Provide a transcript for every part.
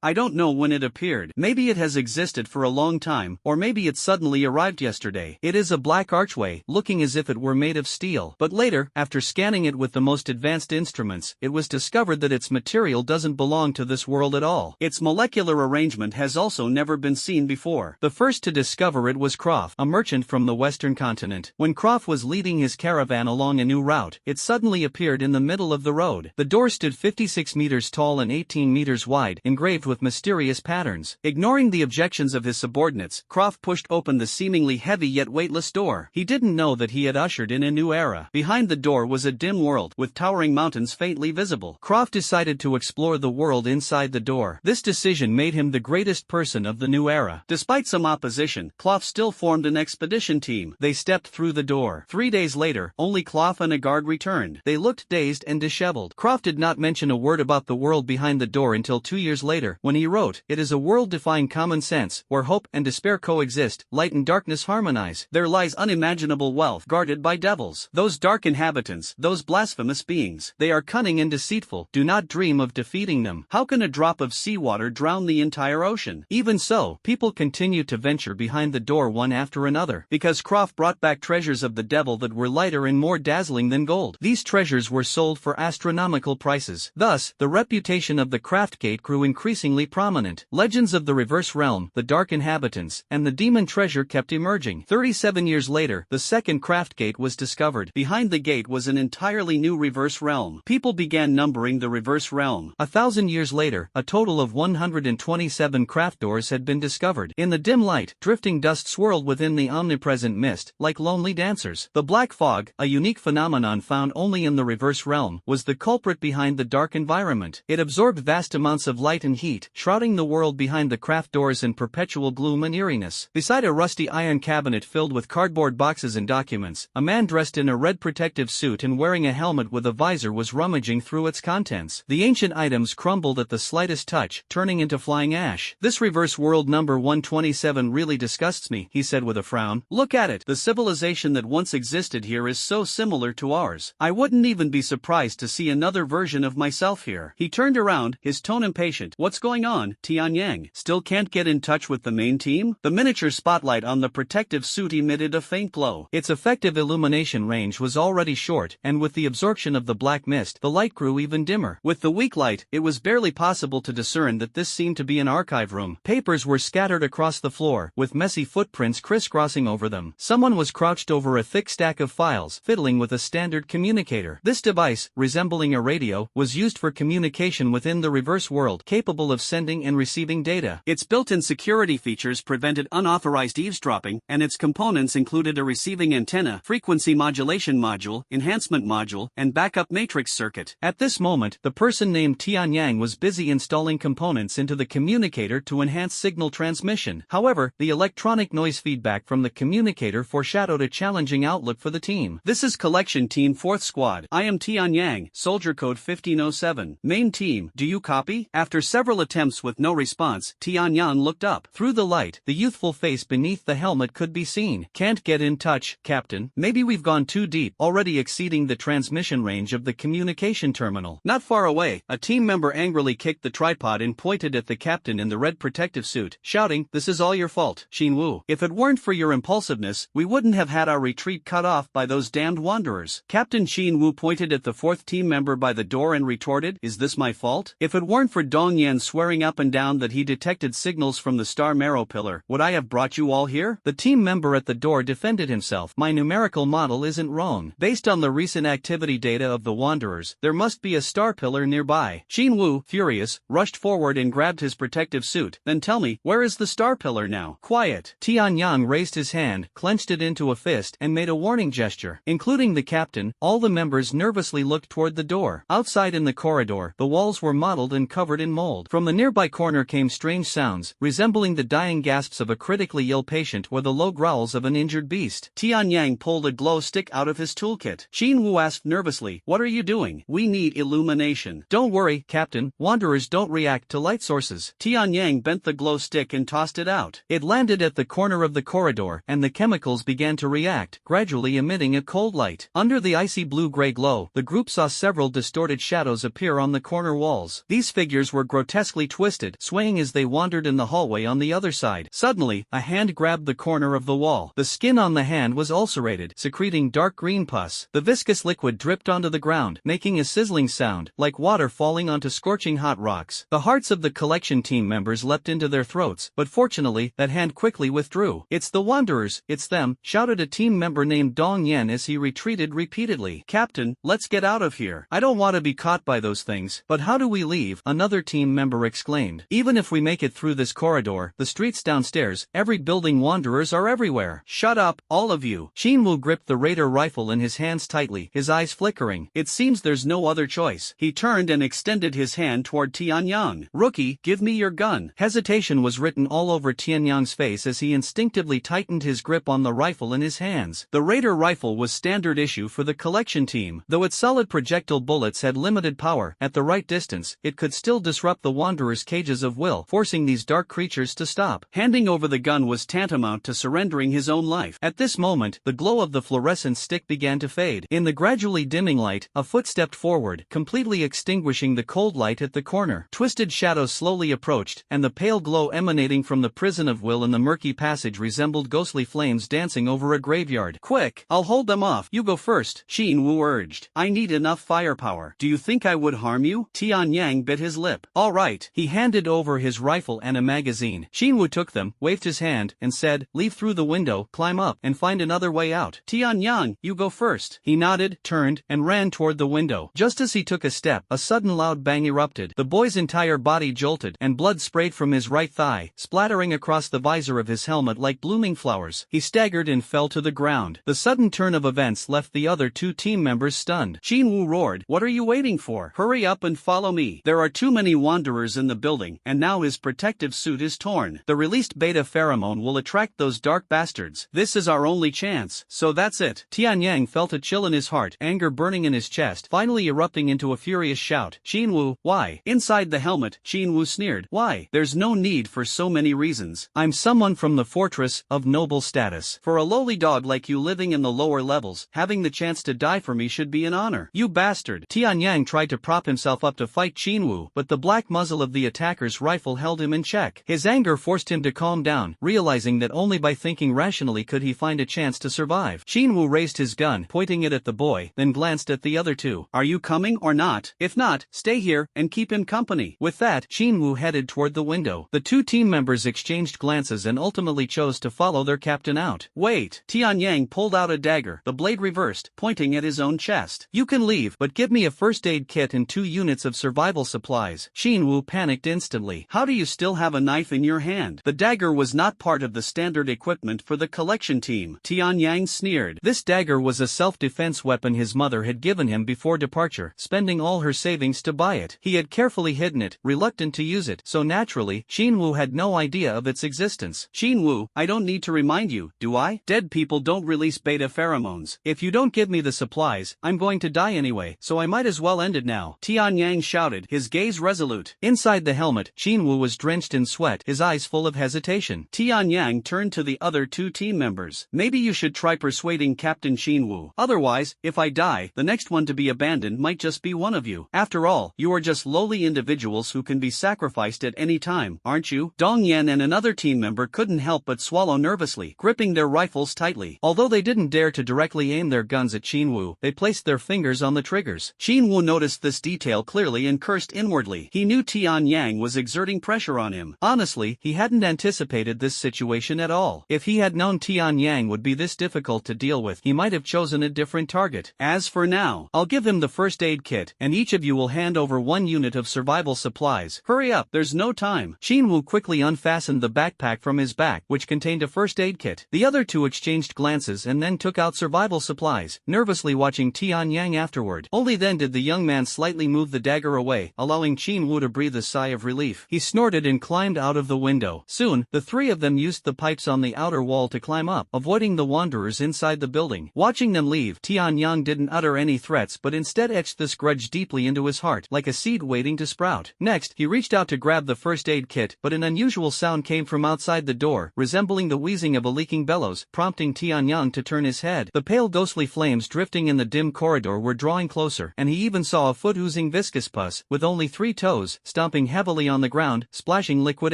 I don't know when it appeared. Maybe it has existed for a long time, or maybe it suddenly arrived yesterday. It is a black archway, looking as if it were made of steel. But later, after scanning it with the most advanced instruments, it was discovered that its material doesn't belong to this world at all. Its molecular arrangement has also never been seen before. The first to discover it was Croft, a merchant from the western continent. When Croft was leading his caravan along a new route, it suddenly appeared in the middle of the road. The door stood 56 meters tall and 18 meters wide, engraved with mysterious patterns. Ignoring the objections of his subordinates, Croft pushed open the seemingly heavy yet weightless door. He didn't know that he had ushered in a new era. Behind the door was a dim world, with towering mountains faintly visible. Croft decided to explore the world inside the door. This decision made him the greatest person of the new era. Despite some opposition, Croft still formed an expedition team. They stepped through the door. 3 days later, only Croft and a guard returned. They looked dazed and disheveled. Croft did not mention a word about the world behind the door until 2 years later, when he wrote, "It is a world defying common sense, where hope and despair coexist, light and darkness harmonize. There lies unimaginable wealth guarded by devils. Those dark inhabitants, those blasphemous beings, they are cunning and deceitful. Do not dream of defeating them. How can a drop of seawater drown the entire ocean?" Even so, people continued to venture behind the door one after another, because Croft brought back treasures of the devil that were lighter and more dazzling than gold. These treasures were sold for astronomical prices. Thus, the reputation of the Craft Gate grew increasingly prominent. Legends of the Reverse Realm, the Dark Inhabitants, and the Demon Treasure kept emerging. 37 years later, the second Craft Gate was discovered. Behind the gate was an entirely new Reverse Realm. People began numbering the Reverse Realm. 1,000 years later, a total of 127 craft doors had been discovered. In the dim light, drifting dust swirled within the omnipresent mist, like lonely dancers. The black fog, a unique phenomenon found only in the Reverse Realm, was the culprit behind the dark environment. It absorbed vast amounts of light and heat, shrouding the world behind the craft doors in perpetual gloom and eeriness. Beside a rusty iron cabinet filled with cardboard boxes and documents, a man dressed in a red protective suit and wearing a helmet with a visor was rummaging through its contents. The ancient items crumbled at the slightest touch, turning into flying ash. "This reverse world number 127 really disgusts me," he said with a frown. "Look at it. The civilization that once existed here is so similar to ours. I wouldn't even be surprised to see another version of myself here." He turned around, his tone impatient. "What's going on, Tianyang? Still can't get in touch with the main team?" The miniature spotlight on the protective suit emitted a faint glow. Its effective illumination range was already short, and with the absorption of the black mist, the light grew even dimmer. With the weak light, it was barely possible to discern that this seemed to be an archive room. Papers were scattered across the floor, with messy footprints crisscrossing over them. Someone was crouched over a thick stack of files, fiddling with a standard communicator. This device, resembling a radio, was used for communication within the reverse world, capable of sending and receiving data. Its built-in security features prevented unauthorized eavesdropping, and its components included a receiving antenna, frequency modulation module, enhancement module, and backup matrix circuit. At this moment, the person named Tianyang was busy installing components into the communicator to enhance signal transmission. However, the electronic noise feedback from the communicator foreshadowed a challenging outlook for the team. "This is Collection Team 4th Squad. I am Tianyang, Soldier Code 1507. Main Team, do you copy?" After several attempts with no response, Tianyang looked up. Through the light, the youthful face beneath the helmet could be seen. "Can't get in touch, Captain. Maybe we've gone too deep, already exceeding the transmission range of the communication terminal." Not far away, a team member angrily kicked the tripod and pointed at the captain in the red protective suit, shouting, "This is all your fault, Xinwu. If it weren't for your impulsiveness, we wouldn't have had our retreat cut off by those damned wanderers." Captain Xinwu pointed at the fourth team member by the door and retorted, "Is this my fault? If it weren't for Dong Yan swearing up and down that he detected signals from the Star Marrow Pillar, would I have brought you all here?" The team member at the door defended himself. "My numerical model isn't wrong. Based on the recent activity data of the wanderers, there must be a star pillar nearby." Xinwu, furious, rushed forward and grabbed his protective suit. "Then tell me, where is the star pillar now?" "Quiet." Tianyang raised his hand, clenched it into a fist, and made a warning gesture. Including the captain, all the members nervously looked toward the door. Outside in the corridor, the walls were mottled and covered in mold. From the nearby corner came strange sounds, resembling the dying gasps of a critically ill patient or the low growls of an injured beast. Tianyang pulled a glow stick out of his toolkit. Xinwu asked nervously, "What are you doing?" "We need illumination." "Don't worry, Captain, wanderers don't react to light sources." Tianyang bent the glow stick and tossed it out. It landed at the corner of the corridor, and the chemicals began to react, gradually emitting a cold light. Under the icy blue-gray glow, the group saw several distorted shadows appear on the corner walls. These figures were grotesque brusquely twisted, swaying as they wandered in the hallway on the other side. Suddenly, a hand grabbed the corner of the wall. The skin on the hand was ulcerated, secreting dark green pus. The viscous liquid dripped onto the ground, making a sizzling sound, like water falling onto scorching hot rocks. The hearts of the collection team members leapt into their throats, but fortunately, that hand quickly withdrew. "It's the Wanderers, it's them," shouted a team member named Dong Yen as he retreated repeatedly. "Captain, let's get out of here. I don't want to be caught by those things." "But how do we leave?" another team member exclaimed. "Even if we make it through this corridor, the streets downstairs, every building, Wanderers are everywhere." "Shut up, all of you." Shinwoo gripped the Raider rifle in his hands tightly, his eyes flickering. "It seems there's no other choice." He turned and extended his hand toward Tianyang. "Rookie, give me your gun." Hesitation was written all over Tianyang's face as he instinctively tightened his grip on the rifle in his hands. The Raider rifle was standard issue for the collection team. Though its solid projectile bullets had limited power, at the right distance, it could still disrupt the Wanderers' cages of will, forcing these dark creatures to stop. Handing over the gun was tantamount to surrendering his own life. At this moment, the glow of the fluorescent stick began to fade. In the gradually dimming light, a foot stepped forward, completely extinguishing the cold light at the corner. Twisted shadows slowly approached, and the pale glow emanating from the prison of will in the murky passage resembled ghostly flames dancing over a graveyard. "Quick, I'll hold them off. You go first," Shin-woo urged. "I need enough firepower." "Do you think I would harm you?" Tianyang bit his lip. "All right." He handed over his rifle and a magazine. Shin-woo took them, waved his hand, and said, "Leave through the window, climb up, and find another way out." "Tianyang, you go first." He nodded, turned, and ran toward the window. Just as he took a step, a sudden loud bang erupted. The boy's entire body jolted, and blood sprayed from his right thigh, splattering across the visor of his helmet like blooming flowers. He staggered and fell to the ground. The sudden turn of events left the other two team members stunned. Shin-woo roared, "What are you waiting for? Hurry up and follow me. There are too many Wanderers in the building, and now his protective suit is torn. The released beta pheromone will attract those dark bastards. This is our only chance, so that's it." Tianyang felt a chill in his heart, anger burning in his chest, finally erupting into a furious shout. "Shin-woo, why?" Inside the helmet, Shin-woo sneered. "Why? There's no need for so many reasons. I'm someone from the fortress, of noble status. For a lowly dog like you living in the lower levels, having the chance to die for me should be an honor." "You bastard!" Tianyang tried to prop himself up to fight Shin-woo, but the black muzzle of the attacker's rifle held him in check. His anger forced him to calm down, realizing that only by thinking rationally could he find a chance to survive. Shin-woo raised his gun, pointing it at the boy, then glanced at the other two. "Are you coming or not? If not, stay here and keep him company." With that, Shin-woo headed toward the window. The two team members exchanged glances and ultimately chose to follow their captain out. "Wait." Tianyang pulled out a dagger, the blade reversed, pointing at his own chest. "You can leave, but give me a first aid kit and 2 units of survival supplies." Shin-woo panicked instantly. "How do you still have a knife in your hand?" The dagger was not part of the standard equipment for the collection team. Tianyang sneered. This dagger was a self-defense weapon his mother had given him before departure, spending all her savings to buy it. He had carefully hidden it, reluctant to use it, so naturally, Shin-woo had no idea of its existence. "Shin-woo, I don't need to remind you, do I? Dead people don't release beta pheromones. If you don't give me the supplies, I'm going to die anyway, so I might as well end it now." Tianyang shouted, his gaze resolute. Inside the helmet, Shin-woo was drenched in sweat, his eyes full of hesitation. Tianyang turned to the other two team members. "Maybe you should try persuading Captain Shin-woo. Otherwise, if I die, the next one to be abandoned might just be one of you. After all, you are just lowly individuals who can be sacrificed at any time, aren't you?" Dong Yen and another team member couldn't help but swallow nervously, gripping their rifles tightly. Although they didn't dare to directly aim their guns at Shin-woo, they placed their fingers on the triggers. Shin-woo noticed this detail clearly and cursed inwardly. He knew Tianyang was exerting pressure on him. Honestly, he hadn't anticipated this situation at all. If he had known Tianyang would be this difficult to deal with, he might have chosen a different target. "As for now, I'll give him the first aid kit, and each of you will hand over 1 unit of survival supplies. Hurry up, there's no time." Shin-woo quickly unfastened the backpack from his back, which contained a first aid kit. The other two exchanged glances and then took out survival supplies, nervously watching Tianyang afterward. Only then did the young man slightly move the dagger away, allowing Shin-woo to breathe a sigh of relief. He snorted and climbed out of the window. Soon, the three of them used the pipes on the outer wall to climb up, avoiding the Wanderers inside the building. Watching them leave, Tianyang didn't utter any threats but instead etched this grudge deeply into his heart, like a seed waiting to sprout. Next, he reached out to grab the first aid kit, but an unusual sound came from outside the door, resembling the wheezing of a leaking bellows, prompting Tianyang to turn his head. The pale ghostly flames drifting in the dim corridor were drawing closer, and he even saw a foot oozing viscous pus, with only 3 toes, stuck stomping heavily on the ground, splashing liquid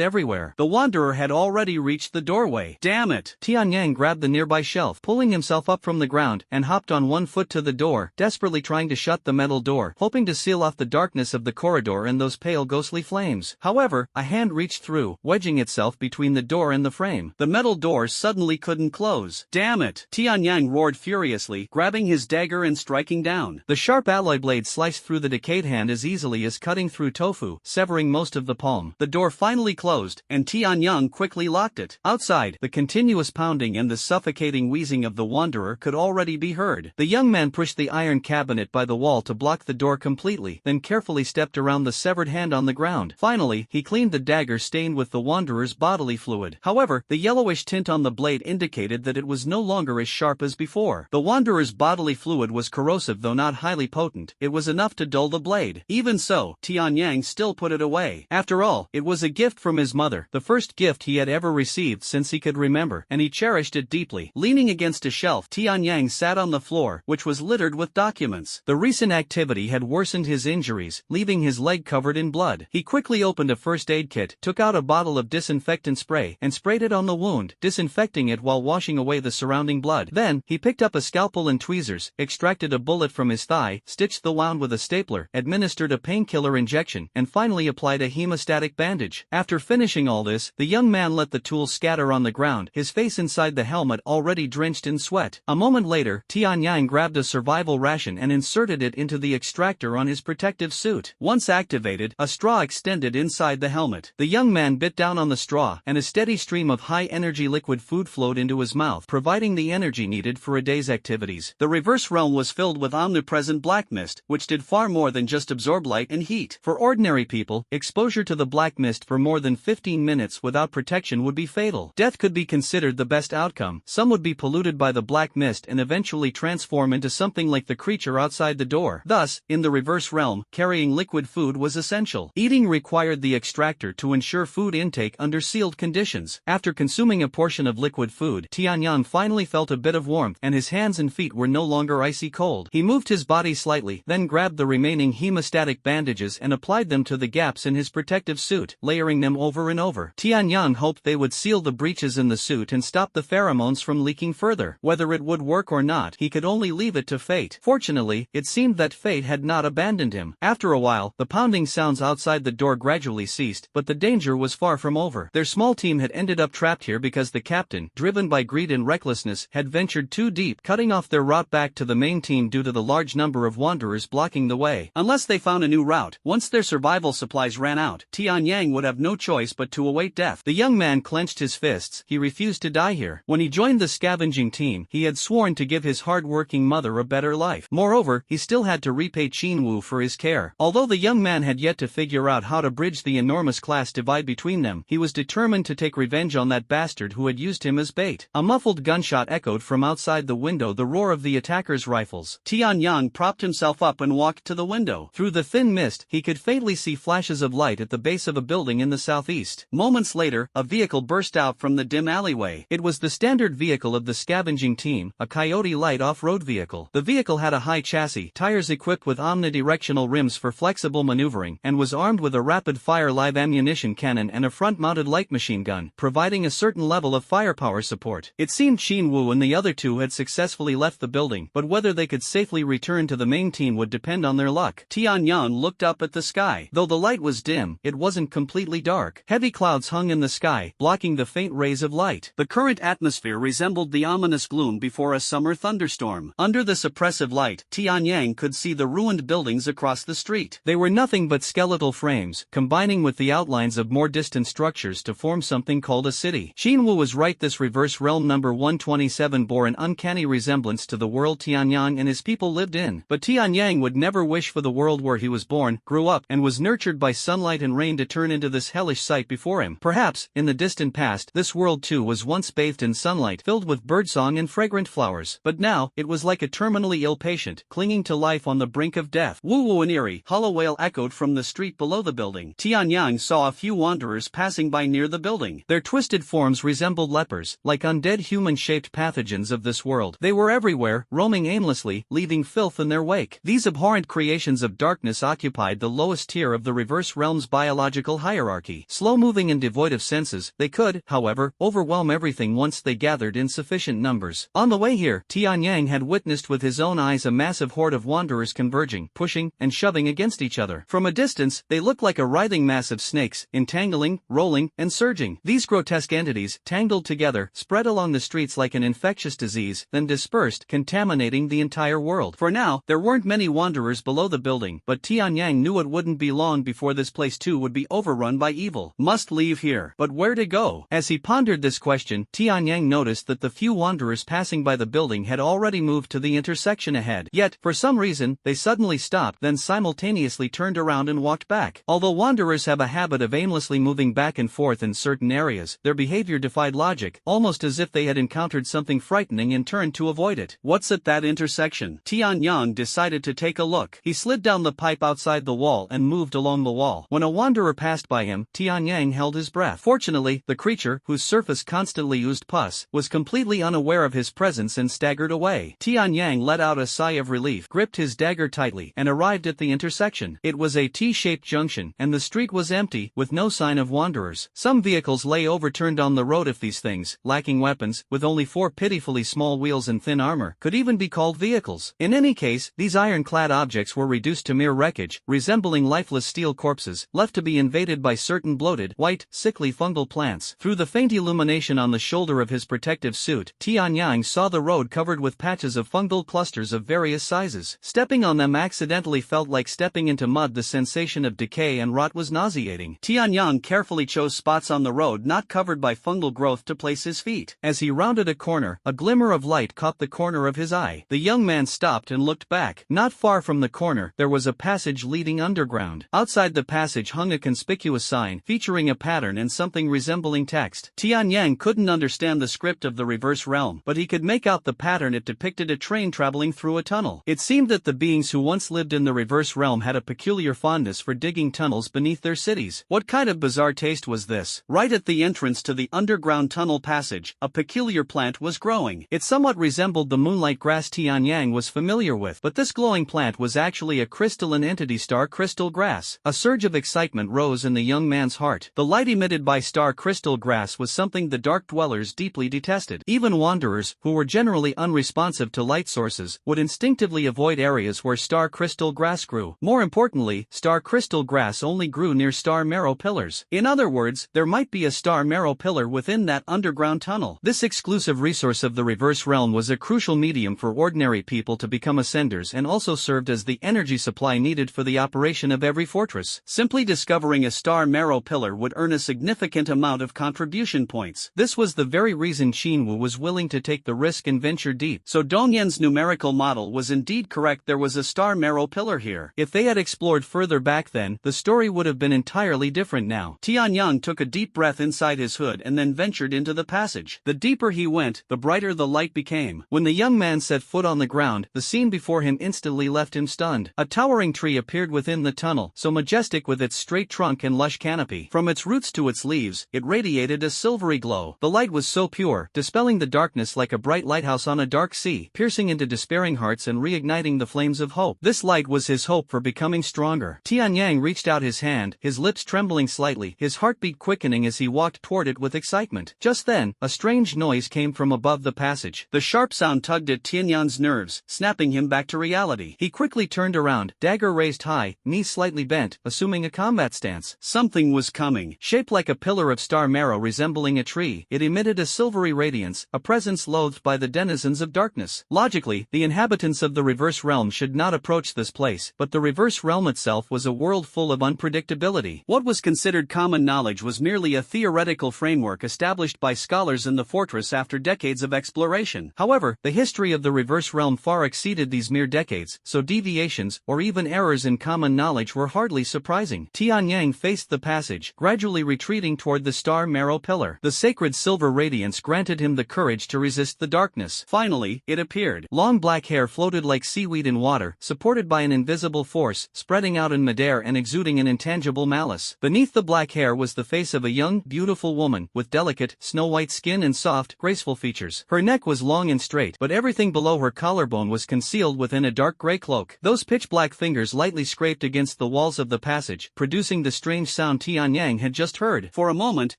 everywhere. The wanderer had already reached the doorway. Damn it! Tianyang grabbed the nearby shelf, pulling himself up from the ground, and hopped on one foot to the door, desperately trying to shut the metal door, hoping to seal off the darkness of the corridor and those pale ghostly flames. However, a hand reached through, wedging itself between the door and the frame. The metal door suddenly couldn't close. Damn it! Tianyang roared furiously, grabbing his dagger and striking down. The sharp alloy blade sliced through the decayed hand as easily as cutting through tofu, severing most of the palm. The door finally closed, and Tianyang quickly locked it. Outside, the continuous pounding and the suffocating wheezing of the wanderer could already be heard. The young man pushed the iron cabinet by the wall to block the door completely, then carefully stepped around the severed hand on the ground. Finally, he cleaned the dagger stained with the wanderer's bodily fluid. However, the yellowish tint on the blade indicated that it was no longer as sharp as before. The wanderer's bodily fluid was corrosive though not highly potent. It was enough to dull the blade. Even so, Tianyang still put it away. After all, it was a gift from his mother, the first gift he had ever received since he could remember, and he cherished it deeply. Leaning against a shelf, Tianyang sat on the floor, which was littered with documents. The recent activity had worsened his injuries, leaving his leg covered in blood. He quickly opened a first aid kit, took out a bottle of disinfectant spray, and sprayed it on the wound, disinfecting it while washing away the surrounding blood. Then, he picked up a scalpel and tweezers, extracted a bullet from his thigh, stitched the wound with a stapler, administered a painkiller injection, and finally applied a hemostatic bandage. After finishing all this, the young man let the tools scatter on the ground, his face inside the helmet already drenched in sweat. A moment later, Tianyang grabbed a survival ration and inserted it into the extractor on his protective suit. Once activated, a straw extended inside the helmet. The young man bit down on the straw, and a steady stream of high-energy liquid food flowed into his mouth, providing the energy needed for a day's activities. The reverse realm was filled with omnipresent black mist, which did far more than just absorb light and heat. For ordinary people, exposure to the black mist for more than 15 minutes without protection would be fatal. Death could be considered the best outcome. Some would be polluted by the black mist and eventually transform into something like the creature outside the door. Thus, in the reverse realm, carrying liquid food was essential. Eating required the extractor to ensure food intake under sealed conditions. After consuming a portion of liquid food, Tianyang finally felt a bit of warmth, and his hands and feet were no longer icy cold. He moved his body slightly, then grabbed the remaining hemostatic bandages and applied them to the gaps in his protective suit, layering them over and over. Tianyang hoped they would seal the breaches in the suit and stop the pheromones from leaking further. Whether it would work or not, he could only leave it to fate. Fortunately, it seemed that fate had not abandoned him. After a while, the pounding sounds outside the door gradually ceased, but the danger was far from over. Their small team had ended up trapped here because the captain, driven by greed and recklessness, had ventured too deep, cutting off their route back to the main team due to the large number of wanderers blocking the way. Unless they found a new route, once their survival supplies ran out, Tianyang would have no choice but to await death. The young man clenched his fists. He refused to die here. When he joined the scavenging team, he had sworn to give his hard-working mother a better life. Moreover, he still had to repay Qinwu for his care. Although the young man had yet to figure out how to bridge the enormous class divide between them, he was determined to take revenge on that bastard who had used him as bait. A muffled gunshot echoed from outside the window, the roar of the attackers' rifles. Tianyang propped himself up and walked to the window. Through the thin mist, he could faintly see flashes of light at the base of a building in the southeast. Moments later, a vehicle burst out from the dim alleyway. It was the standard vehicle of the scavenging team, a Coyote light off-road vehicle. The vehicle had a high chassis, tires equipped with omnidirectional rims for flexible maneuvering, and was armed with a rapid-fire live ammunition cannon and a front-mounted light machine gun, providing a certain level of firepower support. It seemed Qinwu and the other two had successfully left the building, but whether they could safely return to the main team would depend on their luck. Tianyang looked up at the sky. Though the light was dim, it wasn't completely dark. Heavy clouds hung in the sky, blocking the faint rays of light. The current atmosphere resembled the ominous gloom before a summer thunderstorm. Under the suppressive light, Tianyang could see the ruined buildings across the street. They were nothing but skeletal frames, combining with the outlines of more distant structures to form something called a city. Qinwu was right, this reverse realm number 127 bore an uncanny resemblance to the world Tianyang and his people lived in. But Tianyang would never wish for the world where he was born, grew up, and was nurtured by sunlight and rain to turn into this hellish sight before him. Perhaps, in the distant past, this world too was once bathed in sunlight, filled with birdsong and fragrant flowers. But now, it was like a terminally ill patient, clinging to life on the brink of death. Woo-woo and eerie, hollow wail echoed from the street below the building. Tianyang saw a few wanderers passing by near the building. Their twisted forms resembled lepers, like undead human-shaped pathogens of this world. They were everywhere, roaming aimlessly, leaving filth in their wake. These abhorrent creations of darkness occupied the lowest tier of the reverse realm's biological hierarchy. Slow-moving and devoid of senses, they could, however, overwhelm everything once they gathered in sufficient numbers. On the way here, Tianyang had witnessed with his own eyes a massive horde of wanderers converging, pushing, and shoving against each other. From a distance, they looked like a writhing mass of snakes, entangling, rolling, and surging. These grotesque entities, tangled together, spread along the streets like an infectious disease, then dispersed, contaminating the entire world. For now, there weren't many wanderers below the building, but Tianyang knew it wouldn't be long before this place too would be overrun by evil. Must leave here. But where to go? As he pondered this question, Tianyang noticed that the few wanderers passing by the building had already moved to the intersection ahead. Yet, for some reason, they suddenly stopped, then simultaneously turned around and walked back. Although wanderers have a habit of aimlessly moving back and forth in certain areas, their behavior defied logic, almost as if they had encountered something frightening and turned to avoid it. What's at that intersection? Tianyang decided to take a look. He slid down the pipe outside the wall and moved along the wall. When a wanderer passed by him, Tianyang held his breath. Fortunately, the creature, whose surface constantly oozed pus, was completely unaware of his presence and staggered away. Tianyang let out a sigh of relief, gripped his dagger tightly, and arrived at the intersection. It was a T-shaped junction, and the street was empty, with no sign of wanderers. Some vehicles lay overturned on the road. If these things, lacking weapons, with only 4 pitifully small wheels and thin armor, could even be called vehicles. In any case, these ironclad objects were reduced to mere wreckage, resembling lifeless steel corpses, left to be invaded by certain bloated, white, sickly fungal plants. Through the faint illumination on the shoulder of his protective suit, Tianyang saw the road covered with patches of fungal clusters of various sizes. Stepping on them accidentally felt like stepping into mud. The sensation of decay and rot was nauseating. Tianyang carefully chose spots on the road not covered by fungal growth to place his feet. As he rounded a corner, a glimmer of light caught the corner of his eye. The young man stopped and looked back. Not far from the corner, there was a passage leading underground. Outside the passage hung a conspicuous sign, featuring a pattern and something resembling text. Tianyang couldn't understand the script of the reverse realm, but he could make out the pattern. It depicted a train traveling through a tunnel. It seemed that the beings who once lived in the reverse realm had a peculiar fondness for digging tunnels beneath their cities. What kind of bizarre taste was this? Right at the entrance to the underground tunnel passage, a peculiar plant was growing. It somewhat resembled the moonlight grass Tianyang was familiar with, but this glowing plant was actually a crystalline entity, star crystal grass. A surge of excitement rose in the young man's heart. The light emitted by star crystal grass was something the dark dwellers deeply detested. Even wanderers, who were generally unresponsive to light sources, would instinctively avoid areas where star crystal grass grew. More importantly, star crystal grass only grew near star marrow pillars. In other words, there might be a star marrow pillar within that underground tunnel. This exclusive resource of the reverse realm was a crucial medium for ordinary people to become ascenders, and also served as the energy supply needed for the operation of every fortress. Simply discovering a star marrow pillar would earn a significant amount of contribution points. This was the very reason Qinwu was willing to take the risk and venture deep. So Dongyan's numerical model was indeed correct. There was a star marrow pillar here. If they had explored further back then, the story would have been entirely different now. Tianyang took a deep breath inside his hood and then ventured into the passage. The deeper he went, the brighter the light became. When the young man set foot on the ground, the scene before him instantly left him stunned. A towering tree appeared within the tunnel, so majestic with its straight trunk and lush canopy. From its roots to its leaves, it radiated a silvery glow. The light was so pure, dispelling the darkness like a bright lighthouse on a dark sea, piercing into despairing hearts and reigniting the flames of hope. This light was his hope for becoming stronger. Tianyang reached out his hand, his lips trembling slightly, his heartbeat quickening as he walked toward it with excitement. Just then, a strange noise came from above the passage. The sharp sound tugged at Tianyang's nerves, snapping him back to reality. He quickly turned around, dagger raised high, knees slightly bent, assuming a combat stance. Something was coming. Shaped like a pillar of star marrow resembling a tree, it emitted a silvery radiance, a presence loathed by the denizens of darkness. Logically, the inhabitants of the reverse realm should not approach this place, but the reverse realm itself was a world full of unpredictability. What was considered common knowledge was merely a theoretical framework established by scholars in the fortress after decades of exploration. However, the history of the reverse realm far exceeded these mere decades, so deviations, or even errors in common knowledge were hardly surprising. Tianyang faced the passage, gradually retreating toward the star marrow pillar. The sacred silver radiance granted him the courage to resist the darkness. Finally, it appeared. Long black hair floated like seaweed in water, supported by an invisible force, spreading out in midair and exuding an intangible malice. Beneath the black hair was the face of a young, beautiful woman, with delicate, snow-white skin and soft, graceful features. Her neck was long and straight, but everything below her collarbone was concealed within a dark gray cloak. Those pitch-black fingers lightly scraped against the walls of of the passage, producing the strange sound Tianyang had just heard. For a moment,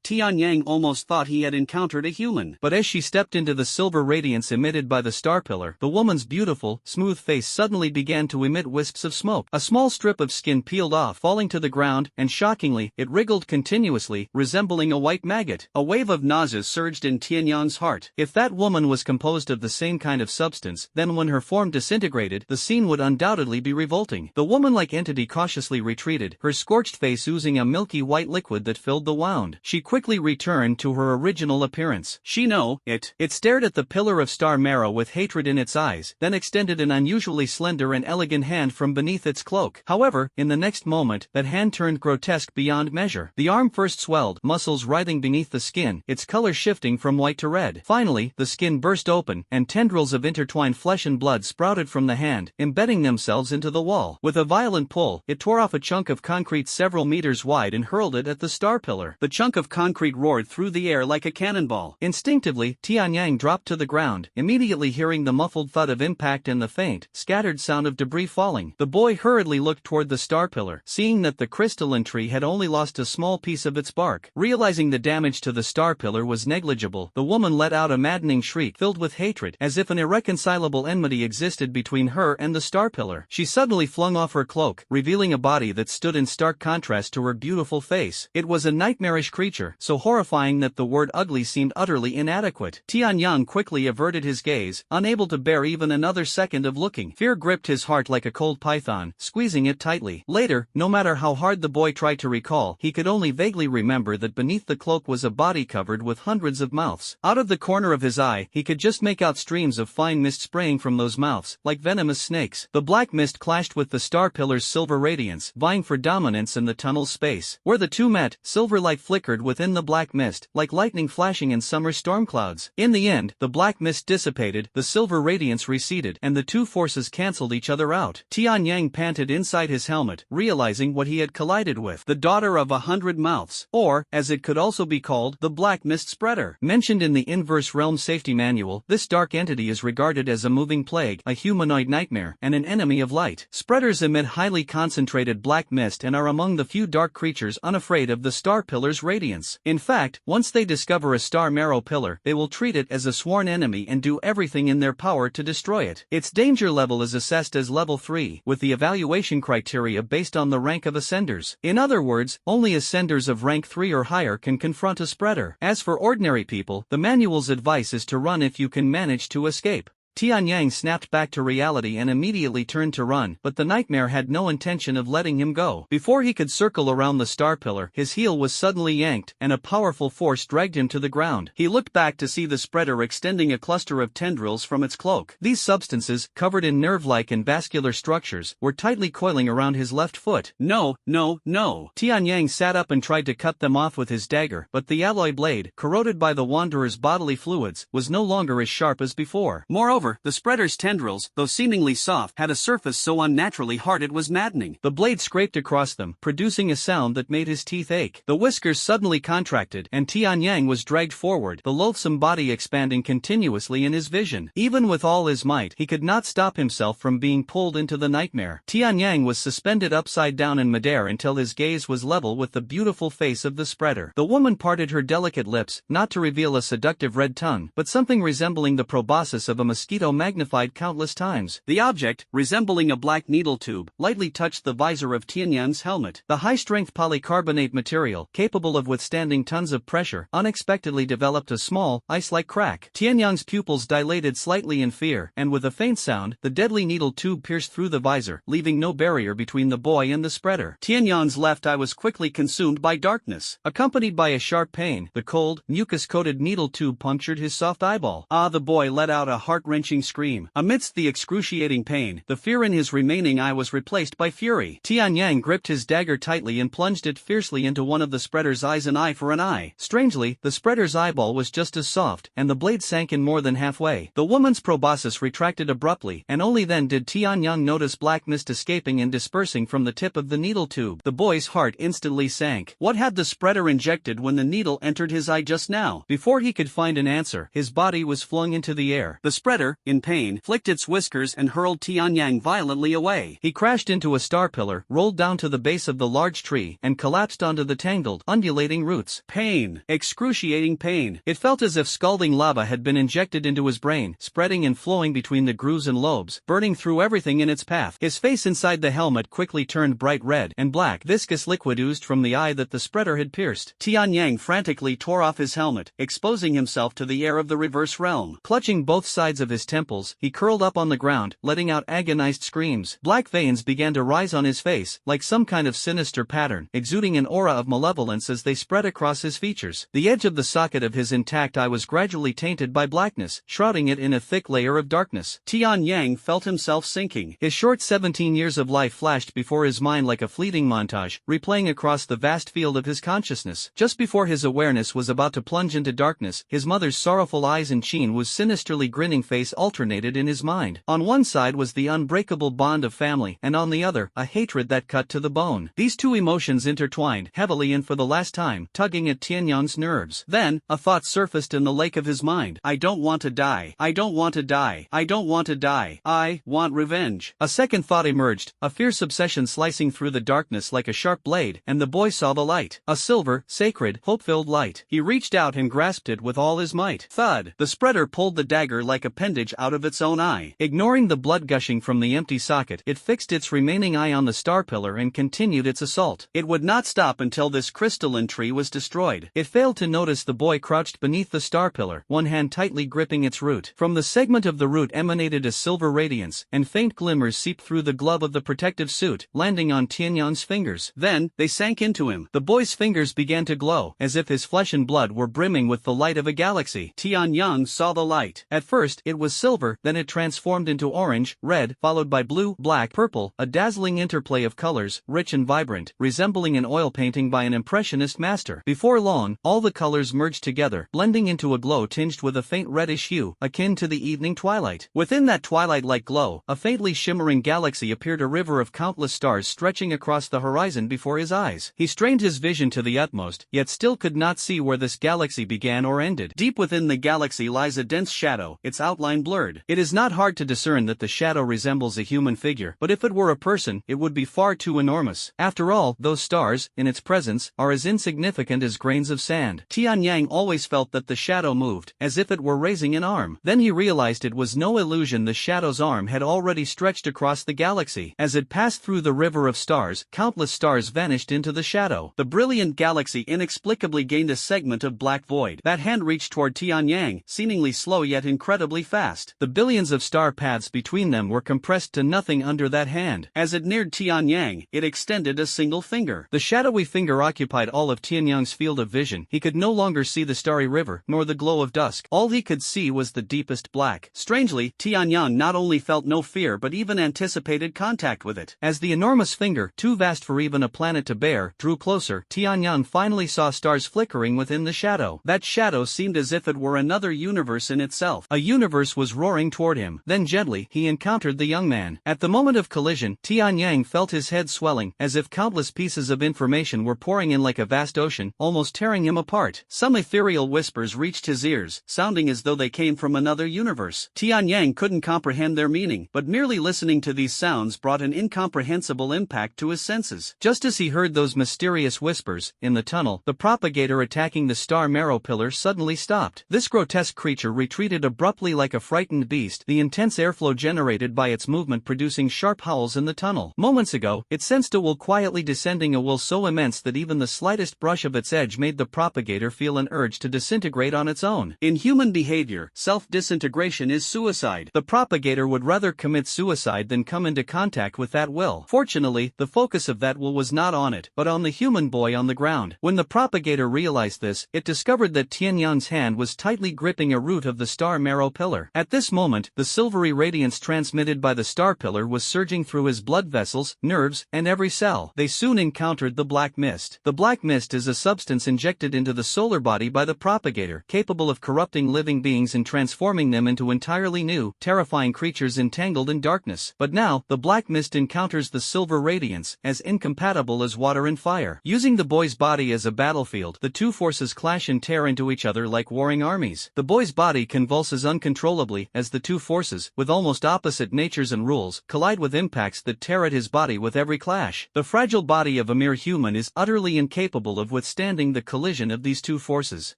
Tianyang almost thought he had encountered a human. But as she stepped into the silver radiance emitted by the star pillar, the woman's beautiful, smooth face suddenly began to emit wisps of smoke. A small strip of skin peeled off, falling to the ground, and shockingly, it wriggled continuously, resembling a white maggot. A wave of nausea surged in Tianyang's heart. If that woman was composed of the same kind of substance, then when her form disintegrated, the scene would undoubtedly be revolting. The woman-like entity cautiously retreated, her scorched face oozing a milky white liquid that filled the wound. She quickly returned to her original appearance. It stared at the pillar of star marrow with hatred in its eyes, then extended an unusually slender and elegant hand from beneath its cloak. However, in the next moment, that hand turned grotesque beyond measure. The arm first swelled, muscles writhing beneath the skin, its color shifting from white to red. Finally, the skin burst open, and tendrils of intertwined flesh and blood sprouted from the hand, embedding themselves into the wall. With a violent pull, it tore off a chunk of concrete several meters wide and hurled it at the star pillar. The chunk of concrete roared through the air like a cannonball. Instinctively, Tianyang dropped to the ground, immediately hearing the muffled thud of impact and the faint, scattered sound of debris falling. The boy hurriedly looked toward the star pillar, seeing that the crystalline tree had only lost a small piece of its bark. Realizing the damage to the star pillar was negligible, the woman let out a maddening shriek filled with hatred, as if an irreconcilable enmity existed between her and the star pillar. She suddenly flung off her cloak, revealing a body that stood in stark contrast to her beautiful face. It was a nightmarish creature, so horrifying that the word ugly seemed utterly inadequate. Tianyang quickly averted his gaze, unable to bear even another second of looking. Fear gripped his heart like a cold python, squeezing it tightly. Later, no matter how hard the boy tried to recall, he could only vaguely remember that beneath the cloak was a body covered with hundreds of mouths. Out of the corner of his eye, he could just make out streams of fine mist spraying from those mouths, like venomous snakes. The black mist clashed with the star pillar's silver radiance, vying for dominance in the tunnel's space. Where the two met, silver light flickered within the black mist, like lightning flashing in summer storm clouds. In the end, the black mist dissipated, the silver radiance receded, and the two forces cancelled each other out. Tianyang panted inside his helmet, realizing what he had collided with. The daughter of 100 mouths, or, as it could also be called, the black mist spreader. Mentioned in the Inverse Realm Safety Manual, this dark entity is regarded as a moving plague, a humanoid nightmare, and an enemy of light. Spreaders emit highly concentrated black mist and are among the few dark creatures unafraid of the star pillar's radiance. In fact, once they discover a star marrow pillar, they will treat it as a sworn enemy and do everything in their power to destroy it. Its danger level is assessed as level 3, with the evaluation criteria based on the rank of ascenders. In other words, only ascenders of rank 3 or higher can confront a spreader. As for ordinary people, the manual's advice is to run if you can manage to escape. Tianyang snapped back to reality and immediately turned to run, but the nightmare had no intention of letting him go. Before he could circle around the star pillar, his heel was suddenly yanked, and a powerful force dragged him to the ground. He looked back to see the spreader extending a cluster of tendrils from its cloak. These substances, covered in nerve-like and vascular structures, were tightly coiling around his left foot. No. Tianyang sat up and tried to cut them off with his dagger, but the alloy blade, corroded by the wanderer's bodily fluids, was no longer as sharp as before. Moreover, the spreader's tendrils, though seemingly soft, had a surface so unnaturally hard it was maddening. The blade scraped across them, producing a sound that made his teeth ache. The whiskers suddenly contracted, and Tianyang was dragged forward, the loathsome body expanding continuously in his vision. Even with all his might, he could not stop himself from being pulled into the nightmare. Tianyang was suspended upside down in midair until his gaze was level with the beautiful face of the spreader. The woman parted her delicate lips, not to reveal a seductive red tongue, but something resembling the proboscis of a mosquito magnified countless times. The object, resembling a black needle tube, lightly touched the visor of Tianyang's helmet. The high-strength polycarbonate material, capable of withstanding tons of pressure, unexpectedly developed a small, ice-like crack. Tianyang's pupils dilated slightly in fear, and with a faint sound, the deadly needle tube pierced through the visor, leaving no barrier between the boy and the spreader. Tianyang's left eye was quickly consumed by darkness. Accompanied by a sharp pain, the cold, mucus-coated needle tube punctured his soft eyeball. The boy let out a heart-wrenching scream. Amidst the excruciating pain, the fear in his remaining eye was replaced by fury. Tianyang gripped his dagger tightly and plunged it fiercely into one of the spreader's eyes, an eye for an eye. Strangely, the spreader's eyeball was just as soft, and the blade sank in more than halfway. The woman's proboscis retracted abruptly, and only then did Tianyang notice black mist escaping and dispersing from the tip of the needle tube. The boy's heart instantly sank. What had the spreader injected when the needle entered his eye just now? Before he could find an answer, his body was flung into the air. The spreader, star, in pain, flicked its whiskers and hurled Tianyang violently away. He crashed into a star pillar, rolled down to the base of the large tree, and collapsed onto the tangled, undulating roots. Pain. Excruciating pain. It felt as if scalding lava had been injected into his brain, spreading and flowing between the grooves and lobes, burning through everything in its path. His face inside the helmet quickly turned bright red, and black, viscous liquid oozed from the eye that the spreader had pierced. Tianyang frantically tore off his helmet, exposing himself to the air of the reverse realm. Clutching both sides of his temples, he curled up on the ground, letting out agonized screams. Black veins began to rise on his face, like some kind of sinister pattern, exuding an aura of malevolence as they spread across his features. The edge of the socket of his intact eye was gradually tainted by blackness, shrouding it in a thick layer of darkness. Tianyang felt himself sinking. His short 17 years of life flashed before his mind like a fleeting montage, replaying across the vast field of his consciousness. Just before his awareness was about to plunge into darkness, his mother's sorrowful eyes and Chin Wu's sinisterly grinning face alternated in his mind. On one side was the unbreakable bond of family, and on the other, a hatred that cut to the bone. These two emotions intertwined heavily and for the last time, tugging at Tianyang's nerves. Then, a thought surfaced in the lake of his mind. I don't want to die. I don't want to die. I don't want to die. I want revenge. A second thought emerged, a fierce obsession slicing through the darkness like a sharp blade, and the boy saw the light. A silver, sacred, hope-filled light. He reached out and grasped it with all his might. Thud! The spreader pulled the dagger like appendage out of its own eye. Ignoring the blood gushing from the empty socket, it fixed its remaining eye on the star pillar and continued its assault. It would not stop until this crystalline tree was destroyed. It failed to notice the boy crouched beneath the star pillar, one hand tightly gripping its root. From the segment of the root emanated a silver radiance, and faint glimmers seeped through the glove of the protective suit, landing on Tianyang's fingers. Then, they sank into him. The boy's fingers began to glow, as if his flesh and blood were brimming with the light of a galaxy. Tianyang saw the light. At first, it was silver, then it transformed into orange, red, followed by blue, black, purple, a dazzling interplay of colors, rich and vibrant, resembling an oil painting by an impressionist master. Before long, all the colors merged together, blending into a glow tinged with a faint reddish hue, akin to the evening twilight. Within that twilight-like glow, a faintly shimmering galaxy appeared, a river of countless stars stretching across the horizon before his eyes. He strained his vision to the utmost, yet still could not see where this galaxy began or ended. Deep within the galaxy lies a dense shadow, its outline blurred. It is not hard to discern that the shadow resembles a human figure, but if it were a person, it would be far too enormous. After all, those stars, in its presence, are as insignificant as grains of sand. Tianyang always felt that the shadow moved, as if it were raising an arm. Then he realized it was no illusion. The shadow's arm had already stretched across the galaxy. As it passed through the river of stars, countless stars vanished into the shadow. The brilliant galaxy inexplicably gained a segment of black void. That hand reached toward Tianyang, seemingly slow yet incredibly fast. The billions of star paths between them were compressed to nothing under that hand. As it neared Tianyang, it extended a single finger. The shadowy finger occupied all of Tianyang's field of vision. He could no longer see the starry river, nor the glow of dusk. All he could see was the deepest black. Strangely, Tianyang not only felt no fear but even anticipated contact with it. As the enormous finger, too vast for even a planet to bear, drew closer, Tianyang finally saw stars flickering within the shadow. That shadow seemed as if it were another universe in itself. A universe was roaring toward him. Then gently, he encountered the young man. At the moment of collision, Tianyang felt his head swelling, as if countless pieces of information were pouring in like a vast ocean, almost tearing him apart. Some ethereal whispers reached his ears, sounding as though they came from another universe. Tianyang couldn't comprehend their meaning, but merely listening to these sounds brought an incomprehensible impact to his senses. Just as he heard those mysterious whispers, in the tunnel, the propagator attacking the star marrow pillar suddenly stopped. This grotesque creature retreated abruptly like a frightened beast, the intense airflow generated by its movement producing sharp howls in the tunnel. Moments ago, it sensed a will quietly descending, a will so immense that even the slightest brush of its edge made the propagator feel an urge to disintegrate on its own. In human behavior, self-disintegration is suicide. The propagator would rather commit suicide than come into contact with that will. Fortunately, the focus of that will was not on it, but on the human boy on the ground. When the propagator realized this, it discovered that Tianyang's hand was tightly gripping a root of the star marrow pillar. At this moment, the silvery radiance transmitted by the star pillar was surging through his blood vessels, nerves, and every cell. They soon encountered the black mist. The black mist is a substance injected into the solar body by the propagator, capable of corrupting living beings and transforming them into entirely new, terrifying creatures entangled in darkness. But now, the black mist encounters the silver radiance, as incompatible as water and fire. Using the boy's body as a battlefield, the two forces clash and tear into each other like warring armies. The boy's body convulses uncontrollably uncontrollably as the two forces, with almost opposite natures and rules, collide with impacts that tear at his body with every clash. The fragile body of a mere human is utterly incapable of withstanding the collision of these two forces.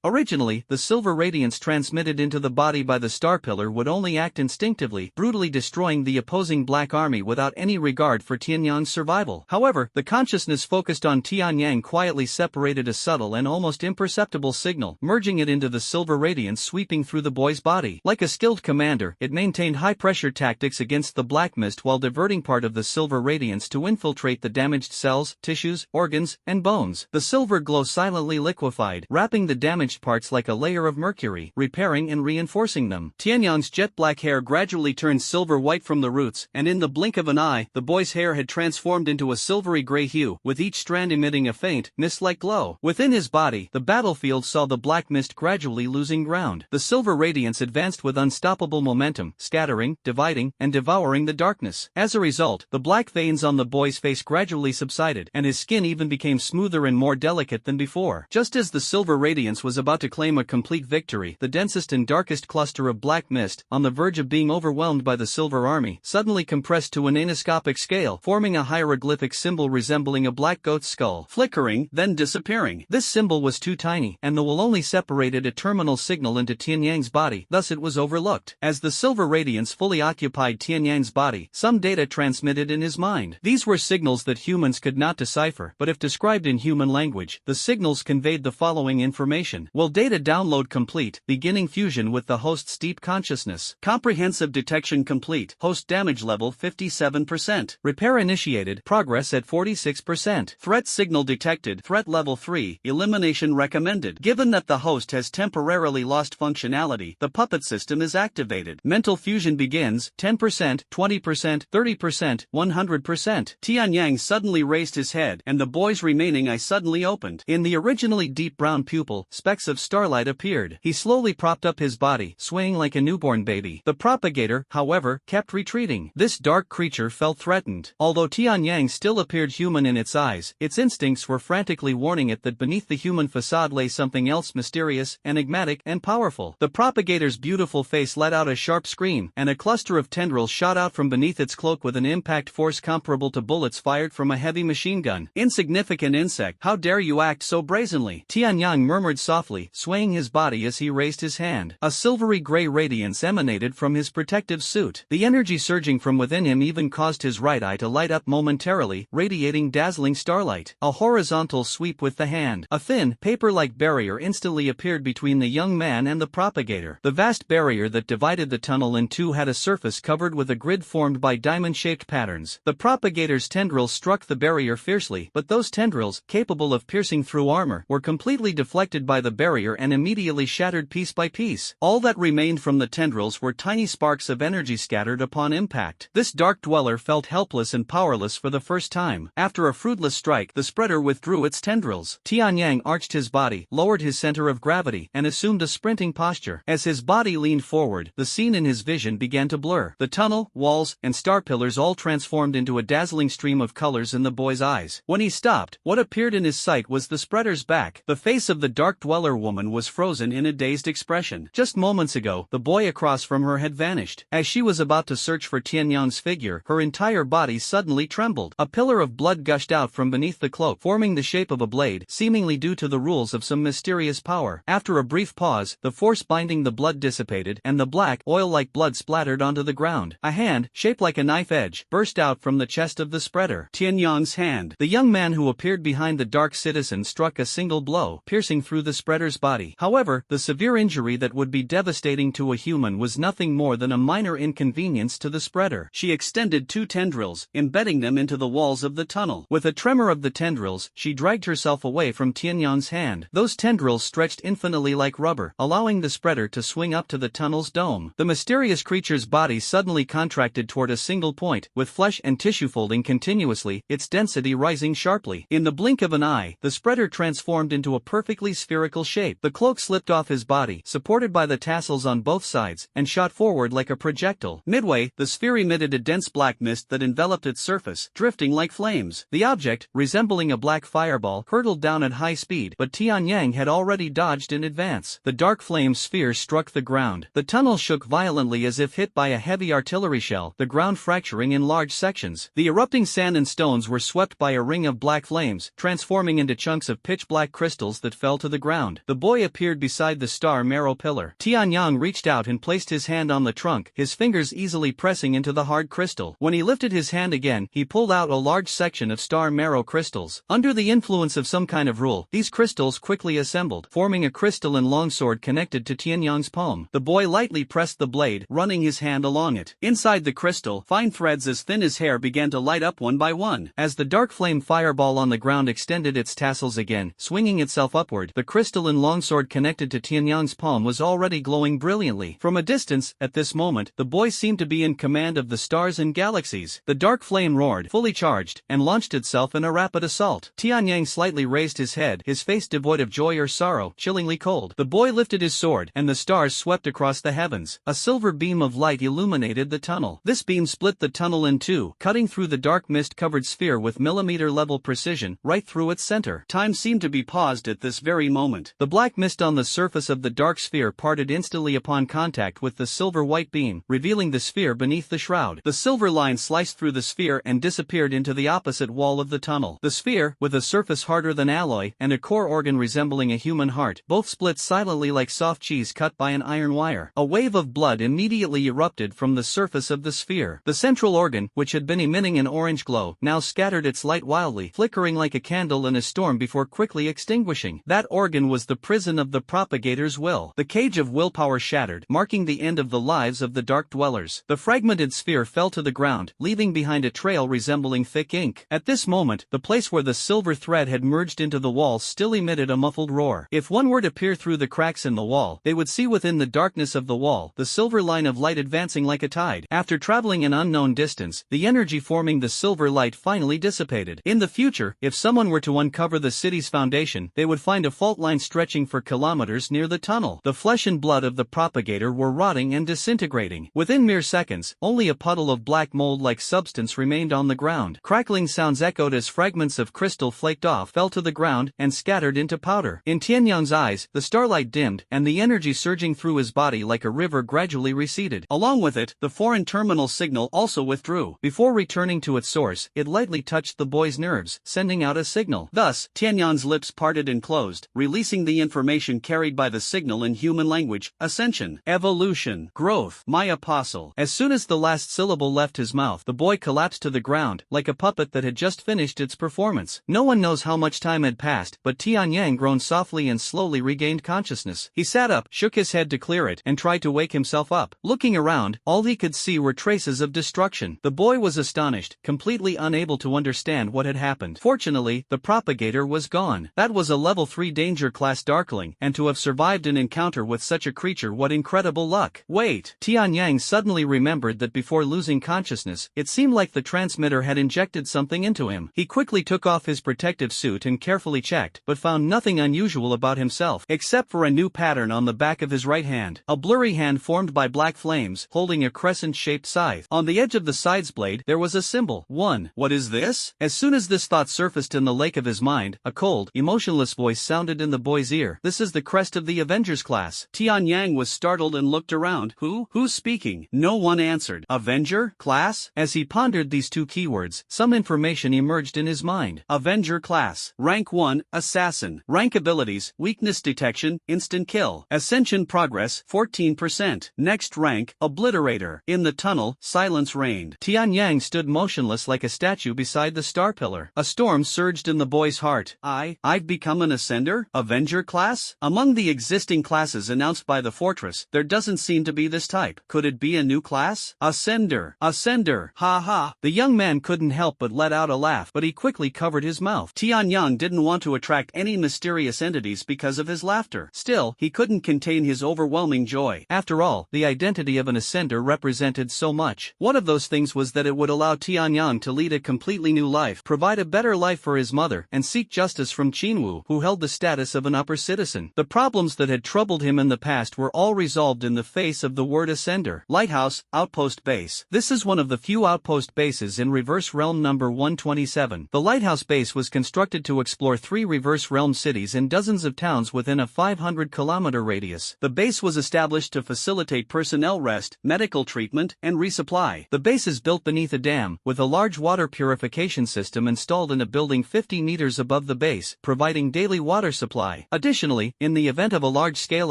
Originally, the silver radiance transmitted into the body by the star pillar would only act instinctively, brutally destroying the opposing Black Army without any regard for Tianyang's survival. However, the consciousness focused on Tianyang quietly separated a subtle and almost imperceptible signal, merging it into the silver radiance sweeping through the boy's body. Like a skilled commander, it maintained high-pressure tactics against the black mist while diverting part of the silver radiance to infiltrate the damaged cells, tissues, organs, and bones. The silver glow silently liquefied, wrapping the damaged parts like a layer of mercury, repairing and reinforcing them. Tianyang's jet-black hair gradually turned silver-white from the roots, and in the blink of an eye, the boy's hair had transformed into a silvery gray hue, with each strand emitting a faint, mist-like glow. Within his body, the battlefield saw the black mist gradually losing ground. The silver radiance advanced with unstoppable momentum, scattering, dividing, and devouring the darkness. As a result, the black veins on the boy's face gradually subsided, and his skin even became smoother and more delicate than before. Just as the silver radiance was about to claim a complete victory, the densest and darkest cluster of black mist, on the verge of being overwhelmed by the silver army, suddenly compressed to an anoscopic scale, forming a hieroglyphic symbol resembling a black goat's skull, flickering, then disappearing. This symbol was too tiny, and the will only separated a terminal signal into Tianyang's body, thus it was overlooked. As the silver radiance fully occupied Tianyang's body, some data transmitted in his mind. These were signals that humans could not decipher, but if described in human language, the signals conveyed the following information. Will data download complete, beginning fusion with the host's deep consciousness. Comprehensive detection complete, host damage level 57%. Repair initiated, progress at 46%. Threat signal detected, threat level 3, elimination recommended. Given that the host has temporarily lost functionality, the puppet system is activated. Mental fusion begins, 10%, 20%, 30%, 100%. Tianyang suddenly raised his head, and the boy's remaining eye suddenly opened. In the originally deep brown pupil, specks of starlight appeared. He slowly propped up his body, swaying like a newborn baby. The propagator, however, kept retreating. This dark creature felt threatened. Although Tianyang still appeared human in its eyes, its instincts were frantically warning it that beneath the human facade lay something else mysterious, enigmatic, and powerful. The propagator's beautiful face let out a sharp scream, and a cluster of tendrils shot out from beneath its cloak with an impact force comparable to bullets fired from a heavy machine gun. Insignificant insect, how dare you act so brazenly? Tianyang murmured softly, swaying his body as he raised his hand. A silvery gray radiance emanated from his protective suit. The energy surging from within him even caused his right eye to light up momentarily, radiating dazzling starlight. A horizontal sweep with the hand. A thin, paper-like barrier instantly appeared between the young man and the propagator. The vast barrier that divided the tunnel in two had a surface covered with a grid formed by diamond-shaped patterns. The propagator's tendrils struck the barrier fiercely, but those tendrils, capable of piercing through armor, were completely deflected by the barrier and immediately shattered piece by piece. All that remained from the tendrils were tiny sparks of energy scattered upon impact. This dark dweller felt helpless and powerless for the first time. After a fruitless strike, the spreader withdrew its tendrils. Tianyang arched his body, lowered his center of gravity, and assumed a sprinting posture. As his body leaned forward, the scene in his vision began to blur. The tunnel, walls, and star pillars all transformed into a dazzling stream of colors in the boy's eyes. When he stopped, what appeared in his sight was the spreader's back. The face of the dark dweller woman was frozen in a dazed expression. Just moments ago, the boy across from her had vanished. As she was about to search for Tianyang's figure, her entire body suddenly trembled. A pillar of blood gushed out from beneath the cloak, forming the shape of a blade, seemingly due to the rules of some mysterious power. After a brief pause, the force binding the blood dissipated, and the black, oil-like blood splattered onto the ground. A hand, shaped like a knife edge, burst out from the chest of the spreader. Tianyang's hand. The young man who appeared behind the dark citizen struck a single blow, piercing through the spreader's body. However, the severe injury that would be devastating to a human was nothing more than a minor inconvenience to the spreader. She extended two tendrils, embedding them into the walls of the tunnel. With a tremor of the tendrils, she dragged herself away from Tianyang's hand. Those tendrils stretched infinitely like rubber, allowing the spreader to swing up to the tunnel's dome. The mysterious creature's body suddenly contracted toward a single point, with flesh and tissue folding continuously, its density rising sharply. In the blink of an eye, the spreader transformed into a perfectly spherical shape. The cloak slipped off his body, supported by the tassels on both sides, and shot forward like a projectile. Midway, the sphere emitted a dense black mist that enveloped its surface, drifting like flames. The object, resembling a black fireball, hurtled down at high speed, but Tianyang had already dodged in advance. The dark flame sphere struck the ground. The tunnel shook violently as if hit by a heavy artillery shell, the ground fracturing in large sections. The erupting sand and stones were swept by a ring of black flames, transforming into chunks of pitch-black crystals that fell to the ground. The boy appeared beside the star marrow pillar. Tianyang reached out and placed his hand on the trunk, his fingers easily pressing into the hard crystal. When he lifted his hand again, he pulled out a large section of star marrow crystals. Under the influence of some kind of rule, these crystals quickly assembled, forming a crystalline longsword connected to Tianyang's palm. The boy lightly pressed the blade, running his hand along it. Inside the crystal, fine threads as thin as hair began to light up one by one. As the dark flame fireball on the ground extended its tassels again, swinging itself upward, the crystalline longsword connected to Tianyang's palm was already glowing brilliantly. From a distance, at this moment, the boy seemed to be in command of the stars and galaxies. The dark flame roared, fully charged, and launched itself in a rapid assault. Tianyang slightly raised his head, his face devoid of joy or sorrow, chillingly cold. The boy lifted his sword, and the stars swept across the heavens. A silver beam of light illuminated the tunnel. This beam split the tunnel in two, cutting through the dark mist-covered sphere with millimeter-level precision, right through its center. Time seemed to be paused at this very moment. The black mist on the surface of the dark sphere parted instantly upon contact with the silver-white beam, revealing the sphere beneath the shroud. The silver line sliced through the sphere and disappeared into the opposite wall of the tunnel. The sphere, with a surface harder than alloy, and a core organ resembling a human heart, both split silently like soft cheese cut by an iron wire. A wave of blood immediately erupted from the surface of the sphere. The central organ, which had been emitting an orange glow, now scattered its light wildly, flickering like a candle in a storm before quickly extinguishing. That organ was the prison of the propagator's will. The cage of willpower shattered, marking the end of the lives of the dark dwellers. The fragmented sphere fell to the ground, leaving behind a trail resembling thick ink. At this moment, the place where the silver thread had merged into the wall still emitted a muffled roar. If one were to peer through the cracks in the wall, they would see within the darkness of the wall the silver line of light advancing like a tide. After traveling an unknown distance, the energy forming the silver light finally dissipated. In the future, if someone were to uncover the city's foundation, they would find a fault line stretching for kilometers near the tunnel. The flesh and blood of the propagator were rotting and disintegrating. Within mere seconds, only a puddle of black mold-like substance remained on the ground. Crackling sounds echoed as fragments of crystal flaked off, fell to the ground, and scattered into powder. In Tianyang's eyes, the starlight dimmed, and the energy surging through his body like a river gradually receded. Along with it, the foreign terminal signal also withdrew. Before returning to its source, it lightly touched the boy's nerves, sending out a signal. Thus, Tianyang's lips parted and closed, releasing the information carried by the signal in human language: ascension, evolution, growth, my apostle. As soon as the last syllable left his mouth, the boy collapsed to the ground, like a puppet that had just finished its performance. No one knows how much time had passed, but Tianyang groaned softly and slowly regained consciousness. He sat up, shook his head to clear it, and tried to wake himself up. Looking around, all he could see were traces of destruction. The boy was astonished, completely unable to understand what had happened. Fortunately, the propagator was gone. That was a level 3 danger class darkling, and to have survived an encounter with such a creature, what incredible luck. Wait! Tianyang suddenly remembered that before losing consciousness, it seemed like the transmitter had injected something into him. He quickly took off his protective suit and carefully checked, but found nothing unusual about himself, except for a new pattern on the back of his right hand. A blurry hand formed by black flames, holding a crescent-shaped scythe. On the edge of the scythe's blade, there was a symbol. 1. What is this? As soon as this thought surfaced in the lake of his mind, a cold, emotionless voice sounded in the boy's ear. This is the crest of the Avengers class. Tianyang was startled and looked around. Who's speaking? No one answered. Avenger? Class? As he pondered these two keywords, some information emerged in his mind. Avenger class. Rank 1, Assassin. Rank abilities, weakness detection, instant kill. Ascension progress, 14%. Next rank, Obliterator. In the tunnel, silence reigned. Tianyang stood motionless like a statue beside the star pillar. A storm surged in the boy's heart. I've become an Ascender? Avenger class? Among the existing classes announced by the fortress, there doesn't seem to be this type. Could it be a new class? Ascender. Ascender. Ha ha. The young man couldn't help but let out a laugh, but he quickly covered his mouth. Tianyang didn't want to attract any mysterious entities because of his laughter. Still, he couldn't contain his overwhelming joy. After all, the identity of an Ascender represented so much. One of those things was that it would allow Tianyang to lead a completely new life, provide a better life for his mother, and seek justice from Qinwu, who held the status of an upper citizen. The problems that had troubled him in the past were all resolved in the face of the word Ascender. Lighthouse, Outpost Base. This is one of the few outpost bases in Reverse Realm number 127. The Lighthouse Base was constructed to explore 3 Reverse Realm cities and dozens of towns within a 500-kilometer radius. The base was established established to facilitate personnel rest, medical treatment, and resupply. The base is built beneath a dam, with a large water purification system installed in a building 50 meters above the base, providing daily water supply. Additionally, in the event of a large-scale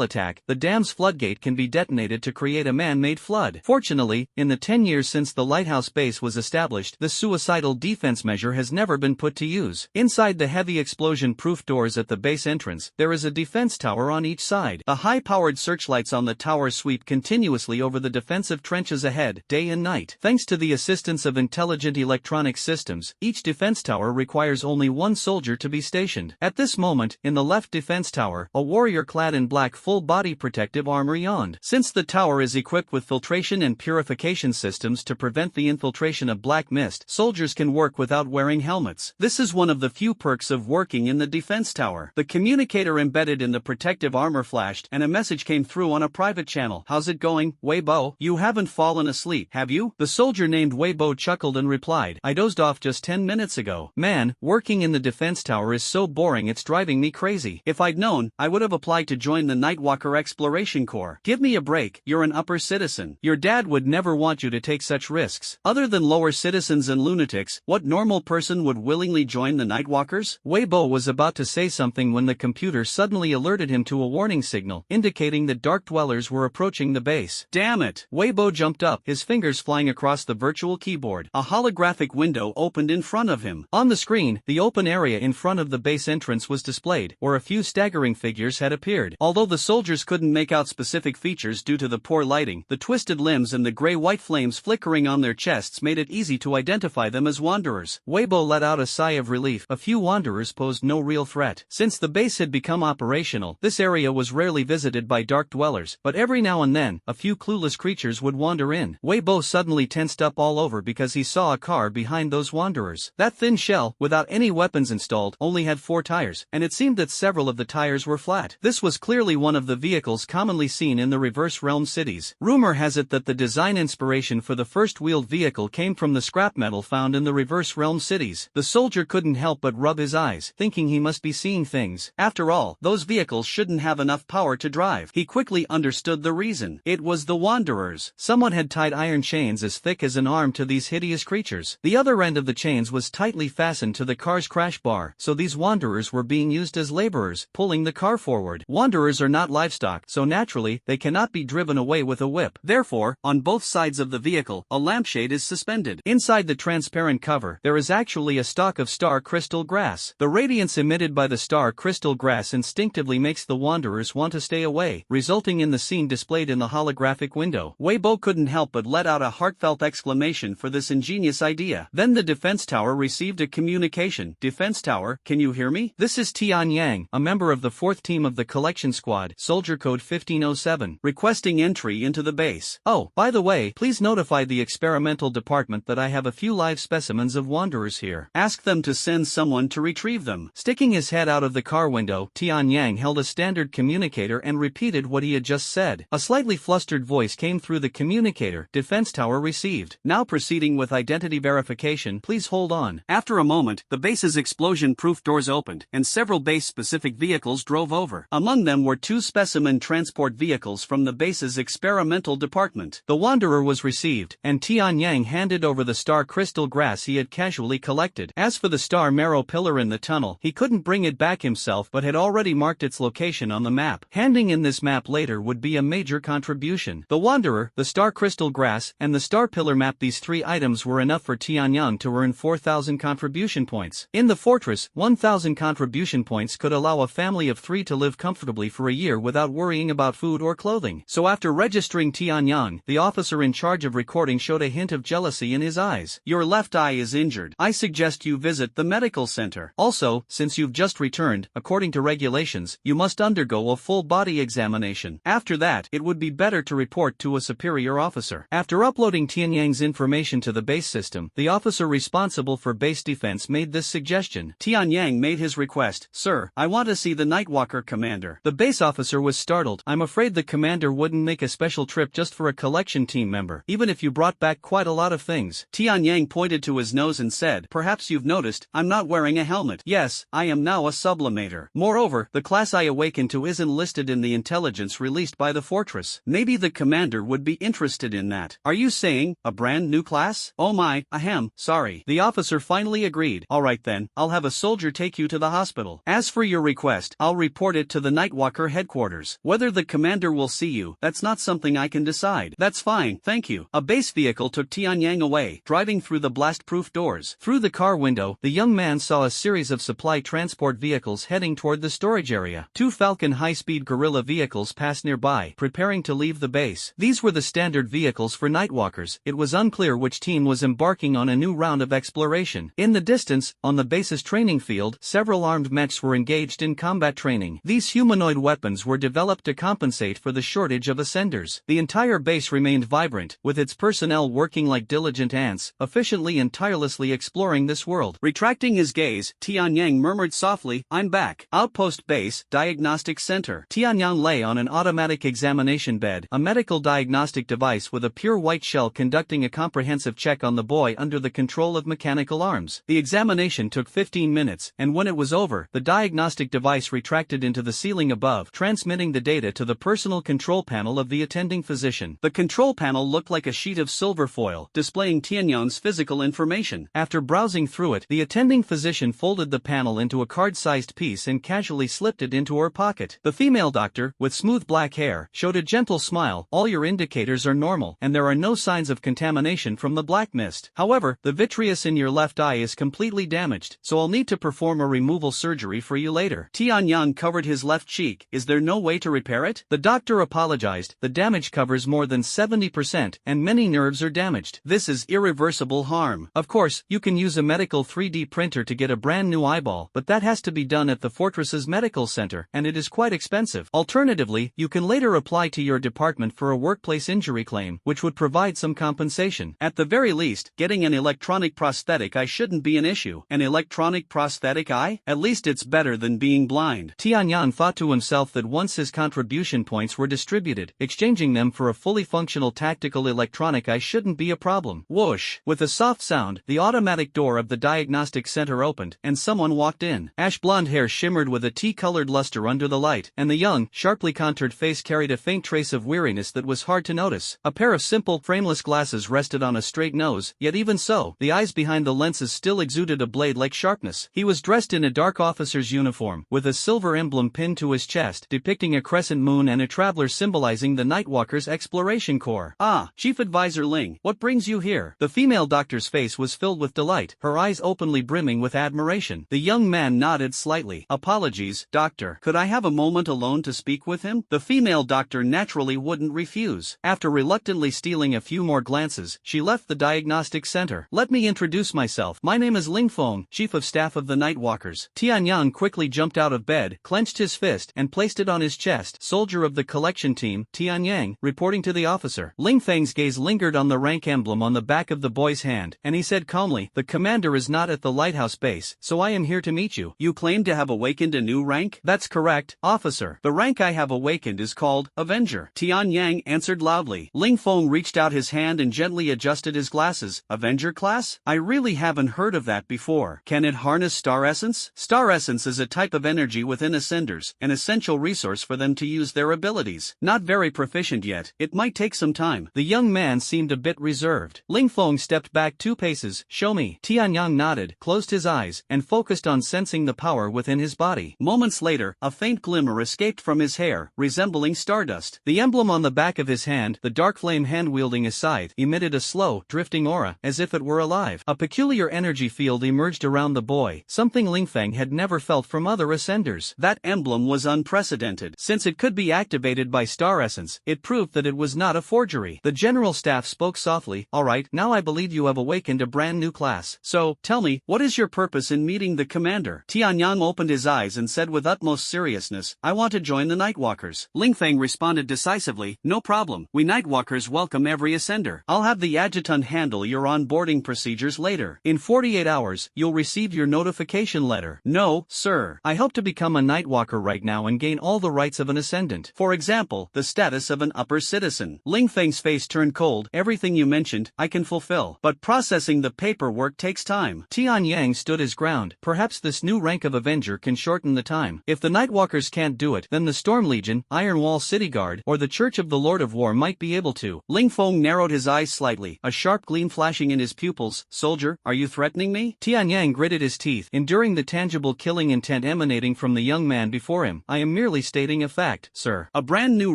attack, the dam's floodgate can be detonated to create a man-made flood. Fortunately, in the 10 years since the lighthouse base was established, this suicidal defense measure has never been put to use. Inside the heavy explosion-proof doors at the base entrance, there is a defense tower on each side. The high-powered searchlights on the tower sweep continuously over the defensive trenches ahead, day and night. Thanks to the assistance of intelligent electronic systems, each defense tower requires only one soldier to be stationed. At this moment, in the left defense tower, a warrior clad in black full-body protective armor yawned. Since the tower is equipped with filtration and purification systems to prevent the infiltration of black mist, soldiers can work without wearing helmets. This is one of the few perks of working in the defense tower. The communicator embedded in the protective armor flashed, and a message came through on a private channel. "How's it going, Weibo? You haven't fallen asleep, have you?" The soldier named Weibo chuckled and replied, "I dozed off just 10 minutes ago. Man, working in the defense tower is so boring it's driving me crazy. If I'd known, I would have applied to join the Nightwalker Exploration Corps. Give me a break, you're an upper citizen. Your dad would never want you to take such risks. Other than lower citizens and lunatics, what normal person would willingly join the Nightwalkers?" Weibo was about to say something when the computer suddenly alerted him to a warning signal, indicating that dark dwellers were approaching the base. Damn it! Weibo jumped up, his fingers flying across the virtual keyboard. A holographic window opened in front of him. On the screen, the open area in front of the base entrance was displayed, where a few staggering figures had appeared. Although the soldiers couldn't make out specific features due to the poor lighting, the twisted limbs and the gray-white flames flickering on their chests made it easy to identify them as wanderers. Weibo let out a sigh of relief. A few wanderers posed no real threat. Since the base had become operational, this area was rarely visited by dark dwellers, but every now and then, a few clueless creatures would wander in. Weibo suddenly tensed up all over because he saw a car behind those wanderers. That thin shell, without any weapons installed, only had 4 tires, and it seemed that several of the tires were flat. This was clearly one of the vehicles commonly seen in the Reverse Realm cities. Rumor has it that the design inspiration for the first wheeled vehicle came from the scrap metal found in the Reverse Realm cities. The soldier couldn't help but rub his eyes, thinking he must be seeing things. After all, those vehicles shouldn't have enough power to drive. He quickly understood the reason. It was the wanderers. Someone had tied iron chains as thick as an arm to these hideous creatures. The other end of the chains was tightly fastened to the car's crash bar, so these wanderers were being used as laborers, pulling the car forward. Wanderers are not livestock, so naturally, they cannot be driven away with a whip. Therefore, on both sides of the vehicle, a lampshade is suspended. Inside the transparent cover, there is actually a stalk of star crystal grass. The radiance emitted by the star crystal grass instinctively makes the wanderers want to stay away, resulting in the scene displayed in the holographic window. Weibo couldn't help but let out a heartfelt exclamation for this ingenious idea. Then the defense tower received a communication. "Defense tower, can you hear me? This is Tian Yang, a member of the 4th team of the collection squad, soldier code 1507, requesting entry into the base. Oh, by the way, please notify the experimental department that I have a few live specimens of wanderers here. Ask them to send someone to retrieve them." Sticking his head out of the car window, Tian Yang held a standard communicator and repeated what he had just said. A slightly flustered voice came through the communicator. "Defense tower received. Now proceeding with identity verification, please hold on." After a moment, the base's explosion-proof doors opened, and several base-specific vehicles drove over. Among them were 2 specimen transport vehicles from the base's experimental department. The wanderer was received, and Tian Yang handed over the star crystal grass he had casually collected. As for the star marrow pillar in the tunnel, he couldn't bring it back himself but had already marked its location on the map. Handing in this map later would be a major contribution. The wanderer, the star crystal grass, and the star pillar map, these 3 items were enough for Tian Yang to earn 4,000 contribution points. In the fortress, 1,000 contribution points could allow a family of 3 to live comfortably for a year without worrying about food or clothing. So after registering Tian Yang, the officer in charge of recording showed a hint of jealousy in his eyes. "Your left eye is injured. I suggest you visit the medical center. Also, since you've just returned, according to regulations, you must undergo a full body examination. After that, it would be better to report to a superior officer." After uploading Tian Yang's information to the base system, the officer responsible for base defense made this suggestion. Tian Yang made his request. "Sir, I want to see the Nightwalker commander." The base officer was startled. "I'm afraid the commander wouldn't make a special trip just for a collection team member, even if you brought back quite a lot of things." Tian Yang pointed to his nose and said, "Perhaps you've noticed, I'm not wearing a helmet. Yes, I am now a sublimator. Moreover, the class I awakened to isn't listed in the intelligence released by the fortress. Maybe the commander would be interested in that. Are you saying, a brand new class? Oh my, ahem, sorry. The officer finally agreed. Alright then, I'll have a soldier take you to the hospital. As for your request, I'll report it to the Nightwalker headquarters. Whether the commander will see you, that's not something I can decide. That's fine, thank you. A base vehicle took Tianyang away, driving through the blast-proof doors. Through the car window, the young man saw a series of supply transport vehicles heading toward the storage area. 2 Falcon high-speed guerrilla vehicles passed nearby, preparing to leave the base. These were the standard vehicles for Nightwalkers. It was unclear which team was embarking on a new round of exploration. In the distance, on the base's training field, several armed mechs were engaged in combat training. These humanoid weapons were developed to compensate for the shortage of ascenders. The entire base remained vibrant, with its personnel working like diligent ants, efficiently and tirelessly exploring this world. Retracting his gaze, Tianyang murmured softly, I'm back. Outpost Base, Diagnostic Center. Tianyang lay on an automatic examination bed, a medical diagnostic device with a pure white shell conducting a comprehensive check on the boy under the control of mechanical arms. The examination took 15 minutes, and when it was over, the diagnostic device retracted into the ceiling above, transmitting the data to the personal control panel of the attending physician. The control panel looked like a sheet of silver foil, displaying Tianyang's physical information. After browsing through it, the attending physician folded the panel into a card-sized piece and casually slipped it into her pocket. The female doctor, with smooth black hair, showed a gentle smile. All your indicators are normal, and there are no signs of contamination from the black mist. However, the vitreous in your left eye is completely damaged, so I'll need to perform a removal surgery for you later. Tianyang covered his left cheek. Is there no way to repair it? The doctor apologized. The damage covers more than 70%, and many nerves are damaged. This is irreversible harm. Of course, you can use a medical 3D printer to get a brand new eyeball, but that has to be done at the fortress's medical center, and it is quite expensive. Alternatively, you can later apply to your department for a workplace injury claim, which would provide some compensation. At the very least, getting an electronic prosthetic eye shouldn't be an issue. An electronic prosthetic eye? At least it's better than being blind. Tianyang thought to himself that once his contribution points were distributed, exchanging them for a fully functional tactical electronic eye shouldn't be a problem. Whoosh! With a soft sound, the automatic door of the diagnostic center opened, and someone walked in. Ash blonde hair shimmered with a tea-colored luster under the light, and the young, sharply contoured face carried a faint trace of weariness that was hard to notice. A pair of simple, frameless glasses rested on a straight nose, yet even so, the eyes behind the lenses still exuded a blade-like sharpness. He was dressed in a dark officer's uniform, with a silver emblem pinned to his chest, depicting a crescent moon and a traveler symbolizing the Nightwalker's exploration corps. Ah, Chief Advisor Ling, what brings you here? The female doctor's face was filled with delight, her eyes openly brimming with admiration. The young man nodded slightly. Apologies, doctor. Could I have a moment alone to speak with him? The female doctor naturally wouldn't refuse. After reluctantly stealing a few more glances, she left the diagnostic center. Let me introduce myself. My name is Ling Feng, Chief of Staff of the Nightwalkers. Tianyang quickly jumped out of bed, clenched his fist, and placed it on his chest. Soldier of the collection team, Tianyang, reporting to the officer. Ling Feng's gaze lingered on the rank emblem on the back of the boy's hand, and he said calmly, the commander is not at the lighthouse base, so I am here to meet you. You claim to have awakened a new rank? That's correct, officer. The rank I have awakened is called Avenger. Tianyang answered loudly. Ling Feng reached out his hand and gently adjusted his glasses. Avenger class? I really haven't heard of that before. Can it harness star essence? Star essence is a type of energy within ascenders, an essential resource for them to use their abilities. Not very proficient yet. It might take some time. The young man seemed a bit reserved. Ling Feng stepped back 2 paces. Show me. Tianyang nodded, closed his eyes, and focused on sensing the power within his body. Moments later, a faint glimmer escaped from his hair, resembling stardust. The emblem on the back of his hand, the dark flame hand wielding a scythe, emitted a slow, drifting aura, as if it were alive. A peculiar energy field emerged around the boy, something Lingfeng had never felt from other ascenders. That emblem was unprecedented. Since it could be activated by star essence, it proved that it was not a forgery. The general staff spoke softly. Alright, now I believe you have awakened a brand new class. So, tell me, what is your purpose in meeting the commander? Tianyang opened his eyes and said with utmost seriousness, I want to join the Nightwalkers. Lingfeng responded decisively, no problem. We Nightwalkers welcome every ascender. I'll have the adjutant handle your onboarding procedures later. In 48 hours, you'll receive your notification letter. No, sir. I hope to become a Nightwalker right now and gain all the rights of an ascendant. For example, the status of an upper citizen. Lingfeng's face turned cold. Everything you mentioned, I can fulfill. But processing the paperwork takes time. Tianyang stood his ground. Perhaps this new rank of Avenger can shorten the time. If the Nightwalkers can't do it, then the Storm Legion, Iron Wall City Guard or the Church of the Lord of War might be able to. Ling Feng narrowed his eyes slightly, a sharp gleam flashing in his pupils. Soldier, are you threatening me? Tianyang gritted his teeth, enduring the tangible killing intent emanating from the young man before him. I am merely stating a fact, sir. A brand new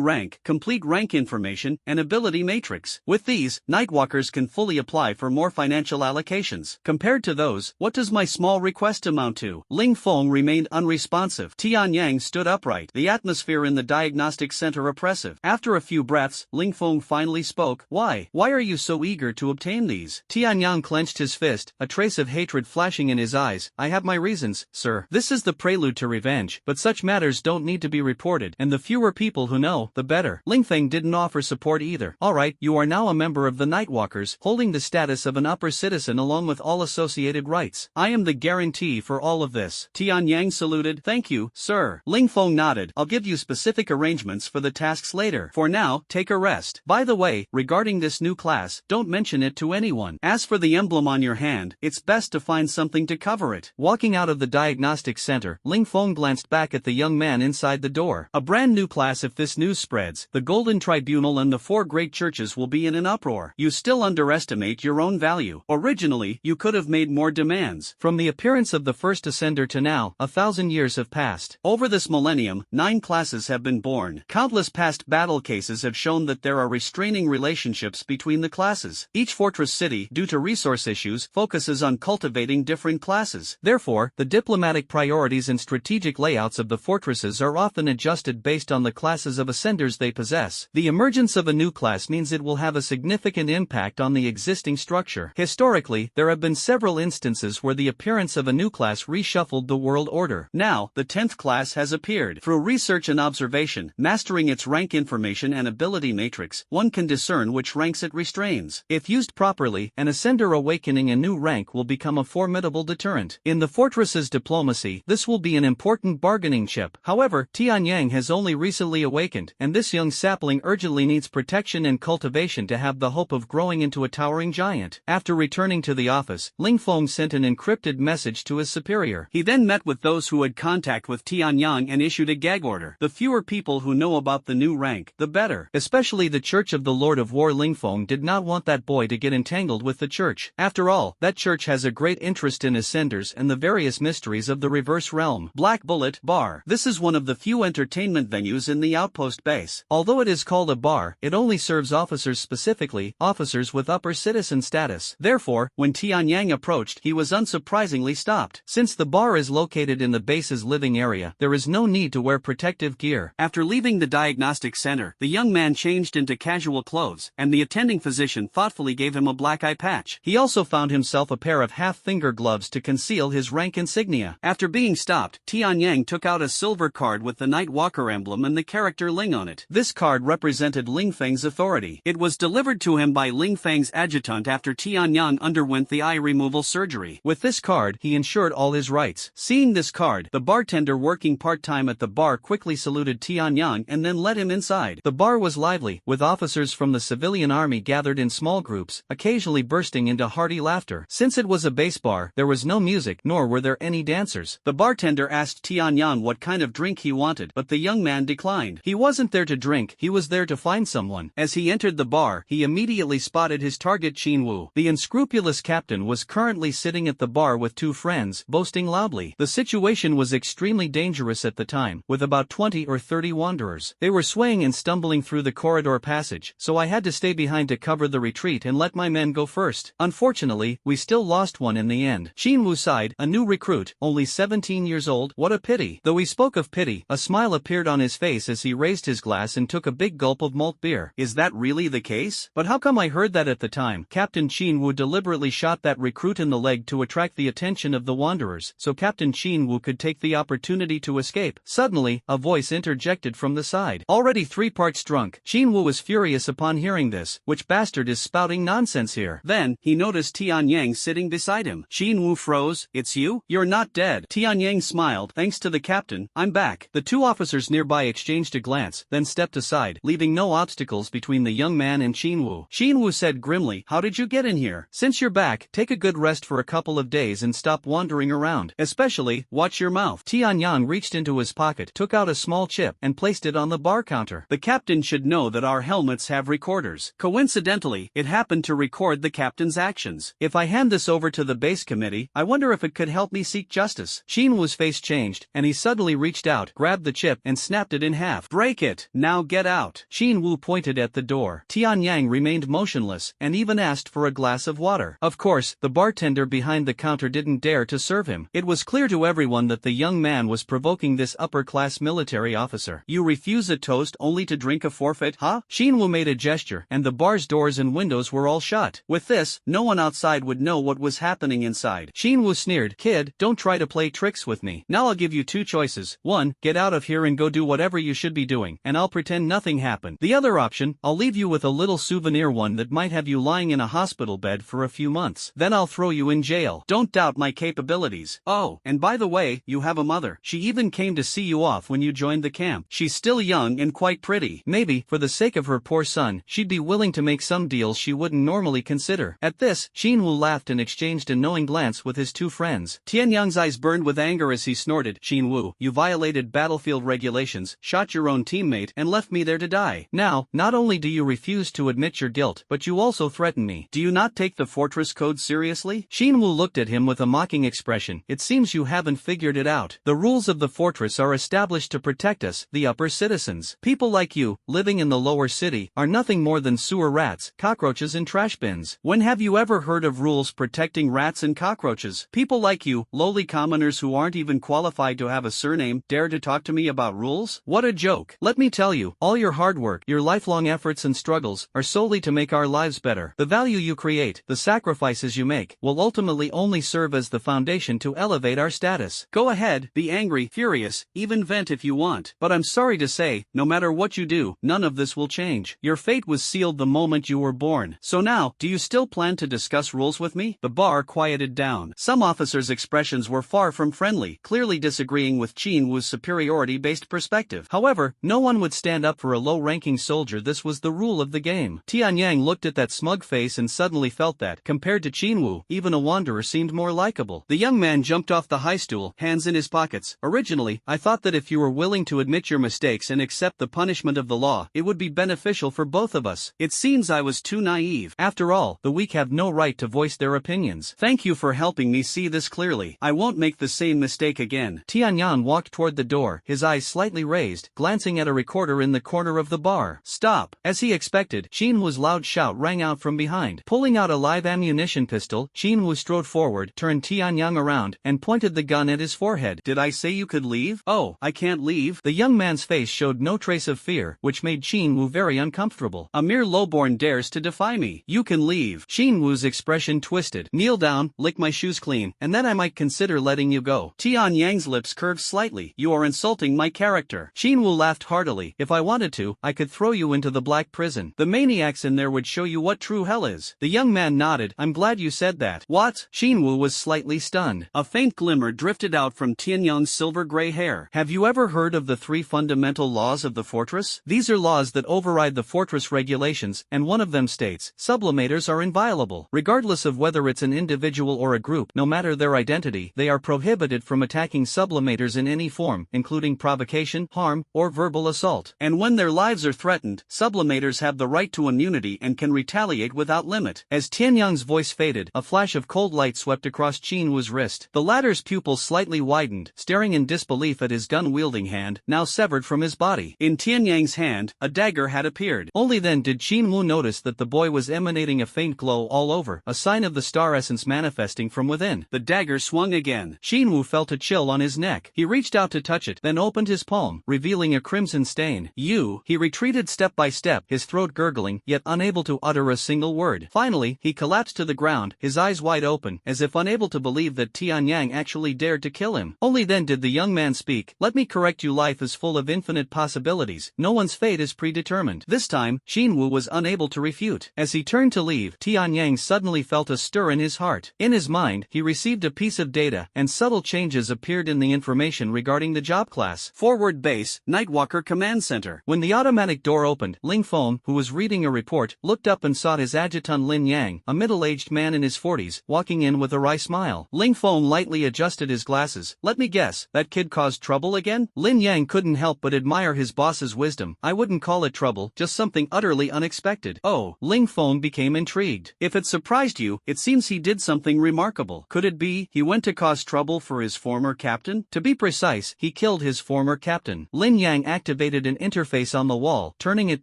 rank, complete rank information, and ability matrix. With these, Nightwalkers can fully apply for more financial allocations. Compared to those, what does my small request amount to? Ling Feng remained unresponsive. Tianyang stood upright, the atmosphere in the diagnostic center oppressive. After a few breaths, Ling Feng finally spoke. Why? Why are you so eager to obtain these? Tianyang clenched his fist, a trace of hatred flashing in his eyes. I have my reasons, sir. This is the prelude to revenge, but such matters don't need to be reported, and the fewer people who know, the better. Ling Feng didn't offer support either. Alright, you are now a member of the Nightwalkers, holding the status of an upper citizen along with all associated rights. I am the guarantee for all of this. Tianyang saluted. Thank you, sir. Ling Feng nodded. I'll give you specific arrangements for the tasks later. For now, take a rest. By the way, regarding this new class, don't mention it to anyone. As for the emblem on your hand, it's best to find something to cover it. Walking out of the diagnostic center, Ling Feng glanced back at the young man inside the door. A brand new class. If this news spreads, the Golden Tribunal and the four great churches will be in an uproar. You still underestimate your own value. Originally, you could have made more demands. From the appearance of the first ascender to now, 1,000 years have passed. Over this millennium, 9 classes have been born. Countless past battle cases have shown that there are restraining relationships between the classes. Each fortress city, due to resource issues, focuses on cultivating different classes. Therefore, the diplomatic priorities and strategic layouts of the fortresses are often adjusted based on the classes of ascenders they possess. The emergence of a new class means it will have a significant impact on the existing structure. Historically, there have been several instances where the appearance of a new class reshuffled the world order. Now, the 10th class has appeared. Through research and observation, mastering its rank information and ability matrix, one can discern which ranks it restrains. If used properly, an ascender awakening a new rank will become a formidable deterrent. In the fortress's diplomacy, this will be an important bargaining chip. However, Tianyang has only recently awakened, and this young sapling urgently needs protection and cultivation to have the hope of growing into a towering giant. After returning to the office, Ling Feng sent an encrypted message to his superior. He then met with those who had contact with Tianyang and issued a gag order. The fewer people who know about the new rank, the better. Especially the Church of the Lord of War. Ling Feng did not want that boy to get entangled with the church. After all, that church has a great interest in ascenders and the various mysteries of the reverse realm. Black Bullet Bar. This is one of the few entertainment venues in the outpost base. Although it is called a bar, it only serves officers, specifically officers with upper citizen status. Therefore, when Tianyang approached, he was unsurprisingly stopped. Since the bar is located in the base's living area, there is no need to wear protective gear. After leaving the diagnostic center, the young man changed into casual clothes, and the attending physician thoughtfully gave him a black eye patch. He also found himself a pair of half-finger gloves to conceal his rank insignia. After being stopped, Tianyang took out a silver card with the Nightwalker emblem and the character Ling on it. This card represented Ling Feng's authority. It was delivered to him by Ling Feng's adjutant after Tianyang underwent the eye removal surgery. With this card, he ensured all his rights. Seeing this card, the bartender working part-time at the bar quickly saluted Tianyang and then led him inside. The bar was lively, with officers from the civilian army gathered in small groups, occasionally bursting into hearty laughter. Since it was a base bar, there was no music, nor were there any dancers. The bartender asked Tianyang what kind of drink he wanted, but the young man declined. He wasn't there to drink, he was there to find someone. As he entered the bar, he immediately spotted his target Qin Wu. The unscrupulous captain was currently sitting at the bar with 2 friends, boasting loudly. The situation was extremely dangerous at the time, with about 20 or 30 wanderers. They were swaying and stumbling through the corridor passage, so I had to stay behind to cover the retreat and let my men go first. Unfortunately, we still lost one in the end. Qin Wu sighed, a new recruit, only 17 years old. What a pity. Though he spoke of pity, a smile appeared on his face as he raised his glass and took a big gulp of malt beer. Is that really the case? But how come I heard that at the time? Captain Qin Wu deliberately shot that recruit in the leg to attract the attention of the wanderers, so Captain Qin Wu could take the opportunity to escape. Suddenly, a voice interjected from the side. Already 3 parts drunk, Qin Wu was furious upon hearing this. Which bastard is spouting nonsense here? Then, he noticed Tianyang sitting beside him. Qin Wu froze. It's you? You're not dead. Tianyang smiled. Thanks to the captain, I'm back. The 2 officers nearby exchanged a glance, then stepped aside, leaving no obstacles between the young man and Qin Wu. Qin Wu said grimly, how did you get in here? Since you're back, take a good rest for a couple of days and stop wandering around. Especially, watch your mouth. Tianyang reached into his pocket, took out a small chip, and placed placed it on the bar counter. The captain should know that our helmets have recorders. Coincidentally, it happened to record the captain's actions. If I hand this over to the base committee, I wonder if it could help me seek justice. Shinwoo's face changed, and he suddenly reached out, grabbed the chip, and snapped it in half. Break it! Now get out! Shinwoo pointed at the door. Tianyang remained motionless, and even asked for a glass of water. Of course, the bartender behind the counter didn't dare to serve him. It was clear to everyone that the young man was provoking this upper-class military officer. You refuse a toast only to drink a forfeit, huh? Shinwoo made a gesture, and the bar's doors and windows were all shut. With this, no one outside would know what was happening inside. Shinwoo sneered, "Kid, don't try to play tricks with me. Now I'll give you two choices. One, get out of here and go do whatever you should be doing, and I'll pretend nothing happened. The other option, I'll leave you with a little souvenir, one that might have you lying in a hospital bed for a few months. Then I'll throw you in jail. Don't doubt my capabilities. Oh, and by the way, you have a mother. She even came to see you off when you joined the camp. She's still young and quite pretty. Maybe, for the sake of her poor son, she'd be willing to make some deals she wouldn't normally consider." At this, Shinwoo laughed and exchanged a knowing glance with his two friends. Tianyang's eyes burned with anger as he snorted, "Shinwoo, you violated battlefield regulations, shot your own teammate, and left me there to die. Now, not only do you refuse to admit your guilt, but you also threaten me. Do you not take the fortress code seriously?" Shinwoo looked at him with a mocking expression. "It seems you haven't figured it out. The rules of the fortress are established to protect us, the upper citizens. People like you, living in the lower city, are nothing more than sewer rats, cockroaches and trash bins. When have you ever heard of rules protecting rats and cockroaches? People like you, lowly commoners who aren't even qualified to have a surname, dare to talk to me about rules? What a joke. Let me tell you, all your hard work, your lifelong efforts and struggles, are solely to make our lives better. The value you create, the sacrifices you make, will ultimately only serve as the foundation to elevate our status. Go ahead, be angry, furious, even vent if you want. But I'm sorry to say, no matter what you do, none of this will change. Your fate was sealed the moment you were born. So now, do you still plan to discuss rules with me?" The bar quieted down. Some officers' expressions were far from friendly, clearly disagreeing with Shinwoo's superiority-based perspective. However, no one would stand up for a low-ranking soldier. This was the rule of the game. Tianyang looked at that smug face and suddenly felt that, compared to Shinwoo, even a wanderer seemed more likable. The young man jumped off the high stool, hands in his pockets. "Originally, I thought that if you were willing to admit your mistakes and accept the punishment of the law, it would be beneficial for both of us. It seems I was too naive. After all, the weak have no right to voice their opinions. Thank you for helping me see this clearly. I won't make the same mistake again." Tianyang walked toward the door, his eyes slightly raised, glancing at a recorder in the corner of the bar. "Stop!" As he expected, Shinwoo's loud shout rang out from behind. Pulling out a live ammunition pistol, Shinwoo strode forward, turned Tianyang around, and pointed the gun at his forehead. "Did I say you could leave?" "Oh, I can't leave." The young man's face showed no trace of fear, which made Shinwoo very uncomfortable. "A mere lowborn dares to defy me. You can leave." Shinwoo's expression twisted. "Kneel down, lick my shoes clean, and then I might consider letting you go." Tianyang's lips curved slightly. "You are insulting my character." Shinwoo laughed heartily. "If I wanted to, I could throw you into the black prison. The maniacs in there would show you what true hell is." The young man nodded. "I'm glad you said that." "What?" Shinwoo was slightly stunned. A faint glimmer drifted out from Tianyang's silver-gray hair. "Have you ever heard of the 3 fundamental laws of the fortress? These are laws that override the fortress regulations, and one of them states, sublimators are inviolable. Regardless of whether it's an individual or a group, no matter their identity, they are prohibited from attacking sublimators in any form, including provocation, harm, or verbal assault. And when their lives are threatened, sublimators have the right to immunity and can retaliate without limit." As Tianyang's voice faded, a flash of cold light swept across Shinwoo's wrist. The latter's pupils slightly widened, staring in disbelief at his gun-wielding hand, now severed from his body. In Tianyang's hand, a dagger had appeared. Only then did Shinwoo notice that the boy was emanating a faint glow all over, a sign of the star essence manifesting from within. The dagger swung again. Shinwoo felt a chill on his neck. He reached out to touch it, then opened his palm, revealing a crimson stain. "You!" He retreated step by step, his throat gurgling, yet unable to utter a single word. Finally, he collapsed to the ground, his eyes wide open, as if unable to believe that Tianyang actually dared to kill him. Only then did the young man speak. "Let me correct you. Life is full of infinite possibilities. No one's fate is predetermined." This time, Shinwoo was unable to refute. As he turned to leave, Tianyang suddenly felt a stir in his heart. In his mind, he received a piece of data, and subtle changes appeared in the information regarding the job class. Forward Base, Nightwalker Command Center. When the automatic door opened, Ling Feng, who was reading a report, looked up and saw his adjutant Lin Yang, a middle-aged man in his 40s, walking in with a wry smile. Ling Feng lightly adjusted his glasses. "Let me guess, that kid caused trouble again?" Lin Yang couldn't help but admire his boss's wisdom. I wouldn't call it trouble, just something utterly unexpected. Oh, Ling Feng became intrigued. If it surprised you, it seems he did something remarkable. Could it be he went to cause trouble for his former captain? To be precise, he killed his former captain. Lin Yang activated an interface on the wall, turning it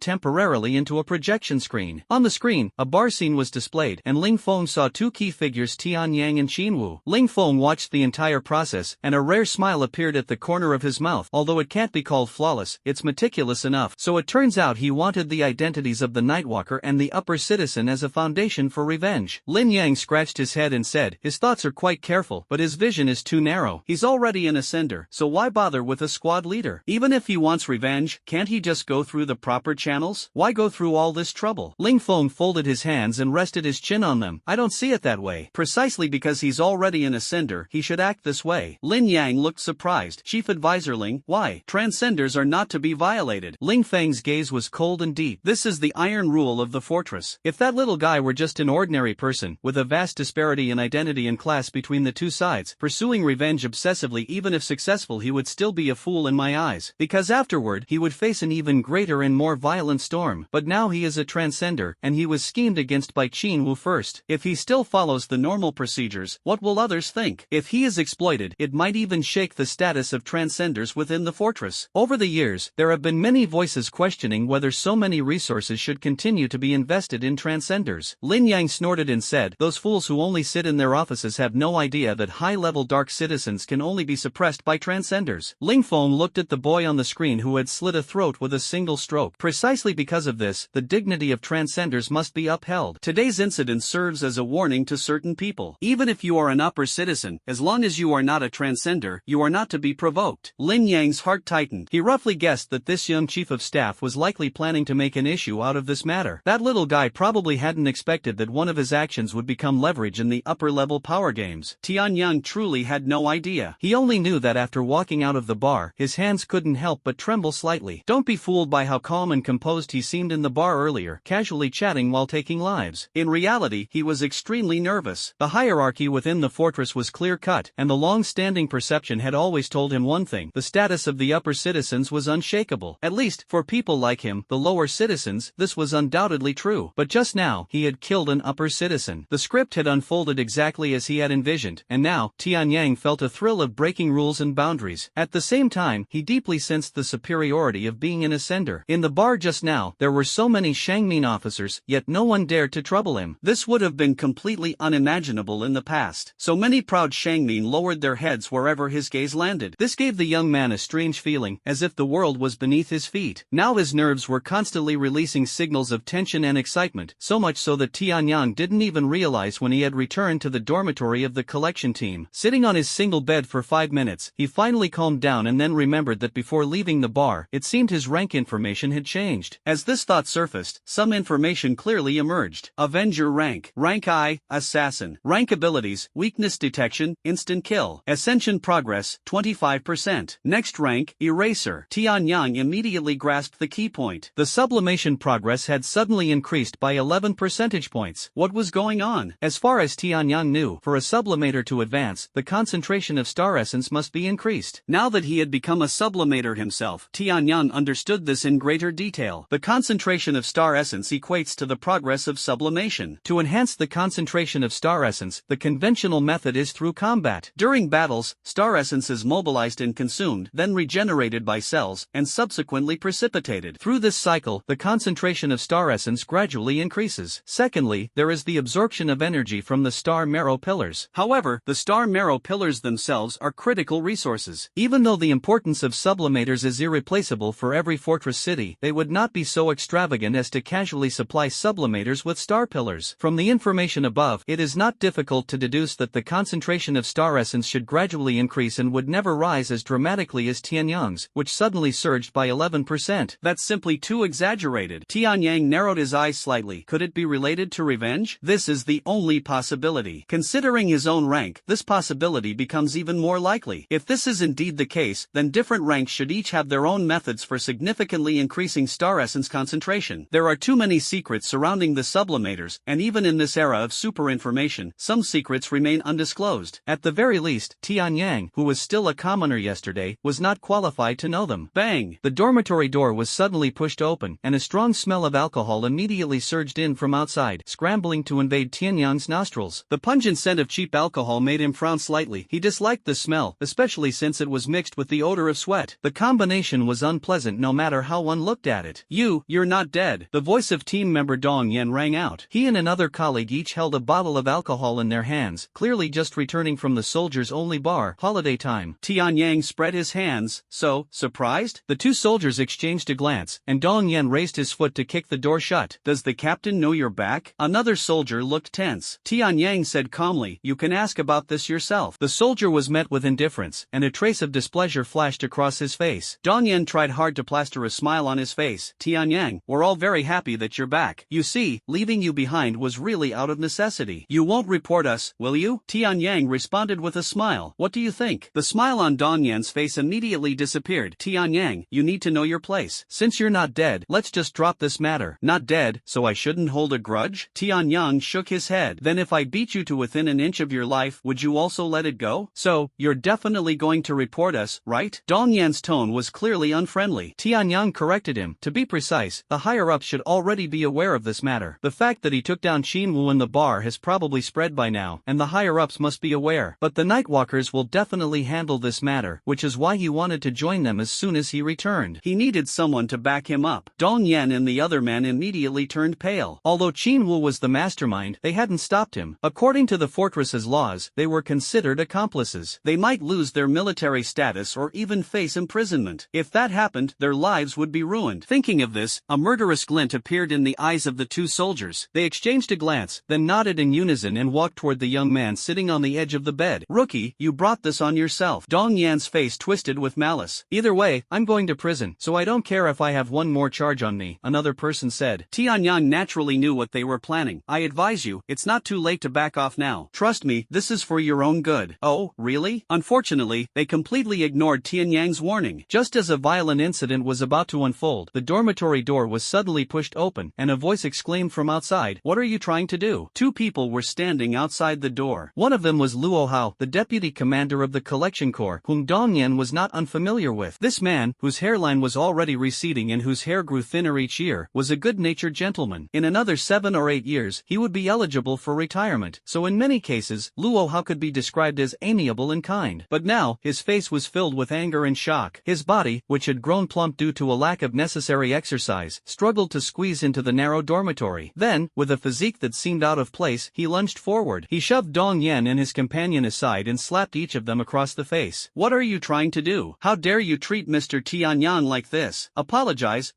temporarily into a projection screen. On the screen, a bar scene was displayed, and Ling Feng saw two key figures, Tian Yang and Qin Wu. Ling Feng watched the entire process, and a rare smile appeared at the corner of his mouth. Although it can't be called flawless, it's meticulous enough. So it turns out he wanted the identities of the Nightwalker and the upper citizen as a foundation for revenge. Lin Yang scratched his head and said, his thoughts are quite careful, but his vision is too narrow. He's already an ascender, so why bother with a squad leader? Even if he wants revenge, can't he just go through the proper channels? Why go through all this trouble? Ling Feng folded his hands and rested his chin on them. I don't see it that way. Precisely because he's already an ascender, he should act this way. Lin Yang looked surprised. Chief Advisor Ling, why? Transcenders are not to be violated. Ling Feng's gaze was cold and deep. This is the iron rule of the fortress. If that little guy were just an ordinary person, with a vast disparity in identity and class between the two sides, pursuing revenge obsessively even if successful, he would still be a fool in my eyes. Because afterward, he would face an even greater and more violent storm. But now he is a transcender, and he was schemed against by Qin Wu first. If he still follows the normal procedures, what will others think? If he is exploited, it might even shake the status of transcenders within the fortress. Over the years, there have been many voices questioning whether so many resources should continue to be invested in transcenders. Lin Yang snorted and said, those fools who only sit in their offices have no idea that high-level dark citizens can only be suppressed by transcenders. Ling Feng looked at the boy on the screen who had slit a throat with a single stroke. Precisely because of this, the dignity of transcenders must be upheld. Today's incident serves as a warning to certain people. Even if you are an upper citizen, as long as you are not a transcender, you are not to be provoked. Lin Yang's heart tightened. He roughly guessed that this young chief of staff was likely planning to make an issue out of this matter. That little guy probably hadn't expected that one of his actions would become leverage in the upper-level power games. Tian Yang truly had no idea. He only knew that after walking out of the bar, his hands couldn't help but tremble slightly. Don't be fooled by how calm and composed he seemed in the bar earlier, casually chatting while taking lives. In reality, he was extremely nervous. The hierarchy within the fortress was clear-cut, and the long-standing perception had always told him one thing: the status of the upper citizens was unshakable. At least, for people like him, the lower citizens, this was undoubtedly true. But just now, he had killed an upper citizen. The script had unfolded exactly as he had envisioned, and now, Tian Yang felt a thrill of breaking rules and boundaries. At the same time, he deeply sensed the superiority of being an ascender. In the bar just now, there were so many Shangmin officers, yet no one dared to trouble him. This would have been completely unimaginable in the past. So many proud Shangmin lowered their heads wherever his gaze landed. This gave the young man a strange feeling, as if the world was beneath his feet. Now his nerves were constantly releasing signals of tension and excitement, so much so that Tian Yang didn't even realize when he had returned to the dormitory of the collection team. Sitting on his single bed for 5 minutes, he finally calmed down and then remembered that before leaving the bar, it seemed his rank information had changed. As this thought surfaced, some information clearly emerged. Avenger rank. Rank I, Assassin. Rank abilities, Weakness Detection, Instant Kill. Ascension progress, 25%. Next rank, Eraser. Tian Yang immediately grasped the key point. The sublimation progress had suddenly increased by 11 percentage points. What was going on? As far as Tian Yang knew, for a sublimator to advance, the concentration of star essence must be increased. Now that he had become a sublimator himself, Tian Yang understood this in greater detail. The concentration of star essence equates to the progress of sublimation. To enhance the concentration of star essence, the conventional method is through combat. During battles, star essence is mobilized and consumed, then regenerated by cells, and subsequently precipitated. Through this cycle, the concentration of star essence gradually increases. Secondly, there is the absorption of energy from the star marrow pillars. However, the star marrow pillars themselves are critical resources. Even though the importance of sublimators is irreplaceable for every fortress city, they would not be so extravagant as to casually supply sublimators with star pillars. From the information above, it is not difficult to deduce that the concentration of star essence should gradually increase and would never rise as dramatically as Tian Yang's, which suddenly surged by 11%. That's simply too exaggerated. Tian Yang narrowed his eyes slightly. Could it be related to revenge? This is the only possibility. Considering his own rank, this possibility becomes even more likely. If this is indeed the case, then different ranks should each have their own methods for significantly increasing star essence concentration. There are too many secrets surrounding the sublimators, and even in this era of super information, some secrets remain undisclosed. At the very least, Tian Yang, who was still a commoner yesterday, was not qualified to know them. Bang! The dormitory door was suddenly pushed open, and a strong smell of alcohol immediately surged in from outside, scrambling to invade Tianyang's nostrils. The pungent scent of cheap alcohol made him frown slightly. He disliked the smell, especially since it was mixed with the odor of sweat. The combination was unpleasant no matter how one looked at it. You're not dead. The voice of team member Dong Yen rang out. He and another colleague each held a bottle of alcohol in their hands, clearly just returning from the soldiers' only bar, holiday time. Tianyang spread his hands. So, surprised? The two soldiers exchanged a glance, and Dong Yen raised his foot to kick the door shut. Does the captain know you're back? Another soldier looked tense. Tianyang said calmly, you can ask about this yourself. The soldier was met with indifference, and a trace of displeasure flashed across his face. Dong Yen tried hard to plaster a smile on his face. Tianyang, we're all very happy that you're back. You see, leaving you behind was really out of necessity. You won't report us, will you? Tianyang responded with a smile. What do you think? The smile on Dong Yen's face immediately disappeared. Tianyang, you need to know your place. Since you're not dead, let's just drop this matter. Not dead, so I shouldn't hold a grudge? Tianyang shook his head. Then if I beat you to within an inch of your life, would you also let it go? So, you're definitely going to report us, right? Dong Yen's tone was clearly unfriendly. Tianyang corrected him. To be precise, the higher-ups should already be aware of this matter. The fact that he took down Qinwu in the bar has probably spread by now, and the higher-ups must be aware. But the Nightwalkers will definitely handle this matter, which is why he wanted to join them as soon as he returned. He needed someone to back him up. Dong Yen and the other man immediately turned pale. Although Qinwu was the mastermind, they hadn't stopped him. According to the fortress's laws, they were considered accomplices. They might lose their military status or even face imprisonment. If that happened, their lives would be ruined. Thinking of this, a murderous glint appeared in the eyes of the two soldiers. They exchanged a glance, then nodded in unison and walked toward the young man sitting on the edge of the bed. Rookie, you brought this on yourself. Dong Yan's face twisted with malice. Either way, I'm going to prison, so I don't care if I have one more charge on me, another person said. Tianyang naturally knew what they were planning. I advise you, it's not too late to back off now. Trust me, this is for your own good. Oh, really? Unfortunately, they completely ignored Tianyang's warning. Just as a violent incident was about to unfold, the dormitory door was suddenly pushed open, and a voice exclaimed from outside, what are you trying to do? Two people were standing outside the door. One of them was Luo Hao, the deputy commander of the collection corps, whom Dong Yen was not unfamiliar with. This man, whose hairline was already receding and whose hair grew thinner each year, was a good-natured gentleman. In another 7 or 8 years, he would be eligible for retirement, so in many cases, Luo Hao could be described as amiable and kind. But now, his face was filled with anger and shock. His body, which had grown plump due to a lack of necessary exercise, struggled to squeeze into the narrow dormitory. Then, with a physique that seemed out of place, he lunged forward. He shoved Dong Yen and his companion aside and slapped each of them across the face. What are you trying to do? How dare you treat Mr. Tianyang like this? Apologize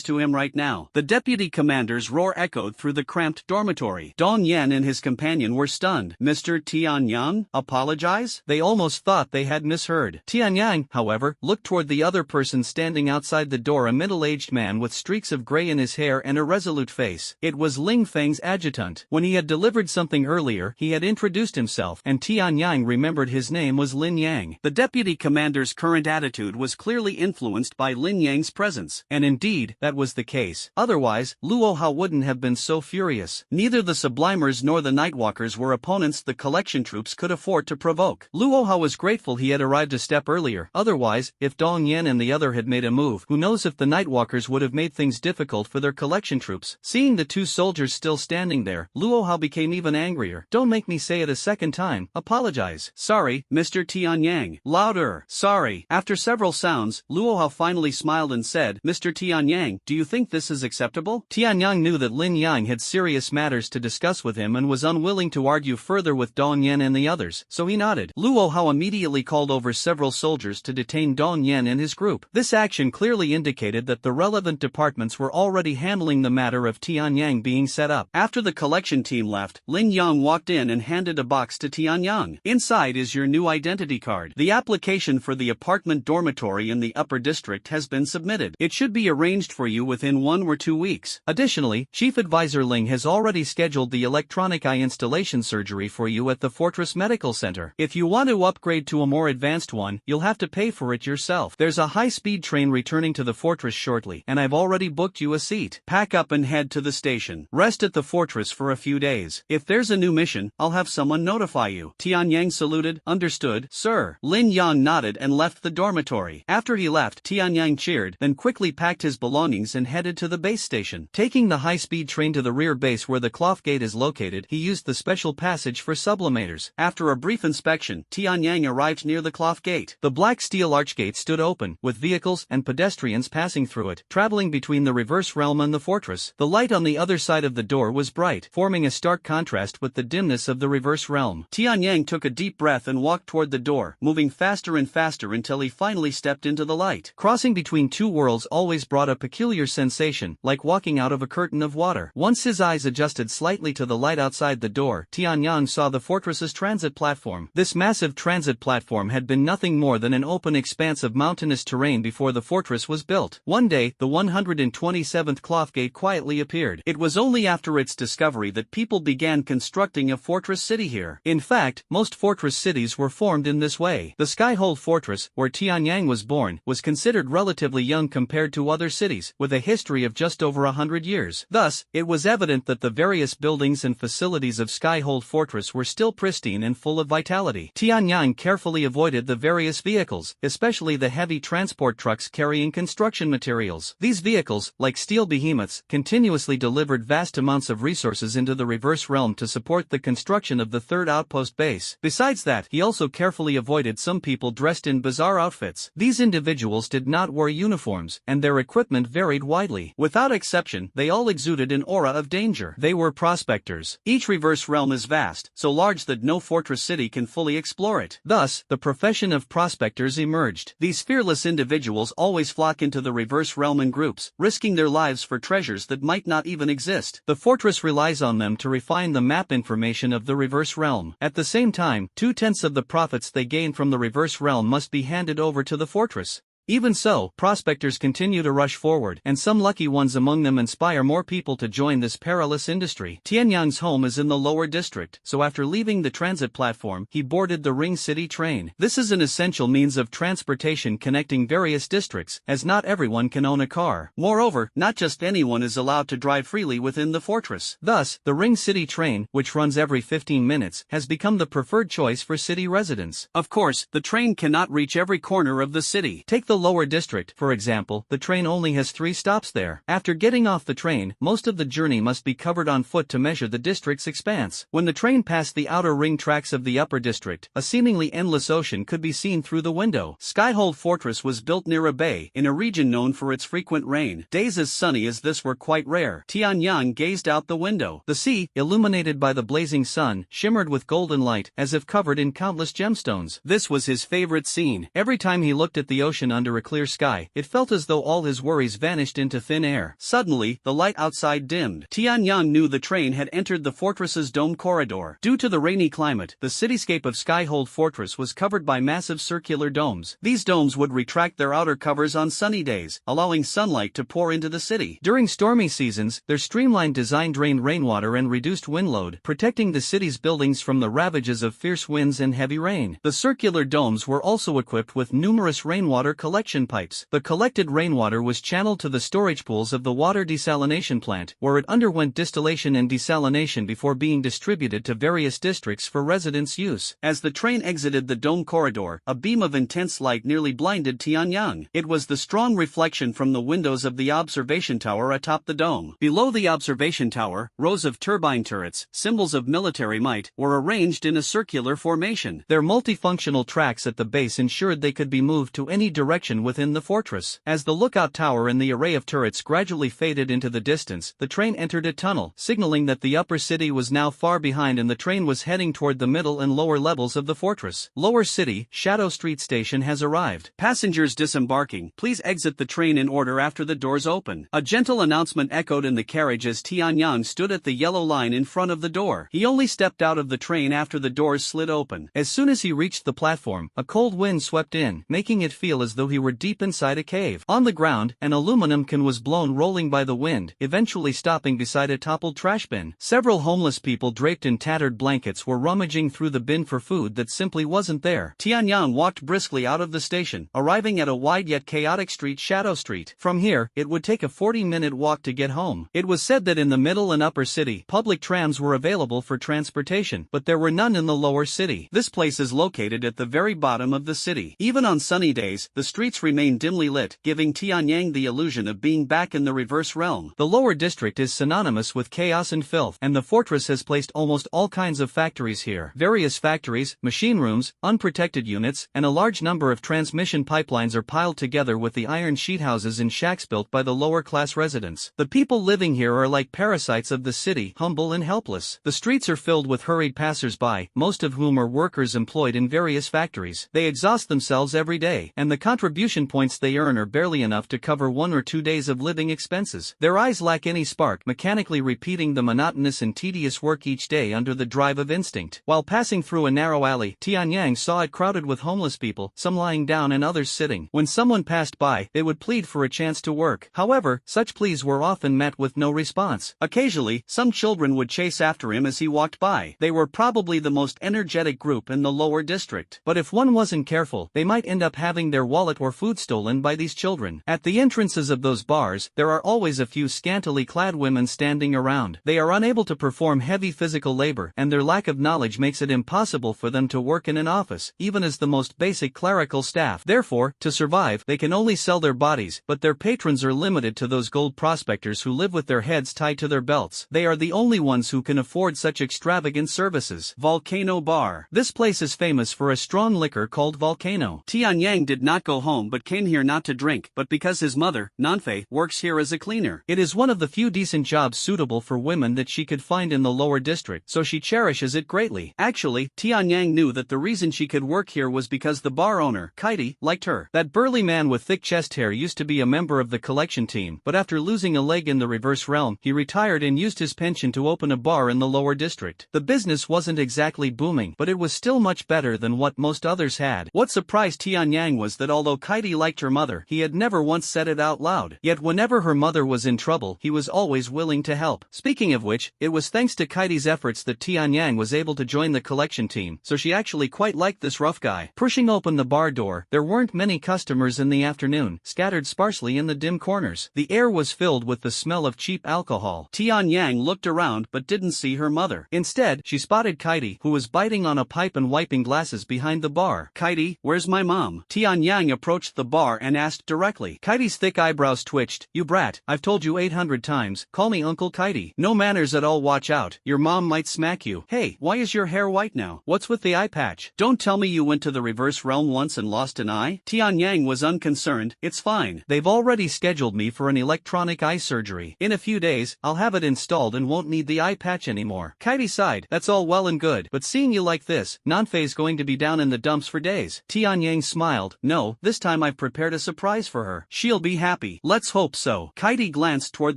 to him right now. The deputy commander's roar echoed through the cramped dormitory. Dong Yen and his companion were stunned. Mr. Tianyang? Apologize? They almost thought they had misheard. Tianyang, however, looked toward the other person standing outside the door, a middle-aged man with streaks of gray in his hair and a resolute face. It was Ling Feng's adjutant. When he had delivered something earlier, he had introduced himself, and Tianyang remembered his name was Lin Yang. The deputy commander's current attitude was clearly influenced by Lin Yang's presence, and indeed, that was the case. Otherwise, Luo Hao wouldn't have been so furious. Neither the Sublimers nor the Nightwalkers were opponents the collection troops could afford to provoke. Luo Hao was grateful he had arrived a step earlier. Otherwise, if Dong Yen and the other had made a move, who knows if the Nightwalkers would have made things difficult for their collection troops. Seeing the two soldiers still standing there, Luo Hao became even angrier. Don't make me say it a second time. Apologize. Sorry, Mr. Tianyang. Louder. Sorry. After several sounds, Luo Hao finally smiled and said, Mr. Tianyang, do you think this is acceptable? Tianyang knew that Lin Yang had serious matters to discuss with him and was unwilling to argue further with Dong Yen and the others, so he nodded. Luo Hao immediately called over several soldiers to detain Dong Yen and his group. This action clearly indicated that the relevant departments were already handling the matter of Tianyang being set up. After the collection team left, Lin Yang walked in and handed a box to Tianyang. Inside is your new identity card. The application for the apartment dormitory in the upper district has been submitted. It should be arranged for you within 1 or 2 weeks. Additionally, Chief Advisor Ling has already scheduled the electronic eye installation surgery for you at the Fortress Medical Center. If you want to upgrade to a more advanced one, you'll have to pay for it yourself. There's a high-speed train returning to the fortress shortly, and I've already booked you a seat. Pack up and head to the station. Rest at the fortress for a few days. If there's a new mission, I'll have someone notify you. Tianyang saluted. Understood, sir. Lin Yang nodded and left the dormitory. story. After he left, Tianyang cheered, then quickly packed his belongings and headed to the base station. Taking the high-speed train to the rear base where the cloth gate is located, he used the special passage for sublimators. After a brief inspection, Tianyang arrived near the cloth gate. The black steel archgate stood open, with vehicles and pedestrians passing through it, traveling between the reverse realm and the fortress. The light on the other side of the door was bright, forming a stark contrast with the dimness of the reverse realm. Tianyang took a deep breath and walked toward the door, moving faster and faster until he finally stepped into the light. Crossing between two worlds always brought a peculiar sensation, like walking out of a curtain of water. Once his eyes adjusted slightly to the light outside the door, Tianyang saw the fortress's transit platform. This massive transit platform had been nothing more than an open expanse of mountainous terrain before the fortress was built. One day, the 127th cloth gate quietly appeared. It was only after its discovery that people began constructing a fortress city here. In fact, most fortress cities were formed in this way. The Skyhold Fortress, where Tianyang was born, was considered relatively young compared to other cities, with a history of just over 100 years. Thus, it was evident that the various buildings and facilities of Skyhold Fortress were still pristine and full of vitality. Tianyang carefully avoided the various vehicles, especially the heavy transport trucks carrying construction materials. These vehicles, like steel behemoths, continuously delivered vast amounts of resources into the reverse realm to support the construction of the third outpost base. Besides that, he also carefully avoided some people dressed in bizarre outfits. These individuals did not wear uniforms, and their equipment varied widely. Without exception, they all exuded an aura of danger. They were prospectors. Each reverse realm is vast, so large that no fortress city can fully explore it. Thus, the profession of prospectors emerged. These fearless individuals always flock into the reverse realm in groups, risking their lives for treasures that might not even exist. The fortress relies on them to refine the map information of the reverse realm. At the same time, 2/10 of the profits they gain from the reverse realm must be handed over to the fortress. Even so, prospectors continue to rush forward, and some lucky ones among them inspire more people to join this perilous industry. Tianyang's home is in the lower district, so after leaving the transit platform, he boarded the Ring City train. This is an essential means of transportation connecting various districts, as not everyone can own a car. Moreover, not just anyone is allowed to drive freely within the fortress. Thus, the Ring City train, which runs every 15 minutes, has become the preferred choice for city residents. Of course, the train cannot reach every corner of the city. Take the lower district, for example. The train only has 3 stops there. After getting off the train, most of the journey must be covered on foot to measure the district's expanse. When the train passed the outer ring tracks of the upper district, a seemingly endless ocean could be seen through the window. Skyhold Fortress was built near a bay, in a region known for its frequent rain. Days as sunny as this were quite rare. Tianyang gazed out the window. The sea, illuminated by the blazing sun, shimmered with golden light, as if covered in countless gemstones. This was his favorite scene. Every time he looked at the ocean under a clear sky, it felt as though all his worries vanished into thin air. Suddenly, the light outside dimmed. Tianyang knew the train had entered the fortress's domed corridor. Due to the rainy climate, the cityscape of Skyhold Fortress was covered by massive circular domes. These domes would retract their outer covers on sunny days, allowing sunlight to pour into the city. During stormy seasons, their streamlined design drained rainwater and reduced wind load, protecting the city's buildings from the ravages of fierce winds and heavy rain. The circular domes were also equipped with numerous rainwater collection pipes. The collected rainwater was channeled to the storage pools of the water desalination plant, where it underwent distillation and desalination before being distributed to various districts for residents' use. As the train exited the dome corridor, a beam of intense light nearly blinded Tianyang. It was the strong reflection from the windows of the observation tower atop the dome. Below the observation tower, rows of turbine turrets, symbols of military might, were arranged in a circular formation. Their multifunctional tracks at the base ensured they could be moved to any direction within the fortress. As the lookout tower and the array of turrets gradually faded into the distance, the train entered a tunnel, signaling that the upper city was now far behind and the train was heading toward the middle and lower levels of the fortress. Lower City, Shadow Street Station has arrived. Passengers disembarking, please exit the train in order after the doors open. A gentle announcement echoed in the carriage as Tianyang stood at the yellow line in front of the door. He only stepped out of the train after the doors slid open. As soon as he reached the platform, a cold wind swept in, making it feel as though he were deep inside a cave. On the ground, an aluminum can was blown rolling by the wind, eventually stopping beside a toppled trash bin. Several homeless people draped in tattered blankets were rummaging through the bin for food that simply wasn't there. Tianyang walked briskly out of the station, arriving at a wide yet chaotic street, Shadow Street. From here, it would take a 40-minute walk to get home. It was said that in the middle and upper city, public trams were available for transportation, but there were none in the lower city. This place is located at the very bottom of the city. Even on sunny days, the street streets remain dimly lit, giving Tianyang the illusion of being back in the reverse realm. The lower district is synonymous with chaos and filth, and the fortress has placed almost all kinds of factories here. Various factories, machine rooms, unprotected units, and a large number of transmission pipelines are piled together with the iron sheet houses in shacks built by the lower-class residents. The people living here are like parasites of the city, humble and helpless. The streets are filled with hurried passers-by, most of whom are workers employed in various factories. They exhaust themselves every day, and the contribution points they earn are barely enough to cover 1 or 2 days of living expenses. Their eyes lack any spark, mechanically repeating the monotonous and tedious work each day under the drive of instinct. While passing through a narrow alley, Tianyang saw it crowded with homeless people, some lying down and others sitting. When someone passed by, they would plead for a chance to work. However, such pleas were often met with no response. Occasionally, some children would chase after him as he walked by. They were probably the most energetic group in the lower district. But if one wasn't careful, they might end up having their wallet or food stolen by these children. At the entrances of those bars, there are always a few scantily clad women standing around. They are unable to perform heavy physical labor, and their lack of knowledge makes it impossible for them to work in an office, even as the most basic clerical staff. Therefore, to survive, they can only sell their bodies, but their patrons are limited to those gold prospectors who live with their heads tied to their belts. They are the only ones who can afford such extravagant services. Volcano Bar. This place is famous for a strong liquor called Volcano. Tianyang did not go home but came here not to drink, but because his mother, Nanfei, works here as a cleaner. It is one of the few decent jobs suitable for women that she could find in the lower district, so she cherishes it greatly. Actually, Tianyang knew that the reason she could work here was because the bar owner, Kaidi, liked her. That burly man with thick chest hair used to be a member of the collection team, but after losing a leg in the reverse realm, he retired and used his pension to open a bar in the lower district. The business wasn't exactly booming, but it was still much better than what most others had. What surprised Tianyang was that although Kaidi liked her mother, he had never once said it out loud. Yet whenever her mother was in trouble, he was always willing to help. Speaking of which, it was thanks to Kaidi's efforts that Tianyang was able to join the collection team, so she actually quite liked this rough guy. Pushing open the bar door, there weren't many customers in the afternoon, scattered sparsely in the dim corners. The air was filled with the smell of cheap alcohol. Tianyang looked around but didn't see her mother. Instead, she spotted Kaidi, who was biting on a pipe and wiping glasses behind the bar. Kaidi, where's my mom? Tianyang approached the bar and asked directly. Kaidi's thick eyebrows twitched. You brat, I've told you 800 times, call me Uncle Kaidi. No manners at all, watch out, your mom might smack you. Hey, why is your hair white now? What's with the eye patch? Don't tell me you went to the reverse realm once and lost an eye? Tianyang was unconcerned. It's fine. They've already scheduled me for an electronic eye surgery. In a few days, I'll have it installed and won't need the eye patch anymore. Kaidi sighed. That's all well and good, but seeing you like this, Nanfei's going to be down in the dumps for days. Tianyang smiled. No, this time I've prepared a surprise for her. She'll be happy. Let's hope so. Kaidi glanced toward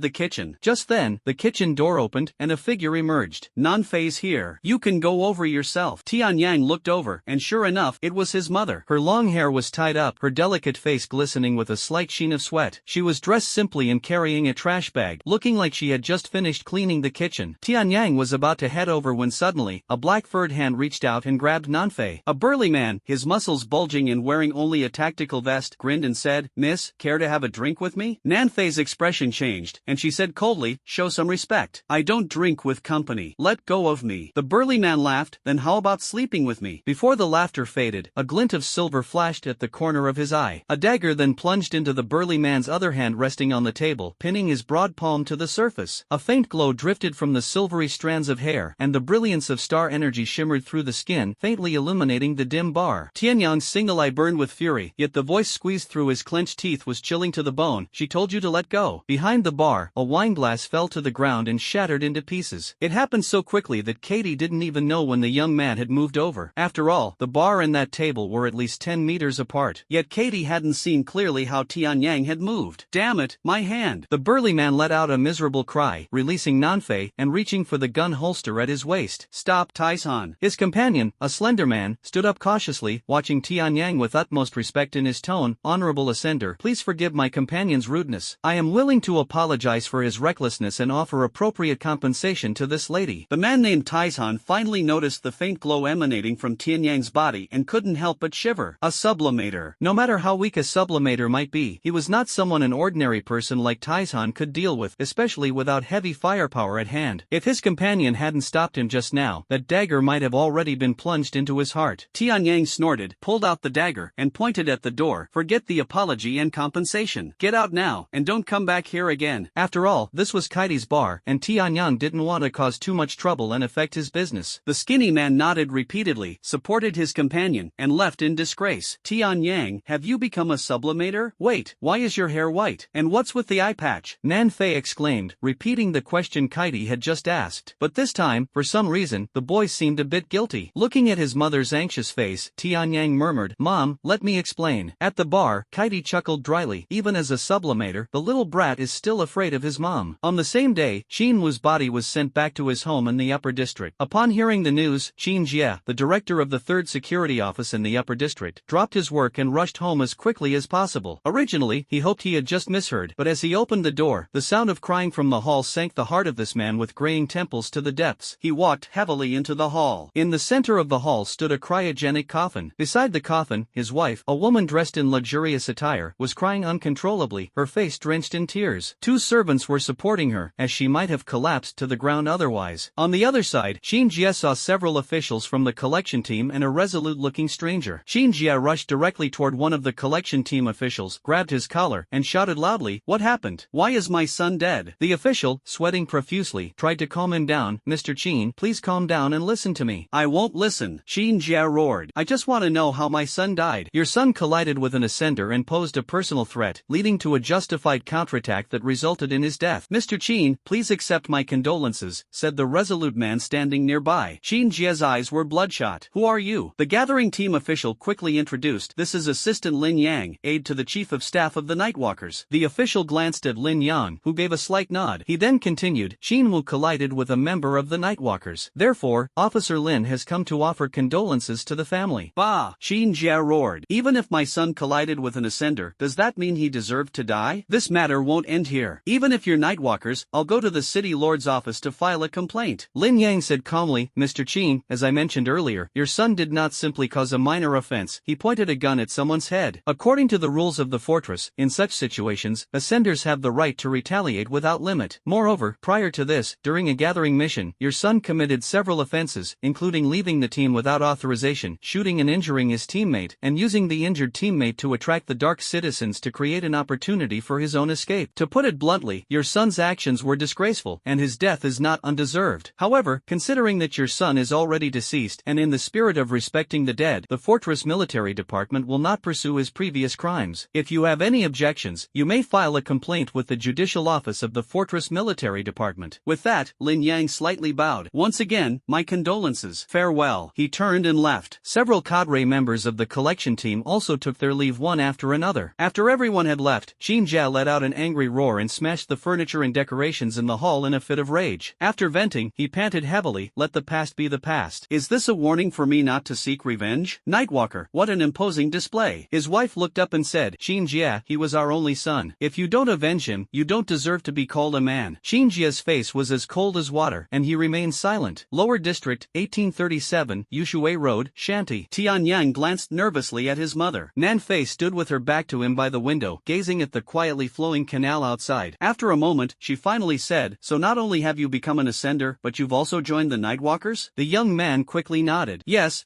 the kitchen. Just then, the kitchen door opened and a figure emerged. Nanfei's here. You can go over yourself. Tianyang looked over, and sure enough, it was his mother. Her long hair was tied up, her delicate face glistening with a slight sheen of sweat. She was dressed simply and carrying a trash bag, looking like she had just finished cleaning the kitchen. Tianyang was about to head over when suddenly, a black furred hand reached out and grabbed Nanfei. A burly man, his muscles bulging and wearing only a tactical vest, grinned and said, Miss, care to have a drink with me? Nanfei's expression changed, and she said coldly, show some respect. I don't drink with company. Let go of me. The burly man laughed, then how about sleeping with me? Before the laughter faded, a glint of silver flashed at the corner of his eye. A dagger then plunged into the burly man's other hand resting on the table, pinning his broad palm to the surface. A faint glow drifted from the silvery strands of hair, and the brilliance of star energy shimmered through the skin, faintly illuminating the dim bar. Tianyang's single eye burned with fury, yet the voice squeezed through his clenched teeth was chilling to the bone. She told you to let go. Behind the bar, a wineglass fell to the ground and shattered into pieces. It happened so quickly that Kaidi didn't even know when the young man had moved over. After all, the bar and that table were at least 10 meters apart. Yet Kaidi hadn't seen clearly how Tianyang had moved. Damn it, my hand! The burly man let out a miserable cry, releasing Nanfei and reaching for the gun holster at his waist. Stop, Taizhan. His companion, a slender man, stood up cautiously, watching Tianyang with utmost respect in his tone. Honorable Ascender, please forgive my companion's rudeness. I am willing to apologize for his recklessness and offer appropriate compensation to this lady. The man named Taizhan finally noticed the faint glow emanating from Tianyang's body and couldn't help but shiver. A sublimator. No matter how weak a sublimator might be, he was not someone an ordinary person like Taizhan could deal with, especially without heavy firepower at hand. If his companion hadn't stopped him just now, that dagger might have already been plunged into his heart. Tianyang snorted, pulled out the dagger, and pointed at the door. Forget the apology and compensation. Get out now, and don't come back here again. After all, this was Kaidi's bar, and Tianyang didn't want to cause too much trouble and affect his business. The skinny man nodded repeatedly, supported his companion, and left in disgrace. Tianyang, have you become a sublimator? Wait, why is your hair white? And what's with the eye patch? Nan Fei exclaimed, repeating the question Kaidi had just asked. But this time, for some reason, the boy seemed a bit guilty. Looking at his mother's anxious face, Tianyang murmured, Mom, let me explain. At the bar, Kaidi chuckled dryly. Even as a sublimator, the little brat is still afraid of his mom. On the same day, Qin Wu's body was sent back to his home in the Upper District. Upon hearing the news, Qin Jie, the director of the 3rd Security Office in the Upper District, dropped his work and rushed home as quickly as possible. Originally, he hoped he had just misheard, but as he opened the door, the sound of crying from the hall sank the heart of this man with graying temples to the depths. He walked heavily into the hall. In the center of the hall stood a cryogenic coffin. Beside the coffin, his wife, a woman dressed in luxurious attire, was crying uncontrollably, her face drenched in tears. 2 servants were supporting her, as she might have collapsed to the ground otherwise. On the other side, Qin Jie saw several officials from the collection team and a resolute-looking stranger. Qin Jie rushed directly toward one of the collection team officials, grabbed his collar, and shouted loudly, What happened? Why is my son dead? The official, sweating profusely, tried to calm him down. Mr. Qin, please calm down and listen to me. I won't listen, Qin Jie roared. I just want to know how my son died. Your son collided with an ascender and posed a personal threat, leading to a justified counterattack that resulted in his death. Mr. Qin, please accept my condolences, said the resolute man standing nearby. Qin Jie's eyes were bloodshot. Who are you? The gathering team official quickly introduced. This is Assistant Lin Yang, aide to the Chief of Staff of the Nightwalkers. The official glanced at Lin Yang, who gave a slight nod. He then continued, Qin Wu collided with a member of the Nightwalkers. Therefore, Officer Lin has come to offer condolences to the family. Bah! Qin Jie roared. Even if my son collided with an ascender, does that mean he deserved to die? This matter won't end here. Even if you're Nightwalkers, I'll go to the city lord's office to file a complaint. Lin Yang said calmly, Mr. Qin, as I mentioned earlier, your son did not simply cause a minor offense, he pointed a gun at someone's head. According to the rules of the fortress, in such situations, ascenders have the right to retaliate without limit. Moreover, prior to this, during a gathering mission, your son committed several offenses, including leaving the team without authorization, shooting and injuring his teammate, and using the injured teammate to attract the dark citizens to create an opportunity for his own escape. To put it bluntly, your son's actions were disgraceful, and his death is not undeserved. However, considering that your son is already deceased, and in the spirit of respecting the dead, the Fortress Military Department will not pursue his previous crimes. If you have any objections, you may file a complaint with the Judicial Office of the Fortress Military Department. With that, Lin Yang slightly bowed. Once again, my condolences. Farewell. He turned and left. Several cadre members of the collection team also took their leave one after another. After everyone had left, Qin Jie let out an angry roar and smashed the furniture and decorations in the hall in a fit of rage. After venting, he panted heavily, let the past be the past. Is this a warning for me not to seek revenge? Nightwalker, what an imposing display. His wife looked up and said, Qin Jie, he was our only son. If you don't avenge him, you don't deserve to be called a man. Qin Jie's face was as cold as water, and he remained silent. Lower District, 1837, Yushui Road, Shanty. Tianyang glanced nervously at his mother. Nan Fei stood with her back to him by the window, gazing at the quietly flowing canal outside. After a moment, she finally said, So not only have you become an ascender, but you've also joined the Nightwalkers? The young man quickly nodded. Yes,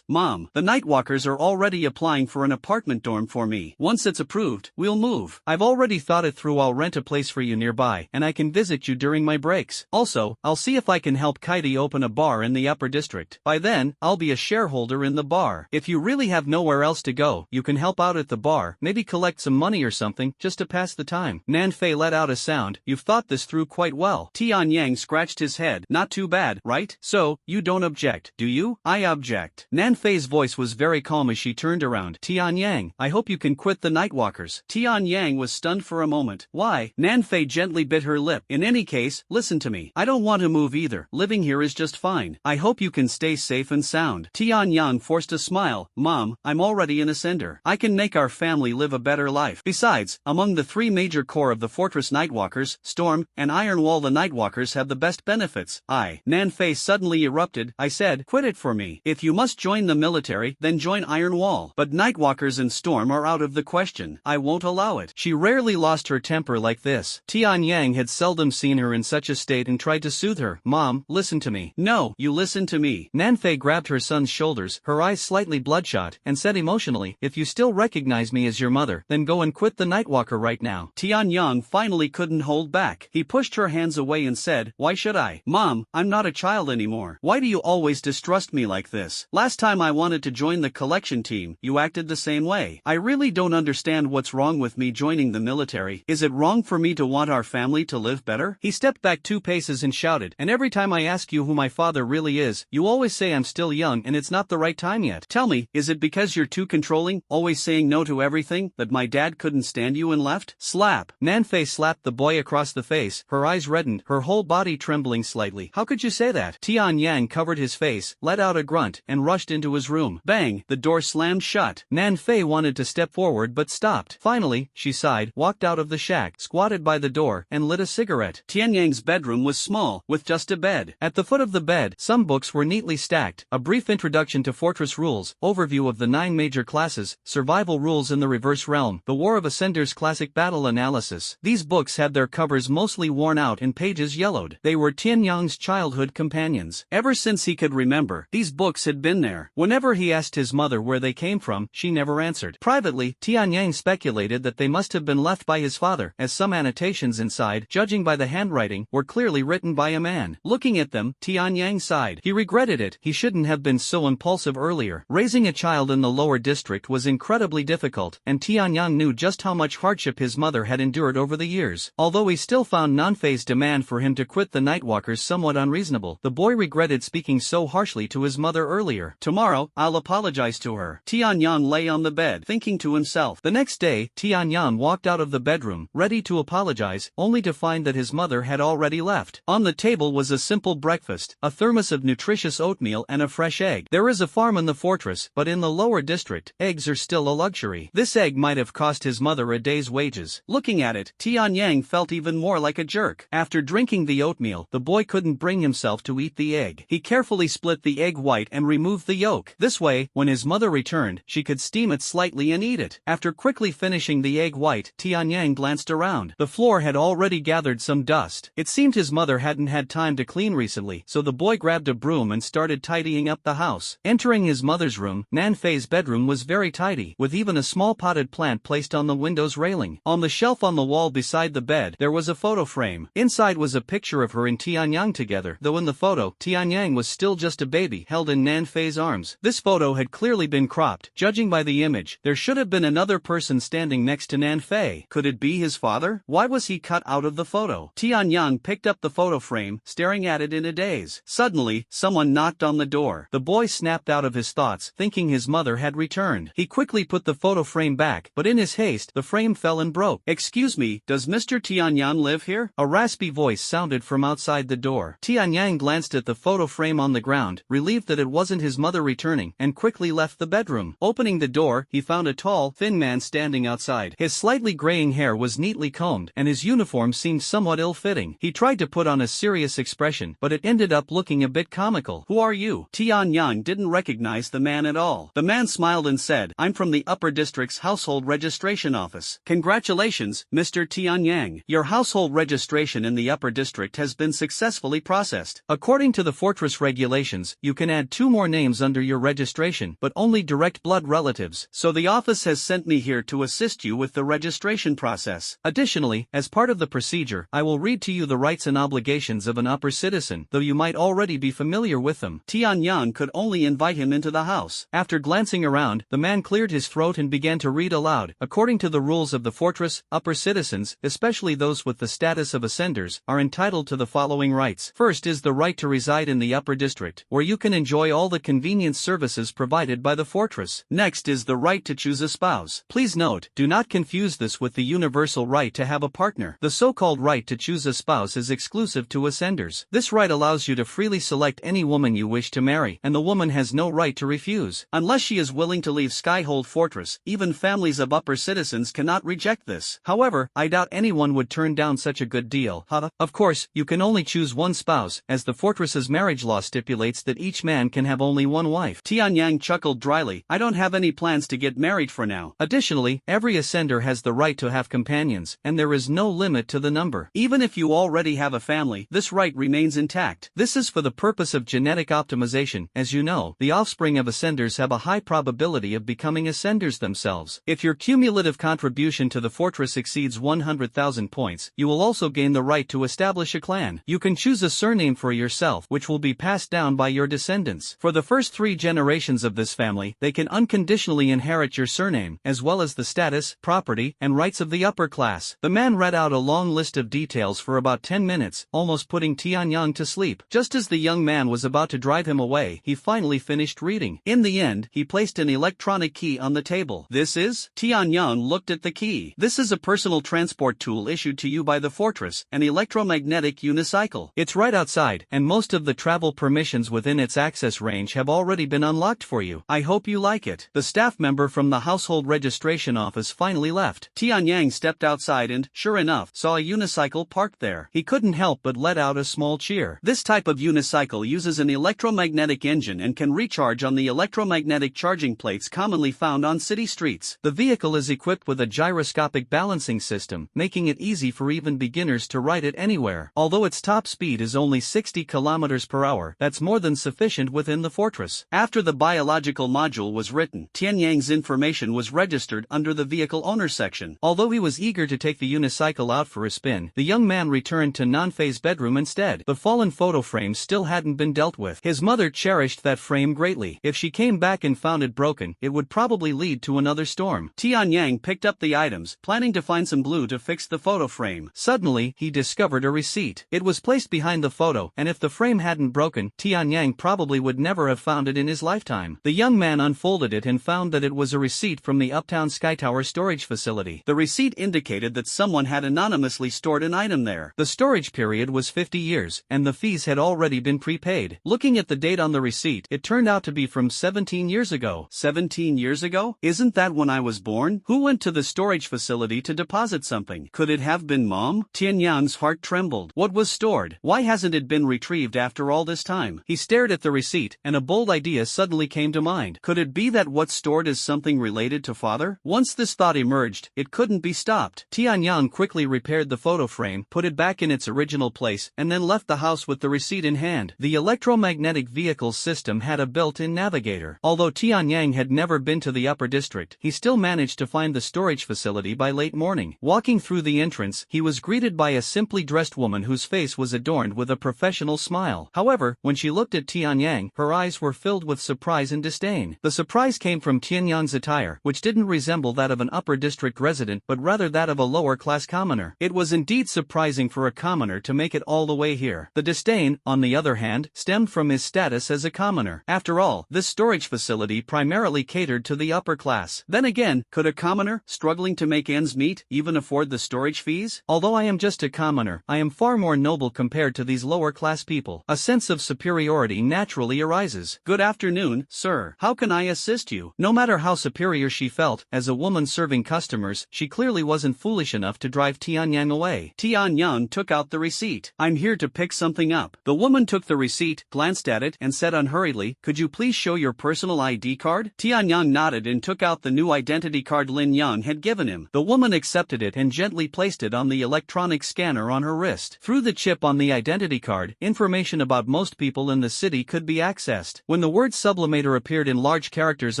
Mom. The Nightwalkers are already applying for an apartment dorm for me. Once it's approved, we'll move. I've already thought it through. I'll rent a place for you nearby, and I can visit you during my breaks. Also, I'll see if I can help Kaidi open a bar in the Upper District. By then, I'll be a shareholder in the bar. If you really have nowhere else to go, you can help out at the bar, maybe collect some money or something, just to pass the time. Nan Fei let out a sound. You've thought this through quite well. Tianyang scratched his head. Not too bad, right? So, you don't object, do you? I object. Nan Fei's voice was very calm as she turned around. Tianyang, I hope you can quit the Nightwalkers. Tianyang was stunned for a moment. Why? Nan Fei gently bit her lip. In any case, listen to me. I don't want to move either. Living here is just fine. I hope you can stay safe and sound. Tianyang forced a smile. Mom, I'm already an ascender. I can make our family live a better life. Besides, among the 3 major corps of the Fortress Nightwalkers, Storm and Iron Wall, the Nightwalkers have the best benefits. Nan Fei suddenly erupted. I said, quit it for me. If you must join the military, then join Iron Wall. But Nightwalkers and Storm are out of the question. I won't allow it. She rarely lost her temper like this. Tianyang had seldom seen her in such a state and tried to soothe her. Mom, listen to me. No, you listen to me. Nan Fei grabbed her son's shoulders, her eyes slightly bloodshot, and said emotionally, if you still recognize me as your mother, then go and quit the Nightwalker right now. Tianyang finally couldn't hold back. He pushed her hands away and said, why should I? Mom, I'm not a child anymore. Why do you always distrust me like this? Last time I wanted to join the collection team, you acted the same way. I really don't understand what's wrong with me joining the military. Is it wrong for me to want our family to live better? He stepped back 2 paces and shouted, and every time I ask you who my father really is, you always say I'm still young and it's not the right time yet. Tell me, is it because you're too controlling, always saying no to everything, that my dad couldn't stand you and left? Slap. Nanfei slapped the boy across the face, her eyes reddened, her whole body trembling slightly. How could you say that? Tianyang covered his face, let out a grunt, and rushed into his room. Bang! The door slammed shut. Nanfei wanted to step forward but stopped. Finally, she sighed, walked out of the shack, squatted by the door, and lit a cigarette. Tianyang's bedroom was small, with just a bed. At the foot of the bed, some books were neatly stacked: A Brief Introduction to Fortress Rules, Overview of the 9 Major Classes, Survival Rules in the Reverse Realm, The War of Ascenders Classic Battle Analysis. These books had their covers mostly worn out and pages yellowed. They were Tianyang's childhood companions. Ever since he could remember, these books had been there. Whenever he asked his mother where they came from, she never answered. Privately, Tianyang speculated that they must have been left by his father, as some annotations inside, judging by the handwriting, were clearly written by a man. Looking at them, Tianyang sighed. He regretted it. He shouldn't have been so impulsive earlier. Raising a child in the lower district was incredibly difficult, and Tianyang knew just how much hardship his mother had endured over the years. Although he still found Nanfei's demand for him to quit the Nightwalkers somewhat unreasonable, the boy regretted speaking so harshly to his mother earlier. Tomorrow, I'll apologize to her. Tianyang lay on the bed, thinking to himself. The next day, Tianyang walked out of the bedroom, ready to apologize, only to find that his mother had already left. On the table was a simple breakfast, a thermos of nutritious oatmeal and a fresh egg. There is a farm in the fortress, but in the lower district, eggs are still a luxury. This egg might have cost his mother a day's wages. Looking at it, Tianyang felt even more like a jerk. After drinking the oatmeal, the boy couldn't bring himself to eat the egg. He carefully split the egg white and removed the yolk. This way, when his mother returned, she could steam it slightly and eat it. After quickly finishing the egg white, Tianyang glanced around. The floor had already gathered some dust. It seemed his mother hadn't had time to clean recently, so the boy grabbed a broom and started tidying up the house. Entering his mother's room, Nanfei's bedroom was very tidy, with even a small potted plant placed on the window's railing. On the shelf on the wall beside the bed, there was a photo frame. Inside was a picture of her and Tianyang together, though in the photo, Tianyang was still just a baby, held in Nanfei's arms. This photo had clearly been cropped. Judging by the image, there should have been another person standing next to Nanfei. Could it be his father? Why was he cut out of the photo? Tianyang picked up the photo frame, staring at it in a daze. Suddenly, someone knocked on the door. The boy snapped out of his thoughts, thinking his mother had returned. He quickly put the photo frame back, but in his haste, the frame fell and broke. Excuse me, does Mr. Tianyang live here? A raspy voice sounded from outside the door. Tianyang glanced at the photo frame on the ground, relieved that it wasn't his mother returning, and quickly left the bedroom. Opening the door, he found a tall, thin man standing outside. His slightly graying hair was neatly combed, and his uniform seemed somewhat ill-fitting. He tried to put on a serious expression, but it ended up looking a bit comical. Who are you? Tianyang didn't recognize the man at all. The man smiled and said, I'm from the Upper District's Household Registration Office. Congratulations, Mr. Tianyang. Your household registration in the Upper District has been successfully processed. According to the fortress regulations, you can add 2 more names under your registration, but only direct blood relatives. So the office has sent me here to assist you with the registration process. Additionally, as part of the procedure, I will read to you the rights and obligations of an upper citizen, though you might already be familiar with them. Tianyang could only invite him into the house. After glancing around, the man cleared his throat and began to read aloud. According to the rules of the fortress, upper citizens, especially those with the status of ascenders, are entitled to the following rights. First is the right to reside in the upper district, where you can enjoy all the convenience services provided by the fortress. Next is the right to choose a spouse. Please note, do not confuse this with the universal right to have a partner. The so-called right to choose a spouse is exclusive to ascenders. This right allows you to freely select any woman you wish to marry, and the woman has no right to refuse. Unless she is willing to leave Skyhold Fortress, even families of upper citizens cannot reject this. However, I doubt anyone would turn down such a good deal. Of course, you can only choose one spouse, as the fortress's marriage law stipulates that each man can have only one wife. Tianyang chuckled dryly. I don't have any plans to get married for now. Additionally, every ascender has the right to have companions, and there is no limit to the number. Even if you already have a family, this right remains intact. This is for the purpose of genetic optimization. As you know, the offspring of ascenders have a high probability of becoming becoming ascenders themselves. If your cumulative contribution to the fortress exceeds 100,000 points, you will also gain the right to establish a clan. You can choose a surname for yourself, which will be passed down by your descendants. For the first 3 generations of this family, they can unconditionally inherit your surname, as well as the status, property, and rights of the upper class. The man read out a long list of details for about 10 minutes, almost putting Tianyang to sleep. Just as the young man was about to drive him away, he finally finished reading. In the end, he placed an electronic key on the table. This is? Tianyang looked at the key. This is a personal transport tool issued to you by the fortress, an electromagnetic unicycle. It's right outside, and most of the travel permissions within its access range have already been unlocked for you. I hope you like it. The staff member from the household registration office finally left. Tianyang stepped outside and, sure enough, saw a unicycle parked there. He couldn't help but let out a small cheer. This type of unicycle uses an electromagnetic engine and can recharge on the electromagnetic charging plates commonly found on city streets. The vehicle is equipped with a gyroscopic balancing system, making it easy for even beginners to ride it anywhere. Although its top speed is only 60 km per hour, that's more than sufficient within the fortress. After the biological module was written, Tianyang's information was registered under the vehicle owner section. Although he was eager to take the unicycle out for a spin, the young man returned to Nanfei's bedroom instead. The fallen photo frame still hadn't been dealt with. His mother cherished that frame greatly. If she came back and found it broken, it would probably lead to another storm. Tianyang picked up the items, planning to find some glue to fix the photo frame. Suddenly, he discovered a receipt. It was placed behind the photo, and if the frame hadn't broken, Tianyang probably would never have found it in his lifetime. The young man unfolded it and found that it was a receipt from the Uptown Sky Tower storage facility. The receipt indicated that someone had anonymously stored an item there. The storage period was 50 years, and the fees had already been prepaid. Looking at the date on the receipt, it turned out to be from 17 years ago. 17 years ago? Isn't that when I was born? Who went to the storage facility to deposit something? Could it have been Mom? Tianyang's heart trembled. What was stored? Why hasn't it been retrieved after all this time? He stared at the receipt, and a bold idea suddenly came to mind. Could it be that what's stored is something related to father? Once this thought emerged, it couldn't be stopped. Tianyang quickly repaired the photo frame, put it back in its original place, and then left the house with the receipt in hand. The electromagnetic vehicle system had a built-in navigator. Although Tianyang had never been to the upper district, he still managed to find the storage facility by late morning. Walking through the entrance, he was greeted by a simply dressed woman whose face was adorned with a professional smile. However, when she looked at Tianyang, her eyes were filled with surprise and disdain. The surprise came from Tianyang's attire, which didn't resemble that of an upper district resident but rather that of a lower-class commoner. It was indeed surprising for a commoner to make it all the way here. The disdain, on the other hand, stemmed from his status as a commoner. After all, this storage facility primarily catered to the upper class. Then again, could a commoner, struggling to make ends meet, even afford the storage fees? Although I am just a commoner, I am far more noble compared to these lower-class people. A sense of superiority naturally arises. Good afternoon, sir. How can I assist you? No matter how superior she felt, as a woman serving customers, she clearly wasn't foolish enough to drive Tianyang away. Tianyang took out the receipt. I'm here to pick something up. The woman took the receipt, glanced at it, and said unhurriedly, could you please show your personal ID card? Tianyang nodded and took out the new identity card Lin Yang had given him. The woman accepted it and gently placed it on the electronic scanner on her wrist. Through the chip on the identity card, information about most people in the city could be accessed. When the word sublimator appeared in large characters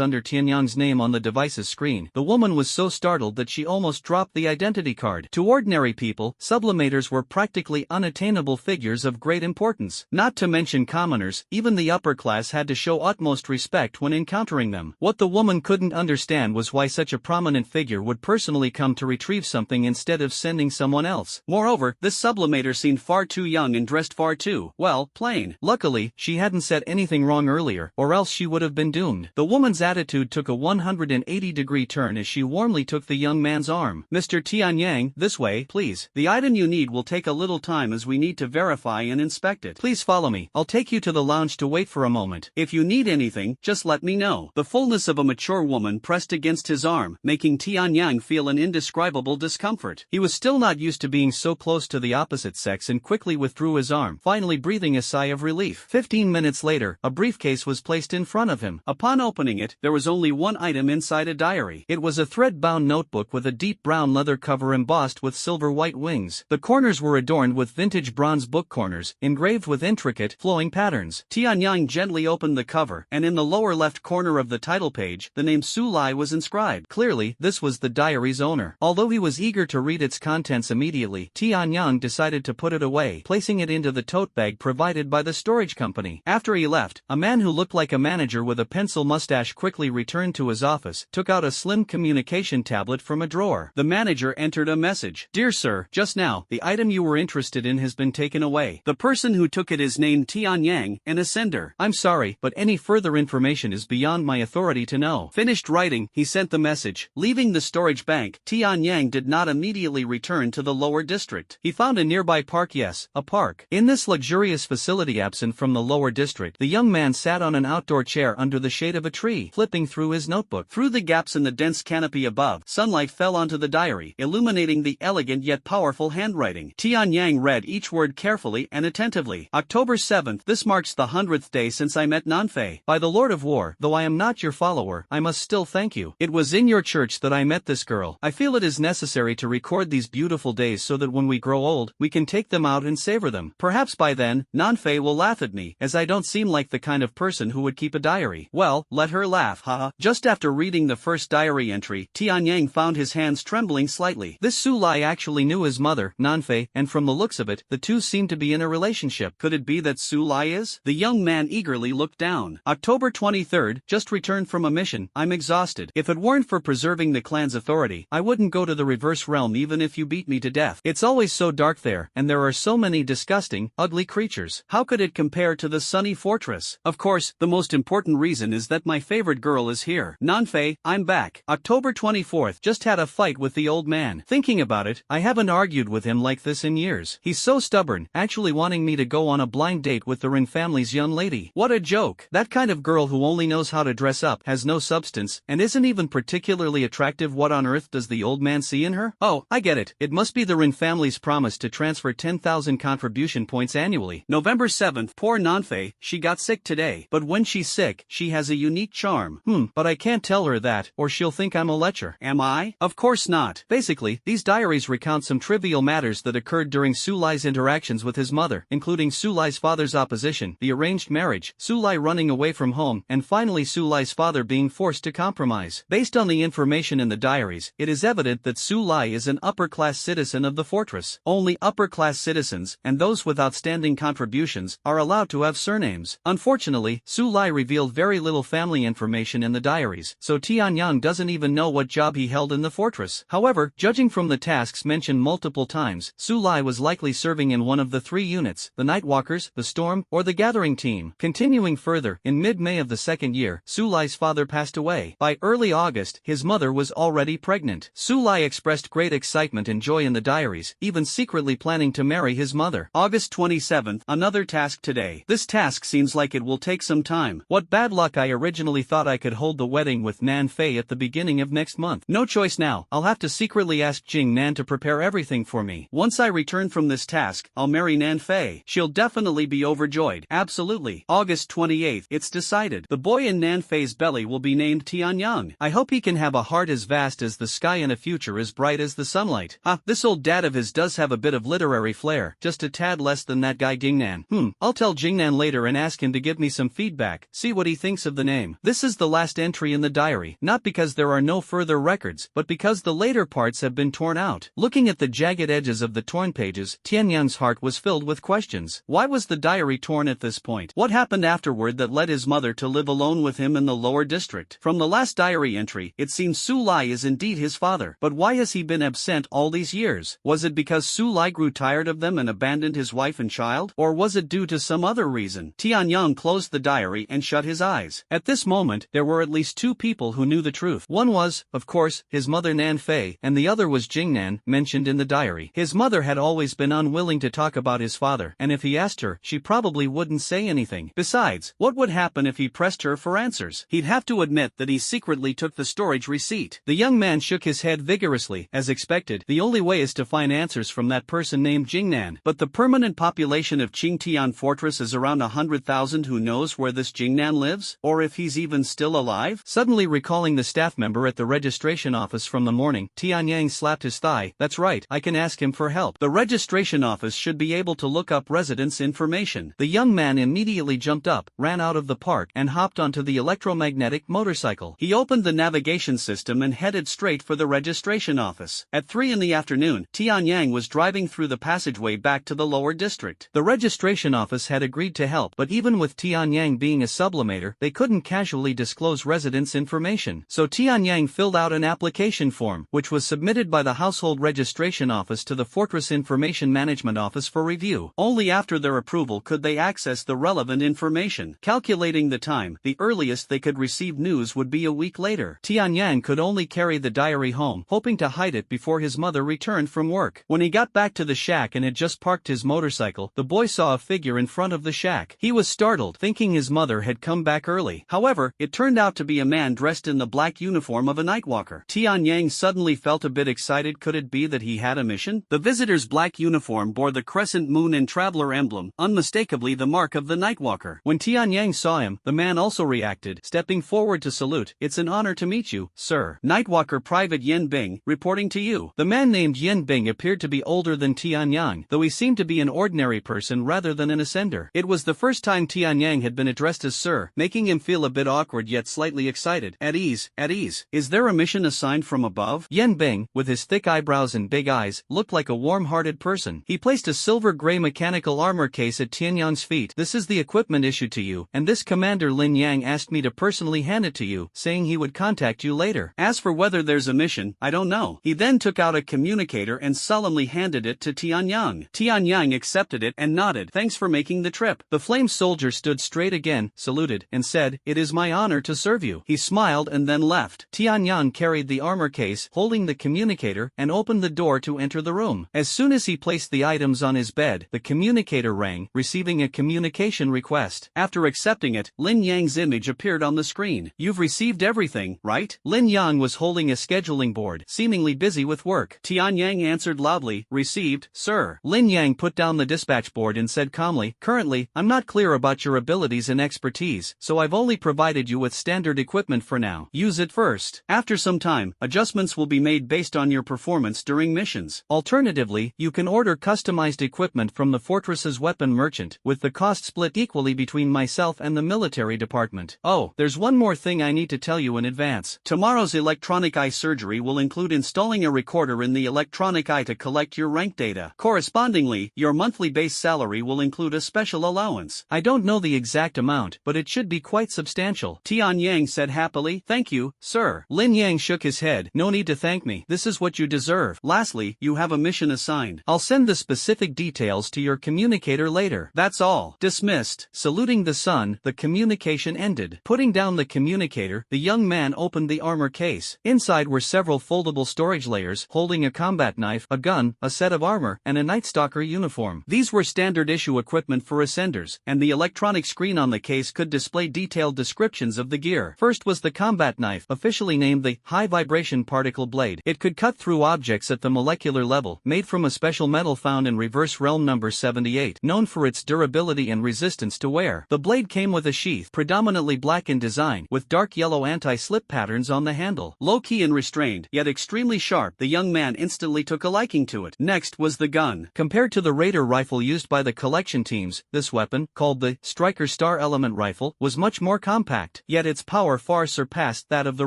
under Tianyang's name on the device's screen, the woman was so startled that she almost dropped the identity card. To ordinary people, sublimators were practically unattainable figures of great importance. Not to mention commoners, even the upper class had to show utmost respect when encountering them. What the woman couldn't understand was why such a prominent figure would personally come to retrieve something instead of sending someone else. Moreover, this sublimator seemed far too young and dressed far too, well, plain. Luckily, she hadn't said anything wrong earlier, or else she would have been doomed. The woman's attitude took a 180-degree turn as she warmly took the young man's arm. Mr. Tianyang, this way, please. The item you need will take a little time as we need to verify and inspect it. Please follow me. I'll take you to the lounge to wait for a moment. If you need anything, just let me know. The fullness of a mature woman pressed against his arm, making Tianyang feel an indescribable discomfort. He was still not used to being so close to the opposite sex and quickly withdrew his arm, finally breathing a sigh of relief. 15 minutes later, a briefcase was placed in front of him. Upon opening it, there was only one item inside: a diary. It was a thread-bound notebook with a deep brown leather cover embossed with silver-white wings. The corners were adorned with vintage bronze book corners, engraved with intricate, flowing patterns. Tianyang gently opened the cover, and in the lower left corner of the title page, page, the name Su Lai was inscribed. Clearly, this was the diary's owner. Although he was eager to read its contents immediately, Tianyang decided to put it away, placing it into the tote bag provided by the storage company. After he left, a man who looked like a manager with a pencil mustache quickly returned to his office, took out a slim communication tablet from a drawer. The manager entered a message. Dear sir, just now, the item you were interested in has been taken away. The person who took it is named Tianyang and a sender. I'm sorry, but any further information is beyond my authority to know. Finished writing, he sent the message. Leaving the storage bank, Tianyang did not immediately return to the lower district. He found a nearby park. Yes, a park. In this luxurious facility absent from the lower district, the young man sat on an outdoor chair under the shade of a tree, flipping through his notebook. Through the gaps in the dense canopy above, sunlight fell onto the diary, illuminating the elegant yet powerful handwriting. Tianyang read each word carefully and attentively. October 7th, this marks the 100th day since I met Nanfei. By the Lord of War, though I am not your follower, I must still thank you. It was in your church that I met this girl. I feel it is necessary to record these beautiful days so that when we grow old, we can take them out and savor them. Perhaps by then, Nanfei will laugh at me, as I don't seem like the kind of person who would keep a diary. Well, let her laugh, haha. Just after reading the first diary entry, Tianyang found his hands trembling slightly. This Su Lai actually knew his mother, Nanfei, and from the looks of it, the two seemed to be in a relationship. Could it be that Su Lai is? The young man eagerly looked down. October 23rd, just returned from a mission. I'm exhausted. If it weren't for preserving the clan's authority, I wouldn't go to the reverse realm even if you beat me to death. It's always so dark there, and there are so many disgusting, ugly creatures. How could it compare to the sunny fortress? Of course, the most important reason is that my favorite girl is here. Nanfei, I'm back. October 24th, just had a fight with the old man. Thinking about it, I haven't argued with him like this in years. He's so stubborn, actually wanting me to go on a blind date with the Rin family's young lady. What a joke. That kind of girl who only knows how to dress up, has no substance, and isn't even particularly attractive. What on earth does the old man see in her? Oh, I get it. It must be the Rin family's promise to transfer 10,000 contribution points annually. November 7th, poor Nanfei, she got sick today. But when she's sick, she has a unique charm. But I can't tell her that, or she'll think I'm a lecher. Am I? Of course not. Basically, these diaries recount some trivial matters that occurred during Su Lai's interactions with his mother, including Su Lai's father's opposition, the arranged marriage, Su Lai running away from home, and finally Su Lai's father being forced to compromise. Based on the information in the diaries, it is evident that Su Lai is an upper-class citizen of the fortress. Only upper-class citizens, and those with outstanding contributions, are allowed to have surnames. Unfortunately, Su Lai revealed very little family information in the diaries, so Tianyang doesn't even know what job he held in the fortress. However, judging from the tasks mentioned multiple times, Su Lai was likely serving in one of the three units, the Nightwalkers, the Storm, or the Gathering team. Continuing further, in mid-May of the second year, Su Lai's father passed away. By early August, his mother was already pregnant. Su Lai expressed great excitement and joy in the diaries, even secretly planning to marry his mother. August 27th, another task today. This task seems like it will take some time. What bad luck. I originally thought I could hold the wedding with Nanfei at the beginning of next month. No choice now. I'll have to secretly ask Jing Nan to prepare everything for me. Once I return from this task, I'll marry Nanfei. She'll definitely be overjoyed. Absolutely. August 28th, it's decided. The boy in Nanfei's belly will be named Tianyang. I hope he can have a heart as vast as the sky and a future as bright as the sunlight. This old dad of his does have a bit of literary flair, just a tad less than that guy Jingnan. I'll tell Jingnan later and ask him to give me some feedback, see what he thinks of the name. This is the last entry in the diary, not because there are no further records, but because the later parts have been torn out. Looking at the jagged edges of the torn pages, Tianyang's heart was filled with questions. Why was the diary torn at this point? What happened afterward that led his mother to live alone with him in the lower district? From the last diary entry, it seems Su Lai is indeed his father. But why has he been absent all these years? Was it because Su Lai grew tired of them and abandoned his wife and child? Or was it due to some other reason? Tianyang closed the diary and shut his eyes. At this moment, there were at least two people who knew the truth. One was, of course, his mother Nanfei, and the other was Jingnan, mentioned in the diary. His mother had always been unwilling to talk about his father, and if he asked her, she probably wouldn't say anything. Besides, what would happen if he pressed her for answers? He'd have to admit that he secretly took the storage receipt. The young man shook his head vigorously. As expected, the only way is to find answers from that person named Jingnan. But the permanent population of Qingtian Fortress is around 100,000. Who knows where this Jingnan lives? Or if he's even still alive? Suddenly recalling the staff member at the registration office from the morning, Tianyang slapped his thigh. That's right, I can ask him for help. The registration office should be able to look up residence information. The young man immediately jumped up, ran out of the park, and hopped onto the electromagnetic automatic motorcycle. He opened the navigation system and headed straight for the registration office. At 3 in the afternoon, Tianyang was driving through the passageway back to the lower district. The registration office had agreed to help, but even with Tianyang being a sublimator, they couldn't casually disclose residents' information. So Tianyang filled out an application form, which was submitted by the Household Registration Office to the Fortress Information Management Office for review. Only after their approval could they access the relevant information. Calculating the time, the earliest they could receive news would be a week later. Tianyang could only carry the diary home, hoping to hide it before his mother returned from work. When he got back to the shack and had just parked his motorcycle, the boy saw a figure in front of the shack. He was startled, thinking his mother had come back early. However, it turned out to be a man dressed in the black uniform of a nightwalker. Tianyang suddenly felt a bit excited. Could it be that he had a mission? The visitor's black uniform bore the crescent moon and traveler emblem, unmistakably the mark of the nightwalker. When Tianyang saw him, the man also reacted, stepping forward to salute. "It's an honor to meet you, sir. Nightwalker Private Yen Bing, reporting to you." The man named Yen Bing appeared to be older than Tianyang, though he seemed to be an ordinary person rather than an ascender. It was the first time Tianyang had been addressed as sir, making him feel a bit awkward yet slightly excited. At ease, at ease. "Is there a mission assigned from above?" Yen Bing, with his thick eyebrows and big eyes, looked like a warm-hearted person. He placed a silver-gray mechanical armor case at Tianyang's feet. "This is the equipment issued to you, and this Commander Lin Yang asked me to personally hand it to you, saying he would contact you later. As for whether there's a mission, I don't know." He then took out a communicator and solemnly handed it to Tianyang. Tianyang accepted it and nodded. "Thanks for making the trip." The flame soldier stood straight again, saluted, and said, "It is my honor to serve you." He smiled and then left. Tianyang carried the armor case, holding the communicator, and opened the door to enter the room. As soon as he placed the items on his bed, the communicator rang, receiving a communication request. After accepting it, Lin Yang's image appeared on the screen. "You've received everything, right?" Lin Yang was holding a scheduling board, seemingly busy with work. Tianyang answered loudly, "Received, sir." Lin Yang put down the dispatch board and said calmly, "Currently, I'm not clear about your abilities and expertise, so I've only provided you with standard equipment for now. Use it first. After some time, adjustments will be made based on your performance during missions. Alternatively, you can order customized equipment from the fortress's weapon merchant, with the cost split equally between myself and the military department. Oh, there's one more thing I need to tell you in advance. Tomorrow's electronic eye surgery will include installing a recorder in the electronic eye to collect your rank data. Correspondingly, your monthly base salary will include a special allowance. I don't know the exact amount, but it should be quite substantial." Tianyang said happily, "Thank you, sir." Lin Yang shook his head. "No need to thank me. This is what you deserve. Lastly, you have a mission assigned. I'll send the specific details to your communicator later. That's all." Dismissed. Saluting the sun, the communication ended. Putting down the communicator, the young man opened the armor case. Inside were several foldable storage layers, holding a combat knife, a gun, a set of armor, and a Night Stalker uniform. These were standard issue equipment for ascenders, and the electronic screen on the case could display detailed descriptions of the gear. First was the combat knife, officially named the High Vibration Particle Blade. It could cut through objects at the molecular level, made from a special metal found in Reverse Realm number 78, known for its durability and resistance to wear. The blade came with a sheath, predominantly black in design, with dark yellow anti-slip patterns on the handle. Low-key and restrained, yet extremely sharp, the young man instantly took a liking to it. Next was the gun. Compared to the Raider rifle used by the collection teams, this weapon, called the Striker Star Element Rifle, was much more compact, yet its power far surpassed that of the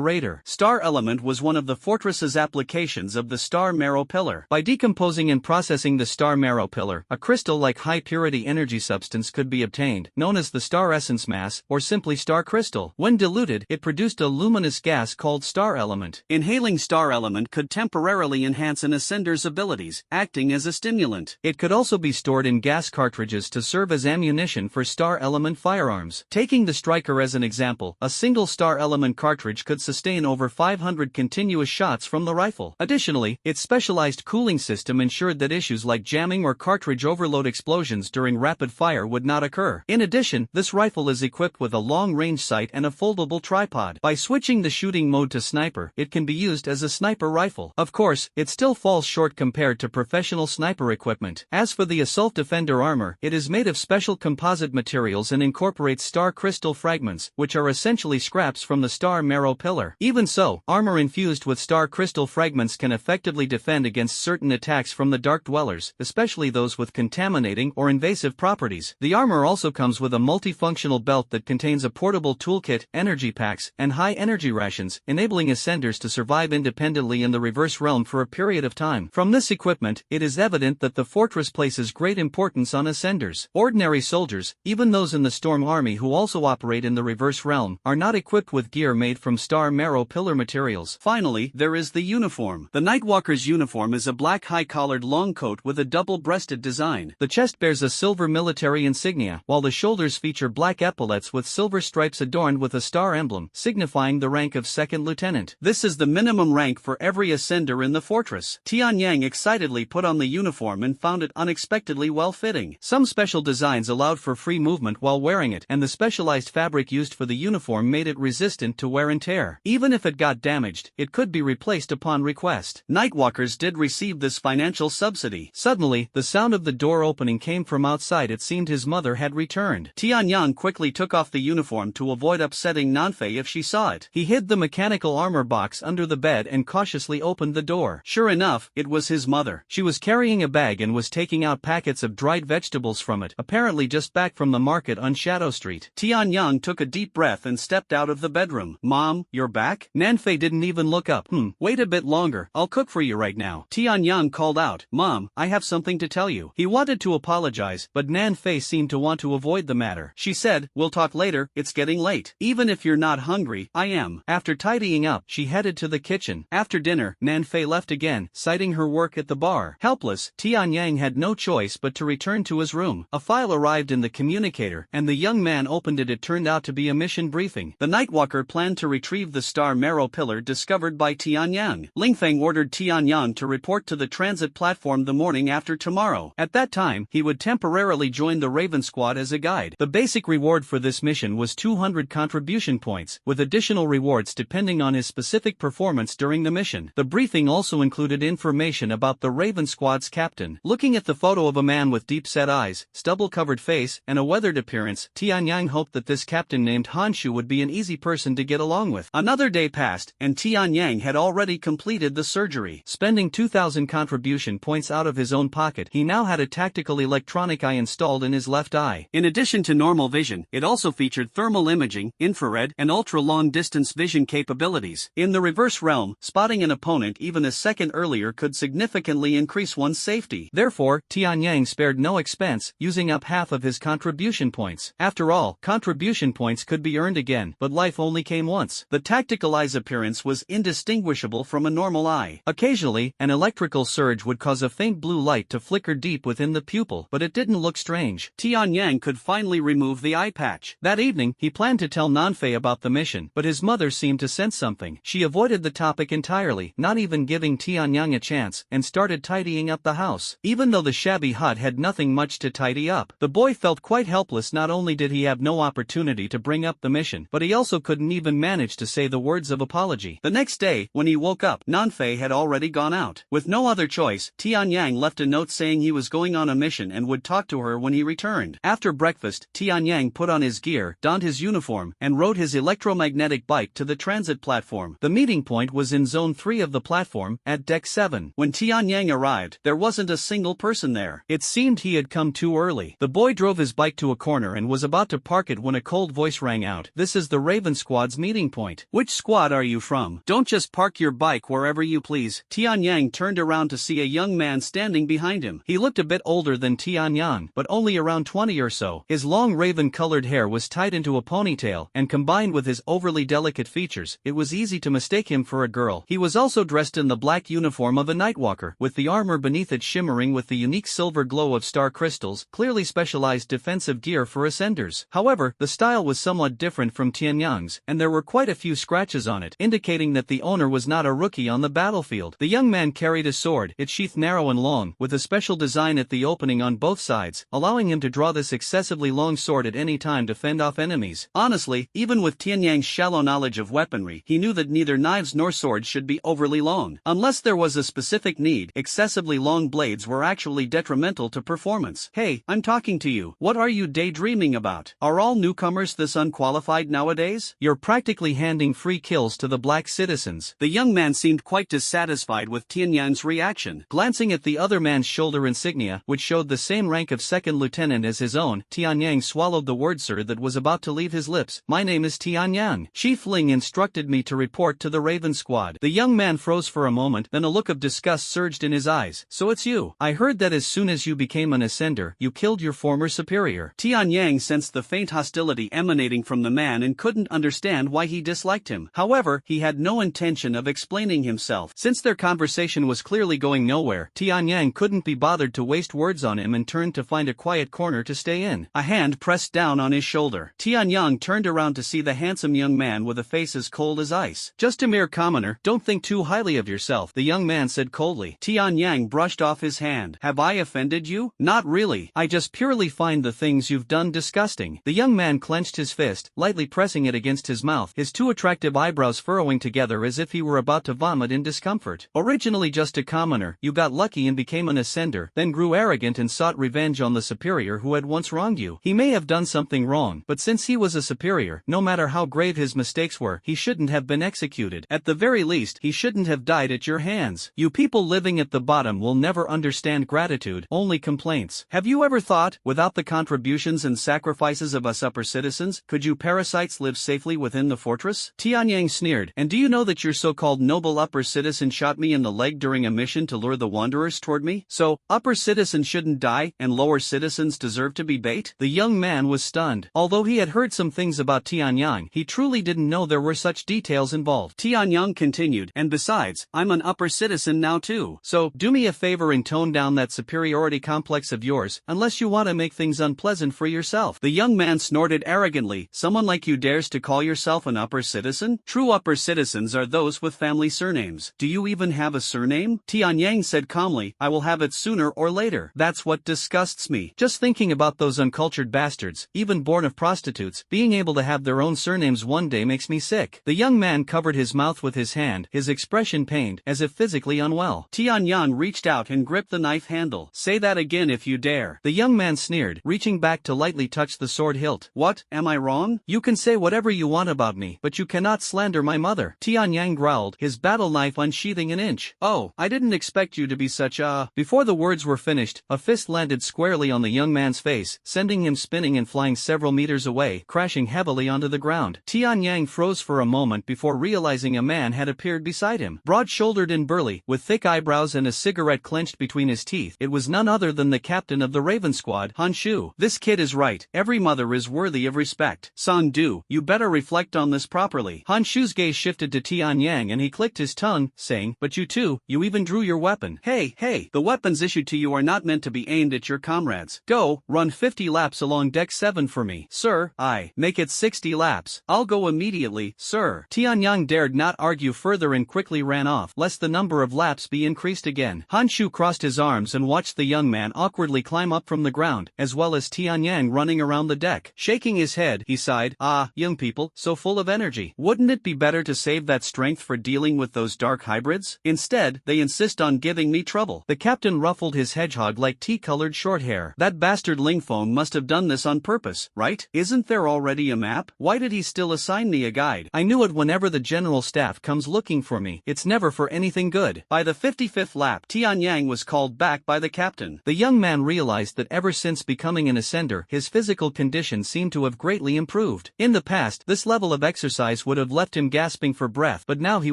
Raider. Star Element was one of the fortress's applications of the Star Marrow Pillar. By decomposing and processing the Star Marrow Pillar, a crystal-like high-purity energy substance could be obtained, known as the Star Essence Mass, or simply Star Crystal. When diluted, it produced a luminous gas called Star Element. Inhaling Star Element could temporarily enhance an ascender's abilities, acting as a stimulant. It could also be stored in gas cartridges to serve as ammunition for Star Element firearms. Taking the Striker as an example, a single Star Element cartridge could sustain over 500 continuous shots from the rifle. Additionally, its specialized cooling system ensured that issues like jamming or cartridge overload explosions during rapid fire would not occur. In addition, this rifle is equipped with a long-range sight and a foldable tripod. By switching the shooting mode to sniper, it can be used as a sniper rifle. Of course, it still falls short compared to professional sniper equipment. As for the Assault Defender armor, it is made of special composite materials and incorporates star crystal fragments, which are essentially scraps from the Star Marrow Pillar. Even so, armor infused with star crystal fragments can effectively defend against certain attacks from the Dark Dwellers, especially those with contaminating or invasive properties. The armor also comes with a multifunctional belt that contains a portable toolkit, energy packs and high-energy rations, enabling ascenders to survive independently in the reverse realm for a period of time. From this equipment, it is evident that the fortress places great importance on ascenders. Ordinary soldiers, even those in the Storm Army who also operate in the reverse realm, are not equipped with gear made from star marrow pillar materials. Finally, there is the uniform. The Nightwalker's uniform is a black high-collared long coat with a double-breasted design. The chest bears a silver military insignia, while the shoulders feature black epaulets with silver stripes adorned with a star emblem, signifying the rank of second lieutenant. This is the minimum rank for every ascender in the fortress. Tianyang excitedly put on the uniform and found it unexpectedly well-fitting. Some special designs allowed for free movement while wearing it, and the specialized fabric used for the uniform made it resistant to wear and tear. Even if it got damaged, it could be replaced upon request. Nightwalkers did receive this financial subsidy. Suddenly, the sound of the door opening came from outside. It seemed his mother had returned. Tianyang quickly took off the uniform to avoid upsetting Nanfei if she saw it. He hid the mechanical armor box under the bed and cautiously opened the door. Sure enough, it was his mother. She was carrying a bag and was taking out packets of dried vegetables from it, apparently just back from the market on Shadow Street. Tianyang took a deep breath and stepped out of the bedroom. Mom, you're back? Nanfei didn't even look up. Wait a bit longer, I'll cook for you right now. Tianyang called out. Mom, I have something to tell you. He wanted to apologize, but Nanfei seemed to want to avoid the matter. She said, we'll talk later, it's getting late. Even if you're not hungry, I am. After tidying up, she headed to the kitchen. After dinner, Nanfei left again, citing her work at the bar. Helpless, Tianyang had no choice but to return to his room. A file arrived in the communicator, and the young man opened it. It turned out to be a mission briefing. The Nightwalker planned to retrieve the star marrow pillar discovered by Tianyang. Lingfeng ordered Tianyang to report to the transit platform the morning after tomorrow. At that time, he would temporarily join the Raven Squad as a guide. The basic reward for this mission was 200 contribution points, with additional rewards depending on his specific performance during the mission. The briefing also included information about the Raven Squad's captain. Looking at the photo of a man with deep-set eyes, stubble-covered face, and a weathered appearance, Tianyang hoped that this captain named Hanshu would be an easy person to get along with. Another day passed, and Tianyang had already completed the surgery. Spending 2,000 contribution points out of his own pocket, he now had a tactical electronic eye installed in his left eye. In addition to normal vision, it also featured thermal imaging, infrared, and ultra-long-distance vision capabilities. In the reverse realm, spotting an opponent even a second earlier could significantly increase one's safety. Therefore, Tianyang spared no expense, using up half of his contribution points. After all, contribution points could be earned again, but life only came once. The tactical eye's appearance was indistinguishable from a normal eye. Occasionally, an electrical surge would cause a faint blue light to flicker deep within the pupil, but it didn't look strange. Tianyang could finally remove the eye patch. That evening, he planned to tell Nanfei about the mission, but his mother seemed to sense something. She avoided the topic entirely, not even giving Tianyang a chance, and started tidying up the house. Even though the shabby hut had nothing much to tidy up, the boy felt quite helpless. Not only did he have no opportunity to bring up the mission, but he also couldn't even manage to say the words of apology. The next day, when he woke up, Nanfei had already gone out. With no other choice, Tianyang left a note saying he was going on a mission and would talk to her when he returned. After breakfast, Tianyang put on his gear, donned his uniform, and rode his electromagnetic bike to the transit platform. The meeting point was in Zone 3 of the platform, at Deck 7. When Tianyang arrived, there wasn't a single person there. It seemed he had come too early. The boy drove his bike to a corner and was about to park it when a cold voice rang out. This is the Raven Squad's meeting point. Which squad are you from? Don't just park your bike wherever you please. Tianyang turned around to see a young man standing behind him. He looked a bit older than Tianyang, but only around 20 or so. His long raven-colored hair was tied into a ponytail, and combined with his overly delicate features, it was easy to mistake him for a girl. He was also dressed in the black uniform of a Nightwalker, with the armor beneath it shimmering with the unique silver glow of star crystals, clearly specialized defensive gear for ascenders. However, the style was somewhat different from Tianyang's, and there were quite a few scratches on it, indicating that the owner was not a rookie on the battlefield. The young man carried a sword, its sheath narrow and long, with a special design at the opening on both sides, allowing him to draw this excessively long sword at any time to fend off enemies. Honestly, even with Tianyang's shallow knowledge of weaponry, he knew that neither knives nor swords should be overly long. Unless there was a specific need, excessively long blades were actually detrimental to performance. Hey, I'm talking to you. What are you daydreaming about? Are all newcomers this unqualified nowadays? You're practically handing free kills to the black citizens. The young man seemed quite dissatisfied with Tianyang's reaction. Glancing at the other man's shoulder insignia, which showed the same rank of second lieutenant as his own, Tianyang swallowed the word "sir" that was about to leave his lips. My my name is Tianyang. Chief Ling instructed me to report to the Raven Squad. The young man froze for a moment, then a look of disgust surged in his eyes. So it's you. I heard that as soon as you became an ascender, you killed your former superior. Tianyang sensed the faint hostility emanating from the man and couldn't understand why he disliked him. However, he had no intention of explaining himself. Since their conversation was clearly going nowhere, Tianyang couldn't be bothered to waste words on him and turned to find a quiet corner to stay in. A hand pressed down on his shoulder. Tianyang turned around to see the handsome young man with a face as cold as ice. Just a mere commoner, don't think too highly of yourself, the young man said coldly. Tianyang brushed off his hand. Have I offended you? Not really. I just purely find the things you've done disgusting. The young man clenched his fist, lightly pressing it against his mouth, his two attractive eyebrows furrowing together as if he were about to vomit in discomfort. Originally just a commoner, you got lucky and became an ascender, then grew arrogant and sought revenge on the superior who had once wronged you. He may have done something wrong, but since he was a superior, no matter how grave his mistakes were, he shouldn't have been executed. At the very least, he shouldn't have died at your hands. You people living at the bottom will never understand gratitude, only complaints. Have you ever thought, without the contributions and sacrifices of us upper citizens, could you parasites live safely within the fortress? Tianyang sneered. And do you know that your so-called noble upper citizen shot me in the leg during a mission to lure the wanderers toward me? So, upper citizens shouldn't die, and lower citizens deserve to be bait? The young man was stunned. Although he had heard some things about Tianyang, he truly didn't know there were such details involved. Tianyang continued, and besides, I'm an upper citizen now too. So, do me a favor and tone down that superiority complex of yours, unless you want to make things unpleasant for yourself. The young man snorted arrogantly. Someone like you dares to call yourself an upper citizen? True upper citizens are those with family surnames. Do you even have a surname? Tianyang said calmly, I will have it sooner or later. That's what disgusts me. Just thinking about those uncultured bastards, even born of prostitutes, being able to have their own surnames one day makes me sick. The young man covered his mouth with his hand, his expression pained, as if physically unwell. Tianyang reached out and gripped the knife handle. Say that again if you dare. The young man sneered, reaching back to lightly touch the sword hilt. What, am I wrong? You can say whatever you want about me, but you cannot slander my mother. Tianyang growled, his battle knife unsheathing an inch. Oh, I didn't expect you to be such a... Before the words were finished, a fist landed squarely on the young man's face, sending him spinning and flying several meters away, crashing heavily onto the ground. Tianyang froze for a moment before realizing a man had appeared beside him. Broad-shouldered and burly, with thick eyebrows and a cigarette clenched between his teeth, it was none other than the captain of the Raven Squad, Han Shu. This kid is right. Every mother is worthy of respect. San Du, you better reflect on this properly. Han Shu's gaze shifted to Tianyang and he clicked his tongue, saying, but you too, you even drew your weapon. Hey, the weapons issued to you are not meant to be aimed at your comrades. Go, run 50 laps along deck 7 for me. Sir, make it 60 laps. I'll go immediately, sir. Tianyang dared not argue further and quickly ran off, lest the number of laps be increased again. Han Shu crossed his arms and watched the young man awkwardly climb up from the ground, as well as Tianyang running around the deck. Shaking his head, he sighed, young people, so full of energy. Wouldn't it be better to save that strength for dealing with those dark hybrids? Instead, they insist on giving me trouble. The captain ruffled his hedgehog-like tea-colored short hair. That bastard Lingfeng must have done this on purpose, right? Isn't there already a map? Why did he still assign me a guide? I knew it whenever the general staff comes looking for me. It's never for anything good. By the 55th lap, Tianyang was called back by the captain. The young man realized that ever since becoming an ascender, his physical condition seemed to have greatly improved. In the past, this level of exercise would have left him gasping for breath, but now he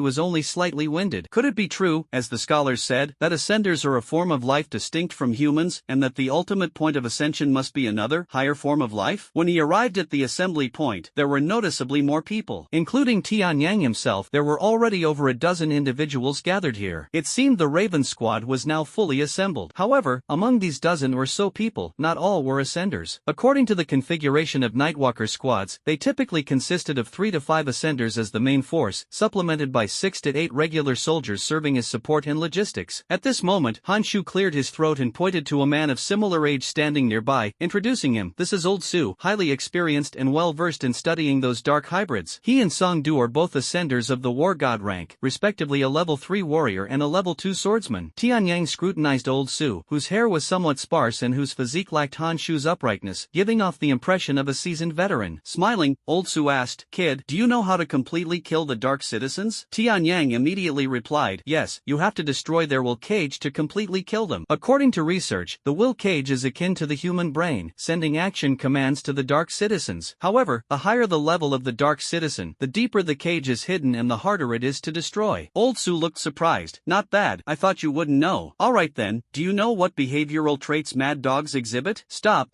was only slightly winded. Could it be true, as the scholars said, that ascenders are a form of life distinct from humans, and that the ultimate point of ascension must be another, higher form of life? When he arrived at the assembly point, there were noticeably more people. Including Tianyang himself, there were already over a dozen individuals gathered here. It seemed the Raven Squad was now fully assembled. However, among these dozen or so people, not all were ascenders. According to the configuration of Nightwalker squads, they typically consisted of 3 to 5 ascenders as the main force, supplemented by 6 to 8 regular soldiers serving as support and logistics. At this moment, Han Shu cleared his throat and pointed to a man of similar age standing nearby, introducing him. This is Old Su, highly experienced and well-versed in studying those dark hybrids. He and Song Du are both ascenders of the War God rank, respectively a level 3 warrior and a level 2 swordsman. Tianyang scrutinized Old Su, whose hair was somewhat sparse and whose physique lacked Han Shu's uprightness, giving off the impression of a seasoned veteran. Smiling, Old Su asked, Kid, do you know how to completely kill the dark citizens? Tianyang immediately replied, yes, you have to destroy their will cage to completely kill them. According to research, the will cage is akin to the human brain, sending action commands to the dark citizens. However, a higher the level of the Dark Citizen, the deeper the cage is hidden and the harder it is to destroy. Old Su looked surprised. Not bad, I thought you wouldn't know. Alright then, do you know what behavioral traits mad dogs exhibit? Stop.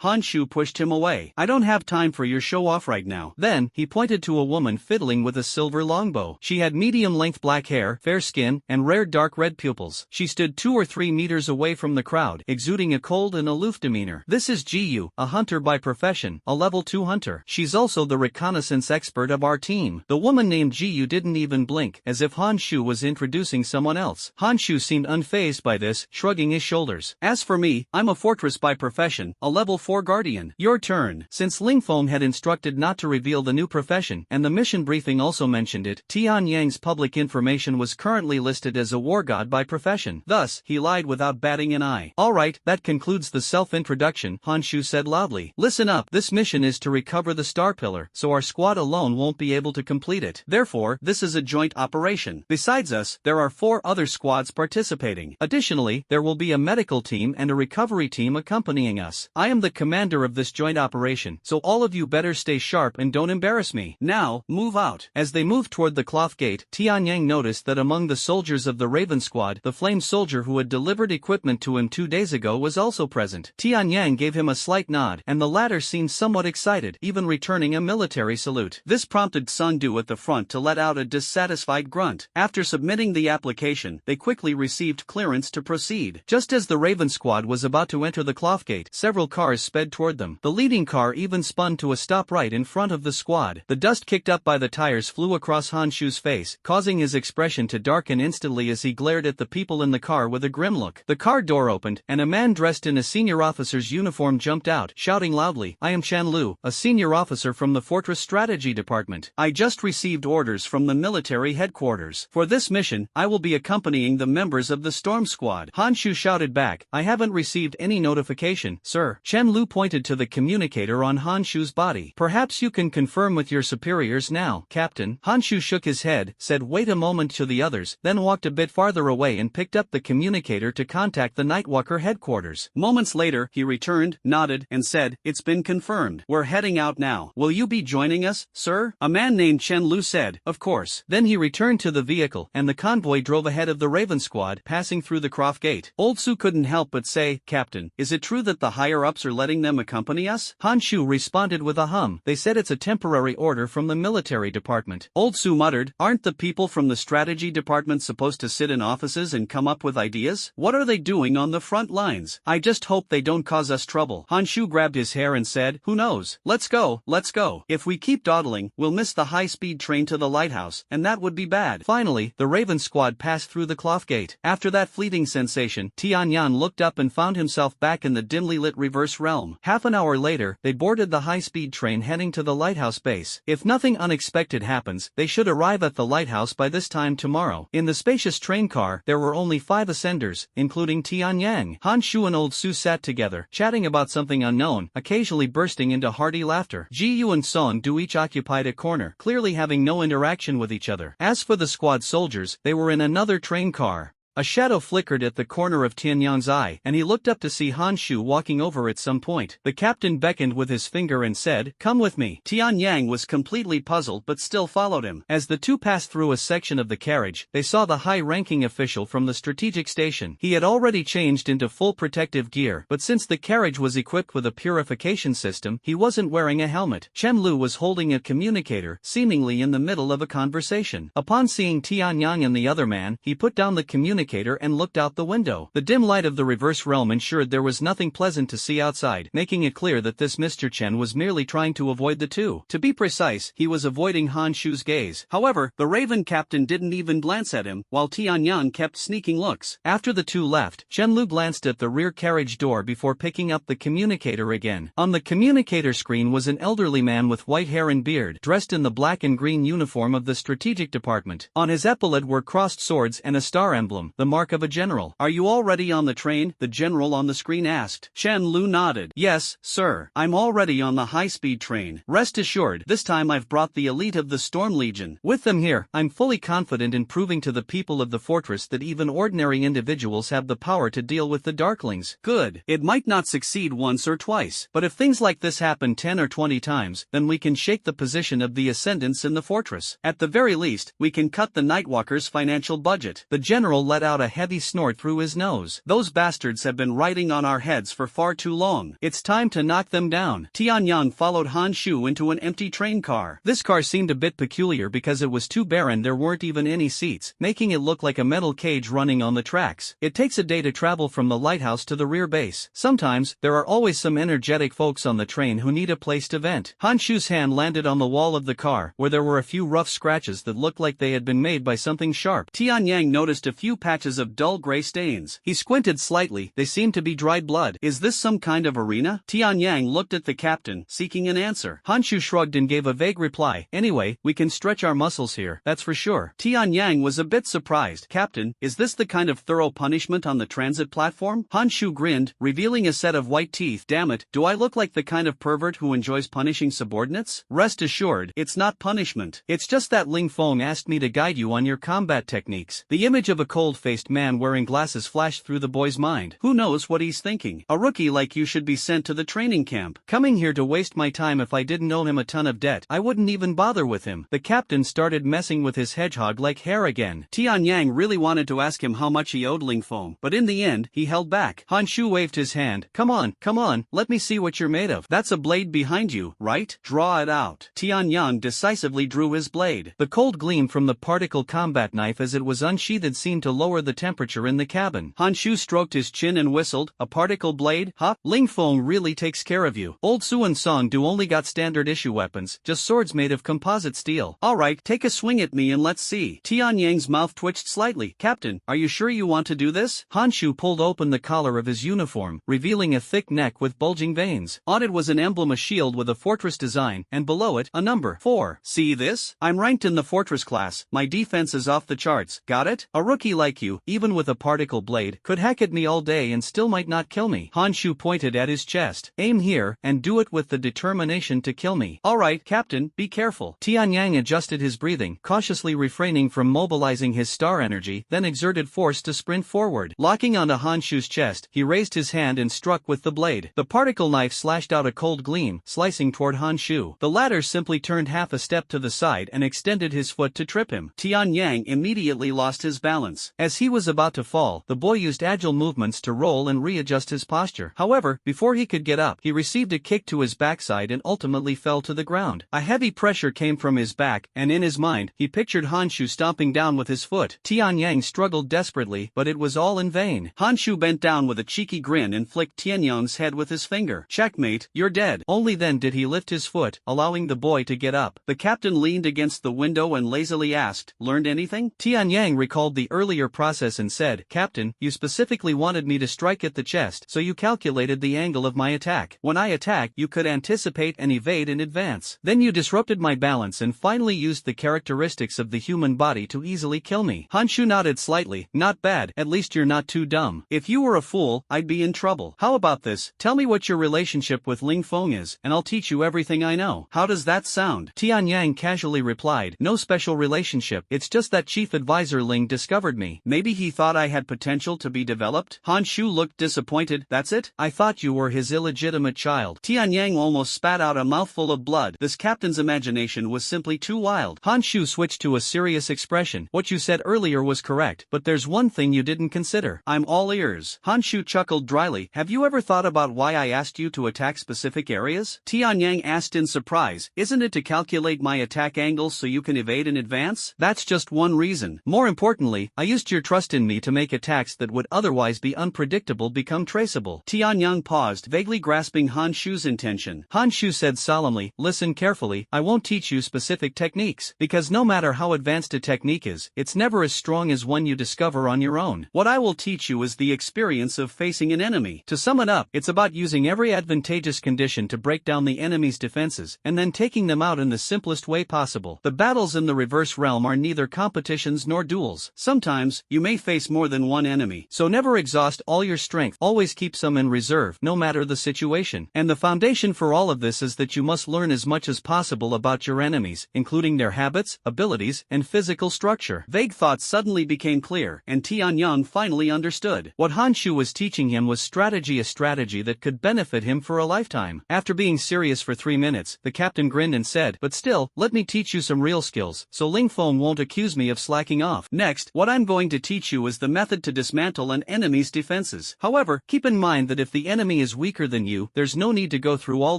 Han Shu pushed him away. I don't have time for your show off right now. Then, he pointed to a woman fiddling with a silver longbow. She had medium-length black hair, fair skin, and rare dark red pupils. She stood 2 or 3 meters away from the crowd, exuding a cold and aloof demeanor. This is Jiyu, a hunter by profession, a level 2 hunter. She's also the reconnaissance expert of our team. The woman named Jiyu didn't even blink, as if Han Shu was introducing someone else. Han Shu seemed unfazed by this, shrugging his shoulders. As for me, I'm a fortress by profession, a level 4 guardian. Your turn. Since Ling Feng had instructed not to reveal the new profession, and the mission briefing also mentioned it, Tian Yang's public information was currently listed as a war god by profession. Thus, he lied without batting an eye. Alright, that concludes the self-introduction, Han Shu said loudly. Listen up, this mission is to recover the Star Pillar, so our squad alone won't be able to complete it. Therefore, this is a joint operation. Besides us, there are 4 other squads participating. Additionally, there will be a medical team and a recovery team accompanying us. I am the commander of this joint operation, so all of you better stay sharp and don't embarrass me. Now, move out. As they moved toward the cloth gate, Tian Yang noticed that among the soldiers of the Raven Squad, the flame soldier who had delivered equipment to him 2 days ago was also present. Tian Yang gave him a slight nod, and the latter seemed somewhat excited, even returning a military salute. This prompted Sun Du at the front to let out a dissatisfied grunt. After submitting the application, they quickly received clearance to proceed. Just as the Raven Squad was about to enter the cloth gate, several cars sped toward them. The leading car even spun to a stop right in front of the squad. The dust kicked up by the tires flew across Han Shu's face, causing his expression to darken instantly as he glared at the people in the car with a grim look. The car door opened, and a man dressed in a senior officer's uniform jumped out, shouting loudly, "I am Chan Lu, a senior officer from the Fortress Strategy Department. I just received orders from the military headquarters. For this mission, I will be accompanying the members of the Storm Squad." Han Shu shouted back, "I haven't received any notification, sir." Chen Lu pointed to the communicator on Han Shu's body. "Perhaps you can confirm with your superiors now, Captain." Han Shu shook his head, said wait a moment to the others, then walked a bit farther away and picked up the communicator to contact the Nightwalker headquarters. Moments later, he returned, nodded, and said, "It's been confirmed. We're heading out now. Will you be joining us, sir?" A man named Chen Lu said, "Of course." Then he returned to the vehicle, and the convoy drove ahead of the Raven Squad, passing through the Croft Gate. Old Su couldn't help but say, "Captain, is it true that the higher-ups are letting them accompany us?" Han Shu responded with a hum. "They said it's a temporary order from the military department." Old Su muttered, "Aren't the people from the strategy department supposed to sit in offices and come up with ideas? What are they doing on the front lines? I just hope they don't cause us trouble." Han Shu grabbed his hair and said, "Who knows? Let's go. If we keep dawdling, we'll miss the high-speed train to the lighthouse, and that would be bad." Finally, the Raven Squad passed through the cloth gate. After that fleeting sensation, Tian Yan looked up and found himself back in the dimly lit reverse realm. Half an hour later, they boarded the high-speed train heading to the lighthouse base. If nothing unexpected happens, they should arrive at the lighthouse by this time tomorrow. In the spacious train car, there were only 5 ascenders, including Tian Yang. Han Shu and Old Su sat together, chatting about something unknown, occasionally bursting into hearty laughter. Ji Yu and Song Du each occupied a corner, clearly having no interaction with each other. As for the squad soldiers, they were in another train car. A shadow flickered at the corner of Tian Yang's eye, and he looked up to see Han Shu walking over at some point. The captain beckoned with his finger and said, "Come with me." Tian Yang was completely puzzled but still followed him. As the two passed through a section of the carriage, they saw the high-ranking official from the strategic station. He had already changed into full protective gear, but since the carriage was equipped with a purification system, he wasn't wearing a helmet. Chen Lu was holding a communicator, seemingly in the middle of a conversation. Upon seeing Tian Yang and the other man, he put down the communicator and looked out the window. The dim light of the reverse realm ensured there was nothing pleasant to see outside, making it clear that this Mr. Chen was merely trying to avoid the two. To be precise, he was avoiding Han Shu's gaze. However, the Raven captain didn't even glance at him, while Tian Yang kept sneaking looks. After the two left, Chen Lu glanced at the rear carriage door before picking up the communicator again. On the communicator screen was an elderly man with white hair and beard, dressed in the black and green uniform of the strategic department. On his epaulette were crossed swords and a star emblem. the mark of a general. Are you already on the train? The general on the screen asked. Shan Lu nodded. Yes, sir. I'm already on the high-speed train. Rest assured, this time I've brought the elite of the Storm Legion. With them here, I'm fully confident in proving to the people of the fortress that even ordinary individuals have the power to deal with the Darklings. Good. It might not succeed once or twice, but if things like this happen 10 or 20 times, then we can shake the position of the Ascendants in the fortress. At the very least, we can cut the Nightwalkers' financial budget. The general let out a heavy snort through his nose. Those bastards have been riding on our heads for far too long. It's time to knock them down. Tianyang followed Han Shu into an empty train car. This car seemed a bit peculiar because it was too barren. There weren't even any seats, making it look like a metal cage running on the tracks. It takes a day to travel from the lighthouse to the rear base. Sometimes, there are always some energetic folks on the train who need a place to vent. Han Shu's hand landed on the wall of the car, where there were a few rough scratches that looked like they had been made by something sharp. Tianyang noticed a few patches of dull gray stains. He squinted slightly. They seemed to be dried blood. Is this some kind of arena? Tianyang looked at the captain, seeking an answer. Han Shu shrugged and gave a vague reply. Anyway, we can stretch our muscles here, that's for sure. Tianyang was a bit surprised. Captain, is this the kind of thorough punishment on the transit platform? Han Shu grinned, revealing a set of white teeth. Damn it, do I look like the kind of pervert who enjoys punishing subordinates? Rest assured, it's not punishment. It's just that Ling Feng asked me to guide you on your combat techniques. The image of a cold-faced man wearing glasses flashed through the boy's mind. Who knows what he's thinking? A rookie like you should be sent to the training camp. Coming here to waste my time. If I didn't owe him a ton of debt, I wouldn't even bother with him. The captain started messing with his hedgehog-like hair again. Tianyang really wanted to ask him how much he owed Ling Feng, but in the end, he held back. Han Shu waved his hand. Come on, let me see what you're made of. That's a blade behind you, right? Draw it out. Tianyang decisively drew his blade. The cold gleam from the particle combat knife as it was unsheathed seemed to lower the temperature in the cabin. Han Shu stroked his chin and whistled. A particle blade? Huh? Ling Feng really takes care of you. Old Su and Song Do only got standard issue weapons, just swords made of composite steel. Alright, take a swing at me and let's see. Tianyang's mouth twitched slightly. Captain, are you sure you want to do this? Han Shu pulled open the collar of his uniform, revealing a thick neck with bulging veins. On it was an emblem, a shield with a fortress design, and below it, a number 4. See this? I'm ranked in the fortress class. My defense is off the charts. Got it? A rookie like you, even with a particle blade, could hack at me all day and still might not kill me. Han Shu pointed at his chest. Aim here, and do it with the determination to kill me. Alright, Captain, be careful. Tianyang adjusted his breathing, cautiously refraining from mobilizing his star energy, then exerted force to sprint forward. Locking onto Han Shu's chest, he raised his hand and struck with the blade. The particle knife slashed out a cold gleam, slicing toward Han Shu. The latter simply turned half a step to the side and extended his foot to trip him. Tianyang immediately lost his balance. As he was about to fall, the boy used agile movements to roll and readjust his posture. However, before he could get up, he received a kick to his backside and ultimately fell to the ground. A heavy pressure came from his back, and in his mind, he pictured Han Shu stomping down with his foot. Tianyang struggled desperately, but it was all in vain. Han Shu bent down with a cheeky grin and flicked Tianyang's head with his finger. Checkmate, you're dead. Only then did he lift his foot, allowing the boy to get up. The captain leaned against the window and lazily asked, learned anything? Tianyang recalled the earlier process and said, Captain, you specifically wanted me to strike at the chest, so you calculated the angle of my attack. When I attack, you could anticipate and evade in advance. Then you disrupted my balance and finally used the characteristics of the human body to easily kill me. Han Shu nodded slightly. Not bad, at least you're not too dumb. If you were a fool, I'd be in trouble. How about this? Tell me what your relationship with Ling Feng is, and I'll teach you everything I know. How does that sound? Tianyang casually replied, no special relationship, it's just that Chief Advisor Ling discovered me. Maybe he thought I had potential to be developed? Han Shu looked disappointed. That's it? I thought you were his illegitimate child. Tianyang almost spat out a mouthful of blood. This captain's imagination was simply too wild. Han Shu switched to a serious expression. What you said earlier was correct, but there's one thing you didn't consider. I'm all ears. Han Shu chuckled dryly. Have you ever thought about why I asked you to attack specific areas? Tianyang asked in surprise. Isn't it to calculate my attack angles so you can evade in advance? That's just one reason. More importantly, I used your trust in me to make attacks that would otherwise be unpredictable become traceable. Tianyang paused, vaguely grasping Han Shu's intention. Han Shu said solemnly, listen carefully, I won't teach you specific techniques, because no matter how advanced a technique is, it's never as strong as one you discover on your own. What I will teach you is the experience of facing an enemy. To sum it up, it's about using every advantageous condition to break down the enemy's defenses, and then taking them out in the simplest way possible. The battles in the reverse realm are neither competitions nor duels. Sometimes, you may face more than one enemy. So never exhaust all your strength, always keep some in reserve, no matter the situation. And the foundation for all of this is that you must learn as much as possible about your enemies, including their habits, abilities, and physical structure. Vague thoughts suddenly became clear, and Tianyang finally understood. What Han Shu was teaching him was strategy, a strategy that could benefit him for a lifetime. After being serious for 3 minutes, the captain grinned and said, "But still, let me teach you some real skills, so Ling Feng won't accuse me of slacking off. Next, what I'm going to teach you is the method to dismantle an enemy's defenses. However, keep in mind that if the enemy is weaker than you, there's no need to go through all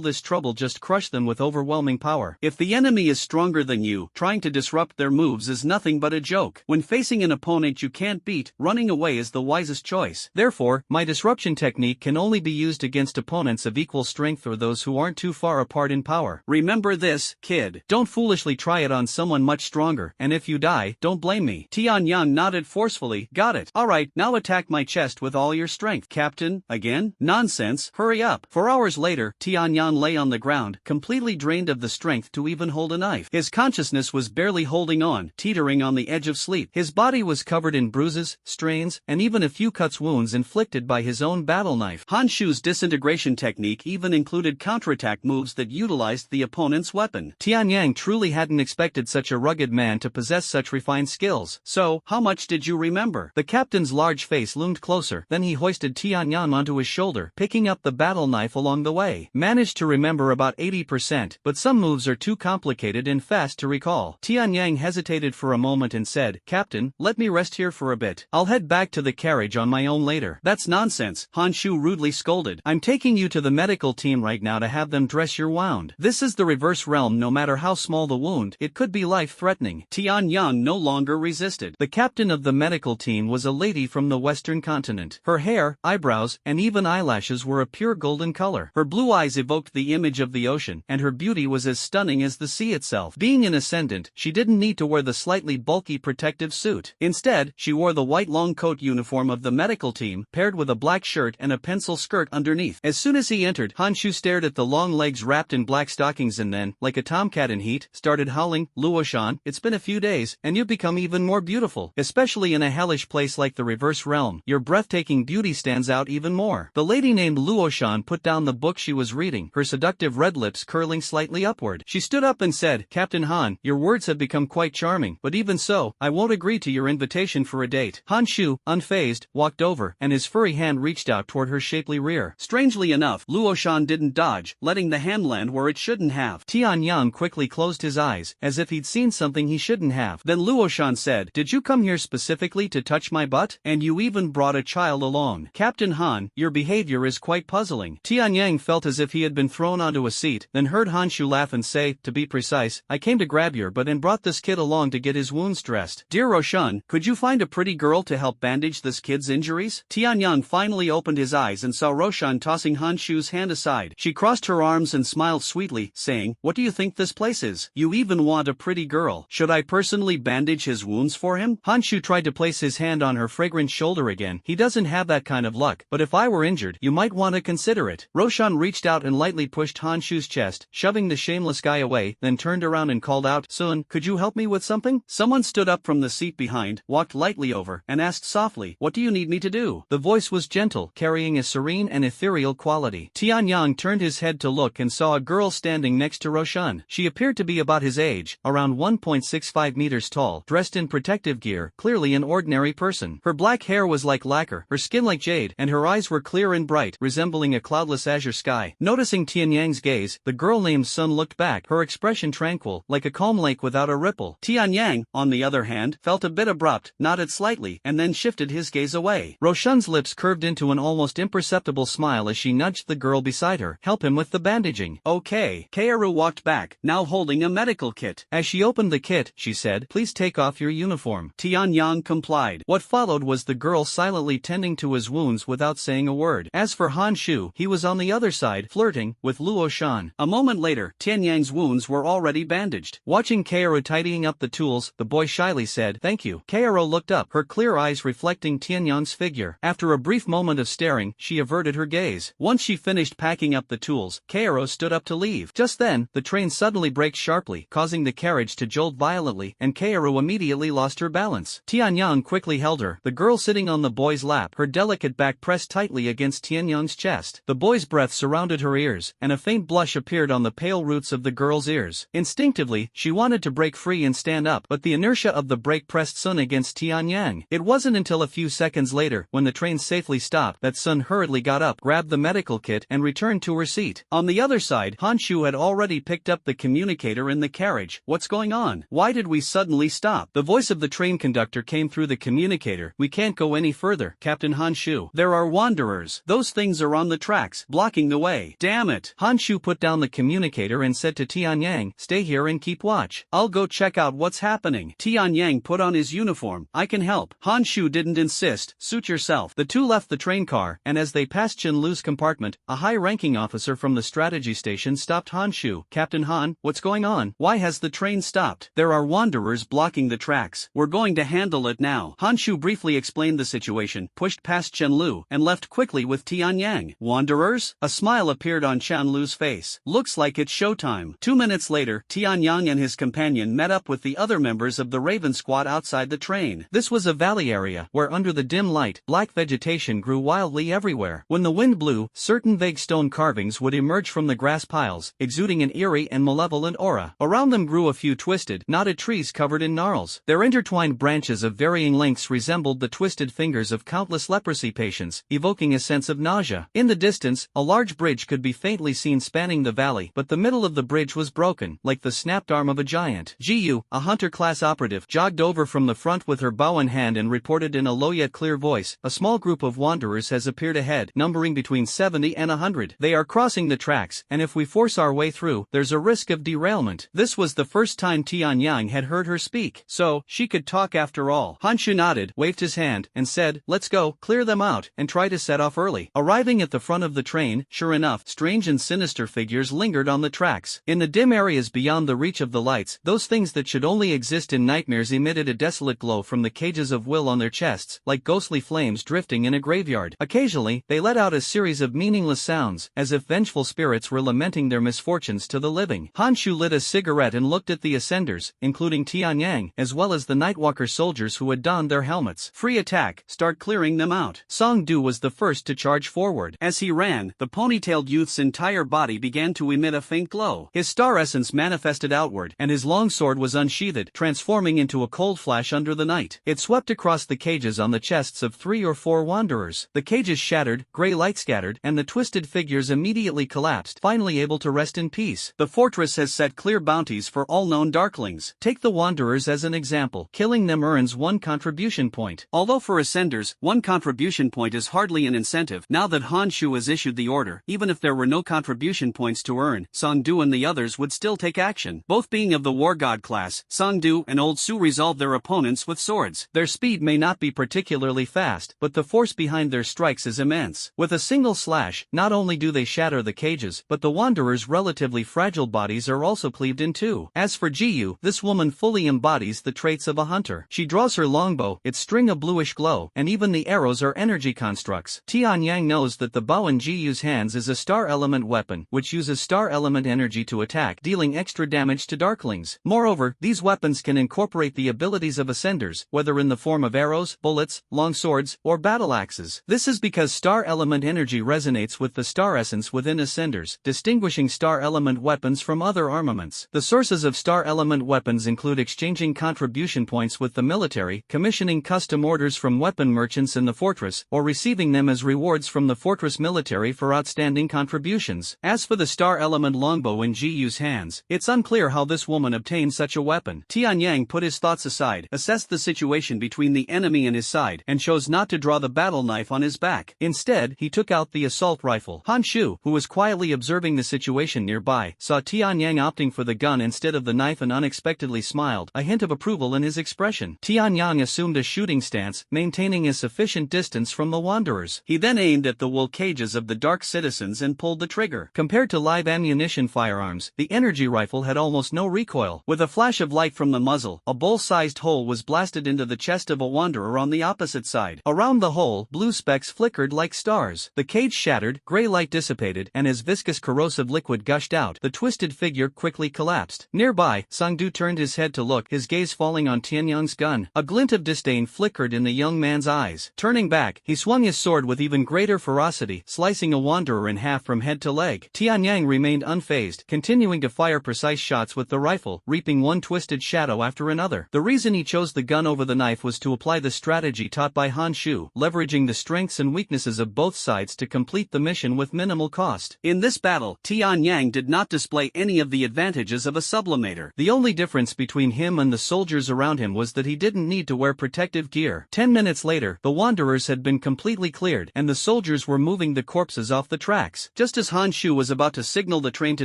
this trouble, just crush them with overwhelming power. If the enemy is stronger than you, trying to disrupt their moves is nothing but a joke. When facing an opponent you can't beat, running away is the wisest choice. Therefore, my disruption technique can only be used against opponents of equal strength or those who aren't too far apart in power. Remember this, kid. Don't foolishly try it on someone much stronger, and if you die, don't blame me." Tianyang nodded forcefully. "Got it. Alright, now attack my chest with all your strength." "Captain, again? Nonsense, hurry up." For hours later, Tianyang lay on the ground, completely drained of the strength to even hold a knife. His consciousness was barely holding on, teetering on the edge of sleep. His body was covered in bruises, strains, and even a few wounds inflicted by his own battle knife. Han Shu's disintegration technique even included counterattack moves that utilized the opponent's weapon. Tianyang truly hadn't expected such a rugged man to possess such refined skills. "So, how much did you remember?" The captain's large face loomed closer, then he hoisted Tianyang onto his shoulder, picking up the battle knife along the way. "Managed to remember about 80%, but some moves are too complicated and fast to recall." Tianyang hesitated for a moment and said, "Captain, let me rest here for a bit. I'll head back to the carriage on my own later." "That's nonsense," Han Shu rudely scolded. "I'm taking you to the medical team right now to have them dress your wound. This is the reverse realm. No matter how small the wound, it could be life-threatening." Tianyang no longer resisted. The captain of the medical team was a lady from the western continent. Her hair, eyebrows, and even eyelashes were a pure golden color. Her blue eyes evoked the image of the ocean, and her beauty was as stunning as the sea itself. Being an ascendant, she didn't need to wear the slightly bulky protective suit. Instead, she wore the white long coat uniform of the medical team, paired with a black shirt and a pencil skirt underneath. As soon as he entered, Han Shu stared at the long legs wrapped in black stockings and then, like a tomcat in heat, started howling, "Luoshan, it's been a few days, and you've become even more beautiful. Especially in a hellish place like the reverse realm, your breathtaking beauty stands out even more." The lady named Luoshan put down the book she was reading, her seductive red lips curling slightly upward. She stood up and said, "Captain Han, your words have become quite charming, but even so, I won't agree to your invitation for a date." Han Shu, unfazed, walked over, and his furry hand reached out toward her shapely rear. Strangely enough, Luoshan didn't dodge, letting the hand land where it shouldn't have. Tianyang quickly closed his eyes, as if he'd seen something he shouldn't have. Then Luoshan said, "Did you come here specifically to touch my butt? And you even brought a child along. Captain Han, your behavior is quite puzzling." Tianyang felt as if he had been thrown onto a seat, then heard Han Shu laugh and say, "To be precise, I came to grab your butt and brought this kid along to get his wounds dressed." "Dear Roshan, could you find a pretty girl to help bandage this kid's injuries?" Tianyang finally opened his eyes and saw Roshan tossing Han Shu's hand aside. She crossed her arms and smiled sweetly, saying, "What do you think this place is? You even want a pretty girl. Should I personally bandage his wounds for him?" Han Shu tried to place his hand on her fragrant shoulder again. "He doesn't have that kind of luck, but if I were injured, you might want to consider it." Roshan reached out and lightly pushed Han Shu's chest, shoving the shameless guy away, then turned around and called out, "Sun, could you help me with something?" Someone stood up from the seat behind, walked lightly over, and asked softly, "What do you need me to do?" The voice was gentle, carrying a serene and ethereal quality. Tianyang turned his head to look and saw a girl standing next to Roshan. She appeared to be about his age, around 1.65 meters tall, dressed in protective gear, clearly an ordinary person. Her black hair was like lacquer, her skin like jade, and her eyes were clear and bright, resembling a cloudless azure sky. Noticing Tianyang's gaze, the girl named Sun looked back, her expression tranquil, like a calm lake without a ripple. Tianyang, on the other hand, felt a bit abrupt, nodded slightly, and then shifted his gaze away. Roshan's lips curved into an almost imperceptible smile as she nudged the girl beside her. "Help him with the bandaging." "Okay." Kaoru walked back, now holding a medical kit. As she opened the kit, she said, "Please take off your uniform." Tianyang complied. What followed was the girl silently tending to his wounds without saying a word. As for Han Shu, he was on the other side, flirting with Luoshan. A moment later, Tianyang's wounds were already bandaged. Watching Kaoru tidying up the tools, the boy shyly said, "Thank you." Kaoru looked up, her clear eyes reflecting Tianyang's figure. After a brief moment of staring, she averted her gaze. Once she finished packing up the tools, Kaoru stood up to leave. Just then, the train suddenly braked sharply, causing the carriage to jolt violently, and Kaoru immediately lost her balance. Tianyang Tianyang quickly held her, the girl sitting on the boy's lap, her delicate back pressed tightly against Tianyang's chest. The boy's breath surrounded her ears, and a faint blush appeared on the pale roots of the girl's ears. Instinctively, she wanted to break free and stand up, but the inertia of the brake pressed Sun against Tianyang. It wasn't until a few seconds later, when the train safely stopped, that Sun hurriedly got up, grabbed the medical kit, and returned to her seat. On the other side, Hanshu had already picked up the communicator in the carriage. What's going on? Why did we suddenly stop? The voice of the train conductor came through the communicator. We can't go any further, Captain Hanshu. There are wanderers. Those things are on the tracks, blocking the way. Damn it. Hanshu put down the communicator and said to Tianyang, stay here and keep watch. I'll go check out what's happening. Tianyang put on his uniform. I can help. Hanshu didn't insist. Suit yourself. The two left the train car, and as they passed Chenlu's compartment, a high-ranking officer from the strategy station stopped Hanshu. Captain Han, what's going on? Why has the train stopped? There are wanderers blocking the tracks. We're going to handle it now. Hanshu briefly explained the situation, pushed past Chenlu, and left quickly with Tianyang. Wanderers? A smile appeared on Chenlu's face. Looks like it's showtime. 2 minutes later, Tianyang and his companion met up with the other members of the Raven Squad outside the train. This was a valley area, where under the dim light, black vegetation grew wildly everywhere. When the wind blew, certain vague stone carvings would emerge from the grass piles, exuding an eerie and malevolent aura. Around them grew a few twisted, knotted trees covered in gnarls. Their intertwined branches of varying lengths resembled the twisted fingers of countless leprosy patients, evoking a sense of nausea. In the distance, a large bridge could be faintly seen spanning the valley, but the middle of the bridge was broken, like the snapped arm of a giant. Jiyu, a hunter-class operative, jogged over from the front with her bow in hand and reported in a low yet clear voice, a small group of wanderers has appeared ahead, numbering between 70 and 100. They are crossing the tracks, and if we force our way through, there's a risk of derailment. This was the first time Tianyang had heard her speak, so she could talk after all. Hanshu nodded, waved his hand, and said, let's go, clear them out, and try to set off early. Arriving at the front of the train, sure enough, strange and sinister figures lingered on the tracks. In the dim areas beyond the reach of the lights, those things that should only exist in nightmares emitted a desolate glow from the cages of will on their chests, like ghostly flames drifting in a graveyard. Occasionally, they let out a series of meaningless sounds, as if vengeful spirits were lamenting their misfortunes to the living. Hanshu lit a cigarette and looked at the ascenders, including Tianyang, as well as the Nightwalker soldiers who had donned their helmets. Free attack, start clearing them out. Song Du was the first to charge forward. As he ran, the ponytailed youth's entire body began to emit a faint glow. His star essence manifested outward, and his long sword was unsheathed, transforming into a cold flash under the night. It swept across the cages on the chests of 3 or 4 wanderers. The cages shattered, gray light scattered, and the twisted figures immediately collapsed, finally able to rest in peace. The fortress has set clear bounties for all known darklings. Take the wanderers as an example. Killing them earns 1 contribution point. Although for ascenders, 1 contribution point is hardly an incentive, now that Hanshu has issued the order, even if there were no contribution points to earn, Songdu and the others would still take action. Both being of the war god class, Songdu and Old Su resolve their opponents with swords. Their speed may not be particularly fast, but the force behind their strikes is immense. With a single slash, not only do they shatter the cages, but the wanderers' relatively fragile bodies are also cleaved in two. As for Jiyu, this woman fully embodies the traits of a hunter. She draws her longbow, its string a bluish glow, and even the arrows are energy constructs. Tianyang knows that the bow in Jiyu's hands is a star element weapon, which uses star element energy to attack, dealing extra damage to darklings. Moreover, these weapons can incorporate the abilities of ascenders, whether in the form of arrows, bullets, long swords, or battle axes. This is because star element energy resonates with the star essence within ascenders, distinguishing star element weapons from other armaments. The sources of star element weapons include exchanging contribution points with the military, commissioning custom orders from weapon merchants in the fortress, or receiving them as rewards from the fortress military for outstanding contributions. As for the star element longbow in Jiyu's hands, it's unclear how this woman obtained such a weapon. Tianyang put his thoughts aside, assessed the situation between the enemy and his side, and chose not to draw the battle knife on his back. Instead, he took out the assault rifle. Hanshu, who was quietly observing the situation nearby, saw Tianyang opting for the gun instead of the knife and unexpectedly smiled, a hint of approval in his expression. Tianyang assumed a shooting stance, maintaining a sufficient distance from the wanderers. He then aimed at the wool cages of the dark citizens and pulled the trigger. Compared to live ammunition firearms, the energy rifle had almost no recoil. With a flash of light from the muzzle, a bowl-sized hole was blasted into the chest of a wanderer on the opposite side. Around the hole, blue specks flickered like stars. The cage shattered, gray light dissipated, and as viscous corrosive liquid gushed out, the twisted figure quickly collapsed. Nearby, Songdu turned his head to look, his gaze falling on Tianyang's gun. A glint of disdain flickered in the young man's eyes. Turning back, he swung his sword with even greater ferocity, slicing a wanderer in half from head to leg. Tianyang remained unfazed, continuing to fire precise shots with the rifle, reaping one twisted shadow after another. The reason he chose the gun over the knife was to apply the strategy taught by Han Shu, leveraging the strengths and weaknesses of both sides to complete the mission with minimal cost. In this battle, Tianyang did not display any of the advantages of a sublimator. The only difference between him and the soldiers around him was that he didn't need to wear protective gear. 10 minutes later, the wanderers had been completely cleared, and the soldiers were moving the corpses off the tracks. Just as Han Shu was about to signal the train to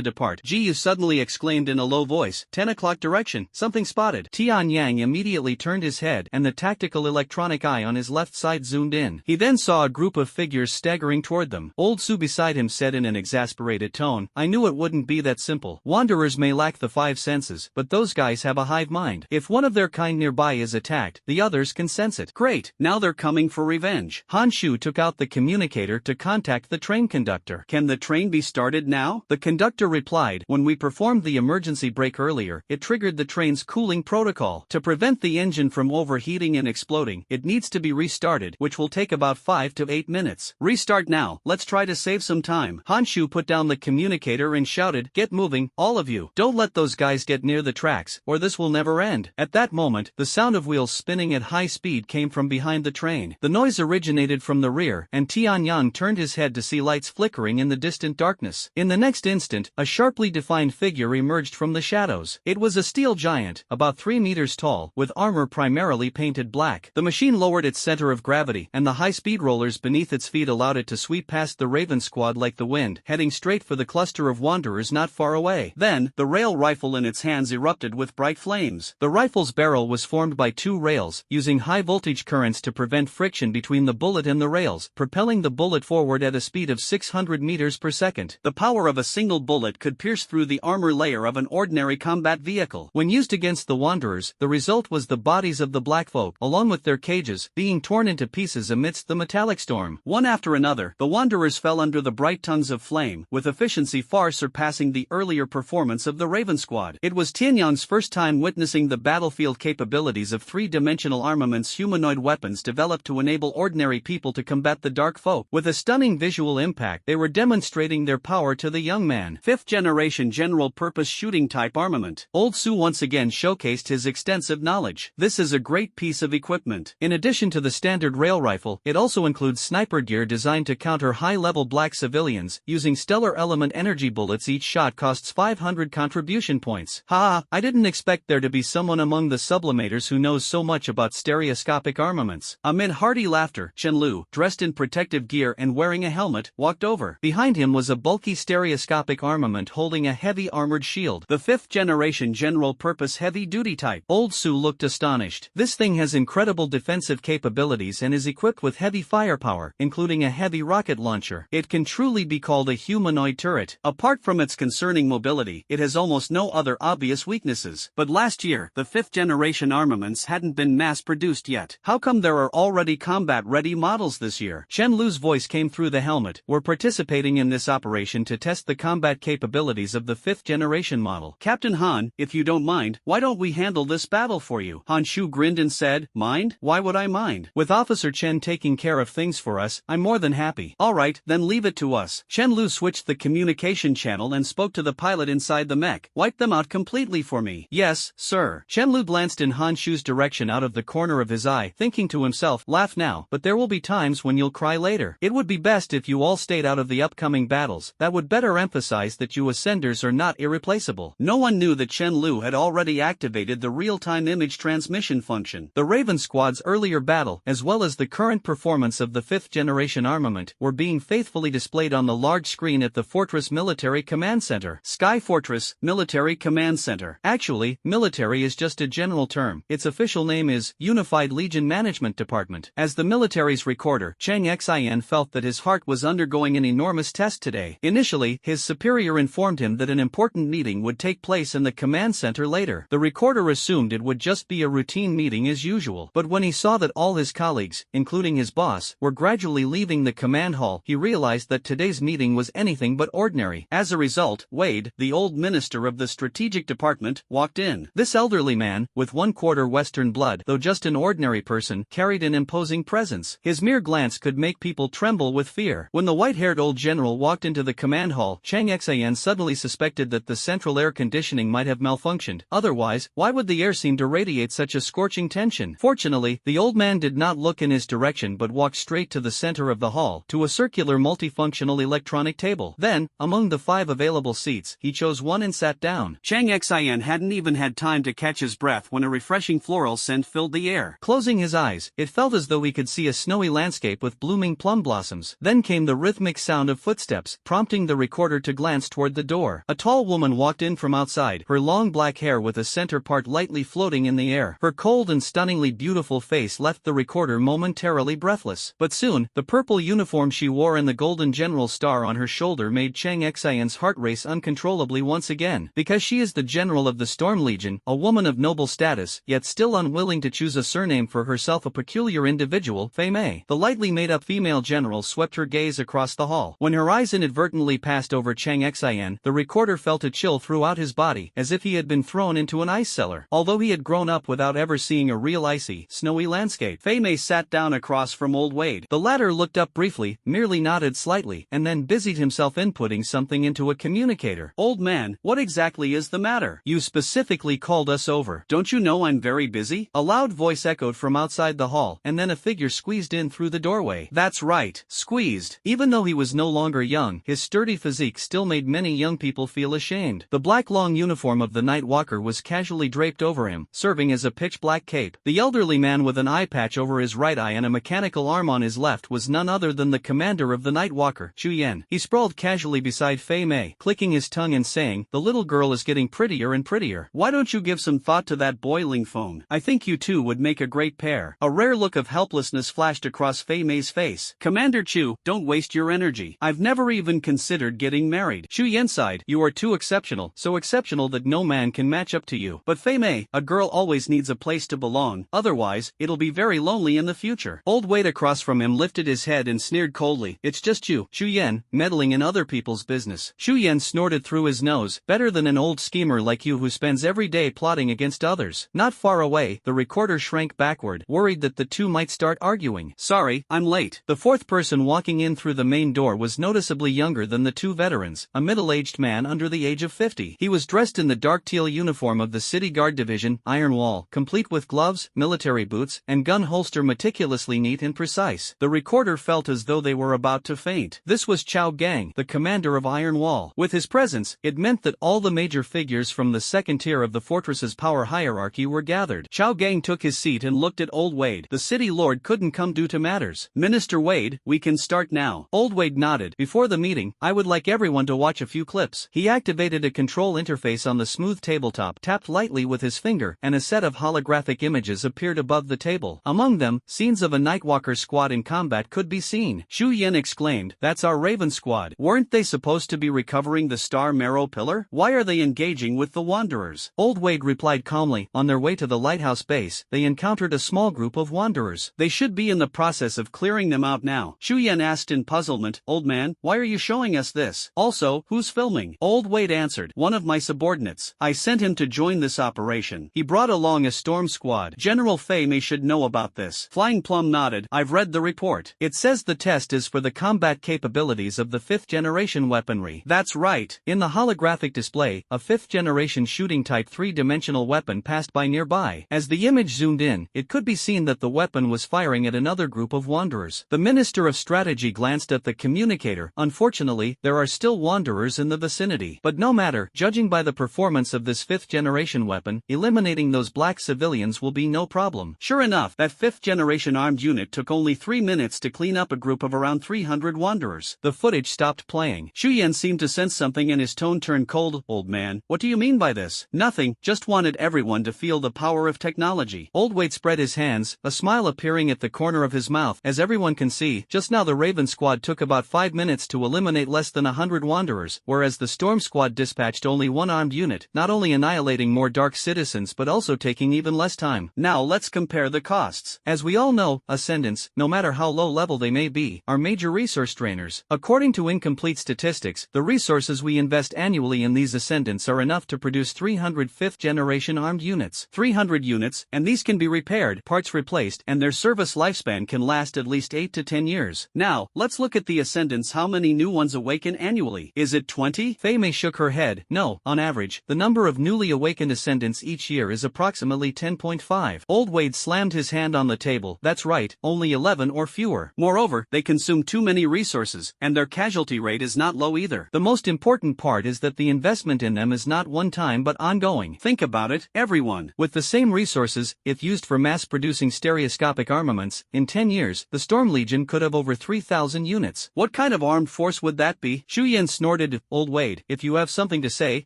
depart, Ji Yu suddenly exclaimed in a low voice, 10 o'clock direction, something spotted. Tianyang immediately turned his head, and the tactical electronic eye on his left side zoomed in. He then saw a group of figures staggering toward them. Old Su beside him said in an exasperated tone, I knew it wouldn't be that simple. Wanderers may lack the five senses, but those guys have a hive mind. If one of their kind nearby is attacked, the others can sense it. Great, now they're coming for revenge. Han Shu took out the communicator to contact the train conductor. Can the train be started now? The conductor replied, when we performed the emergency brake earlier, it triggered the train's cooling protocol. To prevent the engine from overheating and exploding, it needs to be restarted, which will take about 5 to 8 minutes. Restart now, let's try to save some time. Han Shu put down the communicator and shouted, get moving, all of you. Don't let those guys get near the tracks, or this will never end. At that moment, the sound of wheels spinning at high speed came from behind the train. The noise originated from the rear, and Tianyang turned his head to see lights flickering in the distant darkness. In the next instant, a sharply defined figure emerged from the shadows. It was a steel giant, about 3 meters tall, with armor primarily painted black. The machine lowered its center of gravity, and the high-speed rollers beneath its feet allowed it to sweep past the Raven squad like the wind, heading straight for the cluster of wanderers not far away. Then, the rail rifle in its hands erupted with bright flames. The rifle's barrel was formed by 2 rails, using high-voltage currents to prevent friction between the bullet and the rails, propelling the bullet forward at a speed of 600 meters per second. The power of a single bullet could pierce through the armor layer of an ordinary combat vehicle. When used against the wanderers, the result was the bodies of the black folk, along with their cages, being torn into pieces amidst the metallic storm. One after another, the wanderers fell under the bright tongues of flame, with efficiency far surpassing the earlier performance of the Raven squad. It was Tianyang's first time witnessing the battlefield capabilities of 3-dimensional armaments, humanoid weapons developed to enable ordinary people to combat the dark folk. With a stunning visual impact, they were demonstrating their power to the young man. 5th-generation general-purpose shooting-type armament. Old Su once again showcased his extensive knowledge. This is a great piece of equipment. In addition to the standard rail rifle, it also includes sniper gear designed to counter high-level black civilians, using stellar element energy bullets. Each shot costs 500 contribution points. I didn't expect there to be someone among the sublimators who knows so much about stereoscopic armaments. Amid hearty laughter, Chen Lu, dressed in protective gear and wearing a helmet, walked over. Behind him was a bulky stereoscopic armament holding a heavy armored shield, the 5th-generation general-purpose heavy-duty type. Old Su looked astonished. This thing has incredible defensive capabilities and is equipped with heavy firepower, including a heavy rocket launcher. It can truly be called a humanoid turret. Apart from its concerning mobility, it has almost no other obvious weaknesses. But last year, the 5th-generation armaments hadn't been mass-produced yet. How come there are already combat-ready models this year? Chen Lu's voice came through the helmet. We're participating in this operation to test the combat capabilities of the 5th-generation model. Captain Han, if you don't mind, why don't we handle this battle for you? Han Shu grinned and said, mind? Why would I mind? With Officer Chen taking care of things for us, I'm more than happy. Alright, then leave it to us. Chen Lu switched the communication channel and spoke to the pilot inside the mech. Wipe them out completely for me. Yes, sir. Chen Lu glanced in Han Shu's direction out of the corner of his eye, thinking to himself, laugh now, but there will be times when you'll cry later. It would be best if you all stayed out of the upcoming battles. That would better emphasize that you ascenders are not irreplaceable. No one knew that Chen Lu had already activated the real-time image transmission function. The Raven Squad's earlier battle, as well as the current performance of the 5th-generation armament, were being faithfully displayed on the large screen at the Fortress Military Command Center. Sky Fortress Military Command Center. Actually, military is just a general term. Its official name is Unified Legion Management Department. As the military's recorder, Chang Xin felt that his heart was undergoing an enormous test today. Initially, his superior informed him that an important meeting would take place in the command center later. The recorder assumed it would just be a routine meeting as usual. But when he saw that all his colleagues, including his boss, were gradually leaving the command hall, he realized that today's meeting was anything but ordinary. As a result, Wade, the old minister of the strategic department, walked in. This elderly man, with 1/4 Western Western blood, though just an ordinary person, carried an imposing presence. His mere glance could make people tremble with fear. When the white-haired old general walked into the command hall, Chang Xian suddenly suspected that the central air conditioning might have malfunctioned. Otherwise, why would the air seem to radiate such a scorching tension? Fortunately, the old man did not look in his direction but walked straight to the center of the hall, to a circular multifunctional electronic table. Then, among the 5 available seats, he chose one and sat down. Chang Xian hadn't even had time to catch his breath when a refreshing floral scent filled the air. Closing his eyes, it felt as though he could see a snowy landscape with blooming plum blossoms. Then came the rhythmic sound of footsteps, prompting the recorder to glance toward the door. A tall woman walked in from outside, her long black hair with a center part lightly floating in the air. Her cold and stunningly beautiful face left the recorder momentarily breathless. But soon, the purple uniform she wore and the golden general star on her shoulder made Chang Xian's heart race uncontrollably once again. Because she is the general of the Storm Legion, a woman of noble status, yet still unwilling to choose a surname for herself, a peculiar individual, Fei Mei. The lightly made-up female general swept her gaze across the hall. When her eyes inadvertently passed over Chang Xian, the recorder felt a chill throughout his body, as if he had been thrown into an ice cellar. Although he had grown up without ever seeing a real icy, snowy landscape, Fei Mei sat down across from old Wade. The latter looked up briefly, merely nodded slightly, and then busied himself inputting something into a communicator. Old man, what exactly is the matter? You specifically called us over. Don't you know I'm very busy? A loud voice echoed from outside the hall, and then a figure squeezed in through the doorway. That's right, squeezed. Even though he was no longer young, his sturdy physique still made many young people feel ashamed. The black long uniform of the Night Walker was casually draped over him, serving as a pitch-black cape. The elderly man with an eye patch over his right eye and a mechanical arm on his left was none other than the commander of the Night Walker, Xu Yan. He sprawled casually beside Fei Mei, clicking his tongue and saying, "The little girl is getting prettier and prettier. Why don't you give some thought to that boiling phone? I think you two would make a great pair." A rare look of helplessness flashed across Fei Mei's face. "Commander Chu, don't waste your energy. I've never even considered getting married." Xu Yan sighed. "You are too exceptional, so exceptional that no man can match up to you. But Fei Mei, a girl always needs a place to belong, otherwise, it'll be very lonely in the future." Old Wade across from him lifted his head and sneered coldly. "It's just you, Xu Yan, meddling in other people's business." Xu Yan snorted through his nose. "Better than an old schemer like you who spends every day plotting against others." Not far away, the recorder shrank backward, worried that the two might start arguing. "Sorry, I'm late." The fourth person walking in through the main door was noticeably younger than the two veterans, a middle-aged man under the age of 50. He was dressed in the dark teal uniform of the City Guard Division, Iron Wall, complete with gloves, military boots, and gun holster meticulously neat and precise. The recorder felt as though they were about to faint. This was Chao Gang, the commander of Iron Wall. With his presence, it meant that all the major figures from the second tier of the fortress's power hierarchy were gathered. Chao Gang took his seat and looked at Old Wade. The city lord couldn't come due to matters. "Minister Wade, we can start now." Old Wade nodded. "Before the meeting, I would like everyone to watch a few clips." He activated a control interface on the smooth tabletop, tapped lightly with his finger, and a set of holographic images appeared above the table. Among them, scenes of a Nightwalker squad in combat could be seen. Xu Yan exclaimed, "That's our Raven squad. Weren't they supposed to be recovering the Star Marrow Pillar? Why are they engaging with the Wanderers?" Old Wade replied calmly. "On their way to the lighthouse base, they encountered a small group of Wanderers. They should be in the process of clearing them out now." Xu Yan asked in puzzlement, "Old man, why are you showing us this? Also, who's filming?" Old Wade answered, "One of my subordinates. I sent him to join this operation. He brought along a storm squad. General Fei Mei should know about this." Flying Plum nodded. "I've read the report. It says the test is for the combat capabilities of the 5th generation weaponry." "That's right." In the holographic display, a 5th generation shooting type 3-dimensional weapon passed by nearby. As the image zoomed in, it could be seen that the weapon was firing at another group of Wanderers. The Minister of Strategy glanced at the communicator. "Unfortunately, there are still Wanderers in the vicinity. But no matter, judging by the performance of this 5th generation weapon, eliminating those black civilians will be no problem." Sure enough, that 5th generation armed unit took only 3 minutes to clean up a group of around 300 Wanderers. The footage stopped playing. Xu Yan seemed to sense something and his tone turned cold. "Old man, what do you mean by this?" "Nothing, just wanted everyone to feel the power of technology." Old Wade spread his hands, a smile appearing at the corner of his mouth. "As everyone can see, just now the Raven squad took about 5 minutes to eliminate less than 100 Wanderers, whereas the Storm squad dispatched only one armed unit, not only annihilating more dark citizens but also taking even less time. Now let's compare the costs. As we all know, ascendants, no matter how low level they may be, are major resource drainers. According to incomplete statistics, the resources we invest annually in these ascendants are enough to produce 300 5th generation armed units. 300 units, and these can be repaired, parts replaced, and their service lifespan can last at least 8 to 10 years. Now, let's look at the ascendants. How many new ones awaken annually? Is it 20? Fei Mei shook her head. No, on average, the number of newly awakened ascendants each year is approximately 10.5. Old Wade slammed his hand on the table. That's right, only 11 or fewer. Moreover, they consume too many resources, and their casualty rate is not low either. The most important part is that the investment in them is not one-time but ongoing. Think about it, everyone. With the same resources, if used for mass-producing stereoscopic armaments, in 10 years, the Storm Legion could have over 3,000 units. What kind of armed force would that be? Shu Yan snorted. Old Wade, if you have something to say,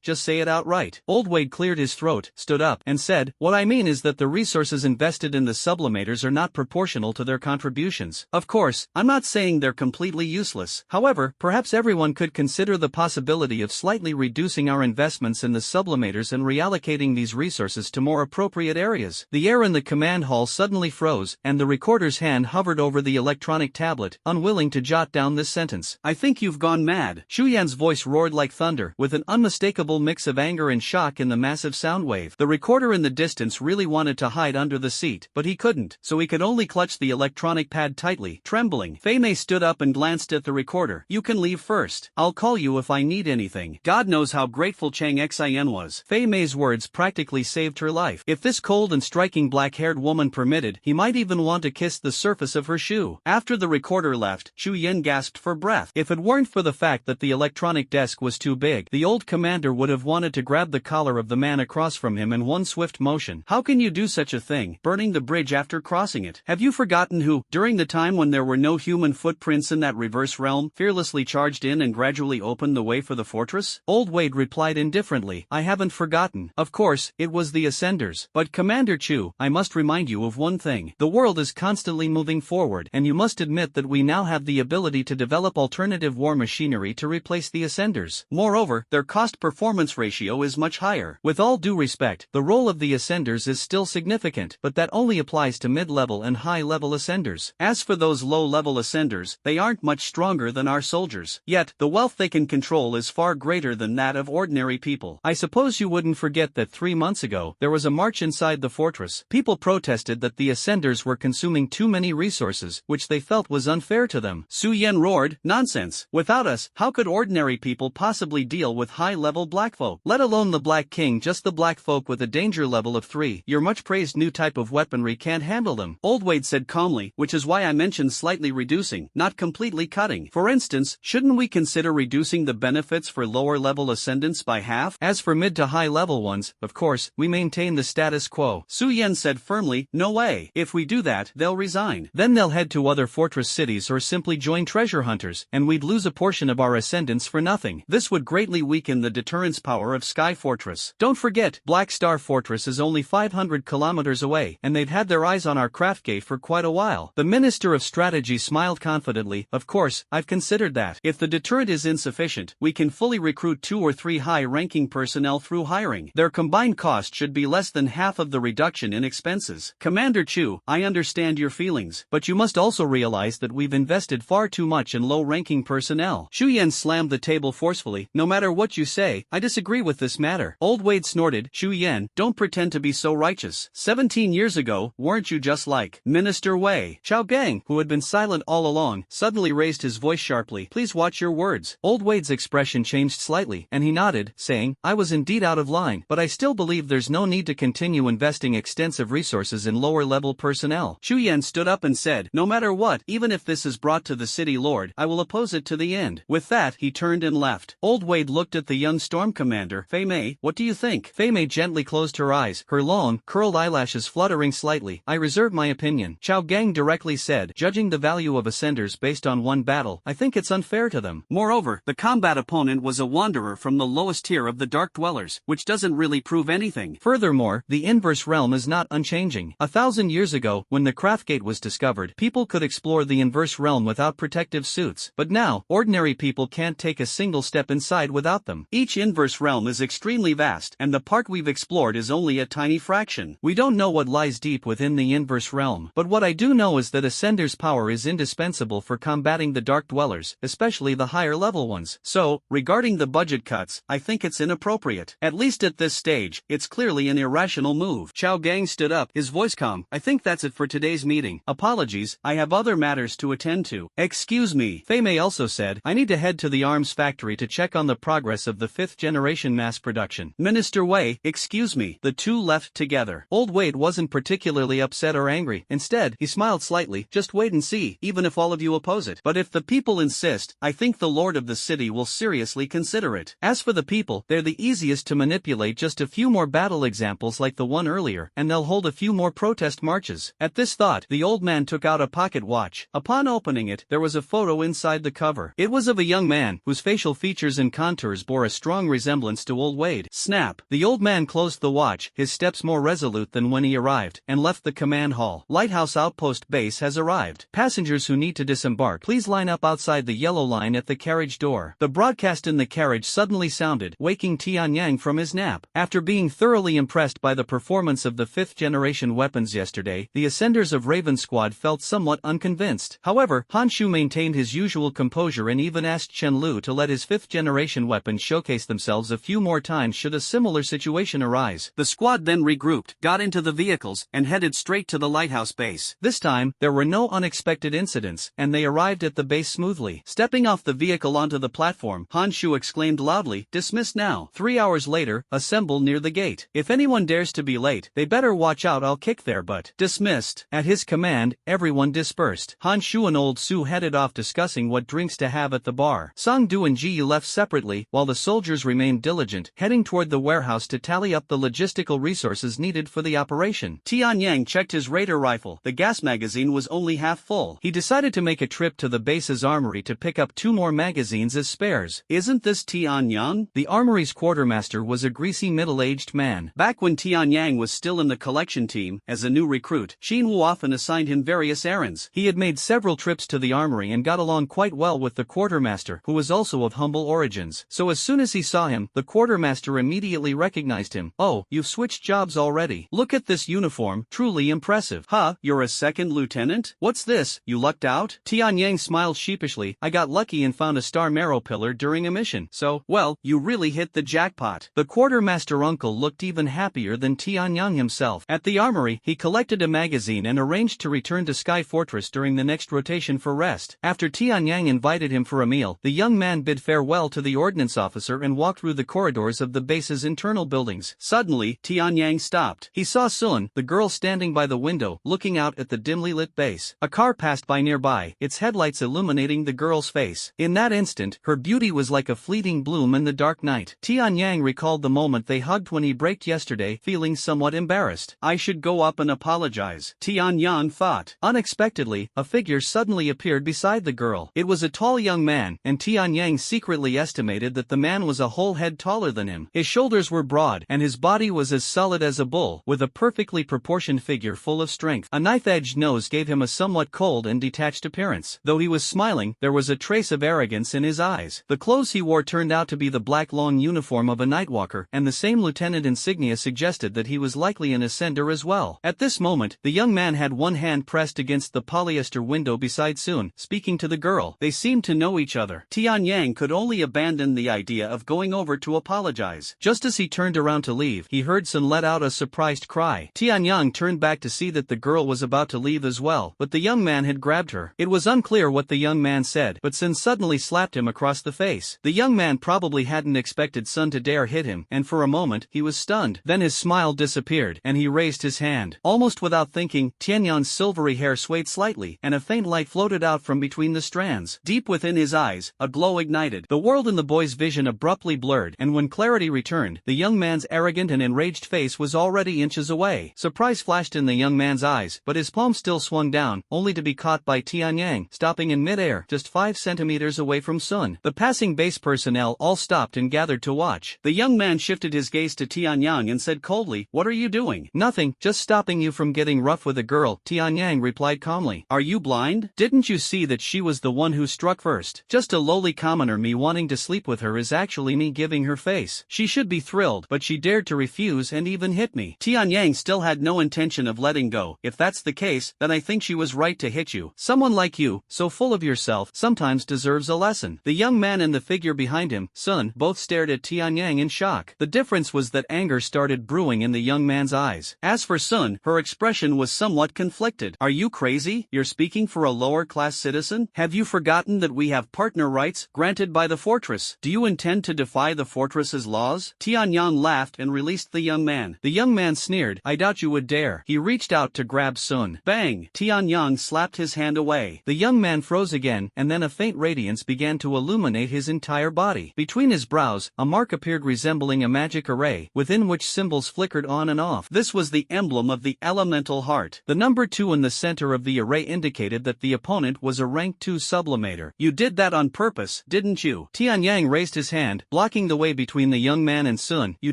just say it outright. Old Wade cleared his throat, stood up, and said, what I mean is that the resources invested in the sublimators are not proportional to their contributions. Of course, I'm not saying they're completely useless. However, perhaps everyone could consider the possibility of slightly reducing our investments in the sublimators and reallocating these resources to more appropriate areas. The air in the command hall suddenly froze, and the recorder's hand hovered over the electronic tablet, unwilling to jot down this sentence. I think you've gone mad. Shu Yan's voice roared like thunder, with an unmistakable mix of anger and shock in the massive sound wave. The recorder in the distance really wanted to hide under the seat, but he couldn't, so he could only clutch the electronic pad tightly, trembling. Fei Mei stood up and glanced at the recorder. You can leave first. I'll call you if I need anything. God knows how grateful Chang Xin was. Fei Mei's words practically saved her life. If this cold and striking black-haired woman permitted, he might even want to kiss the surface of her shoe. After the recorder left, Shu Yan gasped for breath. If it weren't for the fact that the electronic desk was too big, the old commander would have wanted to grab the collar of the man across from him in one swift motion. How can you do such a thing, burning the bridge after crossing it? Have you forgotten who, during the time when there were no human footprints in that reverse realm, fearlessly charged in and gradually opened the way for the fortress? Old Wade replied indifferently. I haven't forgotten. Of course, it was the Ascenders. But Commander Chu, I must remind you of one thing. The world is constantly moving forward, and you must admit that we now have the ability to develop alternative war machinery to replace the Ascenders. Moreover, their cost-performance ratio is much higher. With all due respect, the role of the Ascenders is still significant, but that only applies to mid-level and high-level Ascenders. As for those low-level Ascenders, they aren't much stronger than our soldiers. Yet, the wealth they can control is far greater than that of ordinary people. I suppose you wouldn't forget that 3 months ago, there was a march inside the fortress. People protested that the Ascenders were consuming too many resources, which they felt was unfair to them. Su Yan roared, nonsense. Without us, how could ordinary people possibly deal with high-level black folk? Let alone the Black King, just the black folk with a danger level of 3. Your much-praised new type of weaponry can't handle them. Old Wade said calmly, which is why I mentioned slightly reducing, not completely cutting. For instance, shouldn't we consider reducing the benefits for lower-level ascendants by half? As for mid to high-level ones, of course, we maintain the status quo. Su Yan said firmly, no way. If we do that, they'll resign. Then they'll head to other fortress cities or simply join treasure hunters, and we'd lose a portion of our ascendants for nothing. This would greatly weaken the deterrence power of Sky Fortress. Don't forget, Black Star Fortress is only 500 kilometers away, and they've had their eyes on our craft gate for quite a while. The Minister of Strategy smiled confidently. Of course, I've considered that. If the deterrent is insufficient, we can fully recruit 2 or 3 high-ranking personnel through hiring. Their combined cost should be less than half of the reduction in expenses. Commander Chu, I understand your feelings, but you must also realize that we've invested far too much in low-ranking personnel. Shu Yan slammed the table forcefully. No matter what you say, I disagree with this matter. Old Wade snorted. Shu Yan, don't pretend to be so righteous. 17 years ago, weren't you just like Minister Wei? Chao Gang, who had been silent all along, suddenly raised his voice sharply. Please watch your words. Old Wade's expression changed slightly, and he nodded, saying, I was indeed out of line, but I still believe there's no need to continue investing extensive resources in lower-level personnel. Shu Yan stood up and said, no matter what, even if this is brought to the city lord, I will oppose it to the end. With that, he turned and left. Old Wade looked at the young storm commander. Fei Mei, what do you think? Fei Mei gently closed her eyes, her long, curled eyelashes fluttering slightly. I reserve my opinion. Chao Gang directly said, judging the value of ascenders based on one battle, I think it's unfair to them. Moreover, the combat opponent was a wanderer from the lowest tier of the Dark Dwellers, which doesn't really prove anything. Furthermore, the inverse realm is not unchanging. 1,000 years ago, when the Craftgate was discovered, people could explore the inverse realm without protective suits, but now, ordinary people can't take a single step inside without them. Each inverse realm is extremely vast, and the part we've explored is only a tiny fraction. We don't know what lies deep within the inverse realm, but what I do know is that Ascender's power is indispensable for combating the Dark Dwellers, especially the higher level ones. So, regarding the budget cuts, I think it's inappropriate. At least at this stage, it's clearly an irrational move. move. Chao Gang stood up, his voice calm. I think that's it for today's meeting. Apologies, I have other matters to attend to. Excuse me. Fei Mei also said, I need to head to the arms factory to check on the progress of the 5th generation mass production. Minister Wei, excuse me. The two left together. Old Wade wasn't particularly upset or angry. Instead, he smiled slightly. Just wait and see, even if all of you oppose it. But if the people insist, I think the lord of the city will seriously consider it. As for the people, they're the easiest to manipulate. Just a few more battle examples like the one earlier, and they'll hold a few more protest marches. At this thought, the old man took out a pocket watch. Upon opening it, there was a photo inside the cover. It was of a young man, whose facial features and contours bore a strong resemblance to old Wade. Snap! The old man closed the watch, his steps more resolute than when he arrived, and left the command hall. Lighthouse Outpost Base has arrived. Passengers who need to disembark, please line up outside the yellow line at the carriage door. The broadcast in the carriage suddenly sounded, waking Tianyang from his nap. After being thoroughly impressed by the performance of the 5th generation weapons yesterday, the ascenders of Raven Squad felt somewhat unconvinced. However, Han Shu maintained his usual composure and even asked Chen Lu to let his 5th generation weapons showcase themselves a few more times should a similar situation arise. The squad then regrouped, got into the vehicles, and headed straight to the lighthouse base. This time, there were no unexpected incidents, and they arrived at the base smoothly. Stepping off the vehicle onto the platform, Han Shu exclaimed loudly, dismissed now. 3 hours later, assemble near the gate. If anyone dares to be late, they better watch out, I'll kick their butt. Dismissed. At his command, everyone dispersed. Han Shu and Old Su headed off discussing what drinks to have at the bar. Sang Du and Ji Yu left separately, while the soldiers remained diligent, heading toward the warehouse to tally up the logistical resources needed for the operation. Tianyang checked his radar rifle. The gas magazine was only half full. He decided to make a trip to the base's armory to pick up 2 more magazines as spares. Isn't this Tianyang? The armory's quartermaster was a greasy middle-aged man. Back when Tianyang was still in the collection team, as a new recruit, Xin Wu often assigned him various errands. He had made several trips to the armory and got along quite well with the quartermaster, who was also of humble origins. So as soon as he saw him, the quartermaster immediately recognized him. Oh, you've switched jobs already. Look at this uniform, truly impressive. Huh, you're a second lieutenant? What's this, you lucked out? Tianyang smiled sheepishly. I got lucky and found a star marrow pillar during a mission. So, well, you really hit the jackpot. The quartermaster uncle looked even happier than Tianyang himself. At the armory, he collected a magazine and arranged to return to Sky Fortress during the next rotation for rest. After Tianyang invited him for a meal, the young man bid farewell to the ordnance officer and walked through the corridors of the base's internal buildings. Suddenly, Tianyang stopped. He saw Sun, the girl standing by the window, looking out at the dimly lit base. A car passed by nearby, its headlights illuminating the girl's face. In that instant, her beauty was like a fleeting bloom in the dark night. Tianyang recalled the moment they hugged when he braked yesterday, feeling somewhat embarrassed. I should go up and apologize, Tianyang thought. Unexpectedly, a figure suddenly appeared beside the girl. It was a tall young man, and Tianyang secretly estimated that the man was a whole head taller than him. His shoulders were broad, and his body was as solid as a bull, with a perfectly proportioned figure full of strength. A knife-edged nose gave him a somewhat cold and detached appearance. Though he was smiling, there was a trace of arrogance in his eyes. The clothes he wore turned out to be the black long uniform of a nightwalker, and the same lieutenant insignia suggested that he was likely an ascender as well. At this moment, the young man had one hand pressed against the polyester window beside Sun, speaking to the girl. They seemed to know each other. Tianyang could only abandon the idea of going over to apologize. Just as he turned around to leave, he heard Sun let out a surprised cry. Tianyang turned back to see that the girl was about to leave as well, but the young man had grabbed her. It was unclear what the young man said, but Sun suddenly slapped him across the face. The young man probably hadn't expected Sun to dare hit him, and for a moment, he was stunned. Then his smile disappeared, and he raised his hand. Almost without thinking, Tianyang's silvery hair swayed slightly, and a faint light floated out from between the strands. Deep within his eyes, a glow ignited. The world in the boy's vision abruptly blurred, and when clarity returned, the young man's arrogant and enraged face was already inches away. Surprise flashed in the young man's eyes, but his palm still swung down, only to be caught by Tianyang, stopping in midair, just 5 centimeters away from Sun. The passing base personnel all stopped and gathered to watch. The young man shifted his gaze to Tianyang and said coldly, "What are you doing?" "Nothing, just stopping you from getting rough with a girl," Tianyang replied calmly. "Are you blind? Didn't you see that she was the one who struck first? Just a lowly commoner. Me wanting to sleep with her is actually me giving her face. She should be thrilled, but she dared to refuse and even hit me." Tianyang still had no intention of letting go. "If that's the case, then I think she was right to hit you. Someone like you, so full of yourself, sometimes deserves a lesson." The young man and the figure behind him, Sun, both stared at Tianyang in shock. The difference was that anger started brewing in the young man's eyes. As for Sun, her expression was somewhat conflicted. Are you crazy? You're speaking for a lower-class citizen? Have you forgotten that we have partner rights granted by the fortress? Do you intend to defy the fortress's laws? Tianyang laughed and released the young man. The young man sneered, I doubt you would dare. He reached out to grab Sun. Bang! Tianyang slapped his hand away. The young man froze again, and then a faint radiance began to illuminate his entire body. Between his brows, a mark appeared resembling a magic array, within which symbols flickered on and off. This was the emblem of the elemental heart. The number 2 in the center of the array indicated that the opponent was a rank 2 sublimator. You did that on purpose, didn't you? Tianyang raised his hand, blocking the way between the young man and Sun. You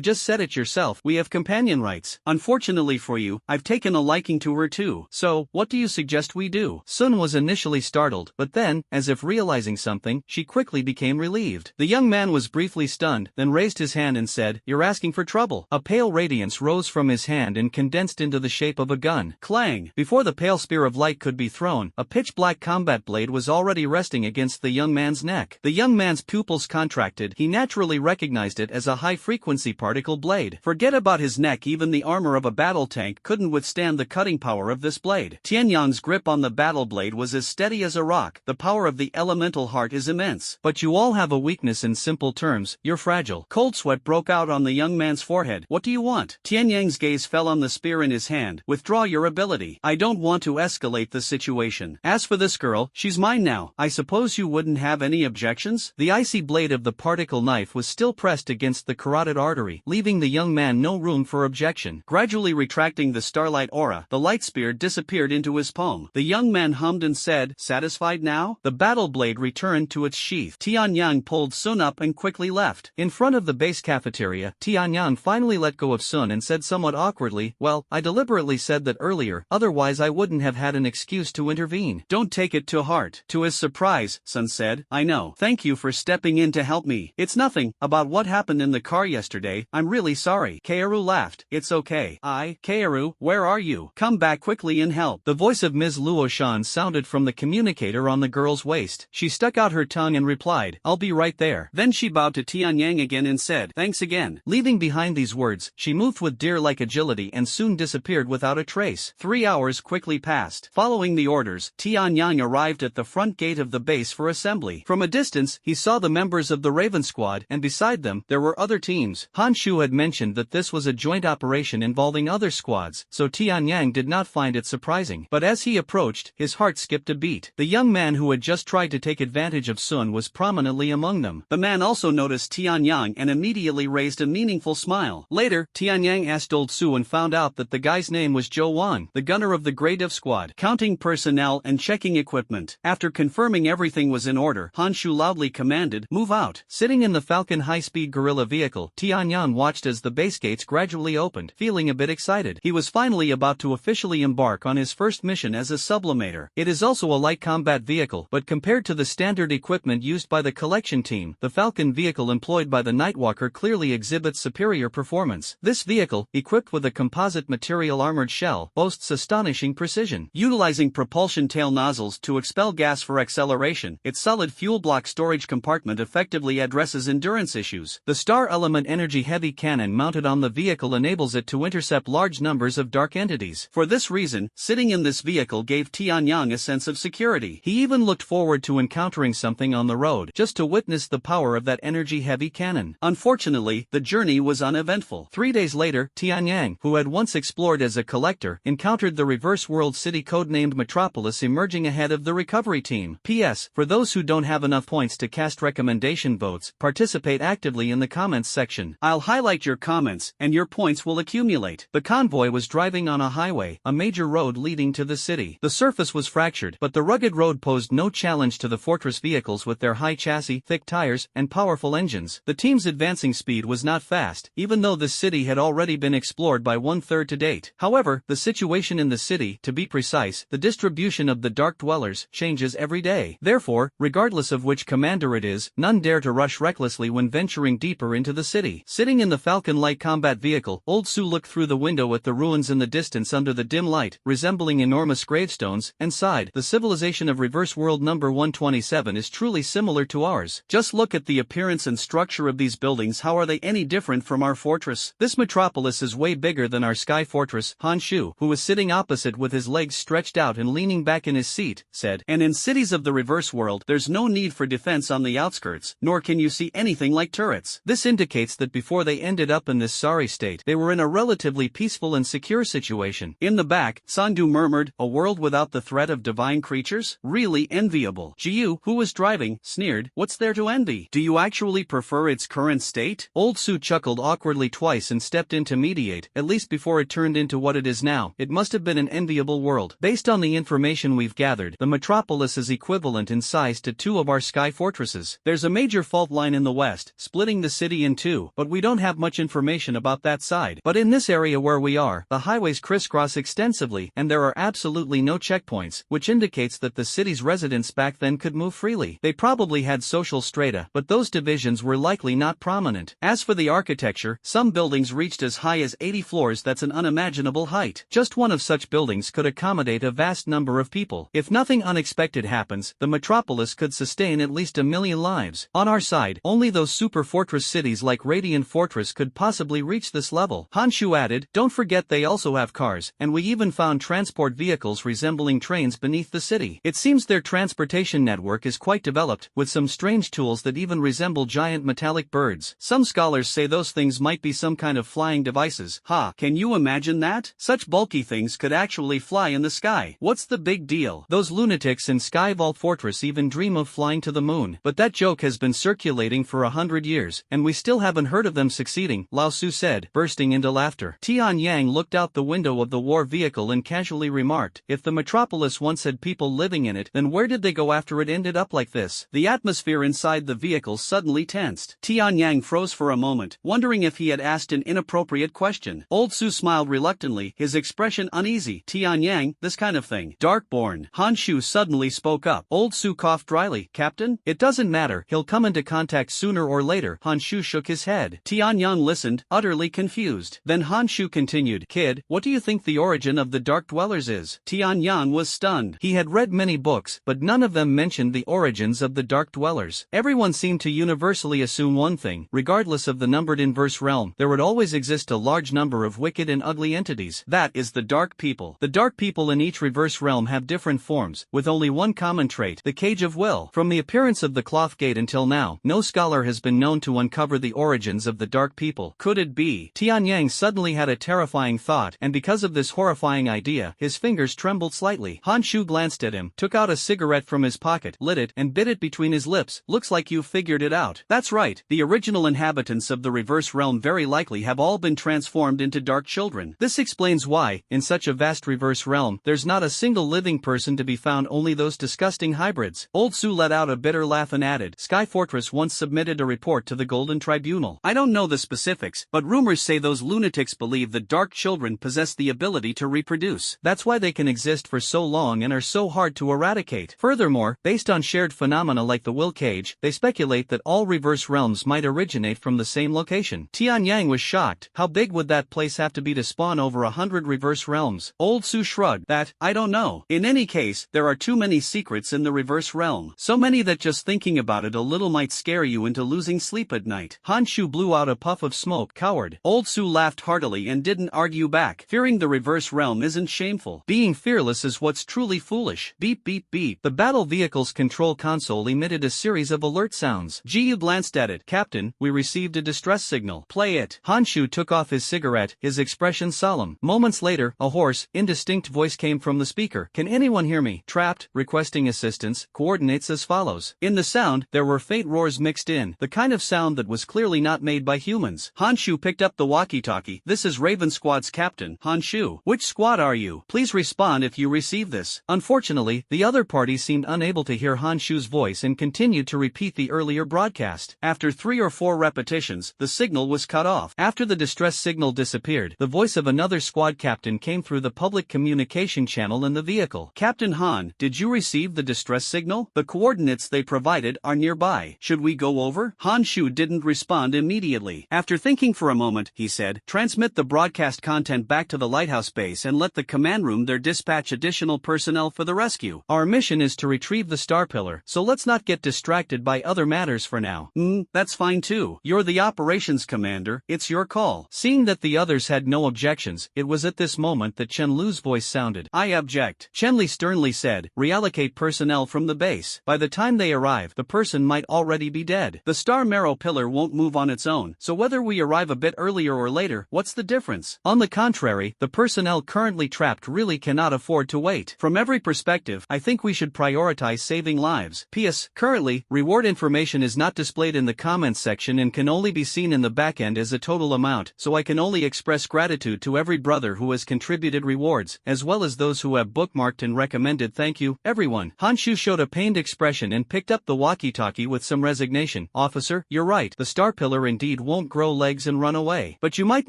just said it yourself, we have companion rights. Unfortunately for you, I've taken a liking to her too. So, what do you suggest we do? Sun was initially startled, but then, as if realizing something, she quickly became relieved. The young man was briefly stunned, then raised his hand and said, You're asking for trouble. A pale radiance rose from his hand and condensed into the shape of a gun. Clang! Before the pale spear of light could be thrown, a pitch-black combat blade was already resting against the young man's neck. The young man's pupils contracted. He naturally recognized it as a high-frequency particle blade. Forget about his neck, even the armor of a battle tank couldn't withstand the cutting power of this blade. Tianyang's grip on the battle blade was as steady as a rock. The power of the elemental heart is immense. But you all have a weakness in simple terms, you're fragile. Cold sweat broke out on the young man's forehead. What do you want? Tianyang's gaze fell on the spear in his hand. Withdraw your ability. I don't want to escalate the situation. As for this girl, she's mine now. I suppose you wouldn't have any objections? The icy blade of the particle knife was still pressed against the carotid artery, leaving the young man no room for objection. Gradually retracting the starlight aura, the light spear disappeared into his palm. The young man hummed and said, Satisfied now? The battle blade returned to its sheath. Tianyang pulled Sun up and quickly left. In front of the base cafeteria, Tianyang finally let go of Sun and said somewhat awkwardly, Well, I deliberately said that earlier, otherwise I wouldn't have had an excuse to intervene. Don't take it to heart. To his surprise, Sun said, I know. Thank you for stepping in to help me. It's nothing about what happened in the car yesterday. I'm really sorry. Kaoru laughed. It's okay. Kaoru, where are you? Come back quickly and help. The voice of Ms. Luoshan sounded from the communicator on the girl's waist. She stuck out her tongue and replied, I'll be right there. Then she bowed to Tianyang again and said, Thanks again. Leaving behind these words, she moved with deer-like agility and soon disappeared without a trace. 3 hours quickly passed. Following the orders, Tianyang arrived at the front gate of the base for assembly. From a distance, he saw the members of the Raven Squad, and beside them, there were other teams. Han Shu had mentioned that this was a joint operation involving other squads, so Tianyang did not find it surprising. But as he approached, his heart skipped a beat. The young man who had just tried to take advantage of Sun was prominently among them. The man also noticed Tianyang and immediately raised a meaningful smile. Later, Tianyang asked Old Su and found out that the guy's name was Zhou Wan, the gunner of the Grey Div Squad, counting personnel and checking equipment. After confirming everything was in order, Han Shu loudly commanded, Move out. Sitting in the Falcon high-speed guerrilla vehicle, Tianyang watched as the base gates gradually opened, feeling a bit excited. He was finally about to officially embark on his first mission as a sublimator. It is also a light combat vehicle, but compared to the standard equipment used by the collection team, the Falcon vehicle employed by the Nightwalker clearly exhibits superior performance. This vehicle, equipped with a composite material armored shell, boasts astonishing precision. Utilizing propulsion tail nozzles to expel gas for acceleration, its solid fuel block storage compartment effectively addresses endurance issues. The Star Element Energy Heavy Cannon mounted on the vehicle enables it to intercept large numbers of dark entities. For this reason, sitting in this vehicle gave Tianyang a sense of security. He even looked forward to encountering something on the road, just to witness the power of that energy-heavy cannon. Unfortunately, the journey was uneventful. 3 days later, Tianyang, who had once explored as a collector, encountered the reverse world city codenamed Metropolis emerging ahead of the recovery team. P.S. For those who don't have enough points to cast recommendation votes, participate actively in the comments section. I'll highlight your comments, and your points will accumulate. The convoy was driving on a highway, a major road leading to the city. The surface was fractured, but the rugged road posed no challenge to the fortress vehicles with their high chassis, thick tires, and powerful engines. The team's advancing speed was not fast, even though the city had already been explored by 1/3 to date. However, the situation in the city, to be precise, the distribution of the Dark Dwellers, changes every day. Therefore, regardless of which commander it is, none dare to rush recklessly when venturing deeper into the city. Sitting in the Falcon light combat vehicle, Old Su looked through the window at the ruins in the distance under the dim light, resembling enormous gravestones, and sighed. The civilization of Reverse World number 127 is truly similar to ours. Just look at the appearance and structure of these buildings. How are they any different from our fortress? This metropolis metropolis is way bigger than our sky fortress, Han Shu, who was sitting opposite with his legs stretched out and leaning back in his seat, said. And in cities of the reverse world, there's no need for defense on the outskirts, nor can you see anything like turrets. This indicates that before they ended up in this sorry state, they were in a relatively peaceful and secure situation. In the back, Sandu murmured, a world without the threat of divine creatures? Really enviable. Jiu, who was driving, sneered, what's there to envy? Do you actually prefer its current state? Old Su chuckled awkwardly twice and stepped in to mediate, at least before it turned into what it is now. It must have been an enviable world. Based on the information we've gathered, the metropolis is equivalent in size to 2 of our sky fortresses. There's a major fault line in the west, splitting the city in 2, but we don't have much information about that side. But in this area where we are, the highways crisscross extensively and there are absolutely no checkpoints, which indicates that the city's residents back then could move freely. They probably had social strata, but those divisions were likely not prominent. As for the architecture, some buildings reached as high as 80 floors. That's an unimaginable height. Just one of such buildings could accommodate a vast number of people. If nothing unexpected happens, the metropolis could sustain at least 1 million lives. On our side, only those super fortress cities like Radiant Fortress could possibly reach this level. Han Shu added, don't forget they also have cars, and we even found transport vehicles resembling trains beneath the city. It seems their transportation network is quite developed, with some strange tools that even resemble giant metallic birds. Some scholars say those things might be some kind of flying devices. Ha, can you imagine that? Such bulky things could actually fly in the sky. What's the big deal? Those lunatics in Skyvault Fortress even dream of flying to the moon. But that joke has been circulating for 100 years, and we still haven't heard of them succeeding, Lao Su said, bursting into laughter. Tian Yang looked out the window of the war vehicle and casually remarked, if the metropolis once had people living in it, then where did they go after it ended up like this? The atmosphere inside the vehicle suddenly tensed. Tian Yang froze for a moment, wondering if he had asked an inappropriate question. Old Su smiled reluctantly, his expression uneasy. Tian Yang, this kind of thing. Darkborn. Han Shu suddenly spoke up. Old Su coughed dryly. Captain? It doesn't matter, he'll come into contact sooner or later. Han Shu shook his head. Tian Yang listened, utterly confused. Then Han Shu continued, Kid, what do you think the origin of the Dark Dwellers is? Tian Yang was stunned. He had read many books, but none of them mentioned the origins of the Dark Dwellers. Everyone seemed to universally assume one thing, regardless of the numbered inverse realm, there would always exist a large number of wicked and ugly entities. That is the Dark People. The Dark People in each reverse realm have different forms, with only one common trait, the Cage of Will. From the appearance of the Cloth Gate until now, no scholar has been known to uncover the origins of the Dark People. Could it be? Tian Yang suddenly had a terrifying thought, and because of this horrifying idea, his fingers trembled slightly. Han Shu glanced at him, took out a cigarette from his pocket, lit it, and bit it between his lips. Looks like you've figured it out. That's right, the original inhabitants of the reverse realm very likely have all been transformed into dark children. This explains why, in such a vast reverse realm, there's not a single living person to be found, only those disgusting hybrids. Old Su let out a bitter laugh and added, Sky Fortress once submitted a report to the Golden Tribunal. I don't know the specifics, but rumors say those lunatics believe that dark children possess the ability to reproduce. That's why they can exist for so long and are so hard to eradicate. Furthermore, based on shared phenomena like the Will Cage, they speculate that all reverse realms might originate from the same location. Tian Yang was shocked. How big would that place have to be to spawn over 100 reverse realms? Old Su shrugged. I don't know. In any case, there are too many secrets in the reverse realm. So many that just thinking about it a little might scare you into losing sleep at night. Han Shu blew out a puff of smoke. Coward. Old Su laughed heartily and didn't argue back. Fearing the reverse realm isn't shameful. Being fearless is what's truly foolish. Beep beep beep. The battle vehicle's control console emitted a series of alert sounds. Jiu glanced at it. Captain, we received a distress signal. Play it. Han Shu took off his cigarette, his expression solemn. Moments later, a hoarse, indistinct voice came from the speaker. Can anyone hear me? Trapped, requesting assistance, coordinates as follows. In the sound, there were faint roars mixed in, the kind of sound that was clearly not made by humans. Han Shu picked up the walkie-talkie. This is Raven Squad's captain, Han Shu. Which squad are you? Please respond if you receive this. Unfortunately, the other party seemed unable to hear Han Shu's voice and continued to repeat the earlier broadcast. After 3 or 4 repetitions, the signal was cut off. After the distress signal disappeared, the voice of another squad captain came through the public communication channel in the vehicle. Captain Han, did you receive the distress signal? The coordinates they provided are nearby. Should we go over? Han Shu didn't respond immediately. After thinking for a moment, he said, transmit the broadcast content back to the lighthouse base and let the command room there dispatch additional personnel for the rescue. Our mission is to retrieve the Star Pillar, so let's not get distracted by other matters for now. That's fine too. You're the operations commander, it's your call. personnel. Seeing that the others had no objections, it was at this moment that Chen Lu's voice sounded. I object. Chen Li sternly said, reallocate personnel from the base. By the time they arrive, the person might already be dead. The star marrow pillar won't move on its own, so whether we arrive a bit earlier or later, what's the difference? On the contrary, the personnel currently trapped really cannot afford to wait. From every perspective, I think we should prioritize saving lives. P.S. Currently, reward information is not displayed in the comments section and can only be seen in the backend as a total amount, so I can only express gratitude to every brother who has contributed rewards, as well as those who have bookmarked and recommended. Thank you, everyone. Hanshu showed a pained expression and picked up the walkie-talkie with some resignation. Officer, you're right, the star pillar indeed won't grow legs and run away. But you might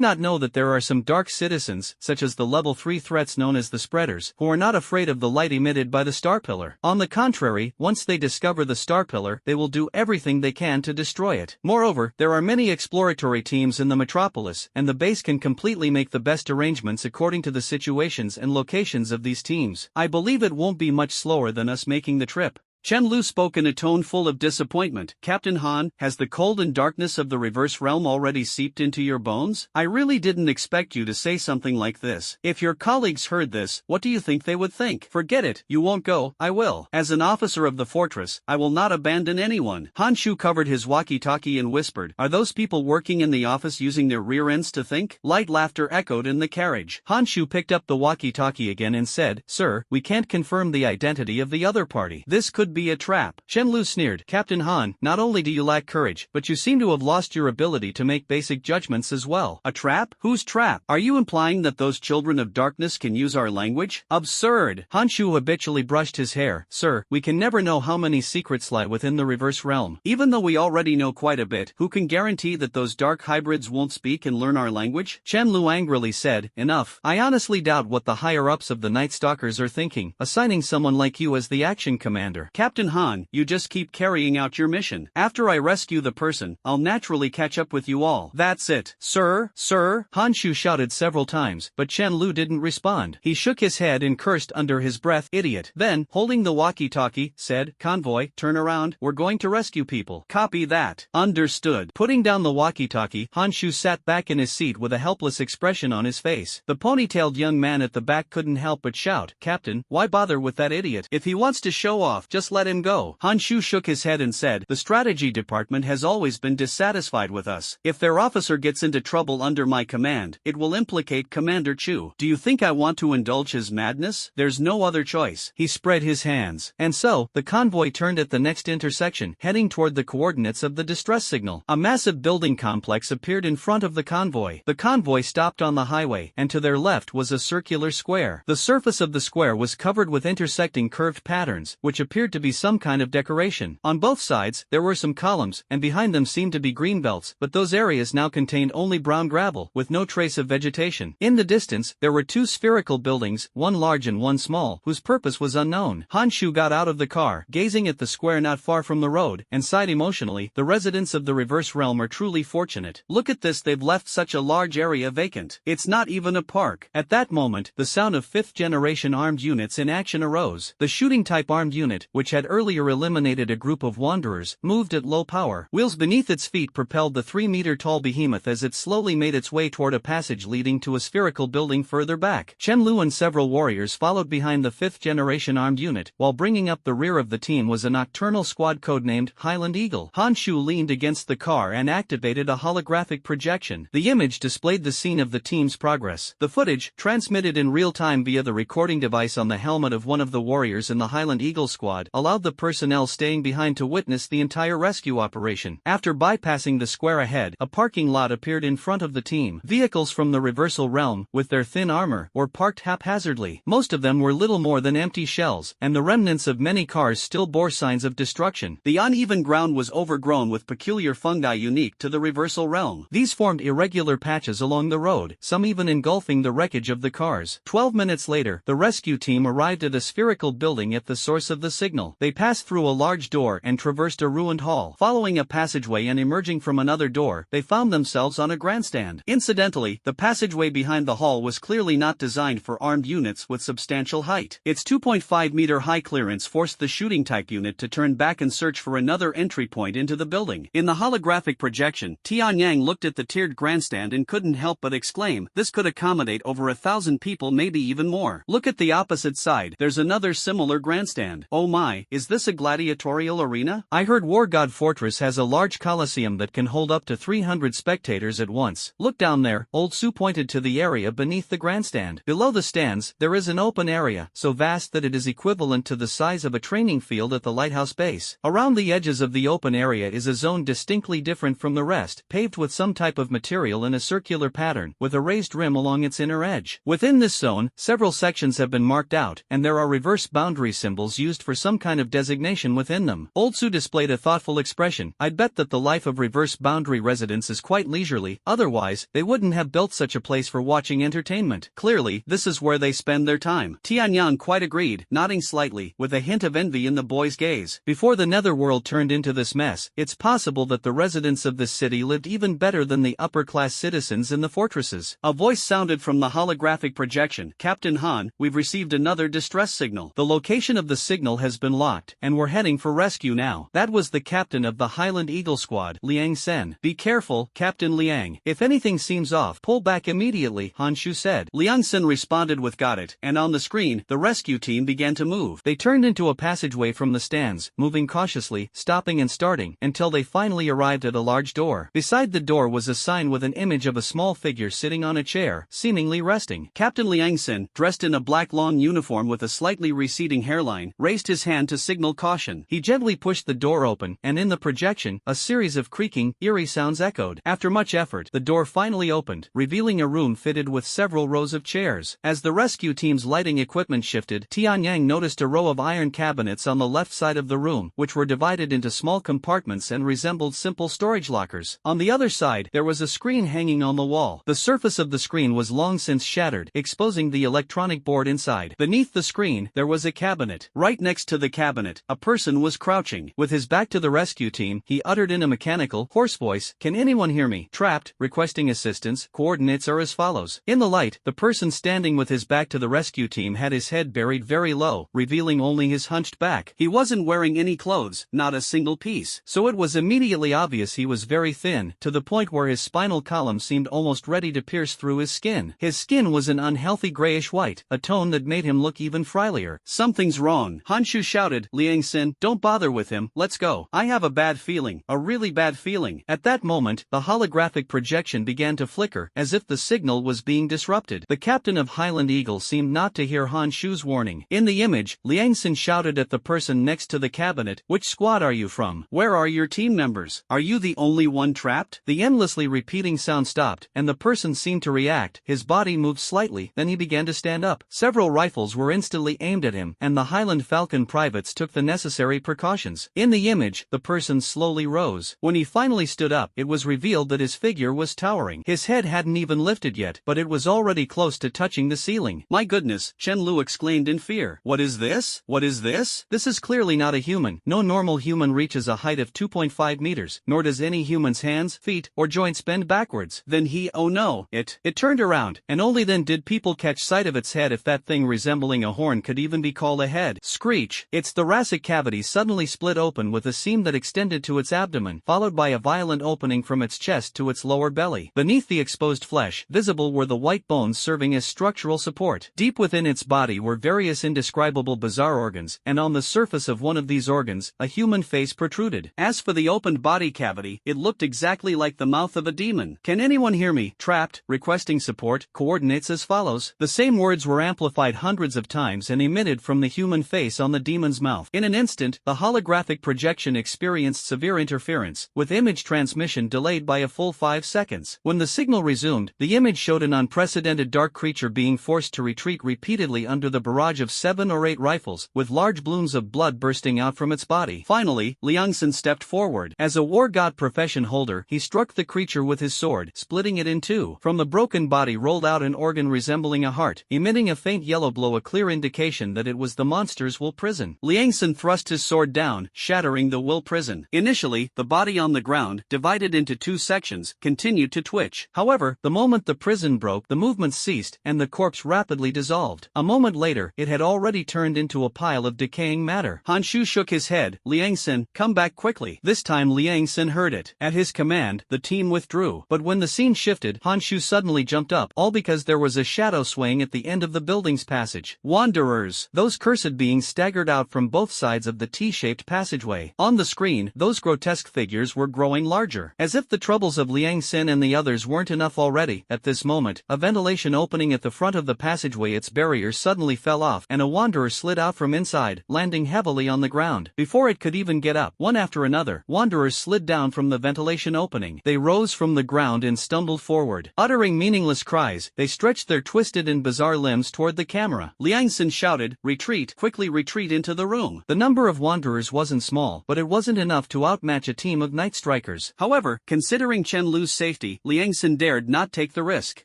not know that there are some dark citizens, such as the level 3 threats known as the spreaders, who are not afraid of the light emitted by the star pillar. On the contrary, once they discover the star pillar, they will do everything they can to destroy it. Moreover, there are many exploratory teams in the metropolis, and the base can completely make the best arrangements according to the situations and locations of these teams. I believe it won't be much slower than us making the trip. Chen Lu spoke in a tone full of disappointment. Captain Han, has the cold and darkness of the reverse realm already seeped into your bones? I really didn't expect you to say something like this. If your colleagues heard this, what do you think they would think? Forget it, you won't go, I will. As an officer of the fortress, I will not abandon anyone. Han Shu covered his walkie-talkie and whispered, are those people working in the office using their rear ends to think? Light laughter echoed in the carriage. Han Shu picked up the walkie-talkie again and said, Sir, we can't confirm the identity of the other party. This could be a trap. Chen Lu sneered. Captain Han, not only do you lack courage, but you seem to have lost your ability to make basic judgments as well. A trap? Whose trap? Are you implying that those children of darkness can use our language? Absurd. Han Shu habitually brushed his hair. Sir, we can never know how many secrets lie within the reverse realm. Even though we already know quite a bit, who can guarantee that those dark hybrids won't speak and learn our language? Chen Lu angrily said, enough. I honestly doubt what the higher-ups of the Night Stalkers are thinking, assigning someone like you as the action commander. Captain Han, you just keep carrying out your mission. After I rescue the person, I'll naturally catch up with you all. That's it. Sir, sir, Han Shu shouted several times, but Chen Lu didn't respond. He shook his head and cursed under his breath, idiot. Then, holding the walkie-talkie, said, convoy, turn around, we're going to rescue people. Copy that. Understood. Putting down the walkie-talkie, Han Shu sat back in his seat with a helpless expression on his face. The ponytailed young man at the back couldn't help but shout, Captain, why bother with that idiot? If he wants to show off, just let him go. Han Shu shook his head and said, the strategy department has always been dissatisfied with us. If their officer gets into trouble under my command, it will implicate Commander Chu. Do you think I want to indulge his madness? There's no other choice. He spread his hands. And so, the convoy turned at the next intersection, heading toward the coordinates of the distress signal. A massive building complex appeared in front of the convoy. The convoy stopped on the highway, and to their left was a circular square. The surface of the square was covered with intersecting curved patterns, which appeared to be some kind of decoration. On both sides, there were some columns, and behind them seemed to be green belts, but those areas now contained only brown gravel, with no trace of vegetation. In the distance, there were two spherical buildings, one large and one small, whose purpose was unknown. Han Shu got out of the car, gazing at the square not far from the road, and sighed emotionally. The residents of the reverse realm are truly fortunate. Look at this, they've left such a large area vacant. It's not even a park. At that moment, the sound of 5th generation armed units in action arose. The shooting type armed unit, which had earlier eliminated a group of wanderers, moved at low power. Wheels beneath its feet propelled the 3-meter-tall behemoth as it slowly made its way toward a passage leading to a spherical building further back. Chen Lu and several warriors followed behind the 5th generation armed unit, while bringing up the rear of the team was a nocturnal squad codenamed Highland Eagle. Han Shu leaned against the car and activated a holographic projection. The image displayed the scene of the team's progress. The footage, transmitted in real time via the recording device on the helmet of one of the warriors in the Highland Eagle squad, allowed the personnel staying behind to witness the entire rescue operation. After bypassing the square ahead, a parking lot appeared in front of the team. Vehicles from the reversal realm, with their thin armor, were parked haphazardly. Most of them were little more than empty shells, and the remnants of many cars still bore signs of destruction. The uneven ground was overgrown with peculiar fungi unique to the reversal realm. These formed irregular patches along the road, some even engulfing the wreckage of the cars. 12 minutes later, the rescue team arrived at a spherical building at the source of the signal. signal. They passed through a large door and traversed a ruined hall. Following a passageway and emerging from another door, they found themselves on a grandstand. Incidentally, the passageway behind the hall was clearly not designed for armed units with substantial height. Its 2.5-meter high clearance forced the shooting type unit to turn back and search for another entry point into the building. In the holographic projection, Tianyang looked at the tiered grandstand and couldn't help but exclaim, this could accommodate over 1,000 people, maybe even more. Look at the opposite side, there's another similar grandstand. Oh my, is this a gladiatorial arena? I heard War God Fortress has a large coliseum that can hold up to 300 spectators at once. Look down there, Old Sue pointed to the area beneath the grandstand. Below the stands, there is an open area, so vast that it is equivalent to the size of a training field at the lighthouse base. Around the edges of the open area is a zone distinctly different from the rest, paved with some type of material in a circular pattern, with a raised rim along its inner edge. Within this zone, several sections have been marked out, and there are reverse boundary symbols used for some kind of designation within them. Old Sue displayed a thoughtful expression. I'd bet that the life of reverse boundary residents is quite leisurely, otherwise, they wouldn't have built such a place for watching entertainment. Clearly, this is where they spend their time. Tianyang quite agreed, nodding slightly, with a hint of envy in the boy's gaze. Before the netherworld turned into this mess, it's possible that the residents of this city lived even better than the upper-class citizens in the fortresses. A voice sounded from the holographic projection. Captain Han, we've received another distress signal. The location of the signal has been locked, and we're heading for rescue now. That was the captain of the Highland Eagle Squad, Liang Sen. Be careful, Captain Liang. If anything seems off, pull back immediately, Han Shu said. Liang Sen responded with got it, and on the screen, the rescue team began to move. They turned into a passageway from the stands, moving cautiously, stopping and starting, until they finally arrived at a large door. Beside the door was a sign with an image of a small figure sitting on a chair, seemingly resting. Captain Liang Sen, dressed in a black long uniform with a slightly receding hairline, raised his hand to signal caution. He gently pushed the door open, and in the projection, a series of creaking, eerie sounds echoed. After much effort, the door finally opened, revealing a room fitted with several rows of chairs. As the rescue team's lighting equipment shifted, Tianyang noticed a row of iron cabinets on the left side of the room, which were divided into small compartments and resembled simple storage lockers. On the other side, there was a screen hanging on the wall. The surface of the screen was long since shattered, exposing the electronic board inside. Beneath the screen, there was a cabinet. Right next to the cabinet, a person was crouching. With his back to the rescue team, he uttered in a mechanical, hoarse voice, "Can anyone hear me? Trapped, requesting assistance. Coordinates are as follows." In the light, the person standing with his back to the rescue team had his head buried very low, revealing only his hunched back. He wasn't wearing any clothes, not a single piece, so it was immediately obvious he was very thin, to the point where his spinal column seemed almost ready to pierce through his skin. His skin was an unhealthy grayish white, a tone that made him look even frilier. Something's wrong, Han Shu shouted. Liang Sen, don't bother with him, let's go. I have a bad feeling, a really bad feeling. At that moment, the holographic projection began to flicker, as if the signal was being disrupted. The captain of Highland Eagle seemed not to hear Han Shu's warning. In the image, Liang Sen shouted at the person next to the cabinet, "Which squad are you from? Where are your team members? Are you the only one trapped?" The endlessly repeating sound stopped, and the person seemed to react. His body moved slightly, then he began to stand up. Several rifles were instantly aimed at him, and the Highland Falcon privates took the necessary precautions. In the image, the person slowly rose. When he finally stood up, it was revealed that his figure was towering. His head hadn't even lifted yet, but it was already close to touching the ceiling. My goodness, Chen Lu exclaimed in fear. What is this? What is this? This is clearly not a human. No normal human reaches a height of 2.5 meters, nor does any human's hands, feet, or joints bend backwards. Then oh no, it turned around, and only then did people catch sight of its head, if that thing resembling a horn could even be called a head. Screech! Its thoracic cavity suddenly split open with a seam that extended to its abdomen, followed by a violent opening from its chest to its lower belly. Beneath the exposed flesh, visible were the white bones serving as structural support. Deep within its body were various indescribable bizarre organs, and on the surface of one of these organs, a human face protruded. As for the opened body cavity, it looked exactly like the mouth of a demon. Can anyone hear me? Trapped, requesting support. Coordinates as follows. The same words were amplified hundreds of times and emitted from the human face on the demon's mouth. In an instant, the holographic projection experienced severe interference, with image transmission delayed by a full 5 seconds. When the signal resumed, the image showed an unprecedented dark creature being forced to retreat repeatedly under the barrage of 7 or 8 rifles, with large blooms of blood bursting out from its body. Finally, Liang Sen stepped forward. As a war god profession holder, he struck the creature with his sword, splitting it in two. From the broken body rolled out an organ resembling a heart, emitting a faint yellow glow, a clear indication that it was the monster's will prison. opening. Liang Xin thrust his sword down, shattering the will prison. Initially, the body on the ground, divided into two sections, continued to twitch. However, the moment the prison broke, the movement ceased, and the corpse rapidly dissolved. A moment later, it had already turned into a pile of decaying matter. Han Shu shook his head. Liang Xin, come back quickly. This time Liang Xin heard it. At his command, the team withdrew. But when the scene shifted, Han Shu suddenly jumped up, all because there was a shadow swaying at the end of the building's passage. Wanderers! Those cursed beings staggered out from both sides of the T-shaped passageway. On the screen, those grotesque figures were growing larger. As if the troubles of Liang Xin and the others weren't enough already, at this moment, a ventilation opening at the front of the passageway, its barrier suddenly fell off, and a wanderer slid out from inside, landing heavily on the ground. Before it could even get up, one after another, wanderers slid down from the ventilation opening. They rose from the ground and stumbled forward. Uttering meaningless cries, they stretched their twisted and bizarre limbs toward the camera. Liang Xin shouted, retreat, quickly retreat into the room. The number of wanderers wasn't small, but it wasn't enough to outmatch a team of night strikers. However, considering Chen Lu's safety, Liang Xin dared not take the risk.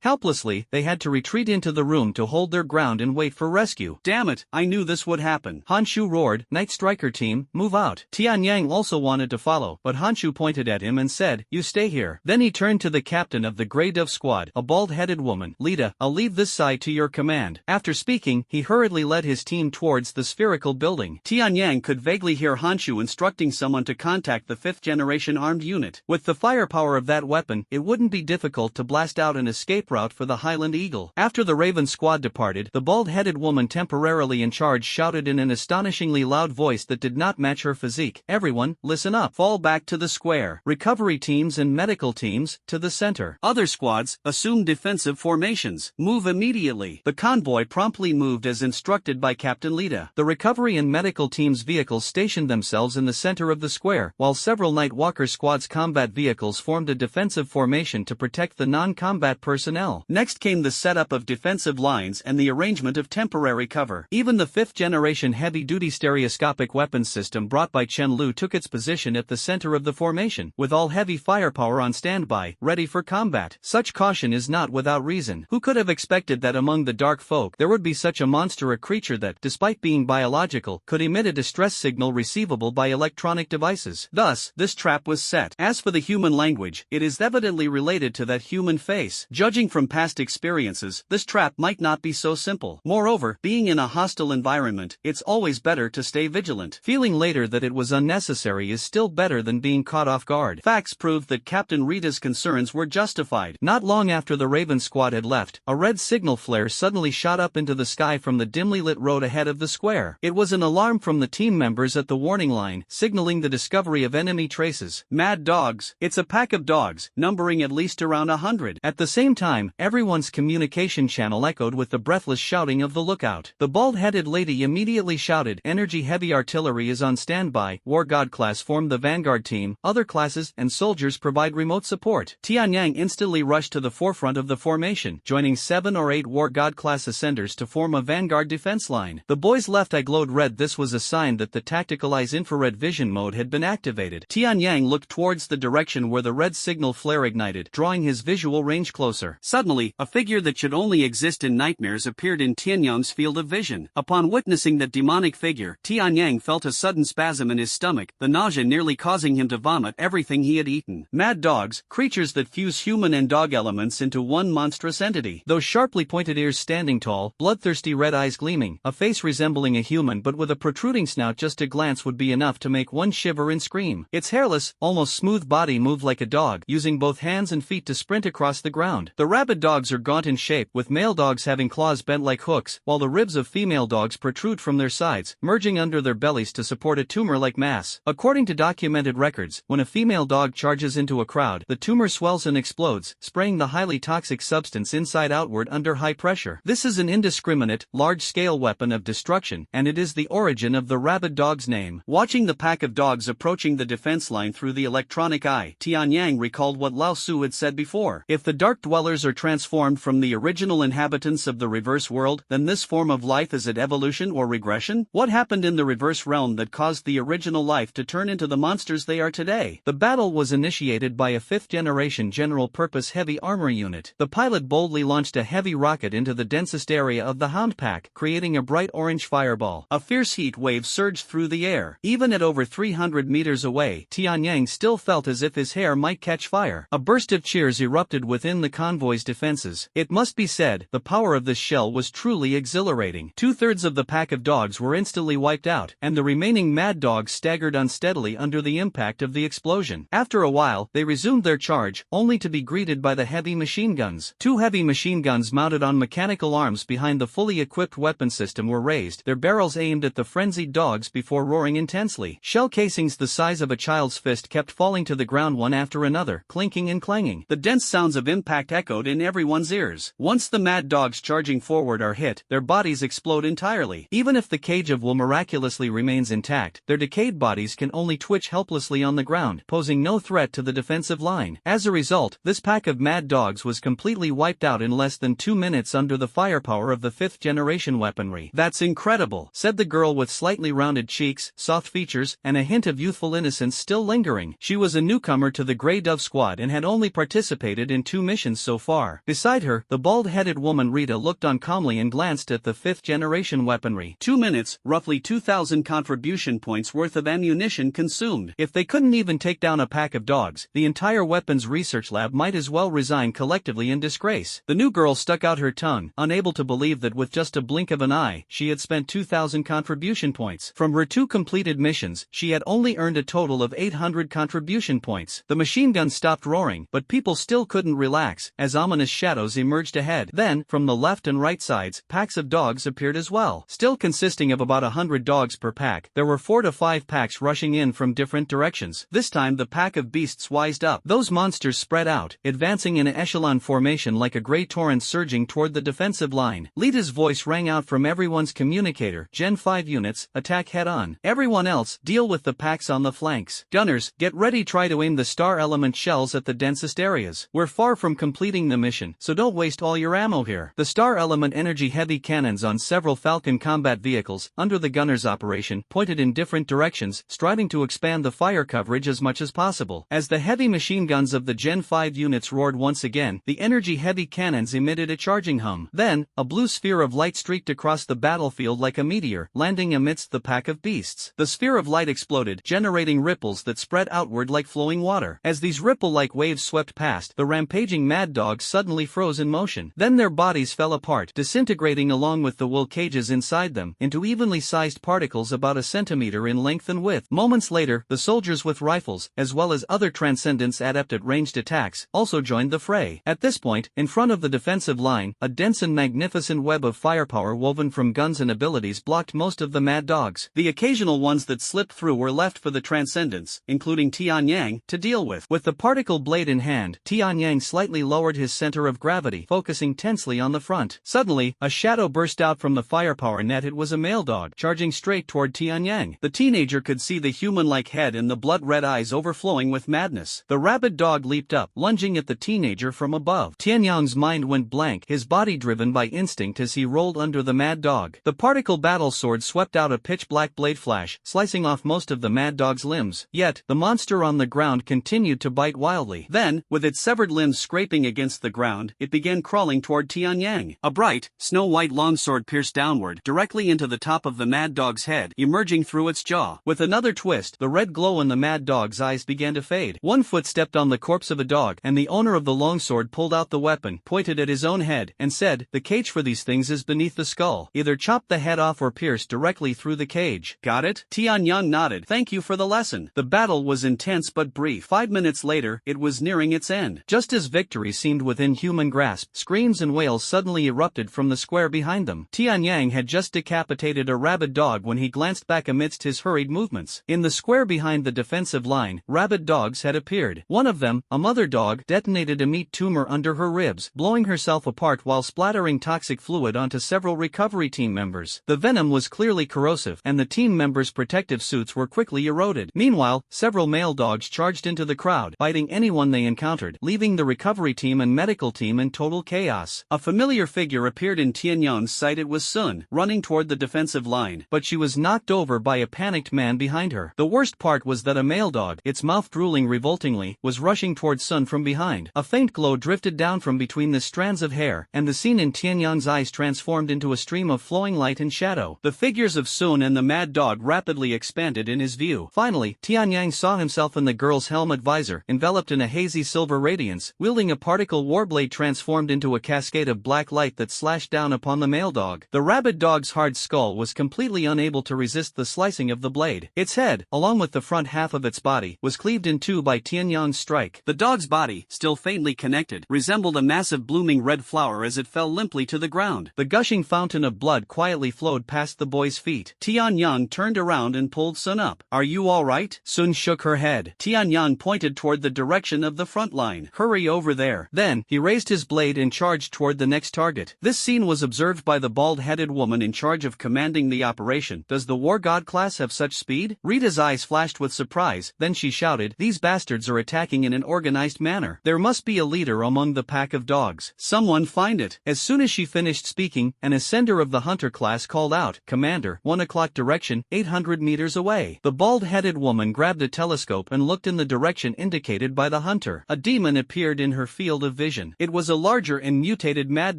Helplessly, they had to retreat into the room to hold their ground and wait for rescue. Damn it, I knew this would happen. Han Shu roared, Night Striker team, move out. Tian Yang also wanted to follow, but Han Shu pointed at him and said, you stay here. Then he turned to the captain of the Grey Dove squad, a bald-headed woman. Lita, I'll leave this side to your command. After speaking, he hurriedly led his team towards the spherical building. Tian Yang could vaguely hear Han Shu instructing someone to contact the 5th-generation armed unit. With the firepower of that weapon, it wouldn't be difficult to blast out an escape route for the Highland Eagle. After the Raven squad departed, the bald-headed woman temporarily in charge shouted in an astonishingly loud voice that did not match her physique, everyone, listen up. Fall back to the square. Recovery teams and medical teams, to the center. Other squads, assume defensive formations. Move immediately. The convoy promptly moved as instructed by Captain Lita. The recovery and medical teams' vehicles stationed themselves in the center of the square, while several Night Walker squads' combat vehicles formed a defensive formation to protect the non-combat personnel. Next came the setup of defensive lines and the arrangement of temporary cover. Even the 5th-generation heavy-duty stereoscopic weapons system brought by Chen Lu took its position at the center of the formation, with all heavy firepower on standby, ready for combat. Such caution is not without reason. Who could have expected that among the dark folk there would be such a monster, a creature that, despite being biological, could emit a distress signal receivable by electronic devices? Thus, this trap was set. As for the human language, it is evidently related to that human face. Judging from past experiences, this trap might not be so simple. Moreover, being in a hostile environment, it's always better to stay vigilant. Feeling later that it was unnecessary is still better than being caught off guard. Facts proved that Captain Rita's concerns were justified. Not long after the Raven squad had left, a red signal flare suddenly shot up into the sky from the dimly lit road ahead of the square. It was an alarm from the team members at the warning line, signaling the discovery of enemy traces. Mad dogs. It's a pack of dogs, numbering at least around 100. At the same time, everyone's communication channel echoed with the breathless shouting of the lookout. The bald-headed lady immediately shouted, Energy heavy artillery is on standby. War God class form the vanguard team. Other classes and soldiers provide remote support. Tian Yang instantly rushed to the forefront of the formation, joining 7 or 8 War God class ascenders to form a vanguard defense line. The boy's left eye glowed red. This was a sign that the tactical eye's infrared vision mode had been activated. Tian Yang looked towards the direction where the red signal flare ignited, drawing his visual range closer. Suddenly, a figure that should only exist in nightmares appeared in Tian Yang's field of vision. Upon witnessing that demonic figure, Tian Yang felt a sudden spasm in his stomach, the nausea nearly causing him to vomit everything he had eaten. Mad dogs, creatures that fuse human and dog elements into one monstrous entity. Those sharply pointed ears standing tall, bloodthirsty red eyes gleaming, a face resembling a human but with a protruding snout. Just a glance would be enough to make one shiver and scream. Its hairless, almost smooth body moved like a dog, using both hands and feet to sprint across the ground. The rabid dogs are gaunt in shape, with male dogs having claws bent like hooks, while the ribs of female dogs protrude from their sides, merging under their bellies to support a tumor-like mass. According to documented records, when a female dog charges into a crowd, the tumor swells and explodes, spraying the highly toxic substance inside outward under high pressure. This is an indiscriminate, large-scale weapon of destruction, and it is the origin of the rabid dog's name. Watching the pack of dogs approaching the defense line through the electronic eye, Tian Yang recalled what Lao Su had said before. If the Dark Dwellers are transformed from the original inhabitants of the reverse world, then this form of life is it evolution or regression? What happened in the reverse realm that caused the original life to turn into the monsters they are today? The battle was initiated by a 5th-generation general-purpose heavy armor unit. The pilot boldly launched a heavy rocket into the densest area of the Hound Pack, creating a bright orange fireball. A fierce fierce heat wave surged through the air. Even at over 300 meters away, Tianyang still felt as if his hair might catch fire. A burst of cheers erupted within the convoy's defenses. It must be said, the power of this shell was truly exhilarating. Two-thirds of the pack of dogs were instantly wiped out, and the remaining mad dogs staggered unsteadily under the impact of the explosion. After a while, they resumed their charge, only to be greeted by the heavy machine guns. Two heavy machine guns mounted on mechanical arms behind the fully equipped weapon system were raised, their barrels aimed at the frenzied dogs before roaring intensely. Shell casings the size of a child's fist kept falling to the ground one after another, clinking and clanging. The dense sounds of impact echoed in everyone's ears. Once the mad dogs charging forward are hit, their bodies explode entirely. Even if the cage of wool miraculously remains intact, their decayed bodies can only twitch helplessly on the ground, posing no threat to the defensive line. As a result, this pack of mad dogs was completely wiped out in less than 2 minutes under the firepower of the 5th-generation weaponry. "That's incredible," said the girl with slightly rounded cheeks, soft features, and a hint of youthful innocence still lingering. She was a newcomer to the Grey Dove Squad and had only participated in 2 missions so far. Beside her, the bald-headed woman Rita looked on calmly and glanced at the 5th-generation weaponry. 2 minutes, roughly 2,000 contribution points worth of ammunition consumed. If they couldn't even take down a pack of dogs, the entire weapons research lab might as well resign collectively in disgrace. The new girl stuck out her tongue, unable to believe that with just a blink of an eye, she had spent 2,000 contribution points. From her 2 completed missions, she had only earned a total of 800 contribution points. The machine gun stopped roaring, but people still couldn't relax, as ominous shadows emerged ahead. Then, from the left and right sides, packs of dogs appeared as well. Still consisting of about 100 dogs per pack, there were 4 to 5 packs rushing in from different directions. This time the pack of beasts wised up. Those monsters spread out, advancing in an echelon formation like a grey torrent surging toward the defensive line. Lita's voice rang out from everyone's communicator. "Gen 5 units, attack head-on. Everyone else, deal with the packs on the flanks. Gunners, get ready, try to aim the star element shells at the densest areas. We're far from completing the mission, so don't waste all your ammo here." The star element energy heavy cannons on several Falcon combat vehicles, under the gunners' operation, pointed in different directions, striving to expand the fire coverage as much as possible. As the heavy machine guns of the Gen 5 units roared once again, the energy heavy cannons emitted a charging hum. Then, a blue sphere of light streaked across the battlefield like a meteor, landing amidst the pack of beasts. The sphere of light exploded, generating ripples that spread outward like flowing water. As these ripple-like waves swept past, the rampaging mad dogs suddenly froze in motion. Then their bodies fell apart, disintegrating along with the wool cages inside them, into evenly sized particles about a centimeter in length and width. Moments later, the soldiers with rifles, as well as other Transcendents adept at ranged attacks, also joined the fray. At this point, in front of the defensive line, a dense and magnificent web of firepower woven from guns and abilities blocked most of the mad dogs. The occasional ones that slipped through were left for the Transcendents, including Tianyang, to deal with. With the particle blade in hand, Tianyang slightly lowered his center of gravity, focusing tensely on the front. Suddenly, a shadow burst out from the firepower net. It was a male dog, charging straight toward Tianyang. The teenager could see the human-like head and the blood-red eyes overflowing with madness. The rabid dog leaped up, lunging at the teenager from above. Tianyang's mind went blank, his body driven by instinct as he rolled under the mad dog. The particle battle sword swept out a pitch-black blade flash, slicing off most of the mad dog's limbs. Yet, the monster on the ground continued to bite wildly. Then, with its severed limbs scraping against the ground, it began crawling toward Tianyang. A bright, snow-white longsword pierced downward, directly into the top of the mad dog's head, emerging through its jaw. With another twist, the red glow in the mad dog's eyes began to fade. One foot stepped on the corpse of a dog, and the owner of the longsword pulled out the weapon, pointed at his own head, and said, "The cage for these things is beneath the skull. Either chop the head off or pierce directly through the cage." "Got it?" Tianyang nodded. "Thank you for the lesson." The battle was intense but brief. 5 minutes later, it was nearing its end. Just as victory seemed within human grasp, screams and wails suddenly erupted from the square behind them. Tianyang had just decapitated a rabid dog when he glanced back amidst his hurried movements. In the square behind the defensive line, rabid dogs had appeared. One of them, a mother dog, detonated a meat tumor under her ribs, blowing herself apart while splattering toxic fluid onto several recovery team members. The venom was clearly corrosive, and the team members' protective suits were quickly eroded. Meanwhile, several male dogs charged into the crowd, biting anyone they encountered, leaving the recovery team and medical team in total chaos. A familiar figure appeared in Tianyang's sight. It was Sun, running toward the defensive line, but she was knocked over by a panicked man behind her. The worst part was that a male dog, its mouth drooling revoltingly, was rushing toward Sun from behind. A faint glow drifted down from between the strands of hair, and the scene in Tianyang's eyes transformed into a stream of flowing light and shadow. The figures of Sun and the mad dog rapidly expanded in his view. Finally, Tianyang saw himself in the girl's helmet visor, enveloped in a hazy silver radiance, wielding a particle warblade transformed into a cascade of black light that slashed down upon the male dog. The rabid dog's hard skull was completely unable to resist the slicing of the blade. Its head, along with the front half of its body, was cleaved in two by Tianyang's strike. The dog's body, still faintly connected, resembled a massive blooming red flower as it fell limply to the ground. The gushing fountain of blood quietly flowed past the boy's feet. Tianyang turned around and pulled Sun up. "Are you all right?" Sun shook her head. Tianyang pointed toward the direction of the front line. "Hurry over there." Then, he raised his blade and charged toward the next target. This scene was observed by the bald-headed woman in charge of commanding the operation. "Does the War God class have such speed?" Rita's eyes flashed with surprise, then she shouted, "These bastards are attacking in an organized manner. There must be a leader among the pack of dogs. Someone find it." As soon as she finished speaking, an ascender of the hunter class called out, "Commander, 1 o'clock direction, 800 meters away." The bald-headed woman grabbed a telescope and looked in the direction indicated by the hunter. A demon appeared in her field of vision. It was a larger and mutated mad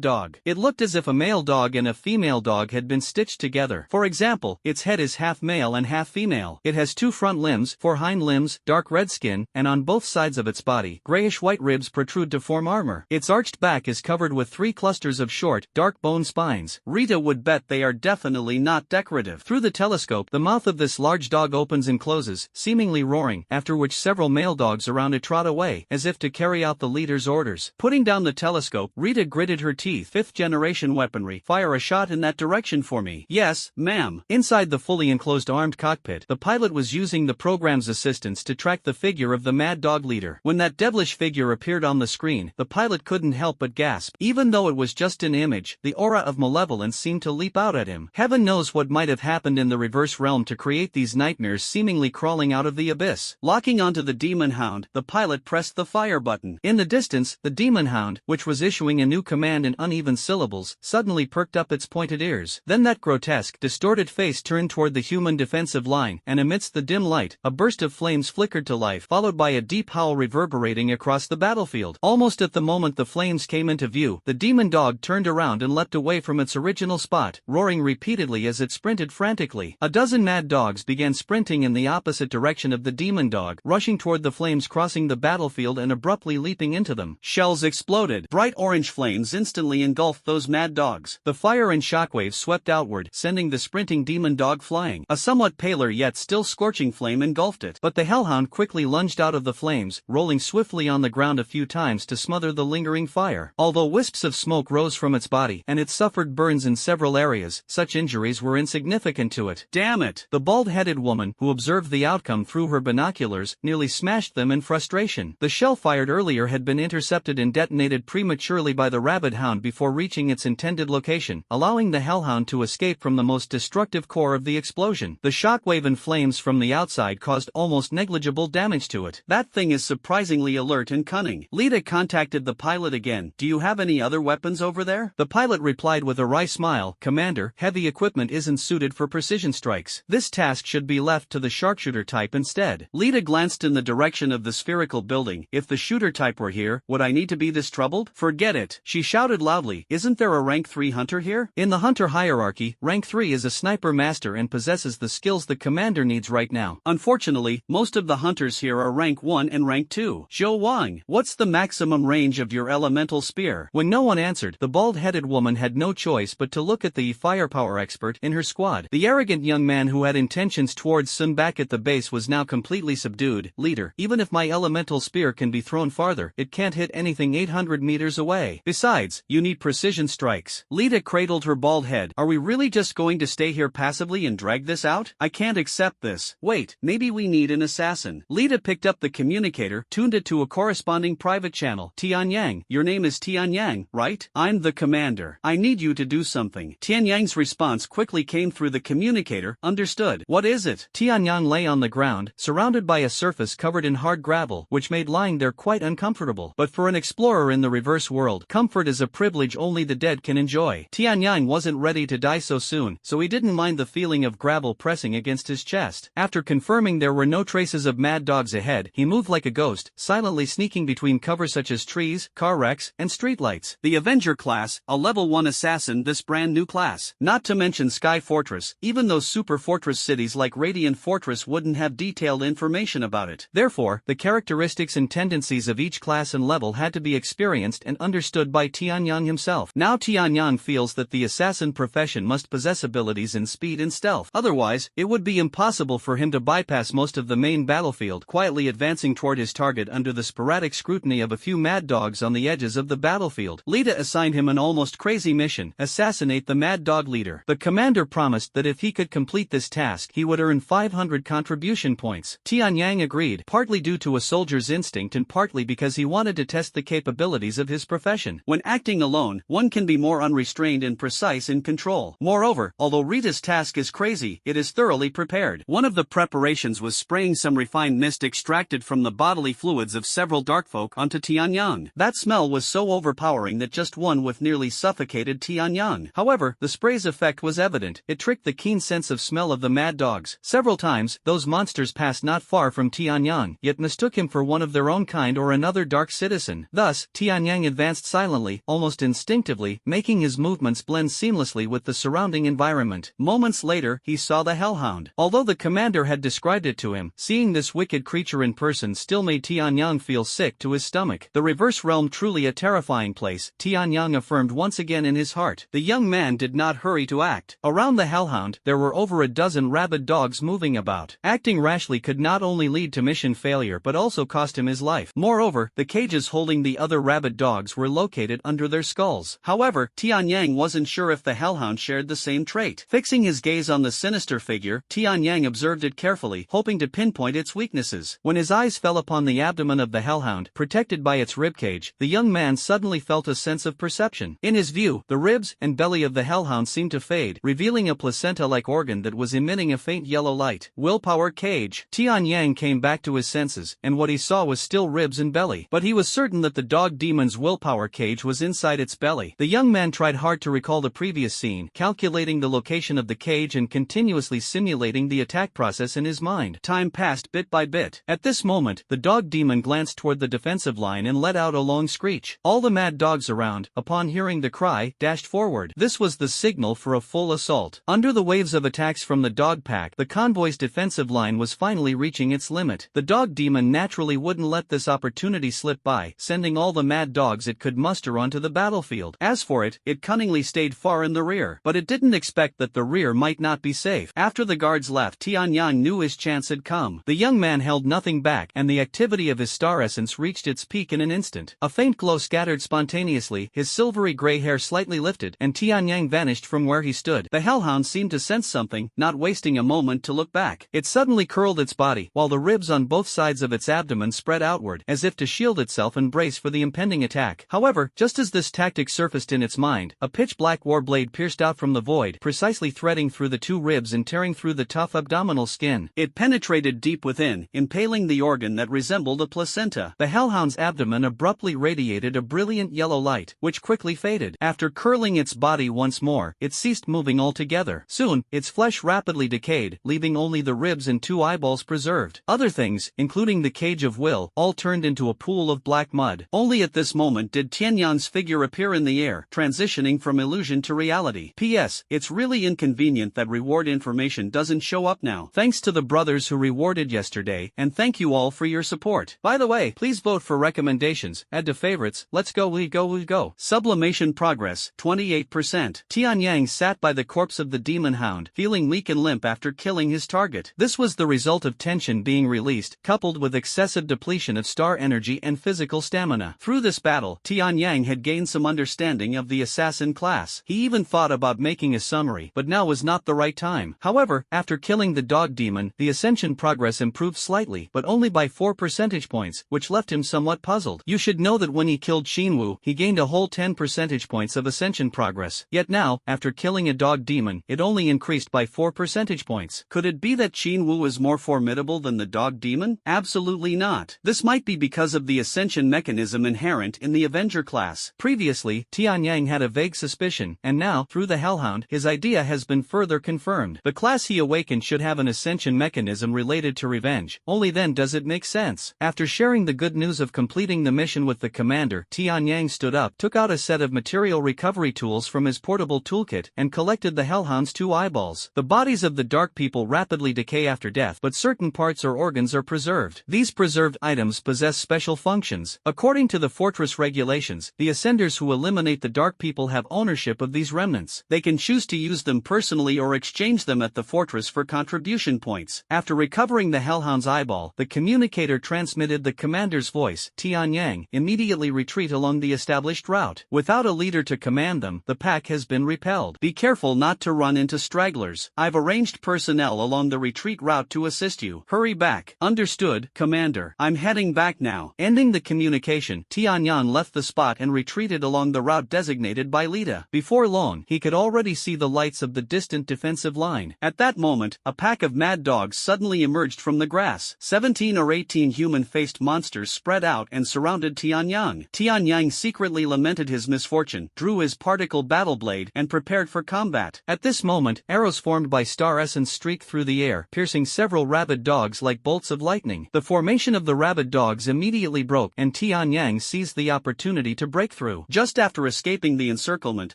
dog. It looked as if a male dog and a female dog had been stitched together. For example, its head is half male and half female. It has 2 front limbs, 4 hind limbs, dark red skin, and on both sides of its body, grayish-white ribs protrude to form armor. Its arched back is covered with 3 clusters of short, dark bone spines. Rita would bet they are definitely not decorative. Through the telescope, the mouth of this large dog opens and closes, seemingly roaring, after which several male dogs around it trot away, as if to carry out the leader's orders. Putting down the telescope, Rita gritted her teeth. "5th-generation weaponry. Fire a shot in that direction for me." "Yes, ma'am." Inside the fully enclosed armed cockpit, the pilot was using the program's assistance to track the figure of the mad dog leader. When that devilish figure appeared on the screen, the pilot couldn't help but gasp. Even though it was just an image, the aura of malevolence seemed to leap out at him. Heaven knows what might have happened in the reverse realm to create these nightmares seemingly crawling out of the abyss. Locking onto the demon hound, the pilot pressed the fire button. In the distance, the demon hound, which was issuing a new command in uneven syllables, suddenly perked up its pointed ears. Then that grotesque, distorted face turned toward the human defensive line, and amidst the dim light, a burst of flames flickered to life, followed by a deep howl reverberating across the battlefield. Almost at the moment the flames came into view, the demon dog turned around and leapt away from its original spot, roaring repeatedly as it sprinted frantically. A dozen mad dogs began sprinting in the opposite direction of the demon dog, rushing toward the flames, crossing the battlefield and abruptly leaping into them. Shells exploded. Bright orange flames instantly engulfed those mad dogs. The fire and shockwaves swept outward, sending the sprinting demon dog flying. A somewhat paler yet still scorching flame engulfed it, but the hellhound quickly lunged out of the flames, rolling swiftly on the ground a few times to smother the lingering fire. Although wisps of smoke rose from its body, and it suffered burns in several areas, such injuries were insignificant to it. "Damn it!" The bald-headed woman, who observed the outcome through her binoculars, nearly smashed them in frustration. The shell fired earlier had been intercepted and detonated prematurely by the rabid hound before reaching its intended location, allowing the hellhound to escape from the most destructive core of the explosion. The shockwave and flames from the outside caused almost negligible damage to it. "That thing is surprisingly alert and cunning." Lita contacted the pilot again. "Do you have any other weapons over there?" The pilot replied with a wry smile, "Commander, heavy equipment isn't suited for precision strikes. This task should be left to the sharpshooter type instead." Lita glanced in the direction of the spherical building. "If the shooter type were here, would I need to be this troubled?" "Forget it," she shouted loudly. "Isn't there a rank 3 hunter here?" In the hunter hierarchy, rank 3 is a sniper master and possesses the skills the commander needs right now. Unfortunately, most of the hunters here are rank 1 and rank 2. "Zhou Wang, what's the maximum range of your elemental spear?" When no one answered, the bald-headed woman had no choice but to look at the firepower expert in her squad. The arrogant young man who had intentions towards Sun back at the base was now completely subdued. "Leader, even if my elemental spear can be thrown farther, it can't hit anything 800 meters away. Besides, you need precision strikes." Lita cradled her bald head. "Are we really just going to stay here passively and drag this out? I can't accept this. Wait, maybe we need an assassin." Lita picked up the communicator, tuned it to a corresponding private channel. "Tianyang, your name is Tianyang, right? I'm the commander. I need you to do something." Tianyang's response quickly came through the communicator. "Understood. What is it?" Tianyang lay on the ground, surrounded by a surface covered in hard gravel, which made lying there quite uncomfortable. But for an explorer in the reverse world, comfort is a privilege only the dead can enjoy. Tianyang wasn't ready to die so soon, so he didn't mind the feeling of gravel pressing against his chest. After confirming there were no traces of mad dogs ahead, he moved like a ghost, silently sneaking between cover such as trees, car wrecks, and streetlights. The Avenger class, a level 1 assassin, this brand new class. Not to mention Sky Fortress. Even those super fortress cities like Radiant Fortress wouldn't have detailed information about it. Therefore, the characteristics and tendencies of each class and level had to be experienced and understood by Tianyang himself. Now Tianyang feels that the assassin profession must possess abilities in speed and stealth. Otherwise, it would be impossible for him to bypass most of the main battlefield, quietly advancing toward his target under the sporadic scrutiny of a few mad dogs on the edges of the battlefield. Lita assigned him an almost crazy mission: assassinate the mad dog leader. The commander promised that if he could complete this task, he would earn 500 contribution points. Tianyang agreed, partly due to a soldier's instinct and partly because he wanted to test the capabilities of his profession. When acting alone, one can be more unrestrained and precise in control. Moreover, although Rita's task is crazy, it is thoroughly prepared. One of the preparations was spraying some refined mist extracted from the bodily fluids of several darkfolk onto Tianyang. That smell was so overpowering that just one whiff nearly suffocated Tianyang. However, the spray's effect was evident. It tricked the keen sense of smell of the mad dogs. Several times, those monsters passed not far from Tianyang, yet mistook him for one of their own kind or another dark citizen. Thus, Tianyang advanced silently, almost instinctively, making his movements blend seamlessly with the surrounding environment. Moments later, he saw the Hellhound. Although the commander had described it to him, seeing this wicked creature in person still made Tianyang feel sick to his stomach. The reverse realm truly a terrifying place, Tianyang affirmed once again in his heart. The young man did not hurry to act. Around the Hellhound, there were over a dozen rabid dogs moving about. Acting rashly could not only lead to mission failure but also cost him his life. Moreover, the cages holding the other rabid dogs were located under their skulls. However, Tianyang wasn't sure if the Hellhound shared the same trait. Fixing his gaze on the sinister figure, Tianyang observed it carefully, hoping to pinpoint its weaknesses. When his eyes fell upon the abdomen of the Hellhound, protected by its ribcage, the young man suddenly felt a sense of perception. In his view, the ribs and belly of the Hellhound seemed to fade, revealing a placenta-like organ that was emitting a faint yellow light. Willpower cage. Tianyang came back to his senses, and what he saw was still ribs and belly. But he was certain that the dog demon's willpower cage was inside its belly. The young man tried hard to recall the previous scene, calculating the location of the cage and continuously simulating the attack process in his mind. Time passed bit by bit. At this moment, the dog demon glanced toward the defensive line and let out a long screech. All the mad dogs around, upon hearing the cry, dashed forward. This was the signal for a full assault. Under the waves of attacks from the dog pack, the convoy's defensive line was finally reaching its limit. The dog demon naturally wouldn't let this opportunity slip by, sending all the mad dogs it could muster onto the battlefield. As for it, it cunningly stayed far in the rear, but it didn't expect that the rear might not be safe. After the guards left, Tianyang knew his chance had come. The young man held nothing back, and the activity of his star essence reached its peak in an instant. A faint glow scattered spontaneously, his silvery gray hair slightly lifted, and Tianyang vanished from where he stood. The Hellhound seemed to sense something, not wasting a moment to look back. It suddenly curled its body, while the ribs on both sides of its abdomen spread outward, as if to shield itself and brace for the impending attack. However, just as this tactic surfaced in its mind, a pitch-black war blade pierced out from the void, precisely threading through the two ribs and tearing through the tough abdominal skin. It penetrated deep within, impaling the organ that resembled a placenta. The Hellhound's abdomen abruptly radiated a brilliant yellow light, which quickly faded. After curling its body once more, it ceased moving altogether. Soon, its flesh rapidly decayed, leaving only the ribs and two eyeballs preserved. Other things, including the cage of will, all turned into a pool of black mud. Only at this moment did Tianyang's figure appear in the air, transitioning from illusion to reality. P.S. It's really inconvenient that reward information doesn't show up now. Thanks to the brothers who rewarded yesterday, and thank you all for your support. By the way, please vote for recommendations, add to favorites. Let's go, we go, we go. Sublimation progress, 28%. Tianyang sat by the corpse of the demon hound, feeling weak and limp after killing his target. This was the result of tension being released, coupled with excessive depletion of star energy and physical stamina. Through this battle, Tianyang had gained some understanding of the assassin class. He even thought about making a summary, but now was not the right time. However, after killing the dog demon, the ascension progress improved slightly, but only by 4 percentage points, which left him somewhat puzzled. You should know that when he killed Shinwu, he gained a whole 10 percentage points of ascension progress. Yet now, after killing a dog demon, it only increased by 4 percentage points. Could it be that Shinwu is more formidable than the dog demon? Absolutely not. This might be because of the ascension mechanism inherent in the Avenger class. Previously, Tianyang had a vague suspicion, and now, through the Hellhound, his idea has been further confirmed. The class he awakened should have an ascension mechanism related to revenge. Only then does it make sense. After sharing the good news of completing the mission with the commander, Tianyang stood up, took out a set of material recovery tools from his portable toolkit, and collected dissected the hellhound's 2 eyeballs. The bodies of the dark people rapidly decay after death, but certain parts or organs are preserved. These preserved items possess special functions. According to the fortress regulations, the ascenders who eliminate the dark people have ownership of these remnants. They can choose to use them personally or exchange them at the fortress for contribution points. After recovering the hellhound's eyeball, the communicator transmitted the commander's voice, Tianyang, immediately retreat along the established route. Without a leader to command them, the pack has been repelled. Be careful not to run into stragglers. I've arranged personnel along the retreat route to assist you. Hurry back. Understood, Commander. I'm heading back now. Ending the communication, Tianyang left the spot and retreated along the route designated by Lita. Before long, he could already see the lights of the distant defensive line. At that moment, a pack of mad dogs suddenly emerged from the grass. 17 or 18 human-faced monsters spread out and surrounded Tianyang. Tianyang secretly lamented his misfortune, drew his particle battle blade, and prepared for combat. At this moment, arrows formed by star essence streaked through the air, piercing several rabid dogs like bolts of lightning. The formation of the rabid dogs immediately broke, and Tianyang seized the opportunity to break through. Just after escaping the encirclement,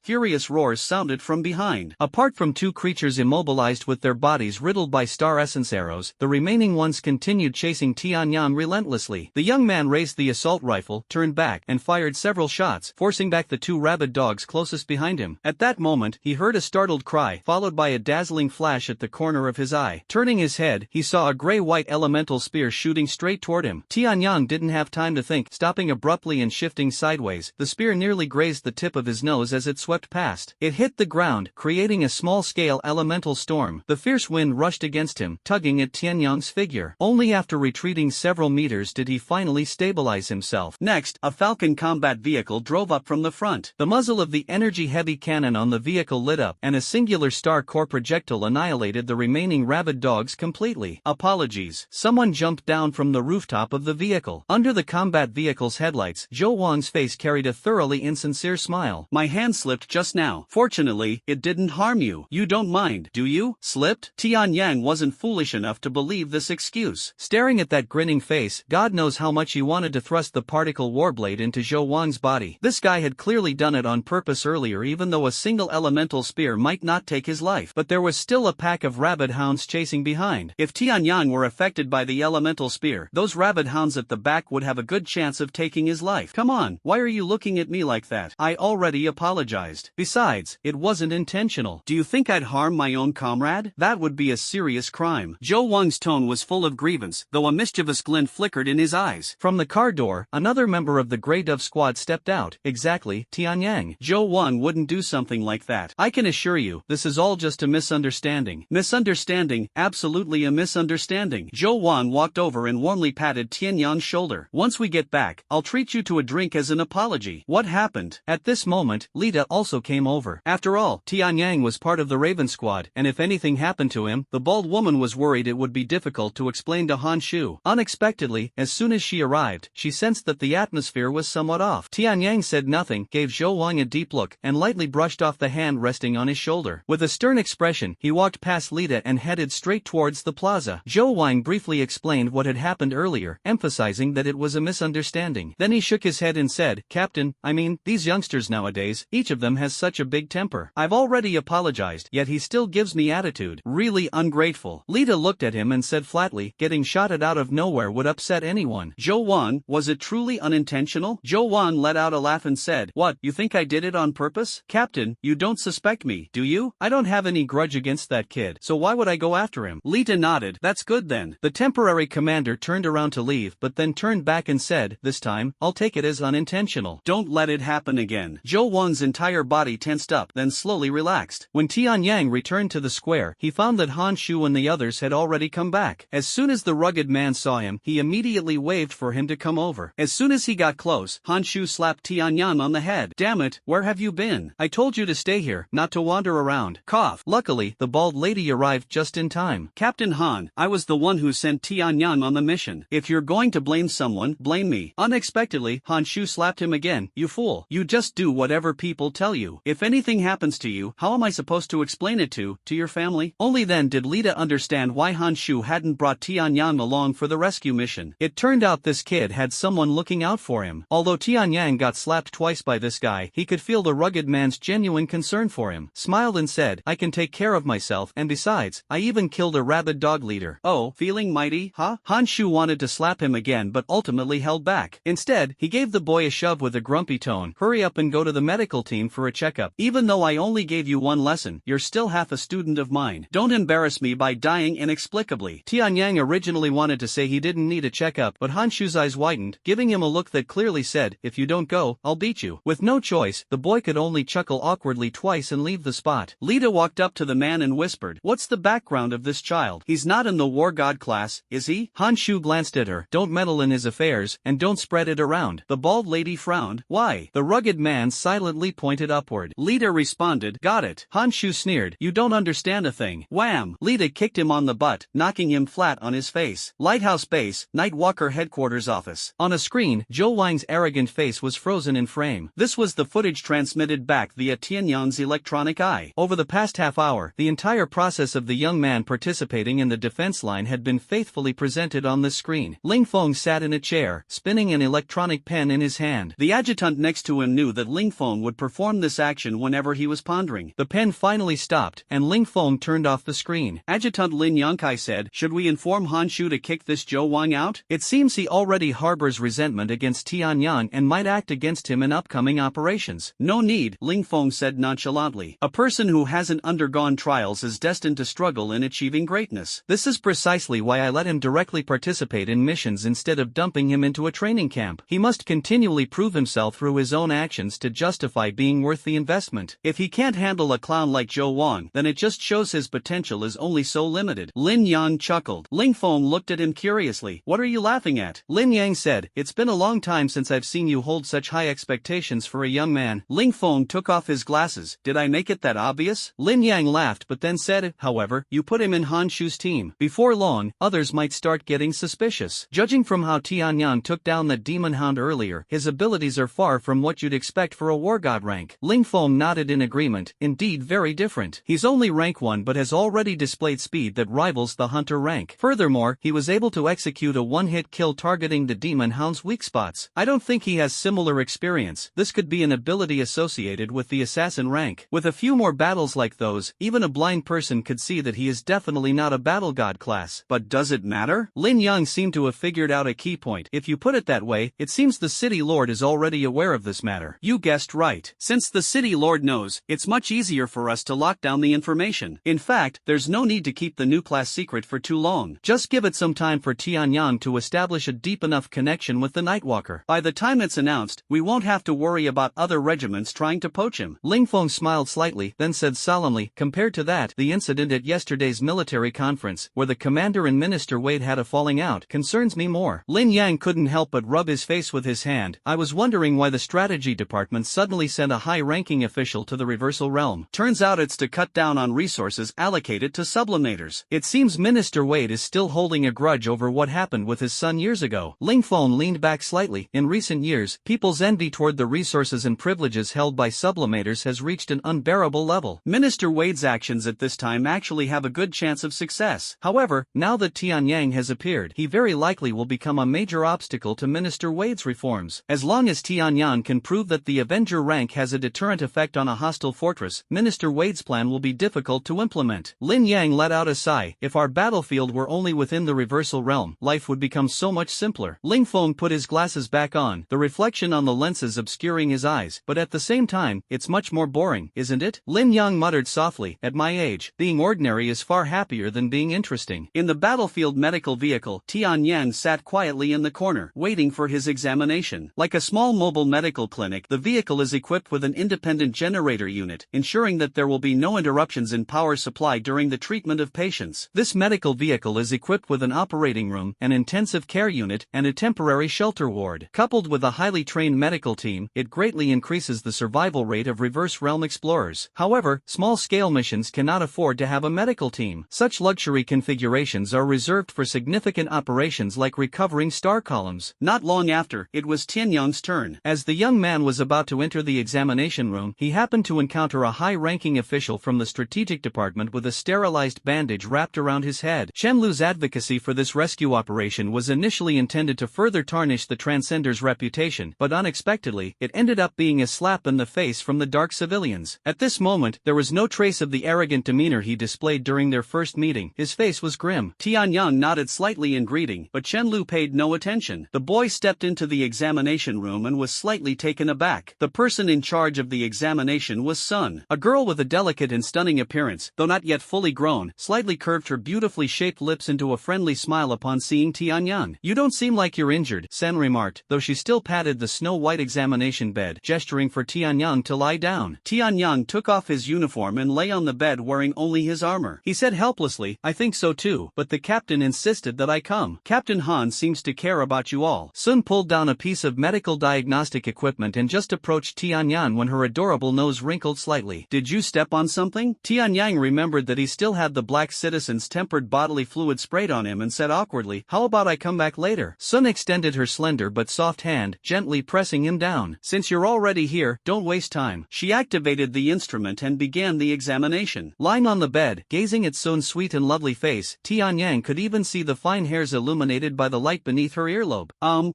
furious roars sounded from behind. Apart from 2 creatures immobilized with their bodies riddled by star essence arrows, the remaining ones continued chasing Tianyang relentlessly. The young man raised the assault rifle, turned back, and fired several shots, forcing back the 2 rabid dogs closest behind him. At that moment, he heard a startled cry, followed by a dazzling flash at the corner of his eye. Turning his head, he saw a gray-white elemental spear shooting straight toward him. Tianyang didn't have time to think, stopping abruptly and shifting sideways. The spear nearly grazed the tip of his nose as it swept past. It hit the ground, creating a small-scale elemental storm. The fierce wind rushed against him, tugging at Tianyang's figure. Only after retreating several meters did he finally stabilize himself. Next, a Falcon combat vehicle drove up from the front. The muzzle of the energy-heavy cannon on the vehicle lit up, and a singular star core projectile annihilated the remaining rabid dogs completely. Apologies. Someone jumped down from the rooftop of the vehicle. Under the combat vehicle's headlights, Zhou Wang's face carried a thoroughly insincere smile. My hand slipped just now. Fortunately, it didn't harm you. You don't mind, do you? Slipped? Tianyang wasn't foolish enough to believe this excuse. Staring at that grinning face, God knows how much he wanted to thrust the particle warblade into Zhou Wang's body. This guy had clearly done it on purpose earlier, even though a single elemental spear might not take his life. But there was still a pack of rabid hounds chasing behind. If Tianyang were affected by the elemental spear, those rabid hounds at the back would have a good chance of taking his life. Come on, why are you looking at me like that? I already apologized. Besides, it wasn't intentional. Do you think I'd harm my own comrade? That would be a serious crime. Zhou Wang's tone was full of grievance, though a mischievous glint flickered in his eyes. From the car door, another member of the Grey Dove squad stepped out. Exactly, Tianyang. Zhou Wang wouldn't do something like that. I can assure you, this is all just a misunderstanding. Misunderstanding, absolutely a misunderstanding. Zhou Wang walked over and warmly patted Tianyang's shoulder. Once we get back, I'll treat you to a drink as an apology. What happened? At this moment, Lita also came over. After all, Tianyang was part of the Raven squad, and if anything happened to him, the bald woman was worried it would be difficult to explain to Han Shu. Unexpectedly, as soon as she arrived, she sensed that the atmosphere was somewhat off. Tianyang said nothing, gave Zhou Wang a deep look, and lightly brushed off the hand resting on his shoulder. With a stern expression, he walked past Lita and headed straight towards the plaza. Zhou Wang briefly explained what had happened earlier, emphasizing that it was a misunderstanding. Then he shook his head and said, Captain, I mean, these youngsters nowadays, each of them has such a big temper. I've already apologized, yet he still gives me attitude. Really ungrateful. Lita looked at him and said flatly, getting shotted out of nowhere would upset anyone. Zhou Wang, was it truly unintentional? Zhou Wang let out a laugh and said, what, you think I did it on purpose? Captain, you don't suspect me, do you? I don't have any grudge against that kid, so why would I go after him? Lita nodded. That's good then. The temporary commander turned around to leave but then turned back and said, this time, I'll take it as unintentional. Don't let it happen again. Zhou Wang's entire body tensed up, then slowly relaxed. When Tianyang returned to the square, he found that Han Shu and the others had already come back. As soon as the rugged man saw him, he immediately waved for him to come over. As soon as he got close, Han Shu slapped Tianyang on the head. Damn it, where have you been? I told you to stay here, not to wander around. Cough. Luckily, the bald lady arrived just in time. Captain Han, I was the one who sent Tianyang on the mission. If you're going to blame someone, blame me. Unexpectedly, Han Shu slapped him again. You fool. You just do whatever people tell you. If anything happens to you, how am I supposed to explain it to your family? Only then did Lita understand why Han Shu hadn't brought Tianyang along for the rescue mission. It turned out this kid had someone looking out for him. Although Tianyang got slapped twice by this guy, he could feel the rugged man's genuine concern for him. smiled and said, I can take care of myself, and besides, I even killed a rabid dog leader. Oh, feeling mighty, huh? Han Shu wanted to slap him again but ultimately held back. Instead, he gave the boy a shove with a grumpy tone. Hurry up and go to the medical team for a checkup. Even though I only gave you one lesson, you're still half a student of mine. Don't embarrass me by dying inexplicably. Tianyang originally wanted to say he didn't need a checkup, but Han Shu's eyes widened, giving him a look that clearly said, if you don't go, I'll beat you. With no choice, the boy could only chuckle awkwardly twice and leave the spot. Lita walked up to the man and whispered, what's the background of this child? He's not in the war god class, is he? Han Shu glanced at her. Don't meddle in his affairs, and don't spread it around. The bald lady frowned. Why? The rugged man silently pointed upward. Lita responded, got it. Han Shu sneered, you don't understand a thing. Wham! Lita kicked him on the butt, knocking him flat on his face. Lighthouse Base, Nightwalker Headquarters Office. On a screen, Zhou Wang's arrogant face was frozen in frame. This was the footage transmitted back via Tianyang's electronic eye. Over the past half hour, the entire process of the young man participating in the defense line had been faithfully presented on the screen. Ling Feng sat in a chair, spinning an electronic pen in his hand. The adjutant next to him knew that Ling Feng would perform this action whenever he was pondering. The pen finally stopped, and Ling Feng turned off the screen. Adjutant Lin Yangkai said, should we inform Han Shu to kick this Zhou Wang out? It seems he already harbors resentment against Tianyang and might act against him in upcoming operations. No need, Ling Feng said nonchalantly. A person who hasn't undergone trials is destined to struggle in achieving greatness. This is precisely why I let him directly participate in missions instead of dumping him into a training camp. He must continually prove himself through his own actions to justify being worth the investment. If he can't handle a clown like Zhou Wang, then it just shows his potential is only so limited. Lin Yang chuckled. Ling Feng looked at him curiously. What are you laughing at? Lin Yang said, it's been a long time since I've seen you hold such high expectations for a young man. Ling Feng took off his glasses. Did I make it that obvious? Lin Yang laughed but then said, however, you put him in Han Shu's team. Before long, others might start getting suspicious. Judging from how Tianyang took down that demon hound earlier, his abilities are far from what you'd expect for a war god rank. Ling Feng nodded in agreement, indeed very different. He's only rank 1 but has already displayed speed that rivals the hunter rank. Furthermore, he was able to execute a one-hit kill targeting the demon hound's weak spots. I don't think he has similar experience. This could be an ability associated with the assassin rank. With a few more battles like those, even a blind person could see that he is definitely not a battle god class. But does it matter? Lin Yang seemed to have figured out a key point. If you put it that way, it seems the city lord is already aware of this matter. You guessed right. Since the city lord knows, it's much easier for us to lock down the information. In fact, there's no need to keep the new class secret for too long. Just give it some time for Tianyang to establish a deep enough connection with the Nightwalker. By the time it's announced, we won't have to worry about other regiments trying to poach him. Ling Feng smiled slightly, then said solemnly, compared to that, the incident at yesterday's military conference, where the commander and Minister Wade had a falling out, concerns me more. Lin Yang couldn't help but rub his face with his hand. I was wondering why the strategy department suddenly sent a high-ranking official to the reversal realm. Turns out it's to cut down on resources allocated to sublimators. It seems Minister Wade is still holding a grudge over what happened with his son years ago. Ling Feng leaned back slightly. In recent years, people's envy toward the resources and privileges held by sublimators has reached an unbearable level. Minister Wade's actions at this time actually have a good chance of success. However, now that Tianyang has appeared, he very likely will become a major obstacle to Minister Wade's reforms. As long as Tianyang can prove that the Avenger rank has a deterrent effect on a hostile fortress, Minister Wade's plan will be difficult to implement. Lin Yang let out a sigh. If our battlefield were only within the reversal realm, life would become so much simpler. Ling Feng put his glasses back on, the reflection on the lenses obscuring his eyes, but at the same time, it's much more boring, isn't it? Lin Yang muttered softly, at my age, being ordinary is far happier than being interesting. In the battlefield medical vehicle, Tianyang sat quietly in the corner, waiting for his examination. Like a small mobile medical clinic, the vehicle is equipped with an independent generator unit, ensuring that there will be no interruptions in power supply during the treatment of patients. This medical vehicle is equipped with an operating room, an intensive care unit, and a temporary shelter ward. Coupled with a highly trained medical team, it greatly increases the survival rate of reverse realm explorers. However, small-scale missions cannot afford to have a medical team. Such luxury configurations are reserved for significant operations like recovering star columns. Not long after, it was Tianyang's turn. As the young man was about to enter the examination room, he happened to encounter a high-ranking official from the strategic department with a sterilized bandage wrapped around his head. Shenlu's advocacy for this rescue operation was initially intended to further tarnish the Transcender's reputation, but unexpectedly, it ended up being a slap in the face from the Dark Civilians. At this this moment, there was no trace of the arrogant demeanor he displayed during their first meeting. His face was grim. Tianyang nodded slightly in greeting, but Chen Lu paid no attention. The boy stepped into the examination room and was slightly taken aback. The person in charge of the examination was Sun. A girl with a delicate and stunning appearance, though not yet fully grown, slightly curved her beautifully shaped lips into a friendly smile upon seeing Tianyang. "You don't seem like you're injured," Sen remarked, though she still patted the snow-white examination bed, gesturing for Tianyang to lie down. Tianyang took off his uniform and lay on the bed wearing only his armor. He said helplessly, "I think so too, but the captain insisted that I come. Captain Han seems to care about you all." Sun pulled down a piece of medical diagnostic equipment and just approached Tianyang when her adorable nose wrinkled slightly. "Did you step on something?" Tianyang remembered that he still had the black citizen's tempered bodily fluid sprayed on him and said awkwardly, "How about I come back later?" Sun extended her slender but soft hand, gently pressing him down. "Since you're already here, don't waste time." She activated the instrument and began the examination. Lying on the bed, gazing at Sun's sweet and lovely face, Tianyang could even see the fine hairs illuminated by the light beneath her earlobe.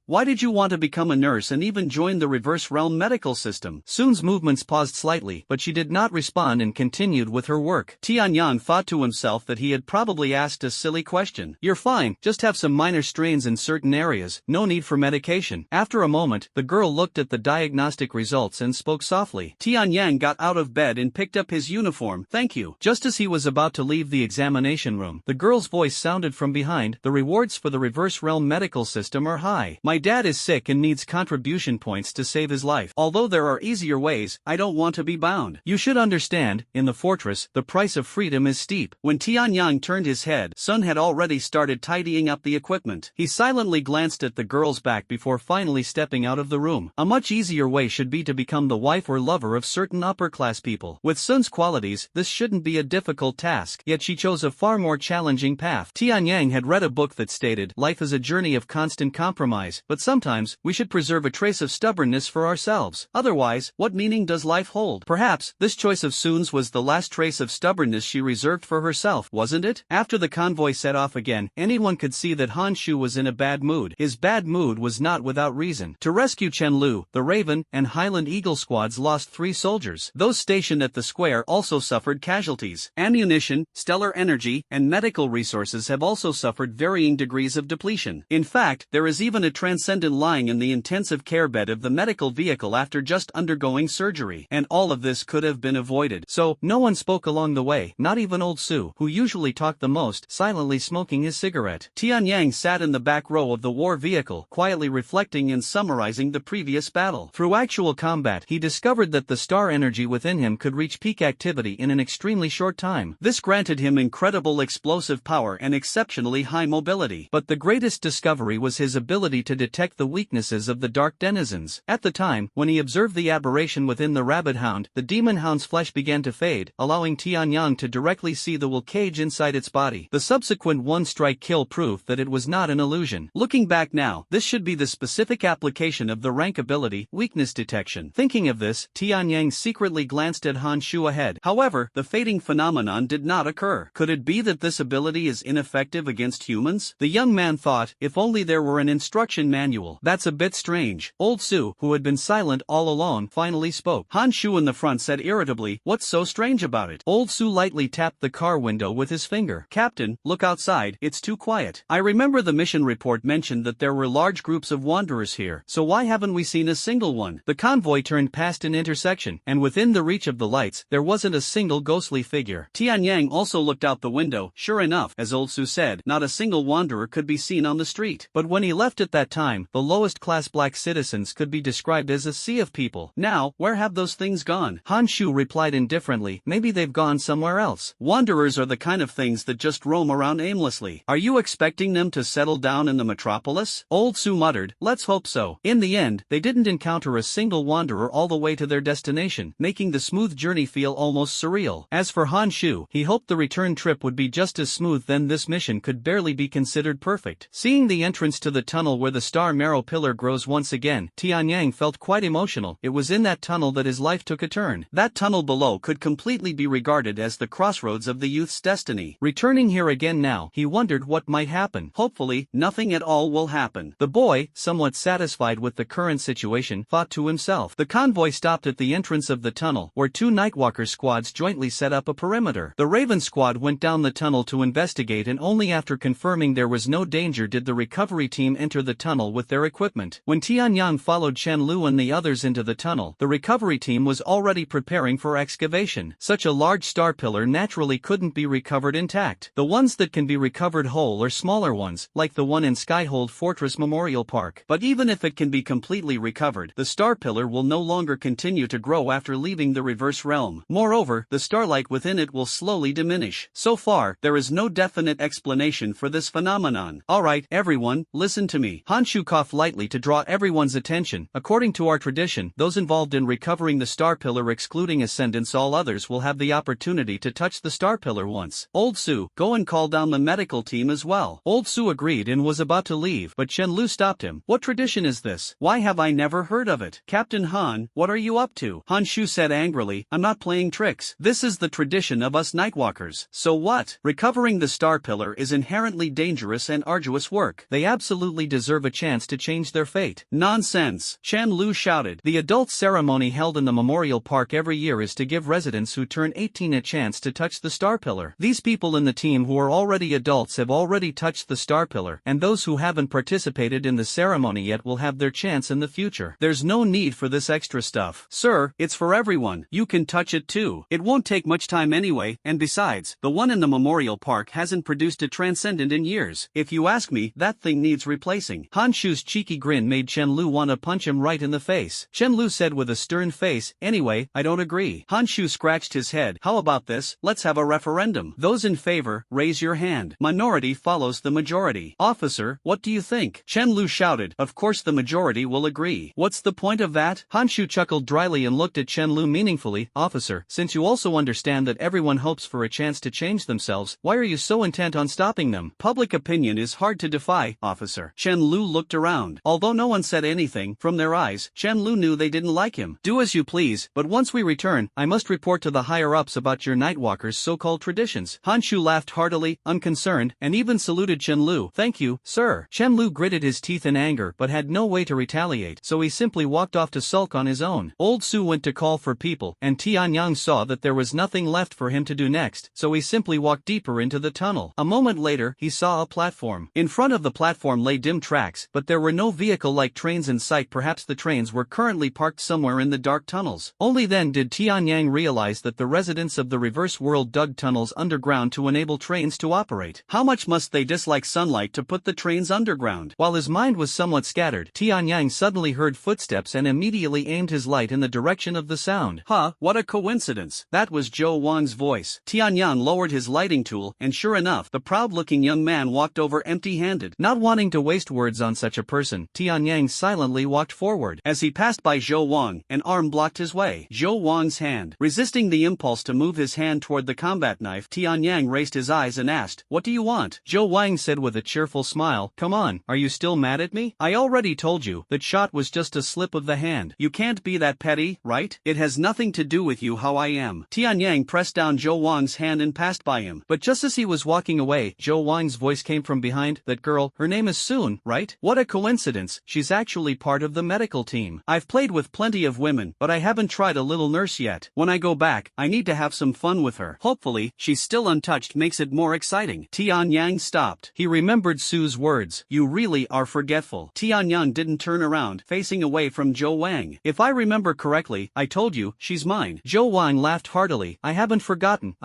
Why did you want to become a nurse and even join the reverse realm medical system?" Sun's movements paused slightly, but she did not respond and continued with her work. Tianyang thought to himself that he had probably asked a silly question. "You're fine, just have some minor strains in certain areas, no need for medication." After a moment, the girl looked at the diagnostic results and spoke softly. Tianyang got out of bed and picked up his uniform. "Thank you." Just as he was about to leave the examination room, the girl's voice sounded from behind, "The rewards for the reverse realm medical system are high. My dad is sick and needs contribution points to save his life. Although there are easier ways, I don't want to be bound. You should understand, in the fortress, the price of freedom is steep." When Tianyang turned his head, Sun had already started tidying up the equipment. He silently glanced at the girl's back before finally stepping out of the room. A much easier way should be to become the wife or lover of certain upper-class people. With Sun's qualities, this shouldn't be a difficult task, yet she chose a far more challenging path. Tianyang had read a book that stated, "Life is a journey of constant compromise, but sometimes, we should preserve a trace of stubbornness for ourselves. Otherwise, what meaning does life hold?" Perhaps, this choice of Sun's was the last trace of stubbornness she reserved for herself, wasn't it? After the convoy set off again, anyone could see that Han Shu was in a bad mood. His bad mood was not without reason. To rescue Chen Lu, the Raven, and Highland Eagle squads lost 3 soldiers. Those stationed at the square also suffered casualties. Ammunition, stellar energy, and medical resources have also suffered varying degrees of depletion. In fact, there is even a transcendent lying in the intensive care bed of the medical vehicle after just undergoing surgery. And all of this could have been avoided. So, no one spoke along the way, not even old Su, who usually talked the most, silently smoking his cigarette. Tianyang sat in the back row of the war vehicle, quietly reflecting and summarizing the previous battle. Through actual combat, he discovered that the star energy within him could reach peak activity in an extremely short time. This granted him incredible explosive power and exceptionally high mobility. But the greatest discovery was his ability to detect the weaknesses of the dark denizens. At the time, when he observed the aberration within the rabbit hound, the demon hound's flesh began to fade, allowing Tianyang to directly see the will cage inside its body. The subsequent one-strike kill proved that it was not an illusion. Looking back now, this should be the specific application of the rank ability, weakness detection. Thinking of this, Tianyang secretly glanced at Han Shu ahead. However, the fading phenomenon did not occur. Could it be that this ability is ineffective against humans? The young man thought, if only there were an instruction manual. That's a bit strange. Old Su, who had been silent all along, finally spoke. Han Shu in the front said irritably, "What's so strange about it?" Old Su lightly tapped the car window with his finger. "Captain, look outside, it's too quiet. I remember the mission report mentioned that there were large groups of wanderers here, so why haven't we seen a single one?" The convoy turned past an intersection, and within the reach of the lights, there wasn't a single ghostly figure. Tianyang also looked out the window. Sure enough, as Old Su said, not a single wanderer could be seen on the street. But when he left at that time, the lowest class black citizens could be described as a sea of people. Now, where have those things gone? Han Shu replied indifferently, "Maybe they've gone somewhere else. Wanderers are the kind of things that just roam around aimlessly. Are you expecting them to settle down in the metropolis?" Old Su muttered, "Let's hope so." In the end, they didn't encounter a single wanderer all the way to their destination, making the smooth journey feel almost surreal. As for Han Shu, he hoped the return trip would be just as smooth. Then this mission could barely be considered perfect. Seeing the entrance to the tunnel where the star marrow pillar grows once again, Tianyang felt quite emotional. It was in that tunnel that his life took a turn. That tunnel below could completely be regarded as the crossroads of the youth's destiny. Returning here again now, he wondered what might happen. Hopefully, nothing at all will happen. The boy, somewhat satisfied with the current situation, thought to himself. The convoy stopped at the entrance of the tunnel, where where two Nightwalker squads jointly set up a perimeter. The Raven squad went down the tunnel to investigate, and only after confirming there was no danger did the recovery team enter the tunnel with their equipment. When Tianyang followed Chen Lu and the others into the tunnel, the recovery team was already preparing for excavation. Such a large star pillar naturally couldn't be recovered intact. The ones that can be recovered whole are smaller ones, like the one in Skyhold Fortress Memorial Park. But even if it can be completely recovered, the star pillar will no longer continue to grow after leaving the reverse realm. Moreover, the starlight within it will slowly diminish. So far, there is no definite explanation for this phenomenon. Alright, everyone, listen to me. Honshu coughed lightly to draw everyone's attention. According to our tradition, those involved in recovering the star pillar excluding ascendants, all others will have the opportunity to touch the star pillar once. Old Su, go and call down the medical team as well. Old Su agreed and was about to leave, but Chen Lu stopped him. What tradition is this? Why have I never heard of it? Captain Han, what are you up to? Han Shu said angrily, I'm not playing tricks. This is the tradition of us Nightwalkers. So what? Recovering the star pillar is inherently dangerous and arduous work. They absolutely deserve a chance to change their fate. Nonsense! Chen Lu shouted. The adult ceremony held in the Memorial Park every year is to give residents who turn 18 a chance to touch the star pillar. These people in the team who are already adults have already touched the star pillar, and those who haven't participated in the ceremony yet will have their chance in the future. There's no need for this extra stuff. Sir, it's for everyone. You can touch it too. It won't take much time anyway, and besides, the one in the Memorial Park hasn't produced a transcendent in years. If you ask me, that thing needs replacing. Han Shu's cheeky grin made Chen Lu want to punch him right in the face. Chen Lu said with a stern face, anyway, I don't agree. Han Shu scratched his head. How about this? Let's have a referendum. Those in favor, raise your hand. Minority follows the majority. Officer, what do you think? Chen Lu shouted. Of course the majority will agree. What's the point of that? Han Shu chuckled dryly and looked at Chen Lu meaningfully. Officer, since you also understand that everyone hopes for a chance to change themselves, why are you so intent on stopping them? Public opinion is hard to defy, officer. Chen Lu looked around. Although no one said anything, from their eyes, Chen Lu knew they didn't like him. Do as you please, but once we return, I must report to the higher-ups about your Nightwalkers' so-called traditions. Han Shu laughed heartily, unconcerned, and even saluted Chen Lu. Thank you, sir. Chen Lu gritted his teeth in anger but had no way to retaliate, so he simply walked off to sulk on his own. Old Su went to call for people, and Tianyang saw that there was nothing left for him to do next, so he simply walked deeper into the tunnel. A moment later, he saw a platform. In front of the platform lay dim tracks, but there were no vehicle-like trains in sight. Perhaps the trains were currently parked somewhere in the dark tunnels. Only then did Tianyang realize that the residents of the reverse world dug tunnels underground to enable trains to operate. How much must they dislike sunlight to put the trains underground? While his mind was somewhat scattered, Tianyang suddenly heard footsteps and immediately aimed his light in the direction of the sound. Huh, what a coincidence. That was Zhou Wang's voice. Tianyang lowered his lighting tool, and sure enough, the proud-looking young man walked over empty-handed. Not wanting to waste words on such a person, Tianyang silently walked forward. As he passed by Zhou Wang, an arm blocked his way. Zhou Wang's hand. Resisting the impulse to move his hand toward the combat knife, Tianyang raised his eyes and asked, what do you want? Zhou Wang said with a cheerful smile, come on, are you still mad at me? I already told you, that shot was just a slip of the hand. You can't be that petty, right? It has nothing to do with you how I am. Tianyang pressed down Zhou Wang's hand and passed by him. But just as he was walking away, Zhou Wang's voice came from behind. That girl, her name is Soon, right? What a coincidence, she's actually part of the medical team. I've played with plenty of women, but I haven't tried a little nurse yet. When I go back, I need to have some fun with her. Hopefully, she's still untouched makes it more exciting. Tianyang stopped. He remembered Su's words. You really are forgetful. Tianyang didn't turn around, facing away from Zhou Wang. If I remember correctly, I told you, she's mine. Zhou Wang laughed heartily. I haven't forgotten.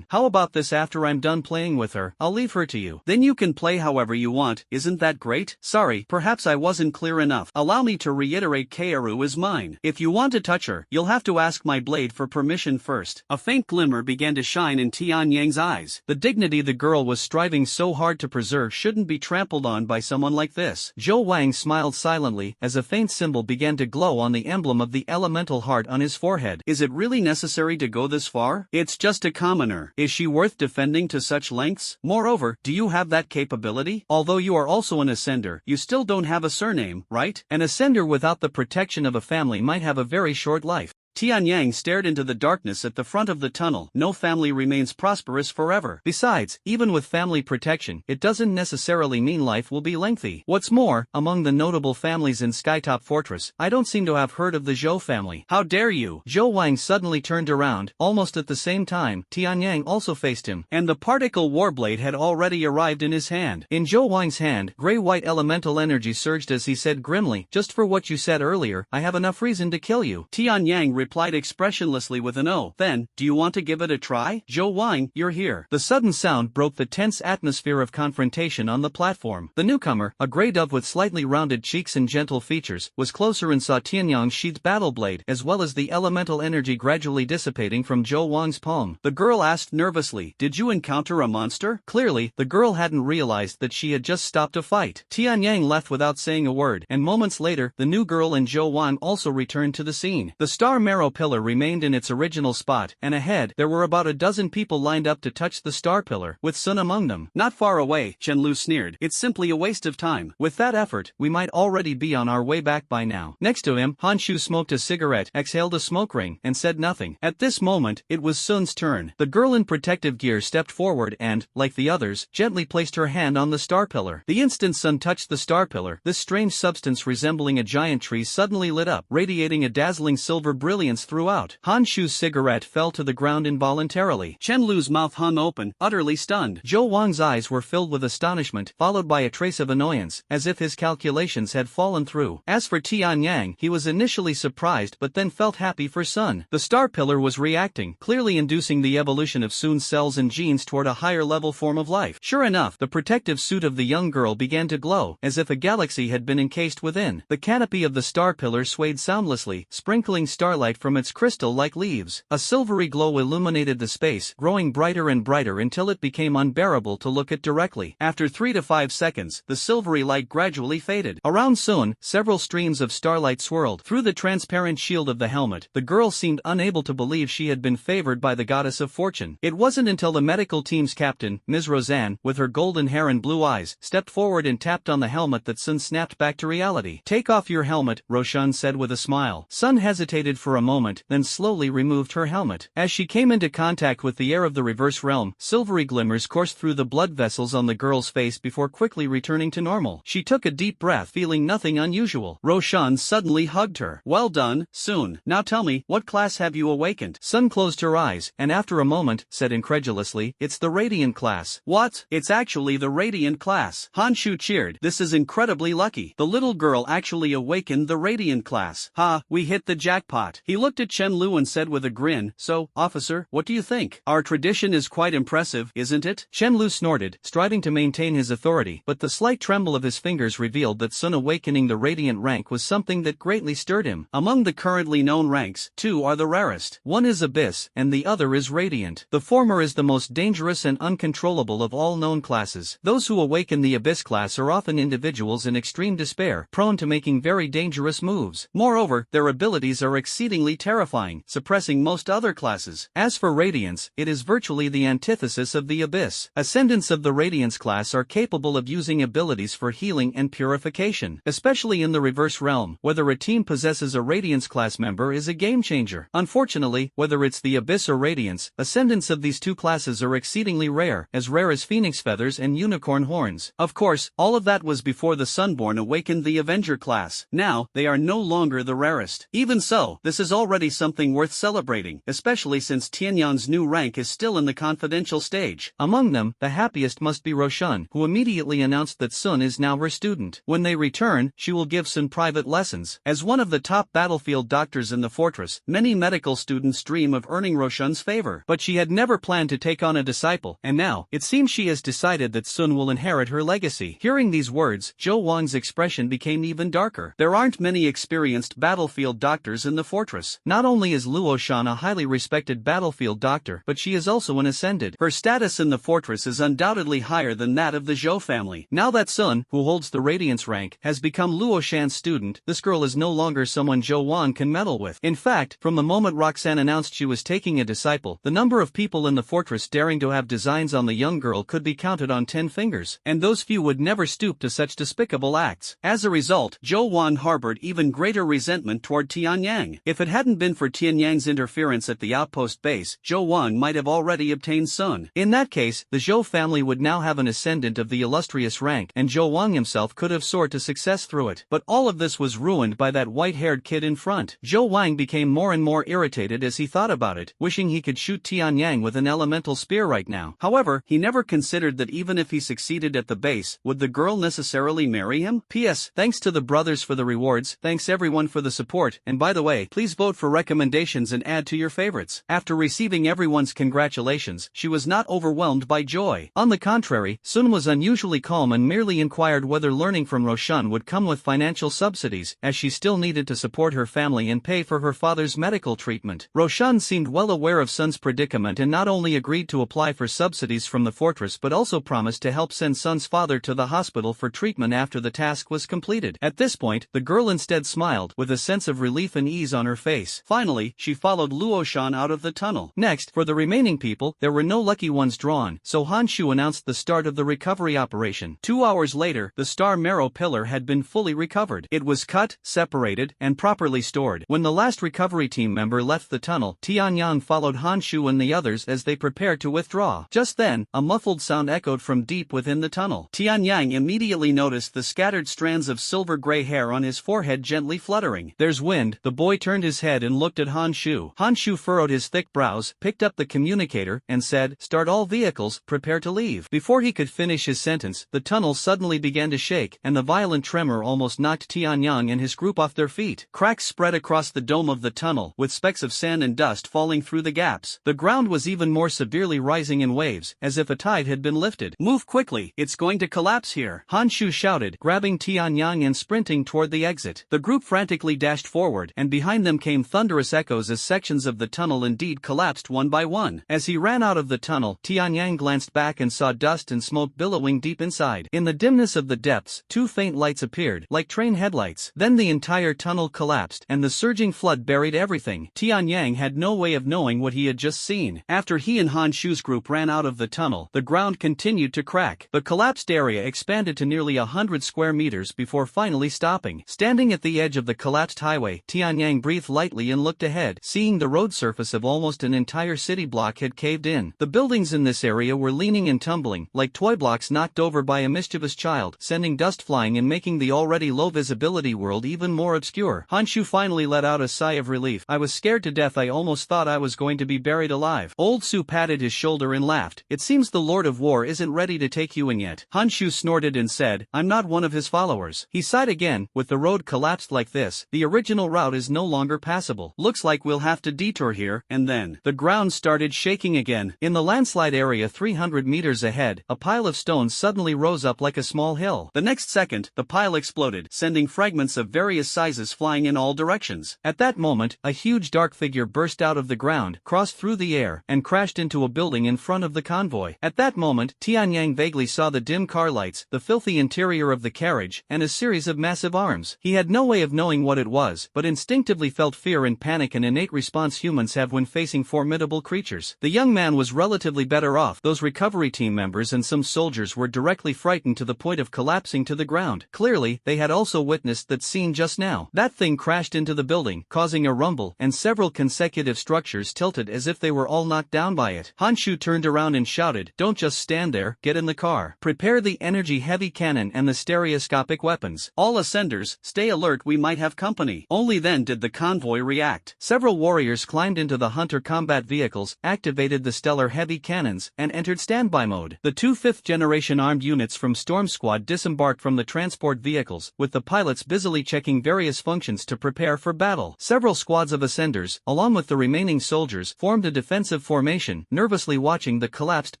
How about this? After I'm done playing with her, I'll leave her to you. Then you can play however you want. Isn't that great? Sorry, perhaps I wasn't clear enough. Allow me to reiterate, Kaoru is mine. If you want to touch her, you'll have to ask my blade for permission first. A faint glimmer began to shine in Tianyang's eyes. The dignity the girl was striving so hard to preserve shouldn't be trampled on by someone like this. Zhou Wang smiled silently as a faint symbol began to glow on the emblem of the elemental heart on his forehead. Is it really necessary to go this far? It's just a commoner. Is she worth defending to such lengths? Moreover, do you have that capability? Although you are also an ascender, you still don't have a surname, right? An ascender without the protection of a family might have a very short life. Tianyang stared into the darkness at the front of the tunnel. No family remains prosperous forever. Besides, even with family protection, it doesn't necessarily mean life will be lengthy. What's more, among the notable families in Skytop Fortress, I don't seem to have heard of the Zhou family. How dare you? Zhou Wang suddenly turned around. Almost at the same time, Tianyang also faced him, and the particle warblade had already arrived in his hand. In Zhou Wang's hand, gray-white elemental energy surged as he said grimly, "Just for what you said earlier, I have enough reason to kill you." Tianyang replied expressionlessly with an "Oh, then, do you want to give it a try? Zhou Wang, you're here." The sudden sound broke the tense atmosphere of confrontation on the platform. The newcomer, a gray dove with slightly rounded cheeks and gentle features, was closer and saw Tianyang's sheathed battle blade as well as the elemental energy gradually dissipating from Zhou Wang's palm. The girl asked nervously, "Did you encounter a monster?" Clearly, the girl hadn't realized that she had just stopped a fight. Tianyang left without saying a word, and moments later, the new girl and Zhou Wang also returned to the scene. The star marrow pillar remained in its original spot, and ahead, there were about a dozen people lined up to touch the star pillar, with Sun among them. "Not far away," Chen Lu sneered. "It's simply a waste of time. With that effort, we might already be on our way back by now." Next to him, Han Shu smoked a cigarette, exhaled a smoke ring, and said nothing. At this moment, it was Sun's turn. The girl in protective gear stepped forward and, like the others, gently placed her hand on the star pillar. The instant Sun touched the star pillar, this strange substance resembling a giant tree suddenly lit up, radiating a dazzling silver brilliance throughout. Han Shu's cigarette fell to the ground involuntarily. Chen Lu's mouth hung open, utterly stunned. Zhou Wang's eyes were filled with astonishment, followed by a trace of annoyance, as if his calculations had fallen through. As for Tianyang, he was initially surprised but then felt happy for Sun. The star pillar was reacting, clearly inducing the evolution of Sun's cells and genes toward a higher-level form of life. Sure enough, the protective suit of the young girl began to glow, as if a galaxy had been encased within. The canopy of the star pillar swayed soundlessly, sprinkling starlight from its crystal like leaves. A silvery glow illuminated the space, growing brighter and brighter until it became unbearable to look at directly. After 3 to 5 seconds, the silvery light gradually faded. Around Sun, several streams of starlight swirled. Through the transparent shield of the helmet, the girl seemed unable to believe she had been favored by the goddess of fortune. It wasn't until the medical team's captain, Ms. Roseanne, with her golden hair and blue eyes, stepped forward and tapped on the helmet that Sun snapped back to reality. "Take off your helmet," Roshan said with a smile. Sun hesitated for a moment, then slowly removed her helmet. As she came into contact with the air of the reverse realm, silvery glimmers coursed through the blood vessels on the girl's face before quickly returning to normal. She took a deep breath, feeling nothing unusual. Roshan suddenly hugged her. "Well done, Sun. Now tell me, what class have you awakened?" Sun closed her eyes, and after a moment, said incredulously, "It's the Radiant class." "What? It's actually the Radiant class." Han Shu cheered. "This is incredibly lucky. The little girl actually awakened the Radiant class. Ha, we hit the jackpot." He looked at Chen Lu and said with a grin, "So, officer, what do you think? Our tradition is quite impressive, isn't it?" Chen Lu snorted, striving to maintain his authority, but the slight tremble of his fingers revealed that Sun awakening the Radiant rank was something that greatly stirred him. Among the currently known ranks, 2 are the rarest. One is Abyss, and the other is Radiant. The former is the most dangerous and uncontrollable of all known classes. Those who awaken the Abyss class are often individuals in extreme despair, prone to making very dangerous moves. Moreover, their abilities are exceedingly terrifying, suppressing most other classes. As for Radiance, it is virtually the antithesis of the Abyss. Ascendants of the Radiance class are capable of using abilities for healing and purification, especially in the reverse realm. Whether a team possesses a Radiance class member is a game changer. Unfortunately, whether it's the Abyss or Radiance, ascendants of these two classes are exceedingly rare as phoenix feathers and unicorn horns. Of course, all of that was before the Sunborn awakened the Avenger class. Now, they are no longer the rarest. Even so, this is already something worth celebrating, especially since Tianyang's new rank is still in the confidential stage. Among them, the happiest must be Roshan, who immediately announced that Sun is now her student. When they return, she will give Sun private lessons. As one of the top battlefield doctors in the fortress, many medical students dream of earning Roshan's favor. But she had never planned to take on a disciple, and now, it seems she has decided that Sun will inherit her legacy. Hearing these words, Zhou Wang's expression became even darker. There aren't many experienced battlefield doctors in the fortress. Not only is Luo Shan a highly respected battlefield doctor, but she is also an ascended. Her status in the fortress is undoubtedly higher than that of the Zhou family. Now that Sun, who holds the Radiance rank, has become Luo Shan's student, this girl is no longer someone Zhou Wang can meddle with. In fact, from the moment Roxanne announced she was taking a disciple, the number of people in the fortress daring to have designs on the young girl could be counted on 10 fingers, and those few would never stoop to such despicable acts. As a result, Zhou Wang harbored even greater resentment toward Tianyang. If If it hadn't been for Tianyang's interference at the outpost base, Zhou Wang might have already obtained Sun. In that case, the Zhou family would now have an ascendant of the illustrious rank, and Zhou Wang himself could have soared to success through it. But all of this was ruined by that white-haired kid in front. Zhou Wang became more and more irritated as he thought about it, wishing he could shoot Tianyang with an elemental spear right now. However, he never considered that even if he succeeded at the base, would the girl necessarily marry him? P.S. Thanks to the brothers for the rewards, thanks everyone for the support, and by the way, please vote for recommendations and add to your favorites. After receiving everyone's congratulations, she was not overwhelmed by joy. On the contrary, Sun was unusually calm and merely inquired whether learning from Roshan would come with financial subsidies, as she still needed to support her family and pay for her father's medical treatment. Roshan seemed well aware of Sun's predicament and not only agreed to apply for subsidies from the fortress but also promised to help send Sun's father to the hospital for treatment after the task was completed. At this point, the girl instead smiled, with a sense of relief and ease on her face. Finally, she followed Luoshan out of the tunnel. Next, for the remaining people, there were no lucky ones drawn, so Han Shu announced the start of the recovery operation. 2 hours later, the star marrow pillar had been fully recovered. It was cut, separated, and properly stored. When the last recovery team member left the tunnel, Tianyang followed Han Shu and the others as they prepared to withdraw. Just then, a muffled sound echoed from deep within the tunnel. Tianyang immediately noticed the scattered strands of silver-gray hair on his forehead gently fluttering. "There's wind." The boy turned his head and looked at Han Shu. Han Shu furrowed his thick brows, picked up the communicator, and said, "Start all vehicles, prepare to leave." Before he could finish his sentence, the tunnel suddenly began to shake, and the violent tremor almost knocked Tianyang and his group off their feet. Cracks spread across the dome of the tunnel, with specks of sand and dust falling through the gaps. The ground was even more severely rising in waves, as if a tide had been lifted. "Move quickly, it's going to collapse here," Han Shu shouted, grabbing Tianyang and sprinting toward the exit. The group frantically dashed forward, and behind them came thunderous echoes as sections of the tunnel indeed collapsed one by one. As he ran out of the tunnel, Tianyang glanced back and saw dust and smoke billowing deep inside. In the dimness of the depths, 2 faint lights appeared, like train headlights. Then the entire tunnel collapsed, and the surging flood buried everything. Tianyang had no way of knowing what he had just seen. After he and Han Shu's group ran out of the tunnel, the ground continued to crack. The collapsed area expanded to nearly 100 square meters before finally stopping. Standing at the edge of the collapsed highway, Tianyang breathed lightly and looked ahead, seeing the road surface of almost an entire city block had caved in. The buildings in this area were leaning and tumbling, like toy blocks knocked over by a mischievous child, sending dust flying and making the already low visibility world even more obscure. Han Shu finally let out a sigh of relief. "I was scared to death. I almost thought I was going to be buried alive." Old Su patted his shoulder and laughed. "It seems the Lord of War isn't ready to take you in yet." Han Shu snorted and said, "I'm not one of his followers." He sighed again. "With the road collapsed like this, the original route is no longer passable. Looks like we'll have to detour here," and then the ground started shaking again. In the landslide area 300 meters ahead, a pile of stones suddenly rose up like a small hill. The next second, the pile exploded, sending fragments of various sizes flying in all directions. At that moment, a huge dark figure burst out of the ground, crossed through the air, and crashed into a building in front of the convoy. At that moment, Tianyang vaguely saw the dim car lights, the filthy interior of the carriage, and a series of massive arms. He had no way of knowing what it was, but instinctively felt fear and panic, an innate response humans have when facing formidable creatures. The young man was relatively better off. Those recovery team members and some soldiers were directly frightened to the point of collapsing to the ground. Clearly, they had also witnessed that scene just now. That thing crashed into the building, causing a rumble, and several consecutive structures tilted as if they were all knocked down by it. Han Shu turned around and shouted, "Don't just stand there, get in the car. Prepare the energy-heavy cannon and the stereoscopic weapons. All ascenders, stay alert, we might have company." Only then did the convoy react. Several warriors climbed into the hunter combat vehicles, activated the stellar heavy cannons, and entered standby mode. The 2 fifth-generation armed units from Storm Squad disembarked from the transport vehicles, with the pilots busily checking various functions to prepare for battle. Several squads of ascenders, along with the remaining soldiers, formed a defensive formation, nervously watching the collapsed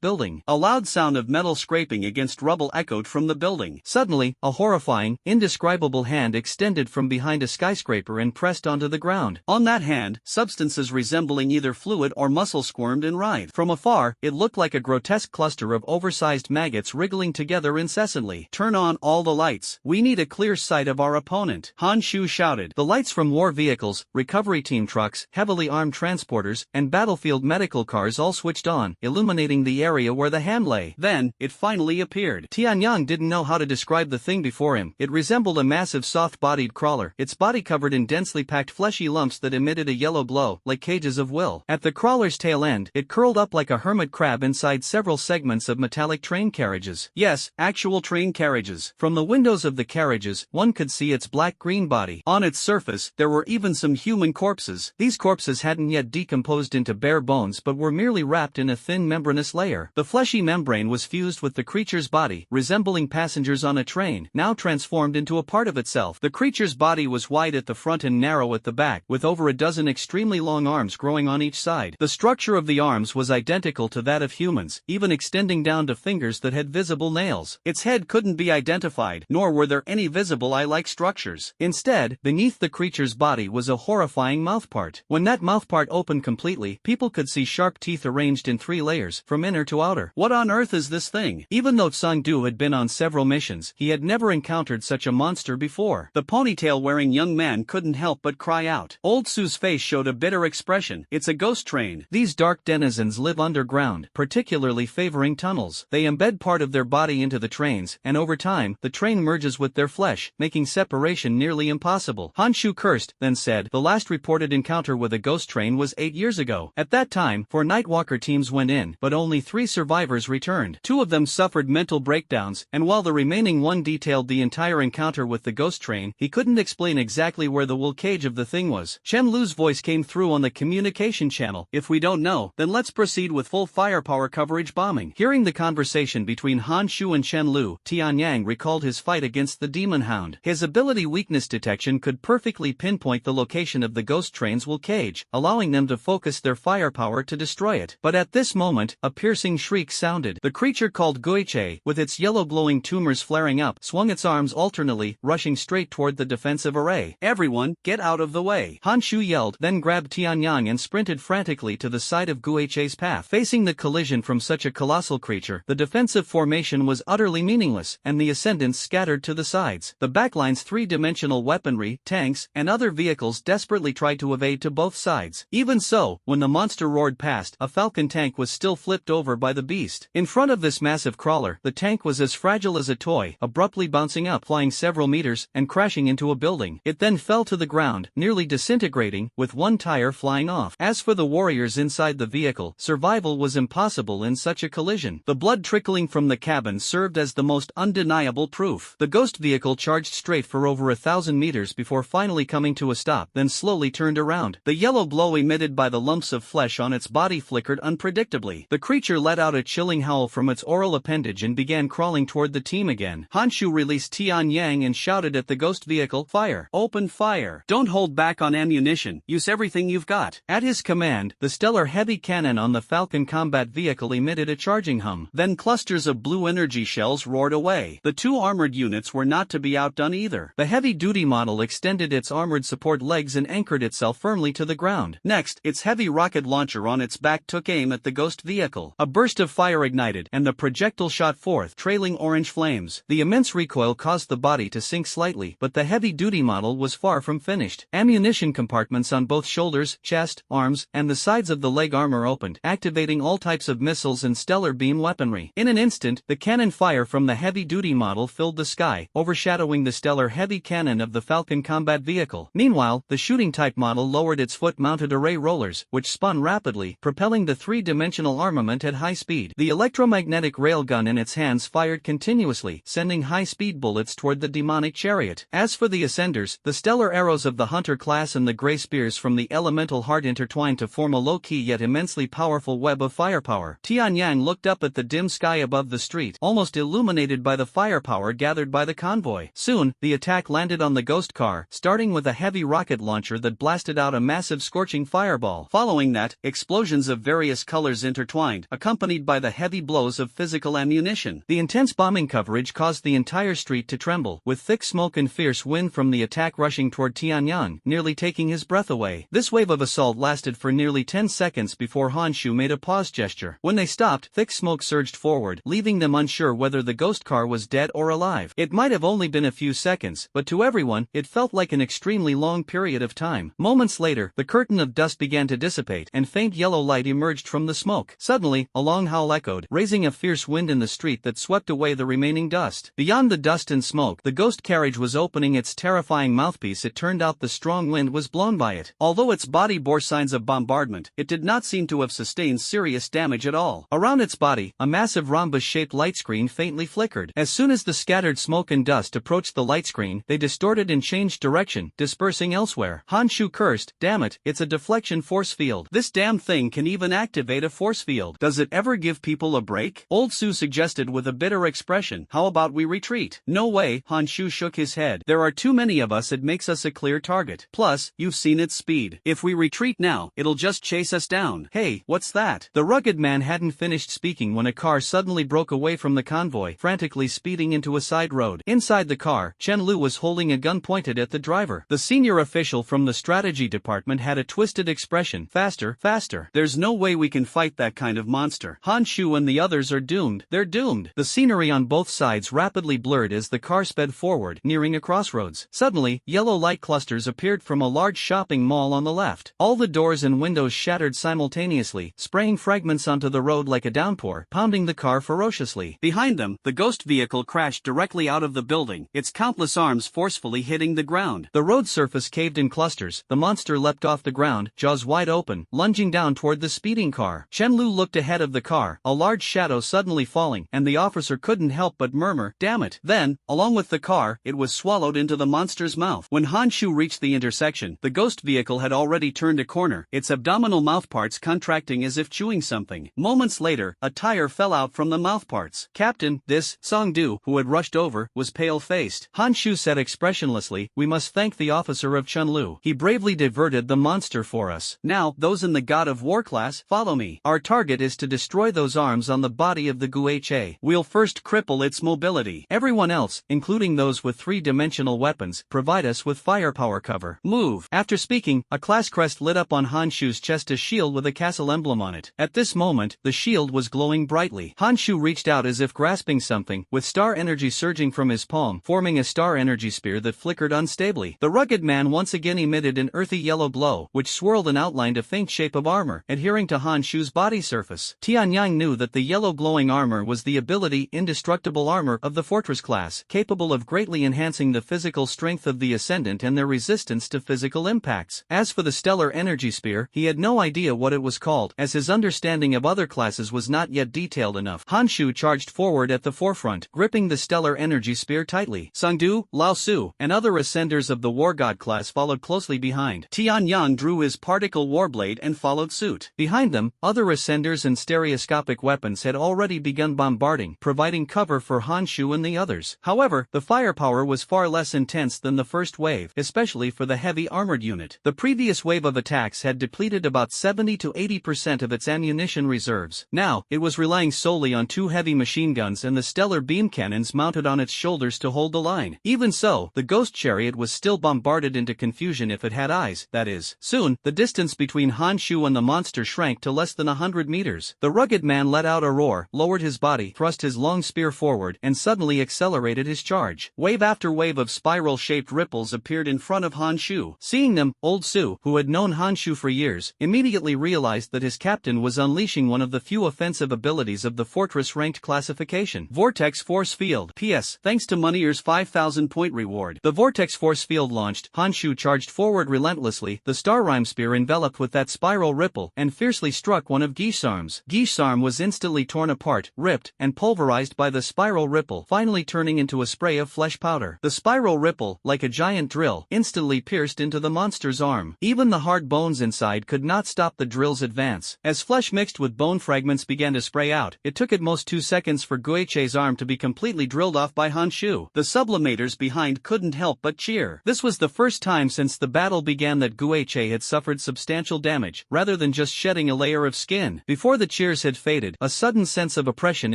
building. A loud sound of metal scraping against rubble echoed from the building. Suddenly, a horrifying, indescribable hand extended from behind a skyscraper and pressed onto the ground. On that hand, substances resembling either fluid or muscle squirmed and writhed. From afar, it looked like a grotesque cluster of oversized maggots wriggling together incessantly. "Turn on all the lights. We need a clear sight of our opponent," Han Shu shouted. The lights from war vehicles, recovery team trucks, heavily armed transporters, and battlefield medical cars all switched on, illuminating the area where the hand lay. Then, it finally appeared. Tianyang didn't know how to describe the thing before him. It resembled a massive soft-bodied crawler, its body covered in densely packed flesh fleshy lumps that emitted a yellow glow, like cages of will. At the crawler's tail end, it curled up like a hermit crab inside several segments of metallic train carriages. Yes, actual train carriages. From the windows of the carriages, one could see its black-green body. On its surface, there were even some human corpses. These corpses hadn't yet decomposed into bare bones but were merely wrapped in a thin membranous layer. The fleshy membrane was fused with the creature's body, resembling passengers on a train, now transformed into a part of itself. The creature's body was wide at the front and narrow at the back, with over a dozen extremely long arms growing on each side. The structure of the arms was identical to that of humans, even extending down to fingers that had visible nails. Its head couldn't be identified, nor were there any visible eye-like structures. Instead, beneath the creature's body was a horrifying mouthpart. When that mouthpart opened completely, people could see sharp teeth arranged in 3 layers, from inner to outer. What on earth is this thing? Even though Tsang-Du had been on several missions, he had never encountered such a monster before. The ponytail-wearing young man couldn't help but cry out. Old Sue's face showed a bitter expression. It's a ghost train. These dark denizens live underground, particularly favoring tunnels. They embed part of their body into the trains, and over time, the train merges with their flesh, making separation nearly impossible. Han Shu cursed, then said, the last reported encounter with a ghost train was 8 years ago. At that time, 4 Nightwalker teams went in, but only 3 survivors returned. 2 of them suffered mental breakdowns, and while the remaining one detailed the entire encounter with the ghost train, he couldn't explain exactly where the wool cage of the thing was. Chen Lu's voice came through on the communication channel. If we don't know, then let's proceed with full firepower coverage bombing. Hearing the conversation between Han Shu and Chen Lu, Tian Yang recalled his fight against the Demon Hound. His ability weakness detection could perfectly pinpoint the location of the ghost train's wool cage, allowing them to focus their firepower to destroy it. But at this moment, a piercing shriek sounded. The creature called Guiche, with its yellow glowing tumors flaring up, swung its arms alternately, rushing straight toward the defensive array. Everyone, get out of the way! Han Shu yelled, then grabbed Tianyang and sprinted frantically to the side of Guiche's path. Facing the collision from such a colossal creature, the defensive formation was utterly meaningless, and the ascendants scattered to the sides. The backline's 3-dimensional weaponry, tanks, and other vehicles desperately tried to evade to both sides. Even so, when the monster roared past, a Falcon tank was still flipped over by the beast. In front of this massive crawler, the tank was as fragile as a toy, abruptly bouncing up, flying several meters, and crashing into a building. It then fell to the ground, nearly disintegrating, with one tire flying off. As for the warriors inside the vehicle, survival was impossible in such a collision. The blood trickling from the cabin served as the most undeniable proof. The ghost vehicle charged straight for over 1,000 meters before finally coming to a stop, then slowly turned around. The yellow glow emitted by the lumps of flesh on its body flickered unpredictably. The creature let out a chilling howl from its oral appendage and began crawling toward the team again. Han Shu released Tian Yang and shouted at the ghost vehicle, "Fire! Open fire! Don't hold back on ammunition, use everything you've got." At his command, the stellar heavy cannon on the Falcon combat vehicle emitted a charging hum. Then clusters of blue energy shells roared away. The 2 armored units were not to be outdone either. The heavy-duty model extended its armored support legs and anchored itself firmly to the ground. Next, its heavy rocket launcher on its back took aim at the ghost vehicle. A burst of fire ignited, and the projectile shot forth, trailing orange flames. The immense recoil caused the body to sink slightly, but the heavy-duty model was far from finished. Ammunition compartments on both shoulders, chest, arms, and the sides of the leg armor opened, activating all types of missiles and stellar beam weaponry. In an instant, the cannon fire from the heavy-duty model filled the sky, overshadowing the stellar heavy cannon of the Falcon combat vehicle. Meanwhile, the shooting-type model lowered its foot-mounted array rollers, which spun rapidly, propelling the 3-dimensional armament at high speed. The electromagnetic railgun in its hands fired continuously, sending high-speed bullets toward the demonic chariot. As for the ascenders, the stellar arrows of the Hunter class and the gray spears from the elemental heart intertwined to form a low-key yet immensely powerful web of firepower. Tian Yang looked up at the dim sky above the street, almost illuminated by the firepower gathered by the convoy. Soon, the attack landed on the ghost car, starting with a heavy rocket launcher that blasted out a massive scorching fireball. Following that, explosions of various colors intertwined, accompanied by the heavy blows of physical ammunition. The intense bombing coverage caused the entire street to tremble, with thick smoke and fierce wind from the attack rushing toward Tianyang, nearly taking his breath away. This wave of assault lasted for nearly 10 seconds before Han Shu made a pause gesture. When they stopped, thick smoke surged forward, leaving them unsure whether the ghost car was dead or alive. It might have only been a few seconds, but to everyone, it felt like an extremely long period of time. Moments later, the curtain of dust began to dissipate, and faint yellow light emerged from the smoke. Suddenly, a long howl echoed, raising a fierce wind in the street that swept away the remaining dust. Beyond the dust and smoke, the ghost carriage was opening its terrifying mouthpiece. It turned out the strong strong wind was blown by it. Although its body bore signs of bombardment, it did not seem to have sustained serious damage at all. Around its body, a massive rhombus-shaped light screen faintly flickered. As soon as the scattered smoke and dust approached the light screen, they distorted and changed direction, dispersing elsewhere. Honshu cursed, "Damn it, it's a deflection force field. This damn thing can even activate a force field. Does it ever give people a break?" Old Su suggested with a bitter expression. "How about we retreat?" "No way," Honshu shook his head. "There are too many of us, it makes us a clear target. Plus, you've seen its speed. If we retreat now, it'll just chase us down." "Hey, what's that?" The rugged man hadn't finished speaking when a car suddenly broke away from the convoy, frantically speeding into a side road. Inside the car, Chen Lu was holding a gun pointed at the driver. The senior official from the strategy department had a twisted expression. "Faster, faster. There's no way we can fight that kind of monster. Honshu and the others are doomed. They're doomed." The scenery on both sides rapidly blurred as the car sped forward, nearing a crossroads. Suddenly, yellow light clusters appeared from a large shopping mall on the left. All the doors and windows shattered simultaneously, spraying fragments onto the road like a downpour, pounding the car ferociously. Behind them, the ghost vehicle crashed directly out of the building, its countless arms forcefully hitting the ground. The road surface caved in clusters. The monster leapt off the ground, jaws wide open, lunging down toward the speeding car. Chen Lu looked ahead of the car, a large shadow suddenly falling, and the officer couldn't help but murmur, "Damn it." Then, along with the car, it was swallowed into the monster's mouth. When Honshu reached the intersection, the ghost vehicle had already turned a corner, its abdominal mouthparts contracting as if chewing something. Moments later, a tire fell out from the mouthparts. "Captain, this," Song-du, who had rushed over, was pale-faced. Honshu said expressionlessly, "We must thank the officer of Chunlu. He bravely diverted the monster for us. Now, those in the God of War class, follow me. Our target is to destroy those arms on the body of the Guha. We'll first cripple its mobility. Everyone else, including those with three-dimensional weapons, provide us with firepower cover. Move." After speaking, a class crest lit up on Honshu's chest, a shield with a castle emblem on it. At this moment, the shield was glowing brightly. Honshu reached out as if grasping something, with star energy surging from his palm, forming a star energy spear that flickered unstably. The rugged man once again emitted an earthy yellow glow, which swirled and outlined a faint shape of armor, adhering to Honshu's body surface. Tianyang knew that the yellow glowing armor was the ability Indestructible Armor of the Fortress class, capable of greatly enhancing the physical strength of the Ascendant and their resistance to physical impacts. As for the stellar energy spear, he had no idea what it was called, as his understanding of other classes was not yet detailed enough. Honshu charged forward at the forefront, gripping the stellar energy spear tightly. Sangdu, Lao Su, and other ascenders of the War God class followed closely behind. Tianyang drew his particle warblade and followed suit. Behind them, other ascenders and stereoscopic weapons had already begun bombarding, providing cover for Honshu and the others. However, the firepower was far less intense than the first wave, especially for the heavy armored unit. The previous wave of attacks had depleted about 70 to 80% of its ammunition reserves. Now, it was relying solely on two heavy machine guns and the stellar beam cannons mounted on its shoulders to hold the line. Even so, the ghost chariot was still bombarded into confusion if it had eyes, that is. Soon, the distance between Honshu and the monster shrank to less than 100 meters. The rugged man let out a roar, lowered his body, thrust his long spear forward, and suddenly accelerated his charge. Wave after wave of spiral-shaped ripples appeared in front of Honshu. Seeing them, Old Su, who had known Honshu for years, immediately realized that his captain was unleashing one of the few offensive abilities of the fortress-ranked classification. Vortex Force Field. P.S. Thanks to Munir's 5,000-point reward. The Vortex Force Field launched, Honshu charged forward relentlessly, the star rhyme spear enveloped with that spiral ripple, and fiercely struck one of Guiche's arms. Guiche's arm was instantly torn apart, ripped, and pulverized by the spiral ripple, finally turning into a spray of flesh powder. The spiral ripple, like a giant drill, instantly pierced into the monster's arm. Even the hard bones inside could not stop the drill's advance. As flesh mixed with bone fragments began to spray out, it took at most 2 seconds for Guiche's arm to be completely drilled off by Honshu. The sublimators behind couldn't help but cheer. This was the first time since the battle began that Guiche had suffered substantial damage, rather than just shedding a layer of skin. Before the cheers had faded, a sudden sense of oppression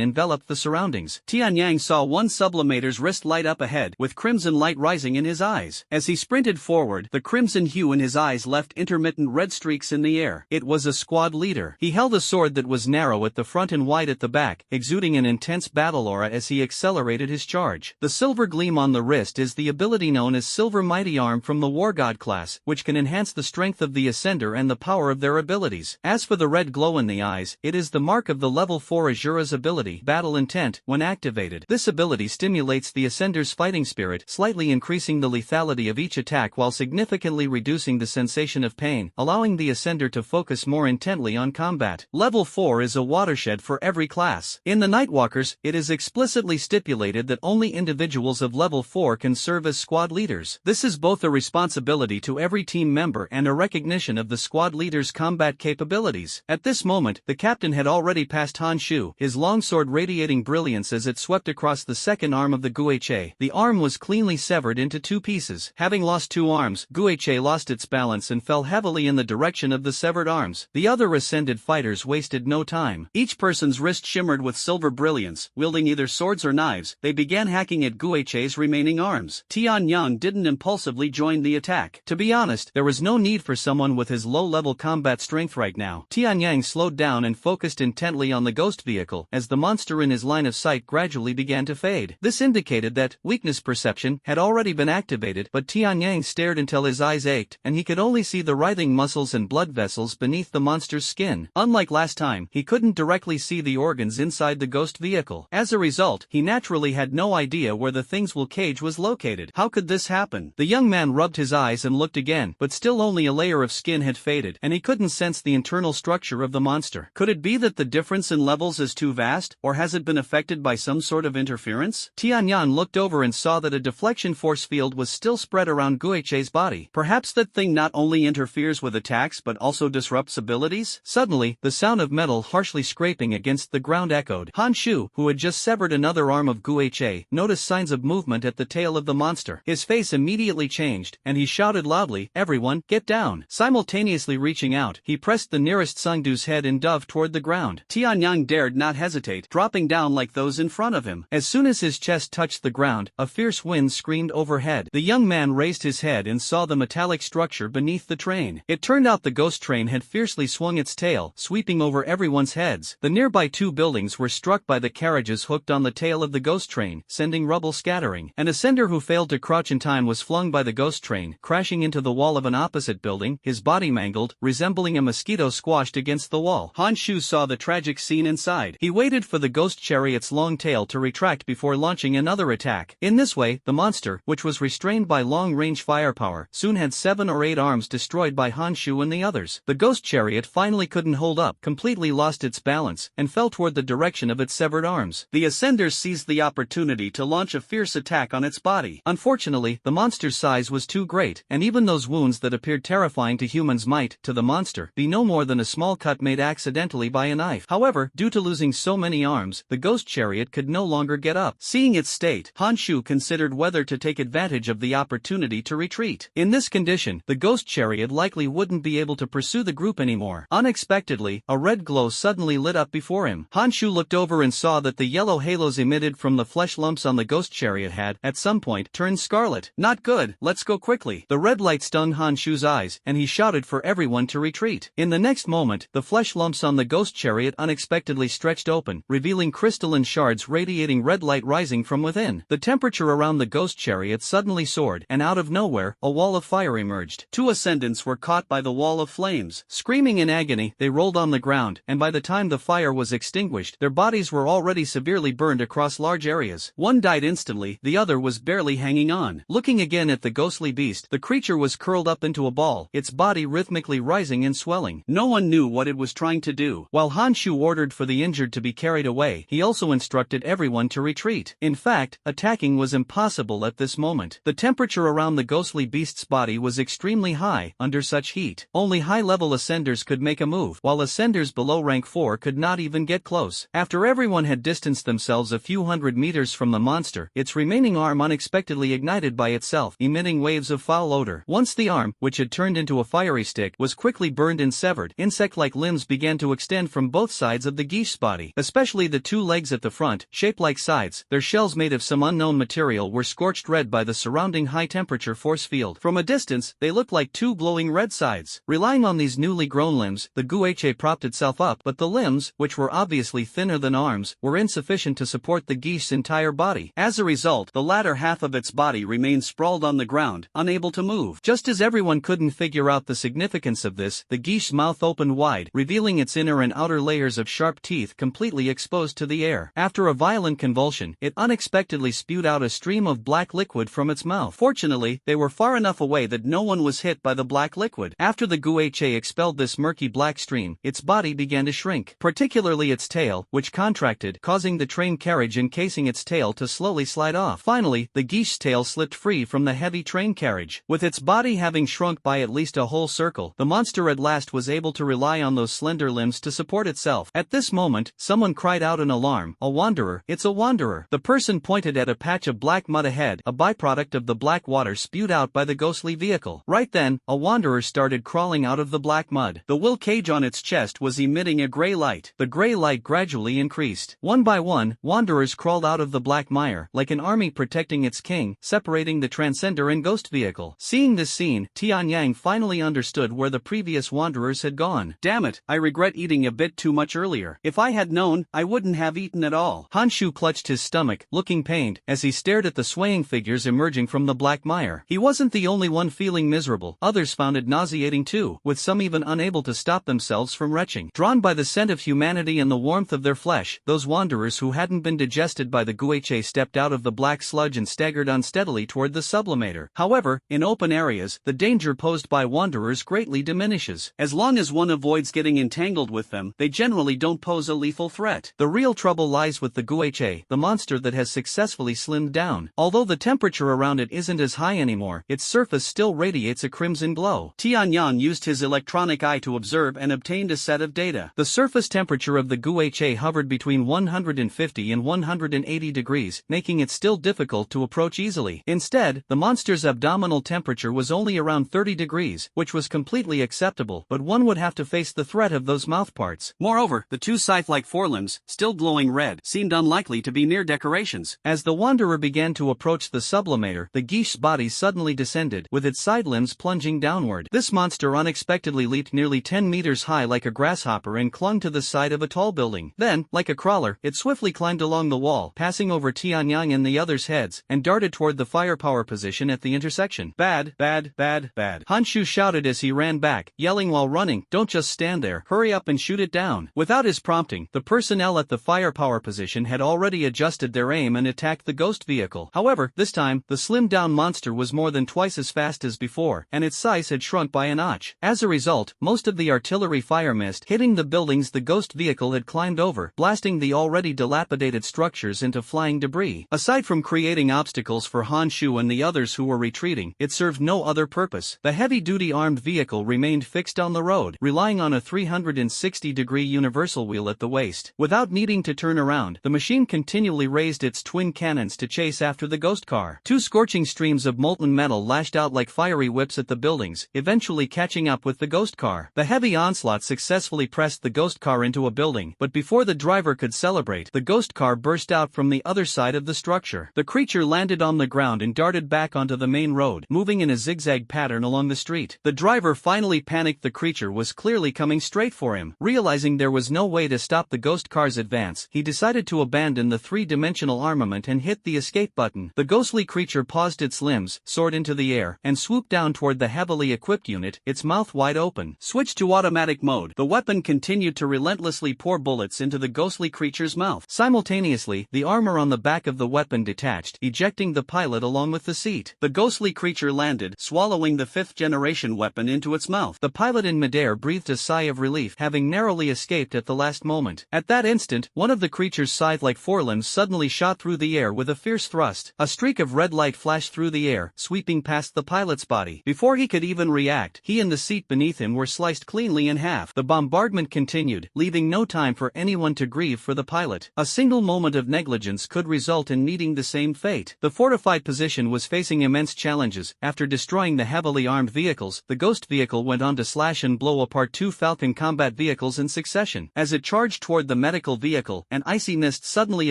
enveloped the surroundings. Tianyang saw one sublimator's wrist light up ahead, with crimson light rising in his eyes. As he sprinted forward, the crimson hue in his eyes left intermittent red streaks in the air. It was a squad leader. He held a sword that was narrow at the front and wide at the back, exuding an intense battle aura as he accelerated his charge. The silver gleam on the wrist is the ability known as Silver Mighty Arm from the War God class, which can enhance the strength of the Ascender and the power of their abilities. As for the red glow in the eyes, it is the mark of the level 4 Azura's ability, Battle Intent, when activated. This ability stimulates the Ascender's fighting spirit, slightly increasing the lethality of each attack while significantly reducing the sensation of pain, allowing the ascender to focus more intently on combat. Level 4 is a watershed for every class. In the Nightwalkers, it is explicitly stipulated that only individuals of level 4 can serve as squad leaders. This is both a responsibility to every team member and a recognition of the squad leader's combat capabilities. At this moment, the captain had already passed Han Shu, his longsword radiating brilliance as it swept across the second arm of the Guiche. The arm was cleanly severed into two pieces. Having lost two arms, Guiche lost its balance and fell heavily in the direction of the severed arms. The other ascended fighters wasted no time. Each person's wrist shimmered with silver brilliance. Wielding either swords or knives, they began hacking at Guiche's remaining arms. Tianyang didn't impulsively join the attack. To be honest, there was no need for someone with his low-level combat strength right now. Tianyang slowed down and focused intently on the ghost vehicle as the monster in his line of sight gradually began to fade. This indicated that weakness perception had already been activated, but Tianyang stared until his eyes ached, and he could only see the writhing muscles and blood vessels beneath the monster's skin. Unlike last time, he couldn't directly see the organs inside the ghost vehicle. As a result, he naturally had no idea where the thing's will cage was located. How could this happen? The young man rubbed his eyes and looked again, but still only a layer of skin had faded, and he couldn't sense the internal structure of the monster. Could it be that the difference in levels is too vast, or has it been affected by some sort of interference? Tianyang looked over and saw that a deflection force field was still spread around Guiche's body. Perhaps that thing not only interferes with attacks but also disrupts abilities? Suddenly, the sound of metal harshly scraping against the ground echoed. Han Shu, who had just severed another arm of Guiche, noticed signs of movement at the tail of the monster. His face immediately changed, and he shouted loudly, "Everyone, get down!" Simultaneously reaching out, he pressed the nearest Sangdu's head and dove toward the ground. Tianyang dared not hesitate, dropping down like those in front of him. As soon as his chest touched the ground, a fierce wind screamed overhead. The young man raised his head and saw the metallic structure beneath the train. It turned out the ghost train had fiercely swung its tail, sweeping over everyone's heads. The nearby two buildings were struck by the carriages hooked on the tail of the ghost train, sending rubble scattering. An ascender who failed to crouch in time was flung by the ghost train, crashing into the wall of an opposite building, his body mangled, resembling a mosquito squashed against the wall. Han Shu saw the tragic scene inside. He waited for the ghost chariot's long tail to retract before launching another attack. In this way, the monster, which was restrained by long-range firepower, soon had 7 or 8 arms destroyed by Han Shu and the others. The ghost chariot finally couldn't hold up, completely lost its balance, and fell toward the direction of its severed arms. The ascenders seized the opportunity to launch a fierce attack on its body. Unfortunately, the monster's size was too great, and even those wounds that appeared terrifying to humans might, to the monster, be no more than a small cut made accidentally by a knife. However, due to losing so many arms, the ghost chariot could no longer get up. Seeing its state, Han Shu considered whether to take advantage of the opportunity to retreat. In this condition, the ghost chariot likely wouldn't be able to pursue the group anymore. Unexpectedly, a red glow suddenly lit up before him. Han Shu looked over and saw that the yellow halos emitted from the flesh lumps on the ghost chariot had, at some point, turned scarlet. Not good, let's go quickly. The red light stung Han Shu's eyes, and he shouted for everyone to retreat. In the next moment, the flesh lumps on the ghost chariot unexpectedly stretched open, revealing crystalline shards radiating red light rising from within. The temperature around the ghost chariot suddenly soared, and out of nowhere, a wall of fire emerged. Two ascendants were caught by the wall of flames. Screaming in agony, they rolled on the ground, and by the time the fire was extinguished, their bodies were already severely burned across large areas. One died instantly, the other was barely hanging on. Looking again at the ghostly beast, the creature was curled up into a ball, its body rhythmically rising and swelling. No one knew what it was trying to do. While Han Shu ordered for the injured to be carried away, he also instructed everyone to retreat. In fact, attacking was impossible at this moment. The temperature around the ghostly beast's body was extremely high. Under such heat, only high-level ascenders could make a move, while ascenders below rank 4 could not even get close. After everyone had distanced themselves a few hundred meters from the monster, its remaining arm unexpectedly ignited by itself, emitting waves of foul odor. Once the arm, which had turned into a fiery stick, was quickly burned and severed, insect-like limbs began to extend from both sides of the geese's body, especially the two legs at the front, shaped like scythes. Their shells made of some unknown material were scorched red by the surrounding high-temperature force field. From a distance, they looked like two glowing red scythes. Relying on these newly grown limbs, the Guiche propped itself up, but the limbs, which were obviously thinner than arms, were insufficient to support the geese's entire body. As a result, the latter half of its body remained sprawled on the ground, unable to move. Just as everyone couldn't figure out the significance of this, the geese's mouth opened wide, revealing its inner and outer layers of sharp teeth completely exposed to the air. After a violent convulsion, it unexpectedly spewed out a stream of black liquid from its mouth. Fortunately, they were far far enough away that no one was hit by the black liquid. After the guache expelled this murky black stream, its body began to shrink, particularly its tail, which contracted, causing the train carriage encasing its tail to slowly slide off. Finally, the guiche's tail slipped free from the heavy train carriage. With its body having shrunk by at least a whole circle, the monster at last was able to rely on those slender limbs to support itself. At this moment, someone cried out in alarm, "A wanderer, it's a wanderer." The person pointed at a patch of black mud ahead, a byproduct of the black water spewed out by the ghostly vehicle. Right then, a wanderer started crawling out of the black mud. The will cage on its chest was emitting a gray light. The gray light gradually increased. One by one, wanderers crawled out of the black mire, like an army protecting its king, separating the transcender and ghost vehicle. Seeing this scene, Tianyang finally understood where the previous wanderers had gone. "Damn it, I regret eating a bit too much earlier. If I had known, I wouldn't have eaten at all." Hanshu clutched his stomach, looking pained, as he stared at the swaying figures emerging from the black mire. He wasn't the only one feeling miserable. Others found it nauseating too, with some even unable to stop themselves from retching. Drawn by the scent of humanity and the warmth of their flesh, those wanderers who hadn't been digested by the guache stepped out of the black sludge and staggered unsteadily toward the sublimator. However, in open areas, the danger posed by wanderers greatly diminishes. As long as one avoids getting entangled with them, they generally don't pose a lethal threat. The real trouble lies with the guache, the monster that has successfully slimmed down. Although the temperature around it isn't as high anymore, its surface still radiates a crimson glow. Tianyang used his electronic eye to observe and obtained a set of data. The surface temperature of the guache hovered between 150 and 180 degrees, making it still difficult to approach easily. Instead, the monster's abdominal temperature was only around 30 degrees, which was completely acceptable, but one would have to face the threat of those mouthparts. Moreover, the two scythe-like forelimbs, still glowing red, seemed unlikely to be mere decorations. As the wanderer began to approach the sublimator, the guiche's body suddenly descended, with its side limbs plunging downward. This monster unexpectedly leaped nearly 10 meters high like a grasshopper and clung to the side of a tall building. Then, like a crawler, it swiftly climbed along the wall, passing over Tianyang and the others' heads, and darted toward the firepower position at the intersection. "Bad, bad, bad, bad." Hanshu shouted as he ran back, yelling while running, "Don't just stand there, hurry up and shoot it down." Without his prompting, the personnel at the firepower position had already adjusted their aim and attacked the ghost vehicle. However, this time, the slimmed-down monster was more than twice as fast as before, and its size had shrunk by a notch. As a result, most of the artillery fire missed, hitting the buildings the ghost vehicle had climbed over, blasting the already dilapidated structures into flying debris. Aside from creating obstacles for Hanshu and the others who were retreating, it served no other purpose. The heavy-duty armed vehicle remained fixed on the road, relying on a 360-degree universal wheel at the waist. Without needing to turn around, the machine continually raised its twin cannons to chase after the ghost car. Two scorching streams of molten metal lashed out like fiery whips at the buildings, eventually catching up with the ghost car. The heavy onslaught successfully pressed the ghost car into a building, but before the driver could celebrate, the ghost car burst out from the other side of the structure. The creature landed on the ground and darted back onto the main road, moving in a zigzag pattern along the street. The driver finally panicked. The creature was clearly coming straight for him. Realizing there was no way to stop the ghost car's advance, he decided to abandon the three-dimensional armament and hit the escape button. The ghostly creature paused its limbs, soared into the air, and swooped down toward the heavily equipped unit, its mouth wide open. Switched to automatic mode, the weapon continued to relentlessly pour bullets into the ghostly creature's mouth. Simultaneously, the armor on the back of the weapon detached, ejecting the pilot along with the seat. The ghostly creature landed, swallowing the fifth-generation weapon into its mouth. The pilot in midair breathed a sigh of relief, having narrowly escaped at the last moment. At that instant, one of the creature's scythe-like forelimbs suddenly shot through the air with a fierce thrust. A streak of red light flashed through the air, sweeping past the pilot's body. Before he could even react, he and the seat beneath him were sliced cleanly in half. The bombardment continued, leaving no time for anyone to grieve for the pilot. A single moment of negligence could result in meeting the same fate. The fortified position was facing immense challenges. After destroying the heavily armed vehicles, the ghost vehicle went on to slash and blow apart two Falcon combat vehicles in succession. As it charged toward the medical vehicle, an icy mist suddenly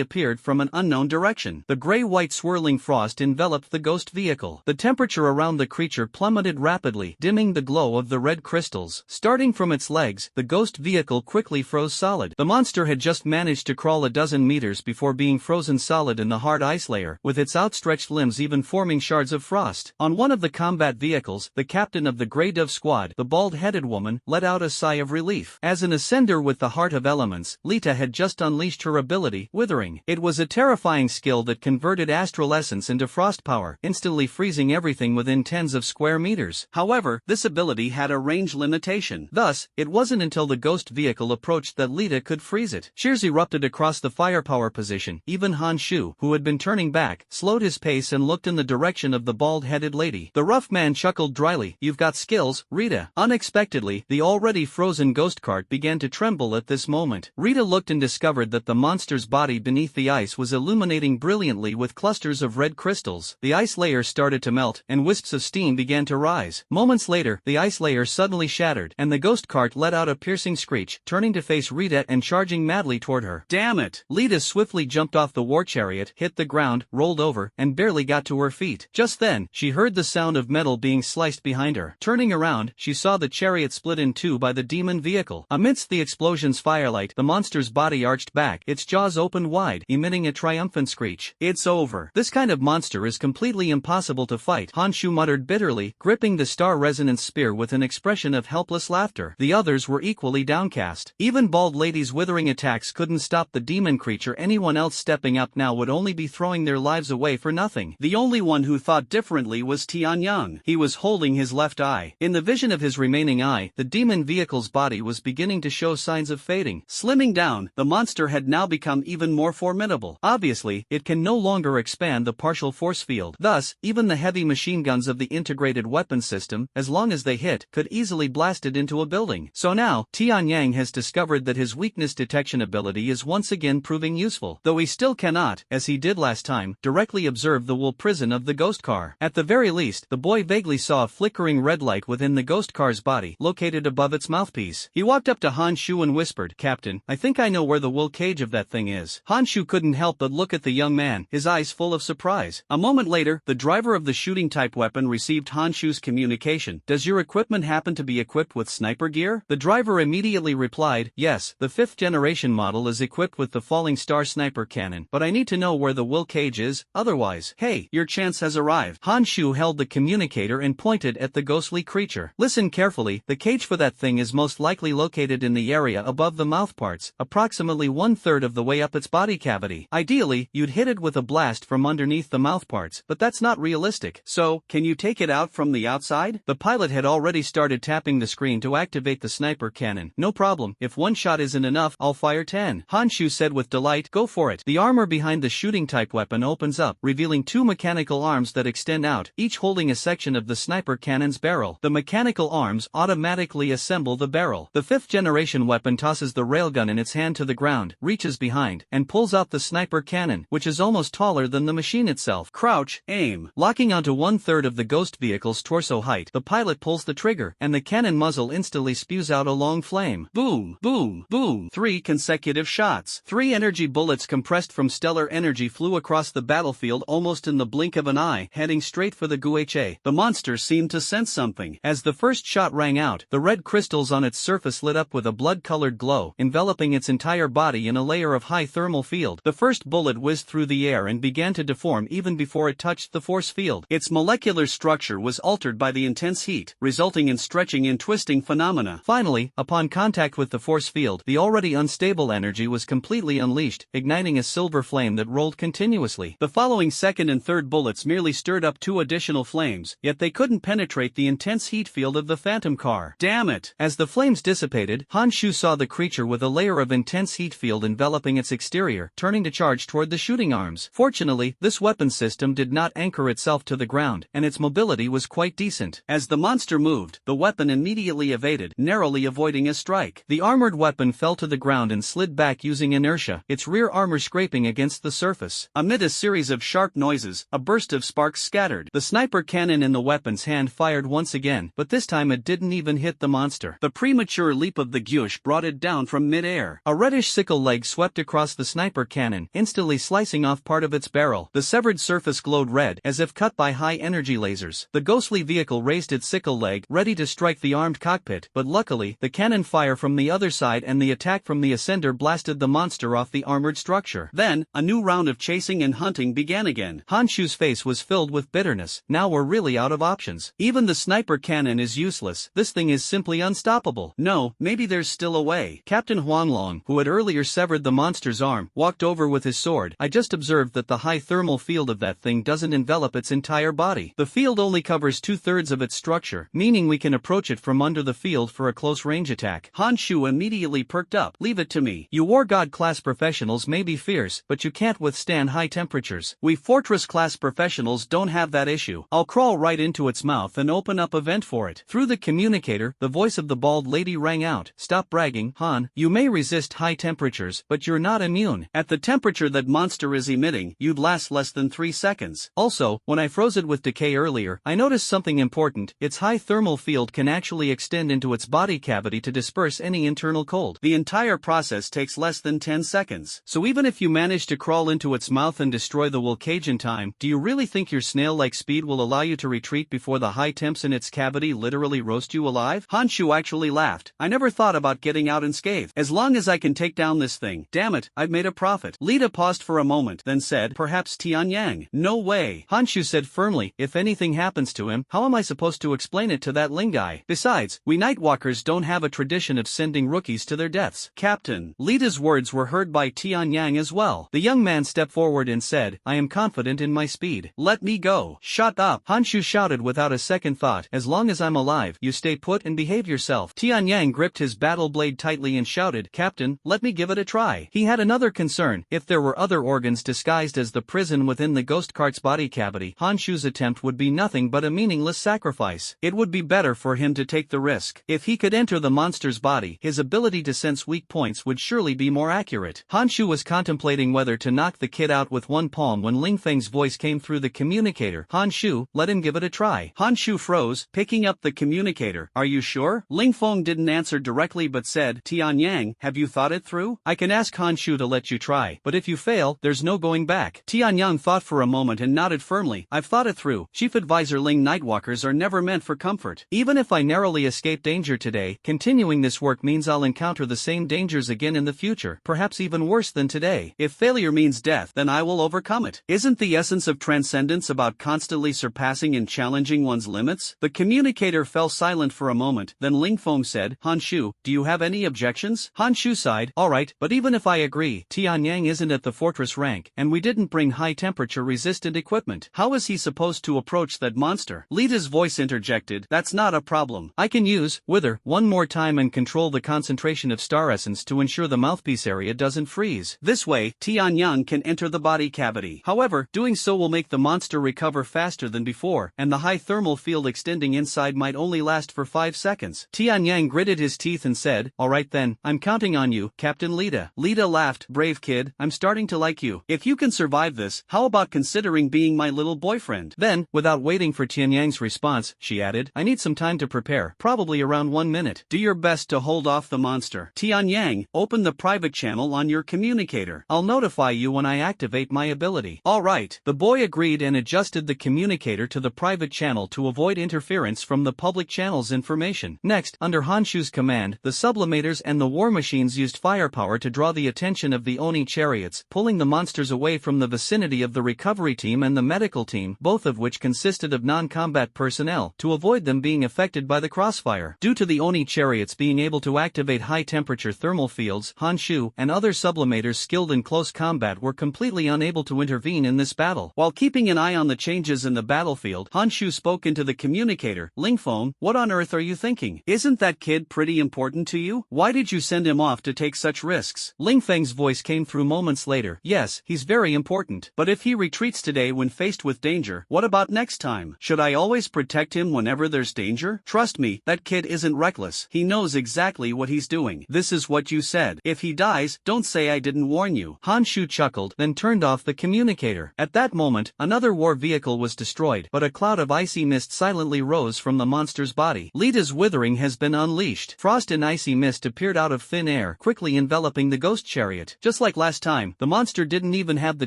appeared from an unknown direction. The gray-white swirling frost enveloped the ghost vehicle. The temperature around the creature plummeted rapidly, dimming the glow of the red crystals. Starting from its legs, the ghost vehicle quickly froze solid. The monster had just managed to crawl a dozen meters before being frozen solid in the hard ice layer, with its outstretched limbs even forming shards of frost. On one of the combat vehicles, the captain of the Grey Dove squad, the bald-headed woman, let out a sigh of relief. As an ascender with the heart of elements, Lita had just unleashed her ability, Withering. It was a terrifying skill that converted astral essence into frost power, instantly freezing everything within tens of square meters. However, this ability had a range limitation. Thus, it wasn't until the ghost vehicle approached that Lita could freeze it. Cheers erupted across the firepower position. Even Han Shu, who had been turning back, slowed his pace and looked in the direction of the bald-headed lady. The rough man chuckled dryly. "You've got skills, Rita." Unexpectedly, the already frozen ghost cart began to tremble at this moment. Rita looked and discovered that the monster's body beneath the ice was illuminating brilliantly with clusters of red crystals. The ice layer started to melt, and wisps of steam began to rise. Moments later, the ice layer suddenly shattered, and the ghost cart let out a piercing screech, turning to face Rita and charging madly toward her. "Damn it!" Lita swiftly jumped off the war chariot, hit the ground, rolled over, and barely got to her feet. Just then, she heard the sound of metal being sliced behind her. Turning around, she saw the chariot split in two by the demon vehicle. Amidst the explosion's firelight, the monster's body arched back, its jaws opened wide, emitting a triumphant screech. "It's over. This kind of monster is completely impossible to fight," Han Shu muttered bitterly, gripping the star resonance spear with an expression of helpless laughter. The others were equally downcast. Even Bald Lady's withering attacks couldn't stop the demon creature. Anyone else stepping up now would only be throwing their lives away for nothing. The only one who thought differently was Tianyang. He was holding his left eye. In the vision of his remaining eye, the demon vehicle's body was beginning to show signs of fading. Slimming down, the monster had now become even more formidable. Obviously, it can no longer expand the partial force field. Thus, even the heavy machine guns of the integrated weapons system, as long as they hit, could easily blast it into a building. So now, Tianyang has discovered that his weakness detection ability is once again proving useful, though he still cannot, as he did last time, directly observe the wool prison of the ghost car. At the very least, the boy vaguely saw a flickering red light within the ghost car's body, located above its mouthpiece. He walked up to Han Shu and whispered, "Captain, I think I know where the wool cage of that thing is." Han Shu couldn't help but look at the young man, his eyes full of surprise. A moment later, the driver of the shooting-type weapon received Han Shu's communication. "Does your equipment happen to be equipped with sniper gear?" The driver immediately replied, "Yes, the 5th-generation model is equipped with the Falling Star sniper cannon, but I need to know where the wool cage is, otherwise." "Hey, your chance has arrived." Han Shu held the communicator and pointed at the ghostly creature. "Listen carefully, the cage for that thing is most likely located in the area above the mouthparts, approximately 1/3 of the way up its body cavity. Ideally, you'd hit it with a blast from underneath the mouthparts, but that's not realistic. So, can you take it out from the outside?" The pilot had already started tapping the screen to activate the sniper cannon. "No problem, if one shot isn't enough, I'll fire 10. Han Shu said with delight, "Go for it." The armor behind the shooting-type weapon opens up, revealing two mechanical arms that extend out, each holding a section of the sniper cannon's barrel. The mechanical arms automatically assemble the barrel. The 5th-generation weapon tosses the railgun in its hand to the ground, reaches behind, and pulls out the sniper cannon, which is almost taller than the machine itself. Crouch, aim. Locking onto 1/3 of the ghost vehicle's torso height, the pilot pulls the trigger, and the cannon muzzle instantly spews out a long flame. Boom, boom, boom. 3 consecutive shots. 3 energy bullets compressed from stellar energy flew across the battlefield almost in the blink of an eye, heading straight for the Guha. The monster seemed to sense something. As the first shot rang out, the red crystals on its surface lit up with a blood-colored glow, enveloping its entire body in a layer of high thermal field. The first bullet whizzed through the air and began to deform even before it touched the force field. Its molecular structure was altered by the intense heat, resulting in stretching and twisting phenomena. Finally, upon contact with the force field, the already unstable energy was completely unleashed, igniting a silver flame that rolled continuously. The following second and third bullets merely stirred up 2 additional flames, yet they couldn't penetrate the intense heat field of the phantom car. Damn it! As the flames dissipated, Han Shu saw the creature with a layer of intense heat field enveloping its exterior, turning to charge toward the shooting arms. Fortunately, this weapon system did not anchor itself to the ground, and its mobility was quite decent. As the monster moved, the weapon immediately evaded, narrowly avoiding a strike. The armored weapon fell to the ground and slid back using inertia, its rear armor scraping against the surface. Amid a series of sharp noises, a burst of sparks scattered. The sniper cannon in the weapon's hand fired once again, but this time it didn't even hit the monster. The premature leap of the Gush brought it down from mid-air. A reddish sickle leg swept across the sniper cannon, instantly slicing off part of its barrel. The severed surface glowed red, as if cut by high-energy lasers. The ghostly vehicle raised its sickle leg, ready to strike the armed cockpit, but luckily, the cannon fire from the other side and the attack from the ascender blasted the monster off the armored structure. Then, a new round of chasing and hunting began again. Han Shu's face was filled with bitterness. Now we're really out of options. Even the sniper cannon is useless. This thing is simply unstoppable. No, maybe there's still a way. Captain Huanglong, who had earlier severed the monster's arm, walked over with his sword. "I just observed that the high thermal field of that thing doesn't envelop its entire entire body. The field only covers 2/3 of its structure, meaning we can approach it from under the field for a close-range attack. Han Shu immediately perked up. Leave it to me. You War God-class professionals may be fierce, but you can't withstand high temperatures. We Fortress-class professionals don't have that issue. I'll crawl right into its mouth and open up a vent for it. Through the communicator, the voice of the bald lady rang out. Stop bragging, Han. You may resist high temperatures, but you're not immune. At the temperature that monster is emitting, you'd last less than 3 seconds. Also, when I froze it with decay earlier, I noticed something important. Its high thermal field can actually extend into its body cavity to disperse any internal cold. The entire process takes less than 10 seconds. So even if you manage to crawl into its mouth and destroy the Wolcage in time, do you really think your snail-like speed will allow you to retreat before the high temps in its cavity literally roast you alive? Han Shu actually laughed. I never thought about getting out unscathed. As long as I can take down this thing, damn it, I've made a profit. Lita paused for a moment, then said, perhaps Tianyang. No way. Han Shu said firmly, if anything happens to him, how am I supposed to explain it to that Ling guy? Besides, we Nightwalkers don't have a tradition of sending rookies to their deaths. Captain. Lita's words were heard by Tianyang as well. The young man stepped forward and said, I am confident in my speed. Let me go. Shut up. Han Shu shouted without a second thought, as long as I'm alive, you stay put and behave yourself. Tianyang gripped his battle blade tightly and shouted, Captain, let me give it a try. He had another concern. If there were other organs disguised as the prison within the ghost cart's body cavity, Han Shu's attempt would be nothing but a meaningless sacrifice. It would be better for him to take the risk. If he could enter the monster's body, his ability to sense weak points would surely be more accurate. Han Shu was contemplating whether to knock the kid out with one palm when Ling Feng's voice came through the communicator. Han Shu, let him give it a try. Han Shu froze, picking up the communicator. Are you sure? Ling Feng didn't answer directly but said, Tianyang, have you thought it through? I can ask Han Shu to let you try, but if you fail, there's no going back. Tianyang thought for a moment and nodded firmly. I've thought it through. Chief Advisor Ling, Nightwalkers are never meant for comfort. Even if I narrowly escape danger today, continuing this work means I'll encounter the same dangers again in the future, perhaps even worse than today. If failure means death, then I will overcome it. Isn't the essence of transcendence about constantly surpassing and challenging one's limits? The communicator fell silent for a moment, then Ling Feng said, Han Shu, do you have any objections? Han Shu sighed, alright, but even if I agree, Tianyang isn't at the fortress rank, and we didn't bring high temperature resistant equipment. How is he supposed to approach that monster? Lita's voice interjected, that's not a problem. I can use Wither one more time and control the concentration of star essence to ensure the mouthpiece area doesn't freeze. This way, Tianyang can enter the body cavity. However, doing so will make the monster recover faster than before, and the high thermal field extending inside might only last for 5 seconds. Tianyang gritted his teeth and said, alright then, I'm counting on you, Captain Lita. Lita laughed, brave kid, I'm starting to like you. If you can survive this, how about considering being my little boyfriend? Then, without waiting for Tianyang's response, she added, I need some time to prepare, probably around 1 minute. Do your best to hold off the monster. Tianyang, open the private channel on your communicator. I'll notify you when I activate my ability. Alright. The boy agreed and adjusted the communicator to the private channel to avoid interference from the public channel's information. Next, under Han Shu's command, the sublimators and the war machines used firepower to draw the attention of the Oni chariots, pulling the monsters away from the vicinity of the recovery team and the medical team, both of which consisted of non-combat personnel, to avoid them being affected by the crossfire. Due to the Oni chariots being able to activate high-temperature thermal fields, Han Shu and other sublimators skilled in close combat were completely unable to intervene in this battle. While keeping an eye on the changes in the battlefield, Han Shu spoke into the communicator, Ling Feng, what on earth are you thinking? Isn't that kid pretty important to you? Why did you send him off to take such risks? Ling Feng's voice came through moments later. Yes, he's very important. But if he retreats today when faced with danger, what about next time? Should I always protect him whenever there's danger? Trust me, that kid isn't reckless. He knows exactly what he's doing. This is what you said. If he dies, don't say I didn't warn you. Han Shu chuckled, then turned off the communicator. At that moment, another war vehicle was destroyed, but a cloud of icy mist silently rose from the monster's body. Lita's withering has been unleashed. Frost and icy mist appeared out of thin air, quickly enveloping the ghost chariot. Just like last time, the monster didn't even have the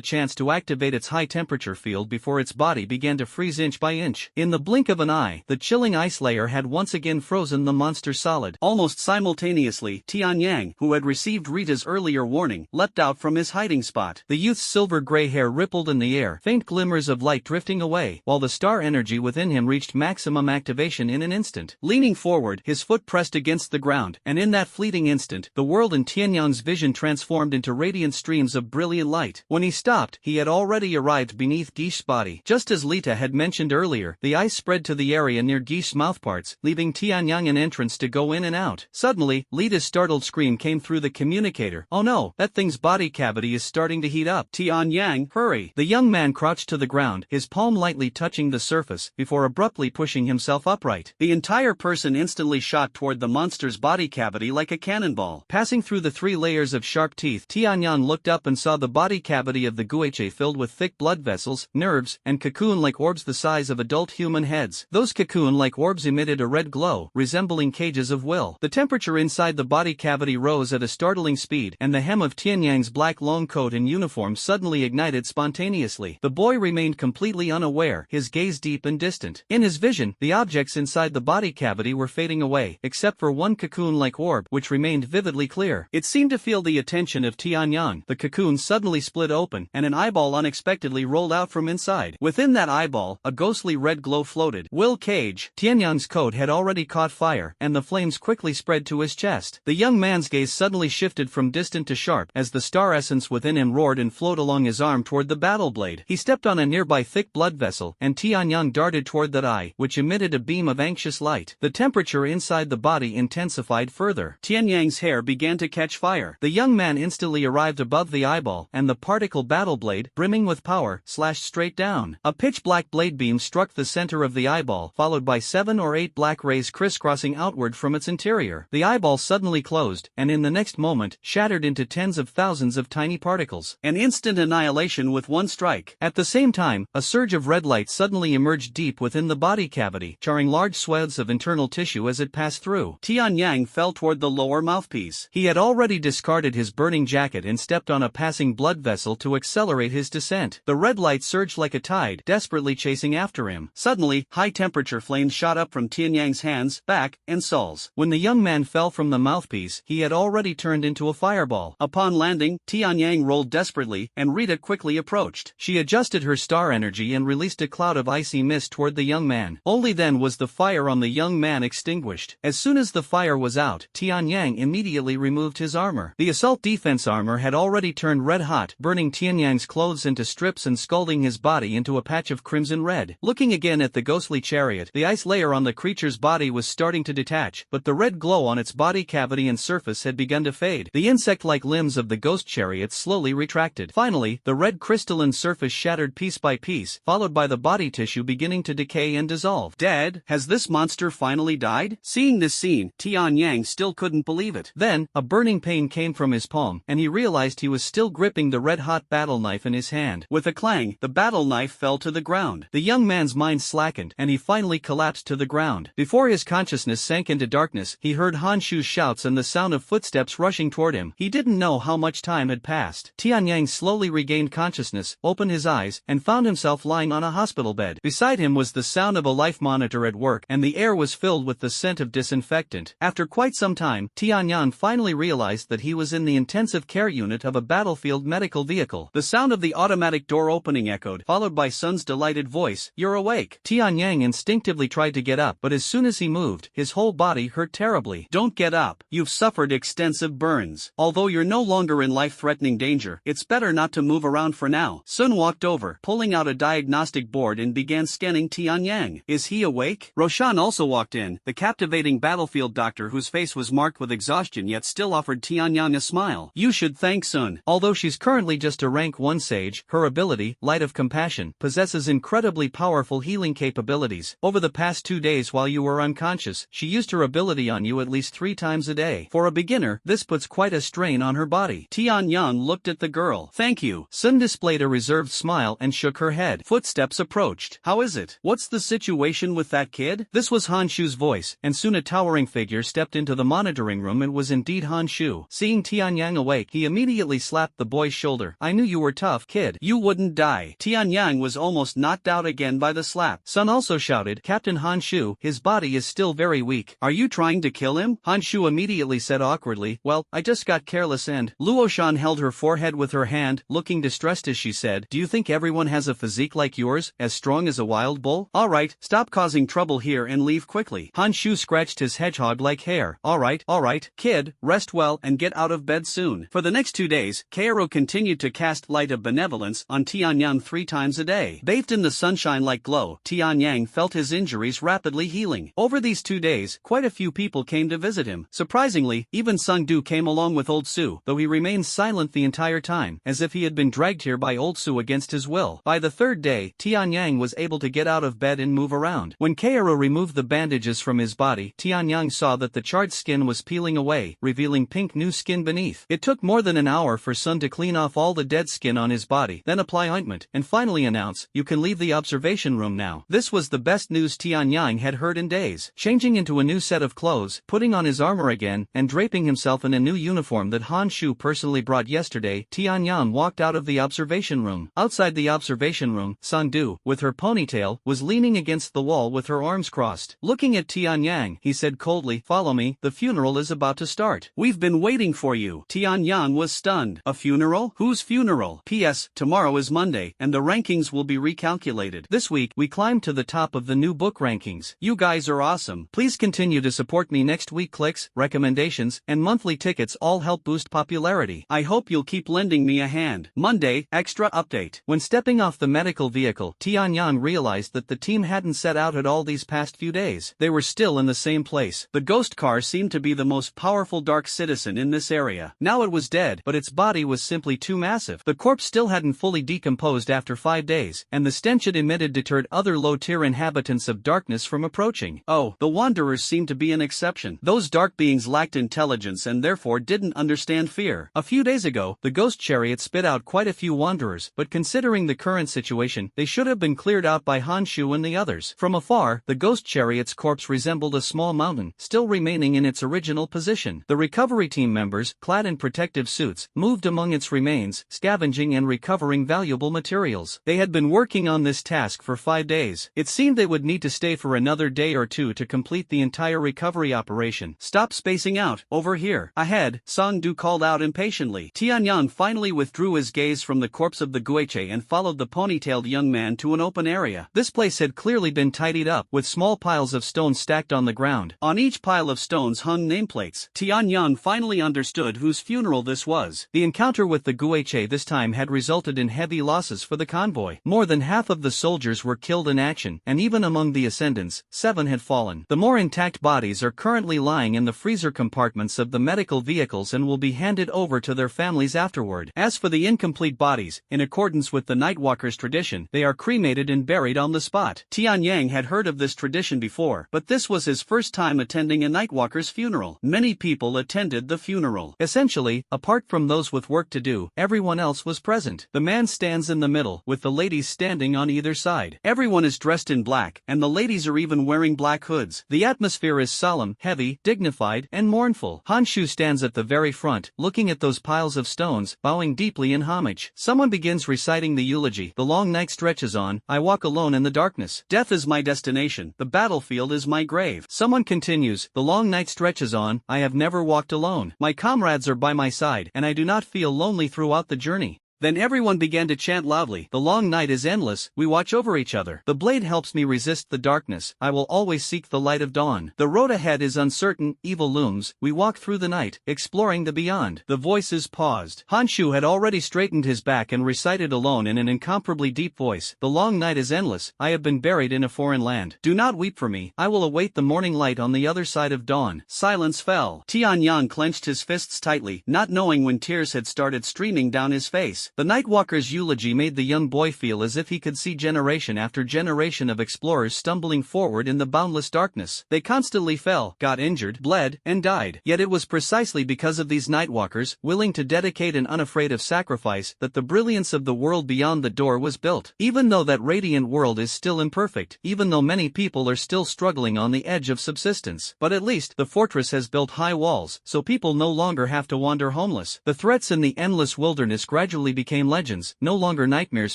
chance to activate its high-temperature field before its body began to freeze inch by inch. In the blink of an eye, the chilling ice layer had once again frozen the monster solid. Almost simultaneously, Tianyang, who had received Rita's earlier warning, leapt out from his hiding spot. The youth's silver-gray hair rippled in the air, faint glimmers of light drifting away, while the star energy within him reached maximum activation in an instant. Leaning forward, his foot pressed against the ground, and in that fleeting instant, the world in Tianyang's vision transformed into radiant streams of brilliant light. When he stopped, he had already arrived beneath Gish's body. Just Just as Lita had mentioned earlier, the ice spread to the area near Guiche's mouthparts, leaving Tianyang an entrance to go in and out. Suddenly, Lita's startled scream came through the communicator. "Oh no, that thing's body cavity is starting to heat up. Tianyang, hurry!" The young man crouched to the ground, his palm lightly touching the surface, before abruptly pushing himself upright. The entire person instantly shot toward the monster's body cavity like a cannonball. Passing through the 3 layers of sharp teeth, Tianyang looked up and saw the body cavity of the guiche filled with thick blood vessels, nerves, and cocoon-like orbs the size of adult human heads. Those cocoon-like orbs emitted a red glow, resembling cages of will. The temperature inside the body cavity rose at a startling speed, and the hem of Tianyang's black long coat and uniform suddenly ignited spontaneously. The boy remained completely unaware, his gaze deep and distant. In his vision, the objects inside the body cavity were fading away, except for one cocoon-like orb, which remained vividly clear. It seemed to feel the attention of Tianyang. The cocoon suddenly split open, and an eyeball unexpectedly rolled out from inside. Within that eyeball, a ghostly red glow floated. Will Cage. Tianyang's coat had already caught fire, and the flames quickly spread to his chest. The young man's gaze suddenly shifted from distant to sharp, as the star essence within him roared and flowed along his arm toward the battle blade. He stepped on a nearby thick blood vessel, and Tianyang darted toward that eye, which emitted a beam of anxious light. The temperature inside the body intensified further. Tianyang's hair began to catch fire. The young man instantly arrived above the eyeball, and the particle battle blade, brimming with power, slashed straight down. A pitch-black blade beam struck the center of the eyeball, followed by 7 or 8 black rays crisscrossing outward from its interior. The eyeball suddenly closed, and in the next moment, shattered into tens of thousands of tiny particles. An instant annihilation with one strike. At the same time, a surge of red light suddenly emerged deep within the body cavity, charring large swathes of internal tissue as it passed through. Tianyang fell toward the lower mouthpiece. He had already discarded his burning jacket and stepped on a passing blood vessel to accelerate his descent. The red light surged like a tide, desperately chasing after him. Suddenly, high-temperature flames shot up from Tianyang's hands, back, and soles. When the young man fell from the mouthpiece, he had already turned into a fireball. Upon landing, Tianyang rolled desperately, and Rita quickly approached. She adjusted her star energy and released a cloud of icy mist toward the young man. Only then was the fire on the young man extinguished. As soon as the fire was out, Tianyang immediately removed his armor. The assault defense armor had already turned red hot, burning Tianyang's clothes into strips and scalding his body into a patch of crimson red. Looking again at the ghostly chariot, the ice layer on the creature's body was starting to detach, but the red glow on its body cavity and surface had begun to fade. The insect-like limbs of the ghost chariot slowly retracted. Finally, the red crystalline surface shattered piece by piece, followed by the body tissue beginning to decay and dissolve. Dead? Has this monster finally died? Seeing this scene, Tianyang still couldn't believe it. Then, a burning pain came from his palm, and he realized he was still gripping the red-hot battle knife in his hand. With a clang, the battle knife fell to the ground. The young man's mind slackened, and he finally collapsed to the ground. Before his consciousness sank into darkness, he heard Han Shu's shouts and the sound of footsteps rushing toward him. He didn't know how much time had passed. Tianyang slowly regained consciousness, opened his eyes, and found himself lying on a hospital bed. Beside him was the sound of a life monitor at work, and the air was filled with the scent of disinfectant. After quite some time, Tianyang finally realized that he was in the intensive care unit of a battlefield medical vehicle. The sound of the automatic door opening echoed, followed by Sun's delighted voice, "You're awake." Tianyang instinctively tried to get up, but as soon as he moved, his whole body hurt terribly. "Don't get up. You've suffered extensive burns. Although you're no longer in life-threatening danger, it's better not to move around for now." Sun walked over, pulling out a diagnostic board and began scanning Tianyang. "Is he awake?" Roshan also walked in, the captivating battlefield doctor whose face was marked with exhaustion yet still offered Tianyang a smile. "You should thank Sun. Although she's currently just a rank 1 sage, her ability, Light of Compassion, possesses incredibly powerful healing capabilities. Over the past 2 days while you were unconscious, she used her ability on you at least 3 times a day. For a beginner, this puts quite a strain on her body." Tianyang looked at the girl. "Thank you." Sun displayed a reserved smile and shook her head. Footsteps approached. "How is it? What's the situation with that kid?" This was Han Shu's voice, and soon a towering figure stepped into the monitoring room and was indeed Han Shu. Seeing Tianyang awake, he immediately slapped the boy's shoulder. "I knew you were tough, kid. You wouldn't die." Tianyang was almost knocked out again by the slap. Sun also shouted, "Captain Han Shu, his body is still very weak. Are you trying to kill him?" Han Shu immediately said awkwardly, "Well, I just got careless and..." Luoshan held her forehead with her hand, looking distressed as she said, "Do you think everyone has a physique like yours, as strong as a wild bull? Alright, stop causing trouble here and leave quickly." Han Shu scratched his hedgehog-like hair. Alright, kid, rest well and get out of bed soon." For the next 2 days, Kaoru continued to cast Light of Benevolence on Tianyang 3 times a day. day. Bathed in the sunshine-like glow, Tianyang felt his injuries rapidly healing. Over these 2 days, quite a few people came to visit him. Surprisingly, even Sungdu came along with Old Su, though he remained silent the entire time, as if he had been dragged here by Old Su against his will. By the 3rd day, Tianyang was able to get out of bed and move around. When Kaoru removed the bandages from his body, Tianyang saw that the charred skin was peeling away, revealing pink new skin beneath. It took more than an hour for Sun to clean off all the dead skin on his body, then apply ointment, and finally announce, "You can leave the observation room now." This was the best news Tianyang had heard in days. Changing into a new set of clothes, putting on his armor again, and draping himself in a new uniform that Han Shu personally brought yesterday, Tianyang walked out of the observation room. Outside the observation room, Sangdu, with her ponytail, was leaning against the wall with her arms crossed. Looking at Tianyang, he said coldly, "Follow me, the funeral is about to start. We've been waiting for you." Tianyang was stunned. "A funeral? Whose funeral? P.S. Tomorrow is Monday, and the rankings will be recalculated. This week, we climbed to the top of the new book rankings. You guys are awesome. Please continue to support me next week. Clicks, recommendations, and monthly tickets all help boost popularity. I hope you'll keep lending me a hand." Monday, extra update. When stepping off the medical vehicle, Tianyang realized that the team hadn't set out at all these past few days. They were still in the same place. The ghost car seemed to be the most powerful dark citizen in this area. Now it was dead, but its body was simply too massive. The corpse still hadn't fully decomposed after 5 days, and the stench it emitted deterred other low-tier inhabitants of darkness from approaching. Oh, the Wanderers seemed to be an exception. Those dark beings lacked intelligence and therefore didn't understand fear. A few days ago, the ghost chariot spit out quite a few Wanderers, but considering the current situation, they should have been cleared out by Han Shu and the others. From afar, the ghost chariot's corpse resembled a small mountain, still remaining in its original position. The recovery team members, clad in protective suits, moved among its remains, scavenging and recovering valuable materials. They had been working on this task for 5 days. It seemed they would need to stay for another day or two to complete the entire recovery operation. "Stop spacing out, over here." Ahead, Sangdu called out impatiently. Tianyang finally withdrew his gaze from the corpse of the Guiche and followed the ponytailed young man to an open area. This place had clearly been tidied up, with small piles of stones stacked on the ground. On each pile of stones hung nameplates. Tianyang finally understood whose funeral this was. The encounter with the Guiche this time had resulted in heavy losses for the convoy. More than half of the soldiers were killed in action, and even among the ascendants, 7 had fallen. The more intact bodies are currently lying in the freezer compartments of the medical vehicles and will be handed over to their families afterward. As for the incomplete bodies, in accordance with the Nightwalker's tradition, they are cremated and buried on the spot. Tianyang had heard of this tradition before, but this was his first time attending a Nightwalker's funeral. Many people attended the funeral. Essentially, apart from those with work to do, everyone else was present. The man stands in the middle, with the ladies standing on either side. Everyone is dressed in black, and the ladies are even wearing black hoods. The atmosphere is solemn, heavy, dignified, and mournful. Han Shu stands at the very front, looking at those piles of stones, bowing deeply in homage. Someone begins reciting the eulogy. "The long night stretches on, I walk alone in the darkness. Death is my destination, the battlefield is my grave." Someone continues, "The long night stretches on, I have never walked alone. My comrades are by my side, and I do not feel lonely throughout the journey." Then everyone began to chant loudly, "The long night is endless, we watch over each other. The blade helps me resist the darkness, I will always seek the light of dawn. The road ahead is uncertain, evil looms, we walk through the night, exploring the beyond." The voices paused. Han Shu had already straightened his back and recited alone in an incomparably deep voice, "The long night is endless, I have been buried in a foreign land. Do not weep for me, I will await the morning light on the other side of dawn." Silence fell. Tianyang clenched his fists tightly, not knowing when tears had started streaming down his face. The Nightwalker's eulogy made the young boy feel as if he could see generation after generation of explorers stumbling forward in the boundless darkness. They constantly fell, got injured, bled, and died. Yet it was precisely because of these Nightwalkers, willing to dedicate and unafraid of sacrifice, that the brilliance of the world beyond the door was built. Even though that radiant world is still imperfect, even though many people are still struggling on the edge of subsistence, but at least the fortress has built high walls, so people no longer have to wander homeless. The threats in the endless wilderness gradually became legends, no longer nightmares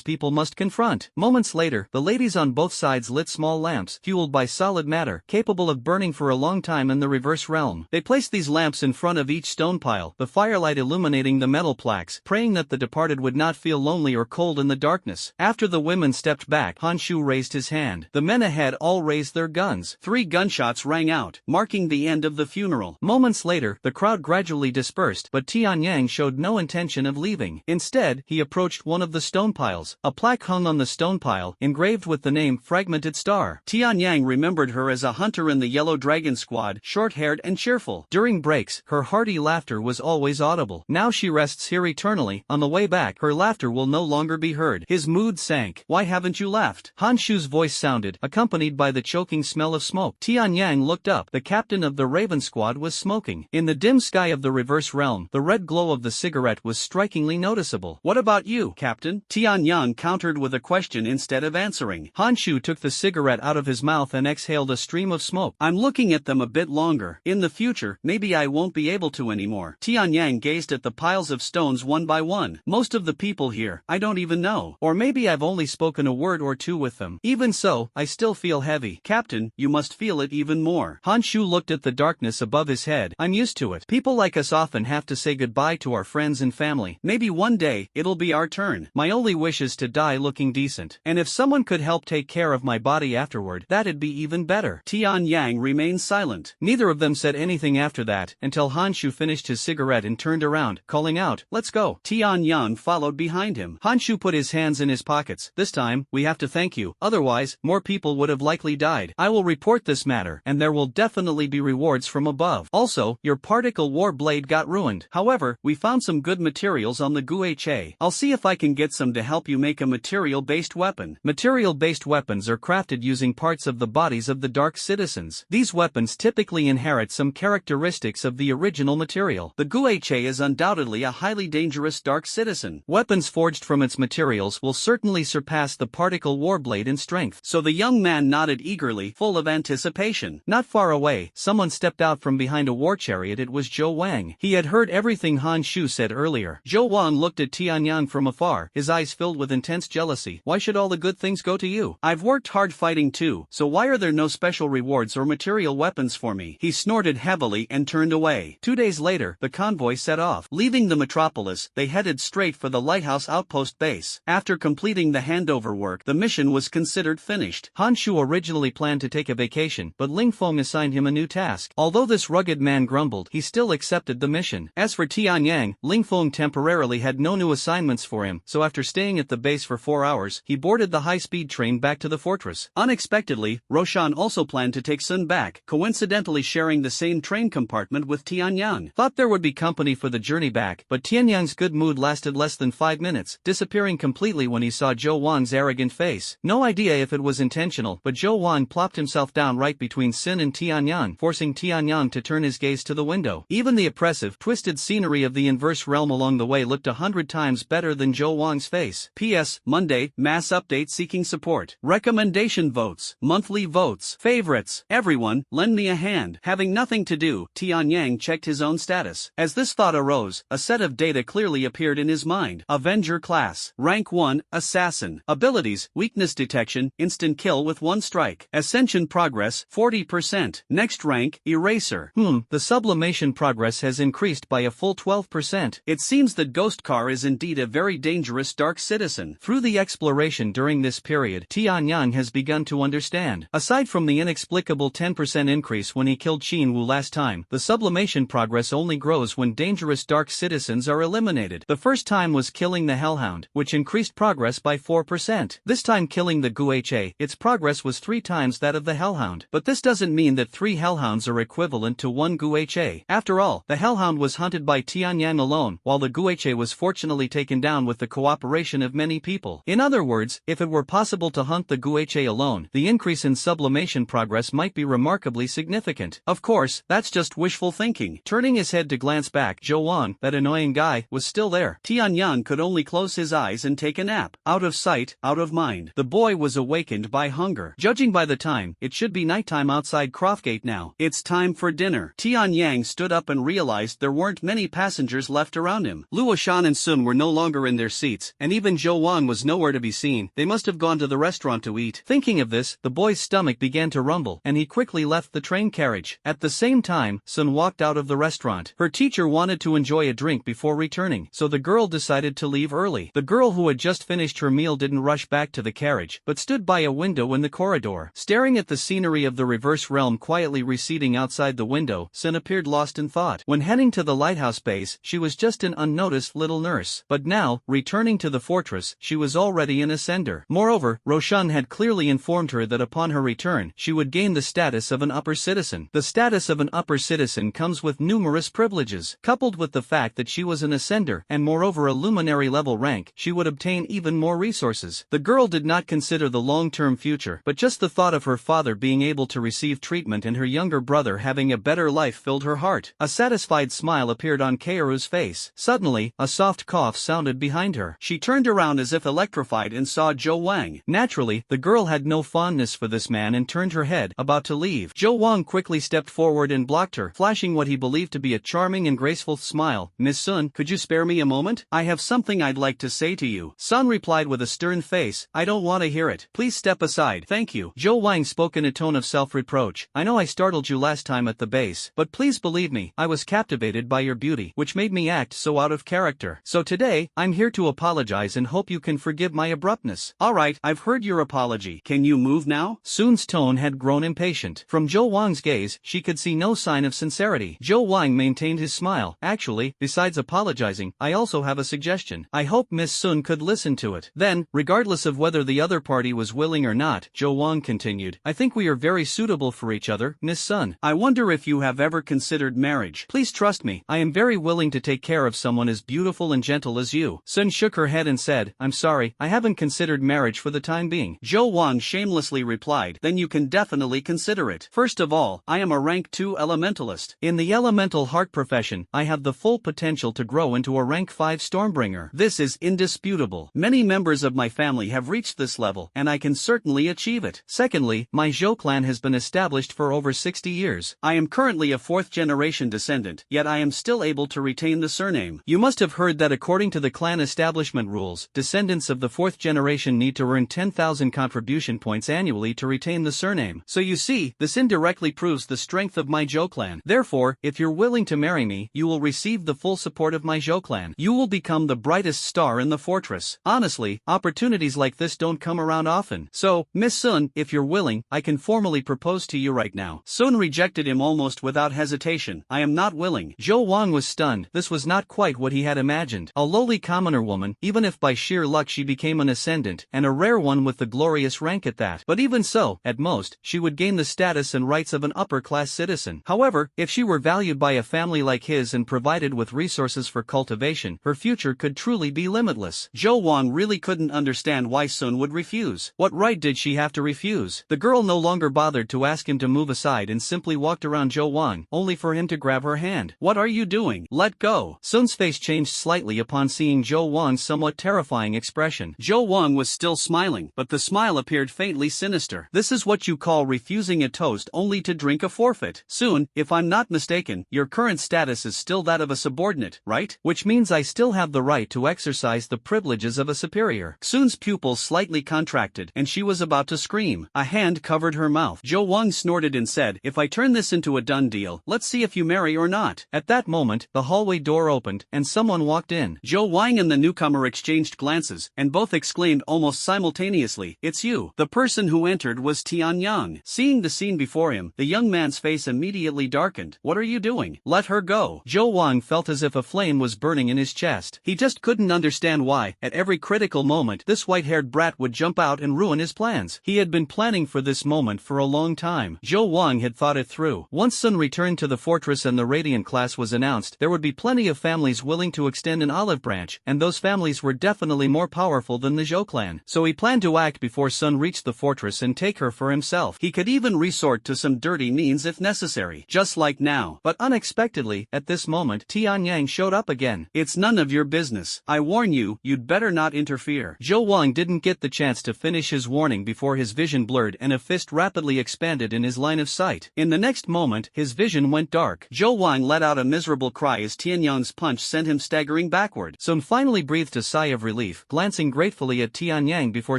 people must confront. Moments later, the ladies on both sides lit small lamps, fueled by solid matter, capable of burning for a long time in the reverse realm. They placed these lamps in front of each stone pile, the firelight illuminating the metal plaques, praying that the departed would not feel lonely or cold in the darkness. After the women stepped back, Han Shu raised his hand. The men ahead all raised their guns. 3 gunshots rang out, marking the end of the funeral. Moments later, the crowd gradually dispersed, but Tianyang showed no intention of leaving. Instead, head, he approached one of the stone piles. A plaque hung on the stone pile, engraved with the name Fragmented Star. Tianyang remembered her as a hunter in the Yellow Dragon Squad, short-haired and cheerful. During breaks, her hearty laughter was always audible. Now she rests here eternally. On the way back, her laughter will no longer be heard. His mood sank. Why haven't you left? Han Shu's voice sounded, accompanied by the choking smell of smoke. Tianyang looked up. The captain of the Raven Squad was smoking. In the dim sky of the reverse realm, the red glow of the cigarette was strikingly noticeable. What about you, Captain? Tianyang countered with a question instead of answering. Han Shu took the cigarette out of his mouth and exhaled a stream of smoke. I'm looking at them a bit longer. In the future, maybe I won't be able to anymore. Tianyang gazed at the piles of stones one by one. Most of the people here, I don't even know. Or maybe I've only spoken a word or two with them. Even so, I still feel heavy. Captain, you must feel it even more. Han Shu looked at the darkness above his head. I'm used to it. People like us often have to say goodbye to our friends and family. Maybe one day, it'll be our turn. My only wish is to die looking decent. And if someone could help take care of my body afterward, that'd be even better. Tianyang remained silent. Neither of them said anything after that, until Han Shu finished his cigarette and turned around, calling out, "Let's go." Tianyang followed behind him. Han Shu put his hands in his pockets. This time, we have to thank you, otherwise, more people would have likely died. I will report this matter, and there will definitely be rewards from above. Also, your particle war blade got ruined. However, we found some good materials on the Guha. I'll see if I can get some to help you make a material-based weapon. Material-based weapons are crafted using parts of the bodies of the Dark Citizens. These weapons typically inherit some characteristics of the original material. The Guha is undoubtedly a highly dangerous Dark Citizen. Weapons forged from its materials will certainly surpass the particle warblade in strength. So the young man nodded eagerly, full of anticipation. Not far away, someone stepped out from behind a war chariot. It was Zhou Wang. He had heard everything Han Shu said earlier. Zhou Wang looked at Tianyang from afar, his eyes filled with intense jealousy. Why should all the good things go to you? I've worked hard fighting too, so why are there no special rewards or material weapons for me? He snorted heavily and turned away. 2 days later, the convoy set off. Leaving the metropolis, they headed straight for the lighthouse outpost base. After completing the handover work, the mission was considered finished. Han Shu originally planned to take a vacation, but Ling Feng assigned him a new task. Although this rugged man grumbled, he still accepted the mission. As for Tianyang, Ling Feng temporarily had no new assignments for him, so after staying at the base for 4 hours, he boarded the high-speed train back to the fortress. Unexpectedly, Roshan also planned to take Sun back, coincidentally sharing the same train compartment with Tianyang. Thought there would be company for the journey back, but Tianyang's good mood lasted less than 5 minutes, disappearing completely when he saw Zhou Wang's arrogant face. No idea if it was intentional, but Zhou Wang plopped himself down right between Sin and Tianyang, forcing Tianyang to turn his gaze to the window. Even the oppressive, twisted scenery of the inverse realm along the way looked 100 times better than Zhou Wang's face. P.S. Monday, mass update seeking support. Recommendation votes. Monthly votes. Favorites. Everyone, lend me a hand. Having nothing to do, Tianyang checked his own status. As this thought arose, a set of data clearly appeared in his mind. Avenger class. Rank 1, Assassin. Abilities, weakness detection, instant kill with 1 strike. Ascension progress, 40%. Next rank, Eraser. The sublimation progress has increased by a full 12%. It seems that Ghostcar is indeed a very dangerous Dark Citizen. Through the exploration during this period, Tianyang has begun to understand. Aside from the inexplicable 10% increase when he killed Qin Wu last time, the sublimation progress only grows when dangerous Dark Citizens are eliminated. The first time was killing the Hellhound, which increased progress by 4%. This time killing the Guha, its progress was 3 times that of the Hellhound. But this doesn't mean that 3 Hellhounds are equivalent to 1 Guha. After all, the Hellhound was hunted by Tianyang alone, while the Guha was fortunately taken down with the cooperation of many people. In other words, if it were possible to hunt the Guha alone, the increase in sublimation progress might be remarkably significant. Of course, that's just wishful thinking. Turning his head to glance back, Zhou Wang, that annoying guy, was still there. Tianyang could only close his eyes and take a nap. Out of sight, out of mind. The boy was awakened by hunger. Judging by the time, it should be nighttime outside Croftgate now. It's time for dinner. Tianyang stood up and realized there weren't many passengers left around him. Luo Shan and Sun were no longer in their seats, and even Zhou Wang was nowhere to be seen. They must have gone to the restaurant to eat. Thinking of this, the boy's stomach began to rumble, and he quickly left the train carriage. At the same time, Sun walked out of the restaurant. Her teacher wanted to enjoy a drink before returning, so the girl decided to leave early. The girl who had just finished her meal didn't rush back to the carriage, but stood by a window in the corridor. Staring at the scenery of the reverse realm quietly receding outside the window, Sun appeared lost in thought. When heading to the lighthouse base, she was just an unnoticed little nurse. but now, returning to the fortress, she was already an ascender. Moreover, Roshan had clearly informed her that upon her return, she would gain the status of an upper citizen. The status of an upper citizen comes with numerous privileges. Coupled with the fact that she was an ascender and moreover a luminary level rank, she would obtain even more resources. The girl did not consider the long-term future, but just the thought of her father being able to receive treatment and her younger brother having a better life filled her heart. A satisfied smile appeared on Kaoru's face. Suddenly, a soft cough sounded behind her. She turned around as if electrified and saw Zhou Wang. Naturally, the girl had no fondness for this man and turned her head, about to leave. Zhou Wang quickly stepped forward and blocked her, flashing what he believed to be a charming and graceful smile. "Miss Sun, could you spare me a moment? I have something I'd like to say to you." Sun replied with a stern face, "I don't want to hear it. Please step aside. Thank you." Zhou Wang spoke in a tone of self-reproach. "I know I startled you last time at the base, but please believe me, I was captivated by your beauty, which made me act so out of character. So today, I'm here to apologize and hope you can forgive my abruptness." "Alright, I've heard your apology. Can you move now?" Sun's tone had grown impatient. From Zhou Wang's gaze, she could see no sign of sincerity. Zhou Wang maintained his smile. "Actually, besides apologizing, I also have a suggestion. I hope Miss Sun could listen to it." Then, regardless of whether the other party was willing or not, Zhou Wang continued, "I think we are very suitable for each other, Miss Sun. I wonder if you have ever considered marriage. Please trust me, I am very willing to take care of someone as beautiful and gentle as you." Sun shook her head and said, "I'm sorry, I haven't considered marriage for the time being." Zhou Wang shamelessly replied, "Then you can definitely consider it. First of all, I am a rank 2 elementalist. In the elemental heart profession, I have the full potential to grow into a rank 5 Stormbringer. This is indisputable. Many members of my family have reached this level, and I can certainly achieve it. Secondly, my Zhou clan has been established for over 60 years. I am currently a 4th generation descendant, yet I am still able to retain the surname. You must have heard that according to the clan establishment rules, descendants of the 4th generation need to earn 10,000 contribution points annually to retain the surname. So you see, this indirectly proves the strength of my Zhou clan. Therefore, if you're willing to marry me, you will receive the full support of my Zhou clan. You will become the brightest star in the fortress. Honestly, opportunities like this don't come around often. So, Miss Sun, if you're willing, I can formally propose to you right now." Sun rejected him almost without hesitation. "I am not willing." Zhou Wang was stunned. This was not quite what he had imagined. A lowly commoner woman, even if by sheer luck she became an ascendant, and a rare one with the glorious rank at that. But even so, at most, she would gain the status and rights of an upper-class citizen. However, if she were valued by a family like his and provided with resources for cultivation, her future could truly be limitless. Zhou Wang really couldn't understand why Sun would refuse. What right did she have to refuse? The girl no longer bothered to ask him to move aside and simply walked around Zhou Wang, only for him to grab her hand. "What are you doing? Let go." Sun's face changed slightly upon seeing Zhou Wang's somewhat terrifying expression. Zhou Wang was still smiling, but the smile appeared faintly sinister. "This is what you call refusing a toast only to drink a forfeit. Soon, if I'm not mistaken, your current status is still that of a subordinate, right? Which means I still have the right to exercise the privileges of a superior." Sun's pupils slightly contracted, and she was about to scream. A hand covered her mouth. Zhou Wang snorted and said, "If I turn this into a done deal, let's see if you marry or not." At that moment, the hallway door opened, and someone walked in. Zhou Wang and the newcomer exchanged glances, and both exclaimed almost simultaneously, "It's you." The person who entered was Tian Yang. Seeing the scene before him, the young man's face immediately darkened. "What are you doing? Let her go." Zhou Wang felt as if a flame was burning in his chest. He just couldn't understand why, at every critical moment, this white-haired brat would jump out and ruin his plans. He had been planning for this moment for a long time. Zhou Wang had thought it through. Once Sun returned to the fortress and the Radiant class was announced, there would be plenty of families willing to extend an olive branch, and those families were definitely more powerful than the Zhou clan. So he planned to act before Sun reached the fortress and take her for himself. He could even resort to some dirty means if necessary, just like now. But unexpectedly, at this moment, Tian Yang showed up again. "It's none of your business. I warn you, you'd better not interfere." Zhou Wang didn't get the chance to finish his warning before his vision blurred and a fist rapidly expanded in his line of sight. In the next moment, his vision went dark. Zhou Wang let out a miserable cry as Tian Yang's punch sent him staggering backward. Sun finally breathed a sigh of relief, glancing gratefully at Tian Yang before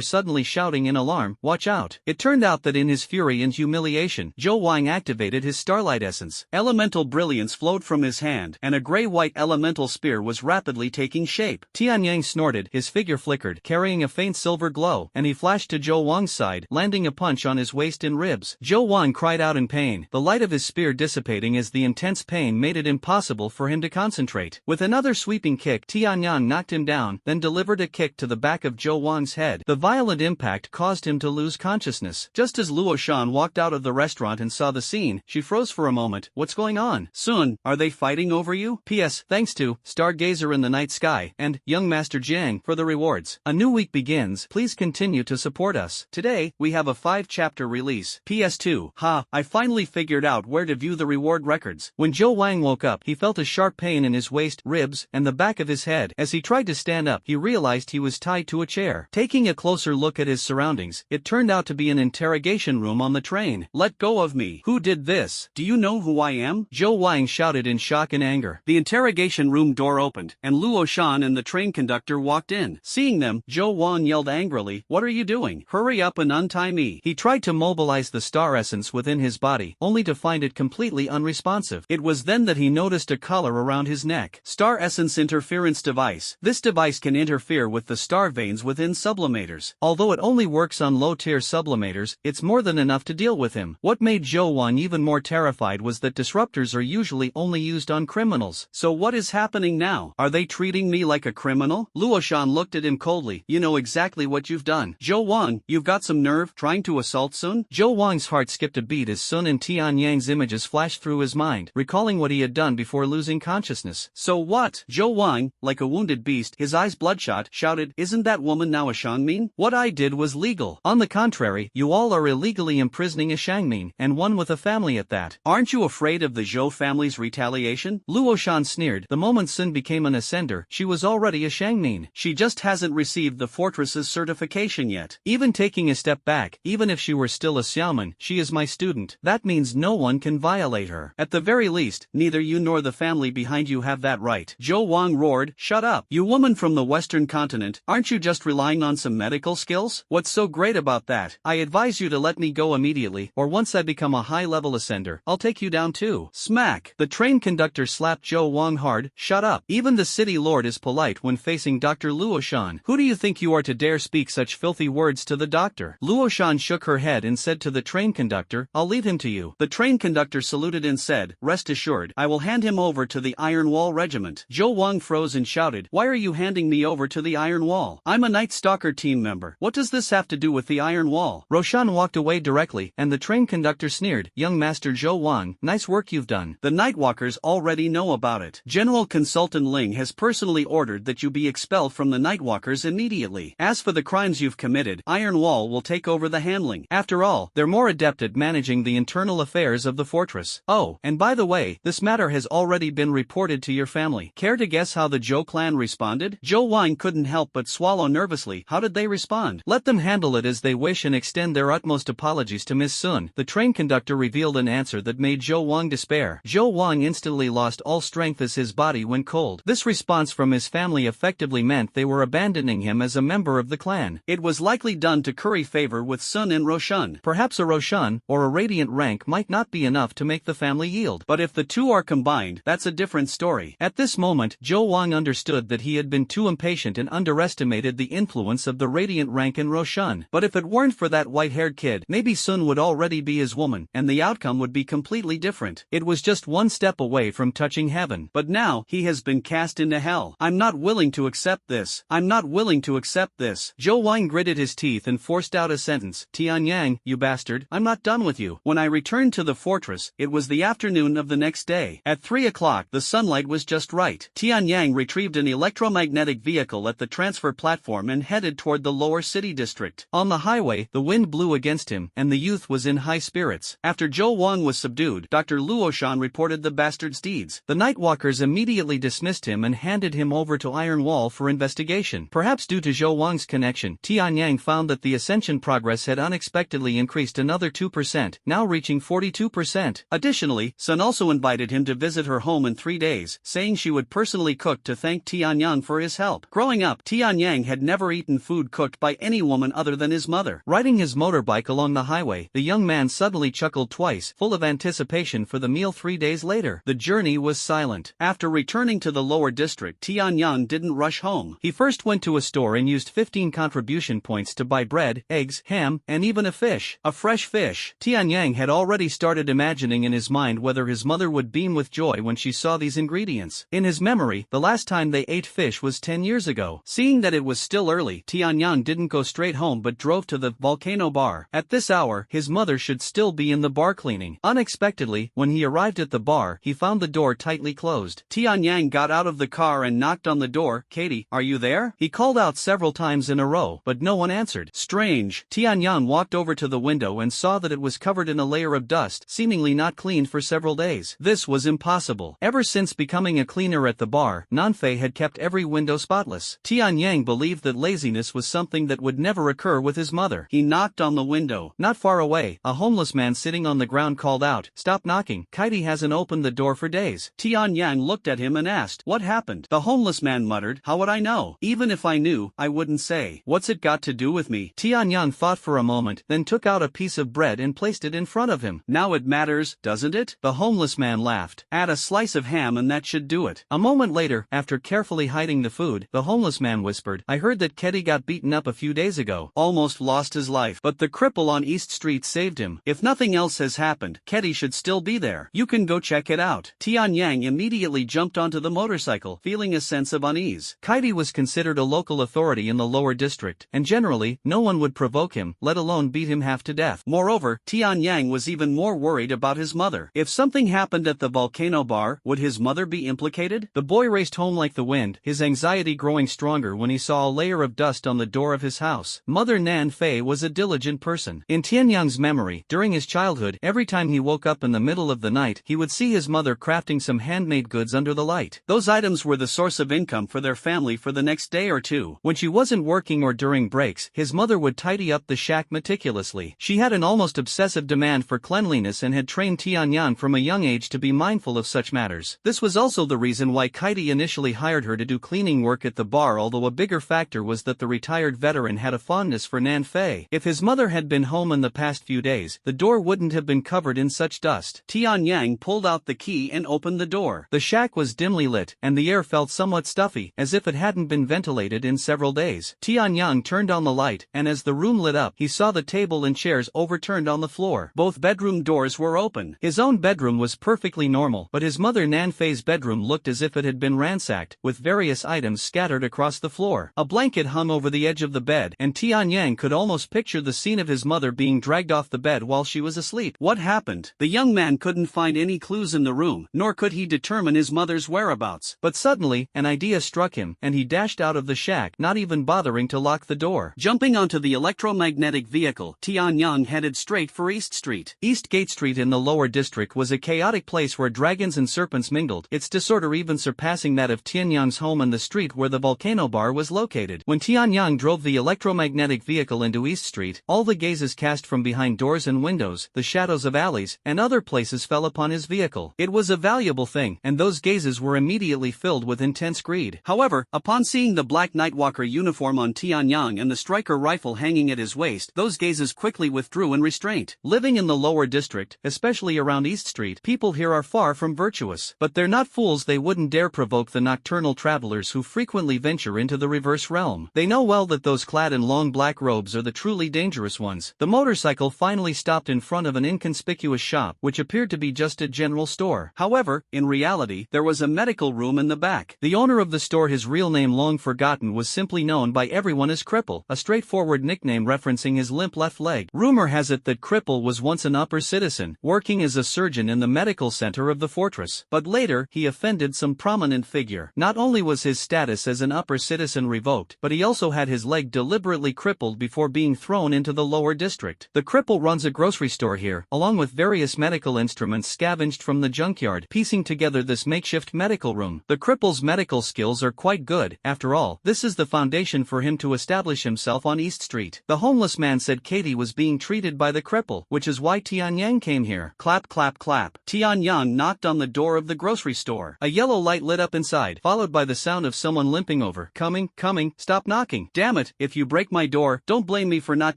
suddenly shouting in alarm, "Watch out." It turned out that in his fury and humiliation, Zhou Wang activated his starlight essence. Elemental brilliance flowed from his hand, and a gray-white elemental spear was rapidly taking shape. Tian Yang snorted, his figure flickered, carrying a faint silver glow, and he flashed to Zhou Wang's side, landing a punch on his waist and ribs. Zhou Wang cried out in pain, the light of his spear dissipating as the intense pain made it impossible for him to concentrate. With another sweeping kick, Tianyang knocked him down, then delivered a kick to the back of Zhou Wang's head. The violent impact caused him to lose consciousness. Just as Luo Shan walked out of the restaurant and saw the scene, she froze for a moment. What's going on? Sun, are they fighting over you? P.S. Thanks to Stargazer in the Night Sky and Young Master Jiang for the rewards. A new week begins. Please continue to support us. Today, we have a 5-chapter release. PS2. I finally figured out where to view the reward records. When Zhou Wang woke up, he felt a sharp pain in his waist, ribs, and the back of his head. As he tried to stand up, he realized he was tied to a chair. Taking a closer look at his surroundings, it turned out to be an interrogation room on the train. Let go of me. Who did this? Do you know who I am? Zhou Wang shouted in shock and anger. The interrogation room door opened, and Luo Shan and the train conductor walked in. Seeing them, Zhou Wang yelled angrily, "What are you doing? Hurry up and untie me." He tried to mobilize the star essence within his body, only to find it completely unresponsive. It was then that he noticed a collar around his neck. Star Essence Interference Device. This device can interfere with the star veins within sublimators. Although it only works on low-tier sublimators, it's more than enough to deal with him. What made Zhou Wang even more terrified was that disruptors are usually only used on criminals. So what is happening now? Are they treating me like a criminal? Luo Shan looked at him coldly. You know exactly what you've done. Zhou Wang, you've got some nerve trying to assault Sun? Zhou Wang's heart skipped a beat as Sun and Tianyang's images flashed through his mind, recalling what he had done before losing consciousness. So what? Zhou Wang, like a wounded beast, his eyes bloodshot, shouted, "Isn't that woman now a Shangmin? What I did was legal. On the contrary, you all are illegally imprisoning a Shangmin, and one with a family at that. Aren't you afraid of the Zhou family's retaliation?" Luo Shan sneered. The moment Sun became an ascender, she was already a Shangmin. She just hasn't received the fortress's certification yet. Even taking a step back, even if she were still a Xiaoman, she is my student. That means no one can violate her. At the very least, neither you nor the family behind you have that right. Zhou Wang roared, "Shut up! You woman from the Western continent, aren't you just relying on some medical skills? What's so great about that? I advise you to let me go immediately, or once I become a high-level ascender, I'll take you down too." Smack! The train conductor slapped Zhou Wang hard. "Shut up! Even the city lord is polite when facing Dr. Luo Shan. Who do you think you are to dare speak such filthy words to the doctor?" Luo Shan shook her head and said to the train conductor, "I'll leave him to you." The train conductor saluted and said, "Rest assured, I will hand him over to the Iron Wall Regiment." Zhou Wang froze and shouted, "Why are you handing me over to the Iron Wall? I'm a Night Stalker team member. What does this have to do with the Iron Wall?" Roshan walked away directly, and the train conductor sneered, "Young Master Zhou Wang, nice work you've done. The Nightwalkers already know about it. General Consultant Ling has personally ordered that you be expelled from the Nightwalkers immediately. As for the crimes you've committed, Iron Wall will take over the handling. After all, they're more adept at managing the internal affairs of the fortress. Oh, and by the way, this matter has already been reported to your family. Care to guess how the Zhou clan responded?" Zhou Wang couldn't help but swallow nervously. How did they respond? "Let them handle it as they wish and extend their utmost apologies to Miss Sun." The train conductor revealed an answer that made Zhou Wang despair. Zhou Wang instantly lost all strength as his body went cold. This response from his family effectively meant they were abandoning him as a member of the clan. It was likely done to curry favor with Sun and Roshan. Perhaps a Roshan, or a radiant rank might not be enough to make the family yield. But if the two are combined, that's a different story. At this moment, Zhou Wang understood that he had been too impatient and underestimated the influence of the radiant rank in Roshan. But if it weren't for that white-haired kid, maybe Sun would already be his woman, and the outcome would be completely different. It was just one step away from touching heaven. But now, he has been cast into hell. I'm not willing to accept this. I'm not willing to accept this. Zhou Wang gritted his teeth and forced out a sentence. "Tianyang, you bastard, I'm not done with you." When I returned to the fortress, it was the afternoon of the next day. At 3 o'clock, the sunlight was just right. Tianyang retrieved an electromagnetic vehicle at the transfer platform and headed toward the lower city district. On the highway, the wind blew against him, and the youth was in high spirits. After Zhou Wang was subdued, Dr. Luo Shan reported the bastard's deeds. The Nightwalkers immediately dismissed him and handed him over to Iron Wall for investigation. Perhaps due to Zhou Wang's connection, Tianyang found that the ascension progress had unexpectedly increased another 2%, now reaching 42%. Additionally, Sun also invited him to visit her home in 3 days, saying she would personally cook to thank Tianyang for his help. Growing up, Tianyang had never eaten food cooked by any woman other than his mother. Riding his motorbike along the highway, the young man suddenly chuckled twice, full of anticipation for the meal 3 days later. The journey was silent. After returning to the lower district, Tianyang didn't rush home. He first went to a store and used 15 contribution points to buy bread, eggs, ham, and even a fish. A fresh fish. Tianyang had already started imagining in his mind whether his mother would beam with joy when she saw these ingredients. In his memory, the last last time they ate fish was 10 years ago. Seeing that it was still early, Tianyang didn't go straight home but drove to the volcano bar. At this hour, his mother should still be in the bar cleaning. Unexpectedly, when he arrived at the bar, he found the door tightly closed. Tianyang got out of the car and knocked on the door. "Katie, are you there?" He called out several times in a row, but no one answered. Strange. Tianyang walked over to the window and saw that it was covered in a layer of dust, seemingly not cleaned for several days. This was impossible. Ever since becoming a cleaner at the bar, Nanfei had kept every window spotless. Tianyang believed that laziness was something that would never occur with his mother. He knocked on the window. Not far away, a homeless man sitting on the ground called out, "Stop knocking. Katie hasn't opened the door for days." Tianyang looked at him and asked, "What happened?" The homeless man muttered, "How would I know? Even if I knew, I wouldn't say. What's it got to do with me?" Tianyang thought for a moment, then took out a piece of bread and placed it in front of him. "Now it matters, doesn't it?" The homeless man laughed. "Add a slice of ham and that should do it." A moment later, after carefully hiding the food, the homeless man whispered, "I heard that Katie got beaten up a few days ago. Almost lost his life. But the cripple on East Street saved him. If nothing else has happened, Katie should still be there. You can go check it out." Tianyang immediately jumped onto the motorcycle, feeling a sense of unease. Katie was considered a local authority in the lower district, and generally, no one would provoke him, let alone beat him half to death. Moreover, Tianyang was even more worried about his mother. If something happened at the volcano bar, would his mother be implicated? The boy raced home like the wind, his anxiety growing stronger when he saw a layer of dust on the door of his house. Mother Nanfei was a diligent person. In Tianyang's memory, during his childhood, every time he woke up in the middle of the night, he would see his mother crafting some handmade goods under the light. Those items were the source of income for their family for the next day or two. When she wasn't working or during breaks, his mother would tidy up the shack meticulously. She had an almost obsessive demand for cleanliness and had trained Tianyang from a young age to be mindful of such matters. This was also the reason why Kaiti initially hired her to do cleaning work at the bar, although a bigger factor was that the retired veteran had a fondness for Nanfei. If his mother had been home in the past few days, the door wouldn't have been covered in such dust. Tianyang pulled out the key and opened the door. The shack was dimly lit, and the air felt somewhat stuffy, as if it hadn't been ventilated in several days. Tianyang turned on the light, and as the room lit up, he saw the table and chairs overturned on the floor. Both bedroom doors were open. His own bedroom was perfectly normal, but his mother Nanfei's bedroom looked as if it had been ransacked, with various items scattered across the floor. A blanket hung over the edge of the bed, and Tianyang could almost picture the scene of his mother being dragged off the bed while she was asleep. What happened? The young man couldn't find any clues in the room, nor could he determine his mother's whereabouts. But suddenly, an idea struck him, and he dashed out of the shack, not even bothering to lock the door. Jumping onto the electromagnetic vehicle, Tianyang headed straight for East Street. East Gate Street in the lower district was a chaotic place where dragons and serpents mingled, its disorder even surpassing that of Tianyang's home and the street where the volcano bar was located. When Tianyang drove the electromagnetic vehicle into East Street, all the gazes cast from behind doors and windows, the shadows of alleys, and other places fell upon his vehicle. It was a valuable thing, and those gazes were immediately filled with intense greed. However, upon seeing the black Nightwalker uniform on Tianyang and the striker rifle hanging at his waist, those gazes quickly withdrew in restraint. Living in the lower district, especially around East Street, people here are far from virtuous. But they're not fools. They wouldn't dare provoke the nocturnal travelers who frequently venture into the reverse realm. They know well that those clad in long black robes are the truly dangerous ones. The motorcycle finally stopped in front of an inconspicuous shop, which appeared to be just a general store. However, in reality, there was a medical room in the back. The owner of the store, his real name long forgotten, was simply known by everyone as Cripple, a straightforward nickname referencing his limp left leg. Rumor has it that Cripple was once an upper citizen, working as a surgeon in the medical center of the fortress. But later, he offended some prominent figure. Not only was his status as an upper citizen revoked, but he also had his leg deliberately crippled before being thrown into the lower district. The Cripple runs a grocery store here, along with various medical instruments scavenged from the junkyard, piecing together this makeshift medical room. The Cripple's medical skills are quite good. After all, this is the foundation for him to establish himself on East Street. The homeless man said Katie was being treated by the Cripple, which is why Tianyang came here. Clap clap clap. Tianyang knocked on the door of the grocery store. A yellow light lit up inside, followed by the sound of someone limping over. Coming, stop knocking. Damn it, if you break my door, don't blame me for not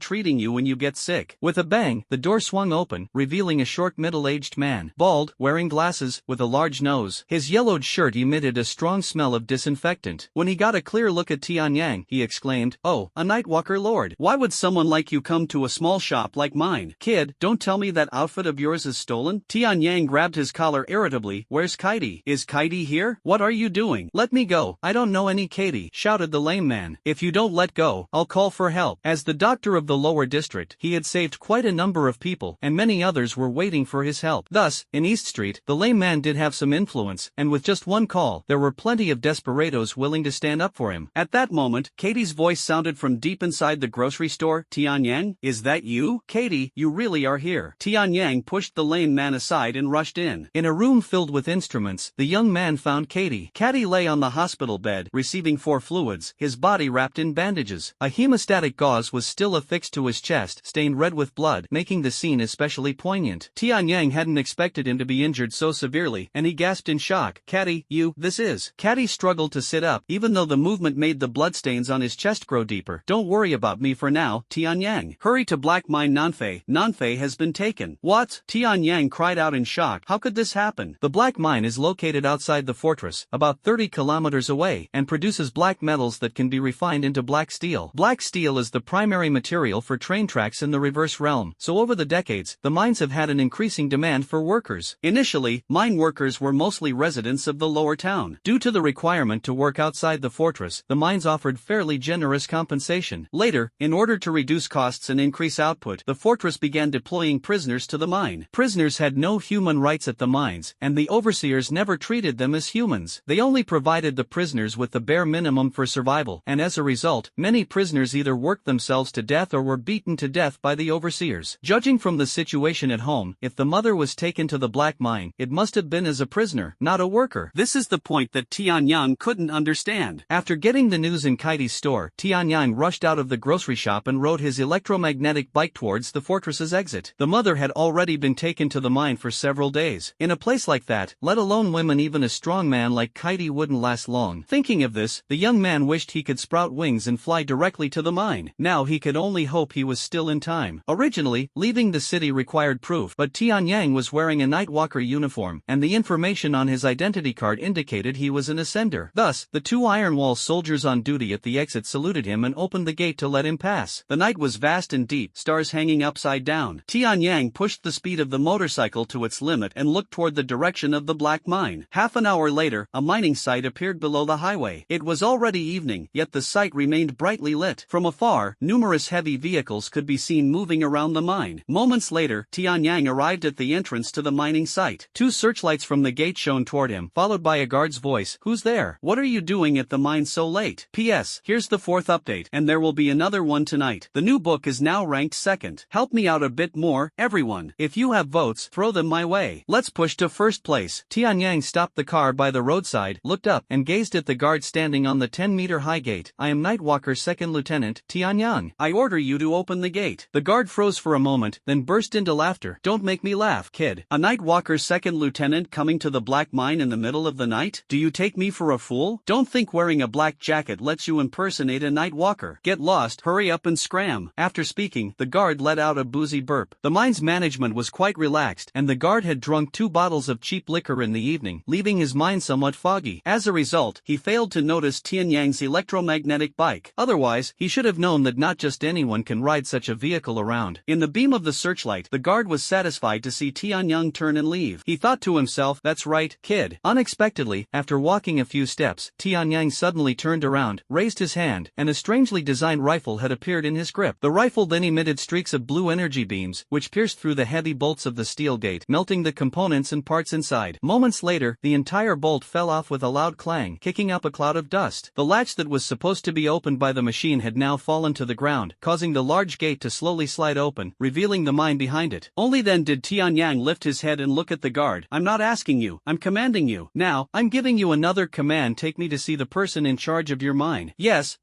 treating you when you get sick. With a bang, the door swung open, revealing a short middle-aged man. Bald, wearing glasses, with a large nose. His yellowed shirt emitted a strong smell of disinfectant. When he got a clear look at Tianyang, he exclaimed, "Oh, a Nightwalker lord. Why would someone like you come to a small shop like mine? Kid, don't tell me that outfit of yours is stolen." Tianyang grabbed his collar irritably. "Where's Kaiti? Is Kaiti here? What are you doing? Let me go. I don't know any Katie, shouted the lame man. If you don't let go, I'll call for help. As the doctor of the lower district, he had saved quite a number of people, and many others were waiting for his help. Thus, in East Street, the lame man did have some influence, and with just one call, there were plenty of desperados willing to stand up for him. At that moment, Katie's voice sounded from deep inside the grocery store. Tianyang, is that you? Katie, you really are here. Tianyang pushed the lame man aside and rushed in. In a room filled with instruments, the young man found Katie. Katie lay on the hospital bed, receiving 4 fluids, his body wrapped in bandages. A hemostatic gauze was still affixed to his chest, stained red with blood, making the scene especially poignant. Tianyang hadn't expected him to be injured so severely, and he gasped in shock. Katie, this is. Katie struggled to sit up, even though the movement made the bloodstains on his chest grow deeper. Don't worry about me for now, Tianyang. Hurry to Black Mine Nanfei. Nanfei has been taken. What? Tianyang cried out in shock. How could this happen? The Black Mine is located outside the fortress, about 30 kilometers away, and produces black metals that can be refined into black steel. Black steel is the primary material for train tracks in the reverse realm, so over the decades, the mines have had an increasing demand for workers. Initially, mine workers were mostly residents of the lower town. Due to the requirement to work outside the fortress, the mines offered fairly generous compensation. Later, in order to reduce costs and increase output, the fortress began deploying prisoners to the mine. Prisoners had no human rights at the mines, and the overseers never treated them as humans. They only provided the prisoners with the bare minimum for survival, and as a result, many prisoners either worked themselves to death or were beaten to death by the overseers. Judging from the situation at home, if the mother was taken to the black mine, it must have been as a prisoner, not a worker. This is the point that Tianyang couldn't understand. After getting the news in Kaitie's store, Tianyang rushed out of the grocery shop and rode his electromagnetic bike towards the fortress's exit. The mother had already been taken to the mine for several days. In a place like that, let alone women, even a strong man like Kaitie wouldn't last long. Thinking of this, the young man wished he could sprout wings and fly directly to the mine. Now he could only hope he was still in time. Originally, leaving the city required proof, but Tianyang was wearing a Nightwalker uniform, and the information on his identity card indicated he was an ascender. Thus, the 2 Ironwall soldiers on duty at the exit saluted him and opened the gate to let him pass. The night was vast and deep, stars hanging upside down. Tianyang pushed the speed of the motorcycle to its limit and looked toward the direction of the black mine. Half an hour later, a mining site appeared below the highway. It was already evening, yet the site remained brightly lit. From afar, numerous heavy vehicles could be seen moving around the mine. Moments later, Tianyang arrived at the entrance to the mining site. 2 searchlights from the gate shone toward him, followed by a guard's voice. Who's there? What are you doing at the mine so late? P.S. Here's the 4th update, and there will be another one tonight. The new book is now ranked 2nd. Help me out a bit more, everyone. If you have votes, throw them my way. Let's push to 1st place. Tianyang stopped the car by the roadside, looked up, and gazed at the guard standing on the 10-meter high gate. I am Nightwalker 2nd Lieutenant Tianyang. I order you to open the gate. The guard froze for a moment, then burst into laughter. Don't make me laugh, kid. A Nightwalker 2nd Lieutenant coming to the black mine in the middle of the night? Do you take me for a fool? Don't think wearing a black jacket lets you impersonate a Nightwalker. Get lost, hurry up and scram. After speaking, the guard let out a boozy burp. The mine's management was quite relaxed, and the guard had drunk 2 bottles of cheap liquor in the evening, leaving his mind somewhat foggy. As a result, he failed to notice Tianyang's electromagnetic bike. Otherwise, he should have known that not just anyone can ride such a vehicle around. In the beam of the searchlight, the guard was satisfied to see Tianyang turn and leave. He thought to himself, that's right, kid. Unexpectedly, after walking a few steps, Tianyang suddenly turned around, raised his hand, and a strangely designed rifle had appeared in his grip. The rifle then emitted streaks of blue energy beams, which pierced through the heavy bolts of the steel gate, melting the components and parts inside. Moments later, the entire bolt fell off with a loud clang, kicking up a cloud of dust. The latch that was supposed to be opened by the machine had now fallen to the ground, causing the large gate to slowly slide open, revealing the mine behind it. Only then did Tianyang lift his head and look at the guard. I'm not asking you, I'm commanding you. Now, I'm giving you another command. Take me to see the person in charge of your mine. Yes,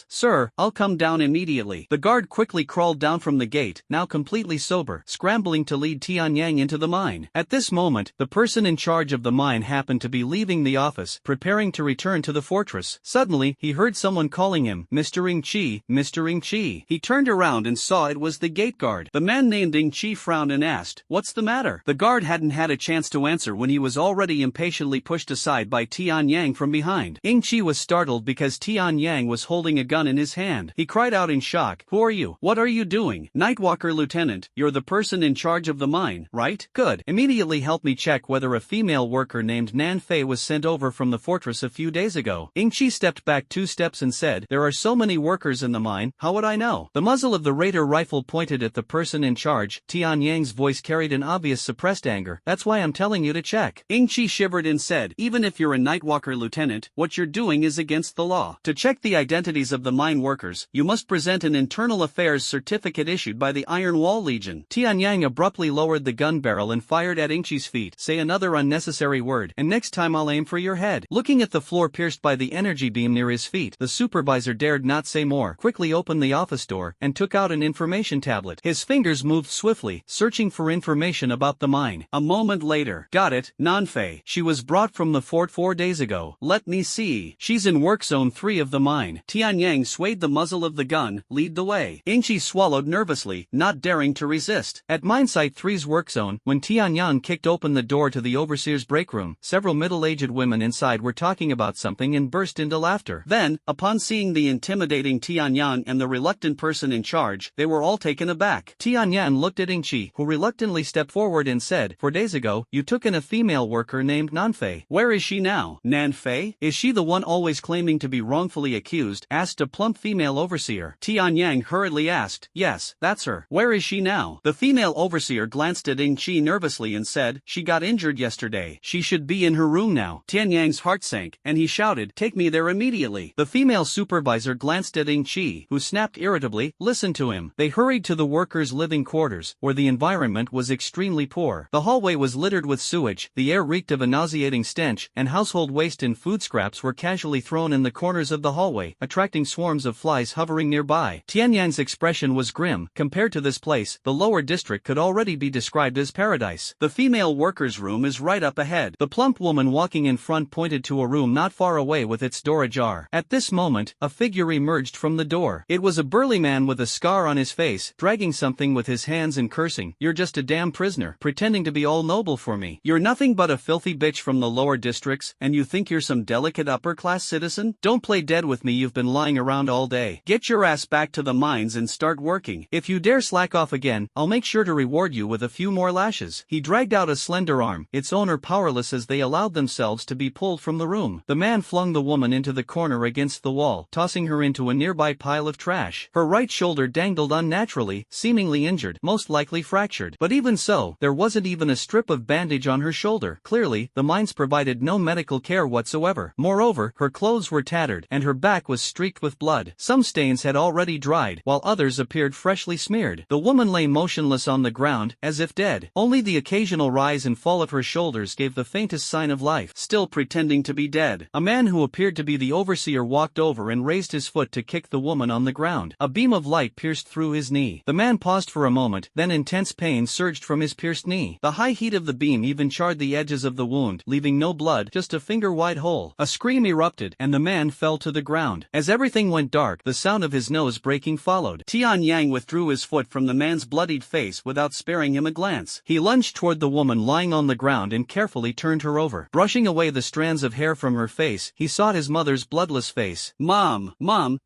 sir, I'll come down immediately. The guard quickly crawled down from the gate, now completely sober, scrambling to lead Tianyang into the mine. At this moment, the person in charge of the mine happened to be leaving the office, preparing to return to the fortress. Suddenly, he heard someone calling him, Mr. Ing Chi, Mr. Ing Chi. He turned around and saw it was the gate guard. The man named Ing Chi frowned and asked, what's the matter? The guard hadn't had a chance to answer when he was already impatiently pushed aside by Tianyang from behind. Ing Chi was startled because Tianyang was holding a gun in his hand. He cried out in shock, who are you? What are you doing? Nightwalker Lieutenant, you're the person in charge of the mine, right? Good. Immediately help me check whether a female worker named Nan Fei was sent over from the fortress a few days ago. Ingchi stepped back 2 steps and said, "There are so many workers in the mine, how would I know?" The muzzle of the raider rifle pointed at the person in charge. Tian Yang's voice carried an obvious suppressed anger. "That's why I'm telling you to check." Ingchi shivered and said, "Even if you're a Nightwalker lieutenant, what you're doing is against the law. To check the identities of the mine workers, you must present an internal affairs certificate issued by the Iron Wall Legion." Tian Yang abruptly lowered the gun barrel and fired at Ingchi's feet. "Say another unnecessary word, and next time I'll aim for your head." Looking at the floor pierced by the energy beam near his feet, the supervisor dared not say more, quickly opened the office door, and took out an information tablet. His fingers moved swiftly, searching for information about the mine. A moment later, "Got it, Nanfei. She was brought from the fort 4 days ago. Let me see. She's in work zone 3 of the mine." Tian Yang swayed the muzzle of the gun. "Lead the way." Ingchi swallowed nervously, not daring to resist. At mine site 3's work zone, when Tian Yang kicked open the door to the overseer's break room, several middle-aged women inside were talking about something and burst into laughter. Then, upon seeing the intimidating Tian Yang and the reluctant person in charge, they were all taken aback. Tian Yang looked at Ingchi, who reluctantly stepped forward and said, "4 days ago, you took in a female worker named Nanfei. Where is she now?" "Nanfei? Is she the one always claiming to be wrongfully accused?" asked a plump female overseer. Tian Yang hurriedly asked, "Yes, that's her. Where is she now?" The female overseer glanced at Ingchi nervously and said, "She got injured yesterday. She should be in her room now." Tian Yang's heart sank, and he shouted, "Take me there immediately." The female supervisor glanced at Ingchi, who snapped irritably, "Listen to him." They hurried to the workers' living quarters, where the environment was extremely poor. The hallway was littered with sewage, the air reeked of a nauseating stench, and household waste and food scraps were casually thrown in the corners of the hallway, attracting swarms of flies hovering nearby. Tian Yang's expression was grim. Compared to this place, the lower district could already be described as paradise. "The female workers' room is right up ahead." The plump woman walking in front pointed to a room not far away with its door ajar. At this moment, a figure emerged from the door. It was a burly man with a scar on his face, dragging something with his hands and cursing, "You're just a damn prisoner, pretending to be all noble for me. You're nothing but a filthy bitch from the lower districts, and you think you're some delicate upper-class citizen? Don't play dead with me, you've been lying around all day. Get your ass back to the mines and start working. If you dare slack off again, I'll make sure to reward you with a few more lashes." He dragged out a slender arm, its owner powerless as they allowed themselves to be pulled from the room. The man flung the woman into the corner against the wall, tossing her into a nearby pile of trash. Her right shoulder dangled unnaturally, seemingly injured, most likely fractured. But even so, there wasn't even a strip of bandage on her shoulder. Clearly, the mines provided no medical care whatsoever. Moreover, her clothes were tattered, and her back was streaked with blood. Some stains had already dried, while others appeared freshly smeared. The woman lay motionless on the ground, as if dead. Only the occasional rise and fall of her shoulders gave the faintest sign of life. Still pretending to be dead, a man who appeared to be the overseer walked over and raised his foot to kick the woman on the ground. A beam of light pierced through his knee. The man paused for a moment, then intense pain surged from his pierced knee. The high heat of the beam even charred the edges of the wound, leaving no blood, just a finger-wide hole. A scream erupted, and the man fell to the ground. As everything went dark, the sound of his nose breaking followed. Tian Yang withdrew his foot from the man's bloodied face without sparing him a glance. He lunged toward the woman lying on the ground and carefully turned her over. Brushing away the strands of hair from her face, he sought his mother's bloodless face. Mom,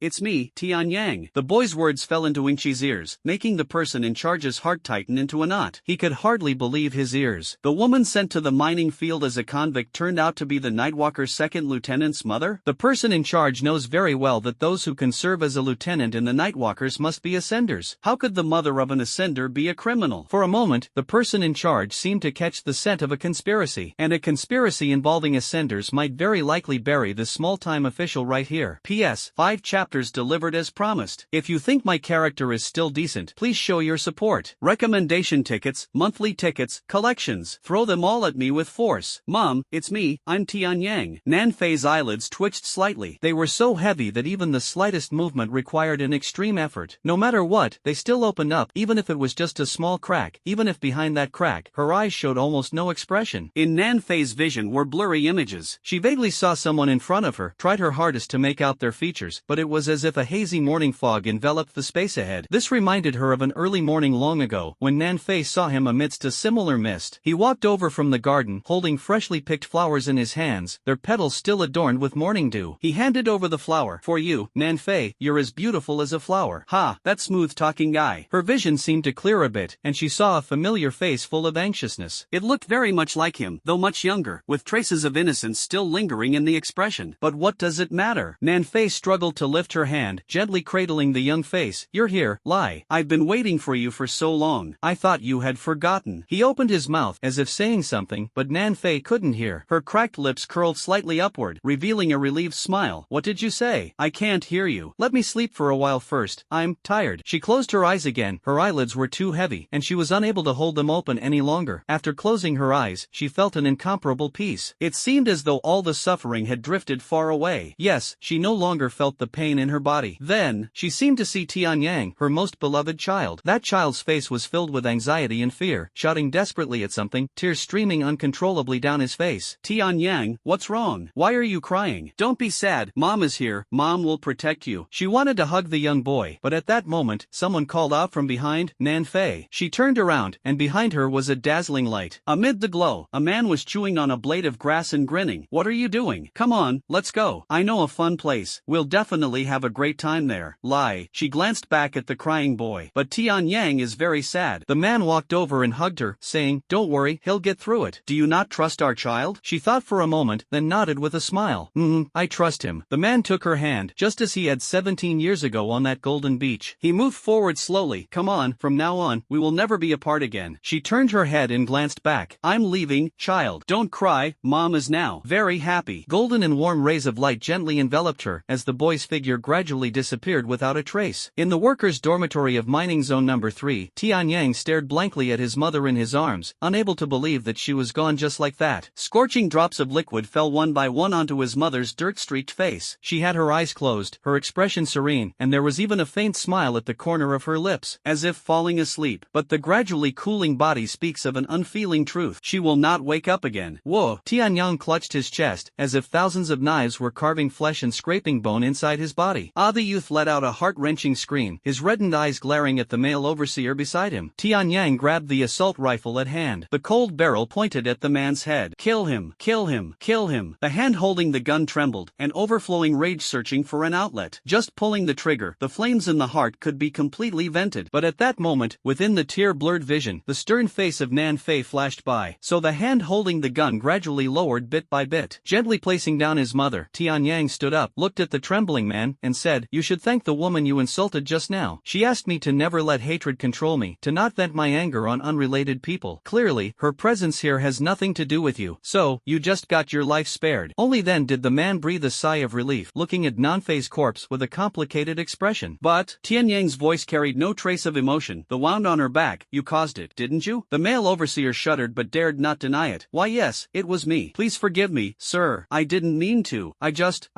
it's me, Tian Yang." The boy's words fell into Ingchi's ears, making the person in charge's heart tighten into a knot. He could hardly believe his ears. The woman sent to the mining field as a convict turned out to be the Nightwalker's second lieutenant's mother? The person in charge knows very well that those who can serve as a lieutenant in the Nightwalkers must be ascenders. How could the mother of an ascender be a criminal? For a moment, the person in charge seemed to catch the scent of a conspiracy, and a conspiracy involving ascenders might very likely bury this small-time official right here. P.S. 5 chapters delivered as promised. If you think my character is still decent, please show your support. Recommendation tickets, monthly tickets, collections. Throw them all at me with force. Mom, it's me, I'm Tian Yang. Nanfei's eyelids twitched slightly. They were so heavy that even the slightest movement required an extreme effort. No matter what, they still opened up, even if it was just a small crack, even if behind that crack, her eyes showed almost no expression. In Nanfei's vision were blurry images. She vaguely saw someone in front of her, tried her hardest to make out their features, but it was as if a hazy morning fog enveloped the space ahead. This reminded her of an early morning long ago, when Nanfei saw him amidst a similar mist. He walked over from the garden, holding freshly picked flowers in his hands, their petals still adorned with morning dew. He handed over the flower. "For you, Nanfei, you're as beautiful as a flower." Ha, that smooth-talking guy. Her vision seemed to clear a bit, and she saw a familiar face full of anxiousness. It looked very much like him, though much younger, with traces of of innocence still lingering in the expression. But what does it matter? Nanfei struggled to lift her hand, gently cradling the young face. You're here, Lai. I've been waiting for you for so long. I thought you had forgotten. He opened his mouth as if saying something, but Nanfei couldn't hear. Her cracked lips curled slightly upward, revealing a relieved smile. What did you say? I can't hear you. Let me sleep for a while first. I'm tired. She closed her eyes again. Her eyelids were too heavy, and she was unable to hold them open any longer. After closing her eyes, she felt an incomparable peace. It seemed as though all the suffering had drifted far away. Yes, she no longer felt the pain in her body. Then, she seemed to see Tianyang, her most beloved child. That child's face was filled with anxiety and fear, shouting desperately at something, tears streaming uncontrollably down his face. Tianyang, what's wrong? Why are you crying? Don't be sad. Mom is here. Mom will protect you. She wanted to hug the young boy, but at that moment, someone called out from behind, Nanfei. She turned around, and behind her was a dazzling light. Amid the glow, a man was chewing on a blade of grass and grinning. What are you doing? Come on, let's go. I know a fun place. We'll definitely have a great time there. Lie. She glanced back at the crying boy. But Tianyang is very sad. The man walked over and hugged her, saying, don't worry, he'll get through it. Do you not trust our child? She thought for a moment, then nodded with a smile. I trust him. The man took her hand, just as he had 17 years ago on that golden beach. He moved forward slowly. Come on, from now on, we will never be apart again. She turned her head and glanced back. I'm leaving, child. Don't cry, Mom is now very happy. Golden and warm rays of light gently enveloped her, as the boy's figure gradually disappeared without a trace. In the workers' dormitory of Mining Zone Number 3, Tianyang stared blankly at his mother in his arms, unable to believe that she was gone just like that. Scorching drops of liquid fell one by one onto his mother's dirt-streaked face. She had her eyes closed, her expression serene, and there was even a faint smile at the corner of her lips, as if falling asleep. But the gradually cooling body speaks of an unfeeling truth. She will not wake up again. Whoa! Tianyang clutched his chest, as if thousands of knives were carving flesh and scraping bone inside his body. The youth let out a heart-wrenching scream, his reddened eyes glaring at the male overseer beside him. Tianyang grabbed the assault rifle at hand. The cold barrel pointed at the man's head. Kill him! Kill him! Kill him! The hand holding the gun trembled, an overflowing rage searching for an outlet. Just pulling the trigger, the flames in the heart could be completely vented. But at that moment, within the tear-blurred vision, the stern face of Nanfei flashed by. So the hand holding the gun gradually lowered bit by bit. Gently placing down his mother, Tianyang stood up, looked at the trembling man, and said, you should thank the woman you insulted just now. She asked me to never let hatred control me, to not vent my anger on unrelated people. Clearly, her presence here has nothing to do with you. So, you just got your life spared. Only then did the man breathe a sigh of relief, looking at Nanfei's corpse with a complicated expression. But, Tianyang's voice carried no trace of emotion. The wound on her back, you caused it, didn't you? The male overseer shuddered but dared not deny it. Why yes, it was me. Please forgive me, sir. I didn't mean to. I just.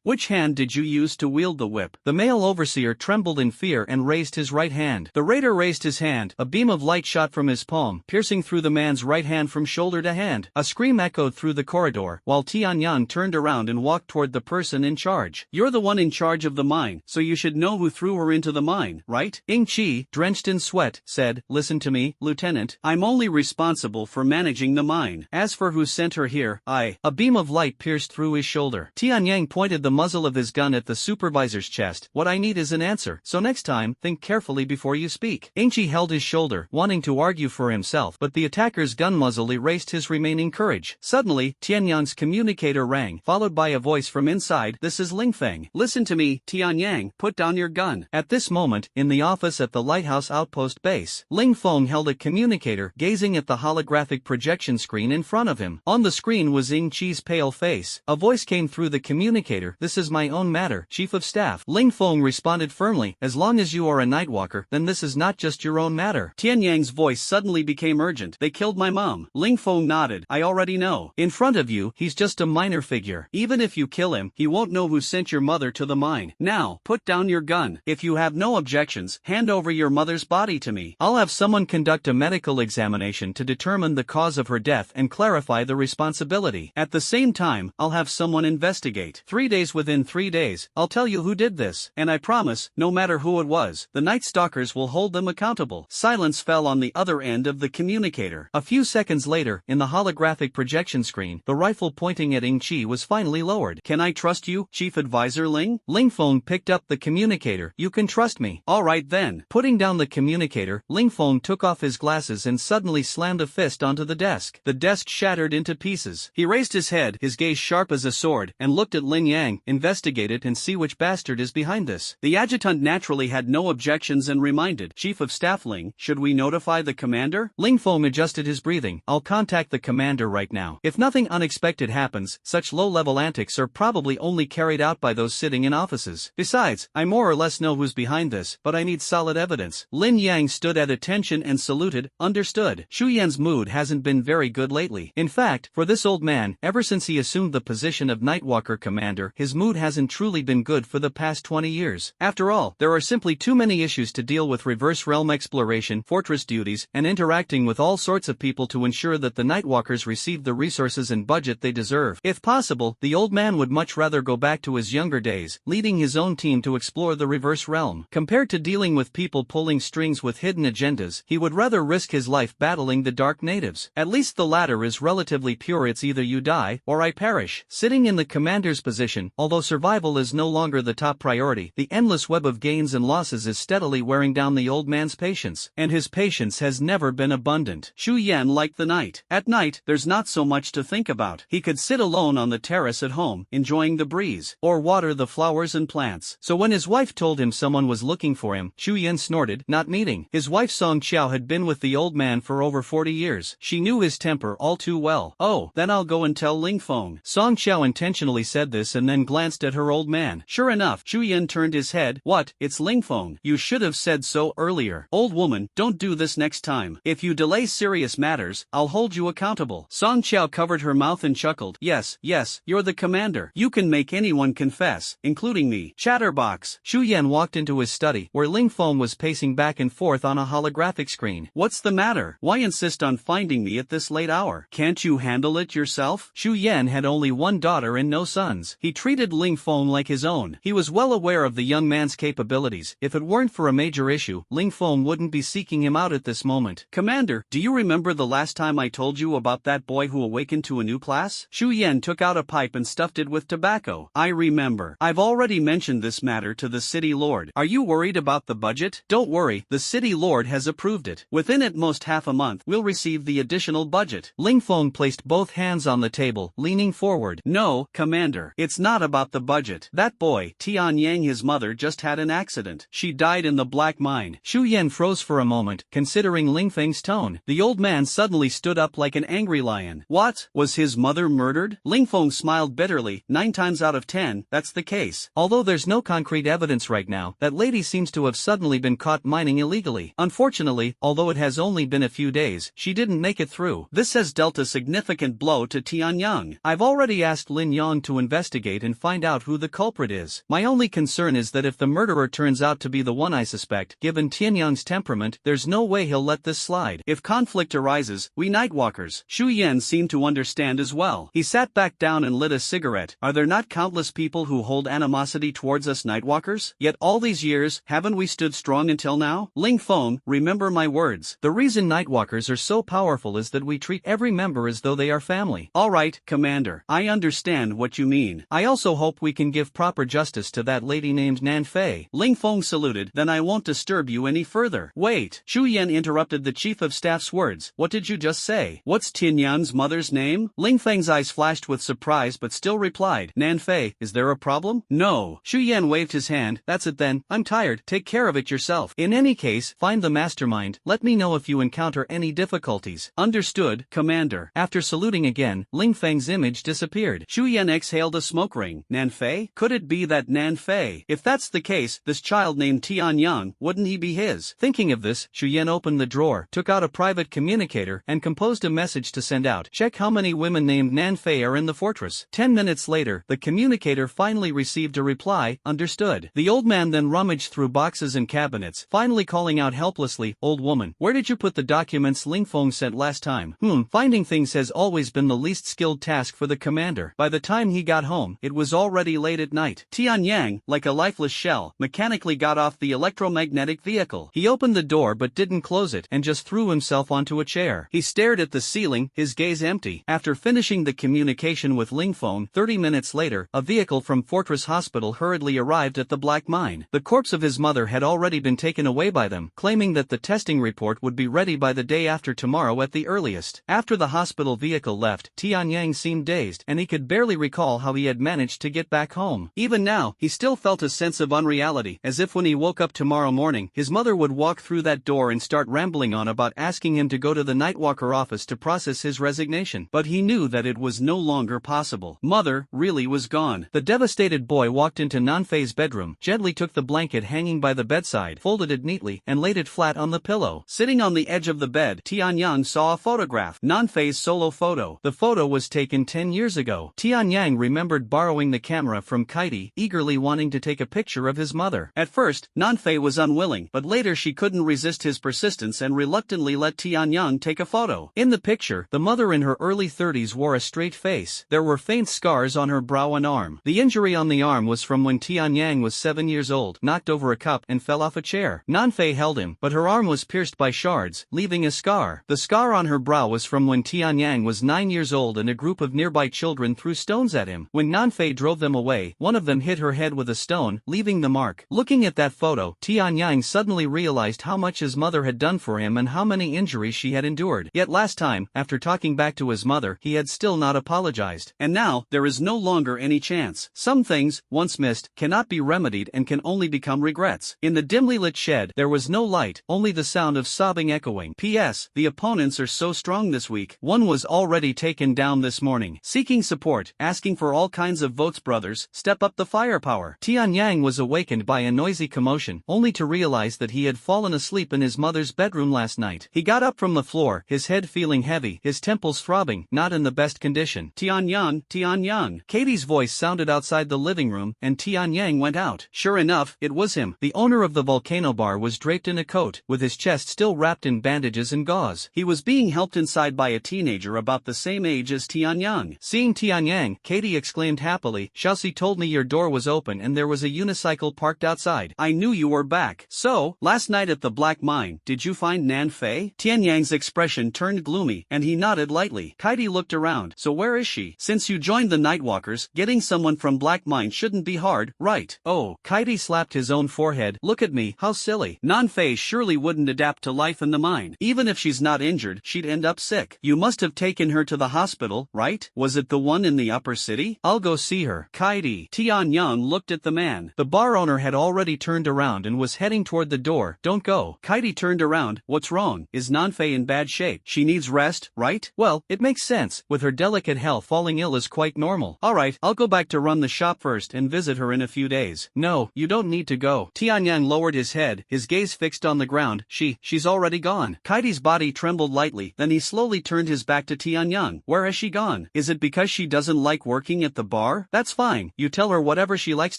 Which hand did you use to wield the whip? The male overseer trembled in fear and raised his right hand. The raider raised his hand. A beam of light shot from his palm, piercing through the man's right hand from shoulder to hand. A scream echoed through the corridor, while Tianyang turned around and walked toward the person in charge. You're the one in charge of the mine, so you should know who threw her into the mine, right? Ing Chi, drenched in sweat, said, listen to me, Lieutenant. I'm only responsible for managing the mine. As for who sent her here, A beam of light pierced through his shoulder. Tianyang pointed the muzzle of his gun at the supervisor's chest. What I need is an answer, so next time, think carefully before you speak. Ing Chi held his shoulder, wanting to argue for himself, but the attacker's gun muzzle erased his remaining courage. Suddenly, Tianyang's communicator rang, followed by a voice from inside. This is Lingfeng. Listen to me, Tianyang, put down your gun. At this moment, in the office at the Lighthouse Outpost base, Lingfeng held a communicator, gazing at the holographic projection screen in front of him. On the screen was Ing Chi's pale face. A voice came through the communicator. This is my own matter, Chief of Staff. Lingfeng responded firmly, as long as you are a Nightwalker, then this is not just your own matter. Tianyang's voice suddenly became urgent. They killed my mom. Lingfeng nodded. I already know. In front of you, he's just a minor figure. Even if you kill him, he won't know who sent your mother to the mine. Now, put down your gun. If you have no objections, hand over your mother's body to me. I'll have someone conduct a medical examination to determine the cause of her death and clarify the responsibility. At the same time, I'll have someone investigate. 3 days within 3 days, I'll tell you who did this, and I promise, no matter who it was, the Night Stalkers will hold them accountable. Silence fell on the other end of the communicator. A few seconds later, in the holographic projection screen, the rifle pointing at Ing Chi was finally lowered. Can I trust you, Chief Advisor Ling? Lingfeng picked up the communicator. You can trust me. Alright then. Putting down the communicator, Lingfeng took off his glasses and suddenly slammed a fist onto the desk. The desk shattered into pieces. is. He raised his head, his gaze sharp as a sword, and looked at Lin Yang. Investigate it and see which bastard is behind this. The adjutant naturally had no objections and reminded, Chief of Staff Ling, should we notify the commander? Ling Feng adjusted his breathing. I'll contact the commander right now. If nothing unexpected happens, such low-level antics are probably only carried out by those sitting in offices. Besides, I more or less know who's behind this, but I need solid evidence. Lin Yang stood at attention and saluted. Understood. Xu Yan's mood hasn't been very good lately. In fact, for this old man, ever since he assumed the position of Nightwalker commander, his mood hasn't truly been good for the past 20 years. After all, there are simply too many issues to deal with: reverse realm exploration, fortress duties, and interacting with all sorts of people to ensure that the Nightwalkers receive the resources and budget they deserve. If possible, the old man would much rather go back to his younger days, leading his own team to explore the reverse realm. Compared to dealing with people pulling strings with hidden agendas, he would rather risk his life battling the dark natives. At least the latter is relatively pure. It's either you die, or I perish. Sitting in the commander's position, although survival is no longer the top priority, the endless web of gains and losses is steadily wearing down the old man's patience, and his patience has never been abundant. Xu Yan liked the night. At night, there's not so much to think about. He could sit alone on the terrace at home, enjoying the breeze, or water the flowers and plants. So when his wife told him someone was looking for him, Xu Yan snorted, not meeting. His wife Song Qiao had been with the old man for over 40 years. She knew his temper all too well. Oh, then I'll go and tell Ling Feng. Song Qiao intentionally said this and then glanced at her old man. Sure enough, Xu Yan turned his head. What? It's Ling Feng. You should have said so earlier. Old woman, don't do this next time. If you delay serious matters, I'll hold you accountable. Song Qiao covered her mouth and chuckled. Yes, you're the commander. You can make anyone confess, including me. Chatterbox. Xu Yan walked into his study, where Ling Feng was pacing back and forth on a holographic screen. What's the matter? Why insist on finding me at this late hour? Can't you handle it yourself? Xu Yan had only one daughter and no sons. He treated Ling Feng like his own. He was well aware of the young man's capabilities. If it weren't for a major issue, Ling Feng wouldn't be seeking him out at this moment. Commander, do you remember the last time I told you about that boy who awakened to a new class? Xu Yan took out a pipe and stuffed it with tobacco. I remember. I've already mentioned this matter to the city lord. Are you worried about the budget? Don't worry, the city lord has approved it. Within at most half a month, we'll receive the additional budget. Ling Feng placed both hands on the table, leaning forward. No, Commander, it's not about the budget. That boy, Tian Yang, his mother, just had an accident. She died in the black mine. Xu Yan froze for a moment, considering Ling Feng's tone. The old man suddenly stood up like an angry lion. What? Was his mother murdered? Ling Feng smiled bitterly. 9 times out of 10, that's the case. Although there's no concrete evidence right now, that lady seems to have suddenly been caught mining illegally. Unfortunately, although it has only been a few days, she didn't make it through. This has dealt a significant blow to Tianyang. I've already asked Lin Yang to investigate and find out who the culprit is. My only concern is that if the murderer turns out to be the one I suspect, given Tianyang's temperament, there's no way he'll let this slide. If conflict arises, we Nightwalkers. Xu Yan seemed to understand as well. He sat back down and lit a cigarette. Are there not countless people who hold animosity towards us Nightwalkers? Yet all these years, haven't we stood strong until now? Ling Feng, remember my words. The reason Nightwalkers are so powerful is that we treat every member as though they are family. Alright, Commander. I understand what you mean. I also hope we can give proper justice to that lady named Nan Fei. Ling Feng saluted. Then I won't disturb you any further. Wait. Xu Yan interrupted the Chief of Staff's words. What did you just say? What's Tianyan's mother's name? Ling Feng's eyes flashed with surprise but still replied. Nan Fei, is there a problem? No. Xu Yan waved his hand. That's it then. I'm tired. Take care of it yourself. In any case, find the mastermind. Let me know if you encounter any difficulties. Understood, Commander. After saluting again, Ling Feng's image disappeared. Xu Yan exhaled a smoke ring. Nan Fei? Could it be that Nan Fei? If that's the case, this child named Tianyang, wouldn't he be his? Thinking of this, Xu Yan opened the drawer, took out a private communicator, and composed a message to send out. Check how many women named Nan Fei are in the fortress. 10 minutes later, the communicator finally received a reply. Understood. The old man then rummaged through boxes and cabinets, finally calling out helplessly, Old woman, where did you put the documents Ling Feng sent last time? Finding things has always been the least skilled task for the commander. By the time he got home, it was already late at night. Tianyang, like a lifeless shell, mechanically got off the electromagnetic vehicle. He opened the door but didn't close it and just threw himself onto a chair. He stared at the ceiling, his gaze empty. After finishing the communication with Ling Feng, 30 minutes later, a vehicle from Fortress Hospital hurriedly arrived at the black mine. The corpse of his mother had already been taken away by them, claiming that the testing report would be ready by the day after tomorrow at the earliest. After the hospital vehicle left left, Tianyang seemed dazed, and he could barely recall how he had managed to get back home. Even now, he still felt a sense of unreality, as if when he woke up tomorrow morning, his mother would walk through that door and start rambling on about asking him to go to the Nightwalker office to process his resignation. But he knew that it was no longer possible. Mother really was gone. The devastated boy walked into Nanfei's bedroom, gently took the blanket hanging by the bedside, folded it neatly, and laid it flat on the pillow. Sitting on the edge of the bed, Tianyang saw a photograph. Nanfei's solo photo. The photo was taken 10 years ago. Tianyang remembered borrowing the camera from Kaiti, eagerly wanting to take a picture of his mother. At first, Nanfei was unwilling, but later she couldn't resist his persistence and reluctantly let Tianyang take a photo. In the picture, the mother in her early 30s wore a straight face. There were faint scars on her brow and arm. The injury on the arm was from when Tianyang was 7 years old, knocked over a cup and fell off a chair. Nanfei held him, but her arm was pierced by shards, leaving a scar. The scar on her brow was from when Tianyang was 9 years old and a group of nearby children threw stones at him. When Nanfei drove them away, one of them hit her head with a stone, leaving the mark. Looking at that photo, Tianyang suddenly realized how much his mother had done for him and how many injuries she had endured. Yet last time, after talking back to his mother, he had still not apologized. And now, there is no longer any chance. Some things, once missed, cannot be remedied and can only become regrets. In the dimly lit shed, there was no light, only the sound of sobbing echoing. P.S. The opponents are so strong this week. One was already taken down this morning. Seeking support, asking for all kinds of votes, brothers, step up the firepower. Tianyang was awakened by a noisy commotion, only to realize that he had fallen asleep in his mother's bedroom last night. He got up from the floor, his head feeling heavy, his temples throbbing, not in the best condition. Tianyang, Tianyang. Katie's voice sounded outside the living room, and Tianyang went out. Sure enough, it was him. The owner of the volcano bar was draped in a coat, with his chest still wrapped in bandages and gauze. He was being helped inside by a teenager about the same age as Tianyang. Seeing Tianyang, Katie exclaimed happily, "Chelsea told me your door was open and there was a unicycle parked outside. I knew you were back. So, last night at the Black Mine, did you find Nanfei?" Tianyang's expression turned gloomy, and he nodded lightly. Katie looked around. "So where is she? Since you joined the Nightwalkers, getting someone from Black Mine shouldn't be hard, right?" "Oh." Katie slapped his own forehead. "Look at me, how silly. Nanfei surely wouldn't adapt to life in the mine. Even if she's not injured, she'd end up sick. You must have taken her to the hospital, right? Was it the one in the upper city? I'll go see her." Kaiti. Tianyang looked at the man. The bar owner had already turned around and was heading toward the door. "Don't go." Kaiti turned around. "What's wrong? Is Nanfei in bad shape? She needs rest, right?" "Well, it makes sense. With her delicate health, falling ill is quite normal." "Alright, I'll go back to run the shop first and visit her in a few days." "No, you don't need to go." Tianyang lowered his head, his gaze fixed on the ground. She's already gone." Kaiti's body trembled lightly, then he slowly turned his back to Tianyang. "Where has she gone? Is it because she doesn't like working at the bar? That's fine. You tell her whatever she likes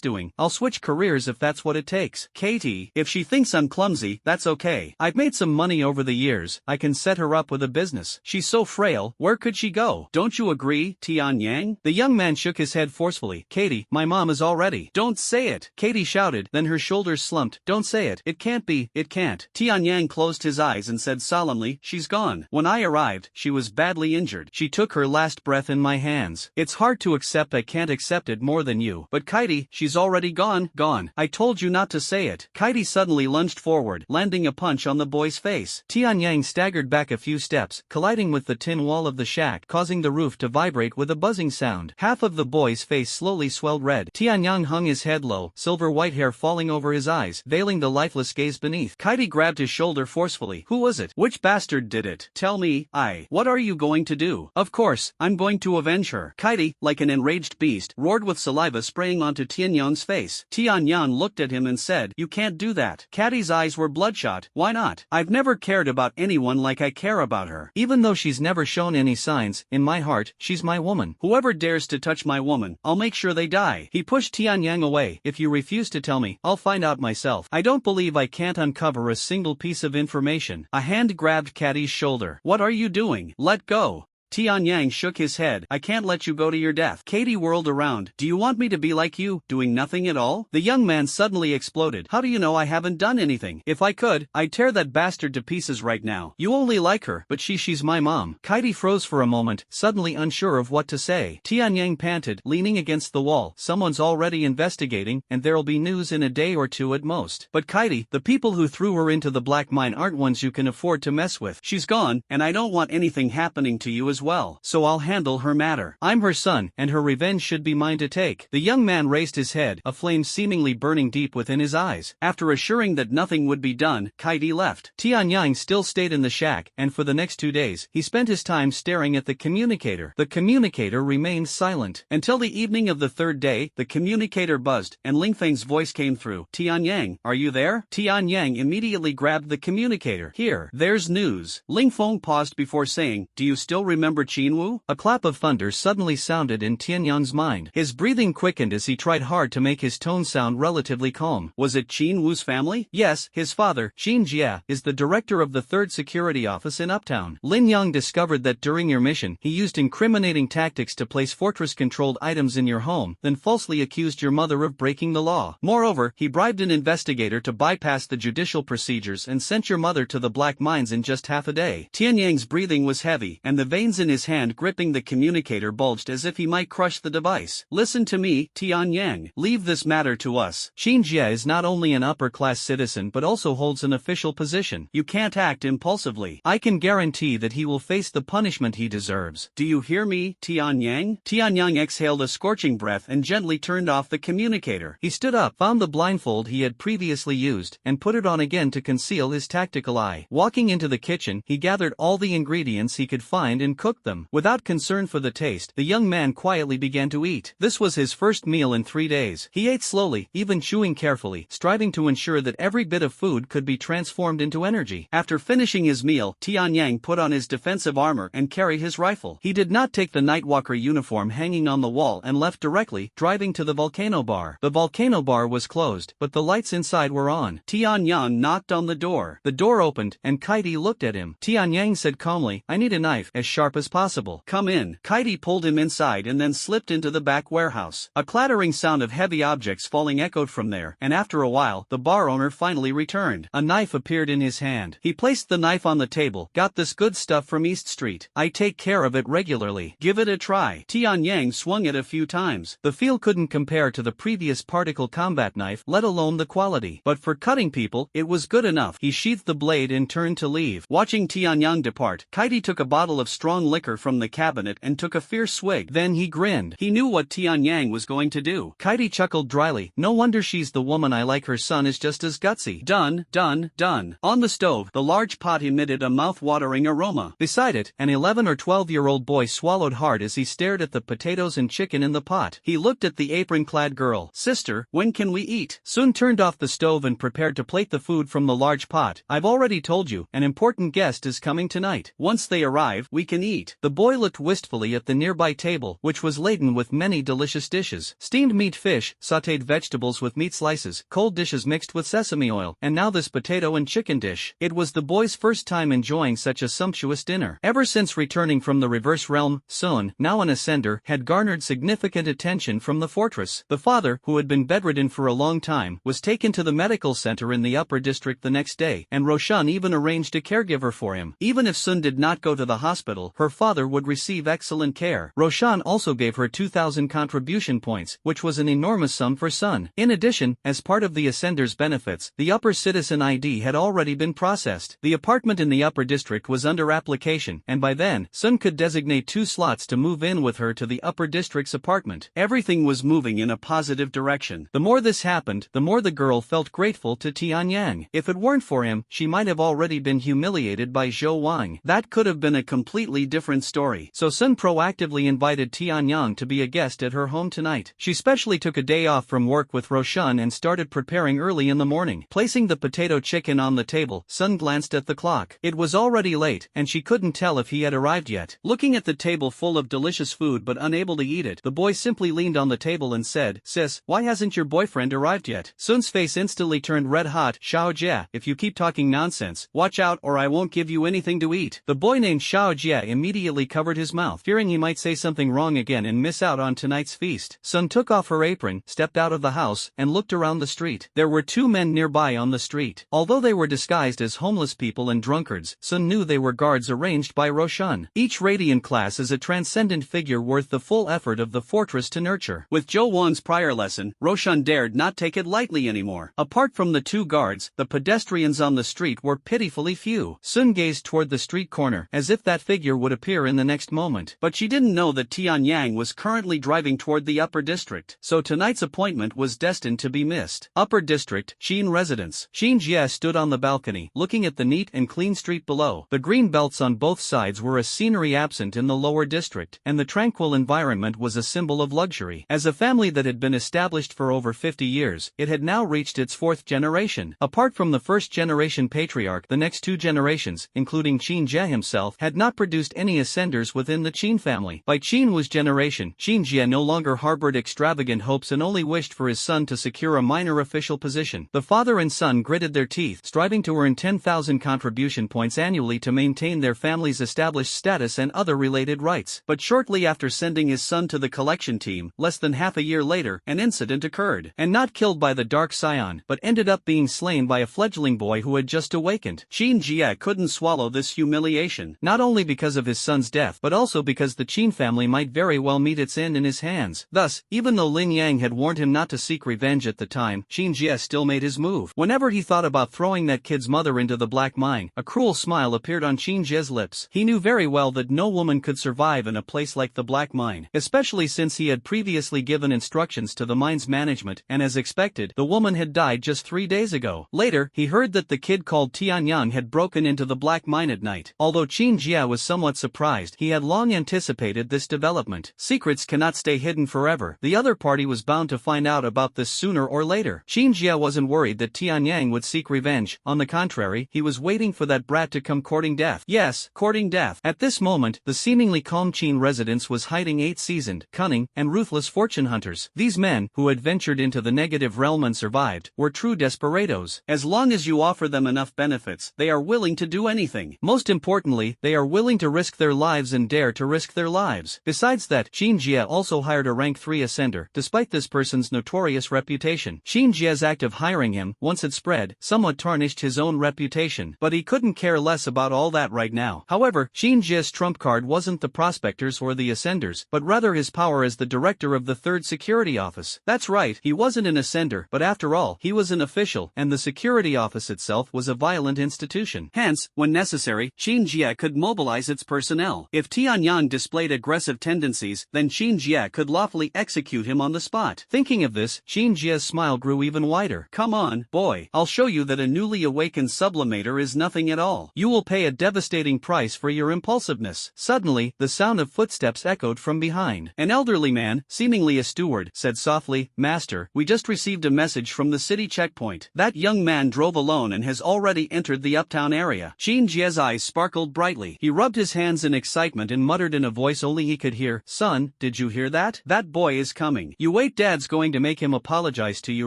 doing. I'll switch careers if that's what it takes." "Katie, if she thinks I'm clumsy, that's okay. I've made some money over the years. I can set her up with a business. She's so frail, where could she go? Don't you agree, Tianyang?" The young man shook his head forcefully. "Katie, my mom is all ready." "Don't say it!" Katie shouted, then her shoulders slumped. "Don't say it. It can't be, it can't." Tianyang closed his eyes and said solemnly, "She's gone. When I arrived, she was badly injured. She took her last breath in my hands. It's hard to accept. I can't accept it more than you. But Kaiti, she's already gone. I told you not to say it." Kaiti suddenly lunged forward, landing a punch on the boy's face. Tianyang staggered back a few steps, colliding with the tin wall of the shack, causing the roof to vibrate with a buzzing sound. Half of the boy's face slowly swelled red. Tianyang hung his head low, silver white hair falling over his eyes, veiling the lifeless gaze beneath. Kaiti grabbed his shoulder forcefully. "Who was it? Which bastard did it? Tell me. What are you going to do?" "Of course, I'm going to avenge her." Kaiti, like an enraged beast, roared with saliva spraying onto Tianyang's face. Tianyang looked at him and said, "You can't do that." Kaiti's eyes were bloodshot. "Why not? I've never cared about anyone like I care about her. Even though she's never shown any signs, in my heart, she's my woman. Whoever dares to touch my woman, I'll make sure they die." He pushed Tianyang away. "If you refuse to tell me, I'll find out myself. I don't believe I can't uncover a single piece of information." A hand grabbed Kaiti's shoulder. "What are you doing? Let go." Tianyang shook his head. "I can't let you go to your death." Kaiti whirled around. "Do you want me to be like you, doing nothing at all?" The young man suddenly exploded. "How do you know I haven't done anything? If I could, I'd tear that bastard to pieces right now. You only like her, but she's my mom." Kaiti froze for a moment, suddenly unsure of what to say. Tianyang panted, leaning against the wall. "Someone's already investigating, and there'll be news in a day or two at most." "But Kaiti, the people who threw her into the Black Mine aren't ones you can afford to mess with. She's gone, and I don't want anything happening to you as as well, so I'll handle her matter. I'm her son, and her revenge should be mine to take. The young man raised his head, a flame seemingly burning deep within his eyes. After assuring that nothing would be done, Kaidi left. Tianyang still stayed in the shack, and for the next 2 days, he spent his time staring at the communicator. The communicator remained silent. Until the evening of the third day, the communicator buzzed, and Lingfeng's voice came through. Tianyang, are you there? Tianyang immediately grabbed the communicator. Here, there's news. Lingfeng paused before saying, do you still remember Qinwu? A clap of thunder suddenly sounded in Tianyang's mind. His breathing quickened as he tried hard to make his tone sound relatively calm. Was it Qinwu's family? Yes, his father, Qin Jia, is the director of the 3rd Security Office in Uptown. Lin Yang discovered that during your mission, he used incriminating tactics to place fortress-controlled items in your home, then falsely accused your mother of breaking the law. Moreover, he bribed an investigator to bypass the judicial procedures and sent your mother to the black mines in just half a day. Tianyang's breathing was heavy, and the veins in his hand gripping the communicator bulged as if he might crush the device. Listen to me, Tianyang. Leave this matter to us. Qin Jia is not only an upper-class citizen but also holds an official position. You can't act impulsively. I can guarantee that he will face the punishment he deserves. Do you hear me, Tianyang? Tianyang exhaled a scorching breath and gently turned off the communicator. He stood up, found the blindfold he had previously used, and put it on again to conceal his tactical eye. Walking into the kitchen, he gathered all the ingredients he could find and cooked them. Without concern for the taste, the young man quietly began to eat. This was his first meal in 3 days. He ate slowly, even chewing carefully, striving to ensure that every bit of food could be transformed into energy. After finishing his meal, Tianyang put on his defensive armor and carried his rifle. He did not take the Nightwalker uniform hanging on the wall and left directly, driving to the volcano bar. The volcano bar was closed, but the lights inside were on. Tianyang knocked on the door. The door opened, and Kaidi looked at him. Tianyang said calmly, I need a knife, as sharp as possible. Come in. Kaidi pulled him inside and then slipped into the back warehouse. A clattering sound of heavy objects falling echoed from there, and after a while, the bar owner finally returned. A knife appeared in his hand. He placed the knife on the table. Got this good stuff from East Street. I take care of it regularly. Give it a try. Tianyang swung it a few times. The feel couldn't compare to the previous particle combat knife, let alone the quality. But for cutting people, it was good enough. He sheathed the blade and turned to leave. Watching Tianyang depart, Kaidi took a bottle of strong liquor from the cabinet and took a fierce swig. Then he grinned. He knew what Tianyang was going to do. Kaidi chuckled dryly. No wonder she's the woman I like. Her son is just as gutsy. Done, done, done. On the stove, the large pot emitted a mouth-watering aroma. Beside it, an 11 or 12-year-old boy swallowed hard as he stared at the potatoes and chicken in the pot. He looked at the apron-clad girl. Sister, when can we eat? Sun turned off the stove and prepared to plate the food from the large pot. I've already told you, an important guest is coming tonight. Once they arrive, we can eat. The boy looked wistfully at the nearby table, which was laden with many delicious dishes. Steamed meat fish, sautéed vegetables with meat slices, cold dishes mixed with sesame oil, and now this potato and chicken dish. It was the boy's first time enjoying such a sumptuous dinner. Ever since returning from the reverse realm, Sun, now an ascender, had garnered significant attention from the fortress. The father, who had been bedridden for a long time, was taken to the medical center in the upper district the next day, and Roshan even arranged a caregiver for him. Even if Sun did not go to the hospital, her father would receive excellent care. Roshan also gave her 2,000 contribution points, which was an enormous sum for Sun. In addition, as part of the ascender's benefits, the upper citizen ID had already been processed. The apartment in the upper district was under application, and by then, Sun could designate 2 slots to move in with her to the upper district's apartment. Everything was moving in a positive direction. The more this happened, the more the girl felt grateful to Tianyang. If it weren't for him, she might have already been humiliated by Zhou Wang. That could have been a completely different story. So Sun proactively invited Tianyang to be a guest at her home tonight. She specially took a day off from work with Roshan and started preparing early in the morning. Placing the potato chicken on the table, Sun glanced at the clock. It was already late, and she couldn't tell if he had arrived yet. Looking at the table full of delicious food but unable to eat it, the boy simply leaned on the table and said, Sis, why hasn't your boyfriend arrived yet? Sun's face instantly turned red hot. Xiao Jia, if you keep talking nonsense, watch out or I won't give you anything to eat. The boy named Xiao Jia immediately covered his mouth, fearing he might say something wrong again and miss out on tonight's feast. Sun took off her apron, stepped out of the house, and looked around the street. There were 2 men nearby on the street. Although they were disguised as homeless people and drunkards, Sun knew they were guards arranged by Roshan. Each radiant class is a transcendent figure worth the full effort of the fortress to nurture. With Zhou Wan's prior lesson, Roshan dared not take it lightly anymore. Apart from the 2 guards, the pedestrians on the street were pitifully few. Sun gazed toward the street corner, as if that figure would would appear in the next moment. But she didn't know that Tian Yang was currently driving toward the upper district, so tonight's appointment was destined to be missed. Upper district, Qin residence. Qin Jie stood on the balcony, looking at the neat and clean street below. The green belts on both sides were a scenery absent in the lower district, and the tranquil environment was a symbol of luxury. As a family that had been established for over 50 years, it had now reached its fourth generation. Apart from the first generation patriarch, the next two generations, including Qin Jie himself, had not produced any ascenders within the Qin family. By Qin Wu's generation, Qin Jie no longer harbored extravagant hopes and only wished for his son to secure a minor official position. The father and son gritted their teeth, striving to earn 10,000 contribution points annually to maintain their family's established status and other related rights. But shortly after sending his son to the collection team, less than half a year later, an incident occurred, and not killed by the Dark Scion, but ended up being slain by a fledgling boy who had just awakened. Qin Jie couldn't swallow this humiliation, not only because of his son's death but also because the Qin family might very well meet its end in his hands. Thus, even though Lin Yang had warned him not to seek revenge at the time, Qin Jie still made his move. Whenever he thought about throwing that kid's mother into the black mine, a cruel smile appeared on Qin Jie's lips. He knew very well that no woman could survive in a place like the black mine, especially since he had previously given instructions to the mine's management, and as expected, the woman had died just 3 days ago. Later, he heard that the kid called Tianyang had broken into the black mine at night. Although Qin Jie was somewhat surprised, he had long anticipated this development. Secrets cannot stay hidden forever. The other party was bound to find out about this sooner or later. Qin Jie wasn't worried that Tianyang would seek revenge. On the contrary, he was waiting for that brat to come courting death. Yes, courting death. At this moment, the seemingly calm Qin residence was hiding 8 seasoned, cunning, and ruthless fortune hunters. These men, who had ventured into the negative realm and survived, were true desperados. As long as you offer them enough benefits, they are willing to do anything. Most importantly, they are willing to risk their lives and dare to risk their lives. Besides that, Qin Jie also hired a rank 3 ascender, despite this person's notorious reputation. Qin Jie's act of hiring him, once it spread, somewhat tarnished his own reputation, but he couldn't care less about all that right now. However, Qin Jie's trump card wasn't the prospectors or the ascenders, but rather his power as the director of the 3rd Security Office. That's right, he wasn't an ascender, but after all, he was an official, and the Security Office itself was a violent institution. Hence, when necessary, Qin Jie could mobilize its personnel. If Tianyang displayed aggressive tendencies, then Qin Jie could lawfully execute him on the spot. Thinking of this, Qin Jie's smile grew even wider. Come on, boy, I'll show you that a newly awakened sublimator is nothing at all. You will pay a devastating price for your impulsiveness. Suddenly, the sound of footsteps echoed from behind. An elderly man, seemingly a steward, said softly, "Master, we just received a message from the city checkpoint. That young man drove alone and has already entered the uptown area." Qin Jie's eyes sparkled brightly. He rubbed his hands in excitement and muttered in a voice only he could hear, "Son, did you hear that? That boy is coming. You wait, Dad's going to make him apologize to you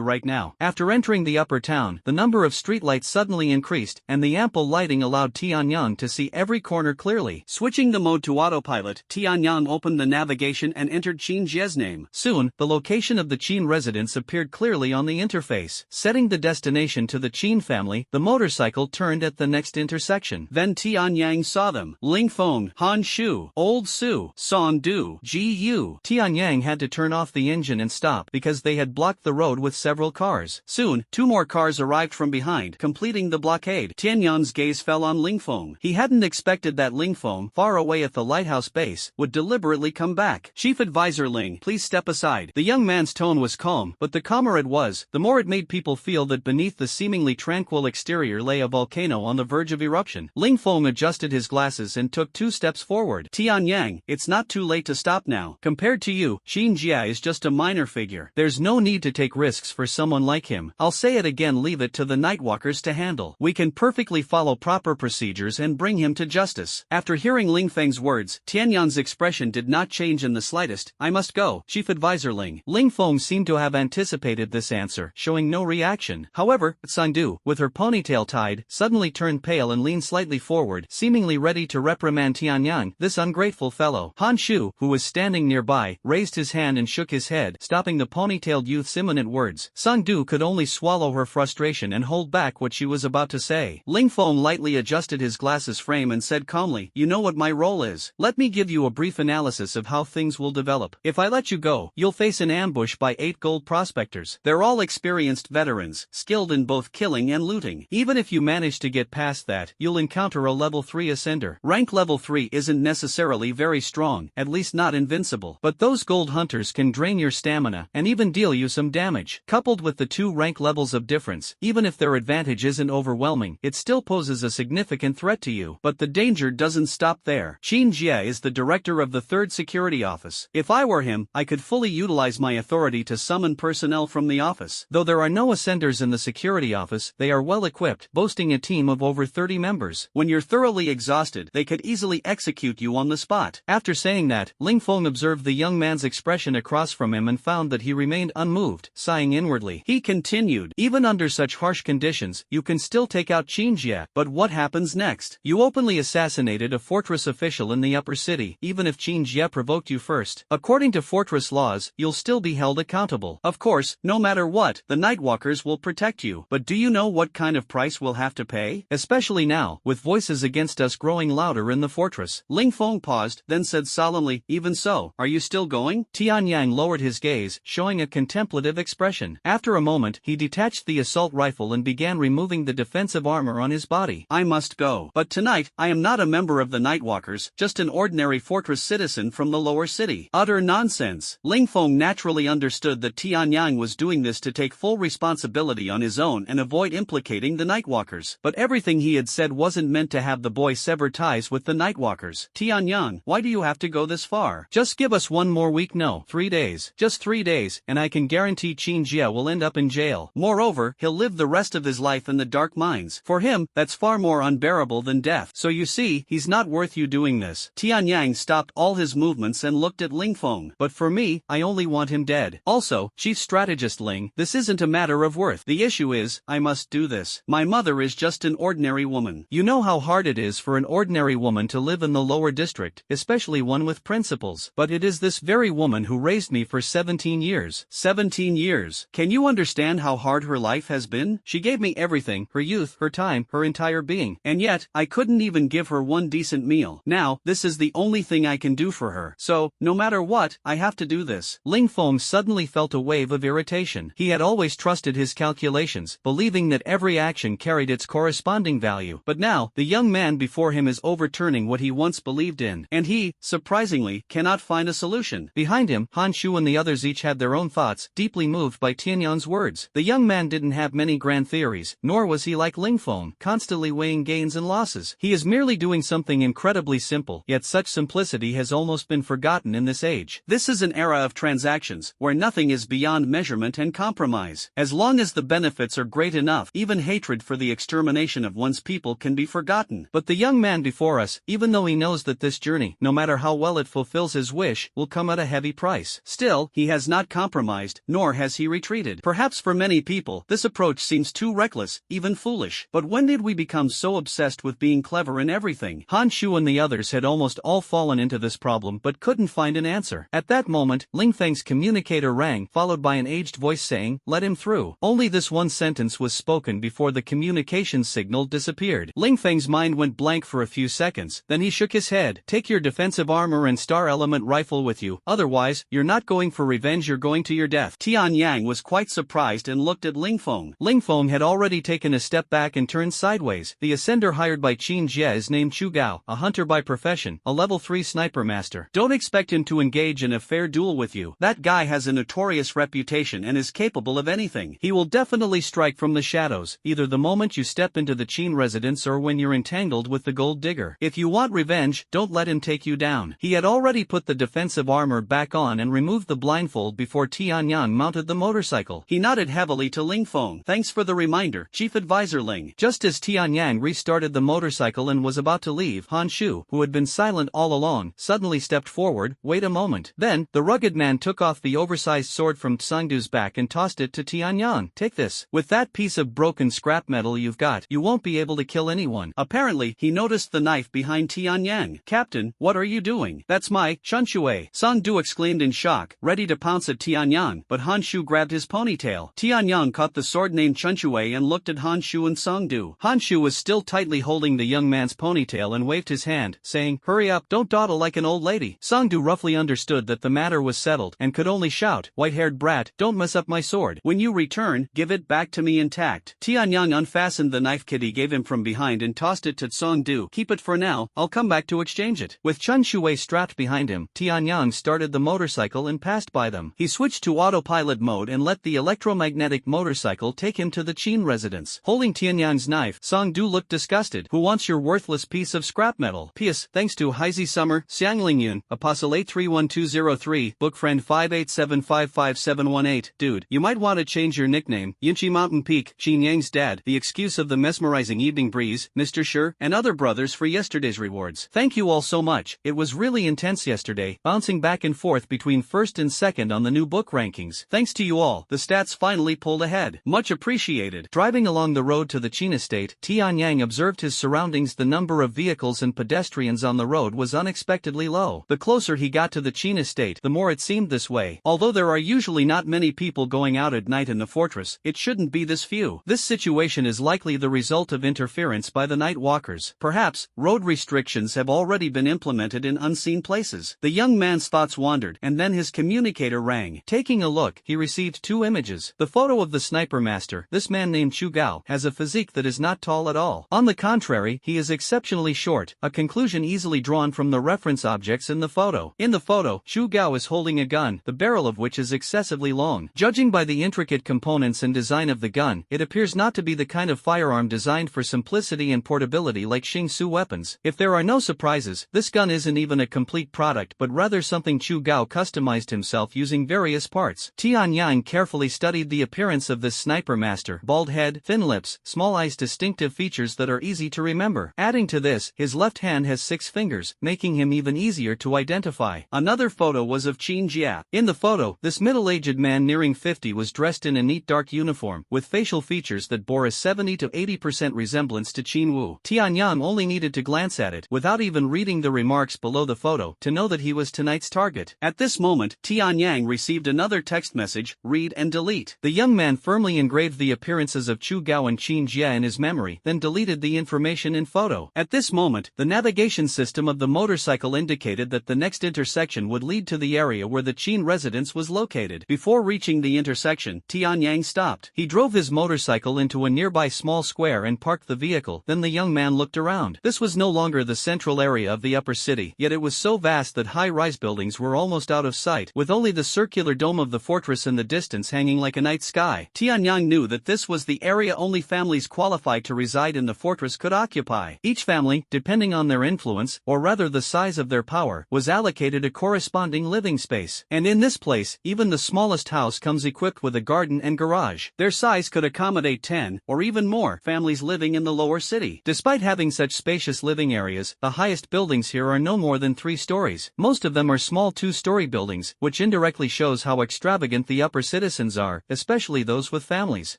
right now." After entering the upper town, the number of streetlights suddenly increased, and the ample lighting allowed Tianyang to see every corner clearly. Switching the mode to autopilot, Tianyang opened the navigation and entered Qin Jie's name. Soon, the location of the Qin residence appeared clearly on the interface. Setting the destination to the Qin family, the motorcycle turned at the next intersection. Then Tianyang saw them. Ling Feng, Han Shu, Old Su, Son Du, Ji Yu. Tianyang had to turn off the engine and stop because they had blocked the road with several cars. Soon, 2 more cars arrived from behind, completing the blockade. Tianyang's gaze fell on Ling Feng. He hadn't expected that Ling Feng, far away at the lighthouse base, would deliberately come back. "Chief Advisor Ling, please step aside." The young man's tone was calm, but the calmer it was, the more it made people feel that beneath the seemingly tranquil exterior lay a volcano on the verge of eruption. Ling Feng adjusted his glasses and took 2 steps forward. "Tianyang, it's not too late to stop now. Compared to you, Qin Jie is just a minor figure. There's no need to take risks for someone like him. I'll say it again, leave it to the Nightwalkers to handle. We can perfectly follow proper procedures and bring him to justice." After hearing Ling Feng's words, Tianyang's expression did not change in the slightest. "I must go, Chief Advisor Ling." Ling Feng seemed to have anticipated this answer, showing no reaction. However, Sandu, with her ponytail tied, suddenly turned pale and leaned slightly forward, seemingly ready to reprimand Tianyang, this ungrateful fellow. Han Shu, who was standing nearby, raised his hand and shook his head, stopping the ponytailed youth's imminent words. Sandu could only swallow her frustration and hold back what she was about to say. Ling Feng lightly adjusted his glasses frame and said calmly, "You know what my role is. Let me give you a brief analysis of how things will develop. If I let you go, you'll face an ambush by 8 gold prospectors. They're all experienced veterans, skilled in both killing and looting. Even if you manage to get past that, you'll encounter a level 3 ascender. Rank level level 3 isn't necessarily very strong, at least not invincible. But those gold hunters can drain your stamina and even deal you some damage. Coupled with the two rank levels of difference, even if their advantage isn't overwhelming, it still poses a significant threat to you. But the danger doesn't stop there. Qin Jie is the director of the 3rd Security Office. If I were him, I could fully utilize my authority to summon personnel from the office. Though there are no ascenders in the security office, they are well equipped, boasting a team of over 30 members. When you're thoroughly exhausted, they could easily execute you on the spot. After saying that, Ling Feng observed the young man's expression across from him and found that he remained unmoved, sighing inwardly. He continued, even under such harsh conditions, you can still take out Qin Jie. But what happens next? You openly assassinated a fortress official in the upper city. Even if Qin Jie provoked you first, according to fortress laws, you'll still be held accountable. Of course, no matter what, the Nightwalkers will protect you. But do you know what kind of price we'll have to pay? Especially now, with voices against us growing louder in the fortress. Ling Feng paused, then said solemnly, even so, are you still going? Tianyang lowered his gaze, showing a contemplative expression. After a moment, he detached the assault rifle and began removing the defensive armor on his body. I must go. But tonight, I am not a member of the Nightwalkers, just an ordinary fortress citizen from the lower city. Utter nonsense. Ling Feng naturally understood that Tianyang was doing this to take full responsibility on his own and avoid implicating the Nightwalkers. But everything he had said wasn't meant to have the boy sever ties with the Nightwalkers. Tianyang, why do you have to go this far? Just give us one more week. No, 3 days. Just 3 days, and I can guarantee Qin Jie will end up in jail. Moreover, he'll live the rest of his life in the dark mines. For him, that's far more unbearable than death. So you see, he's not worth you doing this. Tianyang stopped all his movements and looked at Ling Feng. But for me, I only want him dead. Also, Chief Strategist Ling, this isn't a matter of worth. The issue is, I must do this. My mother is just an ordinary woman. You know how hard it is for an ordinary woman to live in the lower district, especially one with principles. But it is this very woman who raised me for 17 years. 17 years. Can you understand how hard her life has been? She gave me everything, her youth, her time, her entire being. And yet, I couldn't even give her one decent meal. Now, this is the only thing I can do for her. So, no matter what, I have to do this. Ling Feng suddenly felt a wave of irritation. He had always trusted his calculations, believing that every action carried its corresponding value. But now, the young man before him is overturning what he once believed in. And he, surprisingly, cannot find a solution. Behind him, Han Shu and the others each had their own thoughts, deeply moved by Tianyang's words. The young man didn't have many grand theories, nor was he like Ling Feng, constantly weighing gains and losses. He is merely doing something incredibly simple, yet such simplicity has almost been forgotten in this age. This is an era of transactions, where nothing is beyond measurement and compromise. As long as the benefits are great enough, even hatred for the extermination of one's people can be forgotten. But the young man before us, even though he knows that this journey, no matter how well it fulfills his wish, will come at a heavy price, still, he has not compromised, nor has he retreated. Perhaps for many people, this approach seems too reckless, even foolish. But when did we become so obsessed with being clever in everything? Han Shu and the others had almost all fallen into this problem but couldn't find an answer. At that moment, Ling Feng's communicator rang, followed by an aged voice saying, "Let him through." Only this one sentence was spoken before the communications signal disappeared. Ling Feng's mind went blank for a few seconds, then he shook his head. "Take your defensive armor and star element rifle with you, otherwise, you're not going for revenge, you're going to your death." Tianyang was quite surprised and looked at Ling Feng. Ling Feng had already taken a step back and turned sideways. The ascender hired by Qin Jie is named Chu Gao, a hunter by profession, a level 3 sniper master. Don't expect him to engage in a fair duel with you. That guy has a notorious reputation and is capable of anything. He will definitely strike from the shadows, either the moment you step into the Qin residence or when you're entangled with the gold digger. If you want revenge, don't let him take you down. He had already put the defensive armor back on and removed the blindfold before Tianyang mounted the motorcycle. He nodded heavily to Ling Feng. "Thanks for the reminder, Chief Advisor Ling." Just as Tianyang restarted the motorcycle and was about to leave, Han Shu, who had been silent all along, suddenly stepped forward. "Wait a moment." Then, the rugged man took off the oversized sword from Tsangdu's back and tossed it to Tianyang. "Take this. With that piece of broken scrap metal you've got, you won't be able to kill anyone." Apparently, he noticed the knife behind Tianyang. "Captain, what are you doing?" "That's my Chunshui," Tsangdu exclaimed in shock, ready to pounce at Tianyang, but Han Shu grabbed his ponytail. Tianyang caught the sword named Chunshui and looked at Han Shu and Tsangdu. Han Shu was still tightly holding the young man's ponytail and waved his hand, saying, "Hurry up, don't dawdle like an old lady." Tsangdu roughly understood that the matter was settled and could only shout, "White-haired brat, don't mess up my sword. When you return, give it back to me intact." Tianyang unfastened the knife kit he gave him from behind and tossed it to Tsangdu. "Keep it for now, now, I'll come back to exchange it. With Chen Shui strapped behind him, Tianyang started the motorcycle and passed by them. He switched to autopilot mode and let the electromagnetic motorcycle take him to the Qin residence. Holding Tianyang's knife, Song Du looked disgusted. Who wants your worthless piece of scrap metal? P.S. Thanks to Haizi Summer, Xianglingyun, Apostle 831203, Book Friend 587555718. Dude, you might want to change your nickname. Yinchi Mountain Peak, Qin Yang's dad, the excuse of the mesmerizing evening breeze, Mr. Sure, and other brothers for yesterday's rewards. Thank you all so much. It was really intense yesterday, bouncing back and forth between first and second on the new book rankings. Thanks to you all, the stats finally pulled ahead. Much appreciated. Driving along the road to the Qin estate, Tianyang observed his surroundings. The number of vehicles and pedestrians on the road was unexpectedly low. The closer he got to the Qin estate, the more it seemed this way. Although there are usually not many people going out at night in the fortress, it shouldn't be this few. This situation is likely the result of interference by the night walkers. Perhaps, road restrictions have already been implemented in unseen places. The young man's thoughts wandered, and then his communicator rang. Taking a look, he received two images. The photo of the sniper master, this man named Chu Gao, has a physique that is not tall at all. On the contrary, he is exceptionally short, a conclusion easily drawn from the reference objects in the photo. In the photo, Chu Gao is holding a gun, the barrel of which is excessively long. Judging by the intricate components and design of the gun, it appears not to be the kind of firearm designed for simplicity and portability like Xing Su weapons. If there are no surprises, this gun isn't even a complete product but rather something Chu Gao customized himself using various parts. Tianyang carefully studied the appearance of this sniper master. Bald head, thin lips, small eyes, distinctive features that are easy to remember. Adding to this, his left hand has 6 fingers, making him even easier to identify. Another photo was of Qin Jia. In the photo, this middle-aged man nearing 50 was dressed in a neat dark uniform, with facial features that bore a 70 to 80% resemblance to Qin Wu. Tianyang only needed to glance at it, without even reading the remarks below the photo, to know that he was tonight's target. At this moment, Tianyang received another text message, read and delete. The young man firmly engraved the appearances of Chu Gao and Qin Jia in his memory, then deleted the information in photo. At this moment, the navigation system of the motorcycle indicated that the next intersection would lead to the area where the Qin residence was located. Before reaching the intersection, Tianyang stopped. He drove his motorcycle into a nearby small square and parked the vehicle. Then the young man looked around. This was no longer the central area of the upper city, yet it was so vast that high-rise buildings were almost out of sight, with only the circular dome of the fortress in the distance hanging like a night sky. Tianyang knew that this was the area only families qualified to reside in the fortress could occupy. Each family, depending on their influence, or rather the size of their power, was allocated a corresponding living space. And in this place, even the smallest house comes equipped with a garden and garage. Their size could accommodate 10, or even more, families living in the lower city. Despite having such spacious living areas, the highest buildings here are no more than 3 stories. Most of them are small 2-story buildings, which indirectly shows how extravagant the upper citizens are, especially those with families.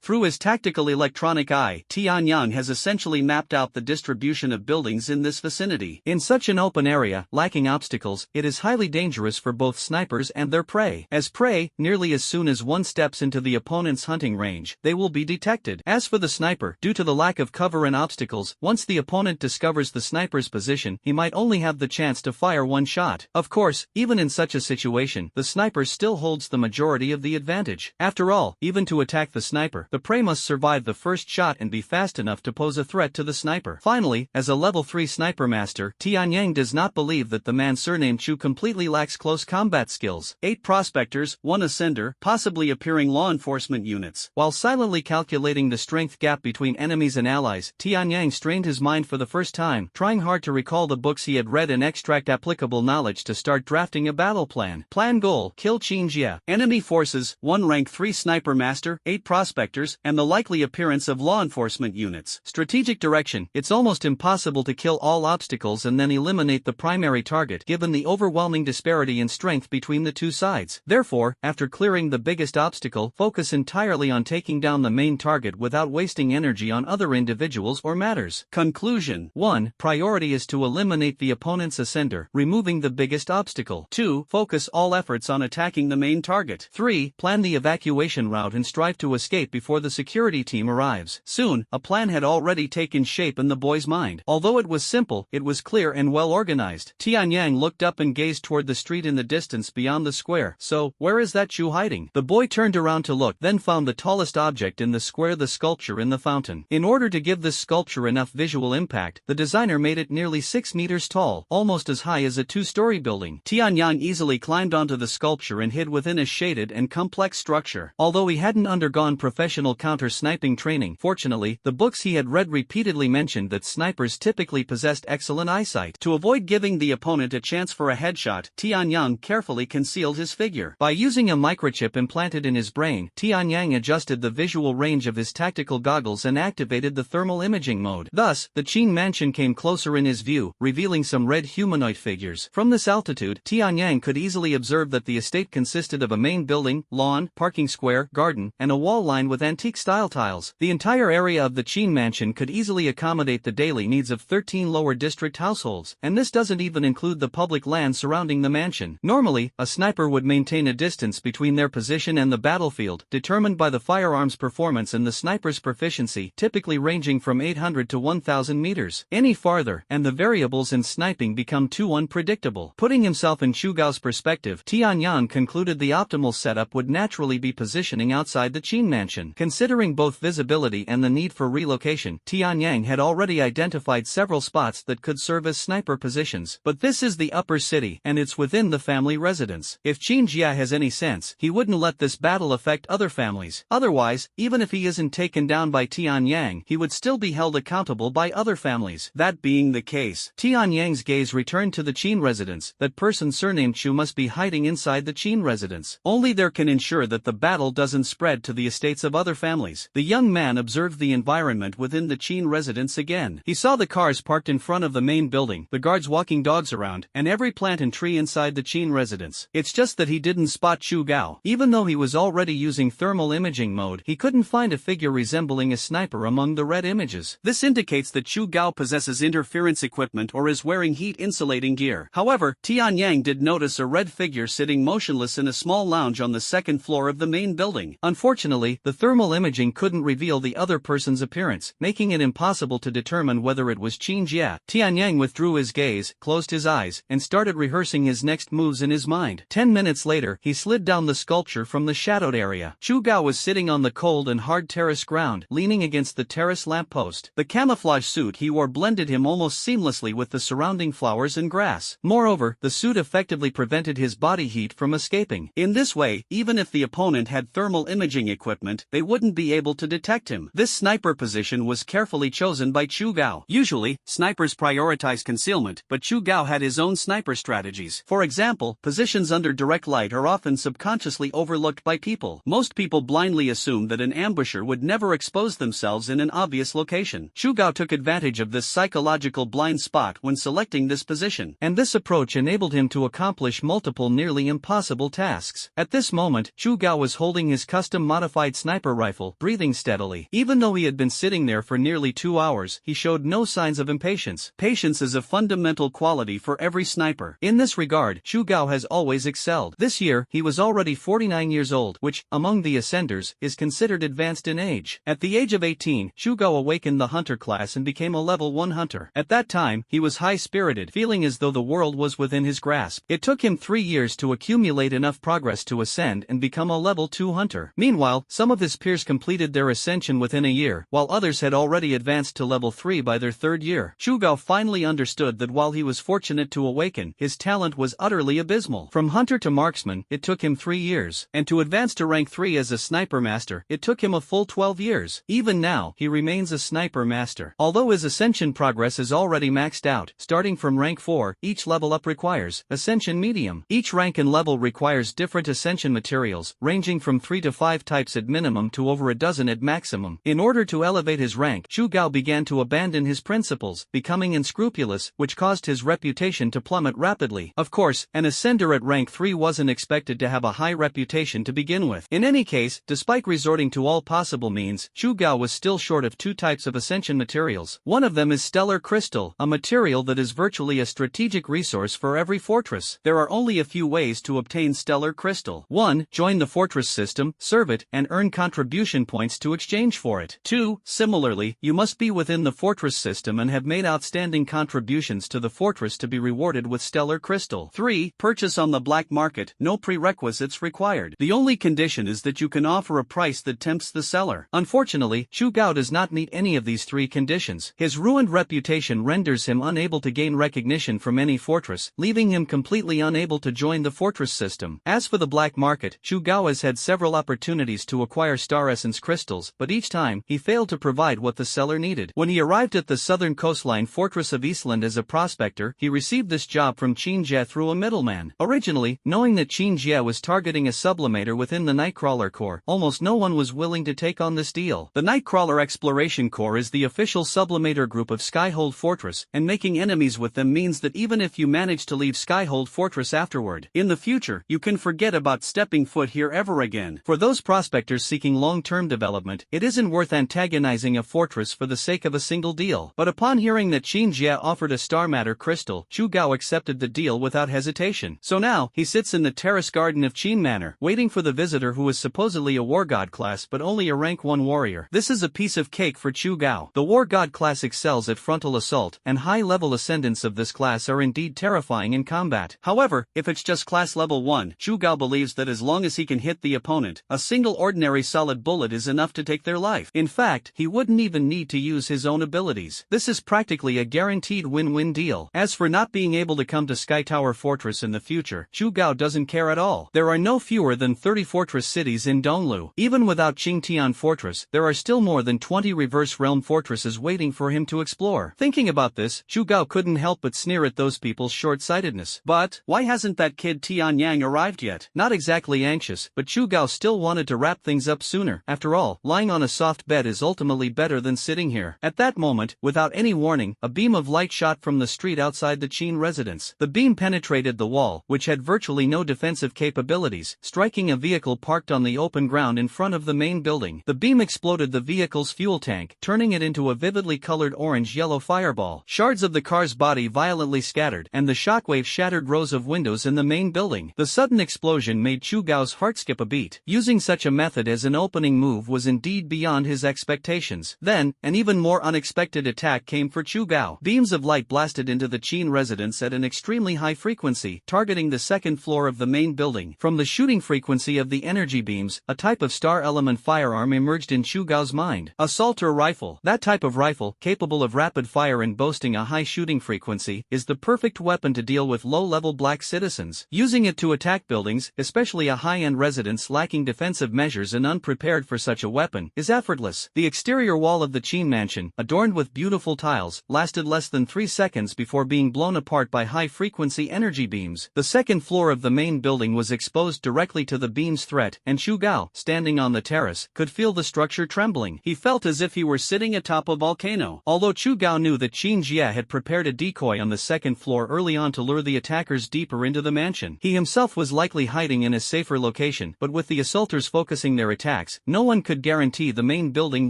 Through his tactical electronic eye, Tianyang has essentially mapped out the distribution of buildings in this vicinity. In such an open area, lacking obstacles, it is highly dangerous for both snipers and their prey. As prey, nearly as soon as one steps into the opponent's hunting range, they will be detected. As for the sniper, due to the lack of cover and obstacles, once the opponent discovers the sniper's position, he might only have the chance to fire one shot. Of course, even in such a situation, the sniper still holds the majority of the advantage. After all, even to attack the sniper, the prey must survive the first shot and be fast enough to pose a threat to the sniper. Finally, as a level 3 sniper master, Tianyang does not believe that the man surnamed Chu completely lacks close combat skills. 8 prospectors, 1 ascender, possibly appearing law enforcement units. While silently calculating the strength gap between enemies and allies, Tianyang strained his mind for the first time, trying hard to recall the books he had read and extract applicable knowledge to start drafting a battle plan. Plan goal: kill Qin Jia. Enemy forces: 1 rank 3 sniper master, 8 prospectors, and the likely appearance of law enforcement units. Strategic direction: it's almost impossible to kill all obstacles and then eliminate the primary target, given the overwhelming disparity in strength between the two sides. Therefore, after clearing the biggest obstacle, focus entirely on taking down the main target without wasting energy on other individuals or matters. Conclusion: 1. Priority is to eliminate the opponent's ascender, removing the biggest obstacle. 2. Focus all efforts on attacking the main target. 3. Plan the evacuation route and strive to escape before the security team arrives. Soon, a plan had already taken shape in the boy's mind. Although it was simple, it was clear and well organized. Tianyang looked up and gazed toward the street in the distance beyond the square. So, where is that Chu hiding? The boy turned around to look, then found the tallest object in the square, the sculpture in the fountain. In order to give this sculpture enough visual impact, the designer made it nearly 6 meters tall, almost as high as a two-story building. Tianyang easily climbed onto the sculpture and hid within a shaded and complex structure. Although he hadn't undergone professional counter-sniping training, fortunately, the books he had read repeatedly mentioned that snipers typically possessed excellent eyesight. To avoid giving the opponent a chance for a headshot, Tianyang carefully concealed his figure. By using a microchip implanted in his brain, Tianyang adjusted the visual range of his tactical goggles and activated the thermal imaging mode. Thus, the Qin mansion came closer in his view, revealing some red humanoid figures. From this altitude, Tianyang could easily observe that the estate consisted of a main building, lawn, parking square, garden, and a wall lined with antique-style tiles. The entire area of the Qin mansion could easily accommodate the daily needs of 13 lower district households, and this doesn't even include the public land surrounding the mansion. Normally, a sniper would maintain a distance between their position and the battlefield, determined by the firearm's performance and the sniper's proficiency, typically ranging from 800 to 1,000 meters. Any farther, and the variables in sniping become too unpredictable. Putting himself in Chu Gao's perspective, Tianyang concluded the optimal setup would naturally be positioning outside the Qin mansion. Considering both visibility and the need for relocation, Tianyang had already identified several spots that could serve as sniper positions. But this is the upper city, and it's within the family residence. If Qin Jia has any sense, he wouldn't let this battle affect other families. Otherwise, even if he isn't taken down by Tianyang, he would still be held accountable by other families. That being the case, Tianyang's gaze returned to the Qin residence. That person surnamed Chu must be hiding inside the Qin residence. Only there can ensure that the battle doesn't spread to the estates of other families. The young man observed the environment within the Qin residence again. He saw the cars parked in front of the main building, the guards walking dogs around, and every plant and tree inside the Qin residence. It's just that he didn't spot Chu Gao. Even though he was already using thermal imaging mode, he couldn't find a figure resembling a sniper among the red images. This indicates that Chu Gao possesses interference equipment or is wearing heat-insulating gear. However, Tianyang did notice a red figure sitting motionless in a small lounge on the second floor of the main building. Unfortunately, the thermal imaging couldn't reveal the other person's appearance, making it impossible to determine whether it was Qin Jia. Tianyang withdrew his gaze, closed his eyes, and started rehearsing his next moves in his mind. 10 minutes later, he slid down the sculpture from the shadowed area. Chu Gao was sitting on the cold and hard terrace ground, leaning against the terrace lamppost. The camouflage suit he wore blended him almost seamlessly with the surrounding flowers and grass. Moreover, the suit effectively prevented his body heat from escaping. In this way, even if the opponent had thermal imaging equipment, they wouldn't be able to detect him. This sniper position was carefully chosen by Chu Gao. Usually, snipers prioritize concealment, but Chu Gao had his own sniper strategies. For example, positions under direct light are often subconsciously overlooked by people. Most people blindly assume that an ambusher would never expose themselves in an obvious location. Chu Gao took advantage of this psychological blind spot when selecting this position, and this approach enabled him to accomplish multiple nearly impossible tasks. At this moment, Chu Gao was holding his custom-modified sniper rifle, breathing steadily. Even though he had been sitting there for nearly 2 hours, he showed no signs of impatience. Patience is a fundamental quality for every sniper. In this regard, Chu Gao has always excelled. This year, he was already 49 years old, which, among the ascenders, is considered advanced in age. At the age of 18, Chu Gao awakened the hunter class and became a level 1 hunter. At that time, he was high-spirited, feeling as though the world was within his grasp. It took him 3 years to accumulate enough progress to ascend and become a level 2 hunter. Meanwhile, some of his peers completed their ascension within a year, while others had already advanced to level 3 by their 3rd year. Chu Gao finally understood that while he was fortunate to awaken, his talent was utterly abysmal. From hunter to marksman, it took him 3 years, and to advance to rank 3 as a sniper master, it took him a full 12 years. Even now, he remains a sniper master. Although his ascension progress is already maxed out, starting from rank 4, each level up requires ascension medium. Each rank and level requires different ascension materials, ranging from 3 to 5 types at minimum to over a dozen at maximum. In order to elevate his rank, Chu Gao began to abandon his principles, becoming unscrupulous, which caused his reputation to plummet rapidly. Of course, an ascender at rank 3 wasn't expected to have a high reputation to begin with. In any case, despite resorting to all possible means, Chu Gao was still short of 2 types of ascension materials. One of them is stellar crystal, a material that is virtually a strategic resource for every fortress. There are only a few ways to obtain stellar crystal. 1. Join the fortress system, serve it, and earn contribution points to exchange for it. 2. Similarly, you must be within the fortress system and have made outstanding contributions to the fortress to be rewarded with stellar crystal. 3. Purchase on the black market, no prerequisites required. The only condition is that you can offer a price that tempts the seller. Unfortunately, Chu Gao does not meet any of these 3 conditions. His ruined reputation hesitation renders him unable to gain recognition from any fortress, leaving him completely unable to join the fortress system. As for the black market, Chu Gao has had several opportunities to acquire star essence crystals, but each time, he failed to provide what the seller needed. When he arrived at the southern coastline fortress of Eastland as a prospector, he received this job from Qin Jie through a middleman. Originally, knowing that Qin Jie was targeting a sublimator within the Nightcrawler Corps, almost no one was willing to take on this deal. The Nightcrawler Exploration Corps is the official sublimator group of Skyhold Fortress, and making enemies with them means that even if you manage to leave Skyhold Fortress afterward, in the future, you can forget about stepping foot here ever again. For those prospectors seeking long-term development, it isn't worth antagonizing a fortress for the sake of a single deal. But upon hearing that Qin Jie offered a star matter crystal, Chu Gao accepted the deal without hesitation. So now, he sits in the terrace garden of Qin Manor, waiting for the visitor who is supposedly a war god class but only a rank 1 warrior. This is a piece of cake for Chu Gao. The war god class excels at frontal assault, and high-level ascendants of this class are indeed terrifying in combat. However, if it's just class level 1, Chu Gao believes that as long as he can hit the opponent, a single ordinary solid bullet is enough to take their life. In fact, he wouldn't even need to use his own abilities. This is practically a guaranteed win-win deal. As for not being able to come to Sky Tower Fortress in the future, Chu Gao doesn't care at all. There are no fewer than 30 fortress cities in Donglu. Even without Qingtian Fortress, there are still more than 20 reverse realm fortresses waiting for him to explore. Thinking about this, Chu Gao couldn't help but sneer at those people's short-sightedness. But why hasn't that kid Tian Yang arrived yet? Not exactly anxious, but Chu Gao still wanted to wrap things up sooner. After all, lying on a soft bed is ultimately better than sitting here. At that moment, without any warning, a beam of light shot from the street outside the Qin residence. The beam penetrated the wall, which had virtually no defensive capabilities, striking a vehicle parked on the open ground in front of the main building. The beam exploded the vehicle's fuel tank, turning it into a vividly colored orange-yellow fireball. Shards of the car's body violently scattered, and the shockwave shattered rows of windows in the main building. The sudden explosion made Chu Gao's heart skip a beat. Using such a method as an opening move was indeed beyond his expectations. Then, an even more unexpected attack came for Chu Gao. Beams of light blasted into the Qin residence at an extremely high frequency, targeting the second floor of the main building. From the shooting frequency of the energy beams, a type of star element firearm emerged in Chu Gao's mind. A Salter rifle. That type of rifle, capable of rapid fire and boasting a high shooting frequency, is the perfect weapon to deal with low-level black citizens. Using it to attack buildings, especially a high-end residence lacking defensive measures and unprepared for such a weapon, is effortless. The exterior wall of the Qin mansion, adorned with beautiful tiles, lasted less than 3 seconds before being blown apart by high-frequency energy beams. The second floor of the main building was exposed directly to the beam's threat, and Chu Gao, standing on the terrace, could feel the structure trembling. He felt as if he were sitting atop a volcano. Although Chu Gao knew that Qin Jie had prepared a decoy on the second floor early on to lure the attackers deeper into the mansion, he himself was likely hiding in a safer location, but with the assaulters focusing their attacks, no one could guarantee the main building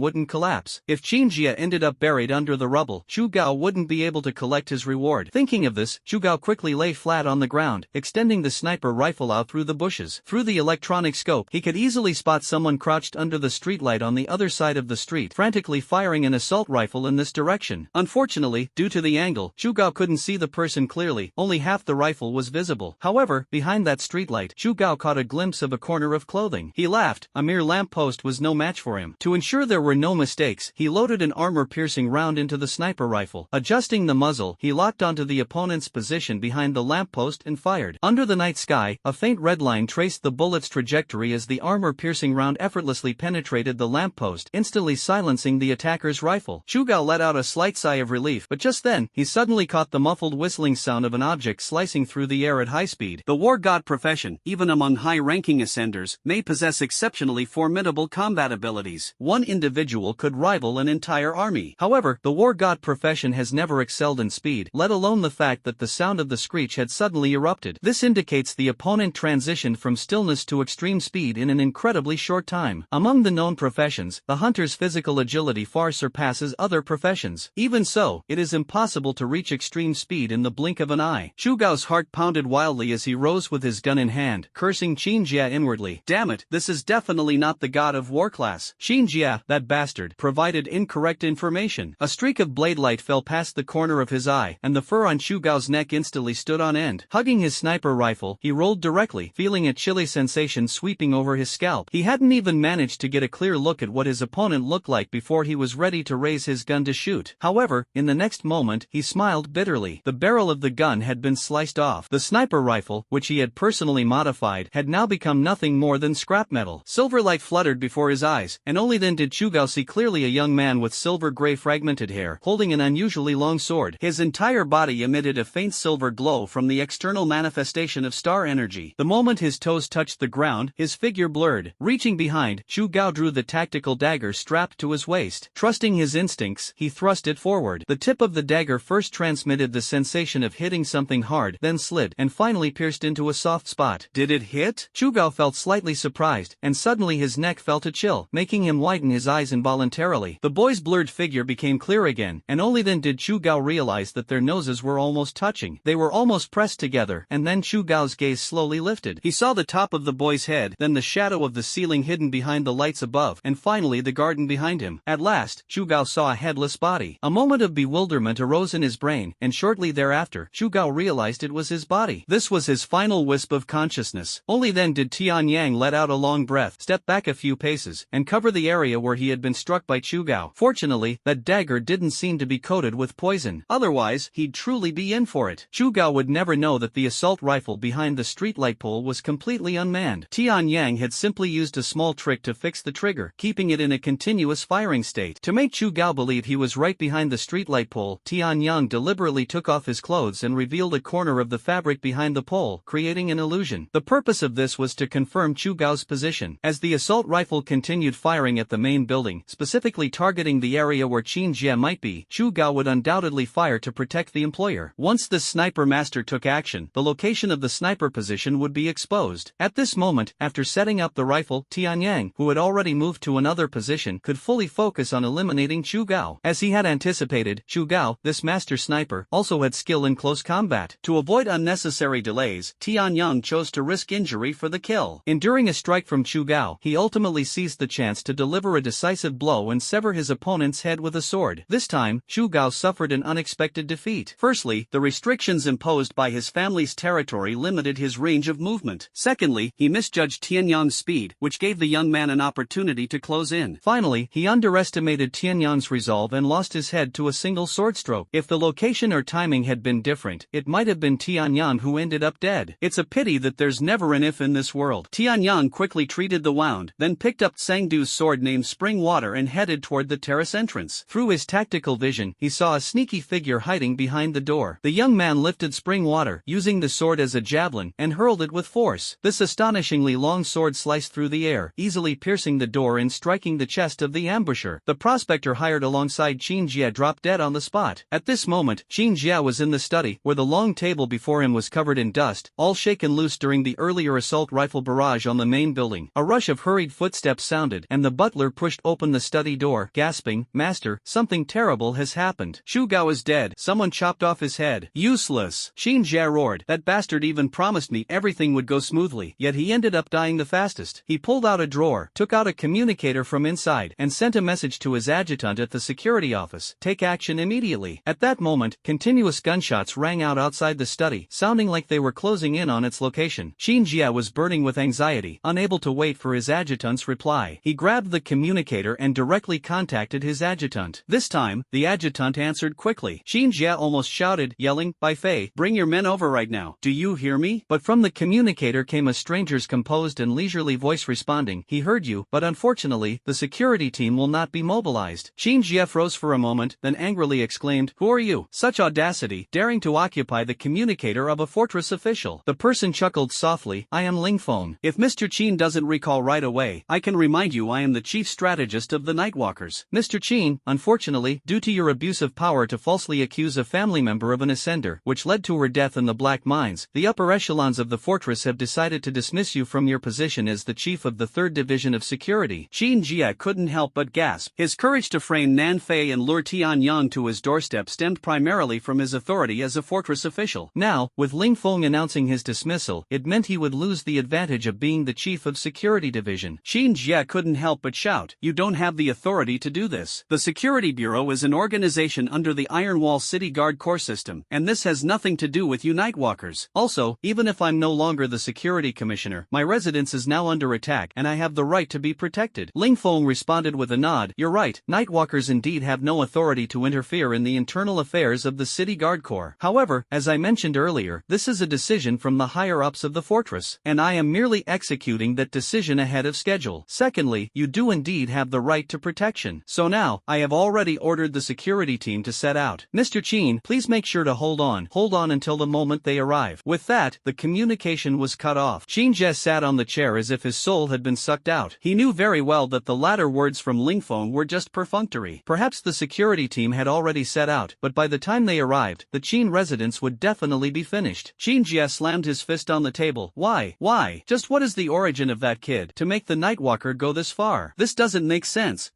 wouldn't collapse. If Qin Jie ended up buried under the rubble, Chu Gao wouldn't be able to collect his reward. Thinking of this, Chu Gao quickly lay flat on the ground, extending the sniper rifle out through the bushes. Through the electronic scope, he could easily spot someone crouched under the streetlight on the other side of the street, frantically firing an assault rifle in this direction. Unfortunately, due to the angle, Chu Gao couldn't see the person clearly, only half the rifle was visible. However, behind that streetlight, Chu Gao caught a glimpse of a corner of clothing. He laughed, a mere lamppost was no match for him. To ensure there were no mistakes, he loaded an armor-piercing round into the sniper rifle. Adjusting the muzzle, he locked onto the opponent's position behind the lamppost and fired. Under the night sky, a faint red line traced the bullet's trajectory as the armor-piercing round effortlessly penetrated the lamppost, instantly silencing the attacker's rifle. Chu Gao let out a slight sigh of relief, but just then, he suddenly caught the muffled whistling sound of an object slicing through the air at high speed. The war god profession, even among high-ranking ascenders, may possess exceptionally formidable combat abilities. One individual could rival an entire army. However, the war god profession has never excelled in speed, let alone the fact that the sound of the screech had suddenly erupted. This indicates the opponent transitioned from stillness to extreme speed in an incredibly short time. Among the known professions, the hunter's physical agility far surpasses other professions. Even so, it is impossible to reach extreme speed in the blink of an eye. Chu Gao's heart pounded wildly as he rose with his gun in hand, cursing Qin Jie inwardly. Damn it, this is definitely not the god of war class. Qin Jie, that bastard, provided incorrect information. A streak of blade light fell past the corner of his eye, and the fur on Chu Gao's neck instantly stood on end. Hugging his sniper rifle, he rolled directly, feeling a chilly sensation sweeping over his scalp. He hadn't even managed to get a clear look at what his opponent looked like before he was ready to raise his gun to shoot. However, However, in the next moment he smiled bitterly. The barrel of the gun had been sliced off. The sniper rifle, which he had personally modified, had now become nothing more than scrap metal. Silver light fluttered before his eyes, and only then did Chugao see clearly a young man with silver-gray fragmented hair, holding an unusually long sword. His entire body emitted a faint silver glow from the external manifestation of star energy. The moment his toes touched the ground, his figure blurred. Reaching behind, Chugao drew the tactical dagger strapped to his waist. Trusting his instincts, he thrust it forward. The tip of the dagger first transmitted the sensation of hitting something hard, then slid, and finally pierced into a soft spot. Did it hit? Chugao felt slightly surprised, and suddenly his neck felt a chill, making him widen his eyes involuntarily. The boy's blurred figure became clear again, and only then did Chugao realize that their noses were almost touching. They were almost pressed together, and then Chugao's gaze slowly lifted. He saw the top of the boy's head, then the shadow of the ceiling hidden behind the lights above, and finally the garden behind him. At last, Chugao saw a headless body. A moment of bewilderment arose in his brain, and shortly thereafter, Chugao realized it was his body. This was his final wisp of consciousness. Only then did Tianyang let out a long breath, step back a few paces, and cover the area where he had been struck by Chugao. Fortunately, that dagger didn't seem to be coated with poison. Otherwise, he'd truly be in for it. Chugao would never know that the assault rifle behind the streetlight pole was completely unmanned. Tianyang had simply used a small trick to fix the trigger, keeping it in a continuous firing state. To make Chugao believe he was right behind the streetlight pole, Tianyang deliberately took off his clothes and revealed a corner of the fabric behind the pole, creating an illusion. The purpose of this was to confirm Chugao's position. As the assault rifle continued firing at the main building, specifically targeting the area where Qin Jie might be, Chugao would undoubtedly fire to protect the employer. Once the sniper master took action, the location of the sniper position would be exposed. At this moment, after setting up the rifle, Tianyang, who had already moved to another position, could fully focus on eliminating Chugao. As he had anticipated, Chugao, this master sniper, also had skill in close combat. To avoid unnecessary delays, Tianyang chose to risk injury for the kill. Enduring a strike from Chugao, he ultimately seized the chance to deliver a decisive blow and sever his opponent's head with a sword. This time, Chugao suffered an unexpected defeat. Firstly, the restrictions imposed by his family's territory limited his range of movement. Secondly, he misjudged Tianyang's speed, which gave the young man an opportunity to close in. Finally, he underestimated Tianyang's resolve and lost his head to a single sword stroke. If the location or timing had been different, it might have been Tianyang who ended up dead. It's a pity that there's never an if in this world. Tianyang quickly treated the wound, then picked up Tsangdu's sword named Spring Water and headed toward the terrace entrance. Through his tactical vision, he saw a sneaky figure hiding behind the door. The young man lifted Spring Water, using the sword as a javelin, and hurled it with force. This astonishingly long sword sliced through the air, easily piercing the door and striking the chest of the ambusher. The prospector hired alongside Qin Jie dropped dead on the spot. At this moment, Qin Jie was in the study, where the long table before him was covered in dust, all shaken loose during the earlier assault rifle barrage on the main building. A rush of hurried footsteps sounded, and the butler pushed open the study door, gasping, "Master, something terrible has happened. Chugao is dead. Someone chopped off his head." "Useless!" Qin Jie roared. "That bastard even promised me everything would go smoothly, yet he ended up dying the fastest." He pulled out a drawer, took out a communicator from inside, and sent a message to his adjutant at the security office. "Take action immediately." At that moment, continuous gunshots rang out outside the study, sounding like they were closing in on its location. Qin Jie was burning with anxiety, unable to wait for his adjutant's reply. He grabbed the communicator and directly contacted his adjutant. This time, the adjutant answered quickly. Qin Jie almost shouted, yelling, "Bai Fei, bring your men over right now. Do you hear me?" But from the communicator came a stranger's composed and leisurely voice responding, "He heard you, but unfortunately, the security team will not be mobilized." Qin Jie froze for a moment, then angrily exclaimed, "Who are you? Such audacity, daring to occupy the communicator of a fortress official." The person chuckled softly, "I am Ling Feng. If Mr. Qin doesn't recall right away, I can remind you I am the chief strategist of the Nightwalkers. Mr. Qin, unfortunately, due to your abuse of power to falsely accuse a family member of an ascender, which led to her death in the Black Mines, the upper echelons of the fortress have decided to dismiss you from your position as the chief of the 3rd Division of Security." Qin Jie couldn't help but gasp. His courage to frame Nan Fei and lure Tianyang to his doorstep stemmed primarily from his authority as a fortress official. Now, with Ling Feng announcing his dismissal, it meant he would lose the advantage of being the chief of Security Division. Qin Jie couldn't help but shout, "You don't have the authority to do this. The Security Bureau is an organization under the Ironwall City Guard Corps system, and this has nothing to do with you Nightwalkers. Also, even if I'm no longer the security commissioner, my residence is now under attack and I have the right to be protected." Ling Feng responded with a nod, "You're right, Nightwalkers indeed have no authority authority to interfere in the internal affairs of the city guard corps. However, as I mentioned earlier, this is a decision from the higher-ups of the fortress, and I am merely executing that decision ahead of schedule. Secondly, you do indeed have the right to protection. So now, I have already ordered the security team to set out. Mr. Qin, please make sure to hold on until the moment they arrive. With that, the communication was cut off. Qin Jie sat on the chair as if his soul had been sucked out. He knew very well that the latter words from Lingfeng were just perfunctory. Perhaps the security team had already set out, but by the time they arrived, the Qin residence would definitely be finished. Qin Jie slammed his fist on the table. Why? Just what is the origin of that kid to make the Nightwalker go this far? This doesn't make sense.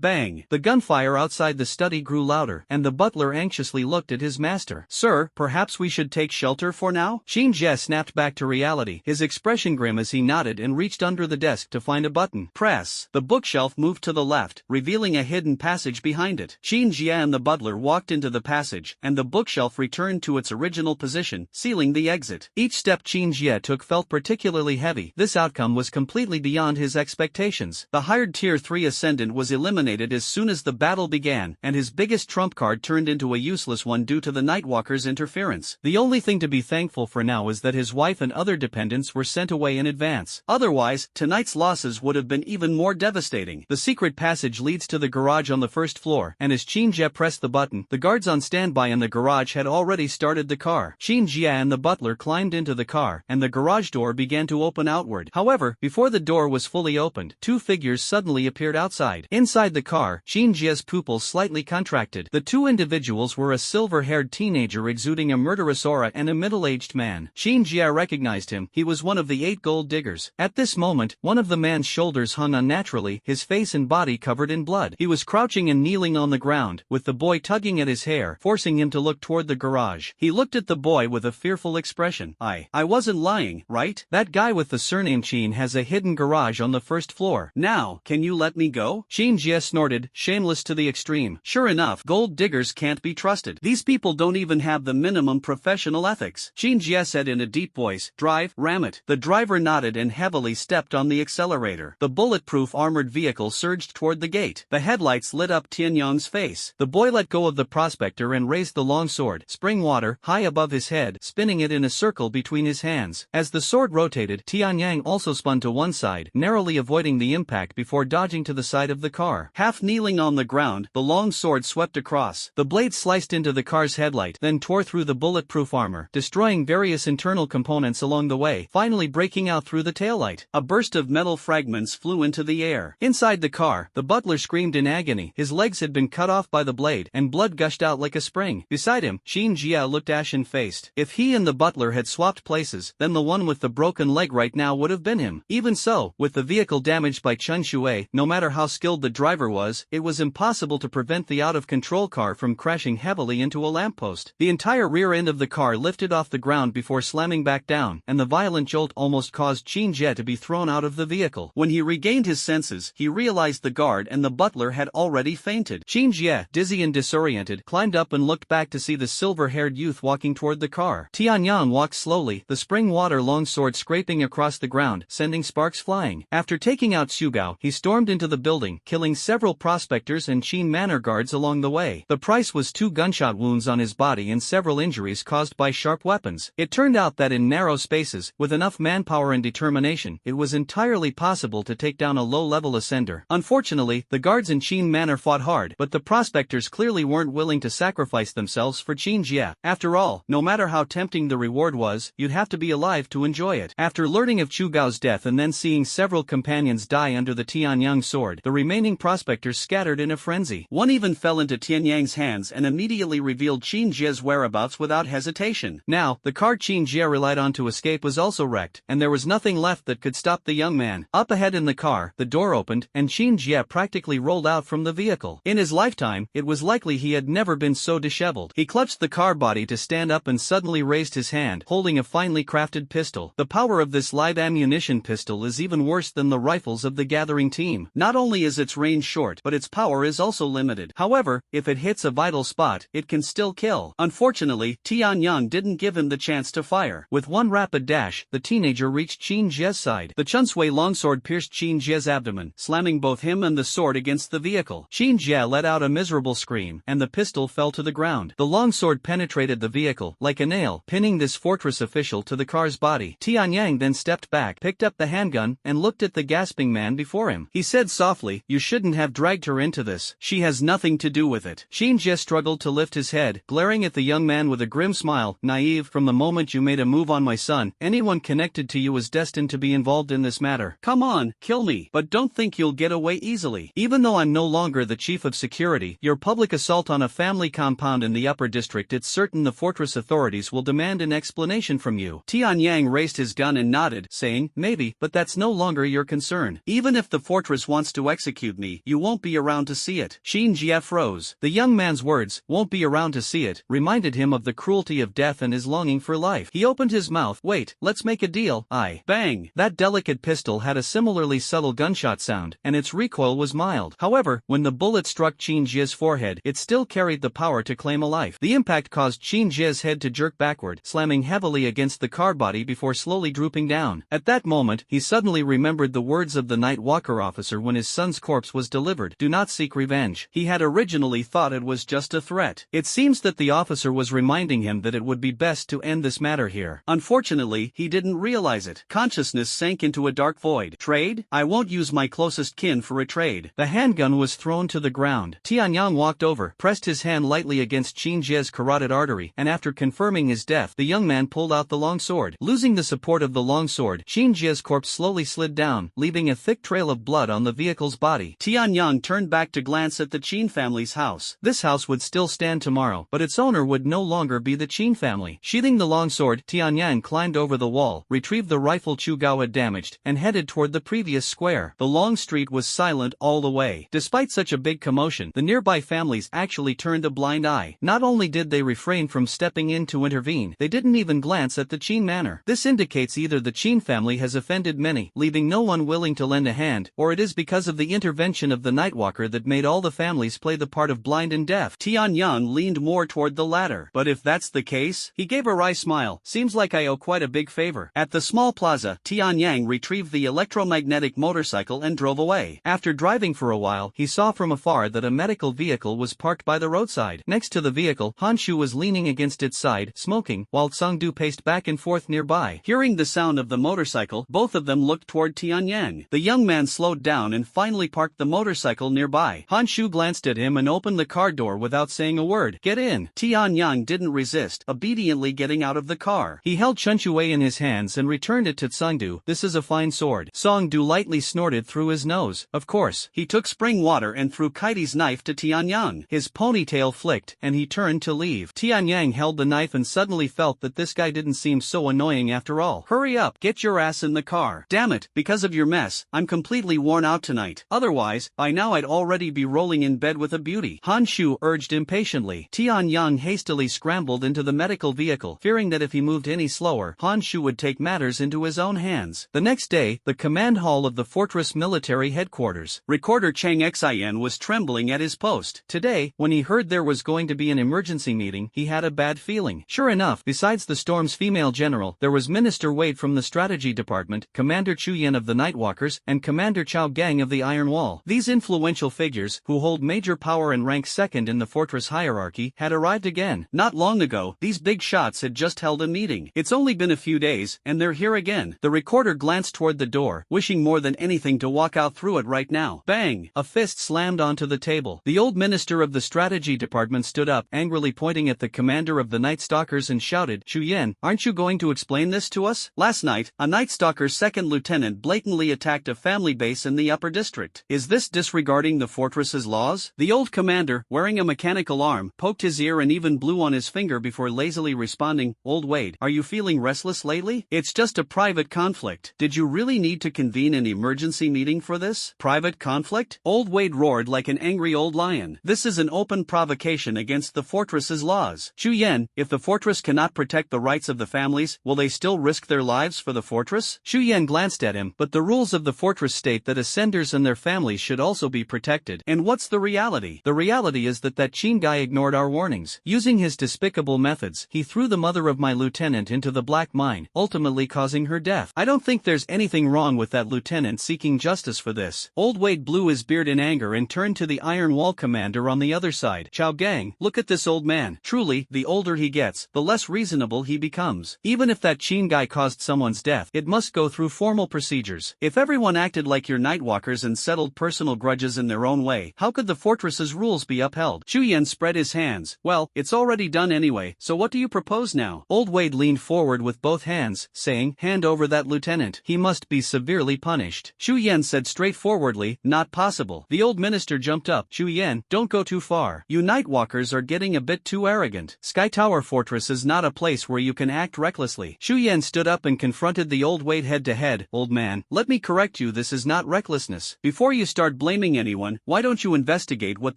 Bang! The gunfire outside the study grew louder, and the butler anxiously looked at his master. Sir, perhaps we should take shelter for now? Qin Jie snapped back to reality, his expression grim as he nodded and reached under the desk to find a button. Press. The bookshelf moved to the left, revealing a hidden passage behind it. Qin Jie and the butler walked into the passage, and the bookshelf returned to its original position, sealing the exit. Each step Qin Jie took felt particularly heavy. This outcome was completely beyond his expectations. The hired Tier 3 Ascendant was eliminated as soon as the battle began, and his biggest trump card turned into a useless one due to the Nightwalker's interference. The only thing to be thankful for now is that his wife and other dependents were sent away in advance. Otherwise, tonight's losses would have been even more devastating. The secret passage leads to the garage on the first floor, and as Qin Jie pressed the button, the guards on standby in the garage had already started the car. Qin Jie and the butler climbed into the car, and the garage door began to open outward. However, before the door was fully opened, two figures suddenly appeared outside. Inside the car, Qin Jie's pupils slightly contracted. The two individuals were a silver-haired teenager exuding a murderous aura and a middle-aged man. Qin Jie recognized him. He was one of the 8 gold diggers. At this moment, one of the man's shoulders hung unnaturally, his face and body covered in blood. He was crouching and kneeling on the ground, with the boy tugging at his hair, forcing him to look toward the garage. He looked at the boy with a fearful expression. I wasn't lying, right? That guy with the surname Qin has a hidden garage on the first floor. Now, can you let me go? Qin Jie snorted, shameless to the extreme. Sure enough, gold diggers can't be trusted. These people don't even have the minimum professional ethics. Qin Jie said in a deep voice, drive, ram it. The driver nodded and heavily stepped on the accelerator. The bulletproof armored vehicle surged toward the gate. The headlights lit up Tianyang's face. The boy let go of the prospector and raised the long sword, spring water, high above his head, spinning it in a circle between his hands. As the sword rotated, Tianyang also spun to one side, narrowly avoiding the impact before dodging to the side of the car. Half kneeling on the ground, the long sword swept across. The blade sliced into the car's headlight, then tore through the bulletproof armor, destroying various internal components along the way, finally breaking out through the taillight. A burst of metal fragments flew into the air. Inside the car, the butler screamed in agony. His legs had been cut off by the blade, and blood gushed out like a spring. Beside him, Qin Jie looked ashen-faced. If he and the butler had swapped places, then the one with the broken leg right now would have been him. Even so, with the vehicle damaged by Chen Shui, no matter how skilled the driver was, it was impossible to prevent the out-of-control car from crashing heavily into a lamppost. The entire rear end of the car lifted off the ground before slamming back down, and the violent jolt almost caused Qin Jie to be thrown out of the vehicle. When he regained his senses, he realized the guard and the butler had already fainted. Qin Jie, dizzy and disoriented, climbed up and looked back to see the silver-haired youth walking toward the car. Tianyang walked slowly, the spring water longsword scraping across the ground, sending sparks flying. After taking out Xugao, he stormed into the building, killing several prospectors and Qin Manor guards along the way. The price was 2 gunshot wounds on his body and several injuries caused by sharp weapons. It turned out that in narrow spaces, with enough manpower and determination, it was entirely possible to take down a low-level ascender. Unfortunately, the guards in Qin Manor fought hard, but the prospectors clearly weren't willing to sacrifice themselves for Qin Jie. After all, no matter how tempting the reward was, you'd have to be alive to enjoy it. After learning of Chu Gao's death and then seeing several companions die under the Tianyang sword, the remaining prospectors scattered in a frenzy. One even fell into Tianyang's hands and immediately revealed Qin Jie's whereabouts without hesitation. Now, the car Qin Jie relied on to escape was also wrecked, and there was nothing left that could stop the young man. Up ahead in the car, the door opened, and Qin Jie practically rolled out from the vehicle. In his lifetime, it was likely he had never been so disheveled. He clutched the car body to stand up and suddenly raised his hand, holding a finely crafted pistol. The power of this live ammunition pistol is even worse than the rifles of the gathering team. Not only is its range short, but its power is also limited. However, if it hits a vital spot, it can still kill. Unfortunately, Tianyang didn't give him the chance to fire. With one rapid dash, the teenager reached Qin Jie's side. The Chunsui longsword pierced Qin Jie's abdomen, slamming both him and the sword against the vehicle. Qin Jie Jie let out a miserable scream, and the pistol fell to the ground. The longsword penetrated the vehicle, like a nail, pinning this fortress official to the car's body. Tianyang then stepped back, picked up the handgun, and looked at the gasping man before him. He said softly, "You shouldn't have dragged her into this. She has nothing to do with it." Qin Jie struggled to lift his head, glaring at the young man with a grim smile. "Naive, from the moment you made a move on my son, anyone connected to you was destined to be involved in this matter. Come on, kill me, but don't think you'll get away easily. Even though I'm no longer the chief of security, your public assault on a family compound in the upper district, it's certain the fortress authorities will demand an explanation from you." Tianyang raised his gun and nodded, saying, "Maybe, but that's no longer your concern. Even if the fortress wants to execute me, you won't be around to see it." Qin Jie froze. The young man's words, "won't be around to see it," reminded him of the cruelty of death and his longing for life. He opened his mouth. "Wait, let's make a deal." Bang! That delicate pistol had a similarly subtle gunshot sound, and its recoil was mild. However, when the bullet struck Qin Jie's forehead, it still carried the power to claim a life. The impact caused Qin Jie's head to jerk backward, slamming heavily against the car body before slowly drooping down. At that moment, he suddenly remembered the words of the night walker officer when his son's corpse was delivered: "Do not seek revenge." He had originally thought it was just a threat. It seems that the officer was reminding him that it would be best to end this matter here. Unfortunately, he didn't realize it. Consciousness sank into a dark void. Trade? I won't use my closest kin for a trade. The handgun was thrown to the ground. Tianyang walked over, pressed his hand lightly against Qin Jie's carotid artery, and after confirming his death, the young man pulled out the long sword. Losing the support of the long sword, Qin Jie's corpse slowly slid down, leaving a thick trail of blood on the vehicle's body. Tianyang turned back to glance at the Qin family's house. This house would still stand tomorrow, but its owner would no longer be the Qin family. Sheathing the long sword, Tianyang climbed over the wall, retrieved the rifle Chu Gao had damaged, and headed toward the previous square. The long street was silent all the way. Despite such a big commotion, the nearby families actually turned a blind eye. Not only did they refrain from stepping in to intervene, they didn't even glance at the Qin manor. This indicates either the Qin family has offended many, leaving no one willing to lend a hand, or it is because of the intervention of the Nightwalker that made all the families play the part of blind and deaf. Tianyang leaned more toward the latter. But if that's the case, he gave a wry smile. Seems like I owe quite a big favor. At the small plaza, Tianyang retrieved the electromagnetic motorcycle and drove away. After driving for a while, he saw from afar that a medical vehicle was parked by the roadside. Next to the vehicle, Hanshu was leaning against its side, smoking, while Tsangdu paced back and forth nearby. Hearing the sound of the motorcycle, both of them looked toward Tianyang. The young man slowed down and finally parked the motorcycle nearby. Hanshu glanced at him and opened the car door without saying a word. "Get in." Tianyang didn't resist, obediently getting out of the car. He held Chunchue in his hands and returned it to Tsangdu. "This is a fine sword." Tsangdu lightly snorted through his nose. Of course. He took spring water and threw Kaiti's knife to Tianyang. His ponytail flicked, and he turned to leave. Tianyang held the knife and suddenly felt that this guy didn't seem so annoying after all. "Hurry up, get your ass in the car. Damn it, because of your mess, I'm completely worn out tonight. Otherwise, by now I'd already be rolling in bed with a beauty." Hanshu urged impatiently. Tianyang hastily scrambled into the medical vehicle, fearing that if he moved any slower, Hanshu would take matters into his own hands. The next day, the command hall of the fortress military headquarters. Recorder Chang Xin was trembling at his post. Today, when he heard there was going to be an emergency meeting, he had a bad feeling. Sure enough, besides the storm's female general, there was Minister Wade from the strategy department, Commander Chu Yen of the Nightwalkers, and Commander Chao Gang of the Iron Wall. These influential figures, who hold major power and rank second in the fortress hierarchy, had arrived again. Not long ago, these big shots had just held a meeting. It's only been a few days, and they're here again. The recorder glanced toward the door, wishing more than anything to walk out through it right now. Bang! A fist slammed onto the table. The old minister of the strategy department stood up, angrily pointing at the commander of the Night Stalkers and shouted, "Chu Yen, aren't you going to explain this to us? Last night, a Night Stalker's second lieutenant blatantly attacked a family base in the upper district. Is this disregarding the fortress's laws?" The old commander, wearing a mechanical arm, poked his ear and even blew on his finger before lazily responding, "Old Wade, are you feeling restless lately? It's just a private conflict. Did you really need to convene an emergency meeting for this? Private conflict?" Old Wade roared like an angry old lion. "This is an open provocation against the fortress's laws. Chu Yen, if the fortress cannot protect the rights of the families, will they still risk their lives for the fortress?" Chu Yen glanced at him, "But the rules of the fortress state that ascenders and their families should also be protected. And what's the reality? The reality is that Qin guy ignored our warnings. Using his despicable methods, he threw the mother of my lieutenant into the black mine, ultimately causing her death. I don't think there's anything wrong with that lieutenant seeking justice for this." Old Wade blew his beard in anger and turned to the Iron Wall commander on the other side. Chao Gang, look at this old man. Truly, the older he gets, the less reasonable he becomes. Even if that Qin guy caused someone's death, it must go through formal procedures. If everyone acted like your Nightwalkers and settled personal grudges in their own way, how could the fortress's rules be upheld? Xu Yan spread his hands. Well, it's already done anyway, so what do you propose now? Old Wade leaned forward with both hands, saying, hand over that lieutenant. He must be severely punished. Xu Yan said straightforwardly, not possible. The old minister jumped up. Xu Yan, don't go too far. You Nightwalkers are getting a bit too arrogant. Sky Tower Fortress is not a place where you can act recklessly. Xu Yan stood up and confronted the old Wade head to head. Old man, let me correct you, this is not recklessness. Before you start blaming anyone, why don't you investigate what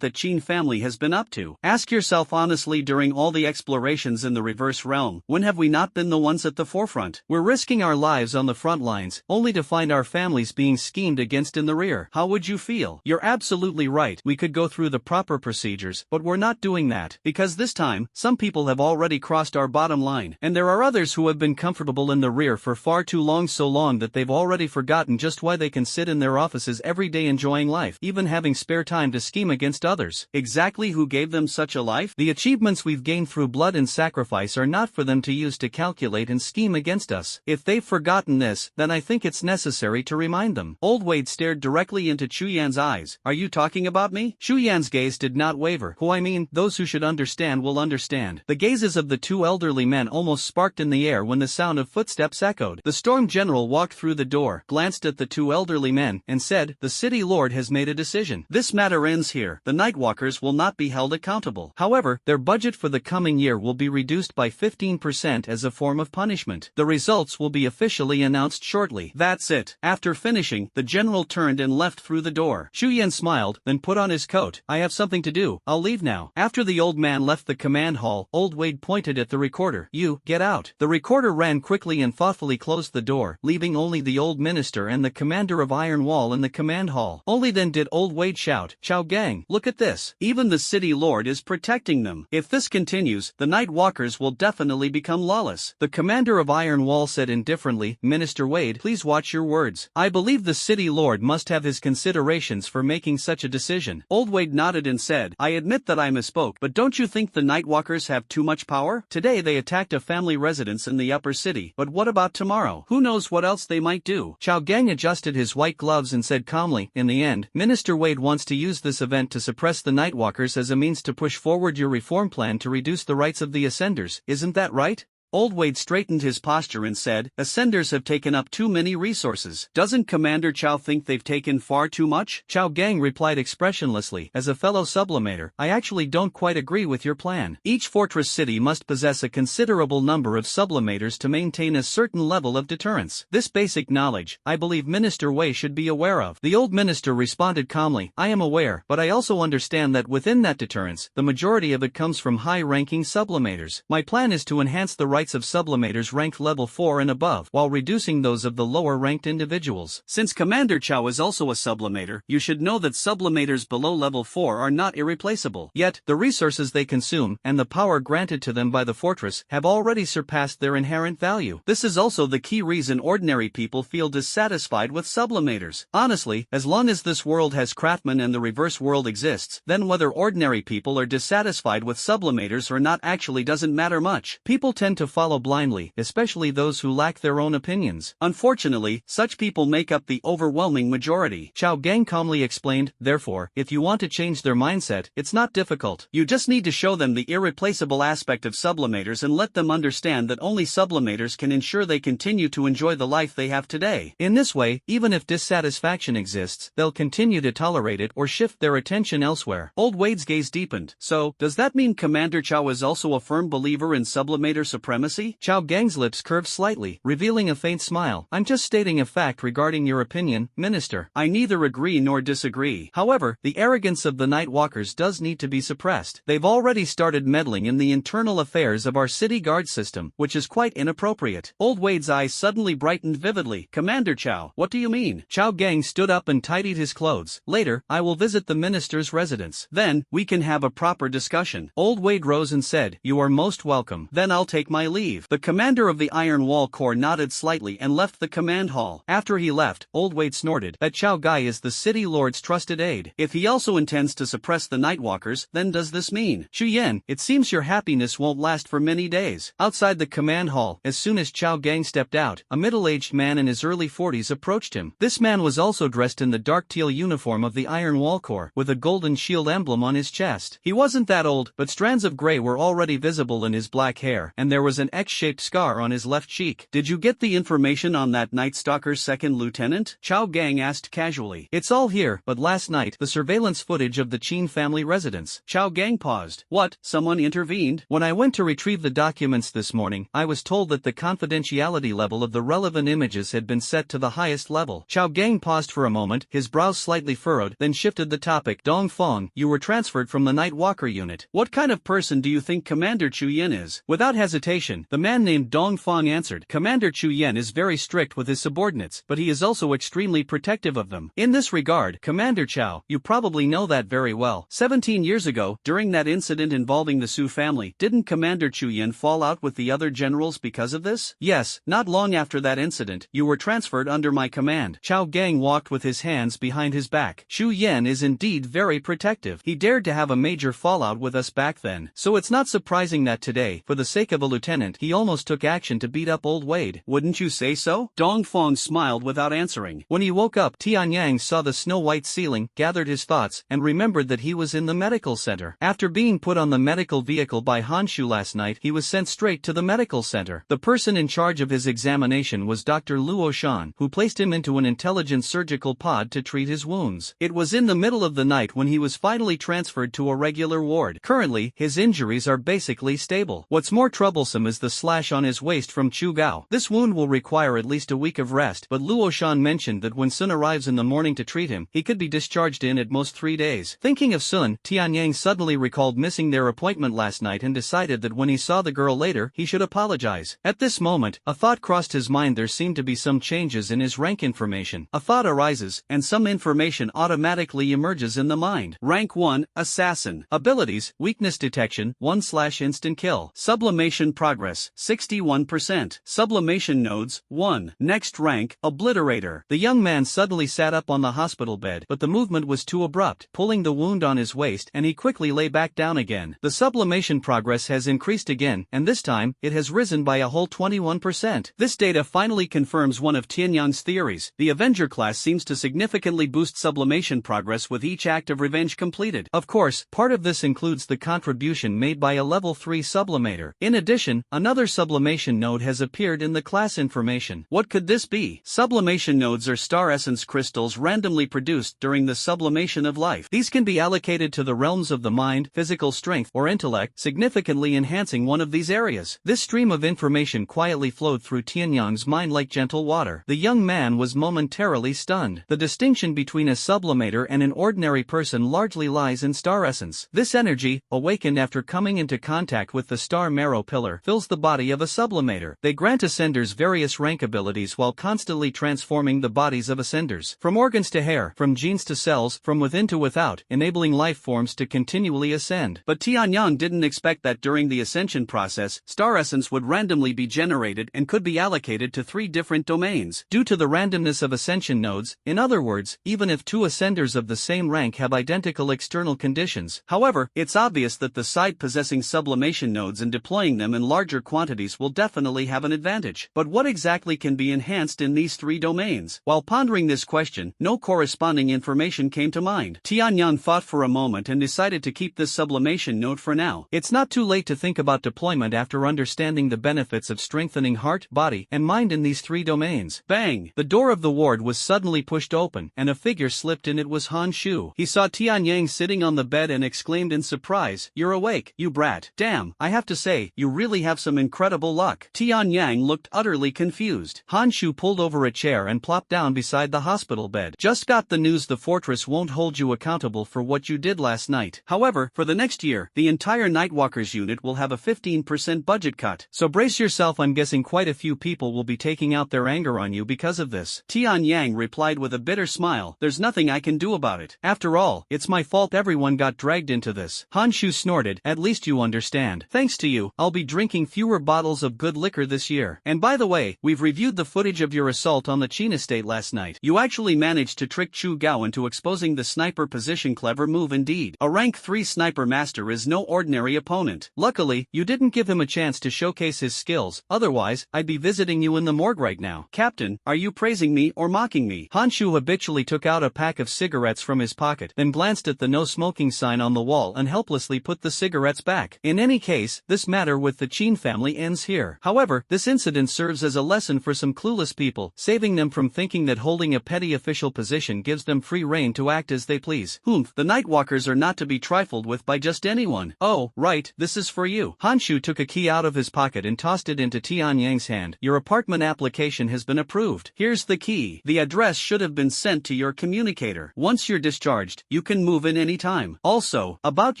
the Qin family has been up to? Ask yourself honestly, during all the explorations in the reverse realm, when have we not been the ones at the forefront? We're risking our lives on the front lines, only to find our families being schemed against in the rear. How would you feel? You're absolutely right. We could go through the proper procedures, but we're not doing that, because this time, some people have already crossed our bottom line, and there are others who have been comfortable in the rear for far too long, so long that they've already forgotten just why they can sit in their offices every day enjoying life, even having spare time to scheme against others. Exactly who gave them such a life? The achievements we've gained through blood and sacrifice are not for them to use to calculate and scheme against us. If they've forgotten this, then I think it's necessary to remind them. Old Wade stared directly into Xu Yan's eyes. Are you talking about me? Xu Yan's gaze did not waver. Who I mean, those who should understand will understand. The gazes of the two elderly men almost sparked in the air when the sound of footsteps echoed. The Storm General walked through the door, glanced at the two elderly men, and said, the City Lord has made a decision. This matter ends here. The Nightwalkers will not be held accountable. However, their budget for the coming year will be reduced by 15% as a form of punishment. The results will be officially announced shortly. That's it. After finishing, the general turned and left through the door. Xu Yan smiled, then put on his coat. I have something to do. I'll leave now. After the old man left the command hall, Old Wade pointed at the recorder. You, get out. The recorder ran quickly and thoughtfully closed the door, leaving only the old minister and the commander of Iron Wall in the command hall. Only then did Old Wade shout, Chao Gang, look at this. Even the City Lord is protecting them. If this continues, the Nightwalkers will definitely become lawless. The commander of Iron Wall said indifferently, Minister Wade, please watch your words. I believe the City Lord must have his considerations for making such a decision. Old Wade nodded and said, I admit that I misspoke, but don't you think the Nightwalkers have too much power? Today they attacked a family residence in the upper city, but what about tomorrow? Who knows what else they might do? Chao Gang adjusted his white gloves and said calmly, in the end, Minister Wade wants to use this event to suppress the Nightwalkers as a means to push forward your reform plan to reduce the rights of the Ascenders, isn't that right? Old Wade straightened his posture and said, Ascenders have taken up too many resources. Doesn't Commander Chao think they've taken far too much? Chao Gang replied expressionlessly, as a fellow sublimator, I actually don't quite agree with your plan. Each fortress city must possess a considerable number of sublimators to maintain a certain level of deterrence. This basic knowledge, I believe Minister Wei should be aware of. The old minister responded calmly, I am aware, but I also understand that within that deterrence, the majority of it comes from high-ranking sublimators. My plan is to enhance the rights of sublimators ranked level 4 and above, while reducing those of the lower-ranked individuals. Since Commander Chao is also a sublimator, you should know that sublimators below level 4 are not irreplaceable. Yet, the resources they consume, and the power granted to them by the fortress, have already surpassed their inherent value. This is also the key reason ordinary people feel dissatisfied with sublimators. Honestly, as long as this world has craftsmen and the reverse world exists, then whether ordinary people are dissatisfied with sublimators or not actually doesn't matter much. People tend to follow blindly, especially those who lack their own opinions. Unfortunately, such people make up the overwhelming majority. Chao Gang calmly explained, therefore, if you want to change their mindset, it's not difficult. You just need to show them the irreplaceable aspect of sublimators and let them understand that only sublimators can ensure they continue to enjoy the life they have today. In this way, even if dissatisfaction exists, they'll continue to tolerate it or shift their attention elsewhere. Old Wade's gaze deepened. So, does that mean Commander Chao is also a firm believer in sublimator supremacy? Chao Gang's lips curved slightly, revealing a faint smile. I'm just stating a fact regarding your opinion, Minister. I neither agree nor disagree. However, the arrogance of the Nightwalkers does need to be suppressed. They've already started meddling in the internal affairs of our city guard system, which is quite inappropriate. Old Wade's eyes suddenly brightened vividly. Commander Chao, what do you mean? Chao Gang stood up and tidied his clothes. Later, I will visit the minister's residence. Then, we can have a proper discussion. Old Wade rose and said, you are most welcome. Then I'll take my leave? The commander of the Iron Wall Corps nodded slightly and left the command hall. After he left, Old Wade snorted. That Chow guy is the city lord's trusted aide. If he also intends to suppress the Nightwalkers, then does this mean? Chu Yan, it seems your happiness won't last for many days. Outside the command hall, as soon as Chow Gang stepped out, a middle-aged man in his early 40s approached him. This man was also dressed in the dark teal uniform of the Iron Wall Corps, with a golden shield emblem on his chest. He wasn't that old, but strands of gray were already visible in his black hair, and there was an X-shaped scar on his left cheek. Did you get the information on that Night Stalker's second lieutenant? Chow Gang asked casually. It's all here, but last night, the surveillance footage of the Qin family residence. Chow Gang paused. What? Someone intervened? When I went to retrieve the documents this morning, I was told that the confidentiality level of the relevant images had been set to the highest level. Chow Gang paused for a moment, his brows slightly furrowed, then shifted the topic. Dong Fong, you were transferred from the Night Walker unit. What kind of person do you think Commander Chu Yen is? Without hesitation, the man named Dong Fong answered. Commander Chu Yen is very strict with his subordinates, but he is also extremely protective of them. In this regard, Commander Chow, you probably know that very well. 17 years ago, during that incident involving the Su family, didn't Commander Chu Yen fall out with the other generals because of this? Yes, not long after that incident, you were transferred under my command. Chow Gang walked with his hands behind his back. Chu Yen is indeed very protective. He dared to have a major fallout with us back then, so it's not surprising that today, for the sake of a lieutenant, he almost took action to beat up Old Wade. Wouldn't you say so? Dong Fong smiled without answering. When he woke up, Tianyang saw the snow-white ceiling, gathered his thoughts, and remembered that he was in the medical center. After being put on the medical vehicle by Hanshu last night, he was sent straight to the medical center. The person in charge of his examination was Dr. Luo Shan, who placed him into an intelligent surgical pod to treat his wounds. It was in the middle of the night when he was finally transferred to a regular ward. Currently, his injuries are basically stable. What's more troublesome is the slash on his waist from Chu Gao. This wound will require at least a week of rest, but Luo Shan mentioned that when Sun arrives in the morning to treat him, he could be discharged in at most 3 days. Thinking of Sun, Tianyang suddenly recalled missing their appointment last night and decided that when he saw the girl later, he should apologize. At this moment, a thought crossed his mind. There seemed to be some changes in his rank information. A thought arises, and some information automatically emerges in the mind. Rank 1, Assassin. Abilities, Weakness Detection, 1/instant kill. Sublimation Progress, 61%. Sublimation Nodes, 1. Next rank, Obliterator. The young man suddenly sat up on the hospital bed, but the movement was too abrupt, pulling the wound on his waist, and he quickly lay back down again. The sublimation progress has increased again, and this time, it has risen by a whole 21%. This data finally confirms one of Tianyang's theories. The Avenger class seems to significantly boost sublimation progress with each act of revenge completed. Of course, part of this includes the contribution made by a level 3 sublimator. In addition, another sublimation node has appeared in the class information. What could this be? Sublimation nodes are star essence crystals randomly produced during the sublimation of life. These can be allocated to the realms of the mind, physical strength, or intellect, significantly enhancing one of these areas. This stream of information quietly flowed through Tianyang's mind like gentle water. The young man was momentarily stunned. The distinction between a sublimator and an ordinary person largely lies in star essence. This energy, awakened after coming into contact with the star marrow pillar, fills the body of a sublimator. They grant ascenders various rank abilities while constantly transforming the bodies of ascenders. From organs to hair, from genes to cells, from within to without, enabling life forms to continually ascend. But Tianyang didn't expect that during the ascension process, star essence would randomly be generated and could be allocated to 3 different domains. Due to the randomness of ascension nodes, in other words, even if 2 ascenders of the same rank have identical external conditions. However, it's obvious that the side possessing sublimation nodes and deploying them in larger quantities will definitely have an advantage. But what exactly can be enhanced in these 3 domains? While pondering this question, no corresponding information came to mind. Tianyang thought for a moment and decided to keep this sublimation node for now. It's not too late to think about deployment after understanding the benefits of strengthening heart, body, and mind in these 3 domains. Bang! The door of the ward was suddenly pushed open, and a figure slipped in. It was Han Shu. He saw Tianyang sitting on the bed and exclaimed in surprise, "You're awake, you brat. Damn, I have to say, you really have some incredible luck." Tianyang looked utterly confused. Han Shu pulled over a chair and plopped down beside the hospital bed. "Just got the news the fortress won't hold you accountable for what you did last night. However, for the next year, the entire Nightwalkers unit will have a 15% budget cut. So brace yourself. I'm guessing quite a few people will be taking out their anger on you because of this." Tianyang replied with a bitter smile, "There's nothing I can do about it. After all, it's my fault everyone got dragged into this." Han Shu snorted, "At least you understand. Thanks to you, I'll be drinking drinking fewer bottles of good liquor this year. And by the way, we've reviewed the footage of your assault on the Qin estate last night. You actually managed to trick Chu Gao into exposing the sniper position. Clever move indeed. A rank 3 sniper master is no ordinary opponent. Luckily, you didn't give him a chance to showcase his skills, otherwise, I'd be visiting you in the morgue right now. Captain, are you praising me or mocking me? Han Shu habitually took out a pack of cigarettes from his pocket, then glanced at the no smoking sign on the wall and helplessly put the cigarettes back. In any case, this matter with the Qin family ends here. However, this incident serves as a lesson for some clueless people, saving them from thinking that holding a petty official position gives them free rein to act as they please. The Nightwalkers are not to be trifled with by just anyone. Oh, right, this is for you. Han Shu took a key out of his pocket and tossed it into Tian Yang's hand. Your apartment application has been approved. Here's the key. The address should have been sent to your communicator. Once you're discharged, you can move in any time. Also, about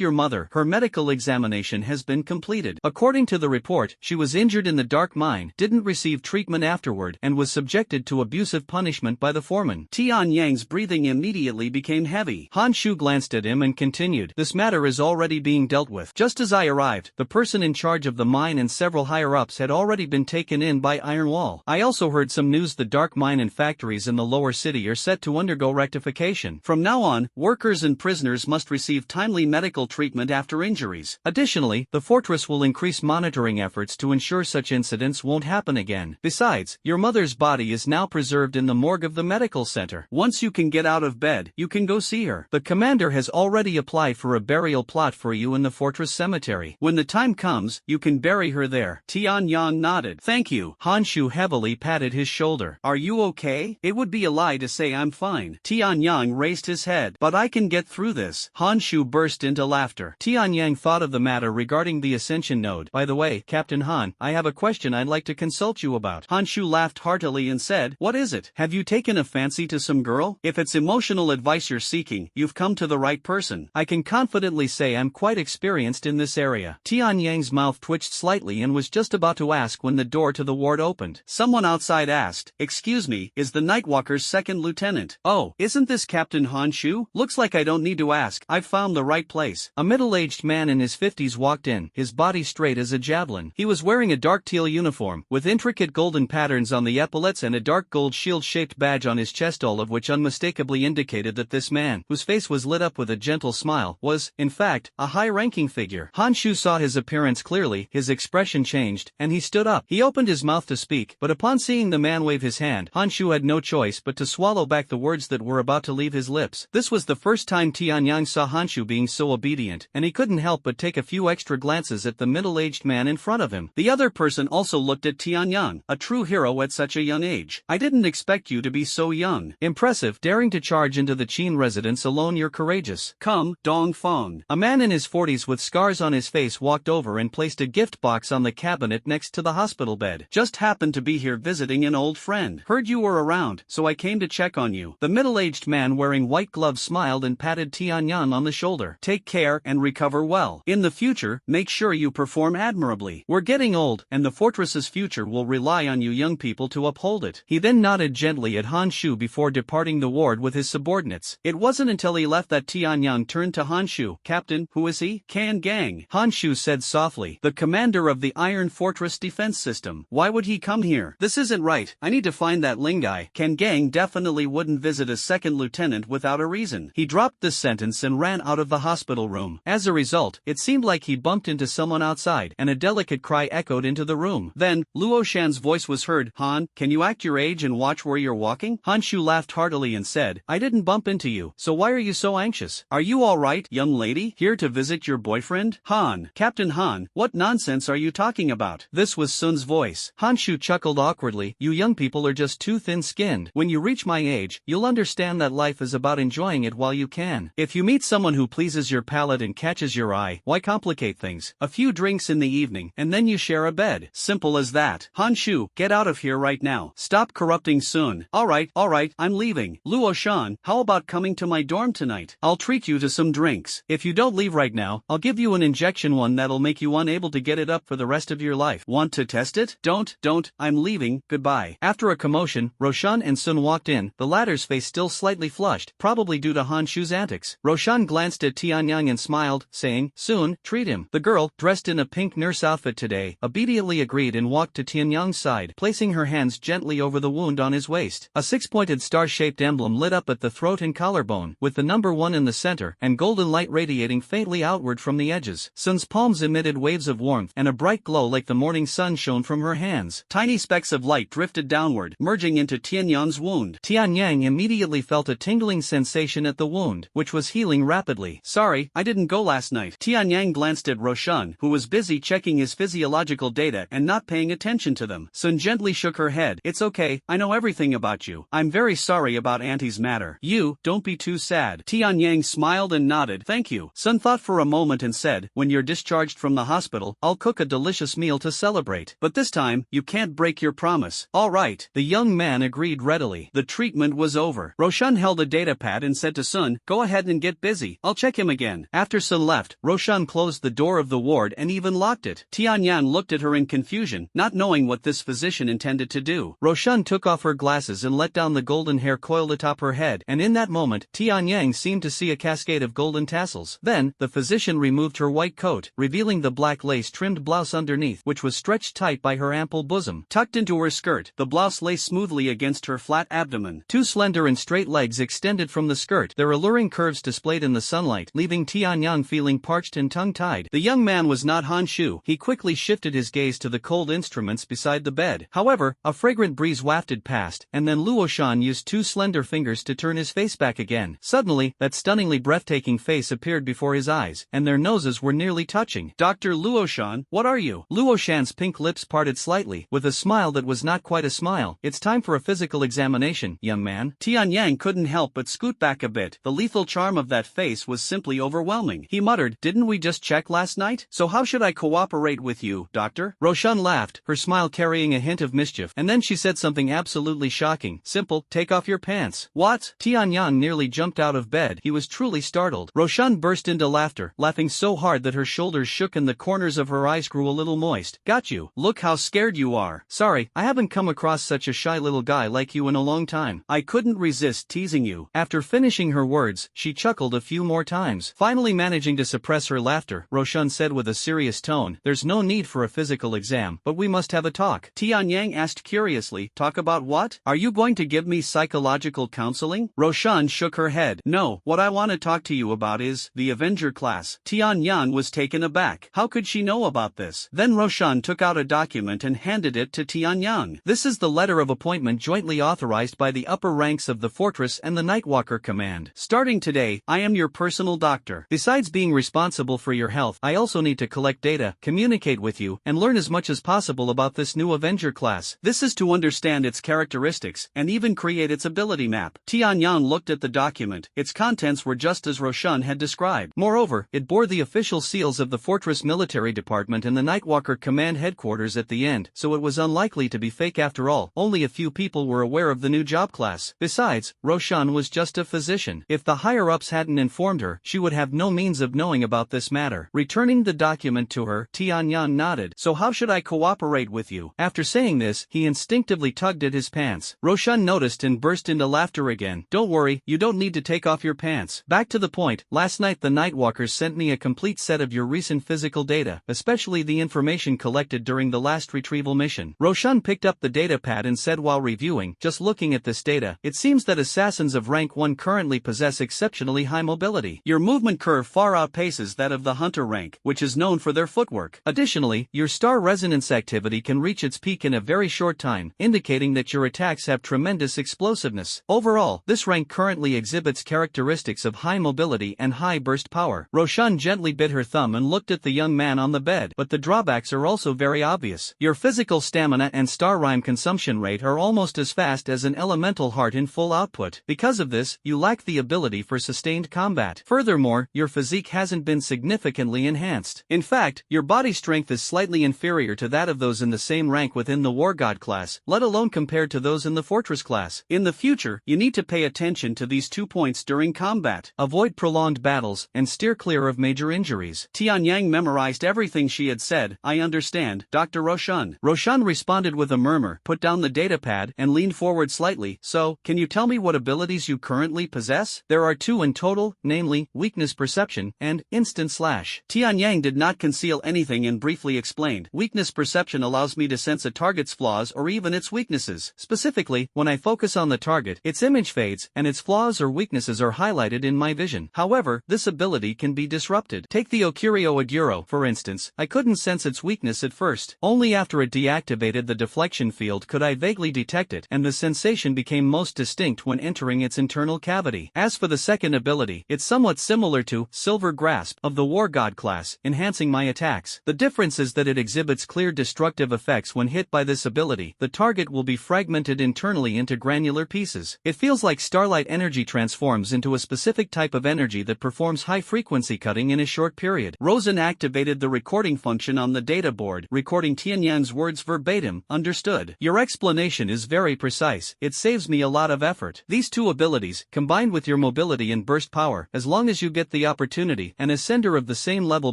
your mother, her medical examination has been completed. According to the report, she was injured in the dark mine, didn't receive treatment afterward, and was subjected to abusive punishment by the foreman. Tian Yang's breathing immediately became heavy. Han Shu glanced at him and continued, this matter is already being dealt with. Just as I arrived, the person in charge of the mine and several higher-ups had already been taken in by Iron Wall. I also heard some news the dark mine and factories in the lower city are set to undergo rectification. From now on, workers and prisoners must receive timely medical treatment after injuries. Additionally, the fortress will increase monitoring efforts to ensure such incidents won't happen again. Besides, your mother's body is now preserved in the morgue of the medical center. Once you can get out of bed, you can go see her. The commander has already applied for a burial plot for you in the fortress cemetery. When the time comes, you can bury her there. Tian Yang nodded. Thank you. Han Shu heavily patted his shoulder. Are you okay? It would be a lie to say I'm fine. Tian Yang raised his head. But I can get through this. Han Shu burst into laughter. Tian Yang thought of the matter regarding the Ascension node. By the way, Captain Han, I have a question I'd like to consult you about. Han Shu laughed heartily and said, what is it? Have you taken a fancy to some girl? If it's emotional advice you're seeking, you've come to the right person. I can confidently say I'm quite experienced in this area. Tian Yang's mouth twitched slightly and was just about to ask when the door to the ward opened. Someone outside asked, excuse me, is the Nightwalker's second lieutenant? Oh, isn't this Captain Han Shu? Looks like I don't need to ask, I've found the right place. A middle-aged man in his 50s walked in, his body straight as a javelin. He was wearing a dark teal uniform, with intricate golden patterns on the epaulets and a dark gold shield-shaped badge on his chest, all of which unmistakably indicated that this man, whose face was lit up with a gentle smile, was, in fact, a high-ranking figure. Han Shu saw his appearance clearly, his expression changed, and he stood up. He opened his mouth to speak, but upon seeing the man wave his hand, Han Shu had no choice but to swallow back the words that were about to leave his lips. This was the first time Tian Yang saw Han Shu being so obedient, and he couldn't help but take a few extra glances at the middle-aged man in front of him. The other person also looked at Tian Yang, a true hero at such a young age. I didn't expect you to be so young. Impressive, daring to charge into the Qin residence alone. You're courageous. Come, Dong Feng. A man in his 40s with scars on his face walked over and placed a gift box on the cabinet next to the hospital bed. Just happened to be here visiting an old friend. Heard you were around, so I came to check on you. The middle-aged man wearing white gloves smiled and patted Tian Yang on the shoulder. Take care and recover well. In the future, make sure you perform admirably. We're getting old, and the fortress's future will rely on you young people to uphold it. He then nodded gently at Han Shu before departing the ward with his subordinates. It wasn't until he left that Tian Yang turned to Han Shu. Captain, who is he? Can Gang. Han Shu said softly. The commander of the Iron Fortress defense system. Why would he come here? This isn't right. I need to find that Ling guy. Can Gang definitely wouldn't visit a second lieutenant without a reason. He dropped this sentence and ran out of the hospital room. As a result, it seemed like he bumped into someone outside, and a delicate cry echoed into the room. Then, Luo Shan's voice was heard. Han, can you act your age and watch where you're walking? Han Shu laughed heartily and said, I didn't bump into you, so why are you so anxious? Are you alright, young lady? Here to visit your boyfriend? Han, Captain Han, what nonsense are you talking about? This was Sun's voice. Han Shu chuckled awkwardly. You young people are just too thin-skinned. When you reach my age, you'll understand that life is about enjoying it while you can. If you meet someone who pleases your palate and catches your eye, why complicate things? A few drinks in the evening, and then you share a bed. Simple as that. Han Shu, get out of here right now. Stop corrupting Sun. Alright, I'm leaving. Luo Shan, how about coming to my dorm tonight? I'll treat you to some drinks. If you don't leave right now, I'll give you an injection, one that'll make you unable to get it up for the rest of your life. Want to test it? Don't, I'm leaving, goodbye. After a commotion, Roshan and Sun walked in, the latter's face still slightly flushed, probably due to Han Shu's antics. Roshan glanced at Tian Yang and smiled, saying, Sun, treat him. The girl, dressed in a pink nurse nurse outfit today," obediently agreed and walked to Tianyang's side, placing her hands gently over the wound on his waist. A six-pointed star-shaped emblem lit up at the throat and collarbone, with the number 1 in the center and golden light radiating faintly outward from the edges. Sun's palms emitted waves of warmth, and a bright glow like the morning sun shone from her hands. Tiny specks of light drifted downward, merging into Tianyang's wound. Tianyang immediately felt a tingling sensation at the wound, which was healing rapidly. "Sorry, I didn't go last night." Tianyang glanced at Roshan, who was busy checking his physiological data and not paying attention to them. Sun gently shook her head. "It's okay, I know everything about you. I'm very sorry about Auntie's matter. You, don't be too sad." Tianyang smiled and nodded. "Thank you." Sun thought for a moment and said, "When you're discharged from the hospital, I'll cook a delicious meal to celebrate. But this time, you can't break your promise." "All right." The young man agreed readily. The treatment was over. Roshan held a datapad and said to Sun, "Go ahead and get busy. I'll check him again." After Sun left, Roshan closed the door of the ward and even locked it. Tianyang looked at her in confusion, not knowing what this physician intended to do. Roshan took off her glasses and let down the golden hair coiled atop her head, and in that moment, Tianyang seemed to see a cascade of golden tassels. Then, the physician removed her white coat, revealing the black lace-trimmed blouse underneath, which was stretched tight by her ample bosom. Tucked into her skirt, the blouse lay smoothly against her flat abdomen. Two slender and straight legs extended from the skirt, their alluring curves displayed in the sunlight, leaving Tianyang feeling parched and tongue-tied. The young man was not Han Shu. He quickly shifted his gaze to the cold instruments beside the bed. However, a fragrant breeze wafted past, and then Luoshan used two slender fingers to turn his face back again. Suddenly, that stunningly breathtaking face appeared before his eyes, and their noses were nearly touching. "Dr. Luoshan, what are you?" Luoshan's pink lips parted slightly, with a smile that was not quite a smile. "It's time for a physical examination, young man." Tianyang couldn't help but scoot back a bit. The lethal charm of that face was simply overwhelming. He muttered, "Didn't we just check last night? So how should I cooperate with you, doctor?" Roshan laughed, her smile carrying a hint of mischief, and then she said something absolutely shocking. "Simple, take off your pants." "What?" Tianyang nearly jumped out of bed. He was truly startled. Roshan burst into laughter, laughing so hard that her shoulders shook and the corners of her eyes grew a little moist. "Got you. Look how scared you are." "Sorry, I haven't come across such a shy little guy like you in a long time. I couldn't resist teasing you." After finishing her words, she chuckled a few more times. Finally managing to suppress her laughter, Roshan said with a serious tone, "There's no need for a physical exam, but we must have a talk." Tianyang asked curiously, "Talk about what? Are you going to give me psychological counseling?" Roshan shook her head. "No, what I want to talk to you about is the Avenger class." Tianyang was taken aback. How could she know about this? Then Roshan took out a document and handed it to Tianyang. "This is the letter of appointment jointly authorized by the upper ranks of the fortress and the Nightwalker Command. Starting today, I am your personal doctor. Besides being responsible for your health, I also need to collect data, communicate with you, and learn as much as possible about this new Avenger class. This is to understand its characteristics, and even create its ability map." Tianyang looked at the document. Its contents were just as Roshan had described. Moreover, it bore the official seals of the Fortress Military Department and the Nightwalker Command Headquarters at the end, so it was unlikely to be fake after all. Only a few people were aware of the new job class. Besides, Roshan was just a physician. If the higher-ups hadn't informed her, she would have no means of knowing about this matter. Returning the document to her, Tianyang nodded. "So how should I cooperate with you?" After saying this, he instinctively tugged at his pants. Roshan noticed and burst into laughter again. "Don't worry, you don't need to take off your pants. Back to the point, last night the Nightwalkers sent me a complete set of your recent physical data, especially the information collected during the last retrieval mission." Roshan picked up the datapad and said while reviewing, "Just looking at this data, it seems that assassins of rank 1 currently possess exceptionally high mobility. Your movement curve far outpaces that of the hunter rank, which is known for their footwork. Additionally, your star resonance activity can reach its peak in a very short time, indicating that your attacks have tremendous explosiveness. Overall, this rank currently exhibits characteristics of high mobility and high burst power." Roshan gently bit her thumb and looked at the young man on the bed. "But the drawbacks are also very obvious. Your physical stamina and star rhyme consumption rate are almost as fast as an elemental heart in full output. Because of this, you lack the ability for sustained combat. Furthermore, your physique hasn't been significantly enhanced. In fact, your body strength is slightly inferior to that of those in the same rank within the War God class, let alone compared to those in the Fortress class. In the future, you need to pay attention to these 2 points during combat. Avoid prolonged battles, and steer clear of major injuries." Tianyang memorized everything she had said. "I understand, Dr. Roshan." Roshan responded with a murmur, put down the datapad, and leaned forward slightly. "So, can you tell me what abilities you currently possess?" "There are 2 in total, namely, weakness perception, and instant slash." Tianyang did not conceal anything everything and briefly explained. Weakness perception allows me to sense a target's flaws or even its weaknesses. Specifically, when I focus on the target, its image fades, and its flaws or weaknesses are highlighted in my vision. However, this ability can be disrupted. Take the Ocurio Aguro, for instance. I couldn't sense its weakness at first. Only after it deactivated the deflection field could I vaguely detect it, and the sensation became most distinct when entering its internal cavity. As for the second ability, it's somewhat similar to Silver Grasp of the War God class, enhancing my attacks. The difference is that it exhibits clear destructive effects when hit by this ability. The target will be fragmented internally into granular pieces. It feels like starlight energy transforms into a specific type of energy that performs high-frequency cutting in a short period. Rosen activated the recording function on the data board, recording Tianyang's words verbatim. Understood. Your explanation is very precise. It saves me a lot of effort. These two abilities, combined with your mobility and burst power, as long as you get the opportunity, an ascender of the same level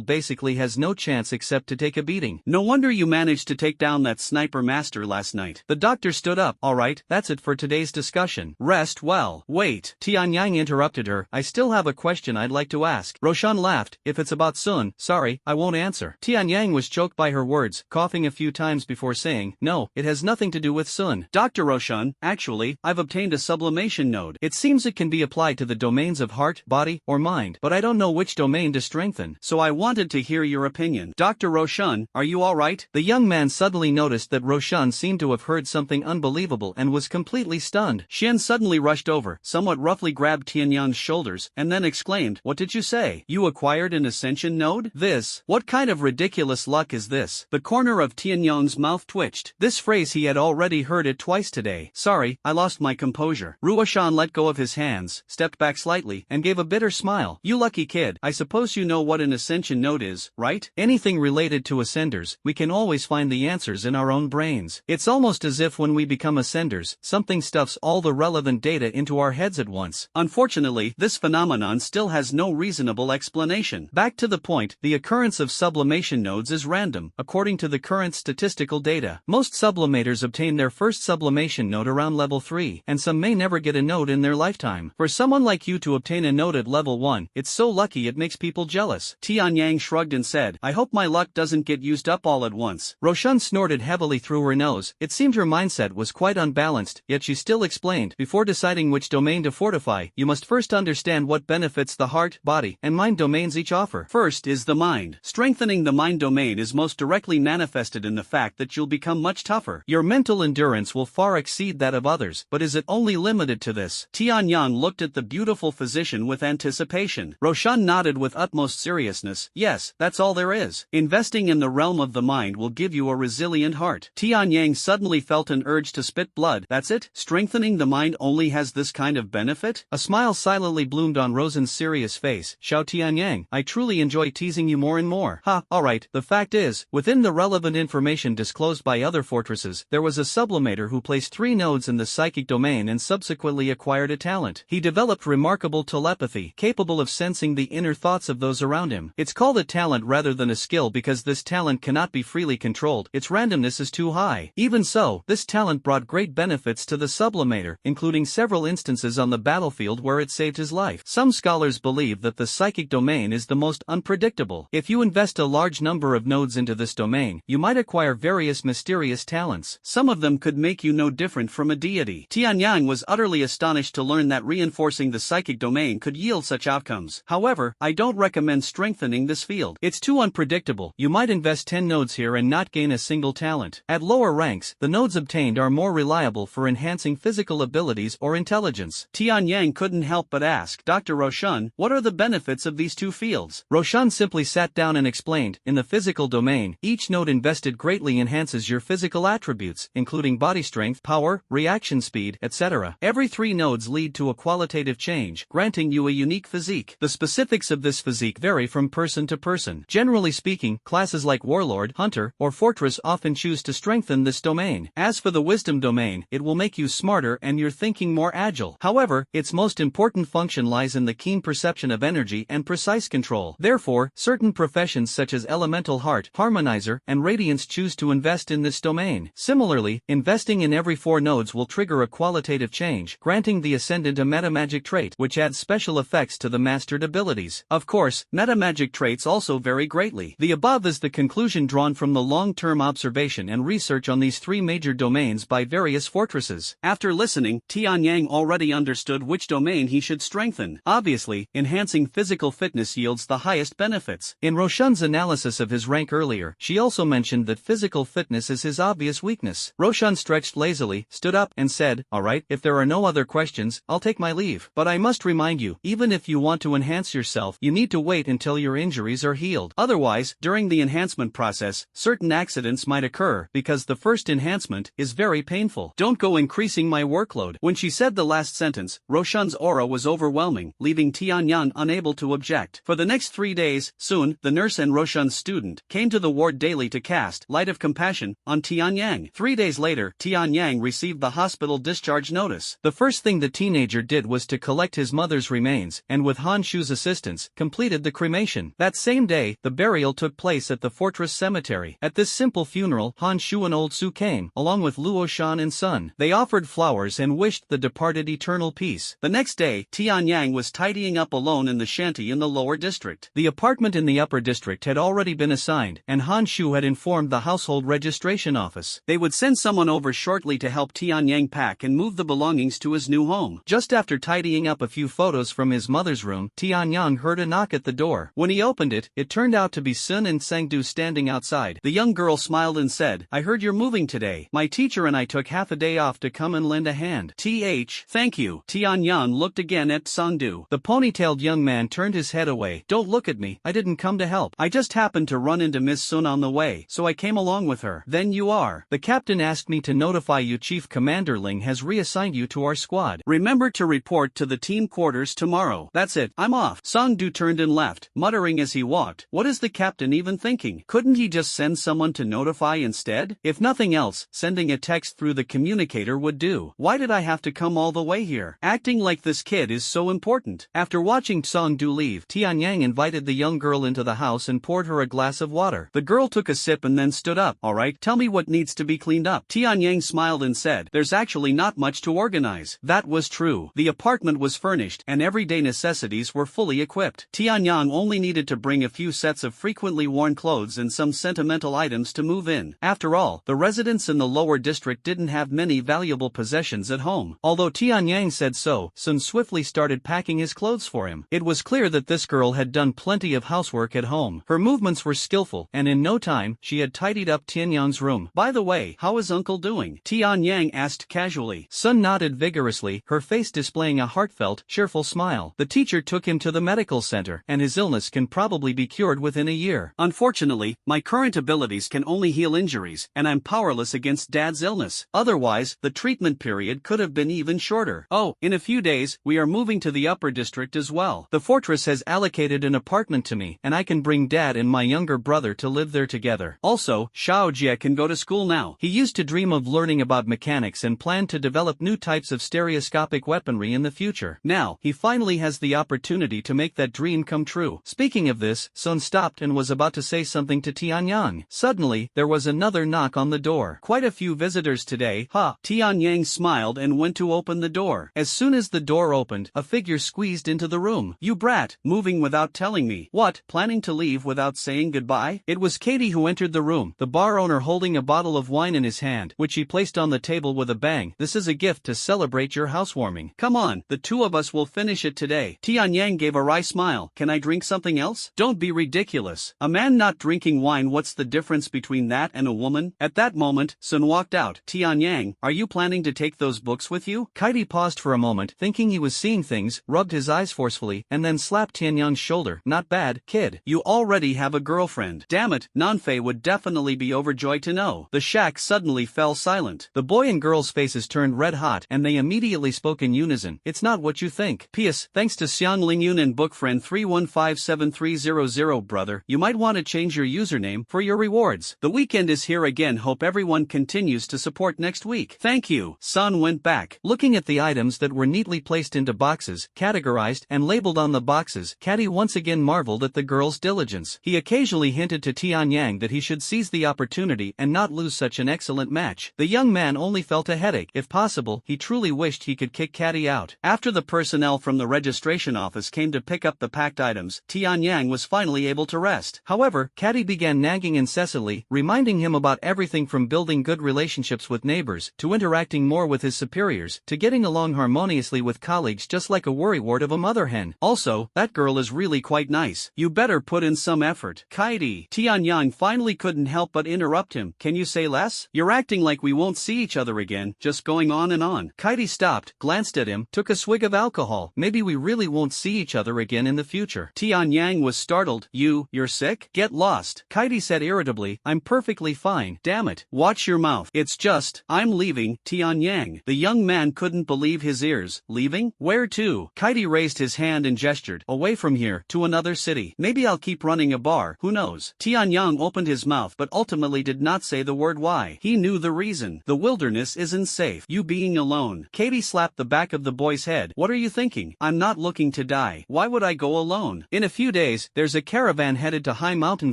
basically has no chance except to take a beating. No wonder you managed to take down that sniper master last night. The doctor stood up. Alright, that's it for today's discussion. Rest well. Wait. Tianyang interrupted her. I still have a question I'd like to ask. Roshan laughed. If it's about Sun, sorry, I won't answer. Tianyang was choked by her words, coughing a few times before saying, no, it has nothing to do with Sun. Dr. Roshan, actually, I've obtained a sublimation node. It seems it can be applied to the domains of heart, body, or mind, but I don't know which domain to strengthen, so I wanted to hear your opinion. Dr. Roshan, are you alright? The young man suddenly noticed that Roshan seemed to have heard something unbelievable and was completely stunned. Xian suddenly rushed over, somewhat roughly grabbed Tianyang's shoulders, and then exclaimed, what did you say? You acquired an ascension node? This? What kind of ridiculous luck is this? The corner of Tianyang's mouth twitched. This phrase he had already heard it twice today. Sorry, I lost my composure. Ruoshan let go of his hands, stepped back slightly, and gave a bitter smile. You lucky kid, I suppose you know what an ascension node is, right? Anything related to ascenders, we can always find the answers in our own brains. It's almost as if when we become ascenders, something stuffs all the relevant data into our heads at once. Unfortunately, this phenomenon still has no reasonable explanation. Back to the point, the occurrence of sublimation nodes is random, according to the current statistical data. Most sublimators obtain their first sublimation node around level 3, and some may never get a node in their lifetime. For someone like you to obtain a node at level 1, it's so lucky it makes people jealous. Tianyang shrugged and said, I hope my luck doesn't get used up all at once. Roshan snorted heavily through her nose. It seemed her mindset was quite unbalanced, yet she still explained, before deciding which domain to fortify, you must first understand what benefits the heart, body, and mind domains each offer. First is the mind. Strengthening the mind domain is most directly manifested in the fact that you'll become much tougher. Your mental endurance will far exceed that of others, but is it only limited to this? Tianyang looked at the beautiful physician with anticipation. Roshan nodded with utmost seriousness. Yes, that's all there is. Investing in the realm of the mind will give you a resilient heart. Tianyang suddenly felt an urge to spit blood. That's it? Strengthening the mind only has this kind of benefit? A smile silently bloomed on Rosen's serious face. Xiao Tianyang, I truly enjoy teasing you more and more. Ha, alright, the fact is, within the relevant information disclosed by other fortresses, there was a sublimator who placed 3 nodes in the psychic domain and subsequently acquired a talent. He developed remarkable telepathy, capable of sensing the inner thoughts of those around him. It's called a talent rather than a skill because this talent cannot be freely controlled. Its randomness is too high. Even so, this talent brought great benefits to the sublimator, including several instances on the battlefield where it saved his life. Some scholars believe that the psychic domain is the most unpredictable. If you invest a large number of nodes into this domain, you might acquire various mysterious talents. Some of them could make you no different from a deity. Tianyang was utterly astonished to learn that reinforcing the psychic domain could yield such outcomes. However, I don't recommend strengthening this field. It's too unpredictable. You might invest 10 nodes here and not gain a single talent. At lower ranks, the nodes obtained are more reliable for enhancing physical abilities or intelligence. Tianyang couldn't help but ask, Dr. Roshan, what are the benefits of these two fields? Roshan simply sat down and explained, in the physical domain, each node invested greatly enhances your physical attributes, including body strength, power, reaction speed, etc. Every 3 nodes lead to a qualitative change, granting you a unique physique. The specifics of this physique vary from person to person. Generally speaking, classes like Warlord, Hunter, or Fortress often choose to strengthen this domain. As for the wisdom domain, it will make you smarter and your thinking more agile. However, its most important function lies in the keen perception of energy and precise control. Therefore, certain professions such as Elemental Heart, Harmonizer, and Radiance choose to invest in this domain. Similarly, investing in every 4 nodes will trigger a qualitative change, granting the Ascendant a metamagic trait, which adds special effects to the mastered abilities. Of course, metamagic traits also vary greatly. The The above is the conclusion drawn from the long-term observation and research on these three major domains by various fortresses. After listening, Tianyang already understood which domain he should strengthen. Obviously, enhancing physical fitness yields the highest benefits. In Roshan's analysis of his rank earlier, she also mentioned that physical fitness is his obvious weakness. Roshan stretched lazily, stood up, and said, "Alright, if there are no other questions, I'll take my leave. But I must remind you, even if you want to enhance yourself, you need to wait until your injuries are healed. Otherwise, during the enhancement process, certain accidents might occur because the first enhancement is very painful. Don't go increasing my workload." When she said the last sentence, Roshan's aura was overwhelming, leaving Tianyang unable to object. For the next 3 days, soon, the nurse and Roshan's student came to the ward daily to cast light of compassion on Tianyang. 3 days later, Tianyang received the hospital discharge notice. The first thing the teenager did was to collect his mother's remains, and with Han Shu's assistance, completed the cremation. That same day, the burial took place at the fortress cemetery. At this simple funeral, Han Shu and Old Su came, along with Luo Shan and Sun. They offered flowers and wished the departed eternal peace. The next day, Tianyang was tidying up alone in the shanty in the lower district. The apartment in the upper district had already been assigned, and Han Shu had informed the household registration office. They would send someone over shortly to help Tianyang pack and move the belongings to his new home. Just after tidying up a few photos from his mother's room, Tianyang heard a knock at the door. When he opened it, it turned out to be Sun and Sangdu standing outside. The young girl smiled and said, "I heard you're moving today. My teacher and I took half a day off to come and lend a hand." Thank you. Tianyang looked again at Sangdu. The ponytailed young man turned his head away. "Don't look at me, I didn't come to help. I just happened to run into Miss Sun on the way, so I came along with her." "Then you are. The captain asked me to notify you Chief Commander Ling has reassigned you to our squad. Remember to report to the team quarters tomorrow." "That's it, I'm off." Sangdu turned and left, muttering as he walked, "What is the captain even thinking? Couldn't he just send someone to notify instead? If nothing else, sending a text through the communicator would do. Why did I have to come all the way here? Acting like this kid is so important." After watching Sangdu leave, Tianyang invited the young girl into the house and poured her a glass of water. The girl took a sip and then stood up. "Alright, tell me what needs to be cleaned up." Tianyang smiled and said, "There's actually not much to organize." That was true. The apartment was furnished, and everyday necessities were fully equipped. Tianyang only needed to bring a few sets of frequently worn clothes and some sentimental items to move in. After all, the residents in the lower district didn't have many valuable possessions at home. Although Tianyang said so, Sun swiftly started packing his clothes for him. It was clear that this girl had done plenty of housework at home. Her movements were skillful, and in no time, she had tidied up Tianyang's room. "By the way, how is Uncle doing?" Tianyang asked casually. Sun nodded vigorously, her face displaying a heartfelt, cheerful smile. "The teacher took him to the medical center, and his illness can probably be cured within a year. Unfortunately, my current abilities can only heal injuries, and I'm powerless against Dad's illness. Otherwise, the treatment period could have been even shorter. Oh, in a few days, we are moving to the upper district as well. The fortress has allocated an apartment to me, and I can bring Dad and my younger brother to live there together. Also, Xiao Jie can go to school now. He used to dream of learning about mechanics and planned to develop new types of stereoscopic weaponry in the future. Now, he finally has the opportunity to make that dream come true." Speaking of this, Sun stopped and was about to say something to Tianyang. Suddenly, there was another knock on the door. "Quite a few visitors today, huh?" Tianyang smiled and went to open the door. As soon as the door opened, a figure squeezed into the room. "You brat, moving without telling me. What, planning to leave without saying goodbye?" It was Katie who entered the room, the bar owner holding a bottle of wine in his hand, which he placed on the table with a bang. "This is a gift to celebrate your housewarming. Come on, the two of us will finish it today." Tianyang gave a wry smile. "Can I drink something else?" "Don't be ridiculous. A man not drinking wine, what's the difference between that and a woman?" At that moment, Sun walked out. "Tianyang, are you planning to take those books with you?" Kaiti paused for a moment, thinking he was seeing things, rubbed his eyes forcefully, and then slapped Tianyang's shoulder. "Not bad, kid. You already have a girlfriend." Damn it, Nanfei would definitely be overjoyed to know. The shack suddenly fell silent. The boy and girl's faces turned red hot, and they immediately spoke in unison. "It's not what you think." P.S. Thanks to Xiang Lingyun and bookfriend 3157300, brother, you might want to change your username for your rewards. The weekend is here again. Hope everyone continues to support next week. Thank you. Sun went back. Looking at the items that were neatly placed into boxes, categorized, and labeled on the boxes, Kaiti once again marveled at the girl's diligence. He occasionally hinted to Tianyang that he should seize the opportunity and not lose such an excellent match. The young man only felt a headache. If possible, he truly wished he could kick Kaiti out. After the personnel from the registration office came to pick up the packed items, Tianyang was finally able to rest. best. However, Caddy began nagging incessantly, reminding him about everything from building good relationships with neighbors, to interacting more with his superiors, to getting along harmoniously with colleagues just like a worrywart of a mother hen. Also, that girl is really quite nice. You better put in some effort. Caddy. Tianyang finally couldn't help but interrupt him. Can you say less? You're acting like we won't see each other again, just going on and on. Caddy stopped, glanced at him, took a swig of alcohol. Maybe we really won't see each other again in the future. Tianyang was startled. You're sick? Get lost. Caddy said irritably, I'm perfectly fine. Damn it. Watch your mouth. It's just, I'm leaving. Tianyang. The young man couldn't believe his ears. Leaving? Where to? Caddy raised his hand and gestured. Away from here, to another city. Maybe I'll keep running a bar, who knows? Tianyang opened his mouth but ultimately did not say the word why. He knew the reason. The wilderness isn't safe. You being alone. Katie slapped the back of the boy's head. What are you thinking? I'm not looking to die. Why would I go alone? In a few days, there's a caravan headed to High Mountain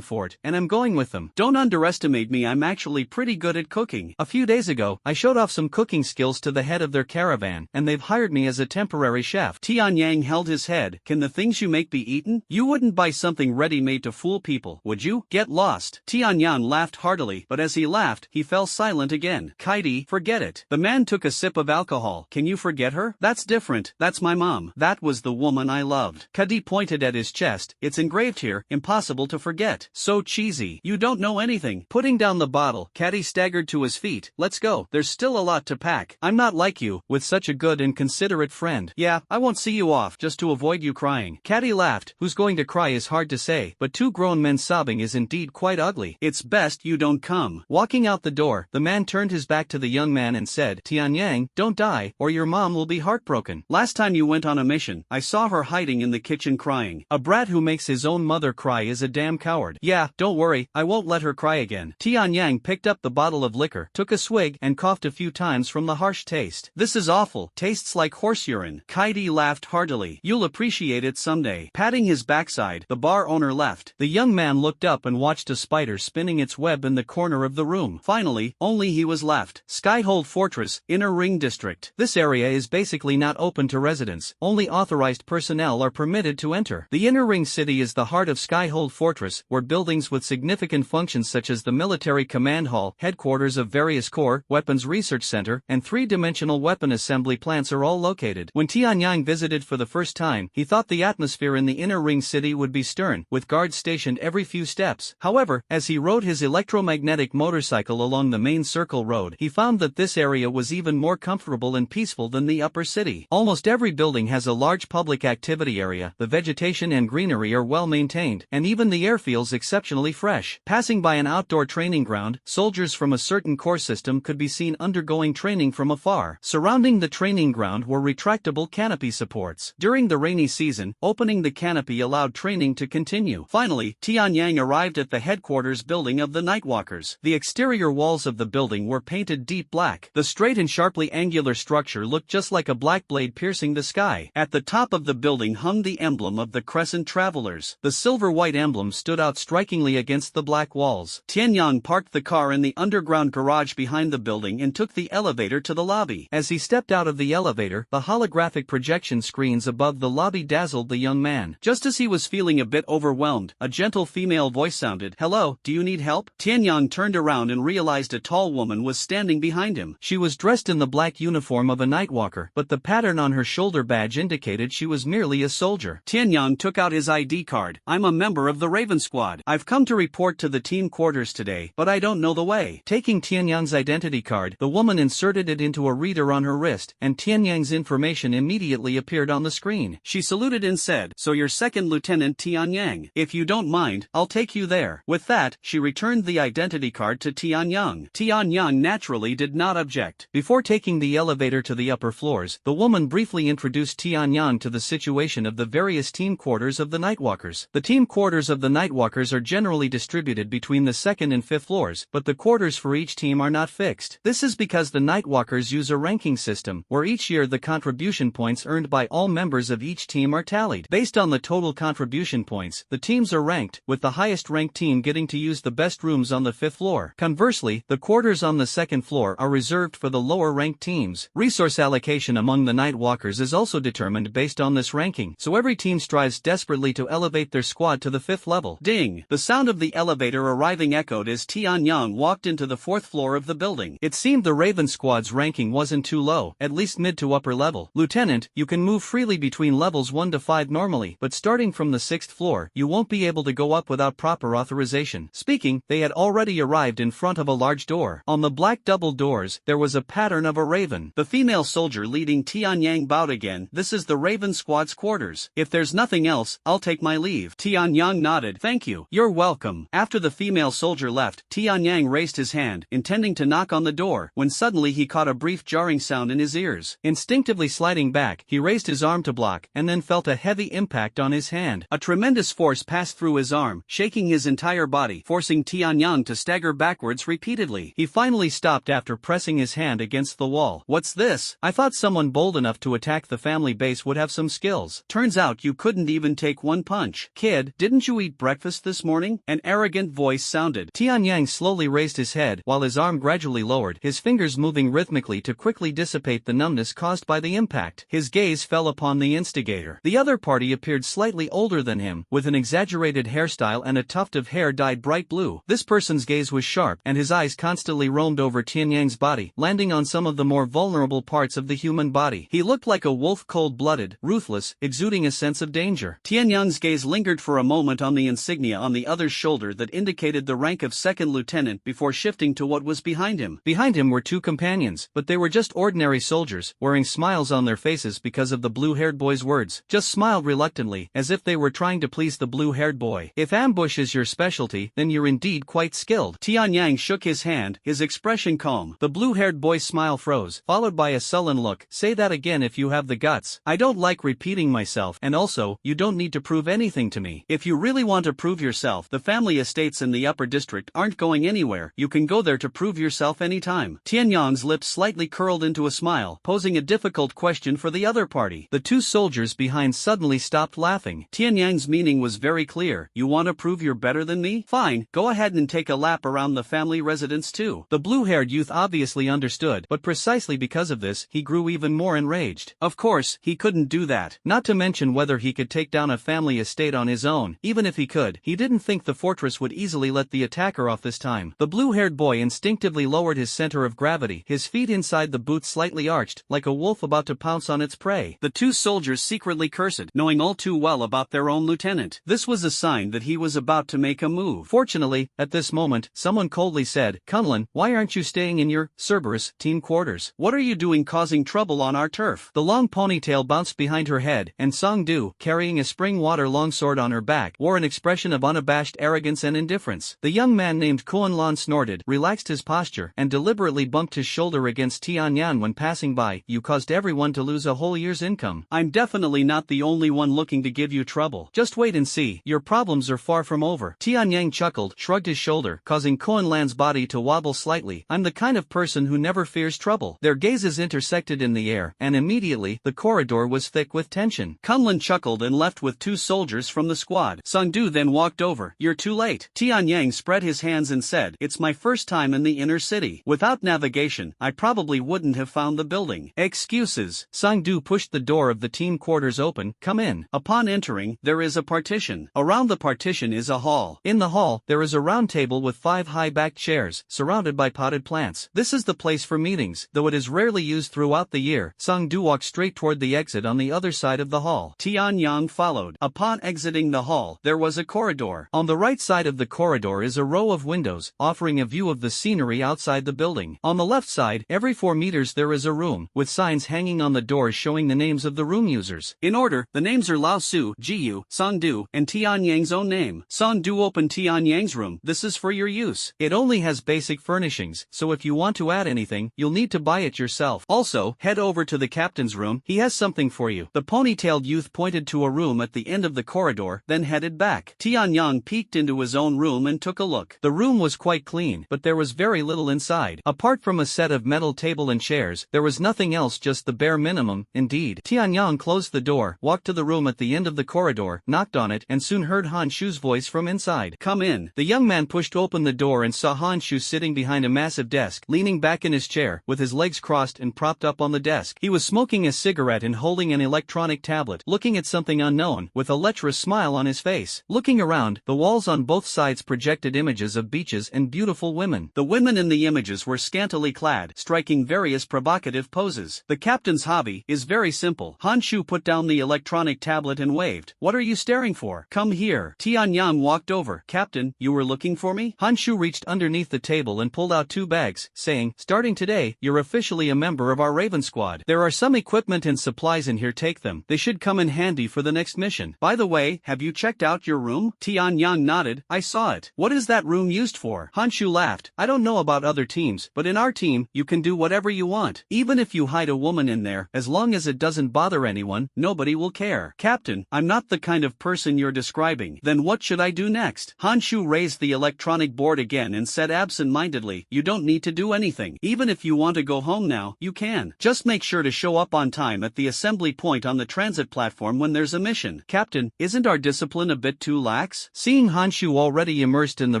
Fort, and I'm going with them. Don't underestimate me, I'm actually pretty good at cooking. A few days ago, I showed off some cooking skills to the head of their caravan, and they've hired me as a temporary chef. Tianyang held his head. Can the things you make be eaten? You wouldn't buy something ready-made to fool people, would you? Get lost. Tianyang laughed heartily, but as he laughed, he fell silent again. Kaidi, forget it. The man took a sip of alcohol. Can you forget her? That's different. That's my mom. That was the woman I loved. Kaidi pointed at his chest. It's engraved here. Impossible to forget. So cheesy. You don't know anything. Putting down the bottle, Kaidi staggered to his feet. Let's go. There's still a lot to pack. I'm not like you, with such a good and considerate friend. Yeah, I won't see you off just to avoid you crying. Kaidi laughed. Who's going to cry is hard to say, but two grown men sobbing is indeed quite ugly. It's best you don't come. Walking out the door, the man turned his back to the young man and said, Tianyang, don't die, or your mom will be heartbroken. Last time you went on a mission, I saw her hiding in the kitchen crying. A brat who makes his own mother cry is a damn coward. Yeah, don't worry, I won't let her cry again. Tianyang picked up the bottle of liquor, took a swig, and coughed a few times from the harsh taste. This is awful. Tastes like horse urine. Kaidi laughed heartily. You'll appreciate it someday. Patting his backside, the bar owner left. The young man looked up and watched a spider spinning its web in the corner of the room. Finally, only he was left. Skyhold Fortress, Inner Ring District. This area is basically not open to residents. Only authorized personnel are permitted to enter. The Inner Ring City is the heart of Skyhold Fortress, where buildings with significant functions such as the Military Command Hall, headquarters of various corps, Weapons Research Center, and three-dimensional weapon assembly plants are all located. When Tianyang visited for the first time, he thought the atmosphere in the Inner Ring City would be stern, with guards stationed every few steps. However, as he rode his electromagnetic motorcycle along the main circle road, he found that this area was even more comfortable and peaceful than the upper city. Almost every building has a large public activity area, the vegetation and greenery are well maintained, and even the air feels exceptionally fresh. Passing by an outdoor training ground, soldiers from a certain corps system could be seen undergoing training from afar. Surrounding the training ground were retractable canopy supports. During the rainy season, opening the canopy allowed training to continue. Finally, Tianyang arrived at the headquarters building of the Nightwalkers. The exterior walls of the building were painted deep black. The straight and sharply angular structure looked just like a black blade piercing the sky. At the top of the building hung the emblem of the Crescent Travelers. The silver-white emblem stood out strikingly against the black walls. Tianyang parked the car in the underground garage behind the building and took the elevator to the lobby. As he stepped out of the elevator, the holographic projection screens above the lobby dazzled the young man. Just as he was feeling a bit overwhelmed, a gentle female voice sounded, Hello, do you need help? Tianyang turned around and realized a tall woman was standing behind him. She was dressed in the black uniform of a Nightwalker, but the pattern on her shoulder badge indicated she was merely a soldier. Tianyang took out his ID card. I'm a member of the Raven Squad. I've come to report to the team quarters today, but I don't know the way. Taking Tianyang's identity card, the woman inserted it into a reader on her wrist, and Tianyang's information immediately appeared on the screen. She saluted and said, So you're Second Lieutenant Tianyang. If you don't mind, I'll take you there. With that, she returned the identity card to Tianyang. Tianyang naturally did not object. Before taking the elevator to the upper floors, the woman briefly introduced Tianyang to the situation of the various team quarters of the Nightwalkers. The team quarters of the Nightwalkers are generally distributed between the second and fifth floors, but the quarters for each team are not fixed. This is because the Nightwalkers use a ranking system, where each year the contribution points earned by all members of each team are tallied. Based on the total contribution points, the teams are ranked, with the highest ranked team getting to use the best rooms on the fifth floor. Conversely, the quarters on the second floor are reserved for the lower ranked teams. Resource allocation among the Nightwalkers is also determined based on this ranking, so every team strives desperately to elevate their squad to the fifth level. level. Ding! The sound of the elevator arriving echoed as Tianyang walked into the 4th floor of the building. It seemed the Raven Squad's ranking wasn't too low, at least mid to upper level. Lieutenant, you can move freely between levels 1 to 5 normally, but starting from the 6th floor, you won't be able to go up without proper authorization. Speaking, they had already arrived in front of a large door. On the black double doors, there was a pattern of a raven. The female soldier leading Tianyang bowed again. This is the Raven Squad's quarters. If there's nothing else, I'll take my leave. Tianyang nodded. Thank you. You're welcome. After the female soldier left, Tianyang raised his hand, intending to knock on the door, when suddenly he caught a brief jarring sound in his ears. Instinctively sliding back, he raised his arm to block, and then felt a heavy impact on his hand. A tremendous force passed through his arm, shaking his entire body, forcing Tianyang to stagger backwards repeatedly. He finally stopped after pressing his hand against the wall. What's this? I thought someone bold enough to attack the family base would have some skills. Turns out you couldn't even take one punch. Kid, didn't you eat breakfast this morning? An arrogant voice sounded. Tianyang slowly raised his head while his arm gradually lowered, his fingers moving rhythmically to quickly dissipate the numbness caused by the impact. His gaze fell upon the instigator. The other party appeared slightly older than him, with an exaggerated hairstyle and a tuft of hair dyed bright blue. This person's gaze was sharp, and his eyes constantly roamed over Tianyang's body, landing on some of the more vulnerable parts of the human body. He looked like a wolf, cold-blooded, ruthless, exuding a sense of danger. Tianyang's gaze lingered for a moment on the insignia on the other's shoulder that indicated the rank of second lieutenant before shifting to what was behind him. Behind him were two companions, but they were just ordinary soldiers, wearing smiles on their faces because of the blue-haired boy's words. Just smiled reluctantly, as if they were trying to please the blue-haired boy. If ambush is your specialty, then you're indeed quite skilled. Tianyang shook his hand, his expression calm. The blue-haired boy's smile froze, followed by a sullen look. Say that again if you have the guts. I don't like repeating myself, and also, you don't need to prove anything to me. If you really want to prove yourself, the family estates in the upper district aren't going anywhere. You can go there to prove yourself anytime. Tianyang's lips slightly curled into a smile, posing a difficult question for the other party. The two soldiers behind suddenly stopped laughing. Tianyang's meaning was very clear. You want to prove you're better than me? Fine, go ahead and take a lap around the family residence too. The blue-haired youth obviously understood, but precisely because of this, he grew even more enraged. Of course, he couldn't do that. Not to mention whether he could take down a family estate on his own. Even if he could, he didn't think the fortress would easily let the attacker off this time. The blue-haired boy instinctively lowered his center of gravity, his feet inside the booth slightly arched, like a wolf about to pounce on its prey. The two soldiers secretly cursed, knowing all too well about their own lieutenant. This was a sign that he was about to make a move. Fortunately, at this moment, someone coldly said, Kunlun, why aren't you staying in your Cerberus team quarters? What are you doing causing trouble on our turf? The long ponytail bounced behind her head, and Songdu, carrying a spring water longsword on her back, wore an expression of unabashed arrogance and indifference. The young man named Kunlun snorted, relaxed his posture, and deliberately bumped his shoulder against Tianyang when passing by. You caused everyone to lose a whole year's income. I'm definitely not the only one looking to give you trouble. Just wait and see. Your problems are far from over. Tianyang chuckled, shrugged his shoulder, causing Kunlun's body to wobble slightly. I'm the kind of person who never fears trouble. Their gazes intersected in the air, and immediately, the corridor was thick with tension. Kunlun chuckled and left with two soldiers from the squad. Songdu then walked over. You're too late. Tianyang spread his hands and said, it's my first time in the inner city. Without navigation, I probably wouldn't have found the building. Excuses. Songdu pushed the door of the team quarters open. Come in. Upon entering, there is a partition. Around the partition is a hall. In the hall, there is a round table with 5 high-backed chairs, surrounded by potted plants. This is the place for meetings, though it is rarely used throughout the year. Songdu walked straight toward the exit on the other side of the hall. Tianyang followed. Upon exiting the hall, there was a corridor. On the right side of the corridor is a row of windows, offering a view of the scenery outside the building. On the left side, every 4 meters there is a room, with signs hanging on the doors showing the names of the room users. In order, the names are Lao Su, Jiyu, Songdu, and Tianyang's own name. Songdu opened Tianyang's room. This is for your use. It only has basic furnishings, so if you want to add anything, you'll need to buy it yourself. Also, head over to the captain's room. He has something for you. The ponytailed youth pointed to a room at the end of the corridor, then headed back. Tianyang peeked into his own room and took a look. The room was quite clean, but there was very little inside. Apart from a set of metal table and chairs, there was nothing else, just the bare minimum, indeed. Tianyang closed the door, walked to the room at the end of the corridor, knocked on it, and soon heard Han Shu's voice from inside. Come in. The young man pushed open the door and saw Han Shu sitting behind a massive desk, leaning back in his chair, with his legs crossed and propped up on the desk. He was smoking a cigarette and holding an electronic tablet, looking at something unknown, with a lecherous smile on his face. place. Looking around, the walls on both sides projected images of beaches and beautiful women. The women in the images were scantily clad, striking various provocative poses. The captain's hobby is very simple. Han Shu put down the electronic tablet and waved. "What are you staring for? Come here." Tianyang walked over. "Captain, you were looking for me?" Han Shu reached underneath the table and pulled out 2 bags, saying, "Starting today, you're officially a member of our Raven Squad. There are some equipment and supplies in here, take them. They should come in handy for the next mission. By the way, have you checked out your room?" Tianyang nodded. "I saw it. What is that room used for?" Han Shu laughed. "I don't know about other teams, but in our team, you can do whatever you want. Even if you hide a woman in there, as long as it doesn't bother anyone, nobody will care." "Captain, I'm not the kind of person you're describing. Then what should I do next?" Han Shu raised the electronic board again and said absent-mindedly, "You don't need to do anything. Even if you want to go home now, you can. Just make sure to show up on time at the assembly point on the transit platform when there's a mission." "Captain, isn't our discipline a bit too lax?" Seeing Han Shu already immersed in the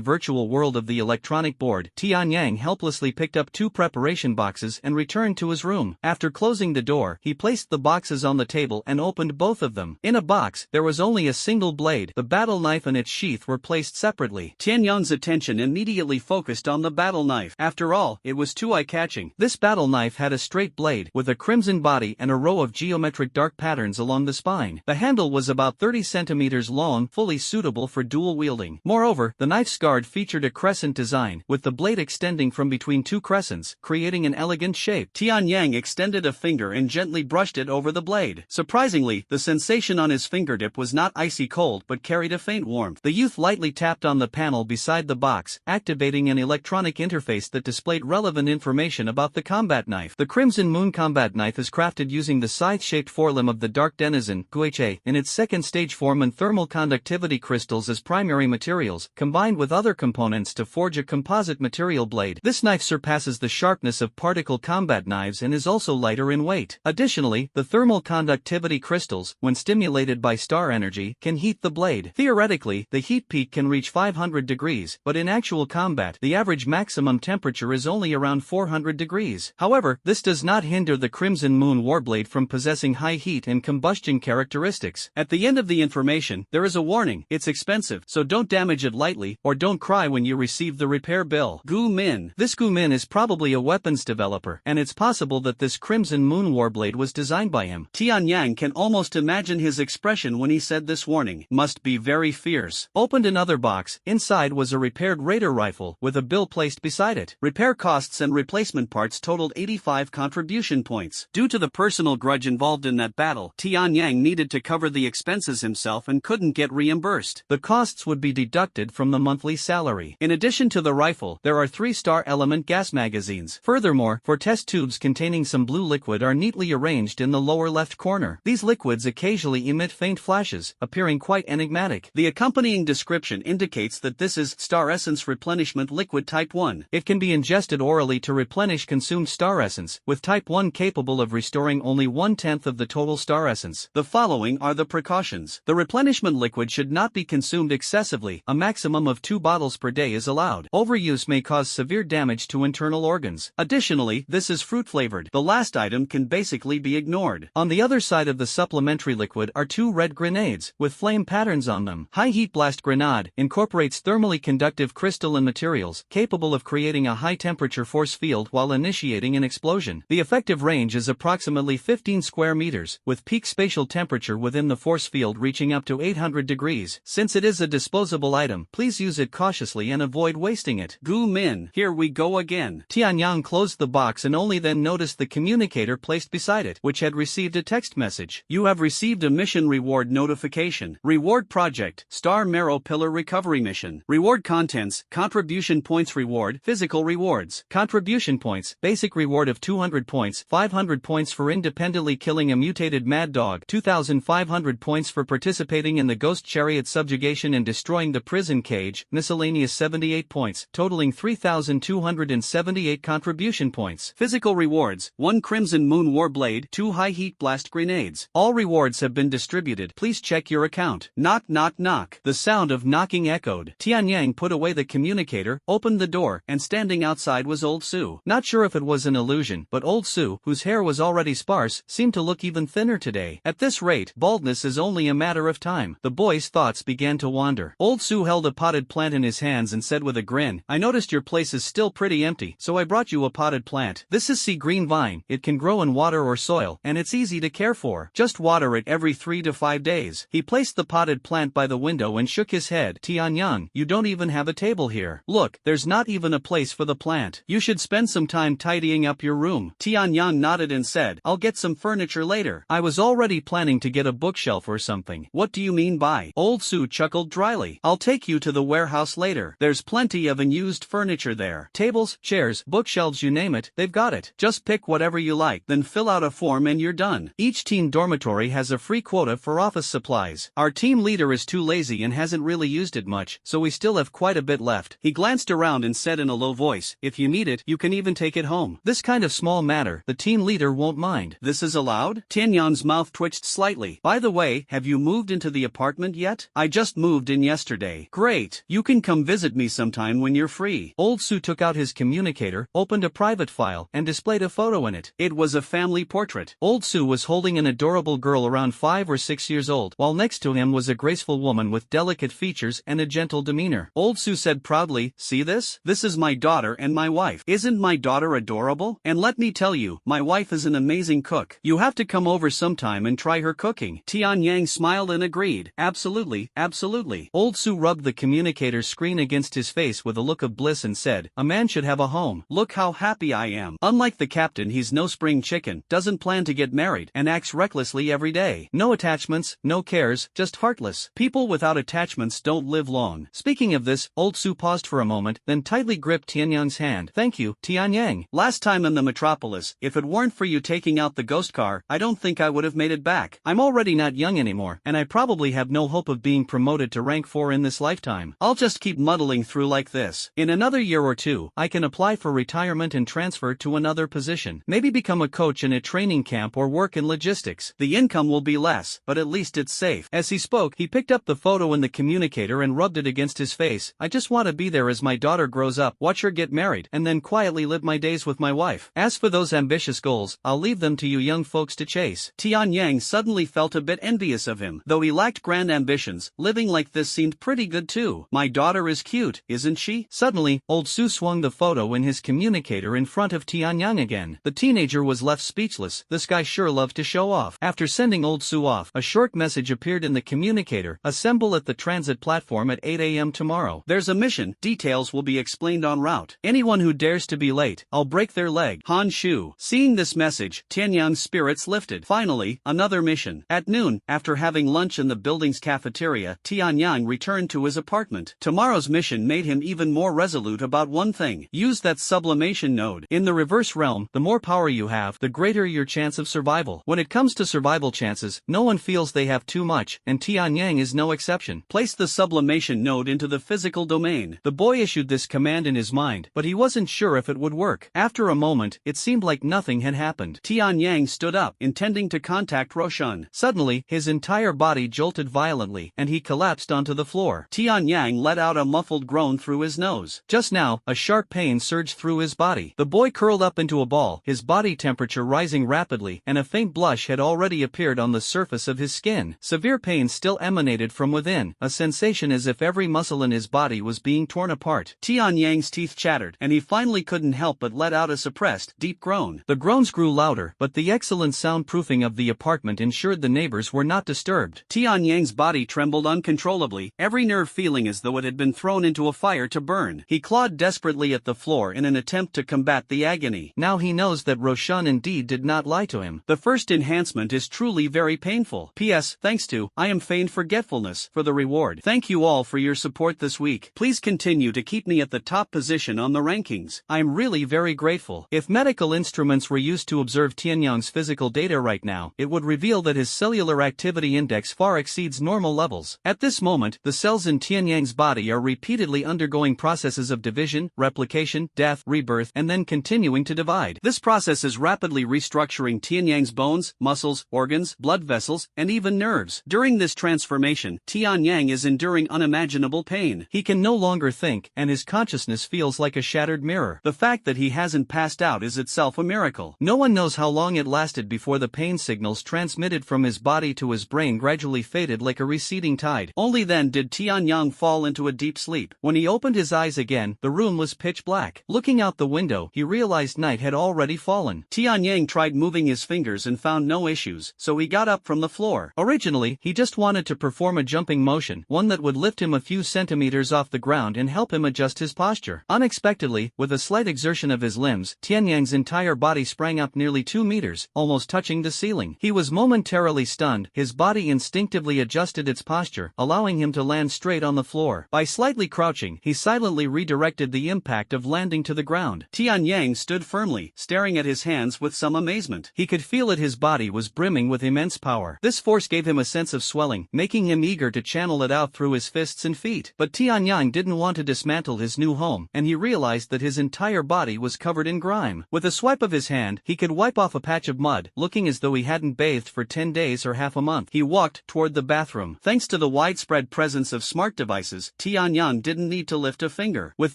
virtual world of the electronic board, Tianyang helplessly picked up 2 preparation boxes and returned to his room. After closing the door, he placed the boxes on the table and opened both of them. In a box, there was only a single blade. The battle knife and its sheath were placed separately. Tianyang's attention immediately focused on the battle knife. After all, it was too eye-catching. This battle knife had a straight blade, with a crimson body and a row of geometric dark patterns along the spine. The handle was about 30 centimeters long, fully suitable for dual wielding. Moreover, the knife's guard featured a crescent design, with the blade extending from between 2 crescents, creating an elegant shape. Tianyang extended a finger and gently brushed it over the blade. Surprisingly, the sensation on his fingertip was not icy cold but carried a faint warmth. The youth lightly tapped on the panel beside the box, activating an electronic interface that displayed relevant information about the combat knife. The Crimson Moon combat knife is crafted using the scythe-shaped forelimb of the Dark Denizen (Guiche) in its second stage form and thermal conductivity crystals as primary materials, combined with other components to forge a composite material blade. This knife surpasses the sharpness of particle combat knives and is also lighter in weight. Additionally, the thermal conductivity crystals, when stimulated by star energy, can heat the blade. Theoretically, the heat peak can reach 500 degrees, but in actual combat, the average maximum temperature is only around 400 degrees. However, this does not hinder the Crimson Moon Warblade from possessing high heat and combustion characteristics. At the end of the information, there is a warning: it's expensive, so don't damage it lightly, or don't cry when you receive the repair bill. Gu Min. This Gu Min is probably a weapons developer, and it's possible that this Crimson Moon Warblade was designed by him. Tianyang can almost imagine his expression when he said this warning. Must be very fierce. Opened another box. Inside was a repaired Raider rifle, with a bill placed beside it. Repair costs and replacement parts totaled 85 contribution points. Due to the personal grudge involved in that battle, Tianyang needed to cover the expenses himself and couldn't get reimbursed. The costs would be deducted from the monthly salary. In addition to the rifle, there are 3 star element gas magazines. Furthermore, 4 test tubes containing some blue liquid are neatly arranged in the lower left corner. These liquids occasionally emit faint flashes, appearing quite enigmatic. The accompanying description indicates that this is Star Essence Replenishment Liquid Type 1. It can be ingested orally to replenish consumed star essence, with Type 1 capable of restoring only 1/10 of the total star essence. The following are the precautions. The replenishment liquid should not be consumed excessively. A maximum of 2 bottles per day is allowed. Overuse may cause severe damage to internal organs. Additionally, this is fruit-flavored. The last item can basically be ignored. On the other side of the supplementary liquid are 2 red grenades, with flame patterns on them. High Heat Blast Grenade incorporates thermally conductive crystalline materials, capable of creating a high-temperature force field while initiating an explosion. The effective range is approximately 15 square meters, with peak spatial temperature within the force field reaching up to 800 degrees. Since it is a disposable item, please use it cautiously and avoid wasting it. Gu Min. Here we go again. Tianyang closed the box and only then noticed the communicator placed beside it, which had received a text message. You have received a mission reward notification. Reward project, Star Marrow Pillar Recovery Mission. Reward contents, contribution points reward, physical rewards. Contribution points, basic reward of 200 points, 500 points for independently killing a mutated mad dog, 2,500 points for participating in the Ghost Chariot subjugation and destroying the prison cage, miscellaneous 78 points, totaling 3,278 contribution points. Physical rewards, 1 Crimson Moon Warblade, 2 High Heat Blast Grenades. All rewards have been distributed. Please check your account. Knock knock knock. The sound of knocking echoed. Tianyang put away the communicator, opened the door, and standing outside was Old Sue. Not sure if it was an illusion, but Old Sue, whose hair was already sparse, seemed to look even thinner today. At this rate, baldness is only a matter of time. The boy Tianyang's thoughts began to wander. Old Su held a potted plant in his hands and said with a grin, I noticed your place is still pretty empty, so I brought you a potted plant. This is sea green vine, it can grow in water or soil, and it's easy to care for. Just water it every 3 to 5 days. He placed the potted plant by the window and shook his head. Tianyang, you don't even have a table here. Look, there's not even a place for the plant. You should spend some time tidying up your room. Tianyang nodded and said, I'll get some furniture later. I was already planning to get a bookshelf or something. What do you mean by? Old Su chuckled dryly. I'll take you to the warehouse later. There's plenty of unused furniture there. Tables, chairs, bookshelves, you name it, they've got it. Just pick whatever you like, then fill out a form and you're done. Each teen dormitory has a free quota for office supplies. Our team leader is too lazy and hasn't really used it much, so we still have quite a bit left. He glanced around and said in a low voice, if you need it, you can even take it home. This kind of small matter, the team leader won't mind. This is allowed? Tianyang's mouth twitched slightly. By the way, have you moved into the apartment yet? I just moved in yesterday. Great. You can come visit me sometime when you're free. Old Su took out his communicator, opened a private file, and displayed a photo in it. It was a family portrait. Old Su was holding an adorable girl around 5 or 6 years old, while next to him was a graceful woman with delicate features and a gentle demeanor. Old Su said proudly, see this? This is my daughter and my wife. Isn't my daughter adorable? And let me tell you, my wife is an amazing cook. You have to come over sometime and try her cooking. Tianyang smiled and agreed. Absolutely, absolutely. Old Su rubbed the communicator screen against his face with a look of bliss and said, a man should have a home. Look how happy I am. Unlike the captain, he's no spring chicken, doesn't plan to get married, and acts recklessly every day. No attachments, no cares, just heartless. People without attachments don't live long. Speaking of this, Old Su paused for a moment, then tightly gripped Tianyang's hand. Thank you, Tianyang. Last time in the metropolis, if it weren't for you taking out the ghost car, I don't think I would have made it back. I'm already not young anymore, and I probably have no hope of being promoted to rank 4 in this lifetime. I'll just keep muddling through like this. In another year or two, I can apply for retirement and transfer to another position. Maybe become a coach in a training camp or work in logistics. The income will be less, but at least it's safe. As he spoke, he picked up the photo in the communicator and rubbed it against his face. I just want to be there as my daughter grows up, watch her get married, and then quietly live my days with my wife. As for those ambitious goals, I'll leave them to you young folks to chase. Tianyang suddenly felt a bit envious of him. Though he lacked grand ambitions, living like this seemed pretty good too. My daughter is cute, isn't she? Suddenly, Old Su swung the photo in his communicator in front of Tianyang again. The teenager was left speechless. This guy sure loved to show off. After sending Old Su off, a short message appeared in the communicator. Assemble at the transit platform at 8 a.m. tomorrow. There's a mission. Details will be explained en route. Anyone who dares to be late, I'll break their leg. Han Shu. Seeing this message, Tianyang's spirits lifted. Finally, another mission. At noon, after having lunch in the building's cafeteria, Tianyang returned to his apartment. Tomorrow's mission made him even more resolute about one thing. Use that sublimation node. In the reverse realm, the more power you have, the greater your chance of survival. When it comes to survival chances, no one feels they have too much, and Tianyang is no exception. Place the sublimation node into the physical domain. The boy issued this command in his mind, but he wasn't sure if it would work. After a moment, it seemed like nothing had happened. Tianyang stood up, intending to contact Roshan. Suddenly, his entire body jolted violently, and he collapsed onto the floor. Tianyang let out a muffled groan through his nose. Just now, a sharp pain surged through his body. The boy curled up into a ball, his body temperature rising rapidly, and a faint blush had already appeared on the surface of his skin. Severe pain still emanated from within, a sensation as if every muscle in his body was being torn apart. Tianyang's teeth chattered, and he finally couldn't help but let out a suppressed, deep groan. The groans grew louder, but the excellent soundproofing of the apartment ensured the neighbors were not disturbed. Tianyang's body trembled uncontrollably, every nerve feeling as though it had been thrown into a fire to burn. He clawed desperately at the floor in an attempt to combat the agony. Now he knows that Roshan indeed did not lie to him. The first enhancement is truly very painful. P.S. Thanks to, I am feigned forgetfulness, for the reward. Thank you all for your support this week. Please continue to keep me at the top position on the rankings. I'm really very grateful. If medical instruments were used to observe Tianyang's physical data right now, it would reveal that his cellular activity index far exceeds normal levels. At this moment, the cells in Tianyang's body are repeatedly undergoing processes of division, replication, death, rebirth, and then continuing to divide. This process is rapidly restructuring Tianyang's bones, muscles, organs, blood vessels, and even nerves. During this transformation, Tianyang is enduring unimaginable pain. He can no longer think, and his consciousness feels like a shattered mirror. The fact that he hasn't passed out is itself a miracle. No one knows how long it lasted before the pain signals transmitted from his body to his brain gradually faded like a receding tide. Only then did Tianyang fall into a deep sleep. When he opened his eyes again, the room was pitch black. Looking out the window, he realized night had already fallen. Tianyang tried moving his fingers and found no issues, so he got up from the floor. Originally, he just wanted to perform a jumping motion, one that would lift him a few centimeters off the ground and help him adjust his posture. Unexpectedly, with a slight exertion of his limbs, Tianyang's entire body sprang up nearly 2 meters, almost touching the ceiling. He was momentarily stunned. His body instinctively adjusted its posture, allowing him to land straight on the floor. By slightly crouching, he silently redirected the impact of landing to the ground. Tianyang stood firmly, staring at his hands with some amazement. He could feel that his body was brimming with immense power. This force gave him a sense of swelling, making him eager to channel it out through his fists and feet. But Tianyang didn't want to dismantle his new home, and he realized that his entire body was covered in grime. With a swipe of his hand, he could wipe off a patch of mud, looking as though he hadn't bathed for 10 days or half a month. He walked toward the bathroom. Thanks to the widespread presence of smart devices, Tianyang didn't need to lift a finger. With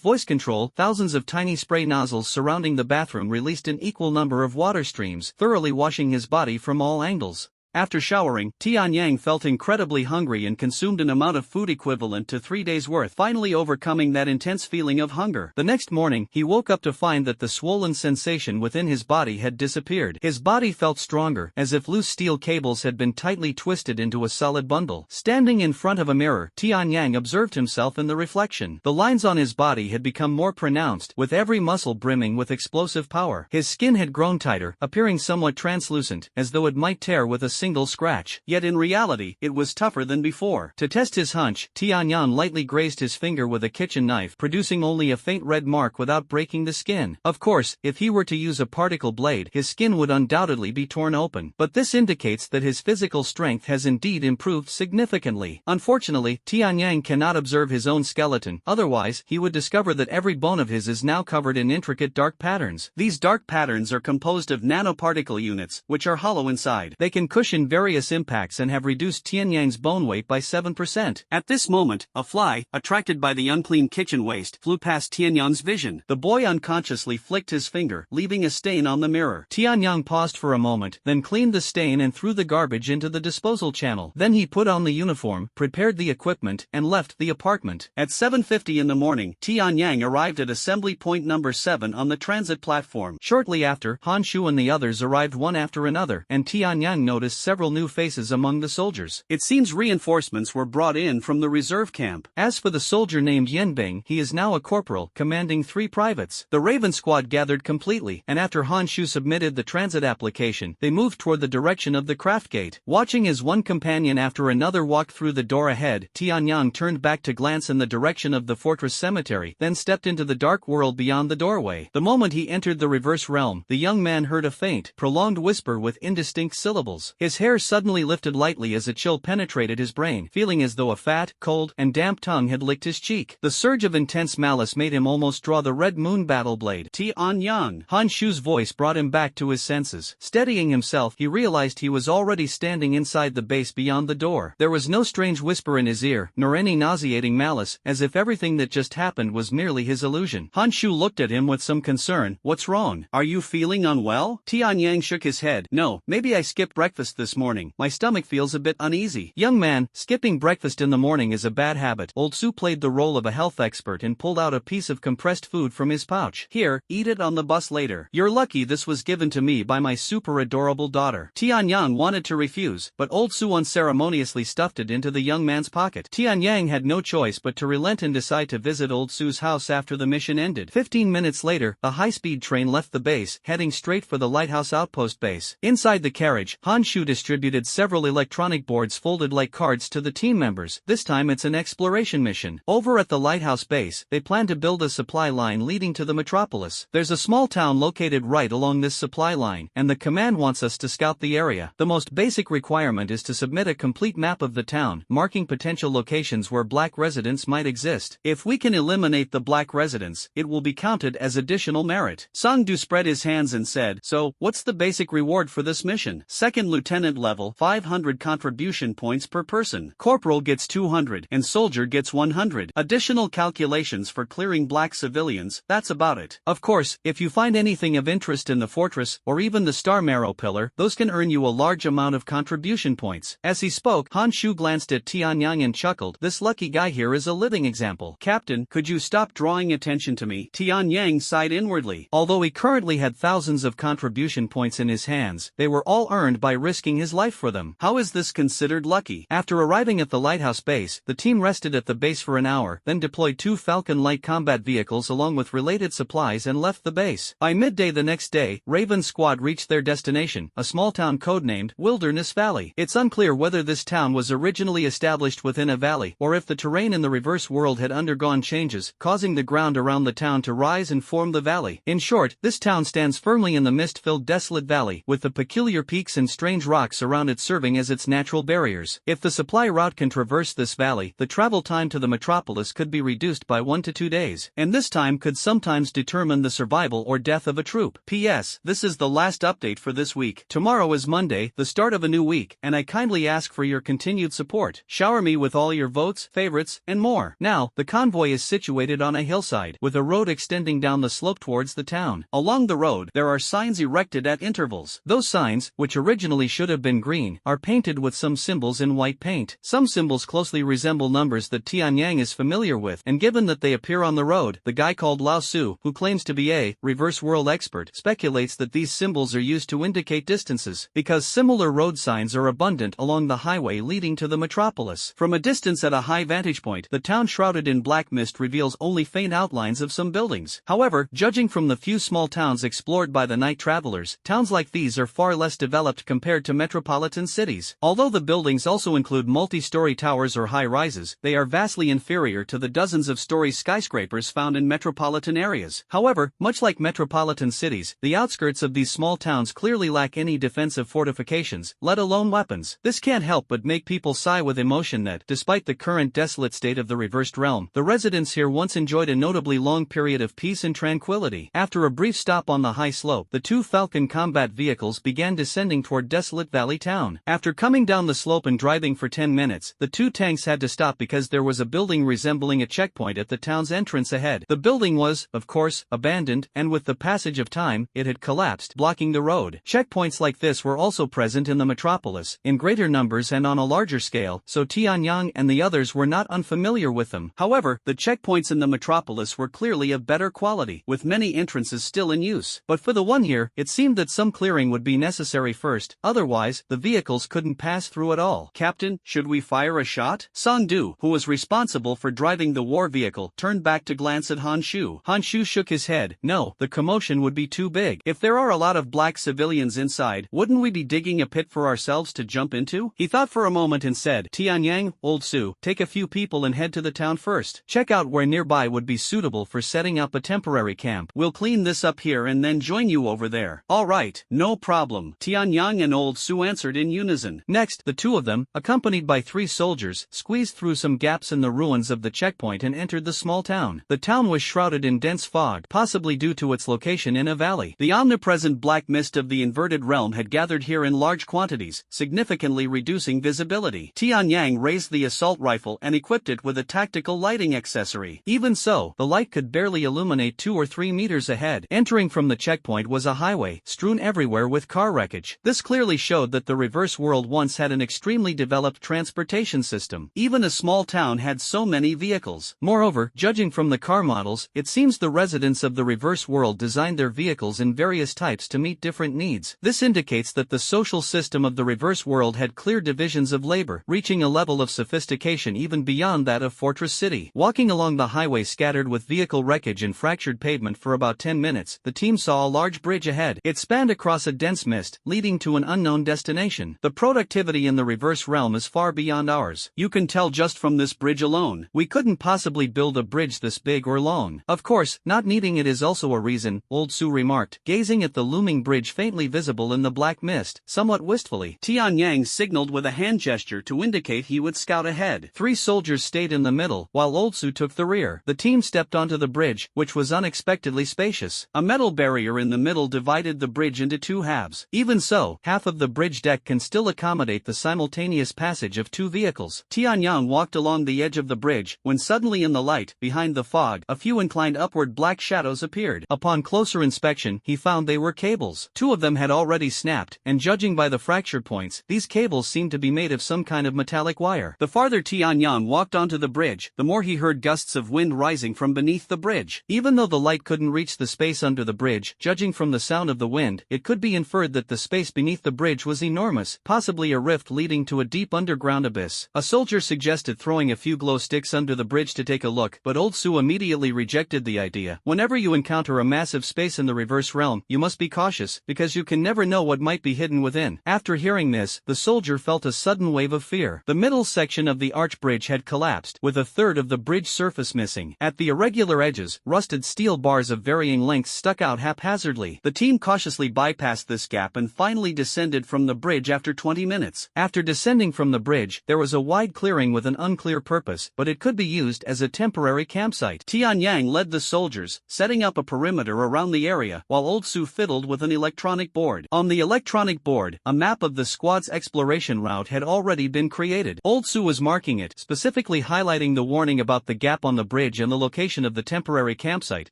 voice control, thousands of tiny spray nozzles surrounding the bathroom released an equal number of water streams, thoroughly washing his body from all angles. After showering, Tianyang felt incredibly hungry and consumed an amount of food equivalent to 3 days' worth, finally overcoming that intense feeling of hunger. The next morning, he woke up to find that the swollen sensation within his body had disappeared. His body felt stronger, as if loose steel cables had been tightly twisted into a solid bundle. Standing in front of a mirror, Tianyang observed himself in the reflection. The lines on his body had become more pronounced, with every muscle brimming with explosive power. His skin had grown tighter, appearing somewhat translucent, as though it might tear with a single scratch. Yet in reality, it was tougher than before. To test his hunch, Tianyang lightly grazed his finger with a kitchen knife, producing only a faint red mark without breaking the skin. Of course, if he were to use a particle blade, his skin would undoubtedly be torn open. But this indicates that his physical strength has indeed improved significantly. Unfortunately, Tianyang cannot observe his own skeleton, otherwise, he would discover that every bone of his is now covered in intricate dark patterns. These dark patterns are composed of nanoparticle units, which are hollow inside. They can cushion various impacts and have reduced Tianyang's bone weight by 7%. At this moment, a fly, attracted by the unclean kitchen waste, flew past Tianyang's vision. The boy unconsciously flicked his finger, leaving a stain on the mirror. Tianyang paused for a moment, then cleaned the stain and threw the garbage into the disposal channel. Then he put on the uniform, prepared the equipment, and left the apartment. At 7:50 in the morning, Tianyang arrived at assembly point number 7 on the transit platform. Shortly after, Han Shu and the others arrived one after another, and Tianyang noticed several new faces among the soldiers. It seems reinforcements were brought in from the reserve camp. As for the soldier named Yenbing, he is now a corporal, commanding 3 privates. The Raven squad gathered completely, and after Han Shu submitted the transit application, they moved toward the direction of the craft gate. Watching as one companion after another walked through the door ahead, Tianyang turned back to glance in the direction of the fortress cemetery, then stepped into the dark world beyond the doorway. The moment he entered the reverse realm, the young man heard a faint, prolonged whisper with indistinct syllables. His hair suddenly lifted lightly as a chill penetrated his brain, feeling as though a fat, cold, and damp tongue had licked his cheek. The surge of intense malice made him almost draw the red moon battle blade. Tianyang. Han Shu's voice brought him back to his senses. Steadying himself, he realized he was already standing inside the base beyond the door. There was no strange whisper in his ear, nor any nauseating malice, as if everything that just happened was merely his illusion. Han Shu looked at him with some concern. What's wrong? Are you feeling unwell? Tianyang shook his head. No, maybe I skipped breakfast this morning. My stomach feels a bit uneasy. Young man, skipping breakfast in the morning is a bad habit. Old Su played the role of a health expert and pulled out a piece of compressed food from his pouch. Here, eat it on the bus later. You're lucky this was given to me by my super adorable daughter. Tianyang wanted to refuse, but Old Su unceremoniously stuffed it into the young man's pocket. Tianyang had no choice but to relent and decide to visit Old Su's house after the mission ended. 15 minutes later, a high-speed train left the base, heading straight for the lighthouse outpost base. Inside the carriage, Han Shu distributed several electronic boards folded like cards to the team members. This time it's an exploration mission. Over at the lighthouse base, they plan to build a supply line leading to the metropolis. There's a small town located right along this supply line, and the command wants us to scout the area. The most basic requirement is to submit a complete map of the town, marking potential locations where black residents might exist. If we can eliminate the black residents, it will be counted as additional merit. Sang Du spread his hands and said, "So, what's the basic reward for this mission?" Second Lieutenant lieutenant level 500 contribution points per person. Corporal gets 200 and soldier gets 100. Additional calculations for clearing black civilians, that's about it. Of course, if you find anything of interest in the fortress, or even the Star Marrow Pillar, those can earn you a large amount of contribution points. As he spoke, Han Shu glanced at Tianyang and chuckled. This lucky guy here is a living example. Captain, could you stop drawing attention to me? Tianyang sighed inwardly. Although he currently had thousands of contribution points in his hands, they were all earned by risking his life for them. How is this considered lucky? After arriving at the lighthouse base, the team rested at the base for an hour, then deployed 2 Falcon light combat vehicles along with related supplies and left the base. By midday the next day, Raven's squad reached their destination, a small town codenamed Wilderness Valley. It's unclear whether this town was originally established within a valley, or if the terrain in the reverse world had undergone changes, causing the ground around the town to rise and form the valley. In short, this town stands firmly in the mist-filled desolate valley, with the peculiar peaks and strange rocks around it serving as its natural barriers. If the supply route can traverse this valley, the travel time to the metropolis could be reduced by 1 to 2 days, and this time could sometimes determine the survival or death of a troop. P.S. This is the last update for this week. Tomorrow is Monday, the start of a new week, and I kindly ask for your continued support. Shower me with all your votes, favorites, and more. Now, the convoy is situated on a hillside, with a road extending down the slope towards the town. Along the road, there are signs erected at intervals. Those signs, which originally should have been green, are painted with some symbols in white paint. Some symbols closely resemble numbers that Tianyang is familiar with, and given that they appear on the road, the guy called Lao Su, who claims to be a reverse world expert, speculates that these symbols are used to indicate distances, because similar road signs are abundant along the highway leading to the metropolis. From a distance at a high vantage point, the town shrouded in black mist reveals only faint outlines of some buildings. However, judging from the few small towns explored by the night travelers, towns like these are far less developed compared to metropolitan cities. Although the buildings also include multi-story towers or high-rises, they are vastly inferior to the dozens of story skyscrapers found in metropolitan areas. However, much like metropolitan cities, the outskirts of these small towns clearly lack any defensive fortifications, let alone weapons. This can't help but make people sigh with emotion that, despite the current desolate state of the reversed realm, the residents here once enjoyed a notably long period of peace and tranquility. After a brief stop on the high slope, the 2 Falcon combat vehicles began descending toward Desolate Valley Town. After coming down the slope and driving for 10 minutes, the 2 tanks had to stop because there was a building resembling a checkpoint at the town's entrance ahead. The building was, of course, abandoned, and with the passage of time, it had collapsed, blocking the road. Checkpoints like this were also present in the metropolis, in greater numbers and on a larger scale, so Tianyang and the others were not unfamiliar with them. However, the checkpoints in the metropolis were clearly of better quality, with many entrances still in use. But for the one here, it seemed that some clearing would be necessary first, otherwise, the vehicles couldn't pass through at all. Captain, should we fire a shot? Song Du, who was responsible for driving the war vehicle, turned back to glance at Han Shu. Han Shu shook his head. No, the commotion would be too big. If there are a lot of black civilians inside, wouldn't we be digging a pit for ourselves to jump into? He thought for a moment and said, Tianyang, Old Su, take a few people and head to the town first. Check out where nearby would be suitable for setting up a temporary camp. We'll clean this up here and then join you over there. All right, no problem. Tianyang and Old Su answered in unison. Next, the 2 of them, accompanied by 3 soldiers, squeezed through some gaps in the ruins of the checkpoint and entered the small town. The town was shrouded in dense fog, possibly due to its location in a valley. The omnipresent black mist of the inverted realm had gathered here in large quantities, significantly reducing visibility. Tianyang raised the assault rifle and equipped it with a tactical lighting accessory. Even so, the light could barely illuminate 2 or 3 meters ahead. Entering from the checkpoint was a highway, strewn everywhere with car wreckage. This clearly showed that the reverse world once had an extremely developed transportation system. Even a small town had so many vehicles. Moreover, judging from the car models, it seems the residents of the reverse world designed their vehicles in various types to meet different needs. This indicates that the social system of the reverse world had clear divisions of labor, reaching a level of sophistication even beyond that of Fortress City. Walking along the highway scattered with vehicle wreckage and fractured pavement for about 10 minutes, the team saw a large bridge ahead. It spanned across a dense mist, leading to an unknown destination. The productivity in the reverse realm is far beyond ours. You can tell just from this bridge alone. We couldn't possibly build a bridge this big or long. Of course, not needing it is also a reason, Old Su remarked, gazing at the looming bridge faintly visible in the black mist, somewhat wistfully. Tianyang signaled with a hand gesture to indicate he would scout ahead. 3 soldiers stayed in the middle, while Old Su took the rear. The team stepped onto the bridge, which was unexpectedly spacious. A metal barrier in the middle divided the bridge into 2 halves. Even so, half of the bridge deck can still accommodate the simultaneous passage of two vehicles. Tianyang walked along the edge of the bridge, when suddenly in the light, behind the fog, a few inclined upward black shadows appeared. Upon closer inspection, he found they were cables. Two of them had already snapped, and judging by the fracture points, these cables seemed to be made of some kind of metallic wire. The farther Tianyang walked onto the bridge, the more he heard gusts of wind rising from beneath the bridge. Even though the light couldn't reach the space under the bridge, judging from the sound of the wind, it could be inferred that the space beneath the bridge was enormous, possibly a rift leading to a deep underground abyss. A soldier suggested throwing a few glow sticks under the bridge to take a look, but Old Su immediately rejected the idea. Whenever you encounter a massive space in the reverse realm, you must be cautious, because you can never know what might be hidden within. After hearing this, the soldier felt a sudden wave of fear. The middle section of the arch bridge had collapsed, with a third of the bridge surface missing. At the irregular edges, rusted steel bars of varying lengths stuck out haphazardly. The team cautiously bypassed this gap and finally descended from the bridge after 20 minutes. After descending from the bridge, there was a wide clearing with an unclear purpose, but it could be used as a temporary campsite. Tianyang led the soldiers, setting up a perimeter around the area, while Old Su fiddled with an electronic board. On the electronic board, a map of the squad's exploration route had already been created. Old Su was marking it, specifically highlighting the warning about the gap on the bridge and the location of the temporary campsite,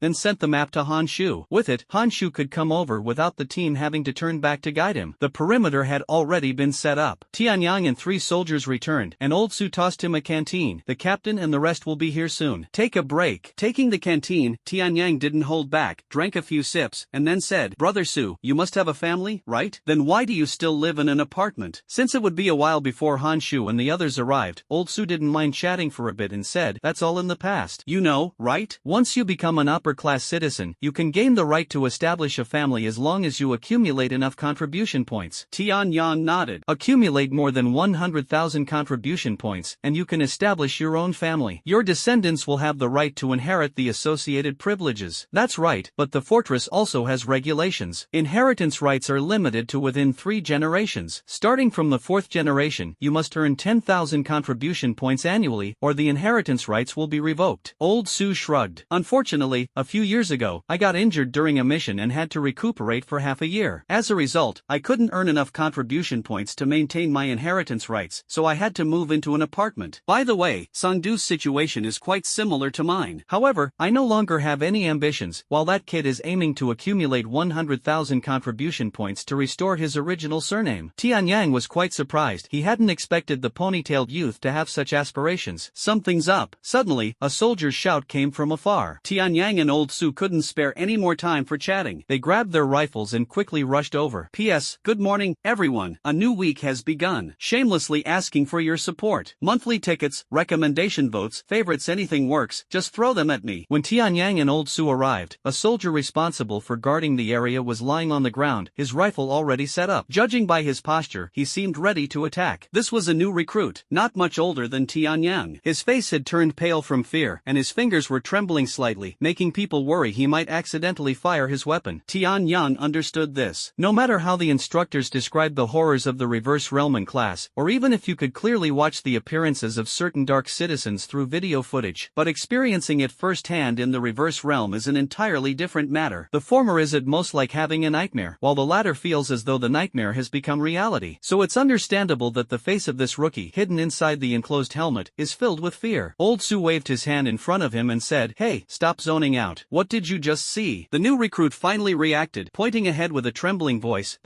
then sent the map to Han Shu. With it, Han Shu could come over without the team having to turn back to guide him. The perimeter had already been set up. Tianyang and 3 soldiers returned, and Old Su tossed him a canteen. The captain and the rest will be here soon. Take a break. Taking the canteen, Tianyang didn't hold back, drank a few sips, and then said, "Brother Su, you must have a family, right? Then why do you still live in an apartment?" Since it would be a while before Han Shu and the others arrived, Old Su didn't mind chatting for a bit and said, "That's all in the past. You know, right? Once you become an upper-class citizen, you can gain the right to establish a family as long as you accumulate enough contribution points." Tianyang nodded. Accumulate more than 100,000 contribution points, and you can establish your own family. Your descendants will have the right to inherit the associated privileges. That's right, but the fortress also has regulations. Inheritance rights are limited to within 3 generations. Starting from the 4th generation, you must earn 10,000 contribution points annually, or the inheritance rights will be revoked. Old Su shrugged. Unfortunately, a few years ago, I got injured during a mission and had to recuperate for half a year. As a result, I couldn't earn enough contribution points to maintain my inheritance rights, so I had to move into an apartment. By the way, Sangdu's situation is quite similar to mine. However, I no longer have any ambitions, while that kid is aiming to accumulate 100,000 contribution points to restore his original surname. Tianyang was quite surprised. He hadn't expected the ponytailed youth to have such aspirations. Something's up. Suddenly, a soldier's shout came from afar. Tianyang and Old Su couldn't spare any more time for chatting. They grabbed their rifles and quickly rushed over. P.S. Good morning, everyone. A new week has begun. Shamelessly asking for your support. Monthly tickets, recommendation votes, favorites, anything works, just throw them at me. When Tianyang and Old Su arrived, a soldier responsible for guarding the area was lying on the ground, his rifle already set up. Judging by his posture, he seemed ready to attack. This was a new recruit, not much older than Tianyang. His face had turned pale from fear, and his fingers were trembling slightly, making people worry he might accidentally fire his weapon. Tianyang understood this. No matter how the instructors described the horrors of the reverse realm in class, or even if you could clearly watch the appearances of certain dark citizens through video footage, but experiencing it firsthand in the reverse realm is an entirely different matter. The former is at most like having a nightmare, while the latter feels as though the nightmare has become reality. So it's understandable that the face of this rookie, hidden inside the enclosed helmet, is filled with fear. Old Su waved his hand in front of him and said, "Hey, stop zoning out. What did you just see?" The new recruit finally reacted, pointing ahead with a trembling voice.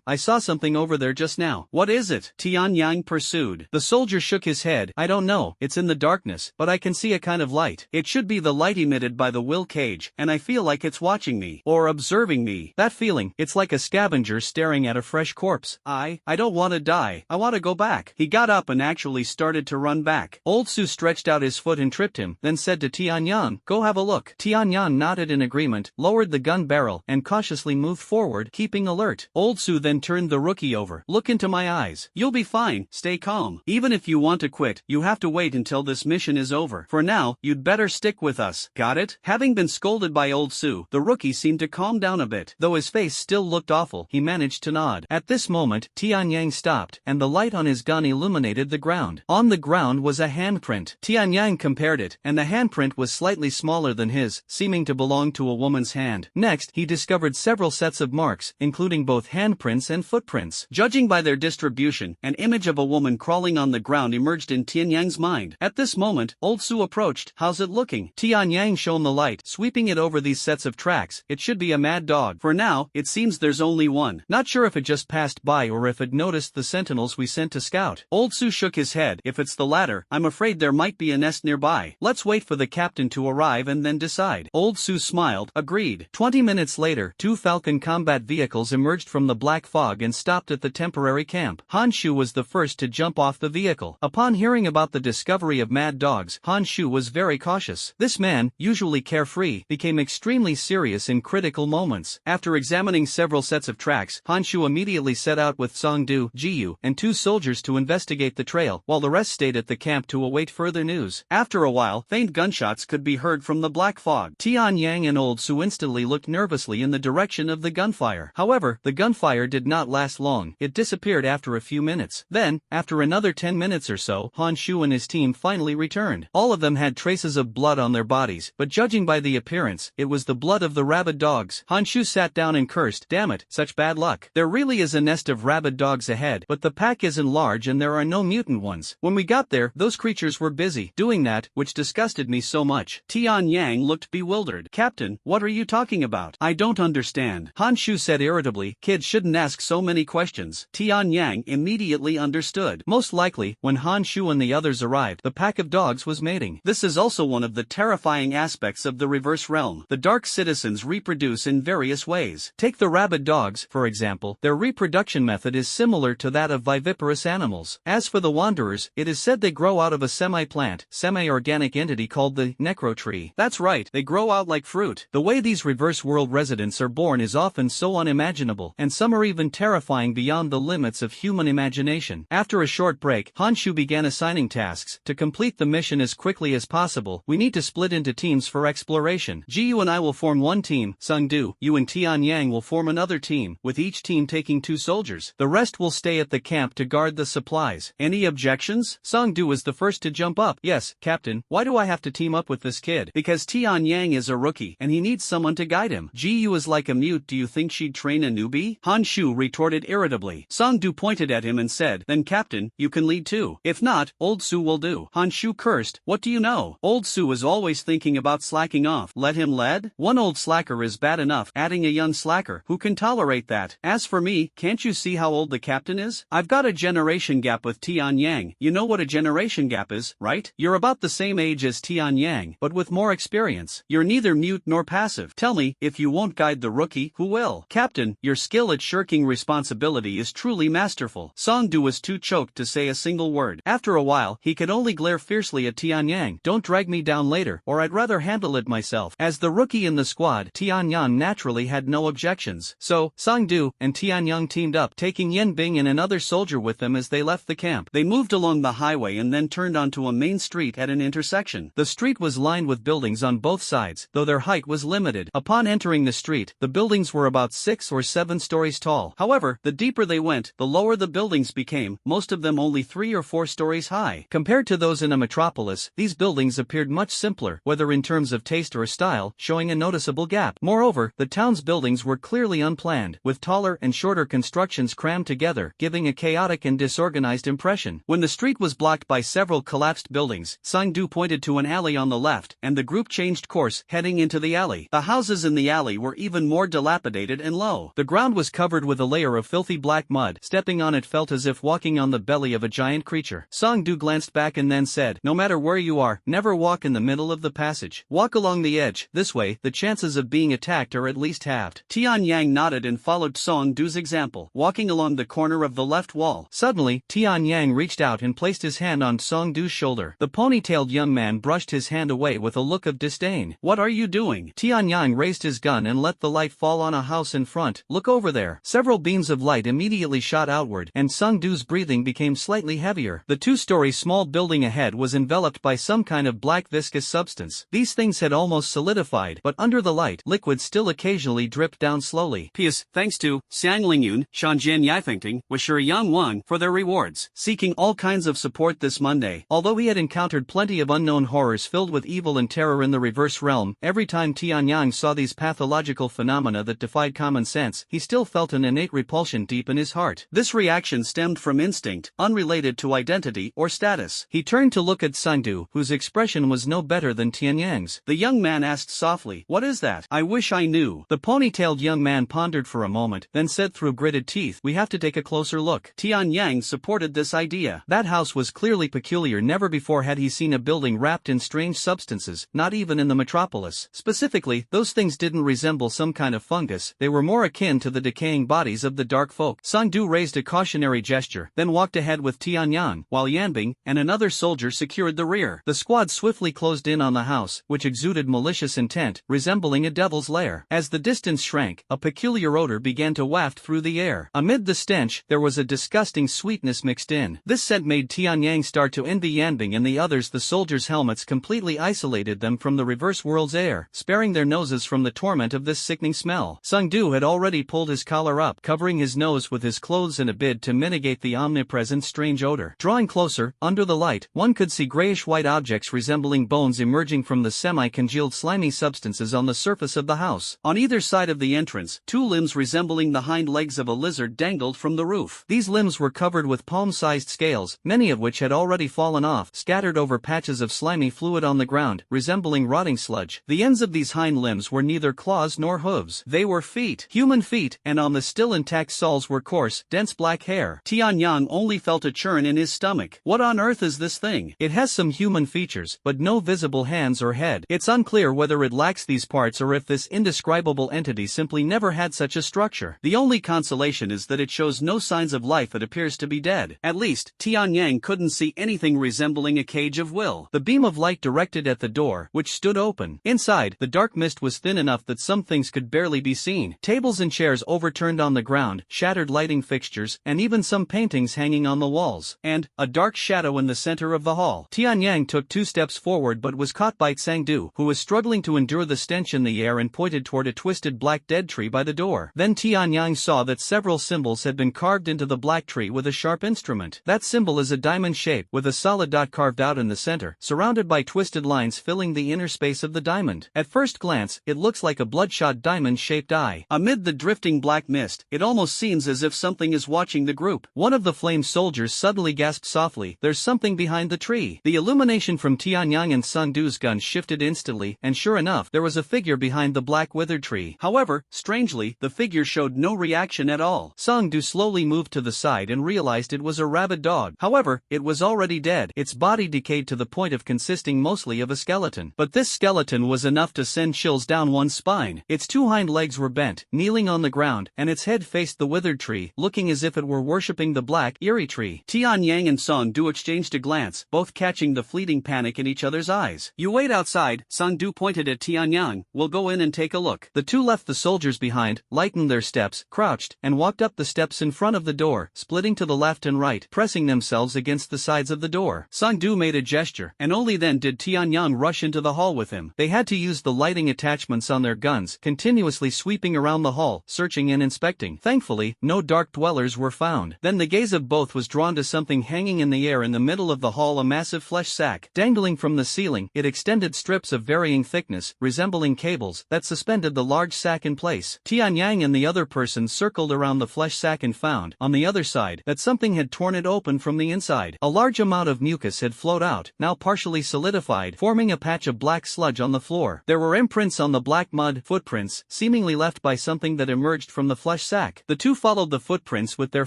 I saw something over there just now." "What is it?" Tianyang pursued. The soldier shook his head. "I don't know, it's in the darkness, but I can see a kind of light. It should be the light emitted by the will cage, and I feel like it's watching me, or observing me. That feeling, it's like a scavenger staring at a fresh corpse. I don't want to die, I want to go back." He got up and actually started to run back. Old Su stretched out his foot and tripped him, then said to Tianyang, "Go have a look." Tianyang nodded in agreement, lowered the gun barrel, and cautiously moved forward, keeping alert. Old Su then turned the rookie over. "Look into my eyes. You'll be fine, stay calm. Even if you want to quit, you have to wait until this mission is over. For now, you'd better stick with us. Got it?" Having been scolded by Old Su, the rookie seemed to calm down a bit. Though his face still looked awful, he managed to nod. At this moment, Tianyang stopped, and the light on his gun illuminated the ground. On the ground was a handprint. Tianyang compared it, and the handprint was slightly smaller than his, seeming to belong to a woman's hand. Next, he discovered several sets of marks, including both handprints and then footprints. Judging by their distribution, an image of a woman crawling on the ground emerged in Tianyang's mind. At this moment, Old Su approached. "How's it looking?" Tianyang shone the light, sweeping it over these sets of tracks. "It should be a mad dog. For now, it seems there's only one. Not sure if it just passed by or if it noticed the sentinels we sent to scout." Old Su shook his head. "If it's the latter, I'm afraid there might be a nest nearby. Let's wait for the captain to arrive and then decide." Old Su smiled. "Agreed." 20 minutes later, 2 Falcon combat vehicles emerged from the black fog and stopped at the temporary camp. Han Shu was the first to jump off the vehicle. Upon hearing about the discovery of mad dogs, Han Shu was very cautious. This man, usually carefree, became extremely serious in critical moments. After examining several sets of tracks, Han Shu immediately set out with Song Du, Jiyu, and 2 soldiers to investigate the trail, while the rest stayed at the camp to await further news. After a while, faint gunshots could be heard from the black fog. Tianyang and Old Su instantly looked nervously in the direction of the gunfire. However, the gunfire did not last long. It disappeared after a few minutes. Then, after another 10 minutes or so, Han Shu and his team finally returned. All of them had traces of blood on their bodies, but judging by the appearance, it was the blood of the rabid dogs. Han Shu sat down and cursed. "Damn it, such bad luck. There really is a nest of rabid dogs ahead, but the pack isn't large and there are no mutant ones. When we got there, those creatures were busy doing that, which disgusted me so much." Tianyang looked bewildered. "Captain, what are you talking about? I don't understand." Han Shu said irritably. "Kids shouldn't ask so many questions." Tianyang immediately understood. Most likely, when Han Shu and the others arrived, the pack of dogs was mating. This is also one of the terrifying aspects of the reverse realm. The dark citizens reproduce in various ways. Take the rabid dogs, for example. Their reproduction method is similar to that of viviparous animals. As for the wanderers, it is said they grow out of a semi-plant, semi-organic entity called the necrotree. That's right, they grow out like fruit. The way these reverse world residents are born is often so unimaginable, and some are even terrifying beyond the limits of human imagination. After a short break, Han Shu began assigning tasks. To complete the mission as quickly as possible, we need to split into teams for exploration. Jiyu and I will form one team. Sung Du, you and Tianyang will form another team, with each team taking 2 soldiers. The rest will stay at the camp to guard the supplies. Any objections? Song Du was the first to jump up. "Yes, Captain. Why do I have to team up with this kid?" "Because Tianyang is a rookie, and he needs someone to guide him." "Jiyu is like a mute. Do you think she'd train a newbie?" Han Shu retorted irritably. Song Du pointed at him and said, "Then Captain, you can lead too. If not, Old Su will do." Han Shu cursed. "What do you know? Old Su is always thinking about slacking off. Let him lead? One old slacker is bad enough, adding a young slacker. Who can tolerate that? As for me, can't you see how old the captain is? I've got a generation gap with Tianyang. You know what a generation gap is, right? You're about the same age as Tianyang, but with more experience. You're neither mute nor passive. Tell me, if you won't guide the rookie, who will?" "Captain, your skill at shirking responsibility is truly masterful." Song Du was too choked to say a single word. After a while, he could only glare fiercely at Tianyang. "Don't drag me down later, or I'd rather handle it myself." As the rookie in the squad, Tianyang naturally had no objections. So, Song Du and Tianyang teamed up, taking Yen Bing and another soldier with them as they left the camp. They moved along the highway and then turned onto a main street at an intersection. The street was lined with buildings on both sides, though their height was limited. Upon entering the street, the buildings were about 6 or 7 stories tall. However, the deeper they went, the lower the buildings became, most of them only 3 or 4 stories high. Compared to those in a metropolis, these buildings appeared much simpler, whether in terms of taste or style, showing a noticeable gap. Moreover, the town's buildings were clearly unplanned, with taller and shorter constructions crammed together, giving a chaotic and disorganized impression. When the street was blocked by several collapsed buildings, Sung Du pointed to an alley on the left, and the group changed course, heading into the alley. The houses in the alley were even more dilapidated and low. The ground was covered with a layer of filthy black mud. Stepping on it felt as if walking on the belly of a giant creature. Song Du glanced back and then said, "No matter where you are, never walk in the middle of the passage. Walk along the edge. This way, the chances of being attacked are at least halved." Tianyang nodded and followed Song Du's example, walking along the corner of the left wall. Suddenly, Tianyang reached out and placed his hand on Song Du's shoulder. The ponytailed young man brushed his hand away with a look of disdain. "What are you doing?" Tianyang raised his gun and let the light fall on a house in front. "Look over there." Several beams of light immediately shot outward, and Song Du's breathing became slightly heavier. The 2-story small building ahead was enveloped by some kind of black viscous substance. These things had almost solidified, but under the light, liquid still occasionally dripped down slowly. "P.S. Thanks to Xiang Lingyun, Shanjian Yaifengting, Wishur Yang Wang for their rewards. Seeking all kinds of support this Monday." Although he had encountered plenty of unknown horrors filled with evil and terror in the reverse realm, every time Tianyang saw these pathological phenomena that defied common sense, he still felt an innate faint repulsion deep in his heart. This reaction stemmed from instinct, unrelated to identity or status. He turned to look at Sangdu, whose expression was no better than Tianyang's. The young man asked softly, "What is that? I wish I knew." The ponytailed young man pondered for a moment, then said through gritted teeth, "We have to take a closer look." Tianyang supported this idea. That house was clearly peculiar. Never before had he seen a building wrapped in strange substances, not even in the metropolis. Specifically, those things didn't resemble some kind of fungus, they were more akin to the decaying bodies of the dark folk. Sangdu raised a cautionary gesture, then walked ahead with Tianyang, while Yanbing and another soldier secured the rear. The squad swiftly closed in on the house, which exuded malicious intent, resembling a devil's lair. As the distance shrank, a peculiar odor began to waft through the air. Amid the stench, there was a disgusting sweetness mixed in. This scent made Tianyang start to envy Yanbing and the others. The soldiers' helmets completely isolated them from the reverse world's air, sparing their noses from the torment of this sickening smell. Sangdu had already pulled his collar up, covering his nose with his clothes in a bid to mitigate the omnipresent strange odor. Drawing closer, under the light, one could see grayish-white objects resembling bones emerging from the semi-congealed slimy substances on the surface of the house. On either side of the entrance, two limbs resembling the hind legs of a lizard dangled from the roof. These limbs were covered with palm-sized scales, many of which had already fallen off, scattered over patches of slimy fluid on the ground, resembling rotting sludge. The ends of these hind limbs were neither claws nor hooves. They were feet, human feet, and on the still intact soles were coarse, dense black hair. Tianyang only felt a churn in his stomach. What on earth is this thing? It has some human features, but no visible hands or head. It's unclear whether it lacks these parts or if this indescribable entity simply never had such a structure. The only consolation is that it shows no signs of life. It appears to be dead. At least, Tianyang couldn't see anything resembling a cage of will. The beam of light directed at the door, which stood open. Inside, the dark mist was thin enough that some things could barely be seen. Tables and chairs overturned on the ground, shattered lighting fixtures, and even some paintings hanging on the walls. And a dark shadow in the center of the hall. Tianyang took 2 steps forward but was caught by Sangdu, who was struggling to endure the stench in the air and pointed toward a twisted black dead tree by the door. Then Tianyang saw that several symbols had been carved into the black tree with a sharp instrument. That symbol is a diamond shape, with a solid dot carved out in the center, surrounded by twisted lines filling the inner space of the diamond. At first glance, it looks like a bloodshot diamond-shaped eye. Amid the drifting black mist, it almost seems as if something is watching the group. One of the flame soldiers suddenly gasped softly, "There's something behind the tree." The illumination from Tianyang and Sangdu's gun shifted instantly, and sure enough, there was a figure behind the black withered tree. However, strangely, the figure showed no reaction at all. Sangdu slowly moved to the side and realized it was a rabid dog. However, it was already dead. Its body decayed to the point of consisting mostly of a skeleton. But this skeleton was enough to send chills down one's spine. Its 2 hind legs were bent, kneeling on the ground, and its head faced the withered tree, looking as if it were worshipping the black, eerie tree. Tianyang and Sangdu exchanged a glance, both catching the fleeting panic in each other's eyes. "You wait outside," Sangdu pointed at Tianyang. "We'll go in and take a look." The two left the soldiers behind, lightened their steps, crouched, and walked up the steps in front of the door, splitting to the left and right, pressing themselves against the sides of the door. Sangdu made a gesture, and only then did Tianyang rush into the hall with him. They had to use the lighting attachments on their guns, continuously sweeping around the hall, searching and inspecting. Thankfully, no dark dwellers were found. Then the gaze of both was drawn to something hanging in the air in the middle of the hall, a massive flesh sack. Dangling from the ceiling, it extended strips of varying thickness, resembling cables, that suspended the large sack in place. Tianyang and the other person circled around the flesh sack and found, on the other side, that something had torn it open from the inside. A large amount of mucus had flowed out, now partially solidified, forming a patch of black sludge on the floor. There were imprints on the black mud, footprints, seemingly left by something that emerged from the flesh sack. The two followed the footprints with their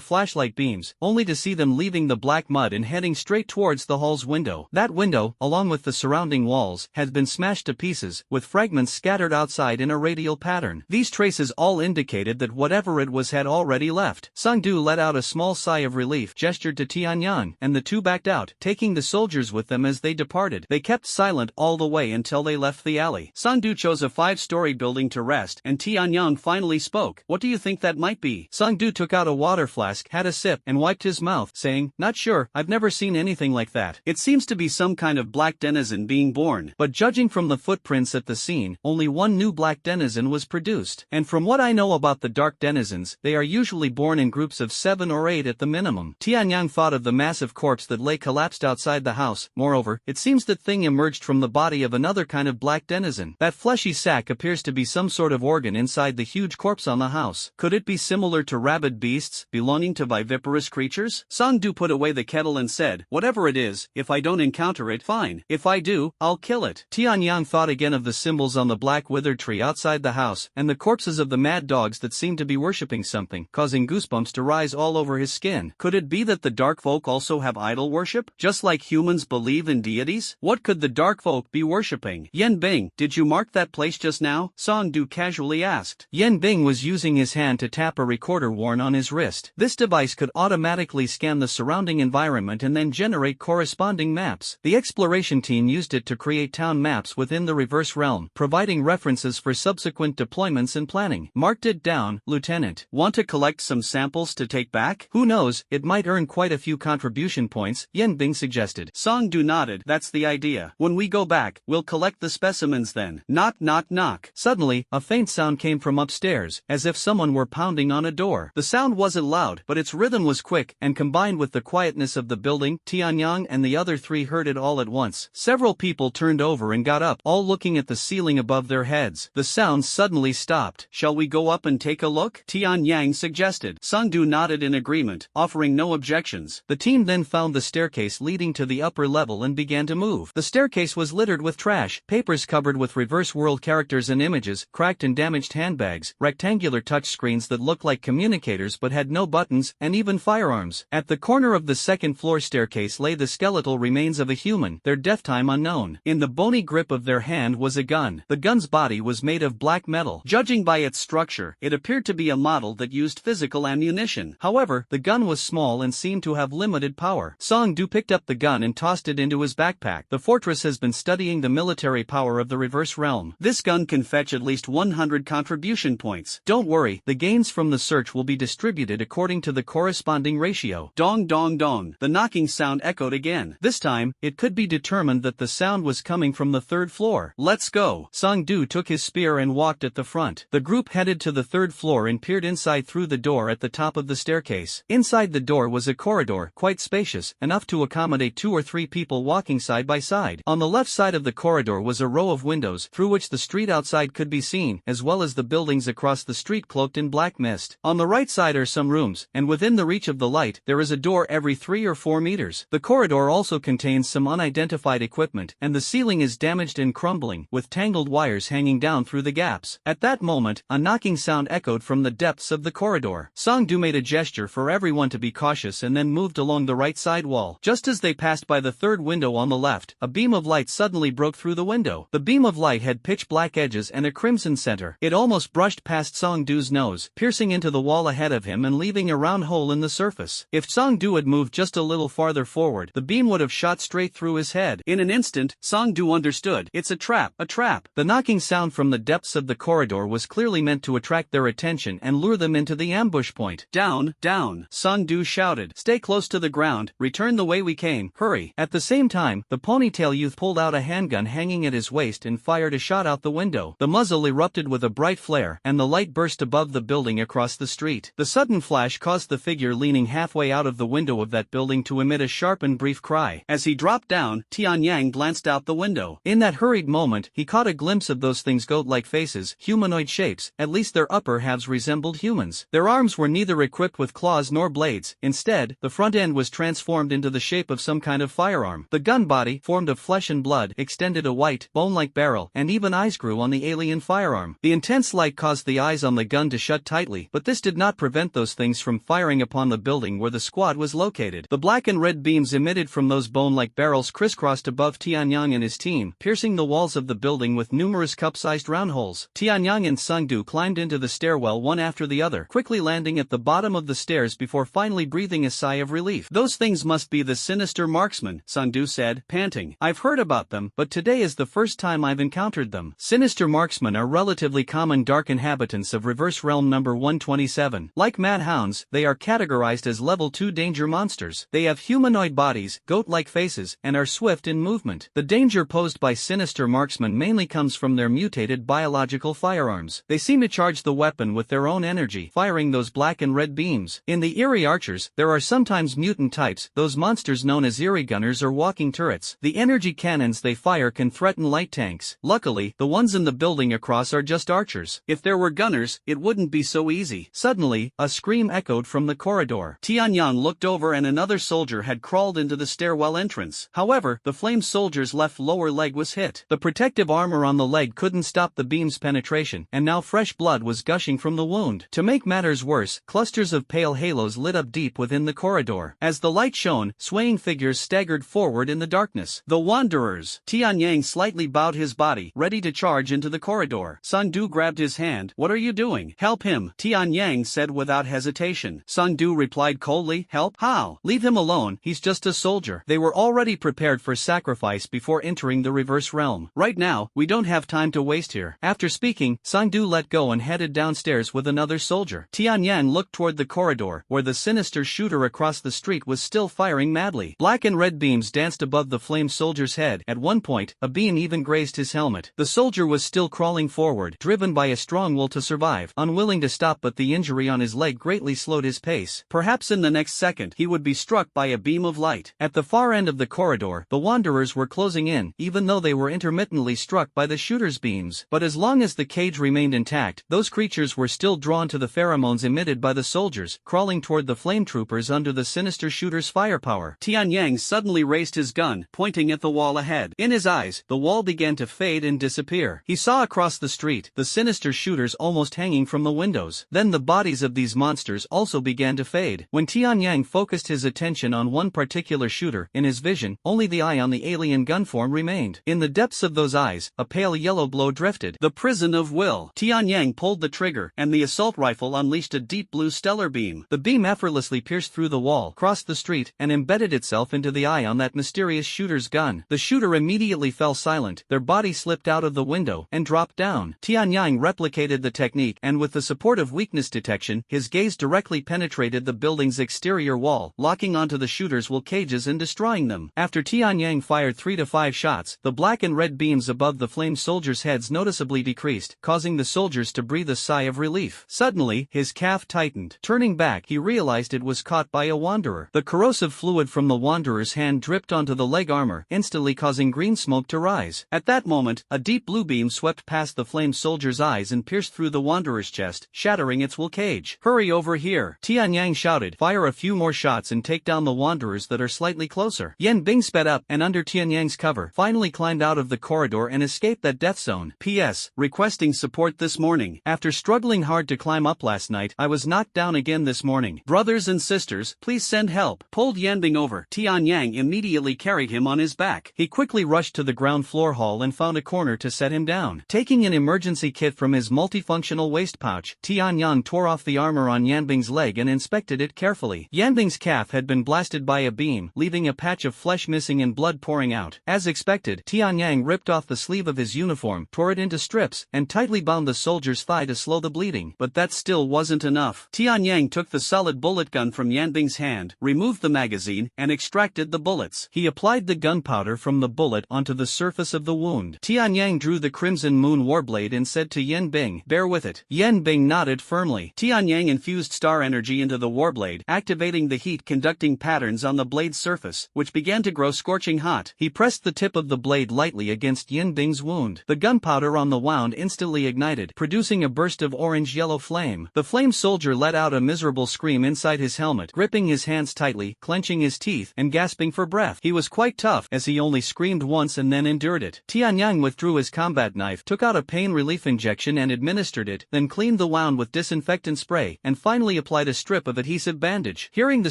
flashlight beams, only to see them leaving the black mud and heading straight towards the hall's window. That window, along with the surrounding walls, had been smashed to pieces, with fragments scattered outside in a radial pattern. These traces all indicated that whatever it was had already left. Sangdu let out a small sigh of relief, gestured to Tianyang, and the two backed out, taking the soldiers with them as they departed. They kept silent all the way until they left the alley. Sangdu chose a 5-story building to rest, and Tianyang finally spoke. "What do you think that might be?" Sangdu took out a water flask, had a sip, and wiped his mouth, saying, "Not sure, I've never seen anything like that. It seems to be some kind of black denizen being born. But judging from the footprints at the scene, only one new black denizen was produced. And from what I know about the dark denizens, they are usually born in groups of 7 or 8 at the minimum." Tianyang thought of the massive corpse that lay collapsed outside the house. Moreover, it seems that thing emerged from the body of another kind of black denizen. That fleshy sack appears to be some sort of organ inside the huge corpse on the house. Could it be be similar to rabid beasts, belonging to viviparous creatures? Sangdu put away the kettle and said, whatever it is, if I don't encounter it, fine. If I do, I'll kill it. Tianyang thought again of the symbols on the black withered tree outside the house, and the corpses of the mad dogs that seemed to be worshipping something, causing goosebumps to rise all over his skin. Could it be that the dark folk also have idol worship, just like humans believe in deities? What could the dark folk be worshipping? Yen Bing, did you mark that place just now? Sangdu casually asked. Yen Bing was using his hand to tap a recorder worn on his wrist. This device could automatically scan the surrounding environment and then generate corresponding maps. The exploration team used it to create town maps within the reverse realm, providing references for subsequent deployments and planning. Marked it down, Lieutenant. Want to collect some samples to take back? Who knows, it might earn quite a few contribution points, Yen Bing suggested. Sangdu nodded. That's the idea. When we go back, we'll collect the specimens then. Knock knock knock. Suddenly, a faint sound came from upstairs, as if someone were pounding on a door. The sound wasn't loud, but its rhythm was quick, and combined with the quietness of the building, Tianyang and the other three heard it all at once. Several people turned over and got up, all looking at the ceiling above their heads. The sound suddenly stopped. Shall we go up and take a look? Tianyang suggested. Sangdu nodded in agreement, offering no objections. The team then found the staircase leading to the upper level and began to move. The staircase was littered with trash, papers covered with reverse world characters and images, cracked and damaged handbags, rectangular touchscreens that looked like communicators but had no buttons, and even firearms. At the corner of the second floor staircase lay the skeletal remains of a human, their death time unknown. In the bony grip of their hand was a gun. The gun's body was made of black metal. Judging by its structure, it appeared to be a model that used physical ammunition. However, the gun was small and seemed to have limited power. Sangdu picked up the gun and tossed it into his backpack. The fortress has been studying the military power of the reverse realm. This gun can fetch at least 100 contribution points. Don't worry, the gains from the search will be distributed according to the corresponding ratio. Dong dong dong. The knocking sound echoed again. This time, it could be determined that the sound was coming from the third floor. Let's go. Sangdu took his spear and walked at the front. The group headed to the third floor and peered inside through the door at the top of the staircase. Inside the door was a corridor, quite spacious, enough to accommodate 2 or 3 people walking side by side. On the left side of the corridor was a row of windows, through which the street outside could be seen, as well as the buildings across the street cloaked in black mist. On the right side are some rooms, and within the reach of the light, there is a door every 3 or 4 meters. The corridor also contains some unidentified equipment, and the ceiling is damaged and crumbling, with tangled wires hanging down through the gaps. At that moment, a knocking sound echoed from the depths of the corridor. Sangdu made a gesture for everyone to be cautious and then moved along the right side wall. Just as they passed by the third window on the left, a beam of light suddenly broke through the window. The beam of light had pitch black edges and a crimson center. It almost brushed past Sangdu's nose, piercing into the wall ahead of him and leaving a round hole in the surface. If Sangdu had moved just a little farther forward, the beam would have shot straight through his head. In an instant, Sangdu understood. It's a trap, a trap. The knocking sound from the depths of the corridor was clearly meant to attract their attention and lure them into the ambush point. Down, down, Sangdu shouted. Stay close to the ground, return the way we came, hurry. At the same time, the ponytail youth pulled out a handgun hanging at his waist and fired a shot out the window. The muzzle erupted with a bright flare, and the light burst above the building across the street. The sudden flash caused the figure leaning halfway out of the window of that building to emit a sharp and brief cry. As he dropped down, Tianyang glanced out the window. In that hurried moment, he caught a glimpse of those things' goat-like faces, humanoid shapes, at least their upper halves resembled humans. Their arms were neither equipped with claws nor blades. Instead, the front end was transformed into the shape of some kind of firearm. The gun body, formed of flesh and blood, extended a white, bone-like barrel, and even eyes grew on the alien firearm. The intense light caused the eyes on the gun to shut tightly, but this did not prevent those things from firing upon the building where the squad was located. The black and red beams emitted from those bone-like barrels crisscrossed above Tianyang and his team, piercing the walls of the building with numerous cup-sized round holes. Tianyang and Sangdu climbed into the stairwell one after the other, quickly landing at the bottom of the stairs before finally breathing a sigh of relief. Those things must be the sinister marksmen, Sangdu said, panting. I've heard about them, but today is the first time I've encountered them. Sinister marksmen are relatively common dark inhabitants of Reverse Realm number 127. Like mad hounds, they are categorized as level 2 danger monsters. They have humanoid bodies, goat-like faces, and are swift in movement. The danger posed by sinister marksmen mainly comes from their mutated biological firearms. They seem to charge the weapon with their own energy, firing those black and red beams. In the Eerie Archers, there are sometimes mutant types, those monsters known as Eerie Gunners or walking turrets. The energy cannons they fire can threaten light tanks. Luckily, the ones in the building across are just archers. If there were gunners, it wouldn't be so easy. Suddenly, a scream echoed from the corridor. Tianyang looked over and another soldier had crawled into the stairwell entrance. However, the flame soldier's left lower leg was hit. The protective armor on the leg couldn't stop the beam's penetration, and now fresh blood was gushing from the wound. To make matters worse, clusters of pale halos lit up deep within the corridor. As the light shone, swaying figures staggered forward in the darkness. The Wanderers! Tianyang slightly bowed his body, ready to charge into the corridor. Sangdu grabbed his hand. What are you doing? Help him, Tianyang said without hesitation. Sangdu replied coldly, help? How? Leave him alone, he's just a soldier. They were already prepared for sacrifice before entering the reverse realm. Right now, we don't have time to waste here. After speaking, Sangdu let go and headed downstairs with another soldier. Tianyang looked toward the corridor, where the sinister shooter across the street was still firing madly. Black and red beams danced above the flame soldier's head. At one point, a beam even grazed his helmet. The soldier was still crawling forward, driven by a strong will to survive, unwilling to stop, but the injury on his leg greatly slowed his pace. Perhaps in the next second, he would be struck by a beam of light. At the far end of the corridor, the Wanderers were closing in, even though they were intermittently struck by the shooter's beams. But as long as the cage remained intact, those creatures were still drawn to the pheromones emitted by the soldiers, crawling toward the flame troopers under the sinister shooter's firepower. Tianyang suddenly raised his gun, pointing at the wall ahead. In his eyes, the wall began to fade and disappear. He saw across the street, the sinister shooters almost hanging from the windows. Then the bodies of these monsters also began to fade. When Tianyang focused his attention on one particular shooter, in his vision, only the eye on the alien gunform remained. In the depths of those eyes, a pale yellow glow drifted. The prison of will. Tianyang pulled the trigger, and the assault rifle unleashed a deep blue stellar beam. The beam effortlessly pierced through the wall, crossed the street, and embedded itself into the eye on that mysterious shooter's gun. The shooter immediately fell silent, their body slipped out of the window, and dropped down. Tianyang replicated the technique, and with the support of weakness detection, his gaze directly penetrated the building's exterior wall, locking onto the shooter's will cages and destroying them. After Tianyang fired 3 to 5 shots, the black and red beams above the flame soldiers' heads noticeably decreased, causing the soldiers to breathe a sigh of relief. Suddenly, his calf tightened. Turning back, he realized it was caught by a wanderer. The corrosive fluid from the wanderer's hand dripped onto the leg armor, instantly causing green smoke to rise. At that moment, a deep blue beam swept past the flame soldier's eyes and pierced through the wanderer's chest, shattering its will cage. Hurry over here, Tianyang shouted. Fire a few more shots and take down the wanderers that are slightly closer. Yan Bing sped up, and under Tianyang's cover, finally climbed out of the corridor and escaped that death zone. P.S. Requesting support this morning. After struggling hard to climb up last night, I was knocked down again this morning. Brothers and sisters, please send help. Pulled Yanbing over. Tianyang immediately carried him on his back. He quickly rushed to the ground floor hall and found a corner to set him down. Taking an emergency kit from his multifunctional waist pouch, Tianyang tore off the armor on Yanbing's leg and inspected it carefully. Yanbing's calf had been blasted by a beam, leaving a patch of flesh missing and blood pouring out. As expected, Tianyang ripped off the sleeve of his uniform, tore it into strips, and tightly bound the soldier's thigh to slow the bleeding. But that still wasn't enough. Tianyang took the solid bullet gun from Yanbing's hand, removed the magazine, and extracted the bullets. He applied the gunpowder from the bullet onto the surface of the wound. Tianyang drew the Crimson Moon Warblade and said to Yanbing, "Bear with it." Yanbing nodded firmly. Tianyang infused star energy into the warblade, activating the heat-conducting patterns on the blade's surface, which began to grow scorching hot. He pressed the tip of the blade lightly against Yanbing's wound. The gunpowder on the wound instantly ignited, producing a burst of orange-yellow flame. The flame soldier let out a miserable scream inside his helmet, gripping his hands tightly, clenching his teeth, and gasping for breath. He was quite tough, as he only screamed once and then endured it. Tianyang withdrew his combat knife, took out a pain relief injection and administered it, then cleaned the wound with disinfectant spray, and finally applied a strip of adhesive bandage. Hearing the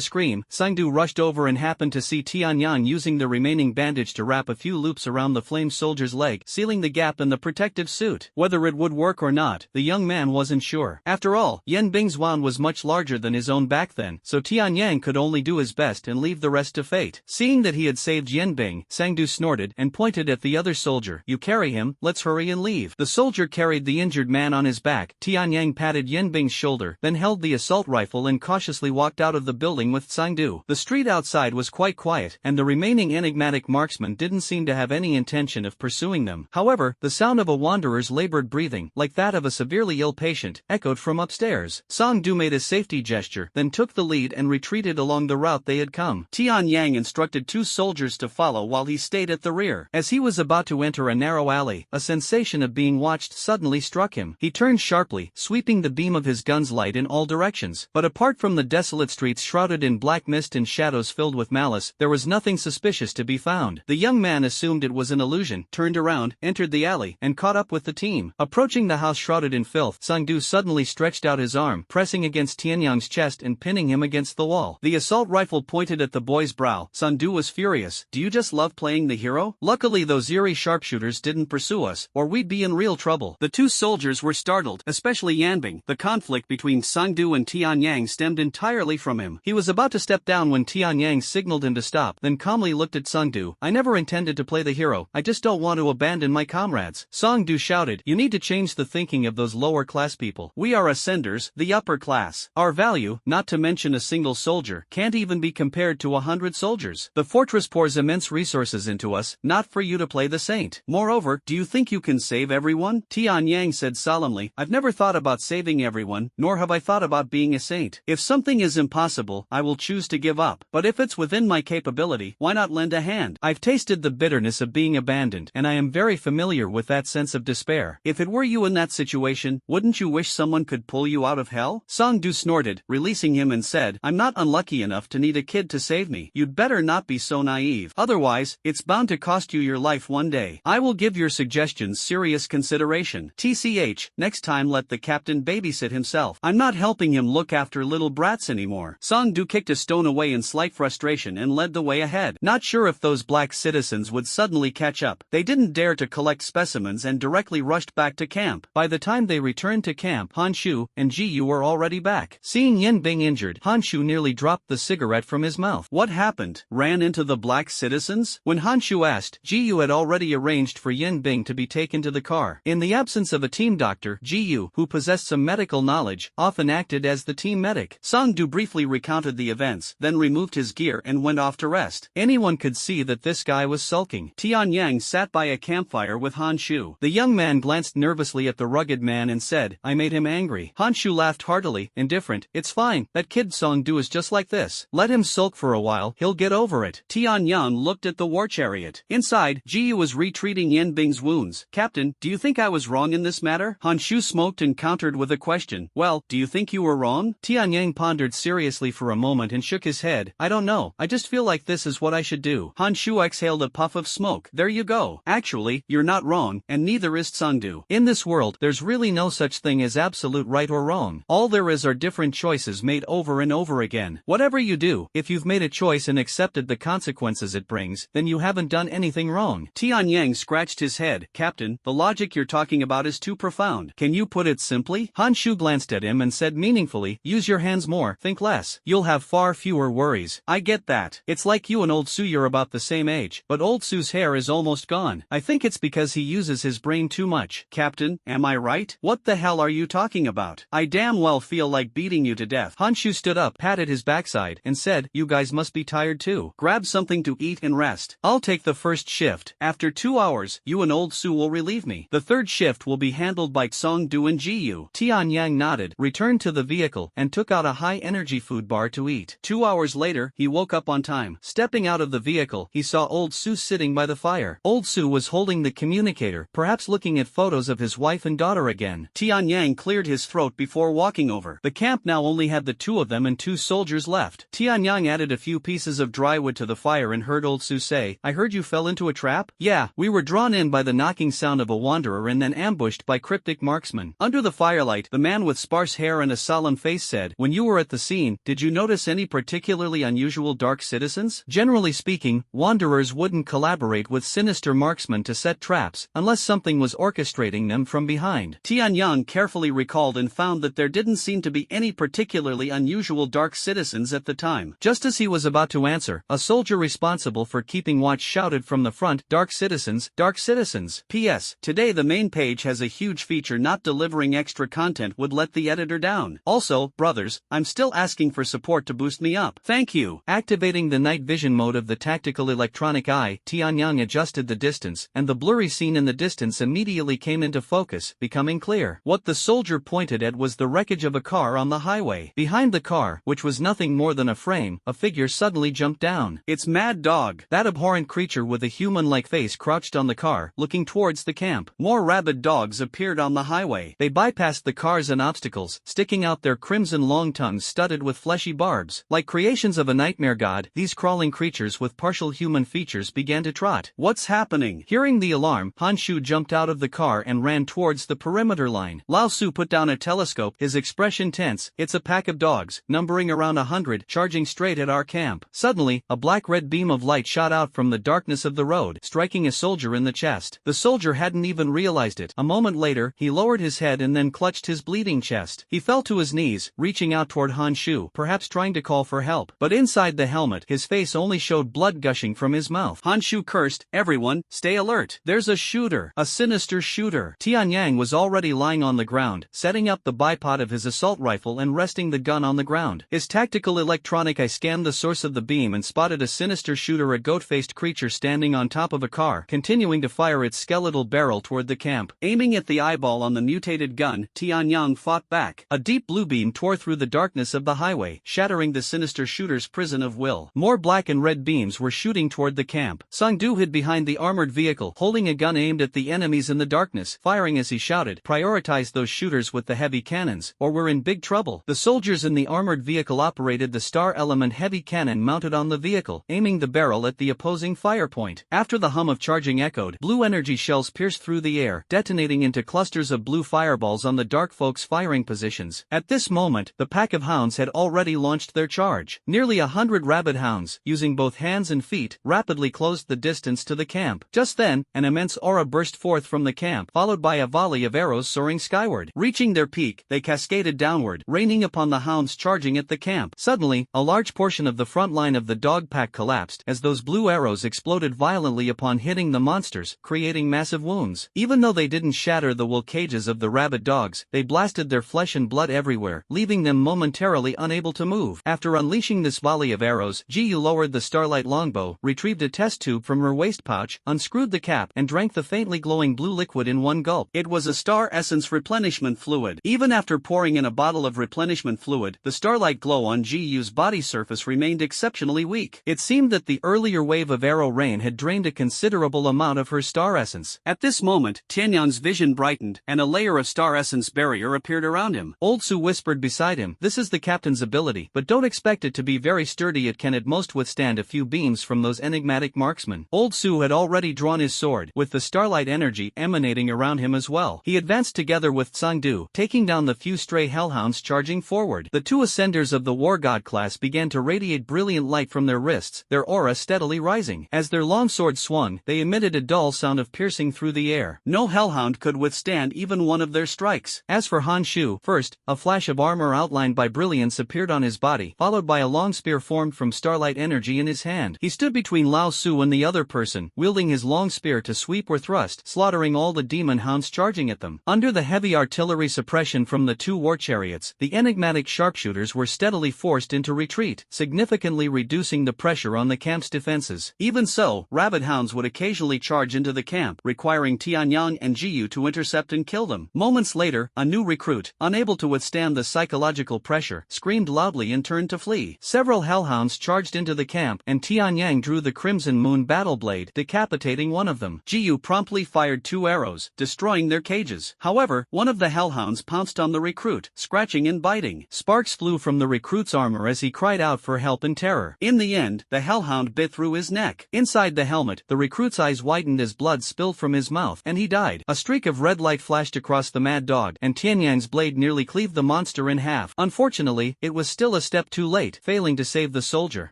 scream, Sangdu rushed over and happened to see Tianyang using the remaining bandage to wrap a few loops around the flame soldier's leg, sealing the gap in the protective suit. Whether it would work or not, the young man wasn't sure. After all, Yanbing's wound was much larger than his own back then, so Tianyang could only do his best and leave the rest to fate. Seeing that he had saved Yanbing, Sangdu snorted and pointed at the other soldier. "You carry him, let's hurry and leave." The soldier carried the injured man on his back. Tianyang patted Yanbing's shoulder, then held the assault rifle and cautiously walked out of the building with Sangdu. The street outside was quite quiet, and the remaining enigmatic marksman didn't seem to have any intention of pursuing them. However, the sound of a wanderer's labored breathing, like that of a severely ill patient, echoed from upstairs. Sangdu made a safety gesture, then took the lead and retreated along the route they had come. Tianyang instructed 2 soldiers to follow while he stayed at the rear. As he was about to enter a narrow alley, a sensation of being watched suddenly struck him. He turned sharply, sweeping keeping the beam of his gun's light in all directions. But apart from the desolate streets shrouded in black mist and shadows filled with malice, there was nothing suspicious to be found. The young man assumed it was an illusion, turned around, entered the alley, and caught up with the team. Approaching the house shrouded in filth, Sang-du suddenly stretched out his arm, pressing against Tianyang's chest and pinning him against the wall. The assault rifle pointed at the boy's brow. Sang-du was furious. Do you just love playing the hero? Luckily those eerie sharpshooters didn't pursue us, or we'd be in real trouble. The two soldiers were startled, especially Yanbing. The conflict between Sang-du and Tianyang stemmed entirely from him. He was about to step down when Tianyang signaled him to stop, then calmly looked at Sang-du. I never intended to play the hero, I just don't want to abandon my comrades. Sang-du shouted, you need to change the thinking of those lower class people. We are ascenders, the upper class. Our value, not to mention a single soldier, can't even be compared to 100 soldiers. The fortress pours immense resources into us, not for you to play the saint. Moreover, do you think you can save everyone? Tianyang said solemnly, I've never thought about saving everyone, nor have I thought about being a saint. If something is impossible, I will choose to give up. But if it's within my capability, why not lend a hand? I've tasted the bitterness of being abandoned, and I am very familiar with that sense of despair. If it were you in that situation, wouldn't you wish someone could pull you out of hell? Sang-du snorted, releasing him and said, I'm not unlucky enough to need a kid to save me. You'd better not be so naive. Otherwise, it's bound to cost you your life one day. I will give your suggestions serious consideration. TCH, next time let the captain babysit himself. I'm not helping him look after little brats anymore. Sang-du kicked a stone away in slight frustration and led the way ahead. Not sure if those black citizens would suddenly catch up. They didn't dare to collect specimens and directly rushed back to camp. By the time they returned to camp, Han Shu and Ji Yu were already back. Seeing Yin Bing injured, Han Shu nearly dropped the cigarette from his mouth. What happened? Ran into the black citizens? When Han Shu asked, Ji Yu had already arranged for Yin Bing to be taken to the car. In the absence of a team doctor, Ji Yu, who possessed some medical knowledge, often acted as the team medic. Sang-du briefly recounted the events, then removed his gear and went off to rest. Anyone could see that this guy was sulking. Tianyang sat by a campfire with Han Shu. The young man glanced nervously at the rugged man and said, I made him angry. Han Shu laughed heartily, indifferent. It's fine, that kid Sang-du is just like this. Let him sulk for a while, he'll get over it. Tianyang looked at the war chariot. Inside, Ji Yu was retreating Yin Bing's wounds. Captain, do you think I was wrong in this matter? Han Shu smoked and countered with a question. Well, do you think you were wrong? Tianyang pondered seriously for a moment and shook his head. I don't know, I just feel like this is what I should do. Han Shu exhaled a puff of smoke. There you go. Actually, you're not wrong, and neither is Sang-du. In this world, there's really no such thing as absolute right or wrong. All there is are different choices made over and over again. Whatever you do, if you've made a choice and accepted the consequences it brings, then you haven't done anything wrong. Tianyang scratched his head. Captain, the logic you're talking about is too profound. Can you put it simply? Han Shu glanced at him and said meaningfully, use your hands more, think less. You'll have far fewer worries. I get that. It's like you and old Su, you're about the same age, but old Su's hair is almost gone. I think it's because he uses his brain too much. Captain, am I right? What the hell are you talking about? I damn well feel like beating you to death. Han Shu stood up, patted his backside, and said, you guys must be tired too. Grab something to eat and rest. I'll take the first shift. After 2 hours, you and old Su will relieve me. The third shift will be handled by Sang-du and Ji Yu. Tianyang nodded, returned to the vehicle, and took out a high-energy food bar to eat. 2 hours later, he woke up on time. Stepping out of the vehicle, he saw old Su sitting by the fire. Old Su was holding the communicator, perhaps looking at photos of his wife and daughter again. Tianyang cleared his throat before walking over. The camp now only had the two of them and 2 soldiers left. Tianyang added a few pieces of dry wood to the fire and heard old Su say, I heard you fell into a trap? Yeah, we were drawn in by the knocking sound of a wanderer and then ambushed by cryptic marksmen. Under the firelight, the man with sparse hair and a solemn face said, when you were at the scene, did you notice any particularly unusual dark citizens? Generally speaking, wanderers wouldn't collaborate with sinister marksmen to set traps, unless something was orchestrating them from behind. Tianyang carefully recalled and found that there didn't seem to be any particularly unusual dark citizens at the time. Just as he was about to answer, a soldier responsible for keeping watch shouted from the front, Dark citizens, dark citizens. P.S. Today the main page has a huge feature. Not delivering extra content would let the editor down. Also, brothers, I'm still asking for support to boost me up. Thank you. Activating the night vision mode of the tactical electronic eye, Tianyang adjusted the distance, and the blurry scene in the distance immediately came into focus, becoming clear. What the soldier pointed at was the wreckage of a car on the highway. Behind the car, which was nothing more than a frame, a figure suddenly jumped down. It's Mad Dog. That abhorrent creature with a human-like face crouched on the car, looking towards the camp. More rabid dogs appeared on the highway. They bypassed past the cars and obstacles, sticking out their crimson long tongues studded with fleshy barbs. Like creations of a nightmare god, these crawling creatures with partial human features began to trot. What's happening? Hearing the alarm, Han Shu jumped out of the car and ran towards the perimeter line. Lao Su put down a telescope, his expression tense. It's a pack of dogs, numbering around 100, charging straight at our camp. Suddenly, a black-red beam of light shot out from the darkness of the road, striking a soldier in the chest. The soldier hadn't even realized it. A moment later, he lowered his head and then clutched his bleeding chest. He fell to his knees, reaching out toward Han Shu, perhaps trying to call for help. But inside the helmet, his face only showed blood gushing from his mouth. Han Shu cursed, "Everyone, stay alert. There's a shooter, a sinister shooter." Tianyang was already lying on the ground, setting up the bipod of his assault rifle and resting the gun on the ground. His tactical electronic eye scanned the source of the beam and spotted a sinister shooter, a goat-faced creature standing on top of a car, continuing to fire its skeletal barrel toward the camp. Aiming at the eyeball on the mutated gun, Tianyang fought back. A deep blue beam tore through the darkness of the highway, shattering the sinister shooter's prison of will. More black and red beams were shooting toward the camp. Sangdu hid behind the armored vehicle, holding a gun aimed at the enemies in the darkness, firing as he shouted, "Prioritize those shooters with the heavy cannons, or we're in big trouble." The soldiers in the armored vehicle operated the star element heavy cannon mounted on the vehicle, aiming the barrel at the opposing fire point. After the hum of charging echoed, blue energy shells pierced through the air, detonating into clusters of blue fireballs on the dark folks' firing positions. At this moment, the pack of hounds had already launched their charge. Nearly 100 rabid hounds, using both hands and feet, rapidly closed the distance to the camp. Just then, an immense aura burst forth from the camp, followed by a volley of arrows soaring skyward. Reaching their peak, they cascaded downward, raining upon the hounds charging at the camp. Suddenly, a large portion of the front line of the dog pack collapsed, as those blue arrows exploded violently upon hitting the monsters, creating massive wounds. Even though they didn't shatter the wool cages of the rabid dogs, they blasted their flesh and blood everywhere, leaving them momentarily unable to move. After unleashing this volley of arrows, Jiyu lowered the starlight longbow, retrieved a test tube from her waist pouch, unscrewed the cap, and drank the faintly glowing blue liquid in one gulp. It was a star essence replenishment fluid. Even after pouring in a bottle of replenishment fluid, the starlight glow on Jiyu's body surface remained exceptionally weak. It seemed that the earlier wave of arrow rain had drained a considerable amount of her star essence. At this moment, Tianyang's vision brightened, and a layer of star essence barrier appeared around him. Old Su whispered beside him, "This is the captain's ability, but don't expect it to be very sturdy. It can at most withstand a few beams from those enigmatic marksmen." Old Su had already drawn his sword, with the starlight energy emanating around him as well. He advanced together with Sangdu, taking down the few stray hellhounds charging forward. The two ascenders of the war god class began to radiate brilliant light from their wrists, their aura steadily rising. As their long swords swung, they emitted a dull sound of piercing through the air. No hellhound could withstand even one of their strikes. As for Han Shu, first, a flash of armor outlined by brilliance appeared on his body, followed by a long spear formed from starlight energy in his hand. He stood between Lao Su and the other person, wielding his long spear to sweep or thrust, slaughtering all the demon hounds charging at them. Under the heavy artillery suppression from the two war chariots, the enigmatic sharpshooters were steadily forced into retreat, significantly reducing the pressure on the camp's defenses. Even so, rabid hounds would occasionally charge into the camp, requiring Tianyang and Jiyu to intercept and kill them. Moments later, a new recruit, unable to withstand the psychological pressure, screamed loudly and turned to flee. Several hellhounds charged into the camp, and Tianyang drew the Crimson Moon battle blade, decapitating one of them. Jiyu promptly fired 2 arrows, destroying their cages. However, one of the hellhounds pounced on the recruit, scratching and biting. Sparks flew from the recruit's armor as he cried out for help in terror. In the end, the hellhound bit through his neck. Inside the helmet, the recruit's eyes widened as blood spilled from his mouth, and he died. A streak of red light flashed across the mad dog, and Tianyang's blade nearly cleaved the monster in half. Unfortunately, it was still a step too late, failing to save the soldier.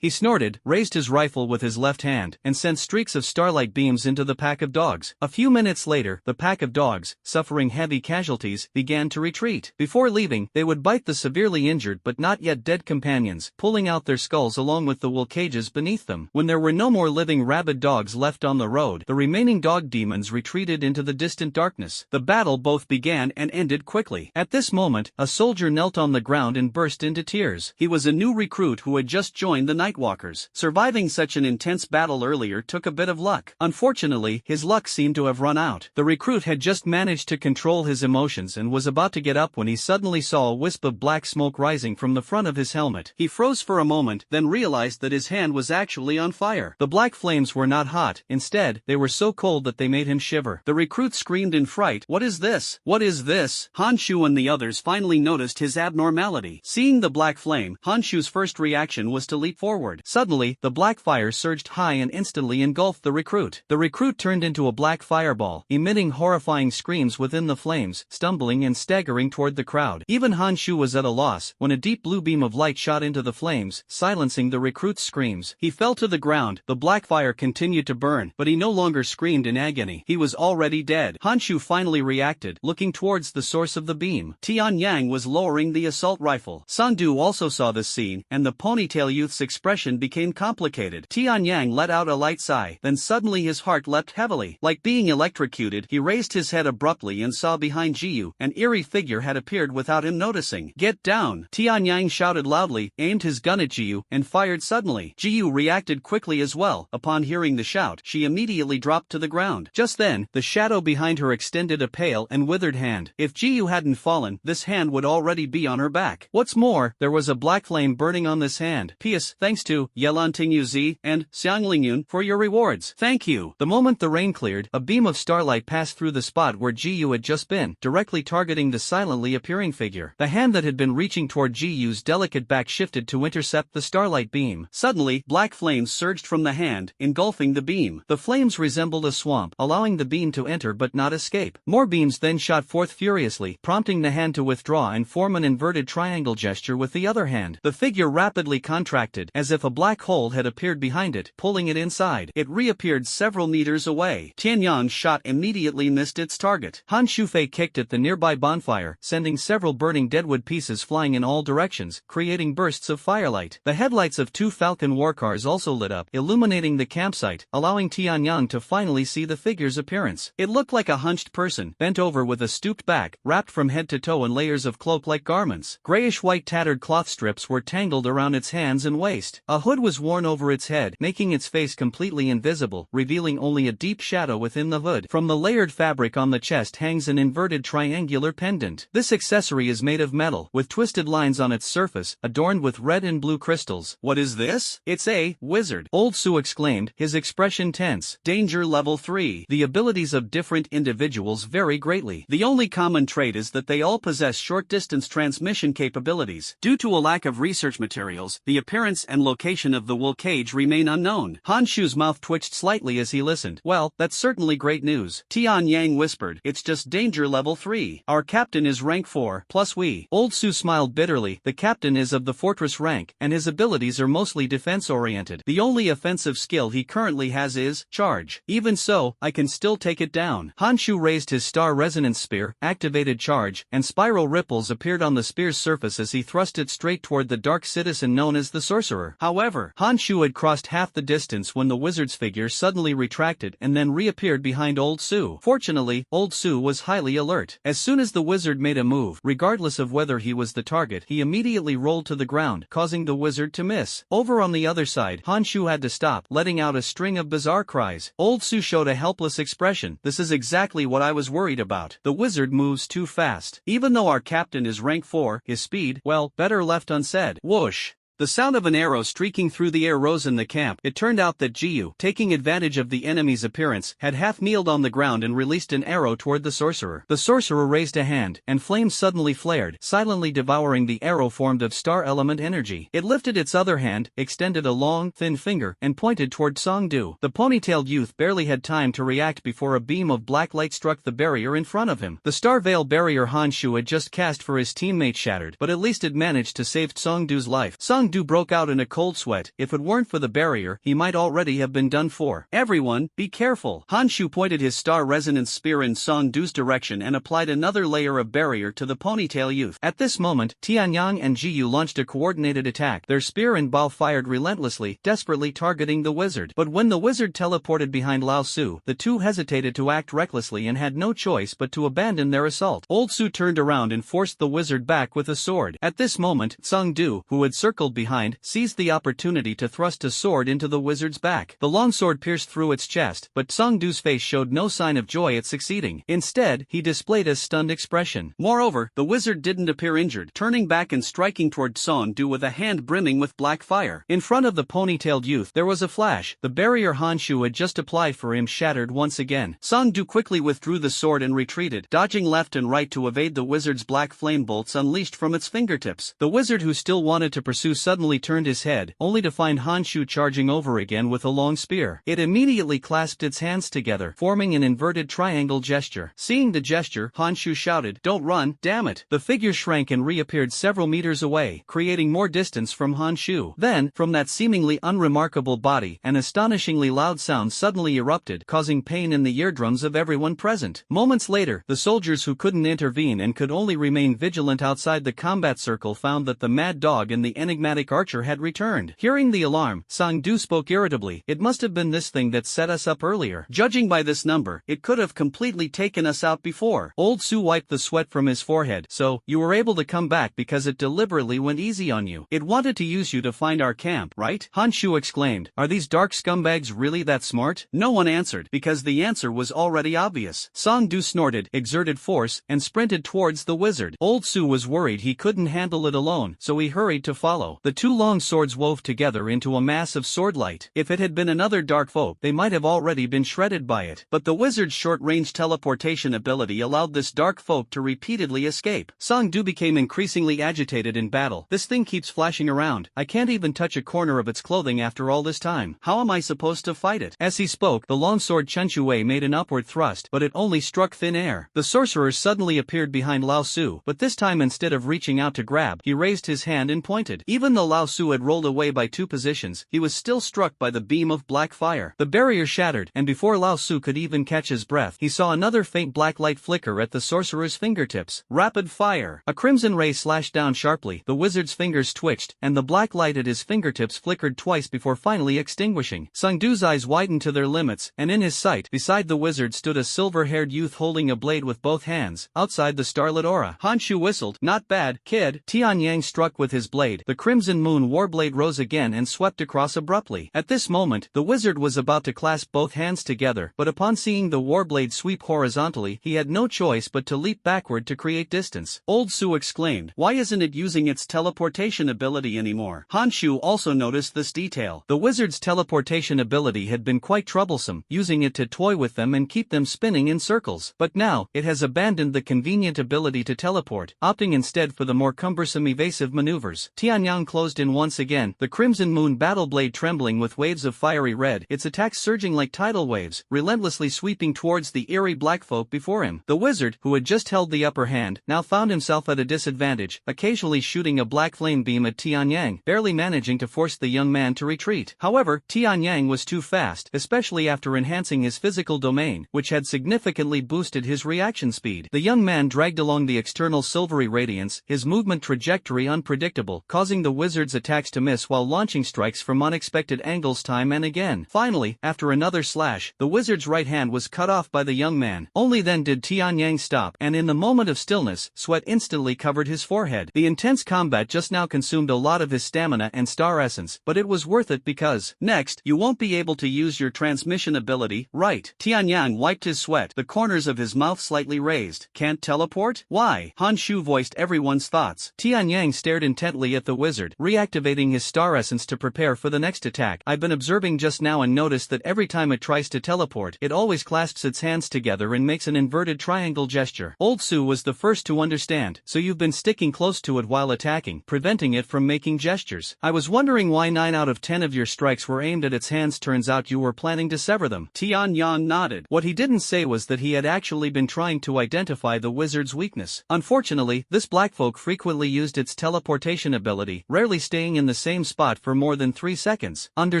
He snorted, raised his rifle with his left hand, and sent streaks of starlight beams into the pack of dogs. A few minutes later, the pack of dogs, suffering heavy casualties, began to retreat. Before leaving, they would bite the severely injured but not yet dead companions, pulling out their skulls along with the wool cages beneath them. When there were no more living rabid dogs left on the road, the remaining dog demons retreated into the distant darkness. The battle both began and ended quickly. At this moment, a soldier knelt on the ground and burst into tears. He was a new recruit who had just joined the Nightwalkers. Surviving such an intense battle earlier took a bit of luck. Unfortunately, his luck seemed to have run out. The recruit had just managed to control his emotions and was about to get up when he suddenly saw a wisp of black smoke rising from the front of his helmet. He froze for a moment, then realized that his hand was actually on fire. The black flames were not hot, instead, they were so cold that they made him shiver. The recruit screamed in fright, "What is this? What is this?" this, Han Shu and the others finally noticed his abnormality. Seeing the black flame, Han Shu's first reaction was to leap forward. Suddenly, the black fire surged high and instantly engulfed the recruit. The recruit turned into a black fireball, emitting horrifying screams within the flames, stumbling and staggering toward the crowd. Even Han Shu was at a loss when a deep blue beam of light shot into the flames, silencing the recruit's screams. He fell to the ground. The black fire continued to burn, but he no longer screamed in agony. He was already dead. Han Shu finally reacted, looking towards the source of the beam. Tian Yang was lowering the assault rifle. Song Du also saw this scene, and the ponytail youth's expression became complicated. Tian Yang let out a light sigh, then suddenly his heart leapt heavily. Like being electrocuted, he raised his head abruptly and saw behind Jiyu, an eerie figure had appeared without him noticing. "Get down!" Tian Yang shouted loudly, aimed his gun at Jiyu, and fired suddenly. Jiyu reacted quickly as well. Upon hearing the shout, she immediately dropped to the ground. Just then, the shadow behind her extended a pale and withered hand. If Jiyu hadn't fallen, this hand would already be on her back. What's more, there was a black flame burning on this hand. P.S. Thanks to Yelan Tingyu Z and Xiang Lingyun for your rewards. Thank you. The moment the rain cleared, a beam of starlight passed through the spot where Jiyu had just been, directly targeting the silently appearing figure. The hand that had been reaching toward Jiyu's delicate back shifted to intercept the starlight beam. Suddenly, black flames surged from the hand, engulfing the beam. The flames resembled a swamp, allowing the beam to enter but not escape. More beams then shot forth furiously, prompting the hand to withdraw and form an inverted triangle gesture with the other hand. The figure rapidly contracted, as if a black hole had appeared behind it, pulling it inside. It reappeared several meters away. Tianyang's shot immediately missed its target. Han Shufei kicked at the nearby bonfire, sending several burning deadwood pieces flying in all directions, creating bursts of firelight. The headlights of two Falcon warcars also lit up, illuminating the campsite, allowing Tianyang to finally see the figure's appearance. It looked like a hunched person, bent over with a stooped back, wrapped from head to toe in layers of cloak-like garments. Grayish-white tattered cloth strips were tangled around its hands and waist. A hood was worn over its head, making its face completely invisible, revealing only a deep shadow within the hood. From the layered fabric on the chest hangs an inverted triangular pendant. This accessory is made of metal, with twisted lines on its surface, adorned with red and blue crystals. What is this? It's a wizard, Old Su exclaimed, his expression tense. Danger level 3. The abilities of different individuals vary greatly. The only common trait is that they all possess short-distance transmission capabilities. Due to a lack of research materials, the appearance and location of the wool cage remain unknown. Han Shu's mouth twitched slightly as he listened. Well, that's certainly great news. Tian Yang whispered, it's just danger level 3. Our captain is rank 4, plus we. Old Su smiled bitterly. The captain is of the fortress rank, and his abilities are mostly defense-oriented. The only offensive skill he currently has is charge. Even so, I can still take it down. Han Shu raised his star resonance spear, activated charge, and spiral ripples appeared on the spear's surface as he thrust it straight toward the dark citizen known as the sorcerer. However, Han Shu had crossed half the distance when the wizard's figure suddenly retracted and then reappeared behind Old Su. Fortunately, Old Su was highly alert. As soon as the wizard made a move, regardless of whether he was the target, he immediately rolled to the ground, causing the wizard to miss. Over on the other side, Han Shu had to stop, letting out a string of bizarre cries. Old Su showed a helpless expression. This is exactly what I was worried about. The wizard moves too fast. Even though our captain is rank 4, his speed, well, better left unsaid. Whoosh! The sound of an arrow streaking through the air rose in the camp. It turned out that Jiyu, taking advantage of the enemy's appearance, had half-kneeled on the ground and released an arrow toward the sorcerer. The sorcerer raised a hand, and flames suddenly flared, silently devouring the arrow formed of star element energy. It lifted its other hand, extended a long, thin finger, and pointed toward Song Du. The ponytailed youth barely had time to react before a beam of black light struck the barrier in front of him. The star veil barrier Han Shu had just cast for his teammate shattered, but at least it managed to save Song Du's life. Song Du broke out in a cold sweat. If it weren't for the barrier, he might already have been done for. Everyone, be careful. Han Shu pointed his star resonance spear in Song Du's direction and applied another layer of barrier to the ponytail youth. At this moment, Tianyang and Jiyu launched a coordinated attack. Their spear and bow fired relentlessly, desperately targeting the wizard. But when the wizard teleported behind Lao Su, the two hesitated to act recklessly and had no choice but to abandon their assault. Old Su turned around and forced the wizard back with a sword. At this moment, Song Du, who had circled behind, seized the opportunity to thrust a sword into the wizard's back. The longsword pierced through its chest, but Songdu's face showed no sign of joy at succeeding. Instead, he displayed a stunned expression. Moreover, the wizard didn't appear injured, turning back and striking toward Songdu with a hand brimming with black fire. In front of the ponytailed youth, there was a flash. The barrier Honshu had just applied for him shattered once again. Songdu quickly withdrew the sword and retreated, dodging left and right to evade the wizard's black flame bolts unleashed from its fingertips. The wizard, who still wanted to pursue, suddenly turned his head, only to find Honshu charging over again with a long spear. It immediately clasped its hands together, forming an inverted triangle gesture. Seeing the gesture, Honshu shouted, "Don't run, damn it!" The figure shrank and reappeared several meters away, creating more distance from Honshu. Then, from that seemingly unremarkable body, an astonishingly loud sound suddenly erupted, causing pain in the eardrums of everyone present. Moments later, the soldiers who couldn't intervene and could only remain vigilant outside the combat circle found that the mad dog and the enigmatic archer had returned. Hearing the alarm, Songdu spoke irritably, "It must have been this thing that set us up earlier. Judging by this number, it could have completely taken us out before." Old Su wiped the sweat from his forehead. "So, you were able to come back because it deliberately went easy on you. It wanted to use you to find our camp, right?" Honshu exclaimed. "Are these dark scumbags really that smart?" No one answered, because the answer was already obvious. Songdu snorted, exerted force, and sprinted towards the wizard. Old Su was worried he couldn't handle it alone, so he hurried to follow. The two long swords wove together into a mass of swordlight. If it had been another dark folk, they might have already been shredded by it. But the wizard's short-range teleportation ability allowed this dark folk to repeatedly escape. Songdu became increasingly agitated in battle. "This thing keeps flashing around. I can't even touch a corner of its clothing after all this time. How am I supposed to fight it?" As he spoke, the longsword Chenchuei made an upward thrust, but it only struck thin air. The sorcerer suddenly appeared behind Lao Su, but this time instead of reaching out to grab, he raised his hand and pointed. Even though Lao Su had rolled away by 2 positions, he was still struck by the beam of black fire. The barrier shattered, and before Lao Su could even catch his breath, he saw another faint black light flicker at the sorcerer's fingertips. Rapid fire! A crimson ray slashed down sharply, the wizard's fingers twitched, and the black light at his fingertips flickered twice before finally extinguishing. Songdu's eyes widened to their limits, and in his sight, beside the wizard stood a silver-haired youth holding a blade with both hands, outside the starlit aura. Honshu whistled, "Not bad, kid." Tian Yang struck with his blade. The crimson moon warblade rose again and swept across abruptly. At this moment, the wizard was about to clasp both hands together, but upon seeing the warblade sweep horizontally, he had no choice but to leap backward to create distance. Old Su exclaimed, "Why isn't it using its teleportation ability anymore?" Honshu also noticed this detail. The wizard's teleportation ability had been quite troublesome, using it to toy with them and keep them spinning in circles. But now, it has abandoned the convenient ability to teleport, opting instead for the more cumbersome evasive maneuvers. Tianyang closed in once again, the crimson moon battle blade trembling with waves of fiery red, its attacks surging like tidal waves, relentlessly sweeping towards the eerie black folk before him. The wizard, who had just held the upper hand, now found himself at a disadvantage, occasionally shooting a black flame beam at Tianyang, barely managing to force the young man to retreat. However, Tianyang was too fast, especially after enhancing his physical domain, which had significantly boosted his reaction speed. The young man dragged along the external silvery radiance, his movement trajectory unpredictable, causing the wizard's attacks to miss while launching strikes from unexpected angles time and again. Finally, after another slash, the wizard's right hand was cut off by the young man. Only then did Tianyang stop, and in the moment of stillness, sweat instantly covered his forehead. The intense combat just now consumed a lot of his stamina and star essence, but it was worth it because, next, you won't be able to use your transmission ability, right? Tianyang wiped his sweat, the corners of his mouth slightly raised. Can't teleport? Why? Honshu voiced everyone's thoughts. Tianyang stared intently at the wizard, reactivating his star essence to prepare for the next attack. I've been observing just now and noticed that every time it tries to teleport, it always clasps its hands together and makes an inverted triangle gesture. Old Su was the first to understand, so you've been sticking close to it while attacking, preventing it from making gestures. I was wondering why 9 out of 10 of your strikes were aimed at its hands. Turns out you were planning to sever them. Tianyang nodded. What he didn't say was that he had actually been trying to identify the wizard's weakness. Unfortunately, this blackfolk frequently used its teleportation ability, rarely staying in the same spot for more than 3 seconds. Under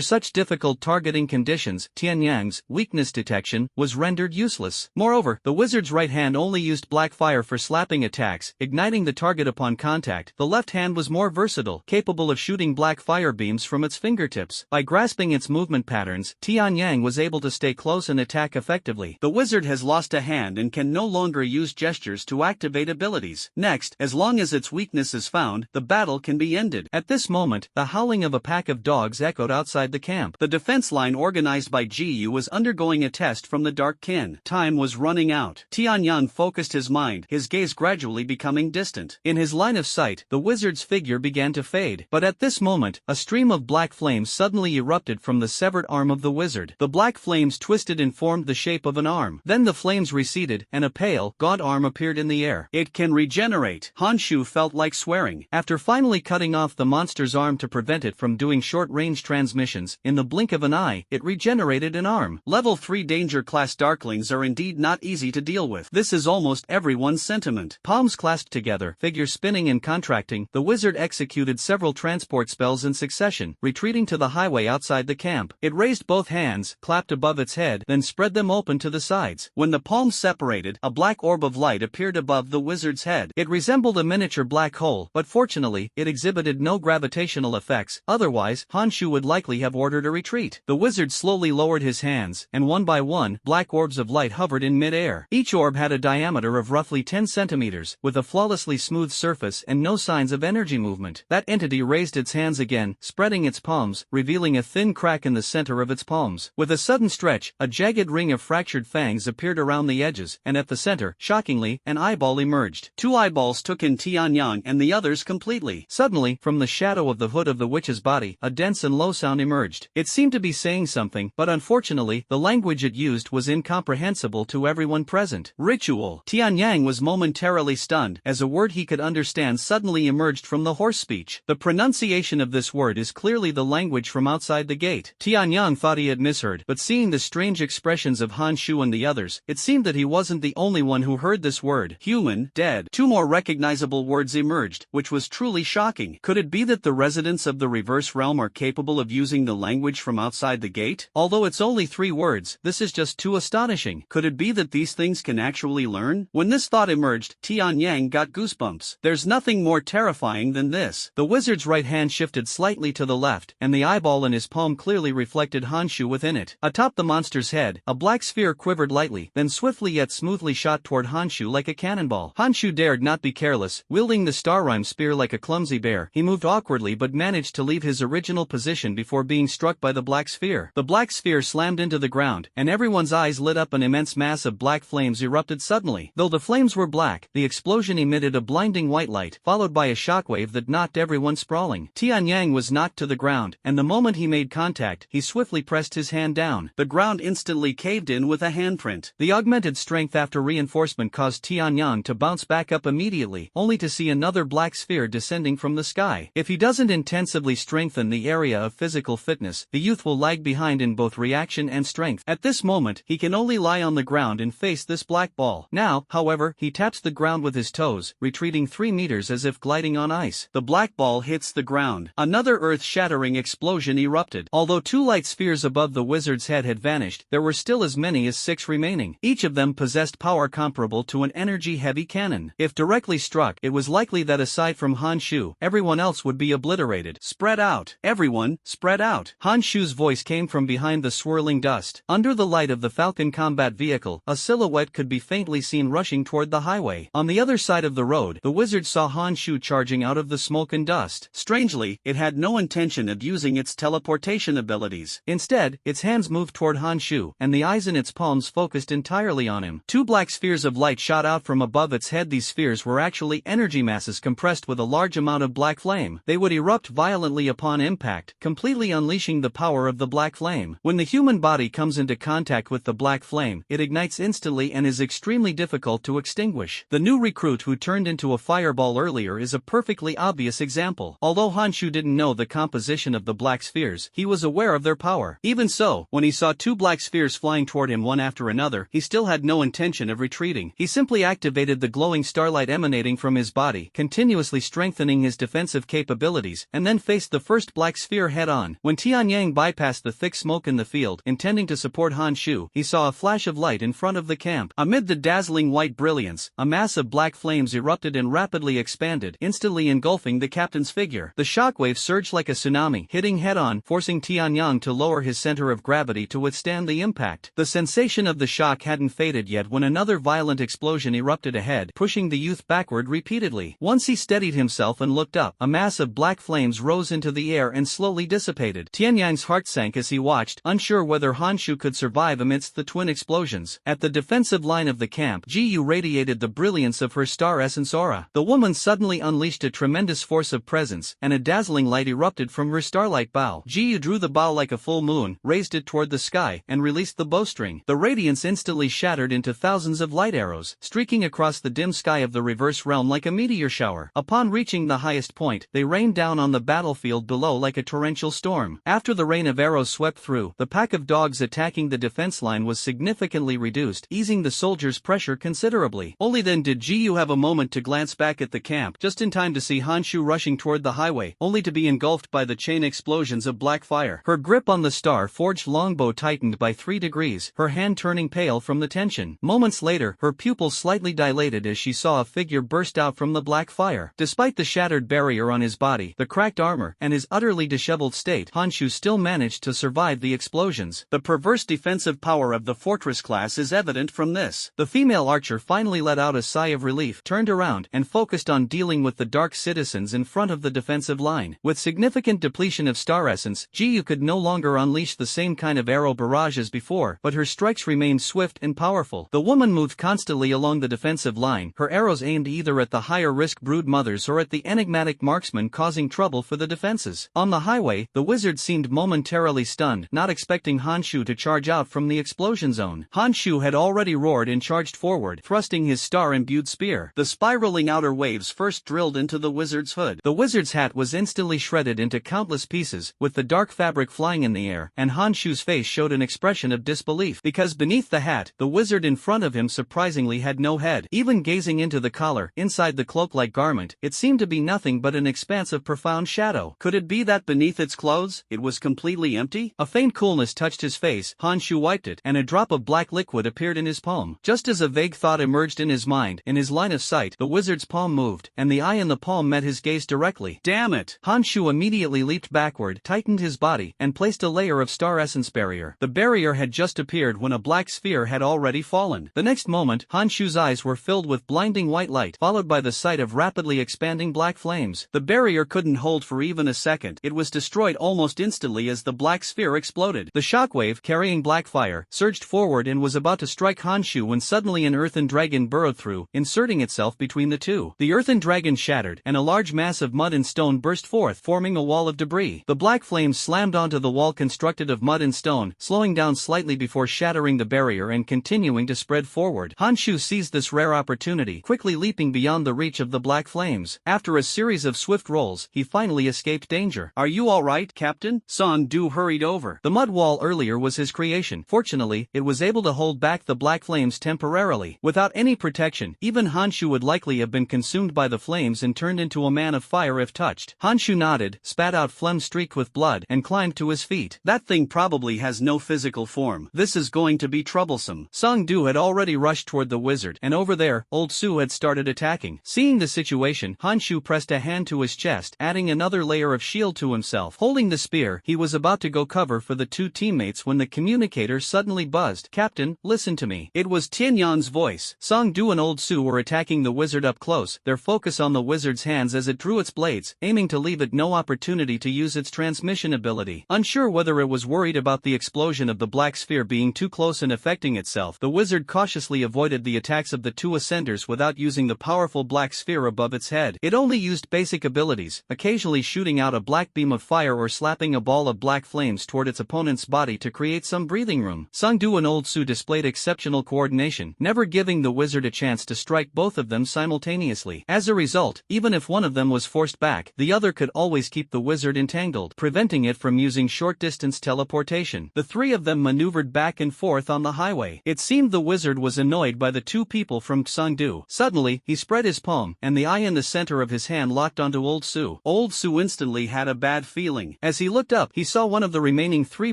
such difficult targeting conditions, Tianyang's weakness detection was rendered useless. Moreover, the wizard's right hand only used black fire for slapping attacks, igniting the target upon contact. The left hand was more versatile, capable of shooting black fire beams from its fingertips. By grasping its movement patterns, Tianyang was able to stay close and attack effectively. The wizard has lost a hand and can no longer use gestures to activate abilities. Next, as long as its weakness is found, the battle can be ended. At this moment, the howling of a pack of dogs echoed outside the camp. The defense line organized by Gu was undergoing a test from the Dark Kin. Time was running out. Tianyang focused his mind, his gaze gradually becoming distant. In his line of sight, the wizard's figure began to fade. But at this moment, a stream of black flames suddenly erupted from the severed arm of the wizard. The black flames twisted and formed the shape of an arm. Then the flames receded, and a pale, gaunt arm appeared in the air. It can regenerate. Honshu felt like swearing. After finally cutting off the monster's arm to prevent it from doing short-range transmissions, in the blink of an eye, it regenerated an arm. Level 3 Danger Class Darklings are indeed not easy to deal with. This is almost everyone's sentiment. Palms clasped together, figures spinning and contracting, the wizard executed several transport spells in succession, retreating to the highway outside the camp. It raised both hands, clapped above its head, then spread them open to the sides. When the palms separated, a black orb of light appeared above the wizard's head. It resembled a miniature black hole, but fortunately, it exhibited no gravitational effects, otherwise, Honshu would likely have ordered a retreat. The wizard slowly lowered his hands, and one by one, black orbs of light hovered in mid-air. Each orb had a diameter of roughly 10 centimeters, with a flawlessly smooth surface and no signs of energy movement. That entity raised its hands again, spreading its palms, revealing a thin crack in the center of its palms. With a sudden stretch, a jagged ring of fractured fangs appeared around the edges, and at the center, shockingly, an eyeball emerged. Two eyeballs took in Tianyang and the others completely. Suddenly, from the shadow of the hood of the witch's body, a dense and low sound emerged. It seemed to be saying something, but unfortunately, the language it used was incomprehensible to everyone present. Ritual. Tianyang was momentarily stunned, as a word he could understand suddenly emerged from the horse speech. The pronunciation of this word is clearly the language from outside the gate. Tianyang thought he had misheard, but seeing the strange expressions of Honshu and the others, it seemed that he wasn't the only one who heard this word. Human, dead. Two more recognizable words emerged, which was truly shocking. Could it be that the residents of the reverse realm are capable of using the language from outside the gate? Although it's only 3 words, this is just too astonishing. Could it be that these things can actually learn? When this thought emerged, Tianyang got goosebumps. There's nothing more terrifying than this. The wizard's right hand shifted slightly to the left, and the eyeball in his palm clearly reflected Honshu within it. Atop the monster's head, a black sphere quivered lightly, then swiftly yet smoothly shot toward Honshu like a cannonball. Honshu dared not be careless. Wielding the star rhyme spear like a clumsy bear, he moved awkwardly but managed to leave his original position before being struck by the black sphere. The black sphere slammed into the ground, and everyone's eyes lit up. An immense mass of black flames erupted suddenly. Though the flames were black, the explosion emitted a blinding white light, followed by a shockwave that knocked everyone sprawling. Tianyang was knocked to the ground, and the moment he made contact, he swiftly pressed his hand down. The ground instantly caved in with a handprint. The augmented strength after reinforcement caused Tianyang to bounce back up immediately, only to see another black sphere descending from the sky. If he doesn't intensively strengthen the area of physical fitness, the youth will lag behind in both reaction and strength. At this moment, he can only lie on the ground and face this black ball. Now, however, he taps the ground with his toes, retreating 3 meters as if gliding on ice. The black ball hits the ground. Another earth-shattering explosion erupted. Although 2 light spheres above the wizard's head had vanished, there were still as many as 6 remaining. Each of them possessed power comparable to an energy-heavy cannon. If directly struck, it was likely that aside from Honshu, everyone else would be obliterated. Spread out. Everyone, spread out. Honshu's voice came from behind the swirling dust. Under the light of the Falcon combat vehicle, a silhouette could be faintly seen rushing toward the highway. On the other side of the road, the wizard saw Honshu charging out of the smoke and dust. Strangely, it had no intention of using its teleportation abilities. Instead, its hands moved toward Honshu, and the eyes in its palms focused entirely on him. 2 black spheres of light shot out from above its head. These spheres were actually energy masses compressed with a large amount of black flame. They would erupt violently upon impact, completely unleashing the power of the black flame. When the human body comes into contact with the black flame, it ignites instantly and is extremely difficult to extinguish. The new recruit who turned into a fireball earlier is a perfectly obvious example. Although Honshu didn't know the composition of the black spheres, he was aware of their power. Even so, when he saw 2 black spheres flying toward him one after another, he still had no intention of retreating. He simply activated the glowing starlight emanating from his body, continuously strengthening his defensive capabilities, and then faced the first black sphere head-on. When Tianyang bypassed the thick smoke in the field, intending to support Honshu, he saw a flash of light in front of the camp. Amid the dazzling white brilliance, a mass of black flames erupted and rapidly expanded, instantly engulfing the captain's figure. The shockwave surged like a tsunami, hitting head-on, forcing Tianyang to lower his center of gravity to withstand the impact. The sensation of the shock hadn't faded yet when another violent explosion erupted ahead, pushing the youth backward repeatedly. Once he steadied himself and looked up, a mass of black flames rose into the air and slowly dissipated. Tianyang's heart sank as he watched, unsure whether Han Shu could survive amidst the twin explosions. At the defensive line of the camp, Ji Yu radiated the brilliance of her star essence aura. The woman suddenly unleashed a tremendous force of presence, and a dazzling light erupted from her starlight bow. Ji Yu drew the bow like a full moon, raised it toward the sky, and released the bowstring. The radiance instantly shattered into thousands of light arrows, streaking across the dim sky of the reverse realm like a meteor shower. Upon reaching the highest point, they rained down on the battlefield below like a torrential storm. After the rain of arrows swept through, the pack of dogs attacking the defense line was significantly reduced, easing the soldiers' pressure considerably. Only then did Ji Yu have a moment to glance back at the camp, just in time to see Han Shu rushing toward the highway, only to be engulfed by the chain explosions of black fire. Her grip on the star-forged longbow tightened by 3 degrees, her hand turning pale from the tension. Moments later, her pupils slightly dilated as she saw a figure burst out from the black fire. Despite the shattered barrier on his body, the cracked armor, and his utterly disheveled state, Han Shu still managed to survive the explosions. The perverse defensive power of the fortress class is evident from this. The female archer finally let out a sigh of relief, turned around, and focused on dealing with the dark citizens in front of the defensive line. With significant depletion of star essence, Ji Yu could no longer unleash the same kind of arrow barrage as before, but her strikes remained swift and powerful. The woman moved constantly along the defensive line, her arrows aimed either at the higher-risk brood mothers or at the enigmatic marksman causing trouble for the defenses. On the highway, the wizard seemed momentarily stunned, not expecting Han Shu to charge out from the explosion zone. Han Shu had already roared and charged forward, thrusting his star-imbued spear. The spiraling outer waves first drilled into the wizard's hood. The wizard's hat was instantly shredded into countless pieces, with the dark fabric flying in the air, and Han Shu's face showed an expression of disbelief, because beneath the hat, the wizard in front of him surprisingly had no head. Even gazing into the collar, inside the cloak-like garment, it seemed to be nothing but an expanse of profound shadow. Could it be that beneath its clothes, it was completely empty? A faint coolness touched his face, Han Shu wiped it, and a drop of black liquid appeared in his palm. Just as a vague thought emerged in his mind, in his line of sight, the wizard's palm moved, and the eye in the palm met his gaze directly. Damn it! Han Shu immediately leaped backward, tightened his body, and placed a layer of star essence barrier. The barrier had just appeared when a black sphere had already fallen. The next moment, Han Shu's eyes were filled with blinding white light, followed by the sight of rapidly expanding black flames. The barrier couldn't hold for even a second. It was destroyed almost instantly as the black sphere exploded. The shockwave, carrying black fire, surged forward and was about to strike Han Shu when suddenly an earthen dragon burrowed through, inserting itself between the two. The earthen dragon shattered, and a large mass of mud and stone burst forth, forming a wall of debris. The black flames slammed onto the wall constructed of mud and stone, slowing down slightly before shattering the barrier and continuing to spread forward. Han Shu seized this rare opportunity, quickly leaping beyond the reach of the black flames. After a series of swift rolls, he finally escaped danger. "Are you alright, Captain?" Song Du hurried over. The mud wall earlier was his creation. Fortunately, it was able to hold back the black flames temporarily. Without any protection, even Han Shu would likely have been consumed by the flames and turned into a man of fire if touched. Han Shu nodded, spat out phlegm streaked with blood, and climbed to his feet. "That thing probably has no physical form. This is going to be troublesome." Song Du had already rushed toward the wizard, and over there, Old Su had started attacking. Seeing the situation, Han Shu pressed a hand to his chest, adding another layer of shield to himself. Holding the spear, he was about to go cover for the two teammates when the communicator suddenly buzzed. "Captain, listen to me." It was Tianyan's voice. Song Du and Old Su were attacking the wizard up close, their focus on the wizard's hands as it drew its blades, aiming to leave it no opportunity to use its transmission ability. Unsure whether it was worried about the explosion of the black sphere being too close and affecting itself, the wizard cautiously avoided the attacks of the two ascenders without using the powerful black sphere above its head. It only used basic abilities, occasionally shooting out a black beam of fire or slapping a ball of black flames toward its opponent's body to create some breathing room. Song Du and Old Su displayed exceptional coordination, never giving the wizard a chance to strike both of them simultaneously. As a result, even if one of them was forced back, the other could always keep the wizard entangled, preventing it from using short-distance teleportation. The three of them maneuvered back and forth on the highway. It seemed the wizard was annoyed by the two people from Song Du. Suddenly, he spread his palm, and the eye in the center of his hand locked onto Old Su. Old Su instantly had a bad feeling. As he looked up, he saw one of the remaining three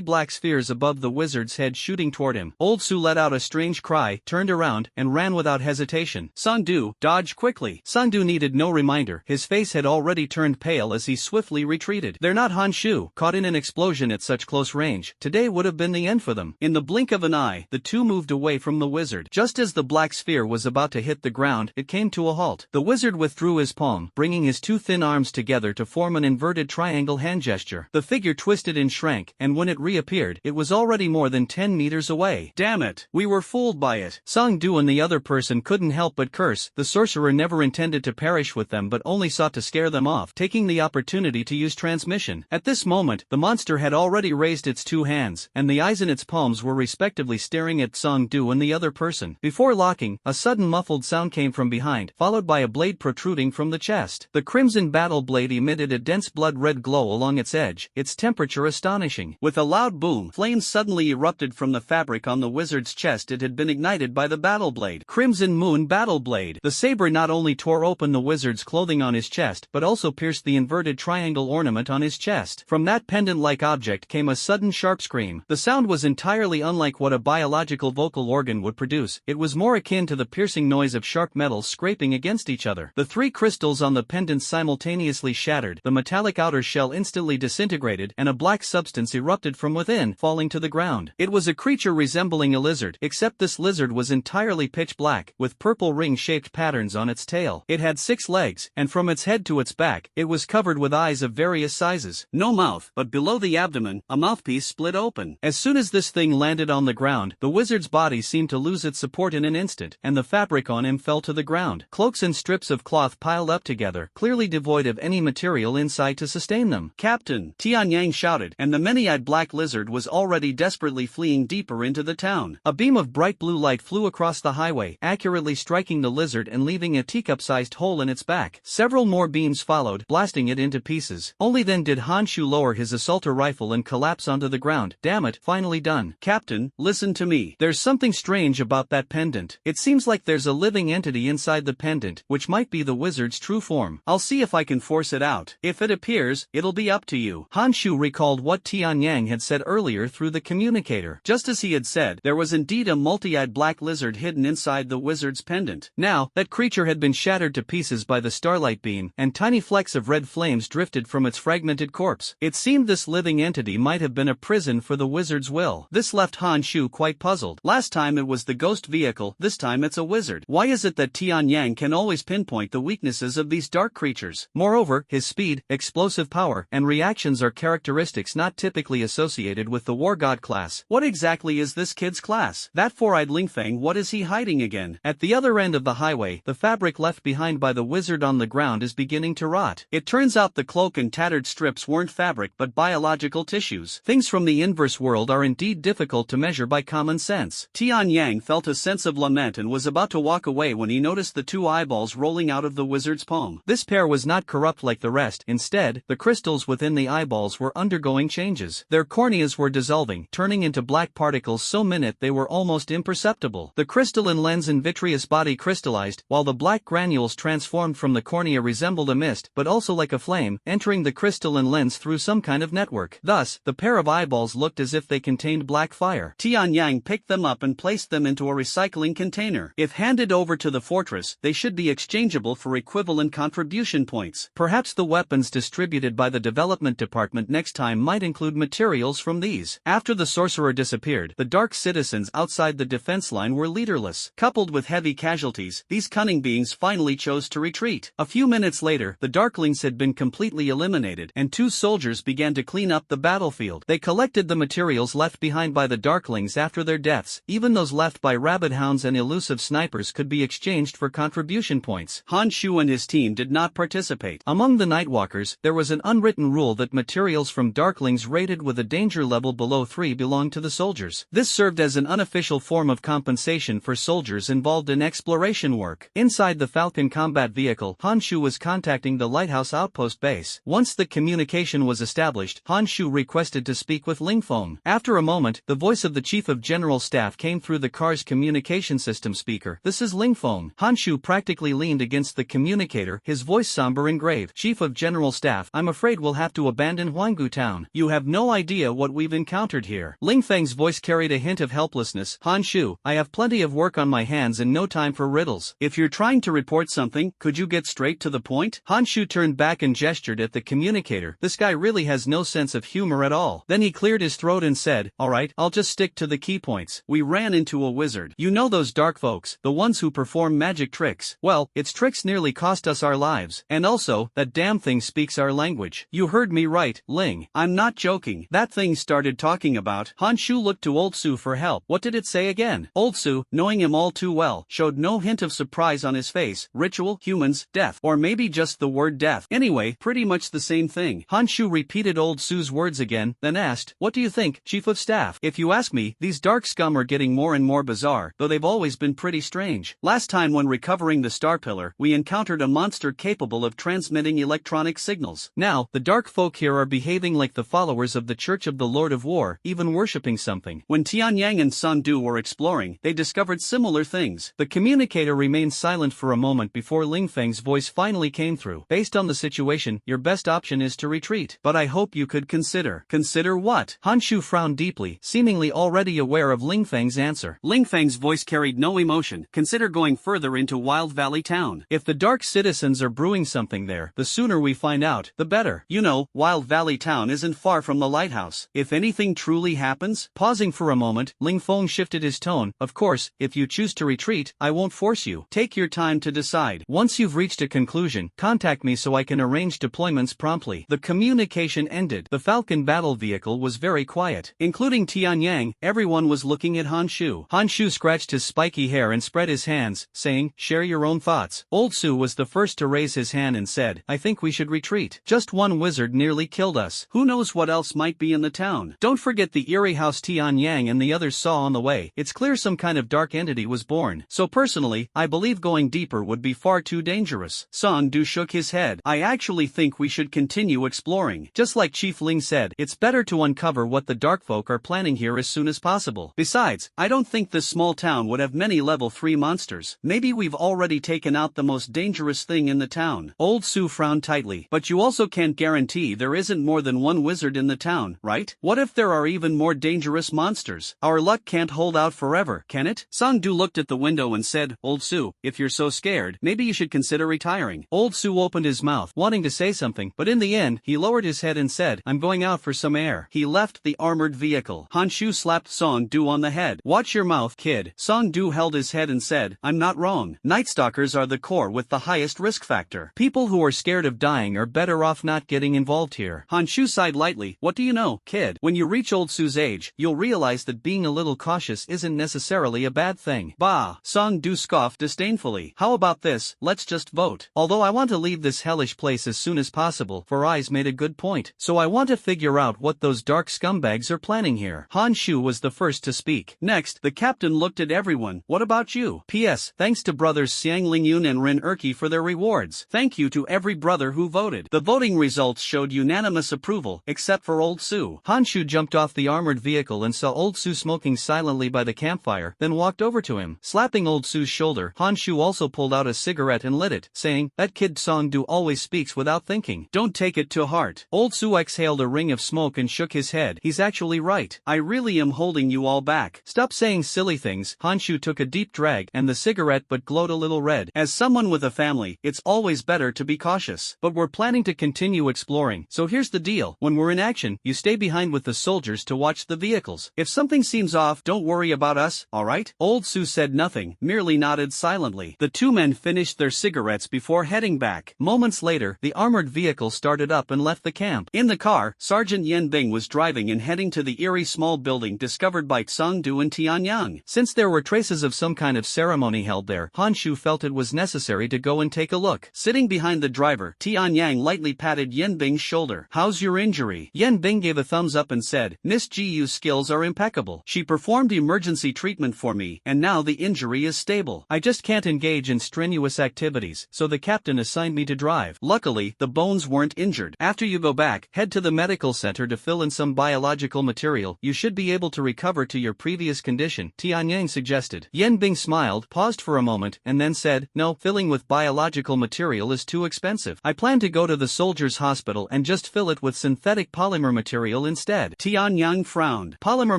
black spheres above the wizard's head shooting toward him. Old Su let out a strange cry, turned around, and ran without hesitation. Song Du, dodge quickly. Song Du needed no reminder. His face had already turned pale as he swiftly retreated. They're not Han Shu, caught in an explosion at such close range. Today would have been the end for them. In the blink of an eye, the two moved away from the wizard. Just as the black sphere was about to hit the ground, it came to a halt. The wizard withdrew his palm, bringing his two thin arms together to form an inverted triangle hand gesture. The figure twisted and shrank, and when it reappeared, it was already more than 10 meters away. Damn it, we were fooled by it. Song Du and the other person couldn't help but curse. The sorcerer never intended to perish with them but only sought to scare them off, taking the opportunity to use transmission. At this moment, the monster had already raised its two hands, and the eyes in its palms were respectively staring at Song Du and the other person. Before locking, a sudden muffled sound came from behind, followed by a blade protruding from the chest. The crimson battle blade emitted a dense blood-red glow along its edge, its temperature astonishing. With a loud boom, flames suddenly erupted from the fabric on the wizard's chest. It had been ignited by the battle blade. Crimson Moon Battle Blade. The saber not only tore open the wizard's clothing on his chest but also pierced the inverted triangle ornament on his chest. From that pendant-like object came a sudden sharp scream. The sound was entirely unlike what a biological vocal organ would produce. It was more akin to the piercing noise of sharp metals scraping against each other. The three crystals on the pendant simultaneously shattered, the metallic outer shell instantly disintegrated, and a black substance erupted from within, falling to the ground. It was a creature resembling a lizard, except this lizard was entirely pitch black, with purple ring-shaped patterns on its tail. It had 6 legs, and from its head to its back, it was covered with eyes of various sizes. No mouth, but below the abdomen, a mouthpiece split open. As soon as this thing landed on the ground, the wizard's body seemed to lose its support in an instant, and the fabric on him fell to the ground. Cloaks and strips of cloth piled up together, clearly devoid of any material inside to sustain them. "Captain!" Tian Yang shouted, and the many-eyed black lizard was already desperately fleeing deeper into the town. A beam of bright blue light flew across the highway, accurately striking the lizard and leaving a teacup-sized hole in its back. Several more beams followed, blasting it into pieces. Only then did Han Shu lower his assaulter rifle and collapse onto the ground. Damn it, finally done. "Captain, listen to me. There's something strange about that pendant. It seems like there's a living entity inside the pendant, which might be the wizard's true form. I'll see if I can force it out. If it appears, it'll be up to you." Han Shu recalled what Tian Yang had said earlier through the communicator. Just as he had said, there was indeed a multi-eyed black lizard hidden inside the wizard's pendant. Now, that creature had been shattered to pieces by the starlight beam, and tiny flecks of red flames drifted from its fragmented corpse. It seemed this living entity might have been a prison for the wizard's will. This left Han Shu quite puzzled. Last time it was the ghost vehicle, this time it's a wizard. Why is it that Tian Yang can always pinpoint the weaknesses of these dark creatures? Moreover, his speed, explosive power, and reactions are characteristics not typically associated with the war god class. What exactly is this kid's class? That four-eyed Lingfeng, what is he hiding again? At the other end of the highway, the fabric left behind by the wizard on the ground is beginning to rot. It turns out the cloak and tattered strips weren't fabric but biological tissues. Things from the inverse world are indeed difficult to measure by common sense. Tian Yang felt a sense of lament and was about to walk away when he noticed the two eyeballs rolling out of the wizard's palm. This pair was not corrupt like the rest. Instead, the crystals within the eyeballs were undergoing changes. Their corneas were dissolving, turning into black particles so minute they were almost imperceptible. The crystalline lens and vitreous body crystallized, while the black granules transformed from the cornea resembled a mist, but also like a flame, entering the crystalline lens through some kind of network. Thus, the pair of eyeballs looked as if they contained black fire. Tian Yang picked them up and placed them into a recycling container. If handed over to the fortress, they should be exchangeable for equivalent contribution points. Perhaps the weapons distributed by the development department next time might include materials from these. After the sorcerer disappeared, the dark citizens outside the defense line were leaderless. Coupled with heavy casualties, these cunning beings finally chose to retreat. A few minutes later, the darklings had been completely eliminated, and two soldiers began to clean up the battlefield. They collected the materials left behind by the darklings after their deaths. Even those left by rabbit hounds and elusive snipers could be exchanged for contribution points. Han Shu and his team did not participate. Among the Nightwalkers, there was an unwritten rule that materials from darklings rated with a danger level below 3 belonged to the soldiers. This served as an unofficial form of compensation for soldiers involved in exploration work. Inside the Falcon combat vehicle, Han Shu was contacting the Lighthouse Outpost base. Once the communication was established, Han Shu requested to speak with Lingfeng. After a moment, the voice of the Chief of General Staff came through the car's communication system speaker. "This is Lingfeng." Han Shu practically leaned against the communicator, his voice somber and grave. "Chief of General Staff, I'm afraid we'll have to abandon Huanggu Town. You have no idea what we've encountered here." Lingfeng's voice carried a hint of helplessness. "Han Shu, I have plenty of work on my hands and no time for riddles. If you're trying to report something, could you get straight to the point?" Han Shu turned back and gestured at the communicator. This guy really has no sense of humor at all. Then he cleared his throat and said, "Alright, I'll just stick to the key points. We ran into a wizard. You know those dark folks, the ones who perform magic tricks? Well, its tricks nearly cost us our lives, And also, that damn thing speaks our language. You heard me right, Ling. I'm not joking. That thing started talking about. Han Shu looked to Old Su for help. What did it say again? Old Su, knowing him all too well, showed no hint of surprise on his face. Ritual, humans, death. Or maybe just the word death. Anyway, pretty much the same thing. Han Shu repeated Old Su's words again, then asked, "What do you think, Chief of Staff?" "If you ask me, these dark scum are getting more and more bizarre, though they've always been pretty strange. Last time when recovering the Star Pillar, we encountered a monster capable of transmitting electronic signals. Now, the dark folk here are behaving like the followers of the Church of the Lord of War, even worshipping something. When Tianyang and Sun Du were exploring, they discovered similar things." The communicator remained silent for a moment before Ling Feng's voice finally came through. "Based on the situation, your best option is to retreat. But I hope you could consider." "Consider what?" Han Shu frowned deeply, seemingly already aware of Ling Feng's answer. Ling Feng's voice carried no emotion. "Consider going further into Wild Valley Town. If the dark citizens are brewing something there, the sooner we find out, the better. You know, Wild Valley Town isn't far from the lighthouse. If anything truly happens..." Pausing for a moment, Ling Feng shifted his tone. "Of course, if you choose to retreat, I won't force you. Take your time to decide. Once you've reached a conclusion, contact me so I can arrange deployments promptly." The communication ended. The Falcon battle vehicle was very quiet. Including Tianyang, everyone was looking at Han Shu. Han Shu scratched his spiky hair and spread his hands, saying, "Share your own thoughts." Old Su was the first to raise his hand and said, "I think we should retreat. Just one wizard nearly killed us. Who knows what else might be in the town? Don't forget the eerie house Tianyang and the others saw on the way. It's clear some kind of dark entity was born. So personally, I believe going deeper would be far too dangerous." Sun Du shook his head. "I actually think we should continue exploring. Just like Chief Ling said, it's better to uncover what the dark folk are planning here as soon as possible. Besides, I don't think this small town would have many level 3 monsters. Maybe we've already taken out the most dangerous thing in the town." Old Su frowned tightly. "But you also can't guarantee there isn't more than one wizard in the town, right? What if there are even more dangerous monsters? Our luck can't hold out forever, can it?" Sang Du looked at the window and said, "Old Su, if you're so scared, maybe you should consider retiring." Old Su opened his mouth, wanting to say something, but in the end, he lowered his head and said, "I'm going out for some air." He left the armored vehicle. Han Shu slapped Sang Du on the head. "Watch your mouth, kid." Sang Du held his head and said, "I'm not wrong. Night Stalkers are the core with the highest risk factor. People who are scared of dying are better off not getting involved here." Han Shu sighed lightly. "What do you know, kid? When you reach Old Su's age, you'll realize that being a little cautious isn't necessarily a bad thing." "Bah!" Sang Du scoffed disdainfully. "How about this, let's just vote. Although I want to leave this hellish place as soon as possible, for Eyes made a good point. So I want to figure out what those dark scumbags are planning here." Han Shu was the first to speak. Next, the captain looked at everyone. "What about you? P.S. Thanks to brothers Xiang Lingyun and Rin Erki for their rewards. Thank you to every brother who voted." The voting results showed unanimous approval, except for Old Su. Han Shu jumped off the armored vehicle and saw Old Su smoking silently by the campfire, then walked over to him. Slapping Old Su's shoulder, Han Shu also pulled out a cigarette and lit it, saying, "That kid Sang Du always speaks without thinking. Don't take it to heart." Old Su exhaled a ring of smoke and shook his head. "He's actually right. I really am holding you all back." "Stop saying silly things." Han Shu took a deep drag and the cigarette but glowed a little red. "As someone with a family, it's always better to be cautious. But we're planning to continue exploring, so here's the deal. When we're in action, you stay behind with the soldiers to watch the vehicles. If something seems off, don't worry about us, alright?" Old Su said nothing, merely nodded silently. The two men finished their cigarettes before heading back. Moments later, the armored vehicle started up and left the camp. In the car, Sergeant Yen Bing was driving and heading to the eerie small building discovered by Sang Du and Tianyang. Since there were traces of some kind of ceremony held there, Han Shu felt it was necessary to go and take a look. Sitting behind the driver, Tianyang lightly patted Yen Bing's shoulder. "How's your injury?" Yen Bing gave a thumbs up and said, "Miss Jiu's skills are impeccable. She performed emergency treatment for me, and now the injury is stable. I just can't engage in strenuous activities, so the captain assigned me to drive. Luckily, the bones weren't injured. After you go back, head to the medical center to fill in some biological material. You should be able to recover to your previous condition," Tianyang suggested. Yen Bing smiled, paused for a moment, and then said, "No, filling with biological material is too expensive. I plan to go to the soldiers' hospital and just fill it with synthetic polymer material instead." Tianyang frowned. "Polymer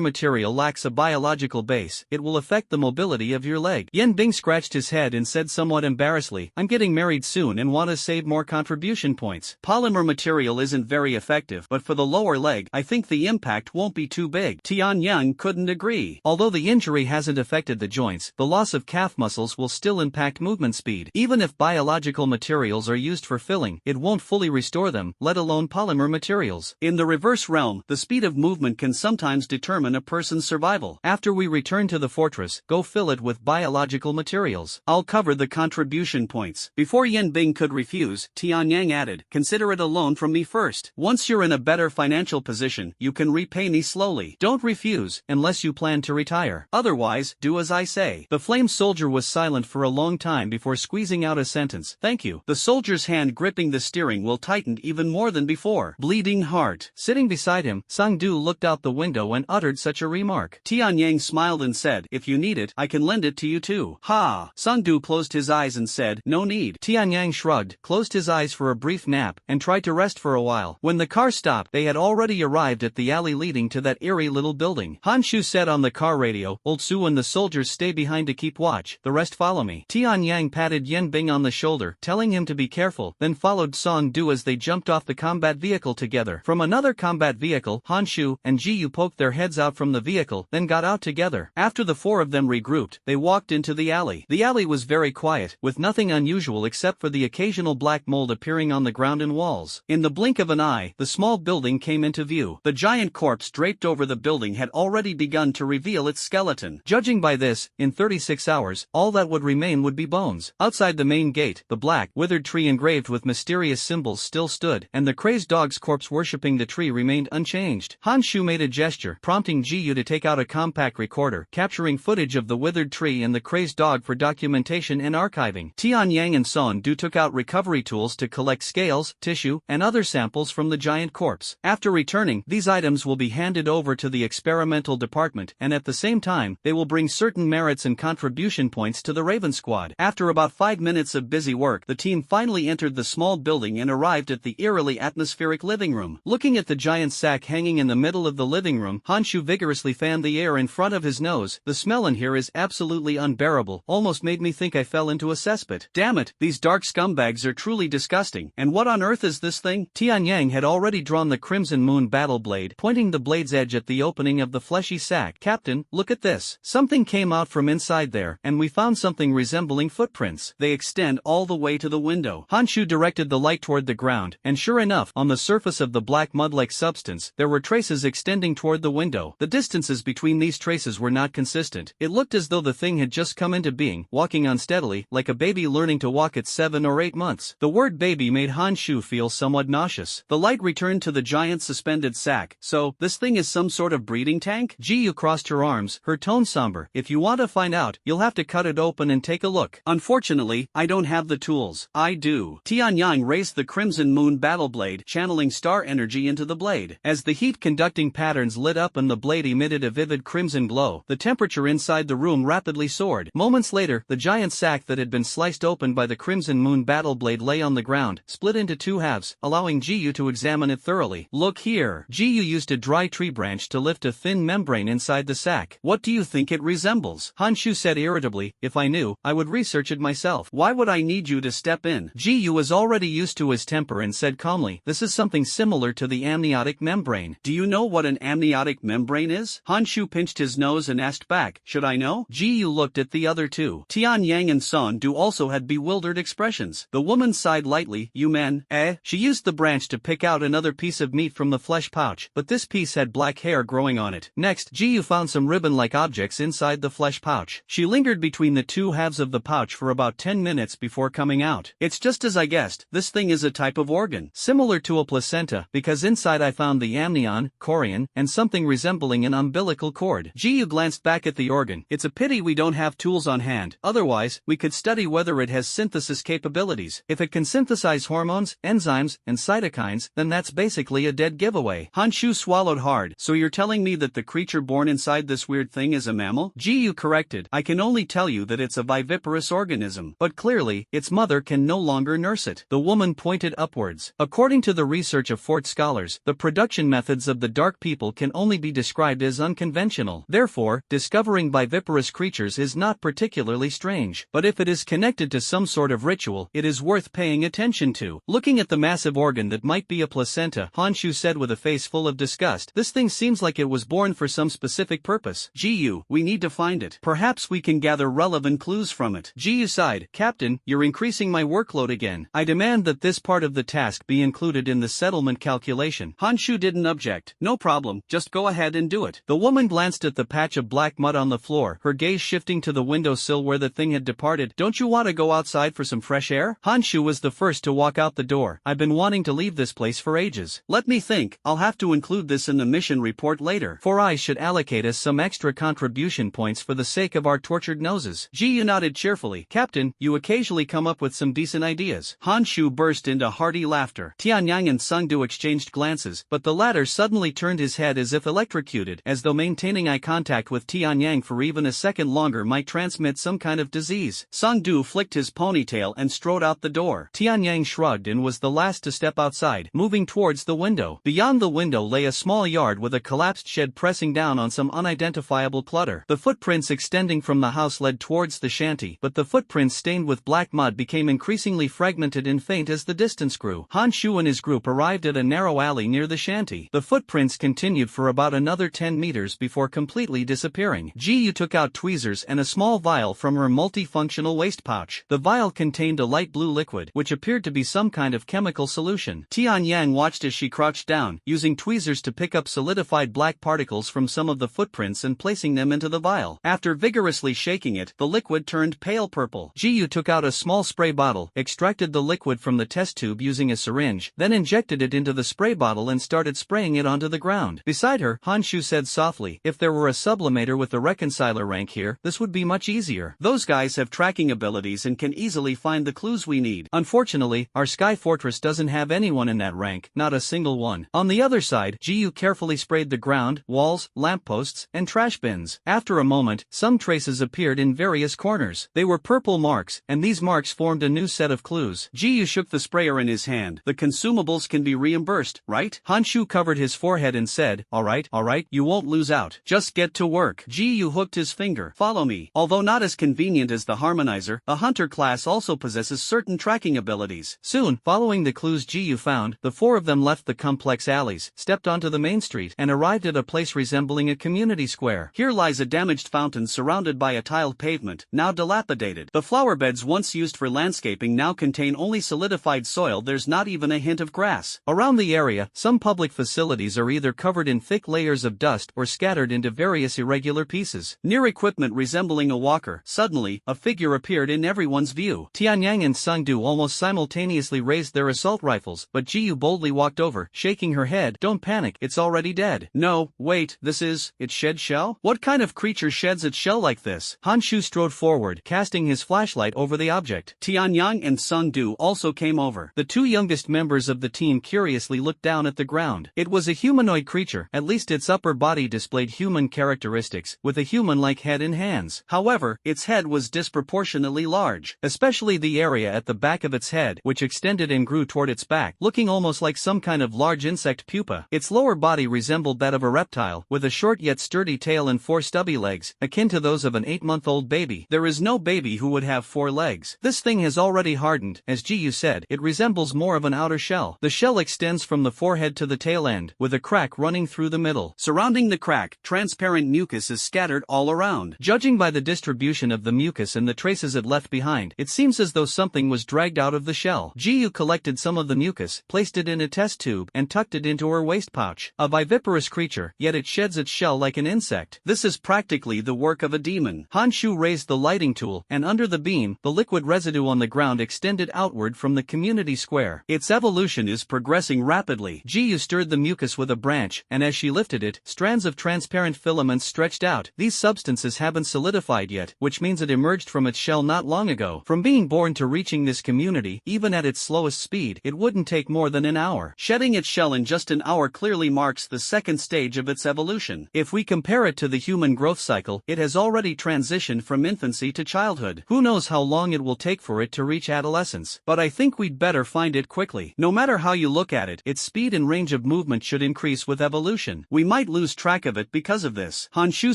material lacks a biological base. It will affect the mobility of your leg." Yen Bing scratched his head and said somewhat embarrassedly, "I'm getting married soon and want to save more contribution points. Polymer material isn't very effective, but for the lower leg, I think the impact won't be too big." Tianyang couldn't agree. Although the injury hasn't affected the joints, the loss of calf muscles will still impact movement speed. Even if biological material materials are used for filling, it won't fully restore them, let alone polymer materials. In the reverse realm, the speed of movement can sometimes determine a person's survival. After we return to the fortress, go fill it with biological materials. I'll cover the contribution points. Before Yan Bing could refuse, Tianyang added, consider it a loan from me first. Once you're in a better financial position, you can repay me slowly. Don't refuse, unless you plan to retire. Otherwise, do as I say. The flame soldier was silent for a long time before squeezing out a sentence. Thank you. The soldier's hand gripping the steering wheel tightened even more than before. Bleeding heart. Sitting beside him, Sangdu looked out the window and uttered such a remark. Tianyang smiled and said, if you need it, I can lend it to you too. Ha! Sangdu closed his eyes and said, no need. Tianyang shrugged, closed his eyes for a brief nap, and tried to rest for a while. When the car stopped, they had already arrived at the alley leading to that eerie little building. Han Shu said on the car radio, Old Su and the soldiers stay behind to keep watch, the rest follow me. Tianyang patted Yan Bing on the shoulder, telling him to be careful, then followed Sangdu as they jumped off the combat vehicle together. From another combat vehicle, Han Shu and Ji Yu poked their heads out from the vehicle, then got out together. After the four of them regrouped, they walked into the alley. The alley was very quiet, with nothing unusual except for the occasional black mold appearing on the ground and walls. In the blink of an eye, the small building came into view. The giant corpse draped over the building had already begun to reveal its skeleton. Judging by this, in 36 hours, all that would remain would be bones. Outside the main gate, the black, withered tree engraved with mysterious symbols still stood, and the crazed dog's corpse worshipping the tree remained unchanged. Han Shu made a gesture, prompting Ji Yu to take out a compact recorder, capturing footage of the withered tree and the crazed dog for documentation and archiving. Tianyang and Sangdu took out recovery tools to collect scales, tissue, and other samples from the giant corpse. After returning, these items will be handed over to the experimental department, and at the same time, they will bring certain merits and contribution points to the Raven Squad. After about 5 minutes of busy work, the team finally entered the small building and arrived at the eerily atmospheric living room. Looking at the giant sack hanging in the middle of the living room, Han Shu vigorously fanned the air in front of his nose. The smell in here is absolutely unbearable, almost made me think I fell into a cesspit. Damn it, these dark scumbags are truly disgusting. And what on earth is this thing? Tianyang had already drawn the Crimson Moon battle blade, pointing the blade's edge at the opening of the fleshy sack. Captain, look at this. Something came out from inside there, and we found something resembling footprints. They extend all the way to the window. Han Shu directed the light toward the ground, and sure enough, on the surface of the black mud-like substance, there were traces extending toward the window. The distances between these traces were not consistent. It looked as though the thing had just come into being, walking unsteadily, like a baby learning to walk at 7 or 8 months. The word baby made Han Shu feel somewhat nauseous. The light returned to the giant suspended sack. So, this thing is some sort of breeding tank? Ji Yu crossed her arms, her tone somber. If you want to find out, you'll have to cut it open and take a look. Unfortunately, I don't have the tools. I do. Tianyang raised the Crimson Moon battle blade, channeling star energy into the blade. As the heat-conducting patterns lit up and the blade emitted a vivid crimson glow, the temperature inside the room rapidly soared. Moments later, the giant sack that had been sliced open by the Crimson Moon battle blade lay on the ground, split into 2 halves, allowing Ji Yu to examine it thoroughly. Look here. Ji Yu used a dry tree branch to lift a thin membrane inside the sack. What do you think it resembles? Han Shu said irritably, if I knew, I would research it myself. Why would I need you to step in? Ji Yu was already used to his temper and said calmly, this is something similar to the amniotic membrane. Do you know what an amniotic membrane is? Han Shu pinched his nose and asked back, should I know? Ji Yu looked at the other two. Tianyang and Sangdu also had bewildered expressions. The woman sighed lightly, you men, eh? She used the branch to pick out another piece of meat from the flesh pouch, but this piece had black hair growing on it. Next, Ji Yu found some ribbon-like objects inside the flesh pouch. She lingered between the 2 halves of the pouch for about 10 minutes before coming out. It's just as I guessed, this thing is a type of organ, similar to a placenta, because inside I found the amnion, chorion, and something resembling an umbilical cord. Ji Yu glanced back at the organ. It's a pity we don't have tools on hand, otherwise, we could study whether it has synthesis capabilities. If it can synthesize hormones, enzymes, and cytokines, then that's basically a dead giveaway. Han Shu swallowed hard. So you're telling me that the creature born inside this weird thing is a mammal? Ji Yu corrected. I can only tell you that it's a viviparous organism, but clearly, its mother can no longer nurse it. The woman pointed upwards. According to the research of Fort scholars, the production methods of the Dark People can only be described as unconventional. Therefore, discovering viviparous creatures is not particularly strange. But if it is connected to some sort of ritual, it is worth paying attention to. Looking at the massive organ that might be a placenta, Han Shu said with a face full of disgust, this thing seems like it was born for some specific purpose. Ji Yu, we need to find it. Perhaps we can gather relevant clues from it. Ji Yu sighed. Captain, you're increasing my work workload again. I demand that this part of the task be included in the settlement calculation. Han Shu didn't object. No problem, just go ahead and do it. The woman glanced at the patch of black mud on the floor, her gaze shifting to the windowsill where the thing had departed. Don't you want to go outside for some fresh air? Han Shu was the first to walk out the door. I've been wanting to leave this place for ages. Let me think, I'll have to include this in the mission report later. 4 eyes should allocate us some extra contribution points for the sake of our tortured noses. Ji Yu nodded cheerfully. Captain, you occasionally come up with some decent ideas. Han Shu burst into hearty laughter. Tianyang and Sung Du exchanged glances, but the latter suddenly turned his head as if electrocuted, as though maintaining eye contact with Tianyang for even a second longer might transmit some kind of disease. Sung Du flicked his ponytail and strode out the door. Tianyang shrugged and was the last to step outside, moving towards the window. Beyond the window lay a small yard with a collapsed shed pressing down on some unidentifiable clutter. The footprints extending from the house led towards the shanty, but the footprints stained with black mud became increasingly fragmented and faint as the distance grew. Han Shu and his group arrived at a narrow alley near the shanty. The footprints continued for about another 10 meters before completely disappearing. Ji Yu took out tweezers and a small vial from her multifunctional waste pouch. The vial contained a light blue liquid, which appeared to be some kind of chemical solution. Tianyang watched as she crouched down, using tweezers to pick up solidified black particles from some of the footprints and placing them into the vial. After vigorously shaking it, the liquid turned pale purple. Ji Yu took out a small spray bottle, extracted the liquid from the test tube using a syringe, then injected it into the spray bottle and started spraying it onto the ground. Beside her, Han Shu said softly, if there were a sublimator with the reconciler rank here, this would be much easier. Those guys have tracking abilities and can easily find the clues we need. Unfortunately, our Sky Fortress doesn't have anyone in that rank, not a single one. On the other side, Ji Yu carefully sprayed the ground, walls, lampposts, and trash bins. After a moment, some traces appeared in various corners. They were purple marks, and these marks formed a new set of clues. Ji Yu shook the sprayer in his hand. The consumables can be reimbursed, right? Han Shu covered his forehead and said, alright, you won't lose out. Just get to work. Ji Yu hooked his finger. Follow me. Although not as convenient as the harmonizer, a hunter class also possesses certain tracking abilities. Soon, following the clues Ji Yu found, the 4 of them left the complex alleys, stepped onto the main street, and arrived at a place resembling a community square. Here lies a damaged fountain surrounded by a tiled pavement, now dilapidated. The flower beds once used for landscaping now contain only solidified soil. There's not even a hint of grass. Around the area, some public facilities are either covered in thick layers of dust or scattered into various irregular pieces. Near equipment resembling a walker, suddenly, a figure appeared in everyone's view. Tianyang and Sung Du almost simultaneously raised their assault rifles, but Ji Yu boldly walked over, shaking her head. Don't panic, it's already dead. No, wait, it shed shell? What kind of creature sheds its shell like this? Han Shu strode forward, casting his flashlight over the object. Tianyang and Sung Du also came over. The 2 youngest members of the team curiously looked down at the ground. It was a humanoid creature, at least its upper body displayed human characteristics, with a human-like head and hands. However, its head was disproportionately large, especially the area at the back of its head, which extended and grew toward its back, looking almost like some kind of large insect pupa. Its lower body resembled that of a reptile, with a short yet sturdy tail and 4 stubby legs, akin to those of an 8-month-old baby. There is no baby who would have 4 legs. This thing has already hardened, as Ji Yu said. It resembles more of an outer shell. The shell extends from the forehead to the tail end, with a crack running through the middle. Surrounding the crack, transparent mucus is scattered all around. Judging by the distribution of the mucus and the traces it left behind, it seems as though something was dragged out of the shell. Ji Yu collected some of the mucus, placed it in a test tube, and tucked it into her waist pouch. A viviparous creature, yet it sheds its shell like an insect. This is practically the work of a demon. Han Shu raised the lighting tool, and under the beam, the liquid residue on the ground extended outward from the community square. Its evolution is progressing rapidly. Ji Yu stirred the mucus with a branch, and as she lifted it, strands of transparent filaments stretched out. These substances haven't solidified yet, which means it emerged from its shell not long ago. From being born to reaching this community, even at its slowest speed, it wouldn't take more than an hour. Shedding its shell in just an hour clearly marks the second stage of its evolution. If we compare it to the human growth cycle, it has already transitioned from infancy to childhood. Who knows how long it will take for it to reach adolescence? But I think we'd better find it quickly. No matter how you look at it, its speed and range of movement should increase with evolution. We might lose track of it because of this. Han Shu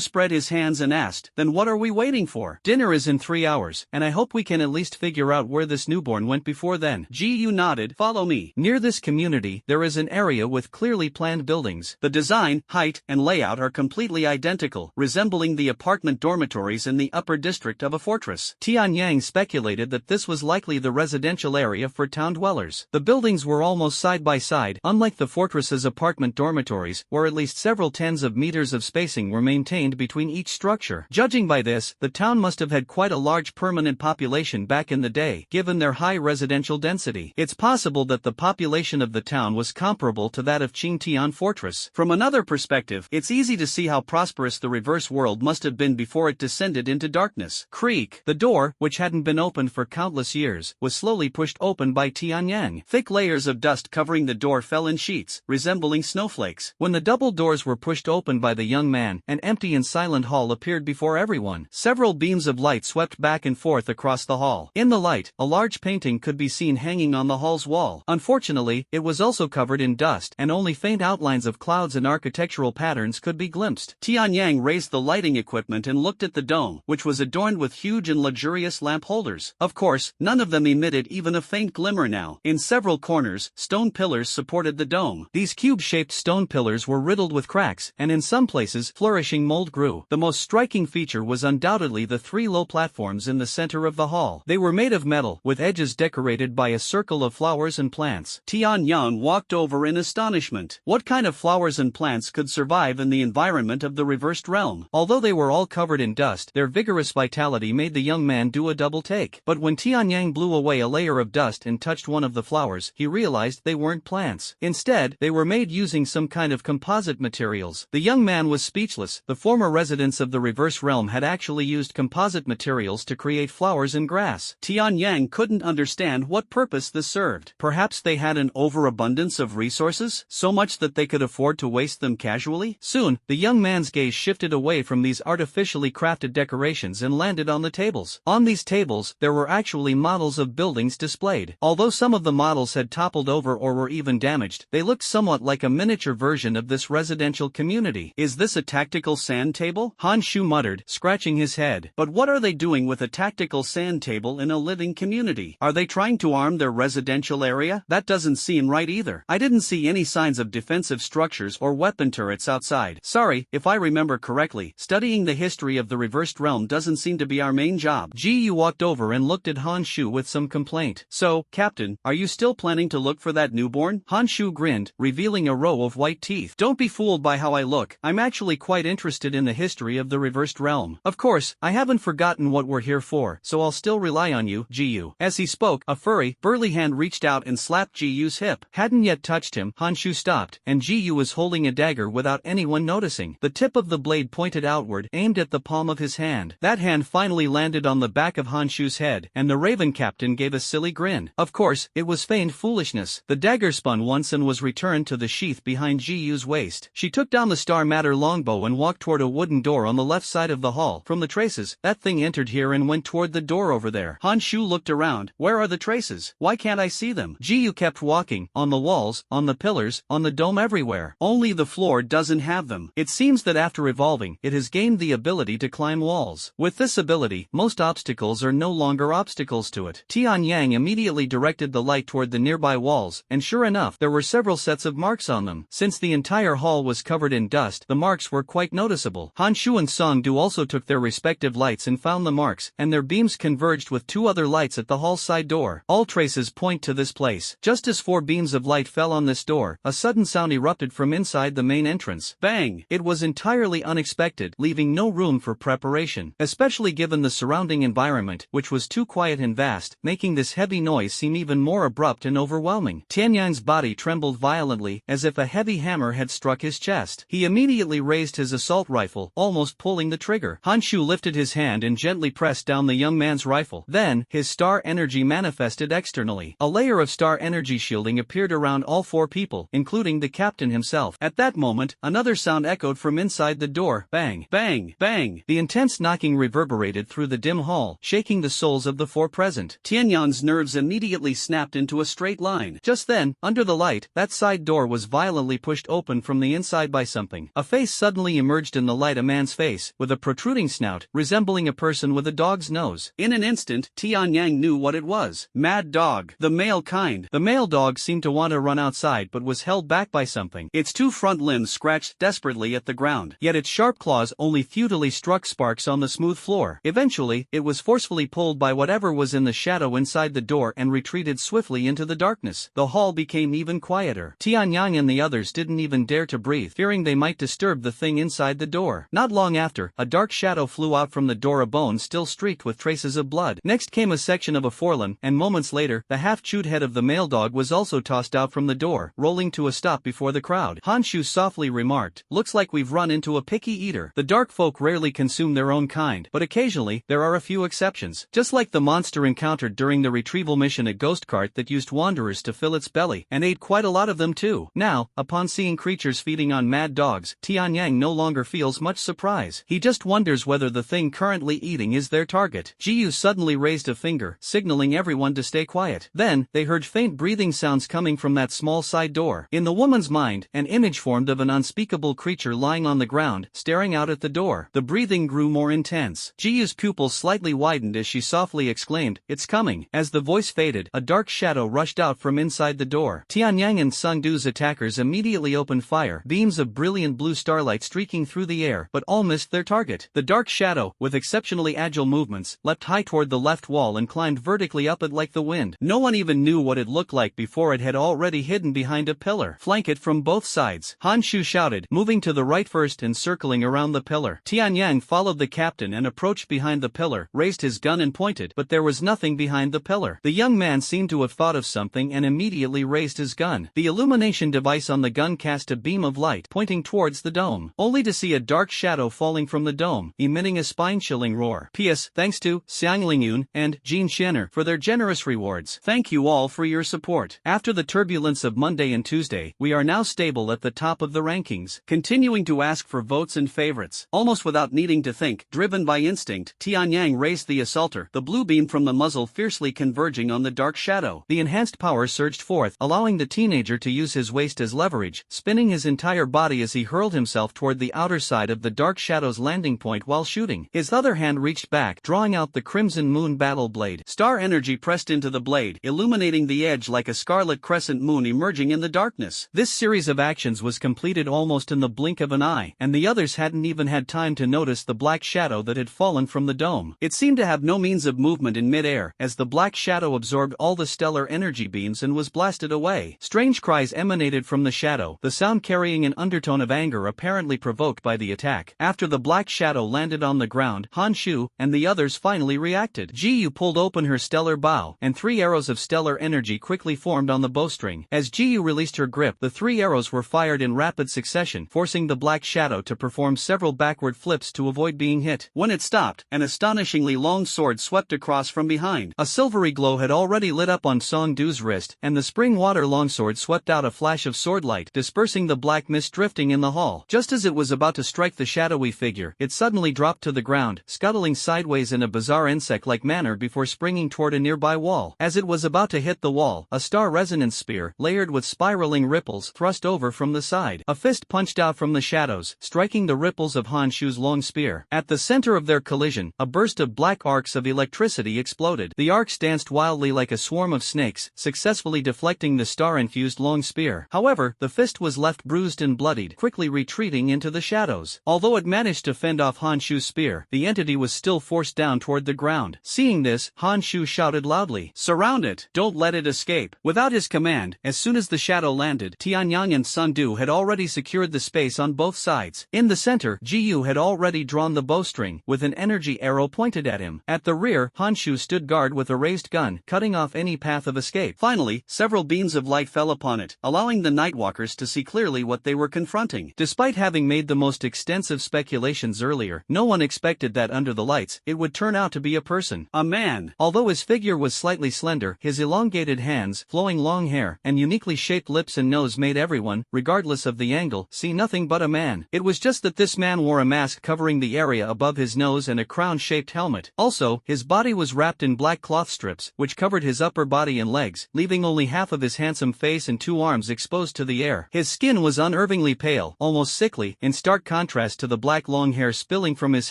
spread his hands and asked, then what are we waiting for? Dinner is in 3 hours, and I hope we can at least figure out where this newborn went before then. Ji Yu nodded. Follow me. Near this community, there is an area with clearly planned buildings. The design, height, and layout are completely identical, resembling the apartment dormitories in the upper district of a fortress. Tianyang speculated that this was likely the residential area for town dwellers. The buildings were almost side by side, unlike the fortress's apartment dormitories, where at least several tens of meters of spacing were maintained between each structure. Judging by this, the town must have had quite a large permanent population back in the day, given their high residential density. It's possible that the population of the town was comparable to that of Qingtian Fortress. From another perspective, it's easy to see how prosperous the reverse world must have been before it descended into darkness. Creak. The door, which hadn't been opened for countless years, was slowly pushed open by Tianyang. Thick layers of dust covering the door fell in sheets, resembling snowflakes. When the double doors were pushed open by the young man, an empty and silent hall appeared before everyone. Several beams of light swept back and forth across the hall. In the light, a large painting could be seen hanging on the hall's wall. Unfortunately, it was also covered in dust, and only faint outlines of clouds and architectural patterns could be glimpsed. Tianyang raised the lighting equipment and looked at the dome, which was adorned with huge and luxurious lamp holders. Of course, none of them emitted even a faint glimmer now. In several corners, stone pillars supported the dome. These cube-shaped stone pillars were riddled with cracks, and in some places, flourishing mold grew. The most striking feature was undoubtedly the three low platforms in the center of the hall. They were made of metal, with edges decorated by a circle of flowers and plants. Tianyang walked over in astonishment. What kind of flowers and plants could survive in the environment of the reversed realm? Although they were all covered in dust, their vigorous vitality made the young man do a double take. But when Tianyang blew away a layer of dust and touched one of the flowers, he realized they weren't plants. Instead, they were made using some kind of composite materials. The young man was speechless. The former residents of the reverse realm had actually used composite materials to create flowers and grass. Tianyang couldn't understand what purpose this served. Perhaps they had an overabundance of resources, so much that they could afford to waste them casually? Soon, the young man's gaze shifted away from these artificially crafted decorations and landed on the tables. On these tables, there were actually models of buildings displayed. Although some of the models had toppled over or were even damaged, they looked somewhat like a miniature version of this residential community. Is this a tactical sand table? Han Shu muttered, scratching his head. But what are they doing with a tactical sand table in a living community? Are they trying to arm their residential area? That doesn't seem right either. I didn't see any signs of defensive structures or weapon turrets outside. Sorry, if I remember correctly, studying the history of the reversed realm doesn't seem to be our main job. Ji Yu walked over and looked at Han Shu with some complaint. So, Captain, are you still planning to look for that newborn? Han Shu grinned, revealing a row of white teeth. Don't be fooled by how I look. I'm actually quite interested in the history of the reversed realm. Of course, I haven't forgotten what we're here for, so I'll still rely on you, Ji Yu. As he spoke, a furry, burly hand reached out and slapped Ji Yu's hip. Hadn't yet touched him, Han Shu stopped, and Ji Yu was holding a dagger without anyone noticing. The tip of the blade pointed outward, aimed at the palm of his hand. That hand finally landed on the back of Han Shu's head, and the Raven Captain gave a silly grin. Of course, it was feigned foolishness. The dagger spun once and was returned to the sheath behind Ji Yu's waist. She took down the Star Matter longbow and walked toward a wooden door on the left side of the hall. From the traces, that thing entered here and went toward the door over there. Han Shu looked around. Where are the traces? Why can't I see them? Ji Yu kept walking, on the walls, on the pillars, on the dome, everywhere. Only the floor doesn't have them. It seems that after evolving, it has gained the ability to climb walls. With this ability, most obstacles are no longer obstacles to it. Tianyang immediately directed the light toward the nearby walls, and sure enough, there were several sets of marks on them. Since the entire hall was covered in dust, the marks were quite noticeable. Han Shu and Song Du also took their respective lights and found the marks, and their beams converged with two other lights at the hall's side door. All traces point to this place. Just as 4 beams of light fell on this door, a sudden sound erupted from inside the main entrance. Bang! It was entirely unexpected, leaving no room for preparation, especially given the surrounding environment, which was too quiet and vast, making this heavy noise seem even more abrupt and overwhelming. Tianyang's body trembled violently, as if a heavy hammer had struck his chest. He immediately raised his assault rifle, almost pulling the trigger. Han Shu lifted his hand and gently pressed down the young man's rifle. Then, his star energy manifested externally. A layer of star energy shielding appeared around all 4 people, including the captain himself. At that moment, another sound echoed from inside the door. Bang! Bang! Bang! The intense knocking reverberated through the dim hall, shaking the souls of the 4 present. Tianyang's nerves immediately snapped into a straight line. Just then, under the light, that side door was violently pushed open from the inside by something. A face suddenly emerged in the light, a man's face, with a protruding snout, resembling a person with a dog's nose. In an instant, Tianyang knew what it was. Mad Dog. The male kind. The male dog seemed to want to run outside but was held back by something. Its 2 front limbs scratched desperately at the ground, yet its sharp claws only futilely struck sparks on the smooth floor. Eventually, it was forcefully pulled by whatever was in in the shadow inside the door and retreated swiftly into the darkness. The hall became even quieter. Tianyang and the others didn't even dare to breathe, fearing they might disturb the thing inside the door. Not long after, a dark shadow flew out from the door, a bone still streaked with traces of blood. Next came a section of a forelimb, and moments later, the half-chewed head of the male dog was also tossed out from the door, rolling to a stop before the crowd. Honshu softly remarked, "Looks like we've run into a picky eater." The dark folk rarely consume their own kind, but occasionally, there are a few exceptions. Just like the monster encountered during the retrieval mission, a ghost cart that used wanderers to fill its belly, and ate quite a lot of them too. Now, upon seeing creatures feeding on mad dogs, Tianyang no longer feels much surprise. He just wonders whether the thing currently eating is their target. Jiyu suddenly raised a finger, signaling everyone to stay quiet. Then, they heard faint breathing sounds coming from that small side door. In the woman's mind, an image formed of an unspeakable creature lying on the ground, staring out at the door. The breathing grew more intense. Jiyu's pupils slightly widened as she softly exclaimed, "It's coming." As the voice faded, a dark shadow rushed out from inside the door. Tianyang and Sungdu's attackers immediately opened fire, beams of brilliant blue starlight streaking through the air, but all missed their target. The dark shadow, with exceptionally agile movements, leapt high toward the left wall and climbed vertically up it like the wind. No one even knew what it looked like before it had already hidden behind a pillar. "Flank it from both sides," Honshu shouted, moving to the right first and circling around the pillar. Tianyang followed the captain and approached behind the pillar, raised his gun and pointed, but there was nothing behind the pillar. The young man seemed to have thought of something and immediately raised his gun. The illumination device on the gun cast a beam of light, pointing towards the dome, only to see a dark shadow falling from the dome, emitting a spine-chilling roar. P.S. Thanks to Xiang Lingyun and Jean Shenner for their generous rewards. Thank you all for your support. After the turbulence of Monday and Tuesday, we are now stable at the top of the rankings, continuing to ask for votes and favorites. Almost without needing to think, driven by instinct, Tianyang raised the assaulter, the blue beam from the muzzle fiercely converging on the dark shadow. The enhanced power surged forth, allowing the teenager to use his waist as leverage, spinning his entire body as he hurled himself toward the outer side of the dark shadow's landing point while shooting. His other hand reached back, drawing out the Crimson Moon battle blade. Star energy pressed into the blade, illuminating the edge like a scarlet crescent moon emerging in the darkness. This series of actions was completed almost in the blink of an eye, and the others hadn't even had time to notice the black shadow that had fallen from the dome. It seemed to have no means of movement in mid-air, as the black shadow absorbed all the stellar energy beams and was blasted away. Strange cries emanated from the shadow, the sound carrying an undertone of anger apparently provoked by the attack. After the black shadow landed on the ground, Honshu and the others finally reacted. Jiyu pulled open her stellar bow, and 3 arrows of stellar energy quickly formed on the bowstring. As Jiyu released her grip, the 3 arrows were fired in rapid succession, forcing the black shadow to perform several backward flips to avoid being hit. When it stopped, an astonishingly long sword swept across from behind. A silvery glow had already lit up on Songdu's wrist, and the spring water longsword swept out a flash of swordlight, dispersing the black mist drifting in the hall. Just as it was about to strike the shadowy figure, it suddenly dropped to the ground, scuttling sideways in a bizarre insect-like manner before springing toward a nearby wall. As it was about to hit the wall, a star resonance spear, layered with spiraling ripples, thrust over from the side. A fist punched out from the shadows, striking the ripples of Honshu's long spear. At the center of their collision, a burst of black arcs of electricity exploded. The arcs danced wildly like a swarm of snakes, successfully deflecting the star-infused long spear. However, the fist was left bruised and bloodied, quickly retreating into the shadows. Although it managed to fend off Honshu's spear, the entity was still forced down toward the ground. Seeing this, Honshu shouted loudly, "Surround it! Don't let it escape!" Without his command, as soon as the shadow landed, Tianyang and Sungdu had already secured the space on both sides. In the center, Jiyu had already drawn the bowstring, with an energy arrow pointed at him. At the rear, Honshu stood guard with a raised gun, cutting off any path of escape. Finally, several beams of light fell upon it, allowing the Nightwalkers to see clearly what they were confronting. Despite having made the most extensive speculations earlier, no one expected that under the lights, it would turn out to be a person. A man. Although his figure was slightly slender, his elongated hands, flowing long hair, and uniquely shaped lips and nose made everyone, regardless of the angle, see nothing but a man. It was just that this man wore a mask covering the area above his nose and a crown-shaped helmet. Also, his body was wrapped in black cloth strips, which covered his upper body and legs, leaving only half of his handsome face and 2 arms exposed to the air. His skin was unnervingly pale, almost sickly, in stark contrast to the black long hair spilling from his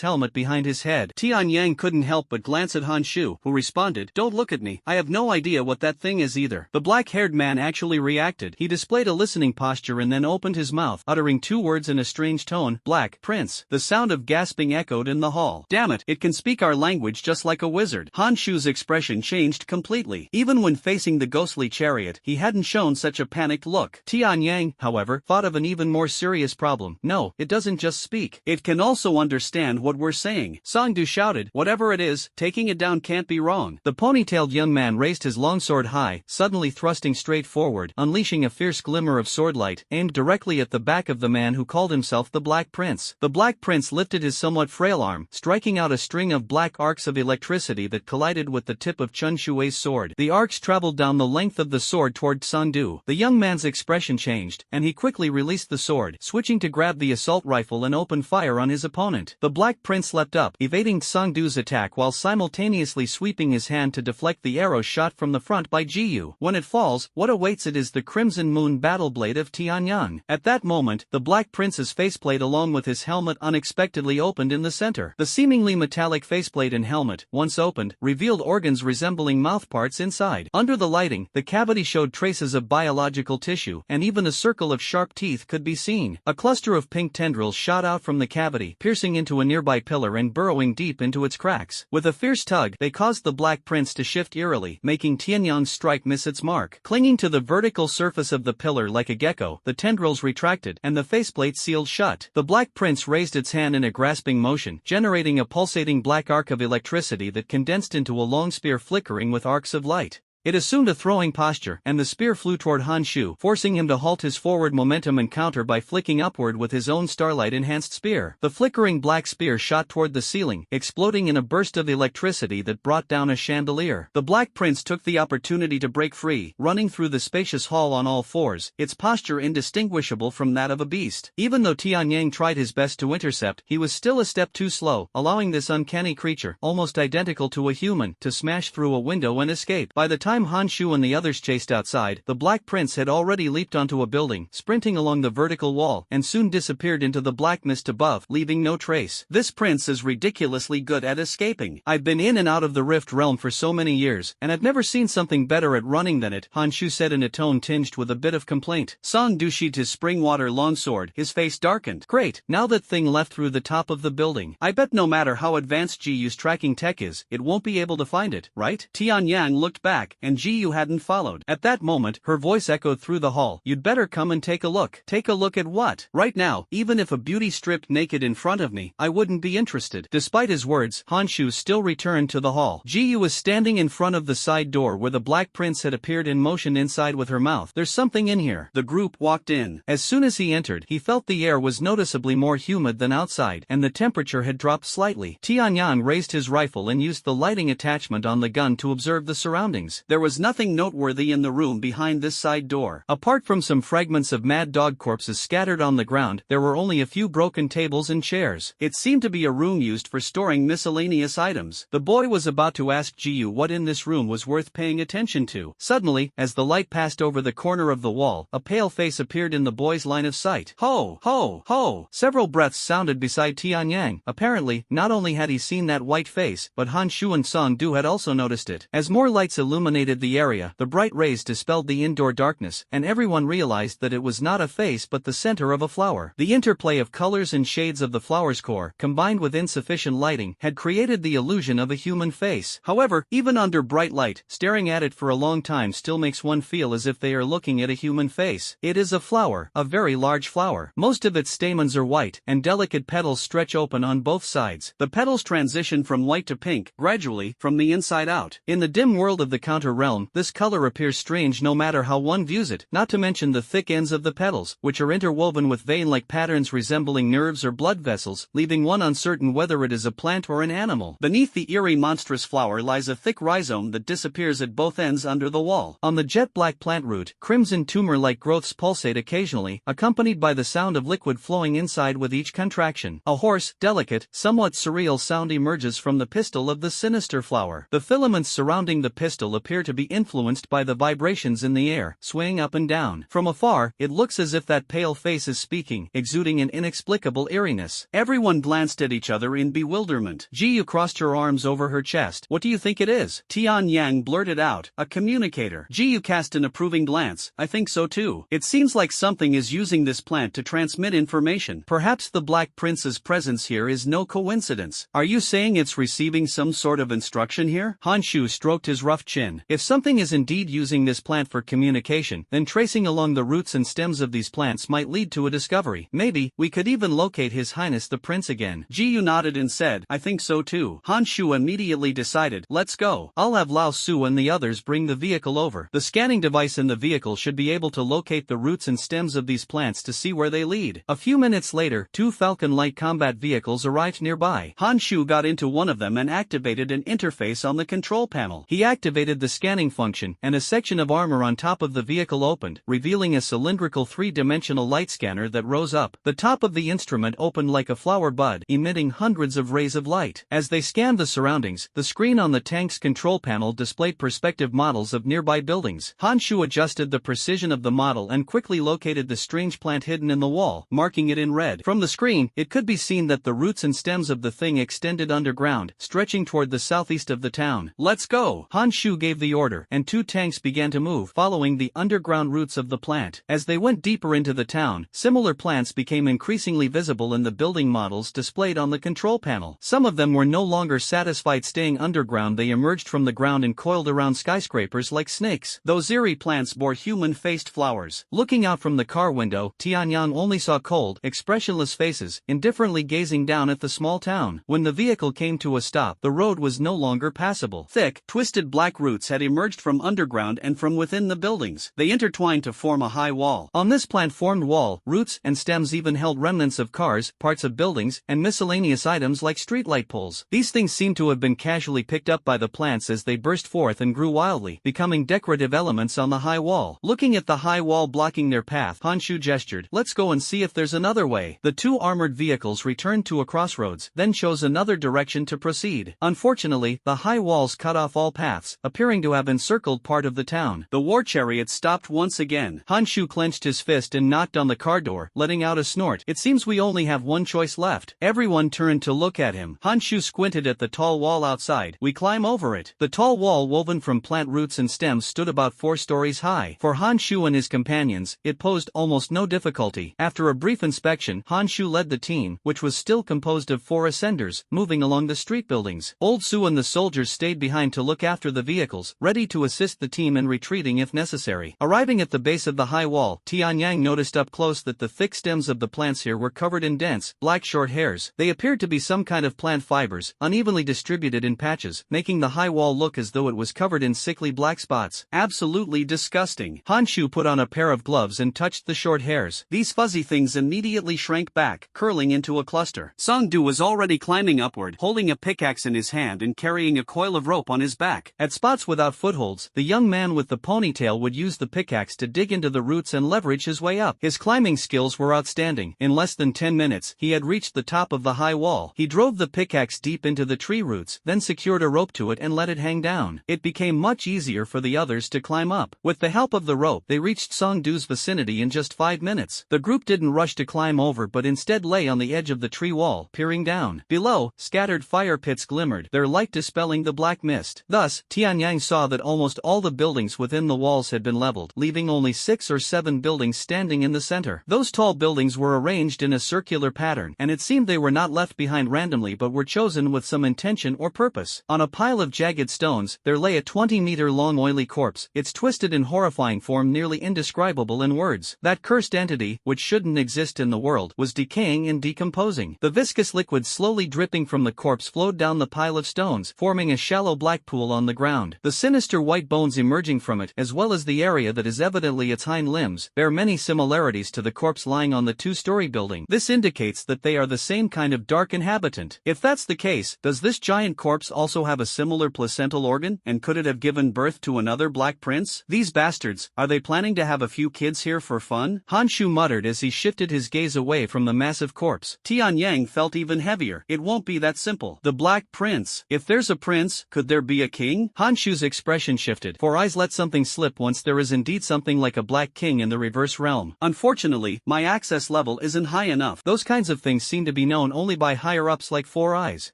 helmet behind his head. Tianyang couldn't help but glance at Honshu, who responded, "Don't look at me. I have no idea what that thing is either." The black-haired man actually reacted. He displayed a listening posture and then opened his mouth, uttering 2 words in a strange tone, "Black Prince." The sound of gasping echoed in the hall. "Damn it, it can speak our language just like a wizard." Han Shu's expression changed completely. Even when facing the ghostly chariot, he hadn't shown such a panicked look. Tianyang, however, thought of an even more serious problem. No, it doesn't just speak. It can also understand what we're saying. Songdu shouted, whatever it is, taking it down can't be wrong. The ponytailed young man raised his longsword high, suddenly thrusting straight forward, unleashing a fierce glimmer of swordlight, aimed directly at the back of the man who called himself the Black Prince. The Black Prince lifted his somewhat frail arm, striking out a string of black arcs of electricity that collided with the tip of Chun Shui's sword. The arcs traveled down the length of the sword toward Songdu. The young man's expression changed, and he quickly released the sword, switching to grab the assault rifle and open fire on his opponent. The Black Prince leapt up, evading Songdu's attack while simultaneously sweeping his hand to deflect the arrow shot from the front by Jiyu. When it falls, what awaits it is the Crimson Moon battle blade of Tianyang. At that moment, the Black Prince's faceplate along with his helmet unexpectedly opened in the center. The seemingly metallic faceplate and helmet, once opened, revealed organs resembling mouthparts inside. Under the lighting, the cavity showed traces of biological tissue, and even a circle of sharp teeth could be seen. A cluster of pink tendrils shot out from the cavity, piercing into a nearby pillar and burrowing deep into its cracks. With a fierce tug, they caused the Black Prince to shift eerily, making Tianyang's strike miss its mark. Clinging to the vertical surface of the pillar like a gecko, the tendrils retracted, and the faceplate sealed shut. The Black Prince raised its hand in a grasping motion, generating a pulsating black arc of electricity that condensed into a long spear flickering with arcs of light. It assumed a throwing posture, and the spear flew toward Han Shu, forcing him to halt his forward momentum and counter by flicking upward with his own starlight-enhanced spear. The flickering black spear shot toward the ceiling, exploding in a burst of electricity that brought down a chandelier. The Black Prince took the opportunity to break free, running through the spacious hall on all fours, its posture indistinguishable from that of a beast. Even though Tianyang tried his best to intercept, he was still a step too slow, allowing this uncanny creature, almost identical to a human, to smash through a window and escape. By the time Han Shu and the others chased outside, the Black Prince had already leaped onto a building, sprinting along the vertical wall, and soon disappeared into the black mist above, leaving no trace. This prince is ridiculously good at escaping. I've been in and out of the Rift Realm for so many years, and I've never seen something better at running than it, Han Shu said in a tone tinged with a bit of complaint. Songdu sheathed his spring-water longsword, his face darkened. Great, now that thing left through the top of the building. I bet no matter how advanced Jiyu's tracking tech is, it won't be able to find it, right? Tianyang looked back, and Jiyu hadn't followed. At that moment, her voice echoed through the hall. You'd better come and take a look. Take a look at what? Right now, even if a beauty stripped naked in front of me, I wouldn't be interested. Despite his words, Han Shu still returned to the hall. Jiyu was standing in front of the side door where the Black Prince had appeared in motion inside with her mouth. There's something in here. The group walked in. As soon as he entered, he felt the air was noticeably more humid than outside, and the temperature had dropped slightly. Tianyang raised his rifle and used the lighting attachment on the gun to observe the surroundings. There was nothing noteworthy in the room behind this side door. Apart from some fragments of mad dog corpses scattered on the ground, there were only a few broken tables and chairs. It seemed to be a room used for storing miscellaneous items. The boy was about to ask Jiyu what in this room was worth paying attention to. Suddenly, as the light passed over the corner of the wall, a pale face appeared in the boy's line of sight. Ho! Ho! Ho! Several breaths sounded beside Tianyang. Apparently, not only had he seen that white face, but Han Shu and Songdu had also noticed it. As more lights illuminated the area, the bright rays dispelled the indoor darkness, and everyone realized that it was not a face but the center of a flower. The interplay of colors and shades of the flower's core, combined with insufficient lighting, had created the illusion of a human face. However, even under bright light, staring at it for a long time still makes one feel as if they are looking at a human face. It is a flower, a very large flower. Most of its stamens are white, and delicate petals stretch open on both sides. The petals transition from white to pink, gradually, from the inside out. In the dim world of the counter realm, this color appears strange no matter how one views it, not to mention the thick ends of the petals, which are interwoven with vein-like patterns resembling nerves or blood vessels, leaving one uncertain whether it is a plant or an animal. Beneath the eerie monstrous flower lies a thick rhizome that disappears at both ends under the wall. On the jet-black plant root, crimson tumor-like growths pulsate occasionally, accompanied by the sound of liquid flowing inside with each contraction. A hoarse, delicate, somewhat surreal sound emerges from the pistil of the sinister flower. The filaments surrounding the pistil appear appear to be influenced by the vibrations in the air, swaying up and down. From afar, it looks as if that pale face is speaking, exuding an inexplicable eeriness. Everyone glanced at each other in bewilderment. Jiyu crossed her arms over her chest. What do you think it is? Tian Yang blurted out. A communicator. Jiyu cast an approving glance. I think so too. It seems like something is using this plant to transmit information. Perhaps the Black Prince's presence here is no coincidence. Are you saying it's receiving some sort of instruction here? Han Shu stroked his rough chin. If something is indeed using this plant for communication, then tracing along the roots and stems of these plants might lead to a discovery. Maybe, we could even locate His Highness the Prince again. Jiyu nodded and said, I think so too. Han Shu immediately decided, let's go. I'll have Lao Su and the others bring the vehicle over. The scanning device in the vehicle should be able to locate the roots and stems of these plants to see where they lead. A few minutes later, 2 Falcon light combat vehicles arrived nearby. Han Shu got into one of them and activated an interface on the control panel. He activated the scanning function, and a section of armor on top of the vehicle opened, revealing a cylindrical 3-dimensional light scanner that rose up. The top of the instrument opened like a flower bud, emitting hundreds of rays of light. As they scanned the surroundings, the screen on the tank's control panel displayed perspective models of nearby buildings. Han Shu adjusted the precision of the model and quickly located the strange plant hidden in the wall, marking it in red. From the screen, it could be seen that the roots and stems of the thing extended underground, stretching toward the southeast of the town. Let's go! Han Shu gave the order, and 2 tanks began to move, following the underground roots of the plant. As they went deeper into the town, similar plants became increasingly visible in the building models displayed on the control panel. Some of them were no longer satisfied staying underground. They emerged from the ground and coiled around skyscrapers like snakes. Those eerie plants bore human-faced flowers. Looking out from the car window, Tianyang only saw cold, expressionless faces, indifferently gazing down at the small town. When the vehicle came to a stop, the road was no longer passable. Thick, twisted black roots had emerged from underground and from within the buildings. They intertwined to form a high wall. On this plant-formed wall, roots and stems even held remnants of cars, parts of buildings, and miscellaneous items like streetlight poles. These things seemed to have been casually picked up by the plants as they burst forth and grew wildly, becoming decorative elements on the high wall. Looking at the high wall blocking their path, Han Shu gestured, let's go and see if there's another way. The 2 armored vehicles returned to a crossroads, then chose another direction to proceed. Unfortunately, the high walls cut off all paths, appearing to have encircled part of the town. The war chariot stopped once again. Han Shu clenched his fist and knocked on the car door, letting out a snort. It seems we only have one choice left. Everyone turned to look at him. Han Shu squinted at the tall wall outside. We climb over it. The tall wall woven from plant roots and stems stood about 4 stories high. For Han Shu and his companions, it posed almost no difficulty. After a brief inspection, Han Shu led the team, which was still composed of 4 ascenders, moving along the street buildings. Old Su and the soldiers stayed behind to look after the vehicles, ready to assist the team in retreating if necessary. Arriving at the base of the high wall, Tianyang noticed up close that the thick stems of the plants here were covered in dense, black short hairs. They appeared to be some kind of plant fibers, unevenly distributed in patches, making the high wall look as though it was covered in sickly black spots. Absolutely disgusting. Han Shu put on a pair of gloves and touched the short hairs. These fuzzy things immediately shrank back, curling into a cluster. Song Du was already climbing upward, holding a pickaxe in his hand and carrying a coil of rope on his back. At spots without footholds, the young man with the ponytail would use the pickaxe to dig into the roots and leverage his way up. His climbing skills were outstanding. In less than 10 minutes, he had reached the top of the high wall. He drove the pickaxe deep into the tree roots, then secured a rope to it and let it hang down. It became much easier for the others to climb up. With the help of the rope, they reached Song Du's vicinity in just 5 minutes. The group didn't rush to climb over but instead lay on the edge of the tree wall, peering down. Below, scattered fire pits glimmered, their light dispelling the black mist. Thus, Tianyang saw that almost all the buildings within the walls had been leveled, leaving only 6 or 7 buildings standing in the center. Those tall buildings were arranged in a circular pattern, and it seemed they were not left behind randomly but were chosen with some intention or purpose. On a pile of jagged stones, there lay a 20-meter-long oily corpse, its twisted and horrifying form nearly indescribable in words. That cursed entity, which shouldn't exist in the world, was decaying and decomposing. The viscous liquid slowly dripping from the corpse flowed down the pile of stones, forming a shallow black pool on the ground. The sinister white bones emerging from it, as well as the area that is evidently its hind limbs, bear many similarities to the corpse lying on the 2-story building. This indicates that they are the same kind of dark inhabitant. If that's the case, does this giant corpse also have a similar placental organ, and could it have given birth to another Black Prince? These bastards, are they planning to have a few kids here for fun? Han Shu muttered as he shifted his gaze away from the massive corpse. Tianyang felt even heavier. It won't be that simple. The Black Prince. If there's a prince, could there be a king? Han Shu's expression shifted. Four Eyes let something slip once there is indeed something like a Black King in the reverse realm. Unfortunately, my access level isn't high enough. Those kinds of things seem to be known only by higher-ups like Four Eyes.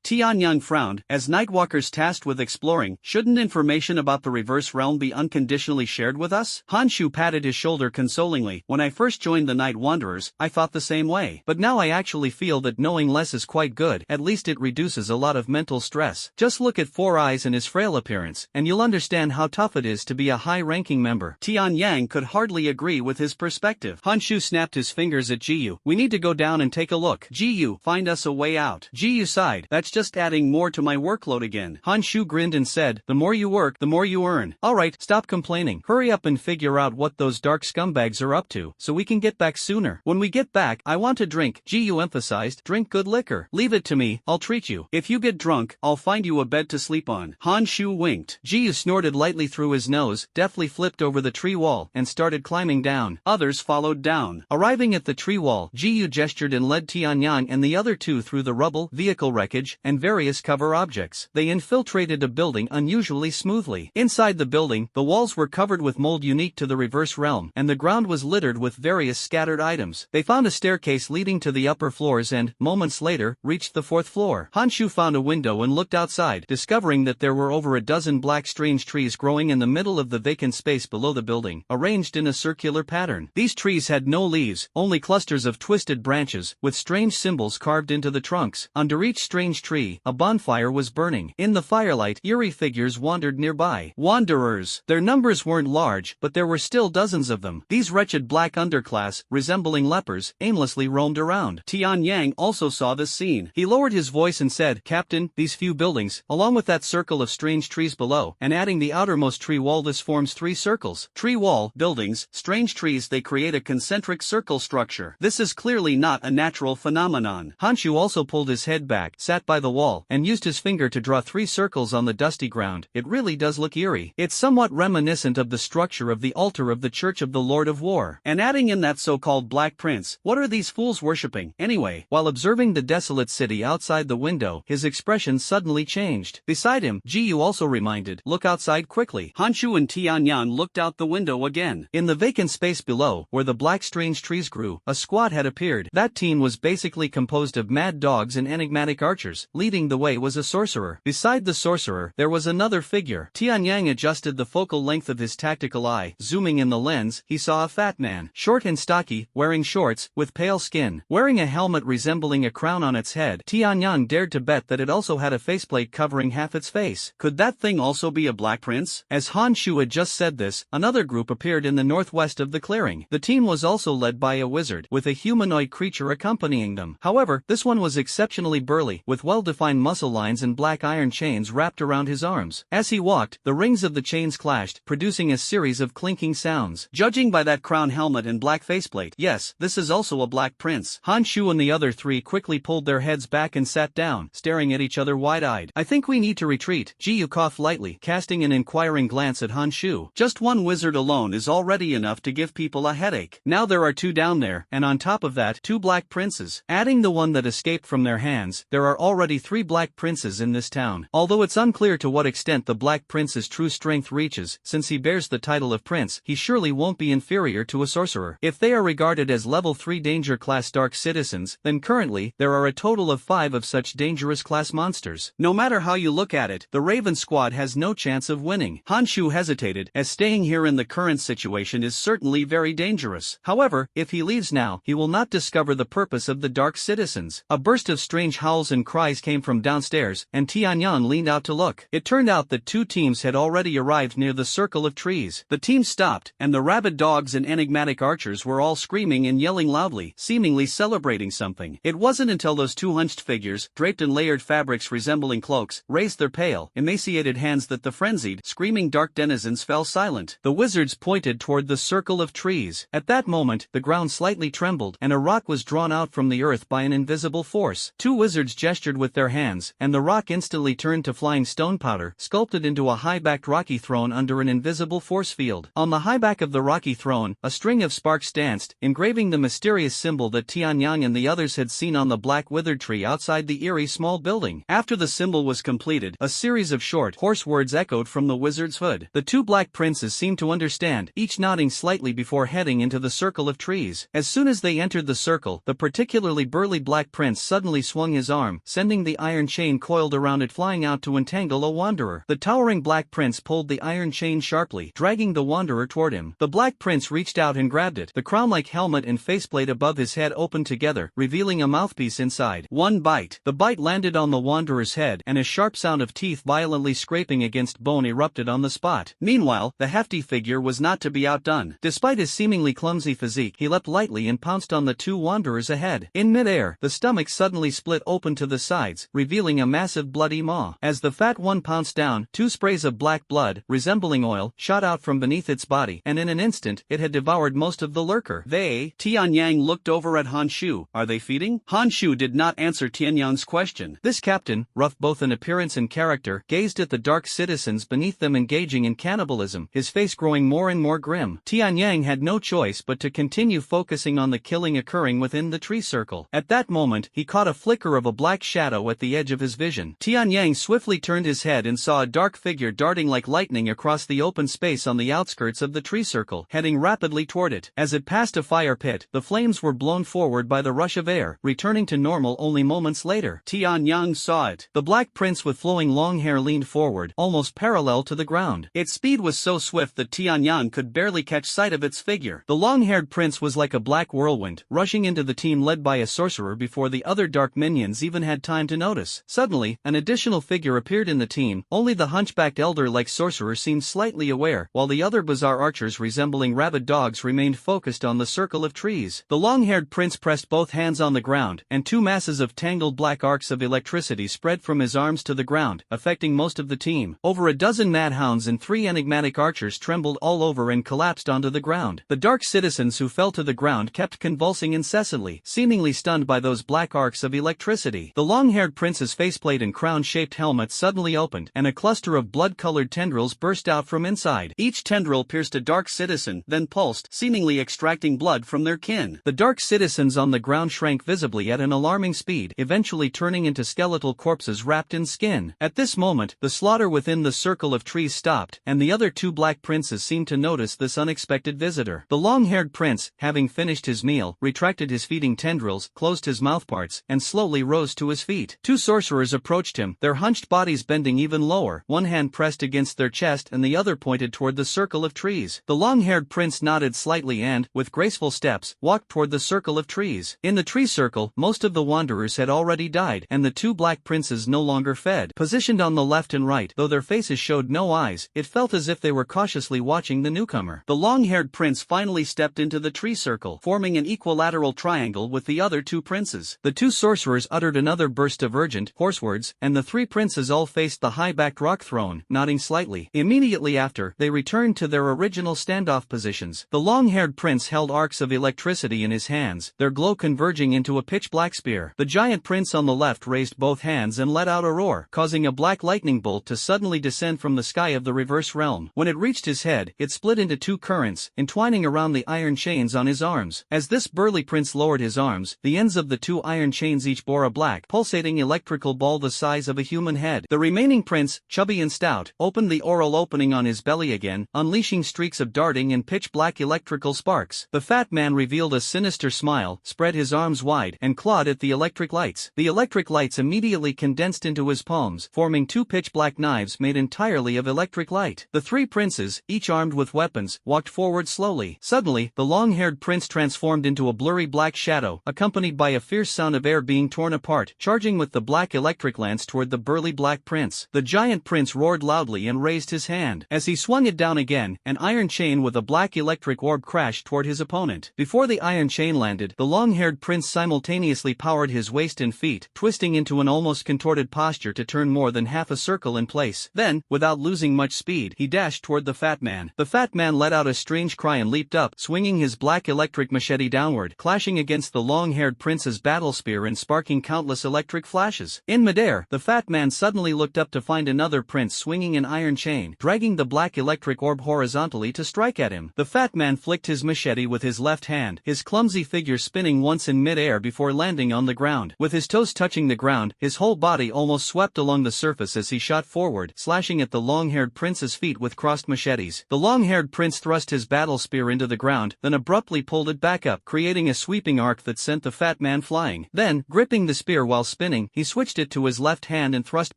Tianyang frowned. As Nightwalkers tasked with exploring, shouldn't information about the reverse realm be unconditionally shared with us? Hanshu patted his shoulder consolingly. When I first joined the Night Wanderers, I thought the same way. But now I actually feel that knowing less is quite good. At least it reduces a lot of mental stress. Just look at Four Eyes and his frail appearance, and you'll understand how tough it is to be a high-ranking member. Tianyang could hardly agree with his perspective. Hanshu snapped his fingers at Jiyu. We need to go down and take a look. Jiyu, find us a way out. Jiyu sighed. That's just adding more to my workload again. Hanshu grinned and said, the more you work, the more you earn. Alright, stop complaining. Hurry up and figure out what those dark scumbags are up to, so we can get back sooner. When we get back, I want to drink. Jiyu emphasized. Drink good liquor. Leave it to me, I'll treat you. If you get drunk, I'll find you a bed to sleep on. Hanshu winked. Jiyu snorted lightly through his nose, deftly flipped over the tree wall, and started climbing down. Others followed down. Arriving at the tree wall, Jiyu gestured and led Tianyang and the other two through the rubble, vehicle wreckage, and various cover objects. They infiltrated a building unusually smoothly. Inside the building, the walls were covered with mold unique to the reverse realm, and the ground was littered with various scattered items. They found a staircase leading to the upper floors and, moments later, reached the fourth floor. Hanshu found a window and looked outside, discovering that there were over a dozen black strange trees growing in the middle of the vacant space below the building, arranged in a circular pattern. These trees had no leaves, only clusters of twisted branches, with strange symbols carved into the trunks. Under each strange tree, a bonfire was burning. In the firelight, eerie figures wandered nearby. Wanderers. Their numbers weren't large, but there were still dozens of them. These wretched black underclass, resembling lepers, aimlessly roamed around. Tianyang also saw this scene. He lowered his voice and said, Captain, these few buildings, along with that circle of strange trees below, and adding the outermost tree wall, this forms 3 circles. Tree wall, buildings, strange trees, they create a concentric circle structure. This is clearly not a natural phenomenon. Hanshu also pulled his head back, sat by the wall, and used his finger to draw 3 circles on the dusty ground. It really does look eerie. It's somewhat reminiscent of the structure of the altar of the Church of the Lord of War. And adding in that so-called Black Prince, what are these fools worshipping, anyway? While observing the desolate city outside the window, his expression suddenly changed. Beside him, Jiyu also reminded, look outside quickly. Hanshu and Tianyang looked out the window again. In the vacant space below, where the black strange trees grew, a squad had appeared. That team was basically composed of mad dogs and enigmatic archers. Leading the way was a sorcerer. Beside the sorcerer, there was another figure. Tianyang adjusted the focal length of his tactical eye. Zooming in the lens, he saw a fat man, short and stocky, wearing shorts, with pale skin. Wearing a helmet resembling a crown on its head, Tianyang dared to bet that it also had a faceplate covering half its face. Could that thing also be a Black Prince? As Hanshu had just said this, another group appeared in the northwest of the clearing. The team was also led by a wizard, with a humanoid creature accompanying them. However, this one was exceptionally burly, with well-defined muscle lines and black iron chains wrapped around his arms. As he walked, the rings of the chains clashed, producing a series of clinking sounds. Judging by that crown helmet and black faceplate, yes, this is also a Black Prince. Hanshu and the other 3 quickly pulled their heads back and sat down, staring at each other wide-eyed. I think we need to retreat. Jiyu coughed lightly, casting an inquiring glance at Hanshu. Just one wizard alone is already enough to give people a headache. Now there are 2 down there, and on top of that, 2 Black Princes. Adding the one that escaped from their hands, there are already 3 Black Princes in this town. Although it's unclear to what extent the Black Prince's true strength reaches, since he bears the title of Prince, he surely won't be inferior to a sorcerer. If they are regarded as level 3 danger class dark citizens, then currently, there are a total of 5 of such dangerous class monsters. No matter how you look at it, the Raven Squad has no chance of winning. Hanshu hesitated, as staying here in the current situation is certainly very dangerous. However, if he leaves now, he will not discover the purpose of the dark citizens. A burst of strange howls and cries came from downstairs, and Tianyang leaned out to look. It turned out that 2 teams had already arrived near the circle of trees. The team stopped, and the rabid dogs and enigmatic archers were all screaming and yelling loudly, seemingly celebrating something. It wasn't until those 2 hunched figures, draped in layered fabrics resembling cloaks, raised their pale, emaciated hands that the frenzied, screaming dark denizens fell silent. The wizards pointed toward the circle of trees. At that moment, the ground slightly trembled, and a rock was drawn out from the earth by an invisible force. 2 wizards gestured with their hands, and the rock instantly turned to flying stone powder, sculpted into a high-backed rocky throne under an invisible force field. On the high back of the rocky throne, a string of sparks danced, engraving the mysterious symbol that Tianyang and the others had seen on the black withered tree outside the eerie small building. After the symbol was completed, a series of short, hoarse words echoed from the wizard's hood. The two black princes seemed to understand, each nodding slightly before heading into the circle of trees. As soon as they entered the circle, the particularly burly black prince suddenly swung his arm, sending the iron chain coiled around it flying out to entangle a wanderer. The towering black prince pulled the iron chain sharply, dragging the wanderer toward him. The black prince reached out and grabbed it. The crown-like helmet and faceplate above his head opened together, revealing a mouthpiece inside. One bite. The bite landed on the wanderer's head, and a sharp sound of teeth violently scraping against bone erupted on the spot. Meanwhile, the hefty figure was not to be outdone. Despite his seemingly clumsy physique, he leapt lightly and pounced on the two wanderers ahead. In mid-air, the stomach suddenly split open to the sides, revealing a massive bloody maw. As the fat one pounced down, two sprays of black blood, resembling oil, shot out from beneath its body, and in an instant, it had devoured most of the lurker. Tianyang looked over at Han Shu. Are they feeding? Han Shu did not answer Tianyang's question. This captain, rough both in appearance and character, gazed at the dark citizens beneath them engaging in cannibalism, his face growing more and more grim. Tianyang had no choice but to continue focusing on the killing occurring within the tree circle. At that moment, he caught a flicker of a black shadow at the edge of his vision. Tianyang swiftly turned his head and saw a dark figure darting like lightning across the open space on the outskirts of the tree circle, heading rapidly toward it. As it passed a fire pit, the flames were blown forward by the rush of air, returning to normal only moments later. Tianyang saw it. The black prince with flowing long hair leaned forward, almost parallel to the ground. Its speed was so swift that Tianyang could barely catch sight of its figure. The long-haired prince was like a black whirlwind, rushing into the team led by a sorcerer before the other dark minions even had time to notice. Suddenly, an additional figure appeared in the team. Only the hunchbacked elder-like sorcerer seemed slightly aware, while the other bizarre archers resembling rabid dogs remained focused on the circle of trees. The long-haired prince pressed both hands on the ground, and two masses of tangled black arcs of electricity spread from his arms to the ground, affecting most of the team. Over a dozen madhounds and three enigmatic archers trembled all over and collapsed onto the ground. The dark citizens who fell to the ground kept convulsing incessantly, seemingly stunned by those black arcs of electricity. The long-haired prince's faceplate and crown-shaped helmet suddenly opened, and a cluster of blood-colored tendrils burst out from inside. Each tendril pierced a dark citizen, then pulsed, seemingly extracting blood from their kin. The dark citizens on the ground shrank visibly at an alarming speed, eventually turning into skeletal corpses wrapped in skin. At this moment, the slaughter within the circle of trees stopped, and the other two black princes seemed to notice this unexpected visitor. The long-haired prince, having finished his meal, retracted his feeding tendrils, closed his mouthparts, and slowly rose to his feet. Two sorcerers approached him, their hunched bodies bending even lower, one hand pressed against their chest and the other pointed toward the circle of trees. The long-haired prince nodded slightly and, with graceful steps, walked toward the circle of trees. In the tree circle, most of the wanderers had already died, and the two black princes no longer fed. Positioned on the left and right, though their faces showed no eyes, it felt as if they were cautiously watching the newcomer. The long-haired prince finally stepped into the tree circle, forming an equilateral triangle with the other two princes. The two sorcerers uttered another burst of urgent, hoarse words, and the three princes all faced the high-backed rock throne, nodding slightly. Immediately after, they returned to their original standoff positions. The long-haired prince held arcs of electricity in his hands, their glow converging into a pitch-black spear. The giant prince on the left raised both hands and let out a roar, causing a black lightning bolt to suddenly descend from the sky of the reverse realm. When it reached his head, it split into two currents, entwining around the iron chains on his arms. As this burly prince lowered his arms, the ends of the two iron chains each bore a black, pulsating electrical ball the size of a human head. The remaining prince, chubby and stout, opened the oral opening on his belly again, unleashing streaks of darting and pitch-black electrical sparks. The fat man revealed a sinister smile, spread his arms wide, and clawed at the electric lights. The electric lights immediately condensed into his palms, forming two pitch-black knives made entirely of electric light. The three princes, each armed with weapons, walked forward slowly. Suddenly, the long-haired prince transformed into a blurry black shadow, accompanied by a fierce sound of air being torn apart, charging with the black electric lance toward the burly black prince. The giant prince roared loudly and raised his hand. As he swung it down again, an iron chain with a black electric orb crashed toward his opponent. Before the iron chain landed, the long-haired prince simultaneously powered his waist and feet, twisting into an almost contorted posture to turn more than half a circle in place. Then, without losing much speed, he dashed toward the fat man. The fat man let out a strange cry and leaped up, swinging his black electric machete downward, clashing against the long-haired prince's battle spear and sparking countless electric flashes. In midair, the fat man suddenly looked up to find another prince swinging an iron chain, dragging the black electric orb horizontally to strike at him. The fat man flicked his machete with his left hand, his clumsy figure spinning once in mid-air before landing on the ground. With his toes touching the ground, his whole body almost swept along the surface as he shot forward, slashing slashing at the long-haired prince's feet with crossed machetes. The long-haired prince thrust his battle spear into the ground, then abruptly pulled it back up, creating a sweeping arc that sent the fat man flying. Then, gripping the spear while spinning, he switched it to his left hand and thrust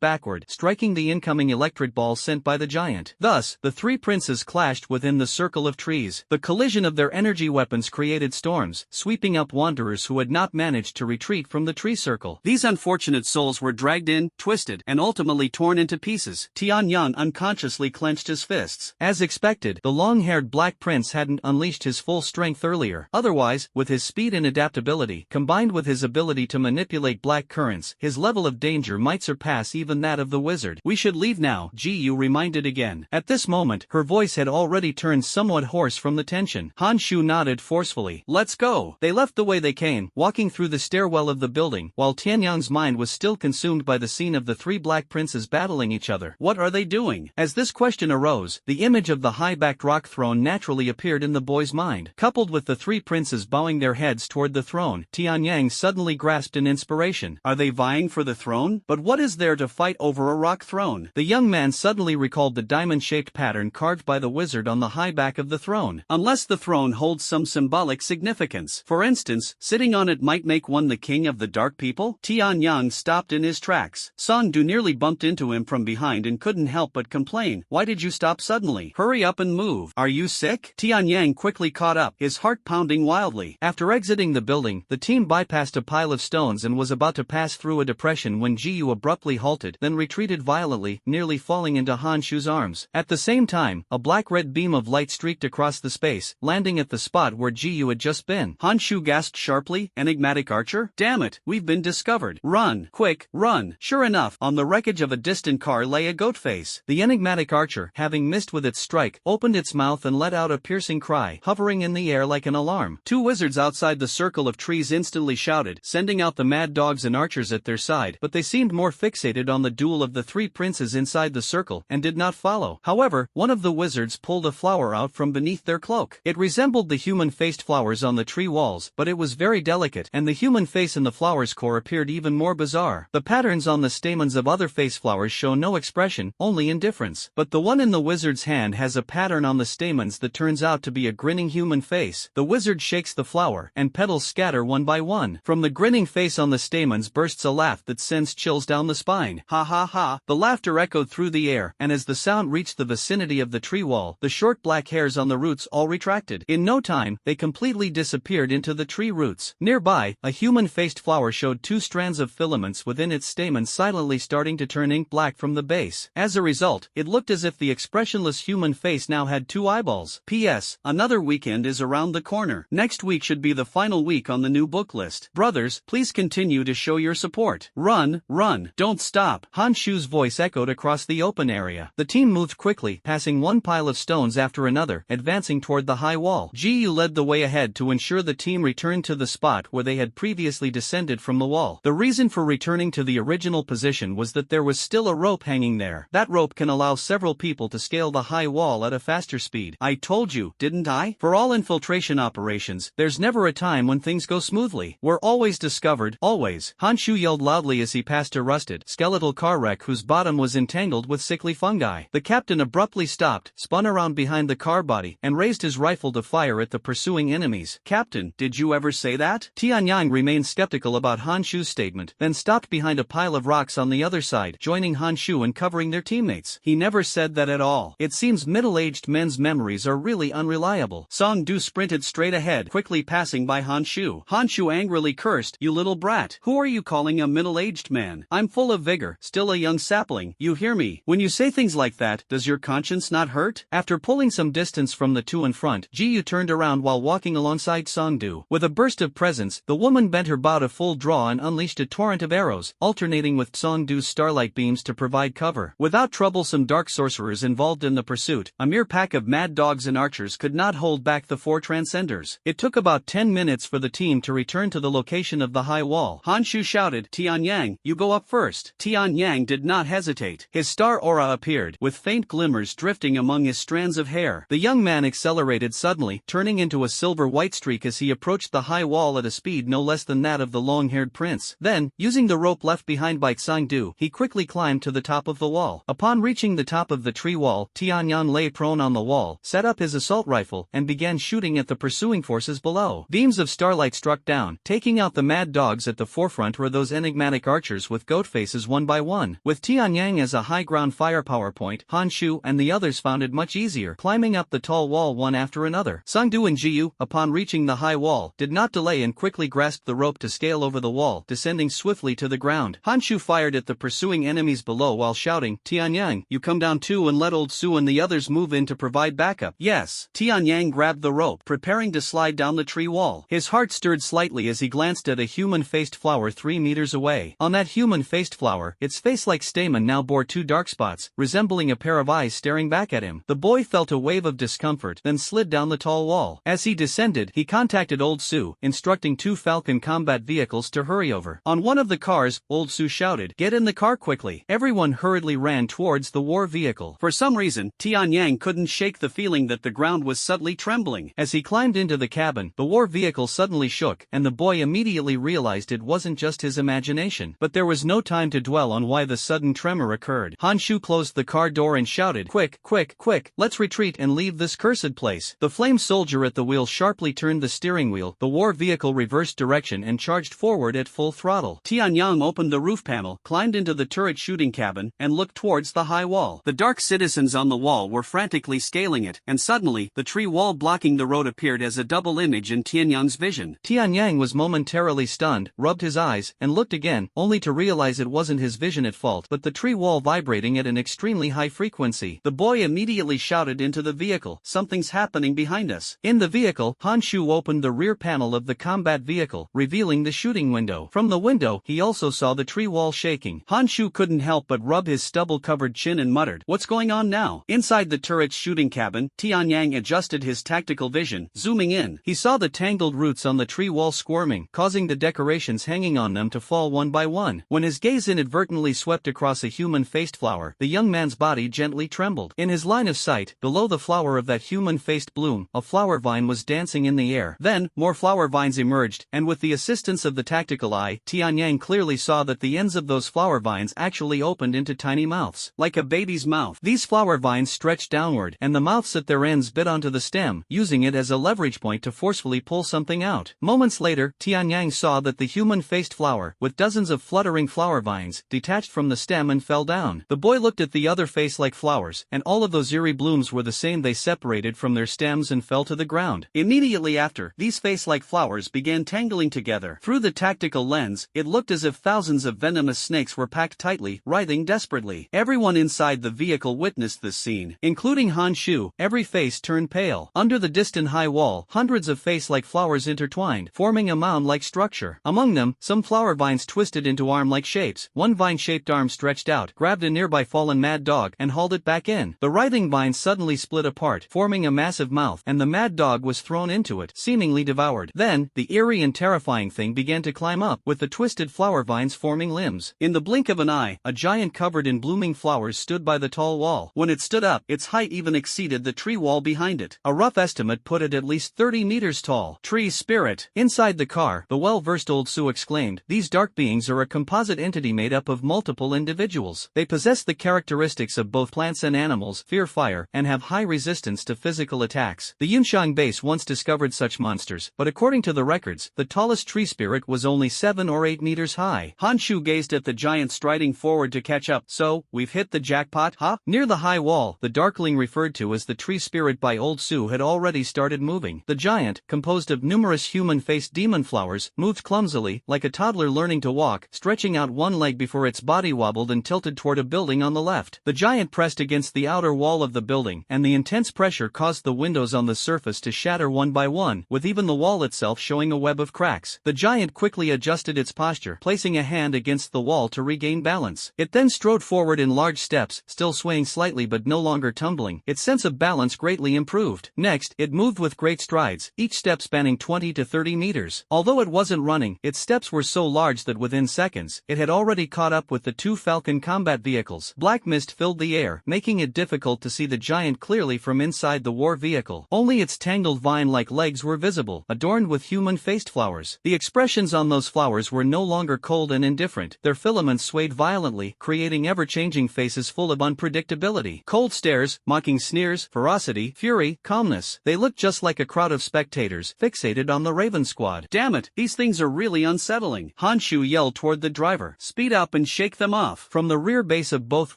backward, striking the incoming electric ball sent by the giant. Thus, the three princes clashed within the circle of trees. The collision of their energy weapons created storms, sweeping up wanderers who had not managed to retreat from the tree circle. These unfortunate souls were dragged in, twisted, and ultimately torn into pieces. Tianyang unconsciously clenched his fists. As expected, the long-haired black prince hadn't unleashed his full strength earlier. Otherwise, with his speed and adaptability, combined with his ability to manipulate black currents, his level of danger might surpass even that of the wizard. We should leave now, Ji-yu reminded again. At this moment, her voice had already turned somewhat hoarse from the tension. Han Shu nodded forcefully. Let's go. They left the way they came, walking through the stairwell of the building, while Tianyang's mind was still consumed by the scene of the three black princes battling each other. What are they doing? As this question arose, the image of the high-backed rock throne naturally appeared in the boy's mind. Coupled with the three princes bowing their heads toward the throne, Tianyang suddenly grasped an inspiration. Are they vying for the throne? But what is there to fight over a rock throne? The young man suddenly recalled the diamond-shaped pattern carved by the wizard on the high back of the throne. Unless the throne holds some symbolic significance. For instance, sitting on it might make one the king of the dark people? Tianyang stopped in his tracks. Song-du nearly bumped into him from behind and couldn't help but complain. Why did you stop suddenly? Hurry up and move. Are you sick? Tianyang quickly caught up, his heart pounding wildly. After exiting the building, the team bypassed a pile of stones and was about to pass through a depression when Ji-yu abruptly halted, then retreated violently, nearly falling into Han Shu's arms. At the same time, a black-red beam of light streaked across the space, landing at the spot where Ji-yu had just been. Han Shu gasped sharply, enigmatic archer? Damn it, we've been discovered. Run, quick, run. Sure enough, on the wreckage of a distant car lay a goat face. The enigmatic archer, having missed with its strike, opened its mouth and let out a piercing cry, hovering in the air like an alarm. Two wizards outside the circle of trees instantly shouted, sending out the mad dogs and archers at their side, but they seemed more fixated on the duel of the three princes inside the circle, and did not follow. However, one of the wizards pulled a flower out from beneath their cloak. It resembled the human-faced flowers on the tree walls, but it was very delicate, and the human face in the flower's core appeared even more bizarre. The patterns on the stamens of other face flowers show no expression, only indifference. But the one in the wizard's hand has a pattern on the stamens that turns out to be a grinning human face. The wizard shakes the flower, and petals scatter one by one. From the grinning face on the stamens bursts a laugh that sends chills down the spine. Ha ha ha. The laughter echoed through the air, and as the sound reached the vicinity of the tree wall, the short black hairs on the roots all retracted. In no time, they completely disappeared into the tree roots. Nearby, a human-faced flower showed two strands of filaments within its stamen silently starting to turn ink black from the base. As a result, it looked as if the expressionless human face now had two eyeballs. P.S. Another weekend is around the corner. Next week should be the final week on the new book list. Brothers, please continue to show your support. Run, run, don't stop. Han Shu's voice echoed across the open area. The team moved quickly, passing one pile of stones after another, advancing toward the high wall. Ji-yu led the way ahead to ensure the team returned to the spot where they had previously descended from the wall. The reason for returning to the original position was that there was still a rope hanging there. That rope can allow several people to scale the high wall at a faster speed. I told you, didn't I? For all infiltration operations, there's never a time when things go smoothly. We're always discovered, always. Han Shu yelled loudly as he passed a rusted, skeletal car wreck whose bottom was entangled with sickly fungi. The captain abruptly stopped, spun around behind the car body, and raised his rifle to fire at the pursuing enemies. Captain, did you ever say that? Tianyang remained skeptical about Han Shu's statement, then stopped behind a pile of rocks on the other side, joining Han Shu and covering their teammates. He never said that at all. It seems middle-aged men's memories are really unreliable. Song-du sprinted straight ahead, quickly passing by Han Shu. Han Shu angrily cursed, you little brat. Who are you calling a middle-aged man? I'm full of vigor, still a young sapling. You hear me? When you say things like that, does your conscience not hurt? After pulling some distance from the two in front, Ji-yu turned around while walking alongside Song-du. With a burst of presence, the woman bent her bow to full draw and unleashed a torrent of arrows, alternating with Song-du's starlight beams to provide cover. Without troublesome dark sorcerers involved in the pursuit, a mere pack of mad dogs and archers could not hold back the four transcenders. It took about 10 minutes for the team to return to the location of the high wall. Han Shu shouted, Tianyang, you go up first. Tianyang did not hesitate. His star aura appeared, with faint glimmers drifting among his strands of hair. The young man accelerated suddenly, turning into a silver-white streak as he approached the high wall at a speed no less than that of the long-haired prince. Then, using the rope left behind by Song-du, he quickly climbed to the top of the wall. Upon reaching the top of the tree wall, Tianyang lay prone on the wall, set up his assault rifle, and began shooting at the pursuing forces below. Beams of starlight struck down, taking out the mad dogs at the forefront were those enigmatic archers with goat faces one by one. With Tianyang as a high ground firepower point, Han Shu and the others found it much easier, climbing up the tall wall one after another. Sangdu and Jiyu, upon reaching the high wall, did not delay and quickly grasped the rope to scale over the wall, descending swiftly to the ground. Han Shu fired at the pursuing enemies below while shouting, "Tianyang, you come down too and let old Su and the others move in to provide backup." "Yes." Tianyang grabbed the rope, preparing to slide down the tree wall. His heart stirred slightly as he glanced at a human-faced flower 3 meters away. On that human-faced flower, its face-like stamen now bore 2 dark spots, resembling a pair of eyes staring back at him. The boy felt a wave of discomfort, then slid down the tall wall. As he descended, he contacted Old Su, instructing 2 Falcon combat vehicles to hurry over. On one of the cars, Old Su shouted, "Get in the car quickly." Everyone hurriedly ran towards the war vehicle. For some reason, Tianyang couldn't shake the feeling that the ground was subtly trembling. As he climbed into the cabin, the war vehicle suddenly shook, and the boy immediately realized it wasn't just his imagination. But there was no time to dwell on why the sudden tremor occurred. Han Shu closed the car door and shouted, "Quick, quick, quick, let's retreat and leave this cursed place." The flame soldier at the wheel sharply turned the steering wheel, the war vehicle reversed direction and charged forward at full throttle. Tianyang opened the roof panel, climbed into the turret shooting cabin, and looked towards the high wall. The dark citizens on the wall were frantically scaling it, and suddenly, the tree wall blocking the road appeared as a double image in Tianyang's vision. Tianyang was momentarily stunned, rubbed his eyes, and looked again, only to realize it wasn't his vision at fault but the tree wall vibrating at an extremely high frequency. The boy immediately shouted into the vehicle, "Something's happening behind us." In the vehicle, Han Shu opened the rear panel of the combat vehicle, revealing the shooting window. From the window, he also saw the tree wall shaking. Han Shu couldn't help but rub his stubble-covered chin and muttered, "What's going on now?" Inside the turret's shooting cabin, Tianyang adjusted his tactical vision, zooming in. He saw the tangled roots on the tree wall squirming, causing the decorations hanging on them to fall one by one. When his gaze inadvertently swept across a human-faced flower, the young man's body gently trembled. In his line of sight, below the flower of that human-faced bloom, a flower vine was dancing in the air. Then, more flower vines emerged, and with the assistance of the tactical eye, Tianyang clearly saw that the ends of those flower vines actually opened into tiny mouths. Like a baby's mouth. These flower vines stretched downward, and the mouths at their ends bit onto the stem, using it as a leverage point to forcefully pull something out. Moments later, Tianyang saw that the human-faced flower, with dozens of fluttering flower vines, detached from the stem and fell down. The boy looked at the other face-like flowers, and all of those eerie blooms were the same. They separated from their stems and fell to the ground. Immediately after, these face-like flowers began tangling together. Through the tactical lens, it looked as if thousands of venomous snakes were packed tightly, writhing desperately. Everyone inside the vehicle witnessed this scene, including Han Shu. Every face turned pale. Under the distant high wall, hundreds of face-like flowers intertwined, forming a mound-like structure. Among them, some flower vines twisted into arm-like shapes. One vine-shaped arm stretched out, grabbed a nearby fallen mad dog, and hauled it back in. The writhing vines suddenly split apart, forming a massive mouth, and the mad dog was thrown into it, seemingly devoured. Then, the eerie and terrifying thing began to climb up, with the twisted flower vines forming limbs. In the blink of an eye, a giant covered in blooming flowers stood by the tall wall. When it stood up, its height even exceeded the tree wall behind it. A rough estimate put it at least 30 meters tall. "Tree spirit." Inside the car, the well-versed Old Su exclaimed, "These dark beings are a composite entity made up of multiple individuals. They possess the characteristics of both plants and animals, fear fire, and have high resistance to physical attacks." The Yunshang base once discovered such monsters, but according to the records, the tallest tree spirit was only 7 or 8 meters high. Han Shu gazed at the giant striding forward to catch up. "So, we've hit the jackpot, huh?" Near the high wall, the darkling referred to as the tree spirit by Old Su had already started moving. The giant, composed of numerous human-faced demon flowers, moved clumsily, like a toddler learning to walk, stretching out one leg before its body wobbled and tilted toward a building on the left. The giant pressed against the outer wall of the building, and the intense pressure caused the windows on the surface to shatter one by one, with even the wall itself showing a web of cracks. The giant quickly adjusted its posture, placing a hand against the wall to regain balance. It then strode forward in large steps, still swaying slightly but no longer tumbling. Its sense of balance greatly improved. Next, it moved with great strides, each step spanning 20 to 30 meters. Although it wasn't running, its steps were so large that within seconds, it had already caught up with the 2 Falcon combat vehicles. Black mist filled the air, making it difficult to see the giant clearly from inside the war vehicle. Only its tangled vine-like legs were visible, adorned with human-faced flowers. The expressions on those flowers were no longer cold and indifferent. Their filaments swayed violently, creating ever ever-changing faces full of unpredictability. Cold stares, mocking sneers, ferocity, fury, calmness. They looked just like a crowd of spectators, fixated on the Raven Squad. "Damn it, these things are really unsettling," Honshu yelled toward the driver. "Speed up and shake them off." From the rear base of both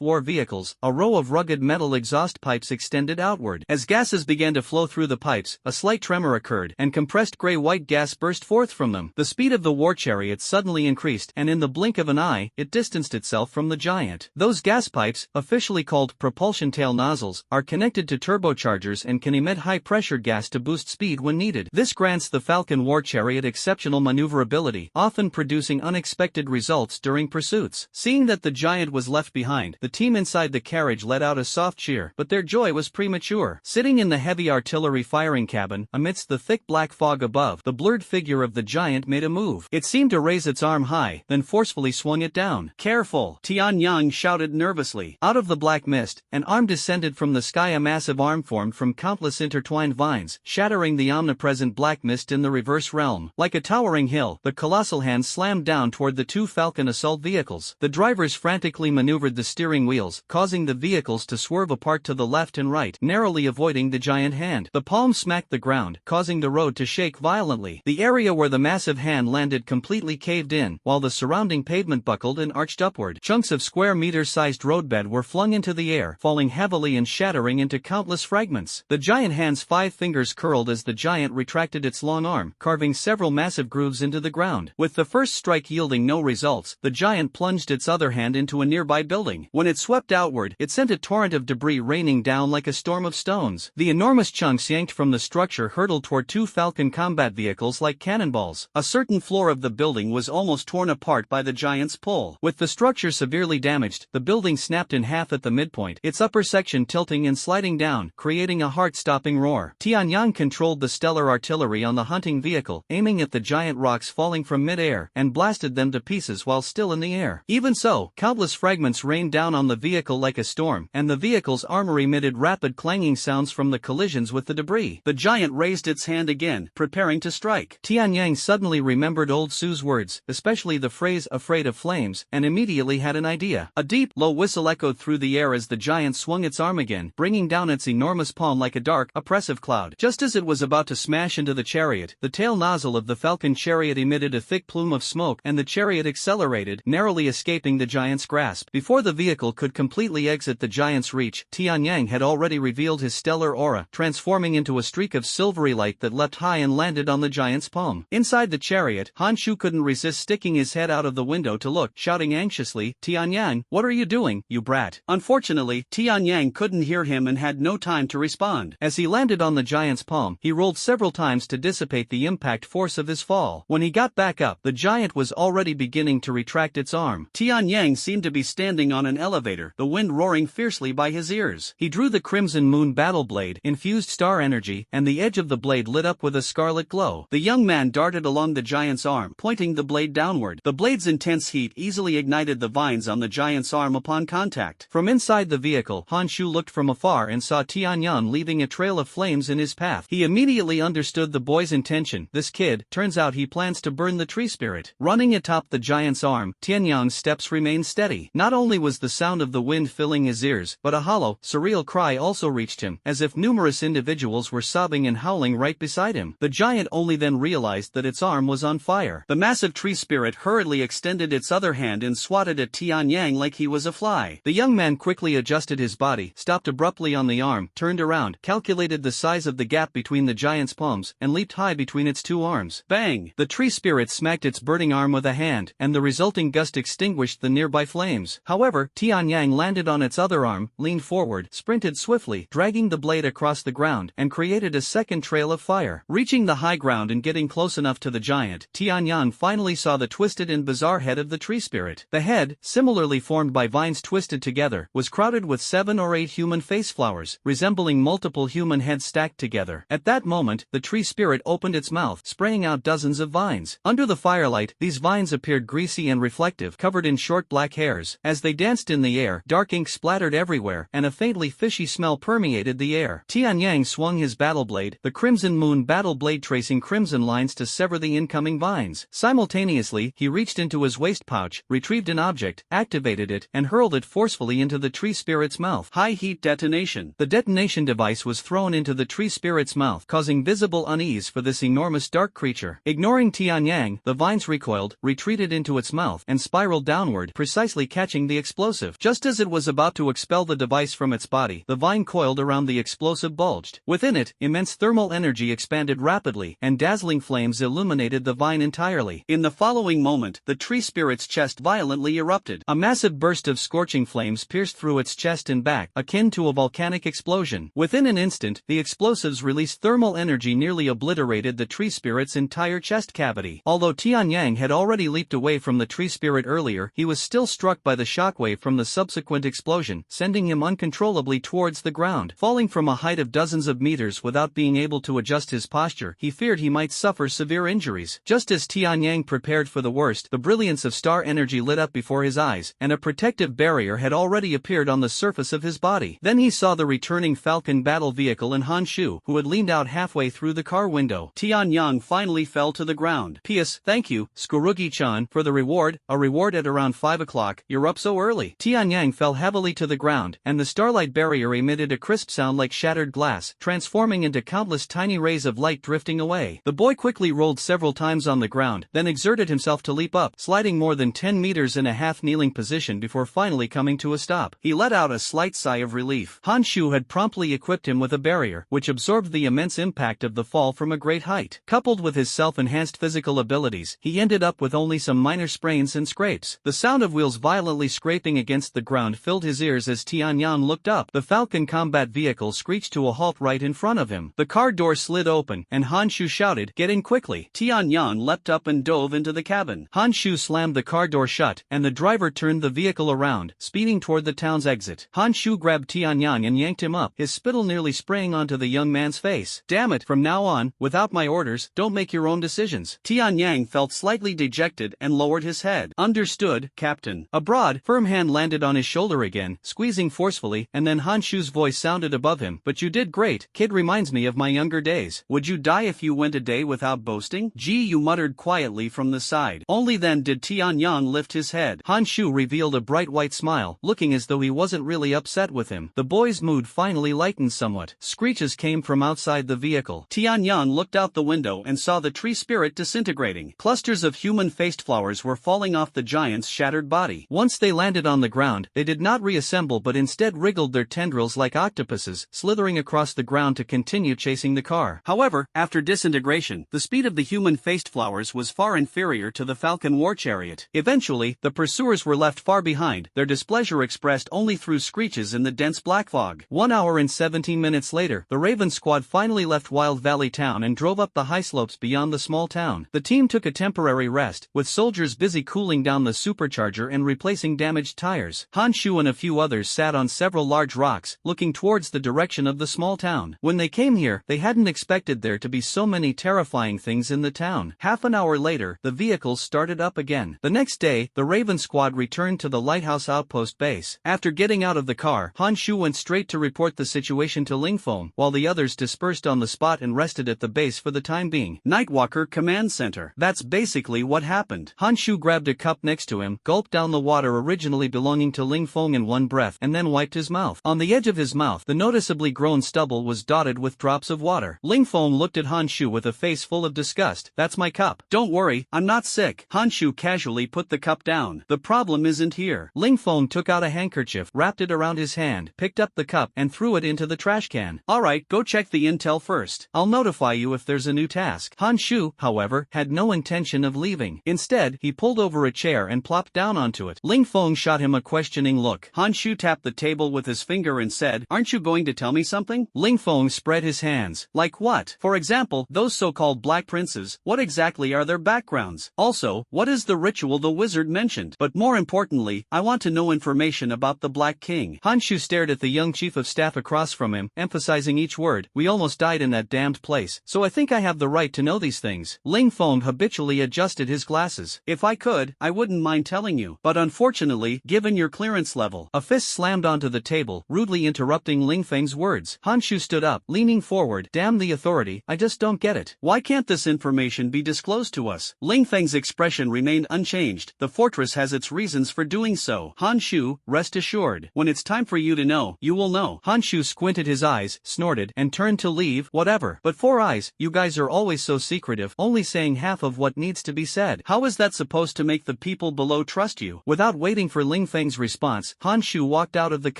war vehicles, a row of rugged metal exhaust pipes extended outward. As gases began to flow through the pipes, a slight tremor occurred, and compressed gray-white gas burst forth from them. The speed of the war chariot suddenly increased, and in the blink of an eye, it distanced itself from the giant. Those gas pipes, officially called propulsion tail nozzles, are connected to turbochargers and can emit high-pressure gas to boost speed when needed. This grants the Falcon war chariot exceptional maneuverability, often producing unexpected results during pursuits. Seeing that the giant was left behind, the team inside the carriage let out a soft cheer, but their joy was premature. Sitting in the heavy artillery firing cabin, amidst the thick black fog above, the blurred figure of the giant made a move. It seemed to raise its arm high, then forcefully swung it down. "Careful!" Tianyang shouted nervously. Out of the black mist, an arm descended from the sky, a massive arm formed from countless intertwined vines, shattering the omnipresent black mist in the reverse realm. Like a towering hill, the colossal hand slammed down toward the two Falcon assault vehicles. The drivers frantically maneuvered the steering wheels, causing the vehicles to swerve apart to the left and right, narrowly avoiding the giant hand. The palm smacked the ground, causing the road to shake violently. The area where the massive hand landed completely caved in, while the surrounding pavement buckled and arched upward. Chunks of square meter-sized roadbed were flung into the air, falling heavily and shattering into countless fragments. The giant hand's 5 fingers curled as the giant retracted its long arm, carving several massive grooves into the ground. With the first strike yielding no results, the giant plunged its other hand into a nearby building. When it swept outward, it sent a torrent of debris raining down like a storm of stones. The enormous chunks yanked from the structure hurtled toward two Falcon combat vehicles like cannonballs. A certain floor of the building was almost torn apart by the giant's pull. With the structure severely damaged, the building snapped in half at the midpoint, its upper section tilting and sliding down, creating a heart-stopping roar. Tianyang controlled the stellar artillery on the hunting vehicle, aiming at the giant rocks falling from mid-air, and blasted them to pieces while still in the air. Even so, countless fragments rained down on the vehicle like a storm, and the vehicle's armor emitted rapid clanging sounds from the collisions with the debris. The giant raised its hand again, preparing to strike. Tianyang suddenly remembered old Su's words, especially the phrase "afraid of flames," and immediately had an idea. A deep, low whistle echoed through the air as the giant swung its arm again, bringing down its enormous palm like a dark, oppressive cloud. Just as it was about to smash into the chariot, the tail nozzle of the Falcon chariot emitted a thick plume of smoke, and the chariot accelerated, narrowly escaping the giant's grasp. Before the vehicle could completely exit the giant's reach, Tianyang had already revealed his stellar aura, transforming into a streak of silvery light that leapt high and landed on the giant's palm. Inside the chariot, Honshu couldn't resist sticking his head out of the window to look, shouting anxiously, "Tianyang, what are you doing, you brat?" Unfortunately, Tianyang couldn't hear him and had no time to respond. As he landed on the giant's palm, he rolled several times to dissipate the impact force of his fall. When he got back up, the giant was already beginning to retract its arm. Tianyang seemed to be standing on an elevator, the wind roaring fiercely by his ears. He drew the Crimson Moon battle blade, infused star energy, and the edge of the blade lit up with a scarlet glow. The young man darted along the giant's arm, pointing the blade downward. The blade's intense heat easily ignited the vines on the giant's arm upon contact. From inside the vehicle, Honshu looked from afar and saw Tianyang leaving a trail of flames in his path. He immediately understood the boy's intention. This kid, turns out he plans to burn the tree spirit. Running atop the giant's arm, Tianyang's steps remained steady. Not only was the sound of the wind filling his ears, but a hollow, surreal cry also reached him, as if numerous individuals were sobbing and howling right beside him. The giant only then realized that its arm was on fire. The massive tree spirit hurriedly extended its other hand and swatted at Tianyang like he was a fly. The young man quickly adjusted his body, stopped abruptly on the arm, turned around, calculated the size of the gap between the giant's palms, and leaped high between its two arms. Bang! The tree spirit smacked its burning arm with a hand, and the resulting gust extinguished the nearby flames. However, Tianyang landed on its other arm, leaned forward, sprinted swiftly, dragging the blade across the ground, and created a second trail of fire. Reaching the high ground and getting close enough to the giant, Tianyang finally saw the twisted and bizarre head of the tree spirit. The head, similarly formed by vines twisted together, was crowded with 7 or 8 human face flowers, resembling multiple human heads stacked together. At that moment, the tree spirit opened its mouth, spraying out dozens of vines. Under the firelight, these vines appeared greasy and reflective, covered in short black hairs. As they danced in the air, dark ink splattered everywhere, and a faintly fishy smell permeated the air. Tianyang swung his battle blade, the Crimson Moon battle blade, tracing crimson lines to sever the incoming vines. Simultaneously, he reached into his waist pouch, retrieved an object, activated it, it and hurled it forcefully into the tree spirit's mouth. High heat detonation. The detonation device was thrown into the tree spirit's mouth, causing visible unease for this enormous dark creature. Ignoring Tianyang, the vines recoiled, retreated into its mouth, and spiraled downward, precisely catching the explosive. Just as it was about to expel the device from its body, the vine coiled around the explosive bulged. Within it, immense thermal energy expanded rapidly, and dazzling flames illuminated the vine entirely. In the following moment, the tree spirit's chest violently erupted. A massive burst of scorching flames pierced through its chest and back, akin to a volcanic explosion. Within an instant, the explosives released thermal energy nearly obliterated the tree spirit's entire chest cavity. Although Tianyang had already leaped away from the tree spirit earlier, he was still struck by the shockwave from the subsequent explosion, sending him uncontrollably towards the ground. Falling from a height of dozens of meters without being able to adjust his posture, he feared he might suffer severe injuries. Just as Tianyang prepared for the worst, the brilliance of star energy lit up before his eyes, and a protective barrier had already appeared on the surface of his body. Then he saw the returning Falcon battle vehicle and Han Shu, who had leaned out halfway through the car window. Tianyang finally fell to the ground. P.S. Thank you, Skurugi-chan, for the reward, a reward at around 5 o'clock, you're up so early. Tianyang fell heavily to the ground, and the starlight barrier emitted a crisp sound like shattered glass, transforming into countless tiny rays of light drifting away. The boy quickly rolled several times on the ground, then exerted himself to leap up, sliding more than 10 meters in a half-kneeling position before finally coming to a stop. He let out a slight sigh of relief. Han Shu had promptly equipped him with a barrier, which absorbed the immense impact of the fall from a great height. Coupled with his self-enhanced physical abilities, he ended up with only some minor sprains and scrapes. The sound of wheels violently scraping against the ground filled his ears as Tianyang looked up. The Falcon combat vehicle screeched to a halt right in front of him. The car door slid open, and Han Shu shouted, "Get in quickly." Tianyang leapt up and dove into the cabin. Han Shu slammed the car door shut, and the driver turned the vehicle around, speeding toward the town's exit. Han Shu grabbed Tianyang and yanked him up, his spittle nearly spraying onto the young man's face. "Damn it, from now on, without my orders, don't make your own decisions." Tianyang felt slightly dejected and lowered his head. "Understood, Captain." A broad, firm hand landed on his shoulder again, squeezing forcefully, and then Han Shu's voice sounded above him. "But you did great. Kid reminds me of my younger days. Would you die if you went a day without boasting?" "Gee," you muttered quietly from the side. Only then did Tianyang lift his head. Han Shu revealed a bright white smile, looking as though he wasn't really upset with him. The boy's mood finally lightened somewhat. Screeches came from outside the vehicle. Tianyang looked out the window and saw the tree spirit disintegrating. Clusters of human-faced flowers were falling off the giant's shattered body. Once they landed on the ground, they did not reassemble but instead wriggled their tendrils like octopuses, slithering across the ground to continue chasing the car. However, after disintegration, the speed of the human-faced flowers was far inferior to the Falcon war chariot. Eventually, the pursuers were left far behind, their displeasure expressed only through screeches in the dense black fog. 1 hour and 17 minutes later, the Raven squad finally left Wild Valley Town and drove up the high slopes beyond the small town. The team took a temporary rest, with soldiers busy cooling down the supercharger and replacing damaged tires. Han Shu and a few others sat on several large rocks, looking towards the direction of the small town. When they came here, they hadn't expected there to be so many terrifying things in the town. Half an hour later, the vehicles started up again. The next day, the Raven squad returned to the Lighthouse Outpost base. After getting out of the car, Han Shu went straight to report the situation to Lingfeng, while the others dispersed on the spot and rested at the base for the time being. Nightwalker Command Center. That's basically what happened. Han Shu grabbed a cup next to him, gulped down the water originally belonging to Lingfeng in one breath, and then wiped his mouth. On the edge of his mouth, the noticeably grown stubble was dotted with drops of water. Lingfeng looked at Han Shu with a face full of disgust. "That's my cup." "Don't worry, I'm not sick." Han Shu casually put the cup down. "The problem isn't here." Lingfeng took out a handkerchief, wrapped it around his hand, picked up the cup, and threw it into the trash can. "Alright, go check the intel first. I'll notify you if there's a new task." Han Shu, however, had no intention of leaving. Instead, he pulled over a chair and plopped down onto it. Lingfeng shot him a questioning look. Han Shu tapped the table with his finger and said, "Aren't you going to tell me something?" Lingfeng spread his hands. "Like what? For example, those so-called black princes, what exactly are their backgrounds? Also, what is the ritual the wizard mentioned? But more importantly, I want to know information about the Black King." Han Shu stared at the young chief of staff across from him, emphasizing each word. "We almost died in that damned place, so I think I have the right to know these things." Lingfeng habitually adjusted his glasses. "If I could, I wouldn't mind telling you. But unfortunately, given your clearance level." A fist slammed onto the table, rudely interrupting Lingfeng's words. Han Shu stood up, leaning forward. "Damn the authority, I just don't get it. Why can't this information be disclosed to us?" Lingfeng's expression remained unchanged. "The fortress has its reasons for doing doing so. Han Shu, rest assured. When it's time for you to know, you will know. Han Shu squinted his eyes, snorted, and turned to leave. Whatever. But Four Eyes, you guys are always so secretive, only saying half of what needs to be said. How is that supposed to make the people below trust you? Without waiting for Ling Feng's response, Han Shu walked out of the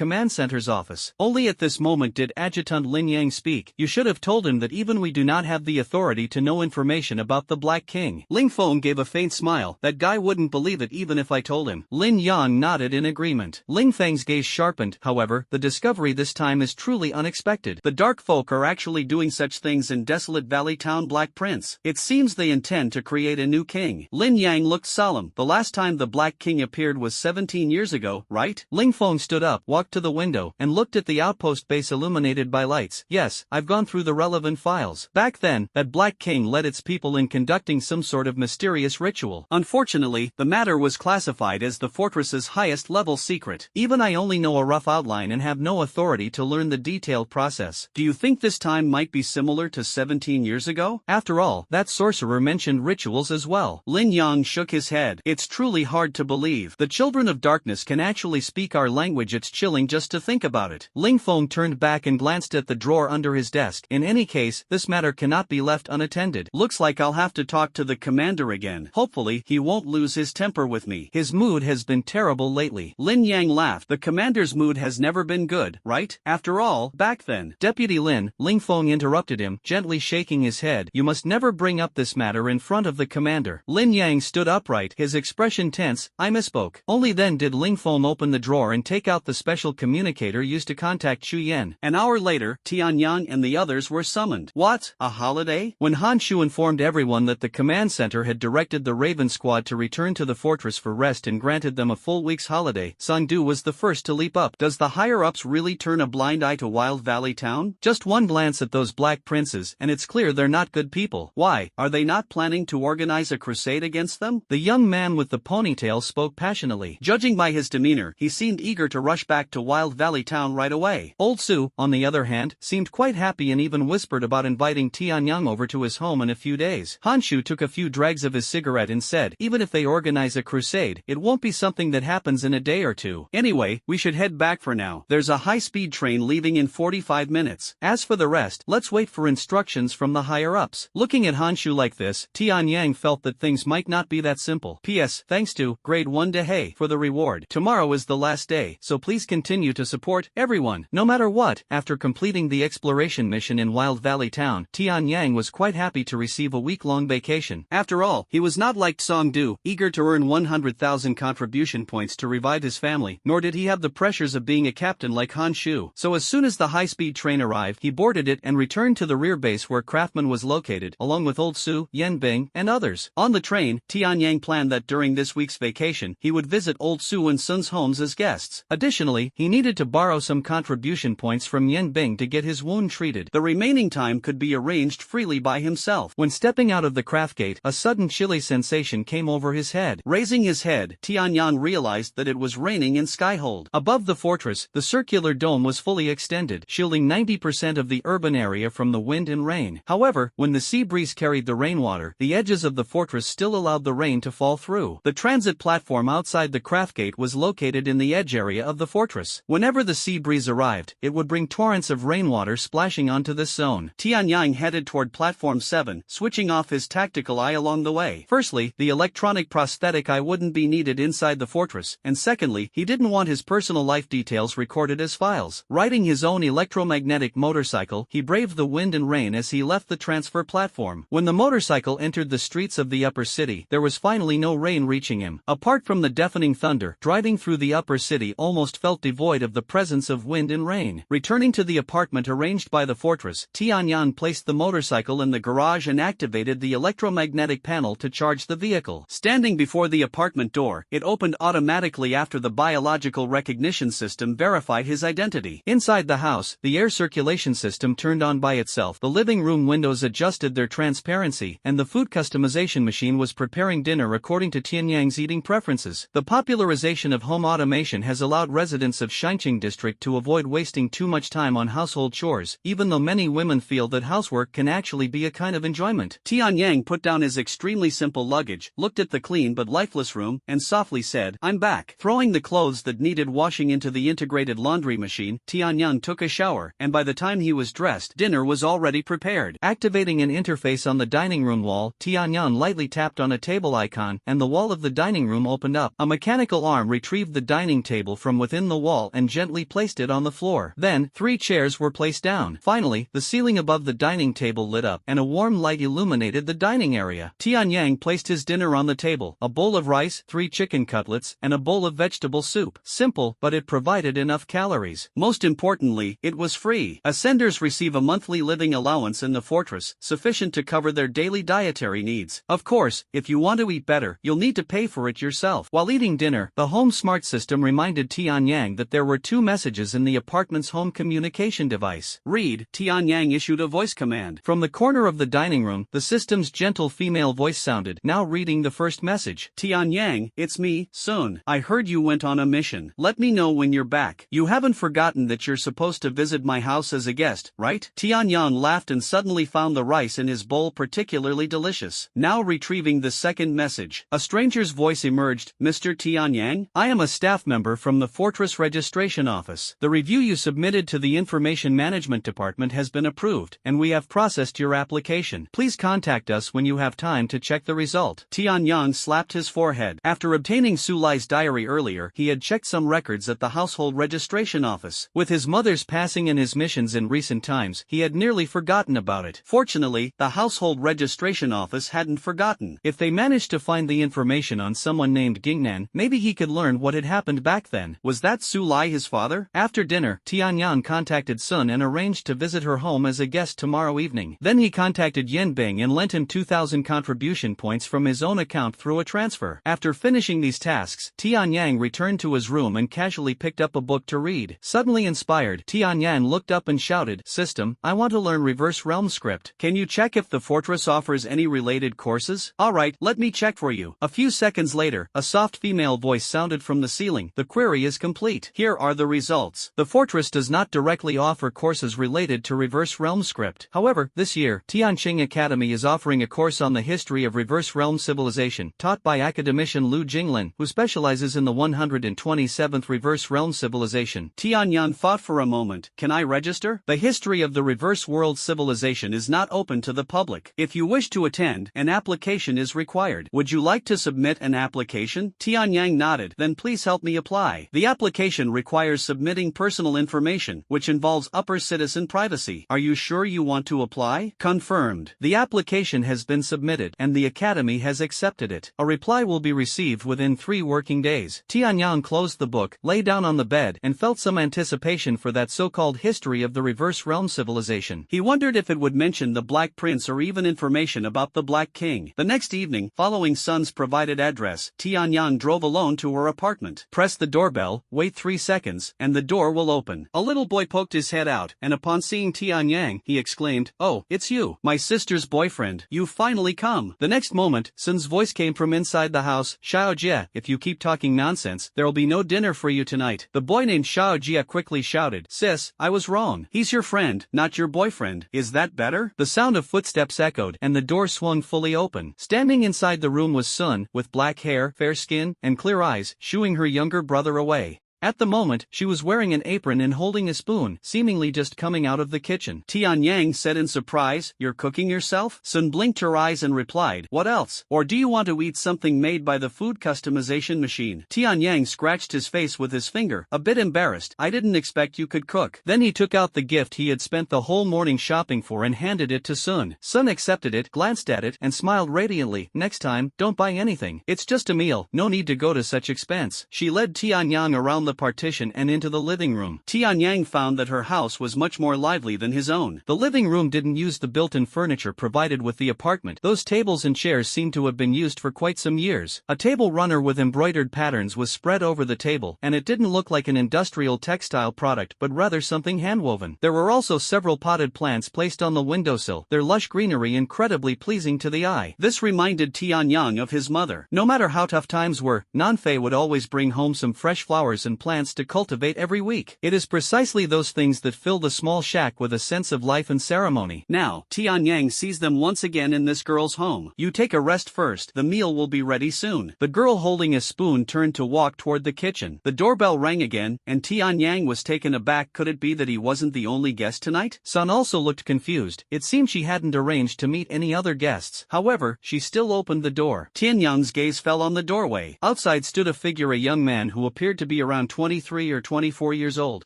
command center's office. Only at this moment did Adjutant Lin Yang speak. You should have told him that even we do not have the authority to know information about the Black King. Ling Feng gave a faint smile. That guy wouldn't believe it even if I told him. Lin Yang nodded in agreement. Ling Feng's gaze sharpened. However, the discovery this time is truly unexpected. The dark folk are actually doing such things in Desolate Valley Town, Black Prince. It seems they intend to create a new king. Lin Yang looked solemn. The last time the Black King appeared was 17 years ago, right? Ling Feng stood up, walked to the window, and looked at the outpost base illuminated by lights. Yes, I've gone through the relevant files. Back then, that Black King led its people in conducting some sort of mysterious ritual. Unfortunately, the matter was classified as the fortress's highest level secret. Even I only know a rough outline and have no authority to learn the detailed process. Do you think this time might be similar to 17 years ago? After all, that sorcerer mentioned rituals as well. Lin Yang shook his head. It's truly hard to believe. The children of darkness can actually speak our language. It's chilling just to think about it. Ling Feng turned back and glanced at the drawer under his desk. In any case, this matter cannot be left unattended. Looks like I'll have to talk to the commander again. Hopefully, he won't lose his temper with me. His mood has been terrible lately. Lin Yang laughed. The commander's mood has never been good, right? After all, back then. Deputy Lin, Ling Feng interrupted him, gently shaking his head. You must never bring up this matter in front of the commander. Lin Yang stood upright, his expression tense. I misspoke. Only then did Ling Feng open the drawer and take out the special communicator used to contact Chu Yan. An hour later, Tianyang and the others were summoned. What? A holiday? When Han Shu informed everyone that the command center had directed the Raven Squad to return to the fortress for rest and granted them a full week's holiday, Sangdu was the first to leap up. Does the higher-ups really turn a blind eye to Wild Valley Town? Just one glance at those black princes, and it's clear they're not good people. Why, are they not planning to organize a crusade against them? The young man with the ponytail spoke passionately. Judging by his demeanor, he seemed eager to rush back to Wild Valley Town right away. Old Su, on the other hand, seemed quite happy and even whispered about inviting Tianyang over to his home in a few days. Han Shu took a few drags of his cigarette and said, even if they organize a crusade, it won't be something that happens in a day or two. Anyway, we should head back for now. There's a high-speed train leaving in 45 minutes. As for the rest, let's wait for instructions from the higher-ups. Looking at Han Shu like this, Tianyang felt that things might not be that simple. P.S. Thanks to Grade 1 Dehei for the reward. Tomorrow is the last day, so please continue to support everyone, no matter what. After completing the exploration mission in Wild Valley Town, Tianyang was quite happy to receive a week-long vacation. After all, he was not like Songdu, eager to earn 100,000 contribution points to revive his family, nor did he have the pressures of being a captain like Han Shu. So as soon as the high-speed train arrived, he boarded it and returned to the rear base where Craftsman was located, along with Old Su, Yan Bing, and others. On the train, Tianyang planned that during this week's vacation, he would visit Old Su and Sun's homes as guests. Additionally, he needed to borrow some contribution points from Yan Bing to get his wound treated. The remaining time could be arranged freely by himself. When stepping out of the craft gate, a sudden chilly sensation came over his head. Raising his head, Tianyang realized that it was raining in Skyhold. Above the fortress, the circular dome was fully extended, shielding 90% of the urban area from the wind and rain. However, when the sea breeze carried the rainwater, the edges of the fortress still allowed the rain to fall through. The transit platform outside the craft gate was located in the edge area of the fortress. Whenever the sea breeze arrived, it would bring torrents of rainwater splashing onto this zone. Tianyang headed toward platform 7, switching off his tactical eye along the way. Firstly, the electronic prosthetic eye wouldn't be needed inside the fortress, and secondly, he didn't want his personal life details recorded as files. Riding his own electromagnetic motorcycle, he braved the wind and rain as he left the transfer platform. When the motorcycle entered the streets of the upper city, there was finally no rain reaching him. Apart from the deafening thunder, driving through the upper city almost felt devoid of the presence of wind and rain. Returning to the apartment arranged by the fortress, Tianyang placed the motorcycle in the garage and activated the electromagnetic panel to charge the vehicle. Standing before the apartment door, it opened automatically after the biological recognition system verified his identity. Inside the house, the air circulation system turned on by itself, the living room windows adjusted their transparency, and the food customization machine was preparing dinner according to Tianyang's eating preferences. The popularization of home automation has allowed residents of Shanqing district to avoid wasting too much time on household chores, even though many women feel that housework can actually be a kind of enjoyment. Tianyang put down his extremely simple luggage, looked at the clean but lifeless room, and softly said, I'm back. Throwing the clothes that needed washing into the integrated laundry machine, Tianyang took a shower, and by the time he was dressed, dinner was already prepared. Activating an interface on the dining room wall, Tianyang lightly tapped on a table icon, and the wall of the dining room opened up. A mechanical arm retrieved the dining table from within the wall and gently placed it on the floor. Then, 3 chairs were placed down. Finally, the ceiling above the dining table lit up, and a warm light illuminated the dining area. Tianyang placed his dinner on the table: a bowl of rice, 3 chicken cutlets, and a bowl of vegetable soup. Simple, but it provided enough calories. Most importantly, it was free. Ascenders receive a monthly living allowance in the fortress, sufficient to cover their daily dietary needs. Of course, if you want to eat better, you'll need to pay for it yourself. While eating dinner, the home smart system reminded Tianyang that there were 2 messages in the apartment's home communication device. Read. Tianyang issued a voice command. From the corner of the dining room, the system's gentle female voice sounded, now reading the first message. Tianyang, it's me, Sun. I heard you went on a mission. Let me know when you're back. You haven't forgotten that you're supposed to visit my house as a guest, right? Tianyang laughed and suddenly found the rice in his bowl particularly delicious. Now retrieving the second message, a stranger's voice emerged. Mr. Tianyang, I am a staff member from the Fortress Registration Office. The review you submitted to the Information Management Department has been approved, and we have processed your application. Please contact us when you have time to check the result. Tianyang slapped his forehead. After obtaining Sulai's diary earlier, he had checked some records at the Household Registration Office. With his mother's passing and his missions in recent times, he had nearly forgotten about it. Fortunately, the Household Registration Office hadn't forgotten. If they managed to find the information on someone named Gingnan, maybe he could learn what had happened back then. Was that Sulai his father? After dinner, Tianyang contacted Sun and arranged to visit her home as a guest tomorrow evening. Then he contacted Yenbing and lent him 2,000 contribution points from his own account through a transfer. After finishing these tasks, Tianyang returned to his room and casually picked up a book to read. Suddenly inspired, Tianyang looked up and shouted, "System, I want to learn Reverse Realm Script. Can you check if the fortress offers any related courses?" "Alright, let me check for you." A few seconds later, a soft female voice sounded from the ceiling. "The query is complete. Here are the results." The fortress does not directly offer courses related to Reverse Realm Script. However, this year, Tianqing Academy is offering a course on the history of Reverse Realm Civilization, taught by academician Lu Jinglin, who specializes in the 127th Reverse Realm Civilization. Tianyang thought for a moment. Can I register? The history of the Reverse World Civilization is not open to the public. If you wish to attend, an application is required. Would you like to submit an application? Tianyang nodded. Then please help me apply. The application requires submitting personal information, which involves upper citizen privacy. Are you sure you want to apply? Confirmed. The application has been submitted, and the Academy has accepted it. A reply will be received within 3 working days. Tianyang closed the book, lay down on the bed, and felt some anticipation for that so-called history of the Reverse Realm Civilization. He wondered if it would mention the Black Prince or even information about the Black King. The next evening, following Sun's provided address, Tianyang drove alone to her apartment. Press the doorbell, wait 3 seconds, and the door will open. A little boy poked his head out, and upon seeing Tianyang, he exclaimed, "Oh, it's you, my sister's boyfriend. You've finally come." The next moment, Sun's voice came from inside the house. "Xiao Jie, if you keep talking nonsense, there'll be no dinner for you tonight." The boy named Xiao Jie quickly shouted, "Sis, I was wrong. He's your friend, not your boyfriend. Is that better?" The sound of footsteps echoed, and the door swung fully open. Standing inside the room was Sun, with black hair, fair skin, and clear eyes, shooing her younger brother away. At the moment, she was wearing an apron and holding a spoon, seemingly just coming out of the kitchen. Tianyang said in surprise, "You're cooking yourself?" Sun blinked her eyes and replied, "What else? Or do you want to eat something made by the food customization machine?" Tianyang scratched his face with his finger, a bit embarrassed. "I didn't expect you could cook." Then he took out the gift he had spent the whole morning shopping for and handed it to Sun. Sun accepted it, glanced at it, and smiled radiantly. "Next time, don't buy anything. It's just a meal, no need to go to such expense." She led Tianyang around the partition and into the living room. Tianyang found that her house was much more lively than his own. The living room didn't use the built-in furniture provided with the apartment. Those tables and chairs seemed to have been used for quite some years. A table runner with embroidered patterns was spread over the table, and it didn't look like an industrial textile product but rather something handwoven. There were also several potted plants placed on the windowsill, their lush greenery incredibly pleasing to the eye. This reminded Tianyang of his mother. No matter how tough times were, Nanfei would always bring home some fresh flowers and and plants to cultivate every week. It is precisely those things that fill the small shack with a sense of life and ceremony. Now, Tianyang sees them once again in this girl's home. You take a rest first, the meal will be ready soon. The girl holding a spoon turned to walk toward the kitchen. The doorbell rang again, and Tianyang was taken aback. Could it be that he wasn't the only guest tonight? Sun also looked confused. It seemed she hadn't arranged to meet any other guests. However, she still opened the door. Tianyang's gaze fell on the doorway. Outside stood a figure, a young man who appeared to be around 23 or 24 years old.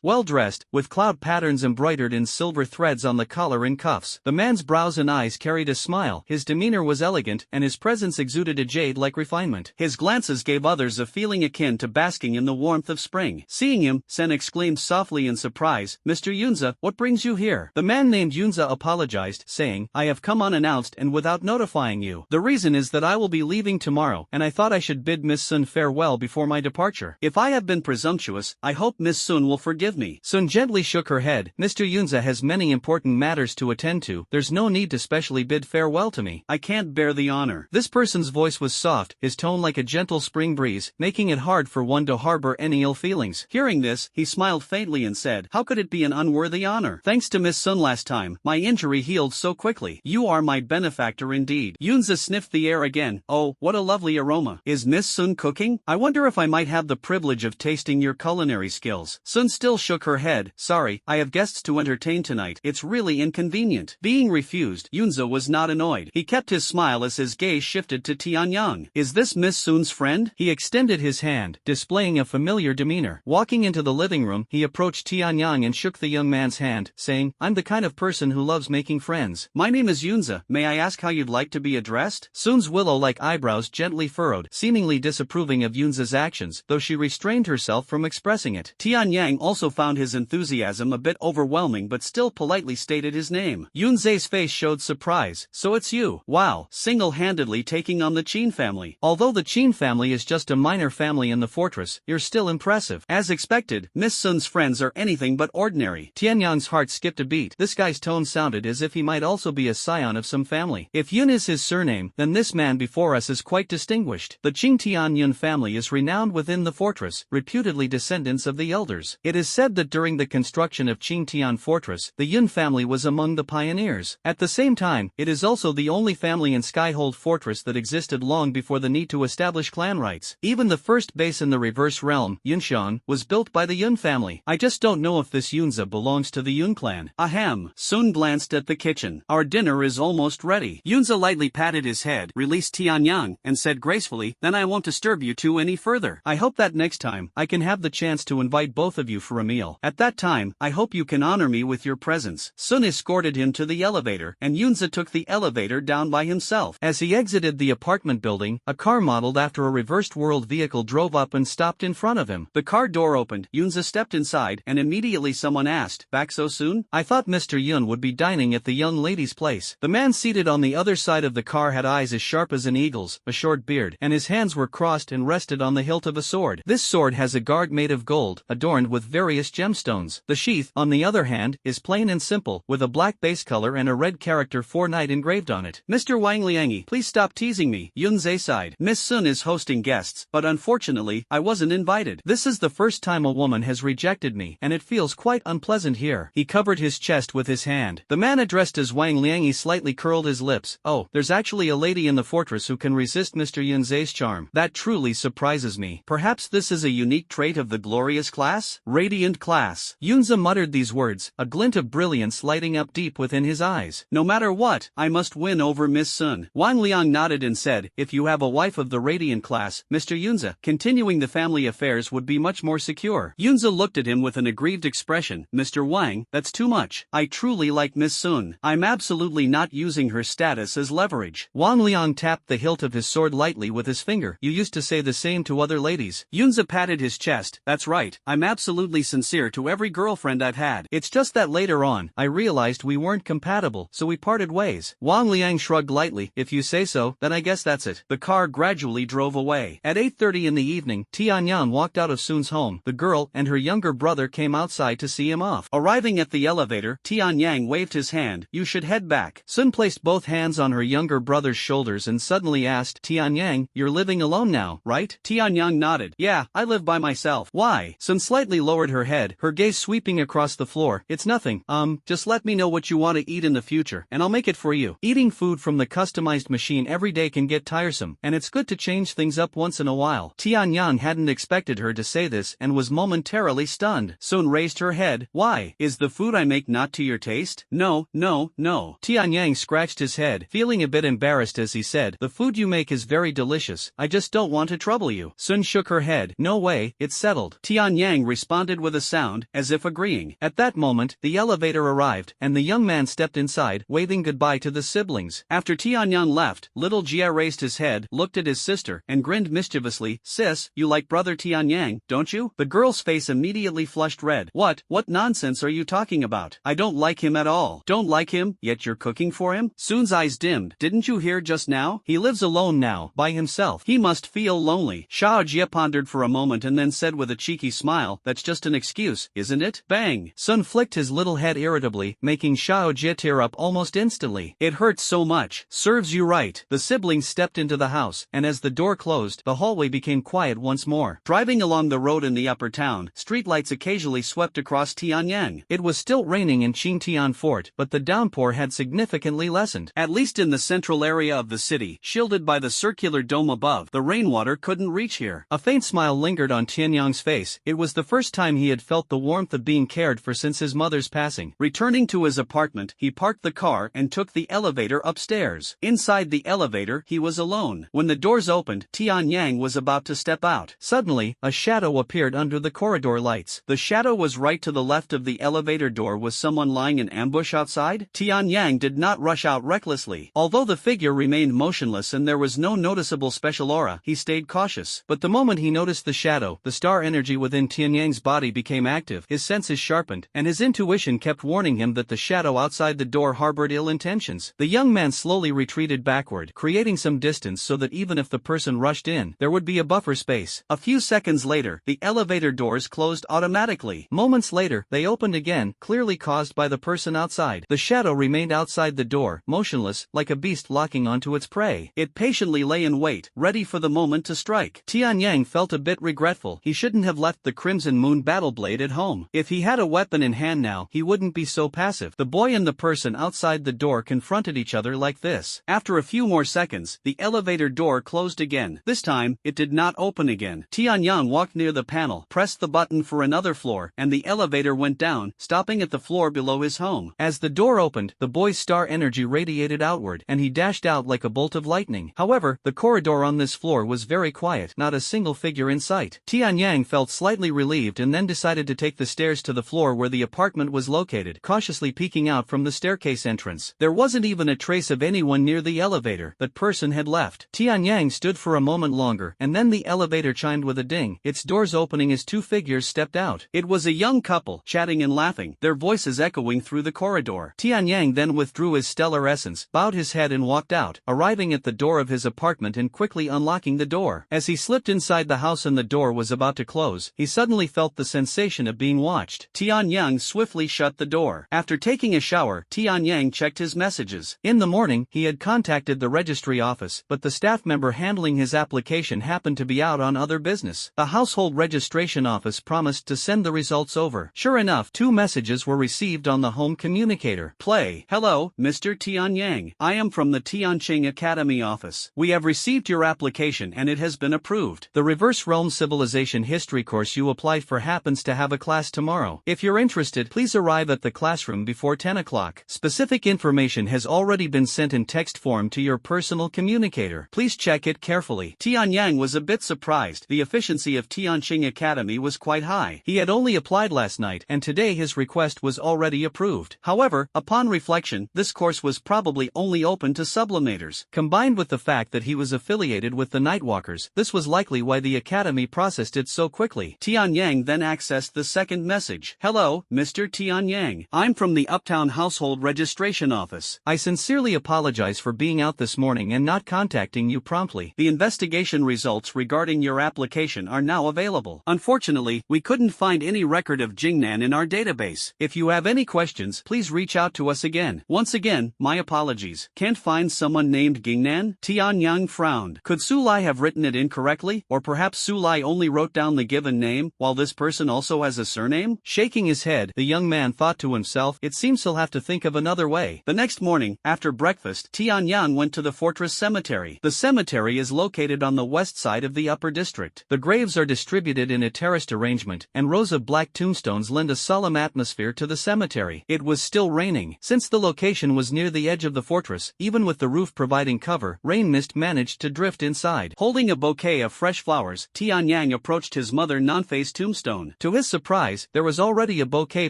Well-dressed, with cloud patterns embroidered in silver threads on the collar and cuffs. The man's brows and eyes carried a smile. His demeanor was elegant, and his presence exuded a jade-like refinement. His glances gave others a feeling akin to basking in the warmth of spring. Seeing him, Sen exclaimed softly in surprise, "Mr. Yunza, what brings you here?" The man named Yunza apologized, saying, "I have come unannounced and without notifying you. The reason is that I will be leaving tomorrow, and I thought I should bid Miss Sun farewell before my departure. If I have been presumptuous, I hope Miss Sun will forgive me." Sun gently shook her head. "Mr. Yunza has many important matters to attend to. There's no need to specially bid farewell to me. I can't bear the honor." This person's voice was soft, his tone like a gentle spring breeze, making it hard for one to harbor any ill feelings. Hearing this, he smiled faintly and said, "How could it be an unworthy honor? Thanks to Miss Sun last time, my injury healed so quickly. You are my benefactor indeed." Yunza sniffed the air again. "Oh, what a lovely aroma. Is Miss Sun cooking? I wonder if I might have the privilege of tasting your culinary skills." Sun still shook her head. "Sorry, I have guests to entertain tonight. It's really inconvenient." Being refused, Yunza was not annoyed. He kept his smile as his gaze shifted to Tianyang. "Is this Miss Sun's friend?" He extended his hand, displaying a familiar demeanor. Walking into the living room, he approached Tianyang and shook the young man's hand, saying, "I'm the kind of person who loves making friends. My name is Yunza. May I ask how you'd like to be addressed?" Sun's willow-like eyebrows gently furrowed, seemingly disapproving of Yunza's actions, though she restrained herself from expressing it. Tianyang also found his enthusiasm a bit overwhelming but still politely stated his name. Yunza's face showed surprise. "So it's you. Wow, single-handedly taking on the Qin family. Although the Qin family is just a minor family in the fortress, you're still impressive." As expected, Miss Sun's friends are anything but ordinary. Tianyang's heart skipped a beat. This guy's tone sounded as if he might also be a scion of some family. If Yun is his surname, then this man before us is quite distinguished. The Qing Tian Yun family is renowned within the fortress, reputedly descendants of the elders. It is said that during the construction of Qing Tian Fortress, the Yun family was among the pioneers. At the same time, it is also the only family in Skyhold Fortress that existed long before the need to establish clan rights. Even the first base in the reverse realm, Yunshan, was built by the Yun family. I just don't know if this Yunza belongs to the Yun clan. Ahem. Sun glanced at the kitchen. "Our dinner is almost ready." Yunza lightly patted his head, released Tianyang, and said gracefully, "Then I won't disturb you two any further. I hope that next time, I can have the chance to invite both of you for a meal. At that time, I hope you can honor me with your presence." Sun escorted him to the elevator, and Yunza took the elevator down by himself. As he exited the apartment building, a car modeled after a reversed world vehicle drove up and stopped in front of him. The car door opened, Yunza stepped inside, and immediately someone asked, "Back so soon? I thought Mr. Yun would be dining at the young lady's place." The man seated on the other side of the car had eyes as sharp as an eagle's, a short beard, and his hands were crossed and rested on the hilt of a sword. This sword has a guard made of gold, adorned with various gemstones. The sheath, on the other hand, is plain and simple, with a black base color and a red character "Fortnite" engraved on it. "Mr. Wang Liangi, please stop teasing me," Yunze sighed. "Miss Sun is hosting guests, but unfortunately, I wasn't invited. This is the first time a woman has rejected me, and it feels quite unpleasant here." He covered his chest with his hand. The man addressed as Wang Liangi slightly curled his lips. "Oh, there's actually a lady in the fortress who can resist Mr. Yunze's charm. That truly surprises me. Perhaps this is a unique trait of the glorious class? Radiant class." Yunze muttered these words, a glint of brilliance lighting up deep within his eyes. "No matter what, I must win over Miss Sun." Wang Liang nodded and said, "If you have a wife of the radiant class, Mr. Yunze, continuing the family affairs would be much more secure." Yunze looked at him with an aggrieved expression. "Mr. Wang, that's too much. I truly like Miss Sun. I'm absolutely not using her status as leverage." Wang Liang tapped the hilt of his sword lightly with his finger. "You used to say the same to other ladies." Yunze patted his chest. "That's right. I'm absolutely sincere to every girlfriend I've had. It's just that later on, I realized we weren't compatible, so we parted ways." Wang Liang shrugged lightly. "If you say so, then I guess that's it." The car gradually drove away. At 8:30 in the evening, Tianyang walked out of Sun's home. The girl and her younger brother came outside to see him off. Arriving at the elevator, Tianyang waved his hand. "You should head back." Sun placed both hands on her younger brother's shoulders and suddenly asked, "Tianyang, you're living alone now, right?" Tianyang nodded. "Yeah, I live by myself herself. Why? Sun slightly lowered her head, her gaze sweeping across the floor. It's nothing. Just let me know what you want to eat in the future, and I'll make it for you. Eating food from the customized machine every day can get tiresome, and it's good to change things up once in a while. Tianyang hadn't expected her to say this and was momentarily stunned. Sun raised her head. Why? Is the food I make not to your taste? No. Tianyang scratched his head, feeling a bit embarrassed as he said, the food you make is very delicious, I just don't want to trouble you. Sun shook her head. No way, it's settled. Tianyang responded with a sound, as if agreeing. At that moment, the elevator arrived, and the young man stepped inside, waving goodbye to the siblings. After Tianyang left, little Jia raised his head, looked at his sister, and grinned mischievously. Sis, you like brother Tianyang, don't you? The girl's face immediately flushed red. What nonsense are you talking about? I don't like him at all. Don't like him, yet you're cooking for him? Sun's eyes dimmed. Didn't you hear just now? He lives alone now, by himself. He must feel lonely. Xiao Jia pondered for a moment and then said with a cheeky smile, that's just an excuse, isn't it? Bang! Sun flicked his little head irritably, making Xiao Jia tear up almost instantly. It hurts so much. Serves you right. The siblings stepped into the house, and as the door closed, the hallway became quiet once more. Driving along the road in the upper town, streetlights occasionally swept across Tianyang. It was still raining in Qingtian Fort, but the downpour had significantly lessened. At least in the central area of the city, shielded by the circular dome above, the rainwater couldn't reach here. A faint smile lingered on Tianyang's face. It was the first time he had felt the warmth of being cared for since his mother's passing. Returning to his apartment, he parked the car and took the elevator upstairs. Inside the elevator, he was alone. When the doors opened, Tianyang was about to step out. Suddenly, a shadow appeared under the corridor lights. The shadow was right to the left of the elevator door. Was someone lying in ambush outside? Tianyang did not rush out recklessly. Although the figure remained motionless and there was no noticeable special aura, he stayed cautious. But the moment he noticed the shadow, the star energy within Tianyang's body became active, his senses sharpened, and his intuition kept warning him that the shadow outside the door harbored ill intentions. The young man slowly retreated backward, creating some distance so that even if the person rushed in, there would be a buffer space. A few seconds later, the elevator doors closed automatically. Moments later, they opened again, clearly caused by the person outside. The shadow remained outside the door, motionless, like a beast locking onto its prey. It patiently lay in wait, ready for the moment to strike. Tianyang felt a bit regretful. He shouldn't have left the Crimson Moon battle blade at home. If he had a weapon in hand now, he wouldn't be so passive. The boy and the person outside the door confronted each other like this. After a few more seconds, the elevator door closed again. This time, it did not open again. Tianyang walked near the panel, pressed the button for another floor, and the elevator went down, stopping at the floor below his home. As the door opened, the boy's star energy radiated outward, and he dashed out like a bolt of lightning. However, the corridor on this floor was very quiet, not a single figure in sight. Tianyang felt slightly relieved and then decided to take the stairs to the floor where the apartment was located, cautiously peeking out from the staircase entrance. There wasn't even a trace of anyone near the elevator. That person had left. Tianyang stood for a moment longer, and then the elevator chimed with a ding, its doors opening as two figures stepped out. It was a young couple, chatting and laughing, their voices echoing through the corridor. Tianyang then withdrew his stellar essence, bowed his head and walked out, arriving at the door of his apartment and quickly unlocking the door. As he slipped inside the house and the door was about to close, he suddenly felt the sensation of being watched. Tianyang swiftly shut the door. After taking a shower, Tianyang checked his messages. In the morning, he had contacted the registry office, but the staff member handling his application happened to be out on other business. The household registration office promised to send the results over. Sure enough, 2 messages were received on the home communicator. Play. Hello, Mr. Tianyang. I am from the Tianqing Academy office. We have received your application and it has been approved. The Reverse Realm Civilization History course you applied for happens to have a class tomorrow. If you're interested, please arrive at the classroom before 10 o'clock. Specific information has already been sent in text form to your personal communicator. Please check it carefully. Tianyang was a bit surprised. The efficiency of Tianqing Academy was quite high. He had only applied last night, and today his request was already approved. However, upon reflection, this course was probably only open to sublimators. Combined with the fact that he was affiliated with the Nightwalkers, this was likely why the Academy processed it so quickly. Tianyang then accessed the second message. Hello, Mr. Tianyang. I'm from the Uptown Household Registration Office. I sincerely apologize for being out this morning and not contacting you promptly. The investigation results regarding your application are now available. Unfortunately, we couldn't find any record of Jingnan in our database. If you have any questions, please reach out to us again. Once again, my apologies. Can't find someone named Gingnan? Tianyang frowned. Could Sulai have written it incorrectly, or perhaps Sulai only wrote wrote down the given name, while this person also has a surname? Shaking his head, the young man thought to himself, it seems he'll have to think of another way. The next morning, after breakfast, Tianyang went to the fortress cemetery. The cemetery is located on the west side of the upper district. The graves are distributed in a terraced arrangement, and rows of black tombstones lend a solemn atmosphere to the cemetery. It was still raining. Since the location was near the edge of the fortress, even with the roof providing cover, rain mist managed to drift inside. Holding a bouquet of fresh flowers, Tianyang approached his mother Nanfei's tombstone. To his surprise, there was already a bouquet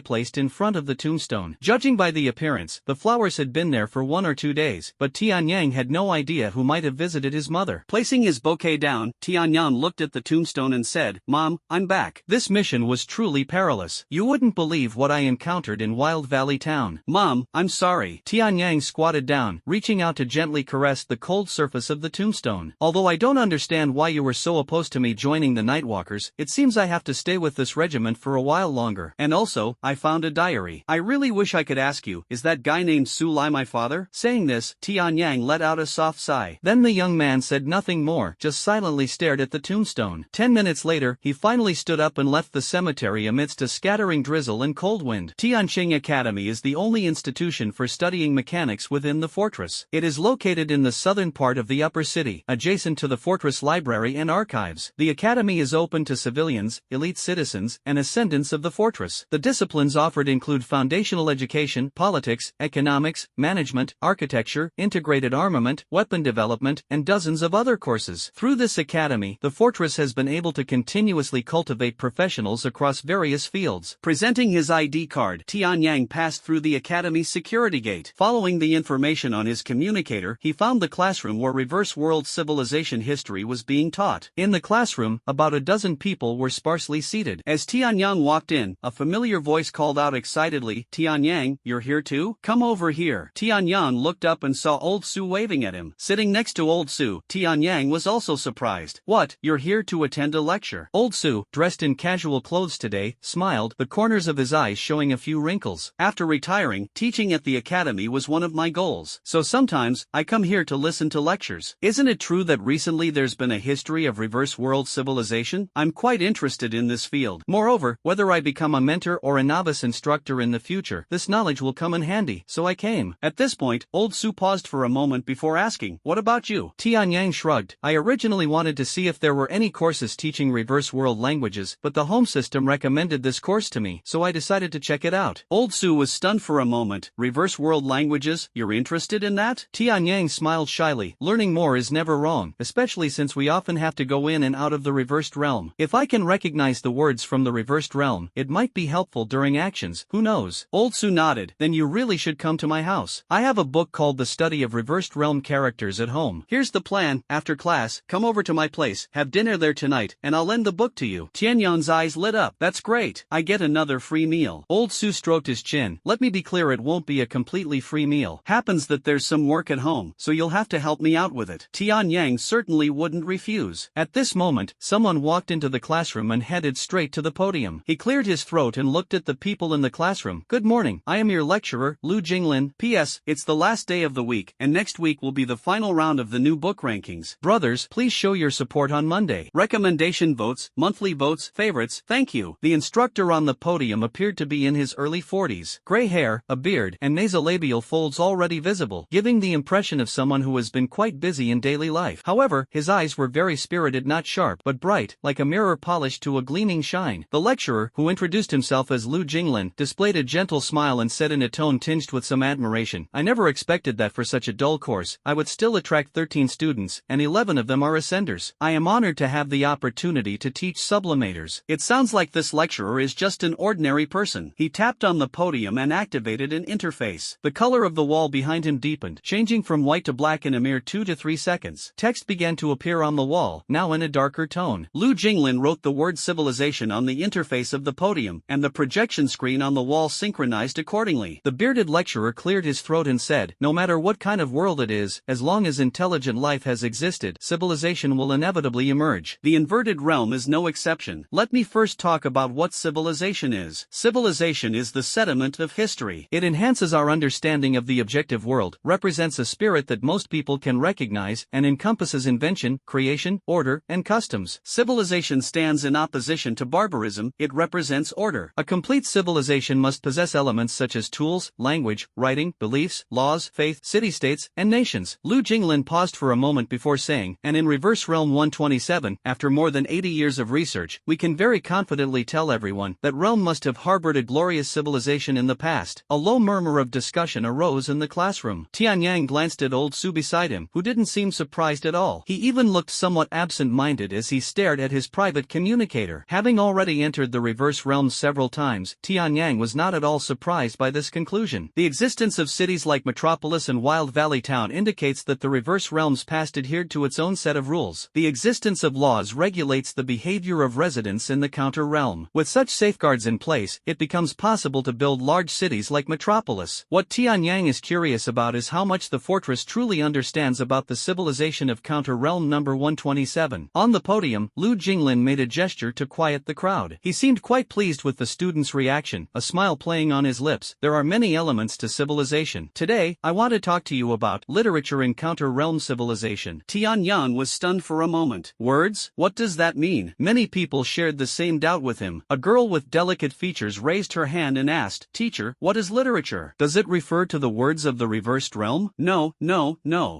placed in front of the tombstone. Judging by the appearance, the flowers had been there for 1 or 2 days, but Tianyang had no idea who might have visited his mother. Placing his bouquet down, Tianyang looked at the tombstone and said, "Mom, I'm back." This mission was truly perilous. You wouldn't believe what I encountered in Wild Valley Town. Mom, I'm sorry. Tianyang squatted down, reaching out to gently caress the cold surface of the tombstone. Although I don't understand why you were so opposed to me joining the Nightwalkers, it seems I have to stay with this regiment for a while longer. And also, I found a diary. I really wish I could ask you, is that guy named Su Lai my father? Saying this, Tianyang let out a soft sigh. Then the young man said nothing more, just silently stared at the tombstone. 10 minutes later, he finally stood up and left the cemetery amidst a scattering drizzle and cold wind. Tianqing Academy is the only institution for studying mechanics within the fortress. It is located in the southern part of the upper city, adjacent to the fortress library and archives. The academy is open to civilians, elite citizens, and ascendants of the fortress. The disciplines offered include foundational education, politics, economics, management, architecture, integrated armament, weapon development, and dozens of other courses. Through this academy, the fortress has been able to continuously cultivate professionals across various fields. Presenting his ID card, Tianyang passed through the academy's security gate. Following the information on his communicator, he found the classroom where reverse world civilization history was being taught. In the classroom, about a dozen people were sparsely seated. As Tianyang walked in, a familiar voice called out excitedly, "Tianyang, you're here too? Come over here." Tianyang looked up and saw Old Su waving at him. Sitting next to Old Su, Tianyang was also surprised. "What, you're here to attend a lecture?" Old Su, dressed in casual clothes today, smiled, the corners of his eyes showing a few wrinkles. "After retiring, teaching at the academy was one of my goals. So sometimes, I come here to listen to lectures. Isn't it true that recently there's been a history of reverse world civilization? I'm quite interested in this field. Moreover, whether I become a mentor or a novice instructor in the future, this knowledge will come in handy, so I came." At this point, Old Su paused for a moment before asking, "What about you?" Tianyang shrugged. "I originally wanted to see if there were any courses teaching reverse world languages, but the home system recommended this course to me, so I decided to check it out." Old Su was stunned for a moment. "Reverse world languages, you're interested in that?" Tianyang smiled shyly. "Learning more is never wrong, especially since we often have to go in and out of the reversed realm. If I can recognize the words from the reversed realm, it might be helpful during actions, who knows?" Old Su nodded. "Then you really should come to my house. I have a book called The Study of Reversed Realm Characters at home. Here's the plan: after class, come over to my place, have dinner there tonight, and I'll lend the book to you." Tianyang's eyes lit up. "That's great. I get another free meal." Old Su stroked his chin. "Let me be clear, it won't be a completely free meal. Happens that there's some work at home, so you'll have to help me out with it." Tianyang certainly wouldn't refuse. At this moment, someone walked into the classroom and headed straight to the podium. He cleared his throat and looked at the people in the classroom. "Good morning. I am your lecturer, Lu Jinglin. P.S. It's the last day of the week, and next week will be the final round of the new book rankings. Brothers, please show your support on Monday. Recommendation votes, monthly votes, favorites, thank you." The instructor on the podium appeared to be in his early 40s. Gray hair, a beard, and nasolabial folds already visible, giving the impression of someone who has been quite busy in daily life. However, his eyes were very spirited, not sharp, but bright, like a mirror polished to a gleaming shine. The lecturer, who introduced himself as Lu Jinglin, displayed a gentle smile and said in a tone tinged with some admiration, "I never expected that for such a dull course, I would still attract 13 students, and 11 of them are ascenders. I am honored to have the opportunity to teach sublimators." It sounds like this lecturer is just an ordinary person. He tapped on the podium and activated an interface. The color of the wall behind him deepened, changing from white to black in a mere 2 to 3 seconds. Text began to appear on the wall, now in a darker tone. Lu Jinglin wrote the word civilization on the interface of the podium, and the projection screen on the wall synchronized accordingly. The bearded lecturer cleared his throat and said, "No matter what kind of world it is, as long as intelligent life has existed, civilization will inevitably emerge. The inverted realm is no exception. Let me first talk about what civilization is. Civilization is the sediment of history. It enhances our understanding of the objective world, represents a spirit that most people can recognize, and encompasses invention, creation, order, and customs. Civilization civilization stands in opposition to barbarism, it represents order. A complete civilization must possess elements such as tools, language, writing, beliefs, laws, faith, city-states, and nations. Lu Jinglin paused for a moment before saying, and in Reverse Realm 127, after more than 80 years of research, we can very confidently tell everyone that realm must have harbored a glorious civilization in the past. A low murmur of discussion arose in the classroom. Tianyang glanced at old Su beside him, who didn't seem surprised at all. He even looked somewhat absent-minded as he stared at his private communicator. Having already entered the reverse realms several times, Tianyang was not at all surprised by this conclusion. The existence of cities like Metropolis and Wild Valley Town indicates that the reverse realms past adhered to its own set of rules. The existence of laws regulates the behavior of residents in the counter realm. With such safeguards in place, it becomes possible to build large cities like Metropolis. What Tianyang is curious about is how much the fortress truly understands about the civilization of counter realm number 127. On the podium, Lu Jinglin made a gesture to quiet the crowd. He seemed quite pleased with the students' reaction, a smile playing on his lips. There are many elements to civilization. Today, I want to talk to you about literature in counter realm civilization. Tianyang was stunned for a moment. Words? What does that mean? Many people shared the same doubt with him. A girl with delicate features raised her hand and asked, "Teacher, what is literature? Does it refer to the words of the reversed realm?" No.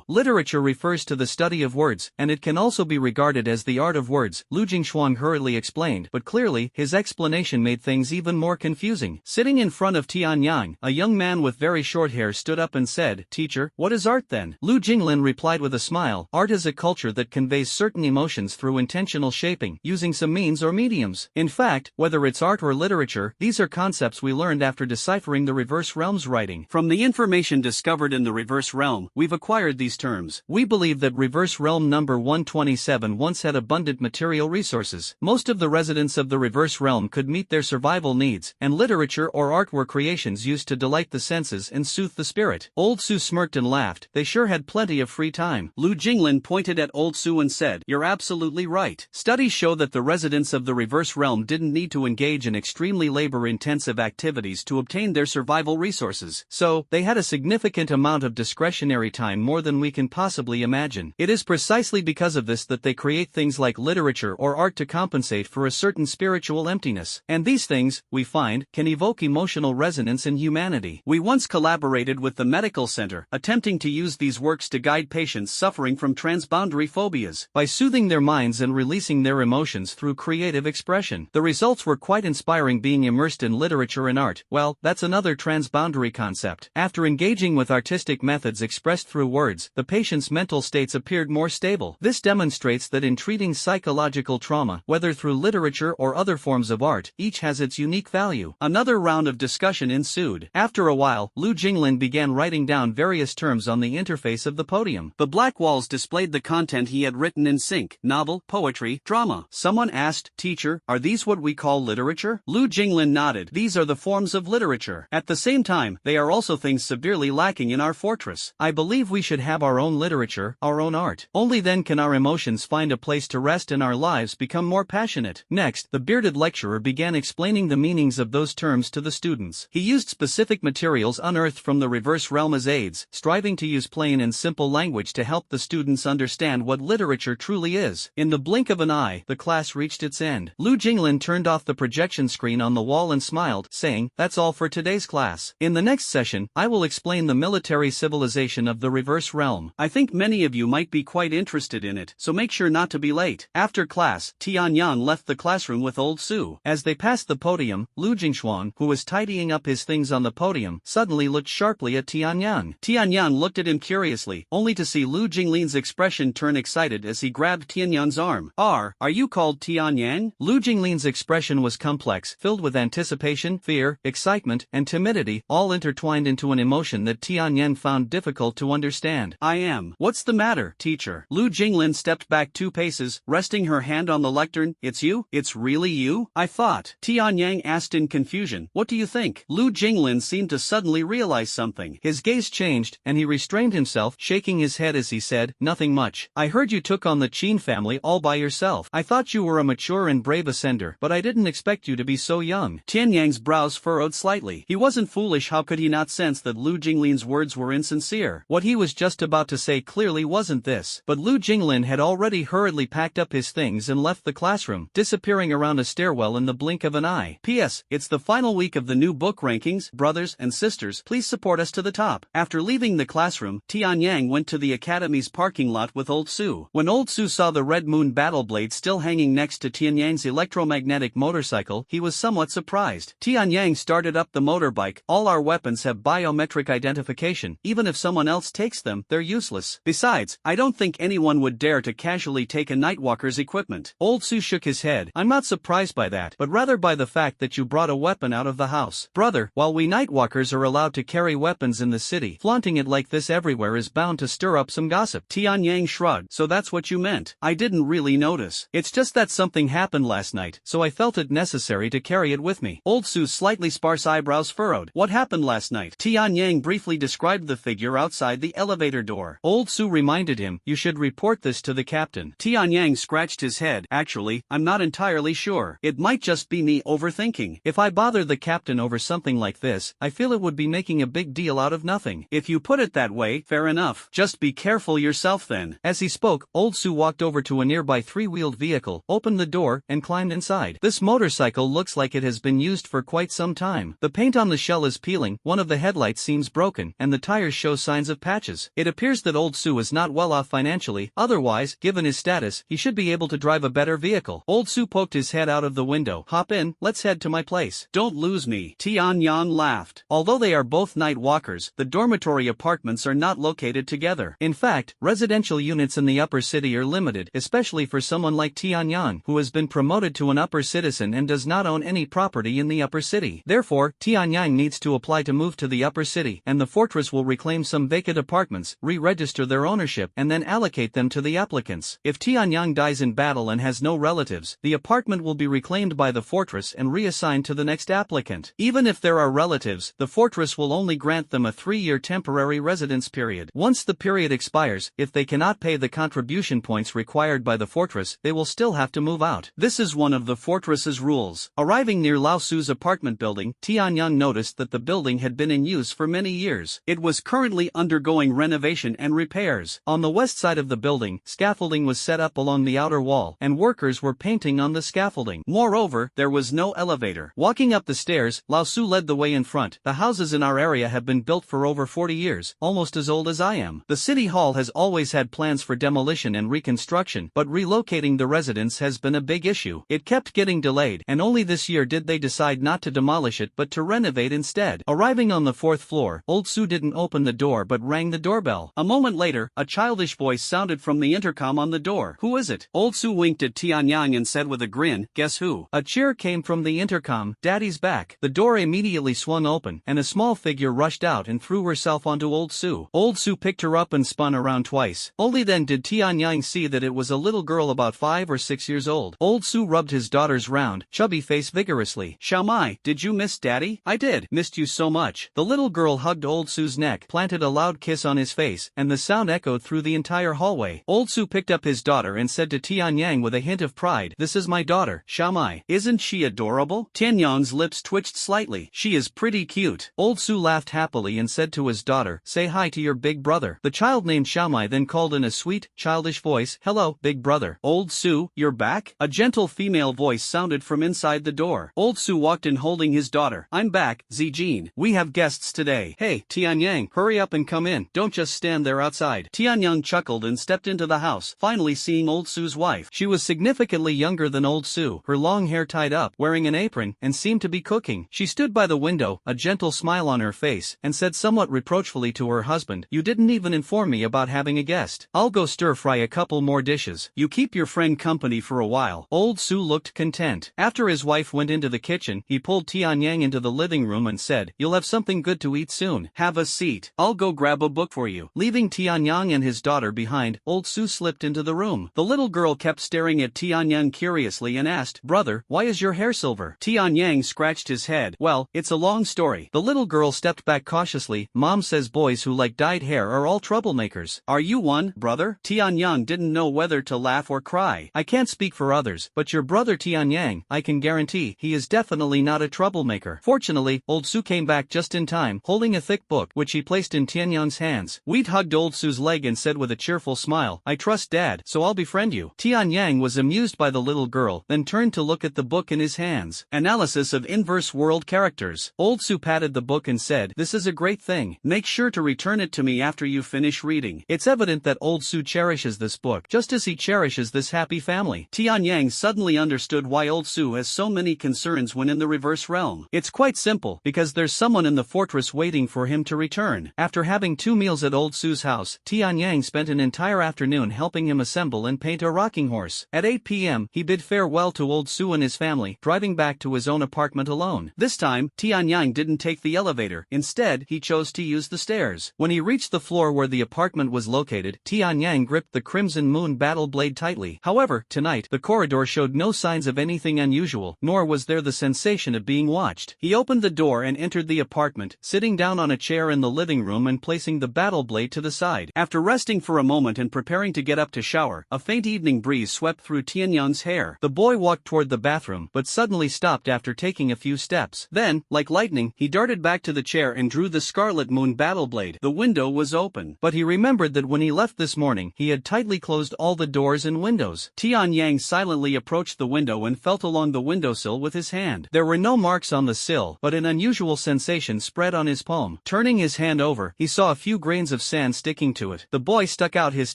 Literature refers to the study of words, and it can also be regarded as the art of words, Lu Jingshuang hurriedly explained, but clearly, his explanation made things even more confusing. Sitting in front of Tianyang, a young man with very short hair stood up and said, "Teacher, what is art then?" Lu Jinglin replied with a smile, "Art is a culture that conveys certain emotions through intentional shaping, using some means or mediums. In fact, whether it's art or literature, these are concepts we learned after deciphering the reverse realm's writing. From the information discovered in the reverse realm, we've acquired these terms. We believe that reverse realm number 127 once had abundant material resources. Most of the residents of the reverse realm could meet their survival needs, and literature or art were creations used to delight the senses and soothe the spirit." Old Su smirked and laughed. They sure had plenty of free time. Lu Jinglin pointed at Old Su and said, "You're absolutely right. Studies show that the residents of the reverse realm didn't need to engage in extremely labor-intensive activities to obtain their survival resources. So, they had a significant amount of discretionary time, more than we can possibly imagine. It is precisely because of this that they create things like literature or art to compensate for a certain spiritual emptiness. And these things, we find, can evoke emotional resonance in humanity. We once collaborated with the medical center, attempting to use these works to guide patients suffering from transboundary phobias, by soothing their minds and releasing their emotions through creative expression. The results were quite inspiring. Being immersed in literature and art, well, that's another transboundary concept. After engaging with artistic methods expressed through words, the patient's mental states appeared more stable. This demonstrates that in treating psychological trauma, whether through literature or other forms of art, each has its unique value." Another round of discussion ensued. After a while, Lu Jinglin began writing down various terms on the interface of the podium. The black walls displayed the content he had written in sync: novel, poetry, drama. Someone asked, "Teacher, are these what we call literature?" Lu Jinglin nodded. "These are the forms of literature. At the same time, they are also things severely lacking in our fortress. I believe we should have our own literature, our own art. Only then can our emotions find a place to rest and our lives become more passionate." Next, the bearded lecturer began explaining the meanings of those terms to the students. He used specific materials unearthed from the reverse realm as aids, striving to use plain and simple language to help the students understand what literature truly is. In the blink of an eye, the class reached its end. Lu Jinglin turned off the projection screen on the wall and smiled, saying, "That's all for today's class. In the next session, I will explain the military civilization of the reverse realm. I think many of you might be quite interested in it, so make sure not to be late." After class, Tianyang left the classroom with Old Su. As they passed the podium, Lu Jingshuang, who was tidying up his things on the podium, suddenly looked sharply at Tianyang. Tianyang looked at him curiously, only to see Lu Jinglin's expression turn excited as he grabbed Tianyang's arm. Are you called Tianyang?" Lu Jinglin's expression was complex, filled with anticipation, fear, excitement, and timidity, all intertwined into an emotion that Tianyang found difficult to understand. "I am. What's the matter, teacher?" Lu Jinglin stepped back 2 paces, resting her hand on the lectern. "It's you? It's really you? I thought." Tianyang asked in confusion. "What do you think?" Lu Jinglin seemed to suddenly realize something. His gaze changed, and he restrained himself, shaking his head as he said, "Nothing much. I heard you took on the Qin family all by yourself. I thought you were a mature and brave ascender, but I didn't expect you to be so young." Tianyang's brows furrowed slightly. He wasn't foolish. How could he not sense that Lu Jinglin's words were insincere? What he was just about to say clearly wasn't this. But Lu Jinglin had already hurriedly packed up his things belongings and left the classroom, disappearing around a stairwell in the blink of an eye. P.S. It's the final week of the new book rankings. Brothers and sisters, please support us to the top. After leaving the classroom, Tianyang went to the academy's parking lot with Old Su. When Old Su saw the Red Moon battle blade still hanging next to Tianyang's electromagnetic motorcycle, he was somewhat surprised. Tianyang started up the motorbike. All our weapons have biometric identification. Even if someone else takes them, they're useless. Besides, I don't think anyone would dare to casually take a Nightwalker's equipment. Old Su shook his head. I'm not surprised by that, but rather by the fact that you brought a weapon out of the house. Brother, while we Nightwalkers are allowed to carry weapons in the city, flaunting it like this everywhere is bound to stir up some gossip. Tianyang shrugged. So that's what you meant. I didn't really notice. It's just that something happened last night, so I felt it necessary to carry it with me. Old Su's slightly sparse eyebrows furrowed. What happened last night? Tianyang briefly described the figure outside the elevator door. Old Su reminded him, you should report this to the captain. Tianyang scratched his head. Actually, I'm not entirely sure. It might just be me overthinking. If I bother the captain over something like this, I feel it would be making a big deal out of nothing. If you put it that way, fair enough. Just be careful yourself then. As he spoke, Old Su walked over to a nearby three-wheeled vehicle, opened the door, and climbed inside. This motorcycle looks like it has been used for quite some time. The paint on the shell is peeling, one of the headlights seems broken, and the tires show signs of patches. It appears that Old Su is not well off financially, otherwise, given his status, he should be able to drive a better vehicle. Old Su poked his head out of the window. Hop in, let's head to my place. Don't lose me. Tianyang laughed. Although they are both night walkers, the dormitory apartments are not located together. In fact, residential units in the upper city are limited, especially for someone like Tianyang, who has been promoted to an upper citizen and does not own any property in the upper city. Therefore, Tianyang needs to apply to move to the upper city, and the fortress will reclaim some vacant apartments, re-register their ownership, and then allocate them to the applicants. If Tianyang dies in battle and has no relatives, the apartment will be reclaimed by the fortress and reassigned to the next applicant. Even if there are relatives, the fortress will only grant them a 3-year temporary residence period. Once the period expires, if they cannot pay the contribution points required by the fortress, they will still have to move out. This is one of the fortress's rules. Arriving near Lao Su's apartment building, Tianyang noticed that the building had been in use for many years. It was currently undergoing renovation and repairs. On the west side of the building, scaffolding was set up along the outer wall, and workers were painting on the scaffolding. Moreover, there was no elevator. Walking up the stairs, Lao Su led the way in front. The houses in our area have been built for over 40 years, almost as old as I am. The city hall has always had plans for demolition and reconstruction, but relocating the residence has been a big issue. It kept getting delayed, and only this year did they decide not to demolish it but to renovate instead. Arriving on the 4th floor, Old Su didn't open the door but rang the doorbell. A moment later, a childish voice sounded from the intercom on the door. Who is it? Old Su winked at Tianyang and said with a grin, guess who? A cheer came from the intercom. Daddy's back. The door immediately swung open, and a small figure rushed out and threw herself onto Old Su. Old Su picked her up and spun around twice. Only then did Tianyang see that it was a little girl about 5 or 6 years old. Old Su rubbed his daughter's round, chubby face vigorously. Xiaomai, did you miss Daddy? I did. Missed you so much. The little girl hugged Old Su's neck, planted a loud kiss on his face, and the sound echoed through the entire hallway. Old Su picked up his daughter and said to Tianyang with a hint of pride, this is my daughter, Xiaomai. Isn't she adorable? Tianyang's lips twitched slightly. She is pretty cute. Old Su laughed happily and said to his daughter, say hi to your big brother. The child named Xiaomai then called in a sweet, childish voice, hello, big brother. Old Su, you're back? A gentle female voice sounded from inside the door. Old Su walked in holding his daughter. I'm back, Zijin. We have guests today. Hey, Tianyang, hurry up and come in. Don't just stand there outside. Tianyang chuckled and stepped into the house, finally seeing Old Su's wife. She was significantly younger than Old Su, her long hair tied up, wearing an apron, and seemed to be cooking. She stood by the window, a gentle smile on her face, and said somewhat reproachfully to her husband, you didn't even inform me about having a guest. I'll go stir-fry a couple more dishes. You keep your friend company for a while. Old Su looked content. After his wife went into the kitchen, he pulled Tianyang into the living room and said, you'll have something good to eat soon. Have a seat. I'll go grab a book for you. Leaving Tianyang and his daughter behind, Old Su slipped into the room. The little girl kept staring at Tianyang curiously and asked, brother, why is your hair silver? Tianyang scratched his head. Well, it's a long story. The little girl stepped back cautiously. Mom says boys who like dyed hair are all troublemakers. Are you one, brother? Tianyang didn't know whether to laugh or cry. I can't speak for others, but your brother Tianyang, I can guarantee, he is definitely not a troublemaker. Fortunately, Old Su came back just in time, holding a thick book, which he placed in Tianyang's hands. Wheat hugged Old Su's leg and said with a cheerful smile, I trust Dad, so I'll befriend you. Tianyang Tianyang was amused by the little girl, then turned to look at the book in his hands. Analysis of inverse world characters. Old Su patted the book and said, "This is a great thing. Make sure to return it to me after you finish reading." It's evident that Old Su cherishes this book, just as he cherishes this happy family. Tianyang suddenly understood why Old Su has so many concerns when in the reverse realm. It's quite simple, because there's someone in the fortress waiting for him to return. After having 2 meals at Old Su's house, Tianyang spent an entire afternoon helping him assemble and paint a rocking horse. At 8 p.m., he bid farewell to Old Su and his family, driving back to his own apartment alone. This time, Tianyang didn't take the elevator. Instead, he chose to use the stairs. When he reached the floor where the apartment was located, Tianyang gripped the Crimson Moon battle blade tightly. However, tonight, the corridor showed no signs of anything unusual, nor was there the sensation of being watched. He opened the door and entered the apartment, sitting down on a chair in the living room and placing the battle blade to the side. After resting for a moment and preparing to get up to shower, a faint evening breeze swept through Tianyang's hair. The boy walked toward the bathroom, but suddenly stopped after taking a few steps. Then, like lightning, he darted back to the chair and drew the Scarlet Moon battle blade. The window was open, but he remembered that when he left this morning, he had tightly closed all the doors and windows. Tianyang silently approached the window and felt along the windowsill with his hand. There were no marks on the sill, but an unusual sensation spread on his palm. Turning his hand over, he saw a few grains of sand sticking to it. The boy stuck out his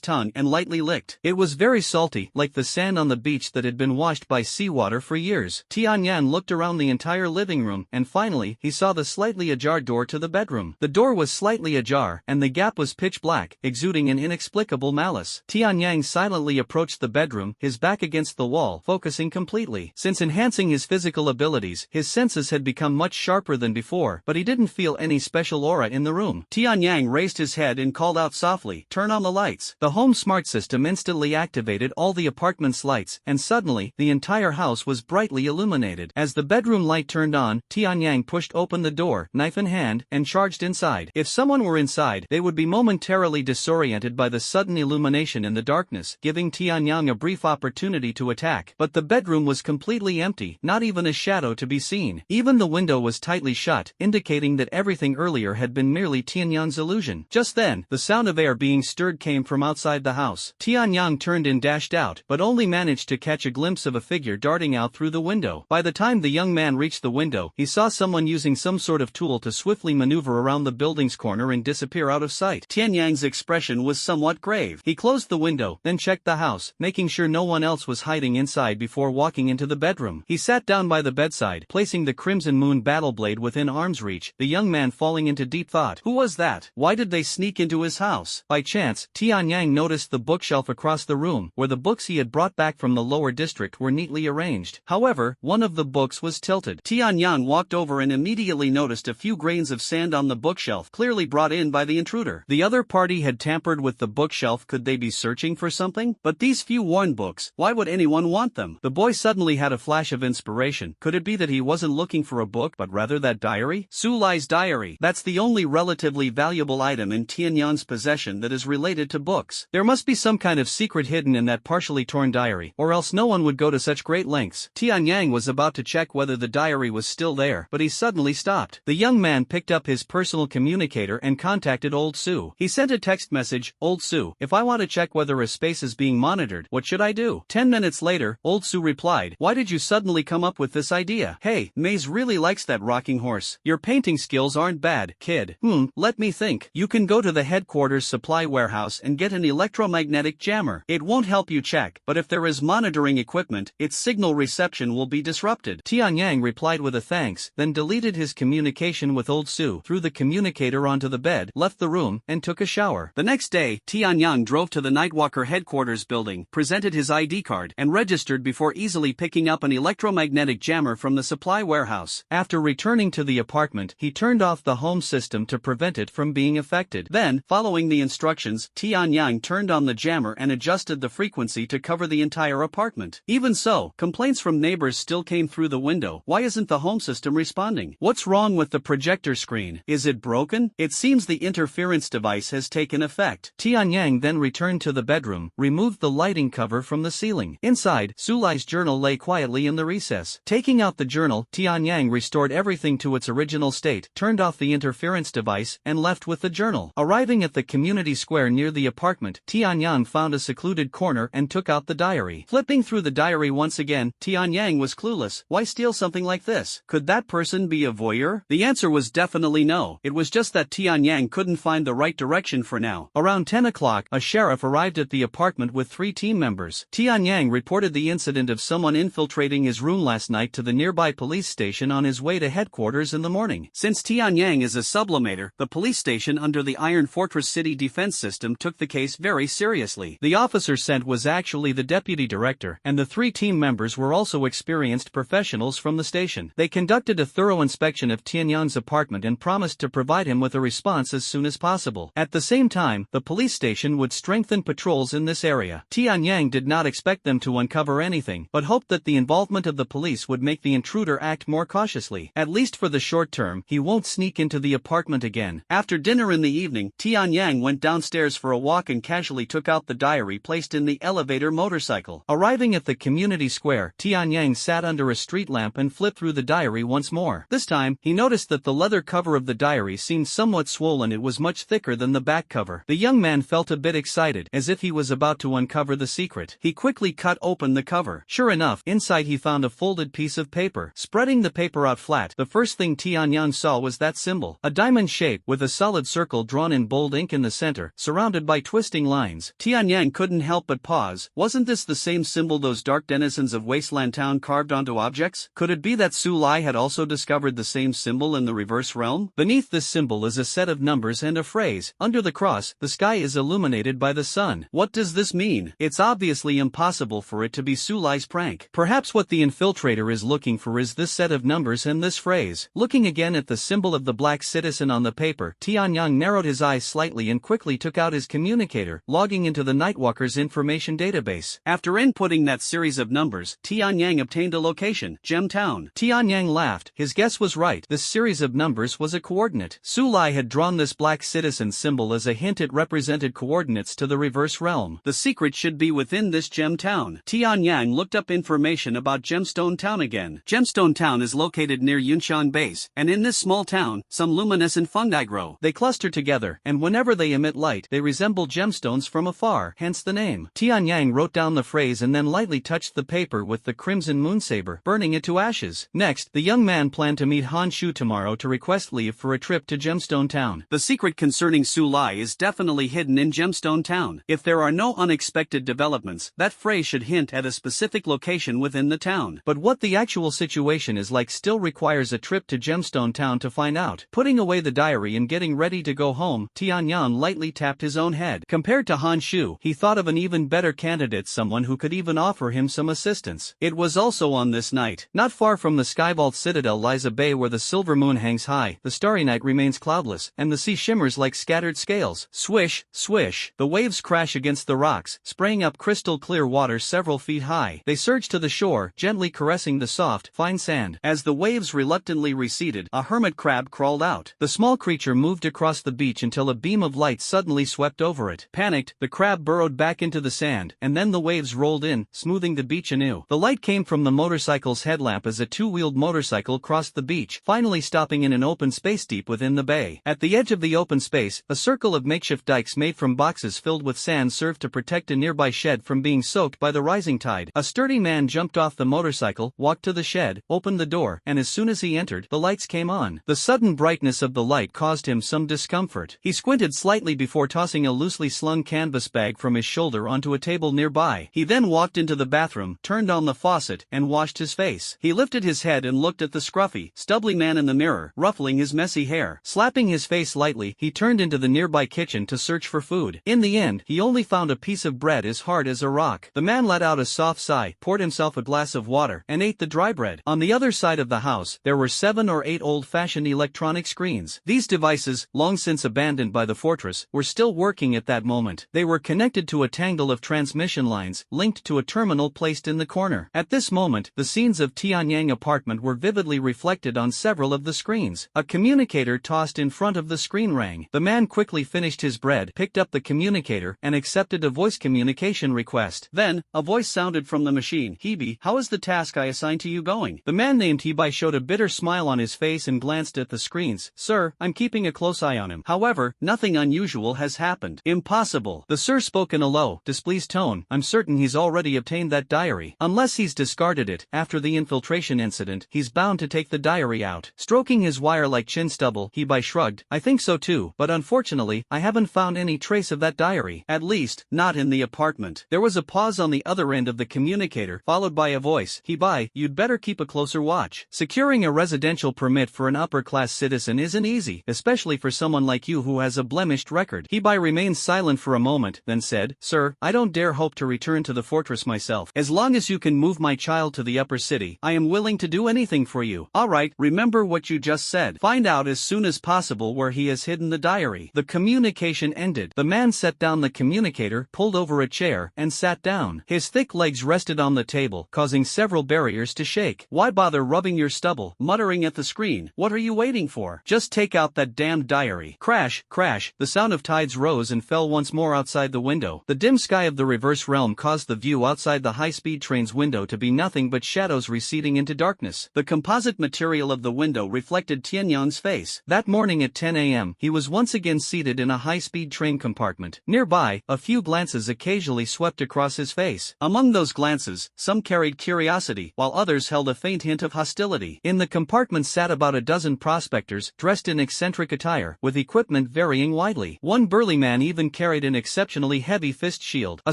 tongue and lightly licked. It was very salty, like the sand on the beach that had been washed by seawater for years. Tianyang looked around the entire living room, and finally, he saw the slightly ajar door to the bedroom. The door was slightly ajar, and the gap was pitch black, exuding an inexplicable malice. Tianyang silently approached the bedroom, his back against the wall, focusing completely. Since enhancing his physical abilities, his senses had become much sharper than before, but he didn't feel any special aura in the room. Tianyang raised his head and called out softly, "Turn on the lights." The home smart system instantly activated all the apartment's lights, and suddenly, the entire house was brightly illuminated. As the bedroom light turned on, Tianyang pushed open the door, knife in hand, and charged inside. If someone were inside, they would be momentarily disoriented by the sudden illumination in the darkness, giving Tianyang a brief opportunity to attack. But the bedroom was completely empty, not even a shadow to be seen. Even the window was tightly shut, indicating that everything earlier had been merely Tianyang's illusion. Just then, the sound of air being stirred came from outside the house. Tianyang turned and dashed out, but only managed to catch a glimpse of a figure darting out through the window. By the time the young man reached the window, he saw someone using some sort of tool to swiftly maneuver around the building's corner and disappear out of sight. Tianyang's expression was somewhat grave. He closed the window, then checked the house, making sure no one else was hiding inside before walking into the bedroom. He sat down by the bedside, placing the Crimson Moon battle blade within arm's reach, the young man falling into deep thought. Who was that? Why did they sneak into his house? By chance, Tianyang noticed the bookshelf across the room, where the books he had brought back from the lower district were neatly arranged. However, one of the books was tilted. Tianyang walked over and immediately noticed a few grains of sand on the bookshelf, clearly brought in by the intruder. The other party had tampered with the bookshelf. Could they be searching for something? But these few worn books, why would anyone want them? The boy suddenly had a flash of inspiration. Could it be that he wasn't looking for a book but rather that diary? Su Lai's diary. That's the only relatively valuable item in Tianyang's possession that is related to books. There must be some kind of secret hidden in that partially torn diary, or else no one would go to such great lengths. Tianyang was about to check whether the diary was still there, but he suddenly stopped. The young man picked up his personal communicator and contacted Old Su. He sent a text message, "Old Su, if I want to check whether a space is being monitored, what should I do?" 10 minutes later, Old Su replied, "Why did you suddenly come up with this idea? Hey, Maze really likes that rocking horse. Your painting skills aren't bad, kid. Let me think. You can go to the headquarters supply warehouse and get an electromagnetic jammer. It won't help you check, but if there is monitoring equipment, its signal reception will be disrupted." Tianyang replied with a thanks, then deleted his communication with Old Su, threw the communicator onto the bed, left the room, and took a shower. The next day, Tianyang drove to the Nightwalker headquarters building, presented his ID card, and registered before easily picking up an electromagnetic jammer from the supply warehouse. After returning to the apartment, he turned off the home system to prevent it from being affected. Then, following the instructions, Tianyang turned on the jammer and adjusted the frequency to cover the entire apartment. Even so, complaints from neighbors still came through the window. Why isn't the home system responding? What's wrong with the projector screen? Is it broken? It seems the interference device has taken effect. Tianyang then returned to the bedroom, removed the lighting cover from the ceiling. Inside, Su Lai's journal lay quietly in the recess. Taking out the journal, Tianyang restored everything to its original state, turned off the interference device, and left with the journal. Arriving at the community square near the apartment, Tianyang found a secluded corner and took took out the diary. Flipping through the diary once again, Tianyang was clueless. Why steal something like this? Could that person be a voyeur? The answer was definitely no. It was just that Tianyang couldn't find the right direction for now. Around 10 o'clock, a sheriff arrived at the apartment with 3 team members. Tianyang reported the incident of someone infiltrating his room last night to the nearby police station on his way to headquarters in the morning. Since Tianyang is a sublimator, the police station under the Iron Fortress City defense system took the case very seriously. The officer sent was actually the deputy director, and the 3 team members were also experienced professionals from the station. They conducted a thorough inspection of Tianyang's apartment and promised to provide him with a response as soon as possible. At the same time, the police station would strengthen patrols in this area. Tianyang did not expect them to uncover anything, but hoped that the involvement of the police would make the intruder act more cautiously. At least for the short term, he won't sneak into the apartment again. After dinner in the evening, Tianyang went downstairs for a walk and casually took out the diary placed in the elevator motorcycle. Arriving at the community square, Tianyang sat under a street lamp and flipped through the diary once more. This time, he noticed that the leather cover of the diary seemed somewhat swollen. It was much thicker than the back cover. The young man felt a bit excited, as if he was about to uncover the secret. He quickly cut open the cover. Sure enough, inside he found a folded piece of paper. Spreading the paper out flat, the first thing Tianyang saw was that symbol. A diamond shape with a solid circle drawn in bold ink in the center, surrounded by twisting lines. Tianyang couldn't help but pause. Wasn't this the same symbol those dark denizens of Wasteland Town carved onto objects? Could it be that Su Lai had also discovered the same symbol in the reverse realm? Beneath this symbol is a set of numbers and a phrase. Under the cross, the sky is illuminated by the sun. What does this mean? It's obviously impossible for it to be Su Lai's prank. Perhaps what the infiltrator is looking for is this set of numbers and this phrase. Looking again at the symbol of the black citizen on the paper, Tianyang narrowed his eyes slightly and quickly took out his communicator, logging into the Nightwalker's information database. After inputting that series of numbers, Tianyang obtained a location, Gemtown. Tianyang laughed. His guess was right. This series of numbers was a coordinate. Su Lai had drawn this black citizen symbol as a hint it represented coordinates to the reverse realm. The secret should be within this Gemtown. Tianyang looked up information about Gemstone Town again. Gemstone Town is located near Yunshan Base, and in this small town, some luminescent fungi grow. They cluster together, and whenever they emit light, they resemble gemstones from afar, hence the name. Tianyang wrote down the phrase and then lightly touched the paper with the crimson moonsaber, burning it to ashes. Next, the young man planned to meet Han Shu tomorrow to request leave for a trip to Gemstone Town. The secret concerning Su Lai is definitely hidden in Gemstone Town. If there are no unexpected developments, that phrase should hint at a specific location within the town. But what the actual situation is like still requires a trip to Gemstone Town to find out. Putting away the diary and getting ready to go home, Tianyang lightly tapped his own head. Compared to Han Shu, he thought of an even better candidate, someone who could even offer him some assistance. It was also on this night. Not far from the Skyvault Citadel lies a bay where the silver moon hangs high, the starry night remains cloudless, and the sea shimmers like scattered scales. Swish, swish, the waves crash against the rocks, spraying up crystal clear water several feet high. They surge to the shore, gently caressing the soft, fine sand. As the waves reluctantly receded, a hermit crab crawled out. The small creature moved across the beach until a beam of light suddenly swept over it. Panicked, the crab burrowed back into the sand, and then the waves rolled in, smoothing the beach anew. The light came from the motorcycle's headlamp as a two-wheeled motorcycle crossed the beach, finally stopping in an open space deep within the bay. At the edge of the open space, a circle of makeshift dikes made from boxes filled with sand served to protect a nearby shed from being soaked by the rising tide. A sturdy man jumped off the motorcycle, walked to the shed, opened the door, and as soon as he entered, the lights came on. The sudden brightness of the light caused him some discomfort. He squinted slightly before tossing a loosely slung canvas bag from his shoulder onto a table nearby. He then walked into the bathroom, turned on the faucet, and washed his face. He lifted his head and looked at the scruffy, stubbly man in the mirror, ruffling his messy hair. Slapping his face lightly, he turned into the nearby kitchen to search for food. In the end, he only found a piece of bread as hard as a rock. The man let out a soft sigh, poured himself a glass of water, and ate the dry bread. On the other side of the house, there were 7 or 8 old-fashioned electronic screens. These devices, long since abandoned by the fortress, were still working at that moment. They were connected to a tangle of transmission lines, linked to a terminal placed in the corner. At this moment, the scenes of Tianyang apartment were vividly reflected on several of the screens. A communicator tossed in front of the screen rang. The man quickly finished his bread, picked up the communicator, and accepted a voice communication request. Then, a voice sounded from the machine. "Hebe, how is the task I assigned to you going?" The man named Hebe showed a bitter smile on his face and glanced at the screens. "Sir, I'm keeping a close eye on him. However, nothing unusual has happened." "Impossible." The sir spoke in a low, displeased tone. phone, I'm certain he's already obtained that diary. Unless he's discarded it. After the infiltration incident, he's bound to take the diary out. Stroking his wire-like chin stubble, he shrugged. I think so too, but unfortunately, I haven't found any trace of that diary. At least, not in the apartment. There was a pause on the other end of the communicator, followed by a voice. You'd better keep a closer watch. Securing a residential permit for an upper-class citizen isn't easy, especially for someone like you who has a blemished record. Remained silent for a moment, then said, Sir, I don't dare hope to return to the fortress myself. As long as you can move my child to the upper city, I am willing to do anything for you. Alright, remember what you just said. Find out as soon as possible where he has hidden the diary. The communication ended. The man set down the communicator, pulled over a chair, and sat down. His thick legs rested on the table, causing several barriers to shake. Why bother rubbing your stubble? Muttering at the screen. What are you waiting for? Just take out that damned diary. Crash, crash, the sound of tides rose and fell once more outside the window. The dim sky of the reverse realm caused the view outside the high-speed train's window to be nothing but shadows receding into darkness. The composite material of the window reflected Tianyang's face. That morning at 10 a.m., he was once again seated in a high-speed train compartment. Nearby, a few glances occasionally swept across his face. Among those glances, some carried curiosity, while others held a faint hint of hostility. In the compartment sat about a dozen prospectors, dressed in eccentric attire, with equipment varying widely. One burly man even carried an exceptionally heavy fist shield. A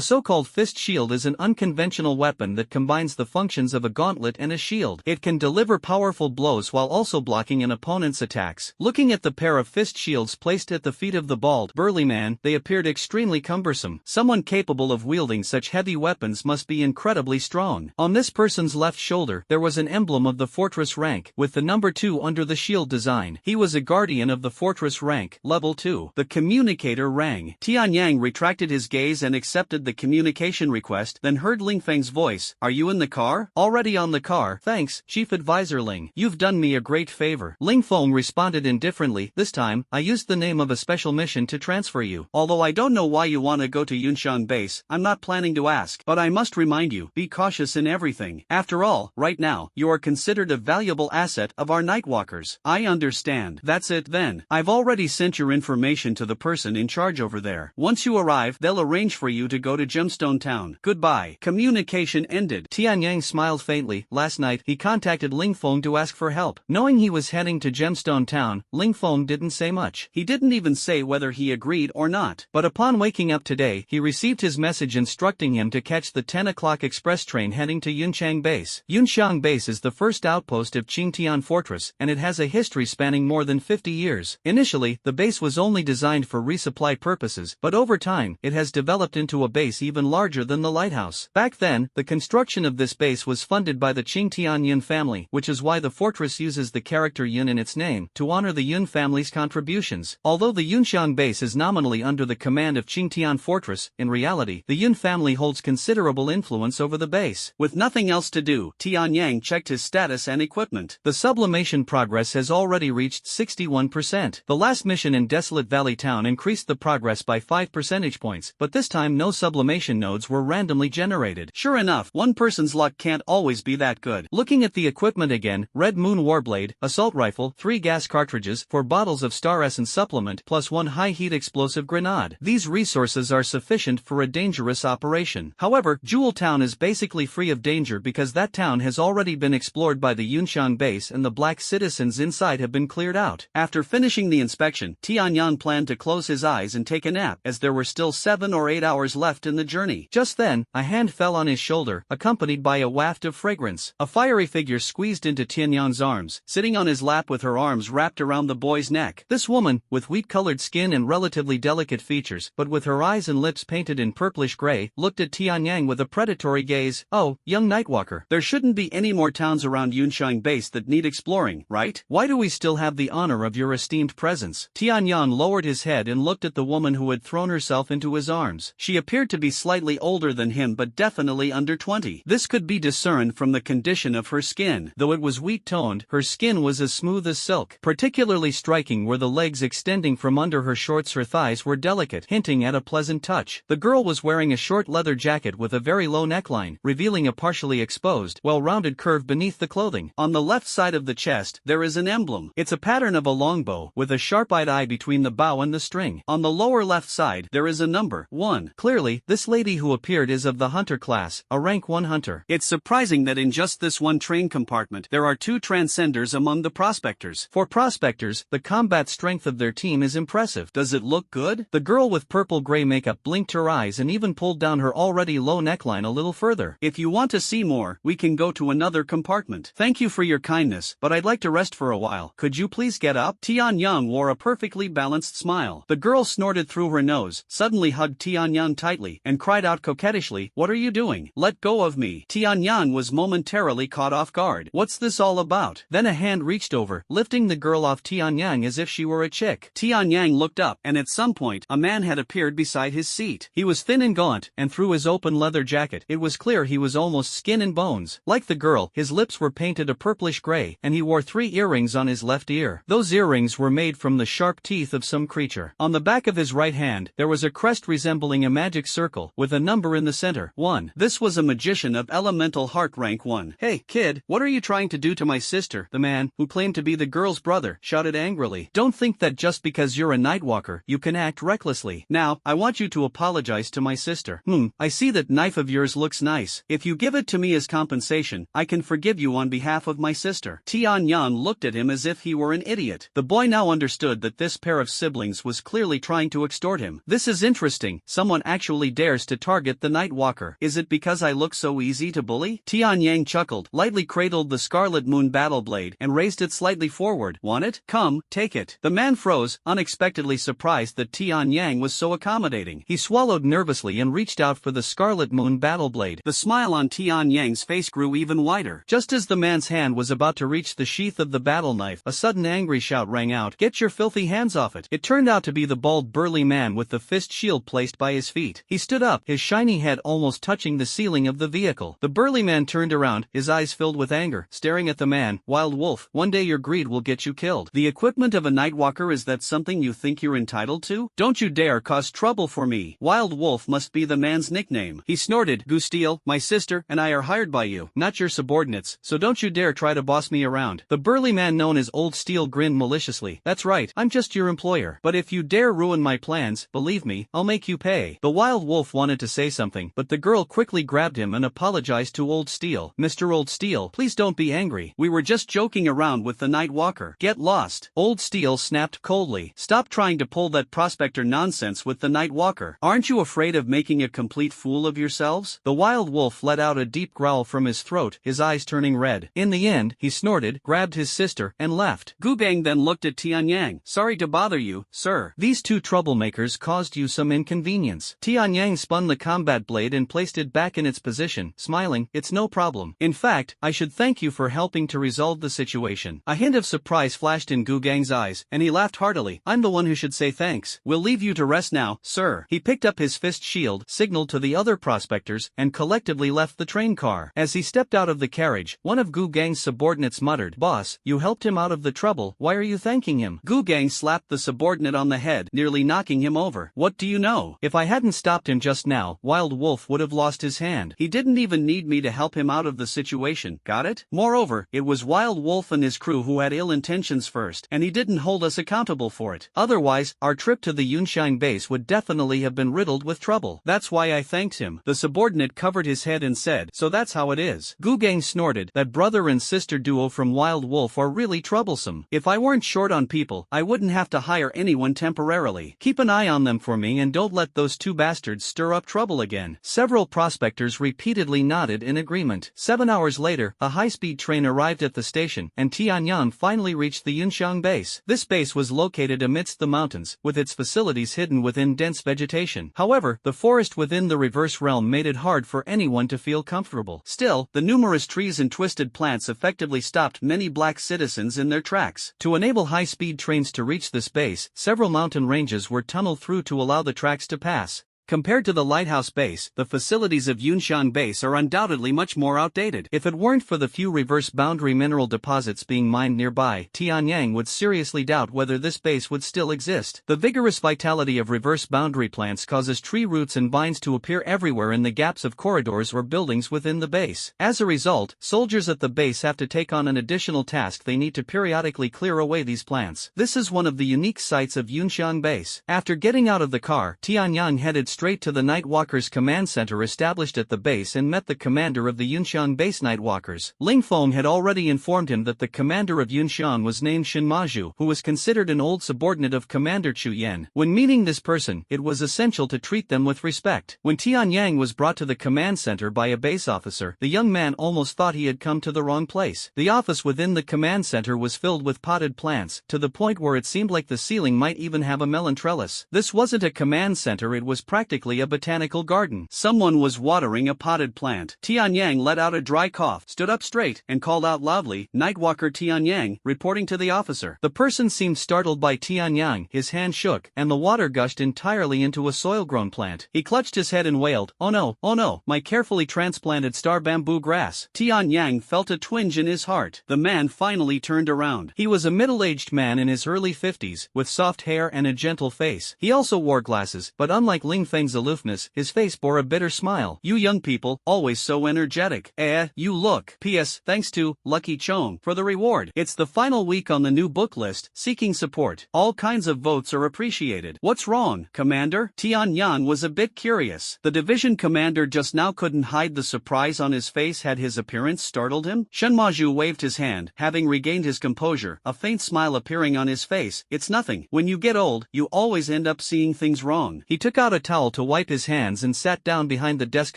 so-called fist shield is an unconventional weapon that combines the functions of a gauntlet and a shield. It can deliver powerful blows while also blocking an opponent's attacks. Looking at the pair of fist shields placed at the feet of the bald, burly man, they appeared extremely cumbersome. Someone capable of wielding such heavy weapons must be incredibly strong. On this person's left shoulder, there was an emblem of the fortress rank, with the number 2 under the shield design. He was a guardian of the fortress rank, level 2. The communicator rang. Tianyang retracted his gaze and accepted the communication request, then heard Ling Feng's voice. Are you in the car? Already on the car, thanks, Chief Advisor Ling. You've done me a great favor. Ling Feng responded indifferently. This time, I used the name of a special mission to transfer you. Although I don't know why you want to go to Yunxiang base, I'm not planning to ask. But I must remind you, be cautious in everything. After all, right now, you are considered a valuable asset of our Nightwalkers. I understand. That's it then. I've already sent your information to the person in charge over there. Once you arrive, they'll arrange for you to go to Gemstone Town. Goodbye. Communication ended. Tianyang smiled faintly. Last night, he contacted Ling Feng to ask for help. Knowing he was heading to Gemstone Town, Ling Feng didn't say much. He didn't even say whether he agreed or not. But upon waking up today, he received his message instructing him to catch the 10 o'clock express train heading to Yunxiang base. Yunxiang base is the first outpost of Qingtian Fortress, and it has a history spanning more than 50 years. Initially, the base was only designed for resupply purposes, but over time, it has developed into a base even larger than the lighthouse. Back then, the construction of this base was funded by the Qingtian Yun family, which is why the fortress uses the character Yun in its name, to honor the Yun family's contributions. Although the Yunxiang base is nominally under the command of Qingtian Fortress, in reality, the Yun family holds considerable influence over the base. With nothing else to do, Tianyang checked his status and equipment. The sublimation progress has already reached 61%. The last mission in Desolate Valley Town increased the progress by 5 percentage points, but this time no sublimation nodes were randomly generated. Sure enough, one person's luck can't always be that good. Looking at the equipment again, Red Moon Warblade, assault rifle, 3 gas cartridges, 4 bottles of Star Essence supplement, plus 1 high-heat explosive grenade. These resources are sufficient for a dangerous operation. However, Jewel Town is basically free of danger because that town has already been explored by the Yunxiang base and the black citizens inside have been cleared out. After finishing the inspection, Tianyang planned to close his eyes and take a nap, as there were still 7 or 8 hours left in the journey. Just then, a hand fell on his shoulder, accompanied by a waft of fragrance. A fiery figure squeezed into Tianyang's arms, sitting on his lap with her arms wrapped around the boy's neck. This woman, with wheat-colored skin and relatively delicate features, but with her eyes and lips painted in purplish gray, looked at Tianyang with a predatory gaze. Oh, young Nightwalker, there shouldn't be any more towns around Yunxiang base that need exploring, right? Why do we still have the honor of your esteemed presence? Tianyang lowered his head and looked at the woman who had thrown herself into his arms. She appeared to be slightly older than him but definitely under 20. This could be discerned from the condition of her skin. Though it was wheat-toned, her skin was as smooth as silk. Particularly striking were the legs extending from under her shorts. Her thighs were delicate, hinting at a pleasant touch. The girl was wearing a short leather jacket with a very low neckline, revealing a partially exposed, well-rounded curve beneath the clothing. On the left side of the chest, there is an emblem. It's a pattern of a longbow, with a sharp-eyed eye between the bow and the string. On the lower left side, there is a number 1. Clearly, this This lady who appeared is of the hunter class, a rank 1 hunter. It's surprising that in just this one train compartment there are 2 transcenders among the prospectors. For prospectors, the combat strength of their team is impressive. Does it look good? The girl with purple-gray makeup blinked her eyes and even pulled down her already low neckline a little further. If you want to see more, we can go to another compartment. Thank you for your kindness, but I'd like to rest for a while. Could you please get up? Tianyang wore a perfectly balanced smile. The girl snorted through her nose, suddenly hugged Tianyang tightly, and cried out coquettishly, "What are you doing? Let go of me." Tianyang was momentarily caught off guard. What's this all about? Then a hand reached over, lifting the girl off Tianyang as if she were a chick. Tianyang looked up, and at some point, a man had appeared beside his seat. He was thin and gaunt, and through his open leather jacket, it was clear he was almost skin and bones. Like the girl, his lips were painted a purplish gray, and he wore 3 earrings on his left ear. Those earrings were made from the sharp teeth of some creature. On the back of his right hand, there was a crest resembling a magic circle, with a number in the center, 1. This was a magician of elemental heart rank 1. "Hey, kid, what are you trying to do to my sister?" the man, who claimed to be the girl's brother, shouted angrily. "Don't think that just because you're a nightwalker, you can act recklessly. Now, I want you to apologize to my sister." I see that knife of yours looks nice. If you give it to me as compensation, I can forgive you on behalf of my sister." Tianyang looked at him as if he were an idiot. The boy now understood that this pair of siblings was clearly trying to extort him. This is interesting, someone actually dares to target the Nightwalker. Is it because I look so easy to bully? Tianyang chuckled, lightly cradled the Scarlet Moon battle blade, and raised it slightly forward. "Want it? Come, take it." The man froze, unexpectedly surprised that Tianyang was so accommodating. He swallowed nervously and reached out for the Scarlet Moon battle blade. The smile on Tianyang's face grew even wider. Just as the man's hand was about to reach the sheath of the battle knife, a sudden angry shout rang out, "Get your filthy hands off it!" It turned out to be the bald burly man with the fist shield placed by his feet. He stood up, his shiny head almost touching the ceiling of the vehicle. The burly man turned around, his eyes filled with anger, staring at the man. "Wild Wolf, one day your greed will get you killed. The equipment of a Nightwalker, is that something you think you're entitled to? Don't you dare cause trouble for me." Wild Wolf must be the man's nickname. He snorted, "Gustiel, my sister and I are hired by you, not your subordinates, so don't you dare try to boss me around." The burly man known as Old Steel grinned maliciously. "That's right, I'm just your employer. But if you dare ruin my plans, believe me, I'll make you pay." The Wild Wolf wanted to say something, but the girl quickly grabbed him and apologized to Old Steel. "Mr. Old Steel, please don't be angry. We were just joking around with the Nightwalker. Get lost." Old Steel snapped coldly. "Stop trying to pull that prospector nonsense with the Nightwalker. Aren't you afraid of making a complete fool of yourselves?" The Wild Wolf let out a deep growl from his throat, his eyes turning red. In the end, he snorted, grabbed his sister, and left. Gugang then looked at Tianyang. "Sorry to bother you, sir. These 2 troublemakers caused you some inconvenience." Tianyang spun the combat blade and placed it back in its position, smiling, "It's no problem. In fact, I should thank you for helping to resolve the situation." A hint of surprise flashed in Gugang's eyes, and he laughed heartily. "I'm the one who should say thanks. We'll leave you to rest now, sir." He picked up his fist shield, signaled to the other prospectors, and collectively left the train car. As he stepped out of the carriage, one of Gugang's subordinates muttered, "Boss, you helped him out of the trouble, why are you thanking him?" Gugang slapped the subordinate on the head, nearly knocking him over. "What do you know? If I hadn't stopped him just now, Wild Wolf would have lost his hand. He didn't even need me to help him out of the situation, got it? Moreover, it was Wild Wolf and his crew who had ill intentions first, and he didn't hold us accountable for it. Otherwise, our trip to the Yunshine base would definitely have been riddled with trouble. That's why I thanked him." The subordinate covered his head and said, "So that's how it is." Gugang snorted, "That brother and sister duo from Wild Wolf are really troublesome. If I weren't short on people, I wouldn't have to hire anyone temporarily. Keep an eye on them for me and don't let those 2 bastards stir up trouble again." Several prospectors repeatedly nodded in agreement. 7 hours later, a high-speed train arrived at the station, and Tianyang finally reached the Yunxiang base. This base was located amidst the mountains, with its facilities hidden within dense vegetation. However, the forest within the reverse realm made it hard for anyone to feel comfortable. Still, the numerous trees and twisted plants effectively stopped many black citizens in their tracks. To enable high-speed trains to reach this base, several mountain ranges were tunneled through to allow the tracks to pass. Compared to the Lighthouse Base, the facilities of Yunxiang Base are undoubtedly much more outdated. If it weren't for the few reverse boundary mineral deposits being mined nearby, Tianyang would seriously doubt whether this base would still exist. The vigorous vitality of reverse boundary plants causes tree roots and vines to appear everywhere in the gaps of corridors or buildings within the base. As a result, soldiers at the base have to take on an additional task: they need to periodically clear away these plants. This is one of the unique sights of Yunxiang Base. After getting out of the car, Tianyang headed straight to the Nightwalkers command center established at the base and met the commander of the Yunxian base Nightwalkers. Ling Feng had already informed him that the commander of Yunxian was named Shinmaju, who was considered an old subordinate of Commander Chu Yan. When meeting this person, it was essential to treat them with respect. When Tian Yang was brought to the command center by a base officer, the young man almost thought he had come to the wrong place. The office within the command center was filled with potted plants, to the point where it seemed like the ceiling might even have a melon trellis. This wasn't a command center, it was practically a botanical garden. Someone was watering a potted plant. Tian Yang let out a dry cough, stood up straight, and called out loudly, "Nightwalker Tian Yang, reporting to the officer." The person seemed startled by Tian Yang, his hand shook, and the water gushed entirely into a soil-grown plant. He clutched his head and wailed, oh no, my carefully transplanted star bamboo grass." Tian Yang felt a twinge in his heart. The man finally turned around. He was a middle-aged man in his early 50s, with soft hair and a gentle face. He also wore glasses, but unlike Ling Feng's aloofness, his face bore a bitter smile. "You young people, always so energetic. You look. P.S. Thanks to Lucky Chong for the reward. It's the final week on the new book list, seeking support. All kinds of votes are appreciated." "What's wrong, Commander?" Tian Yang was a bit curious. The division commander just now couldn't hide the surprise on his face. Had his appearance startled him? Shenmaju waved his hand, having regained his composure, a faint smile appearing on his face. "It's nothing. When you get old, you always end up seeing things wrong." He took out a towel to wipe his hands and sat down behind the desk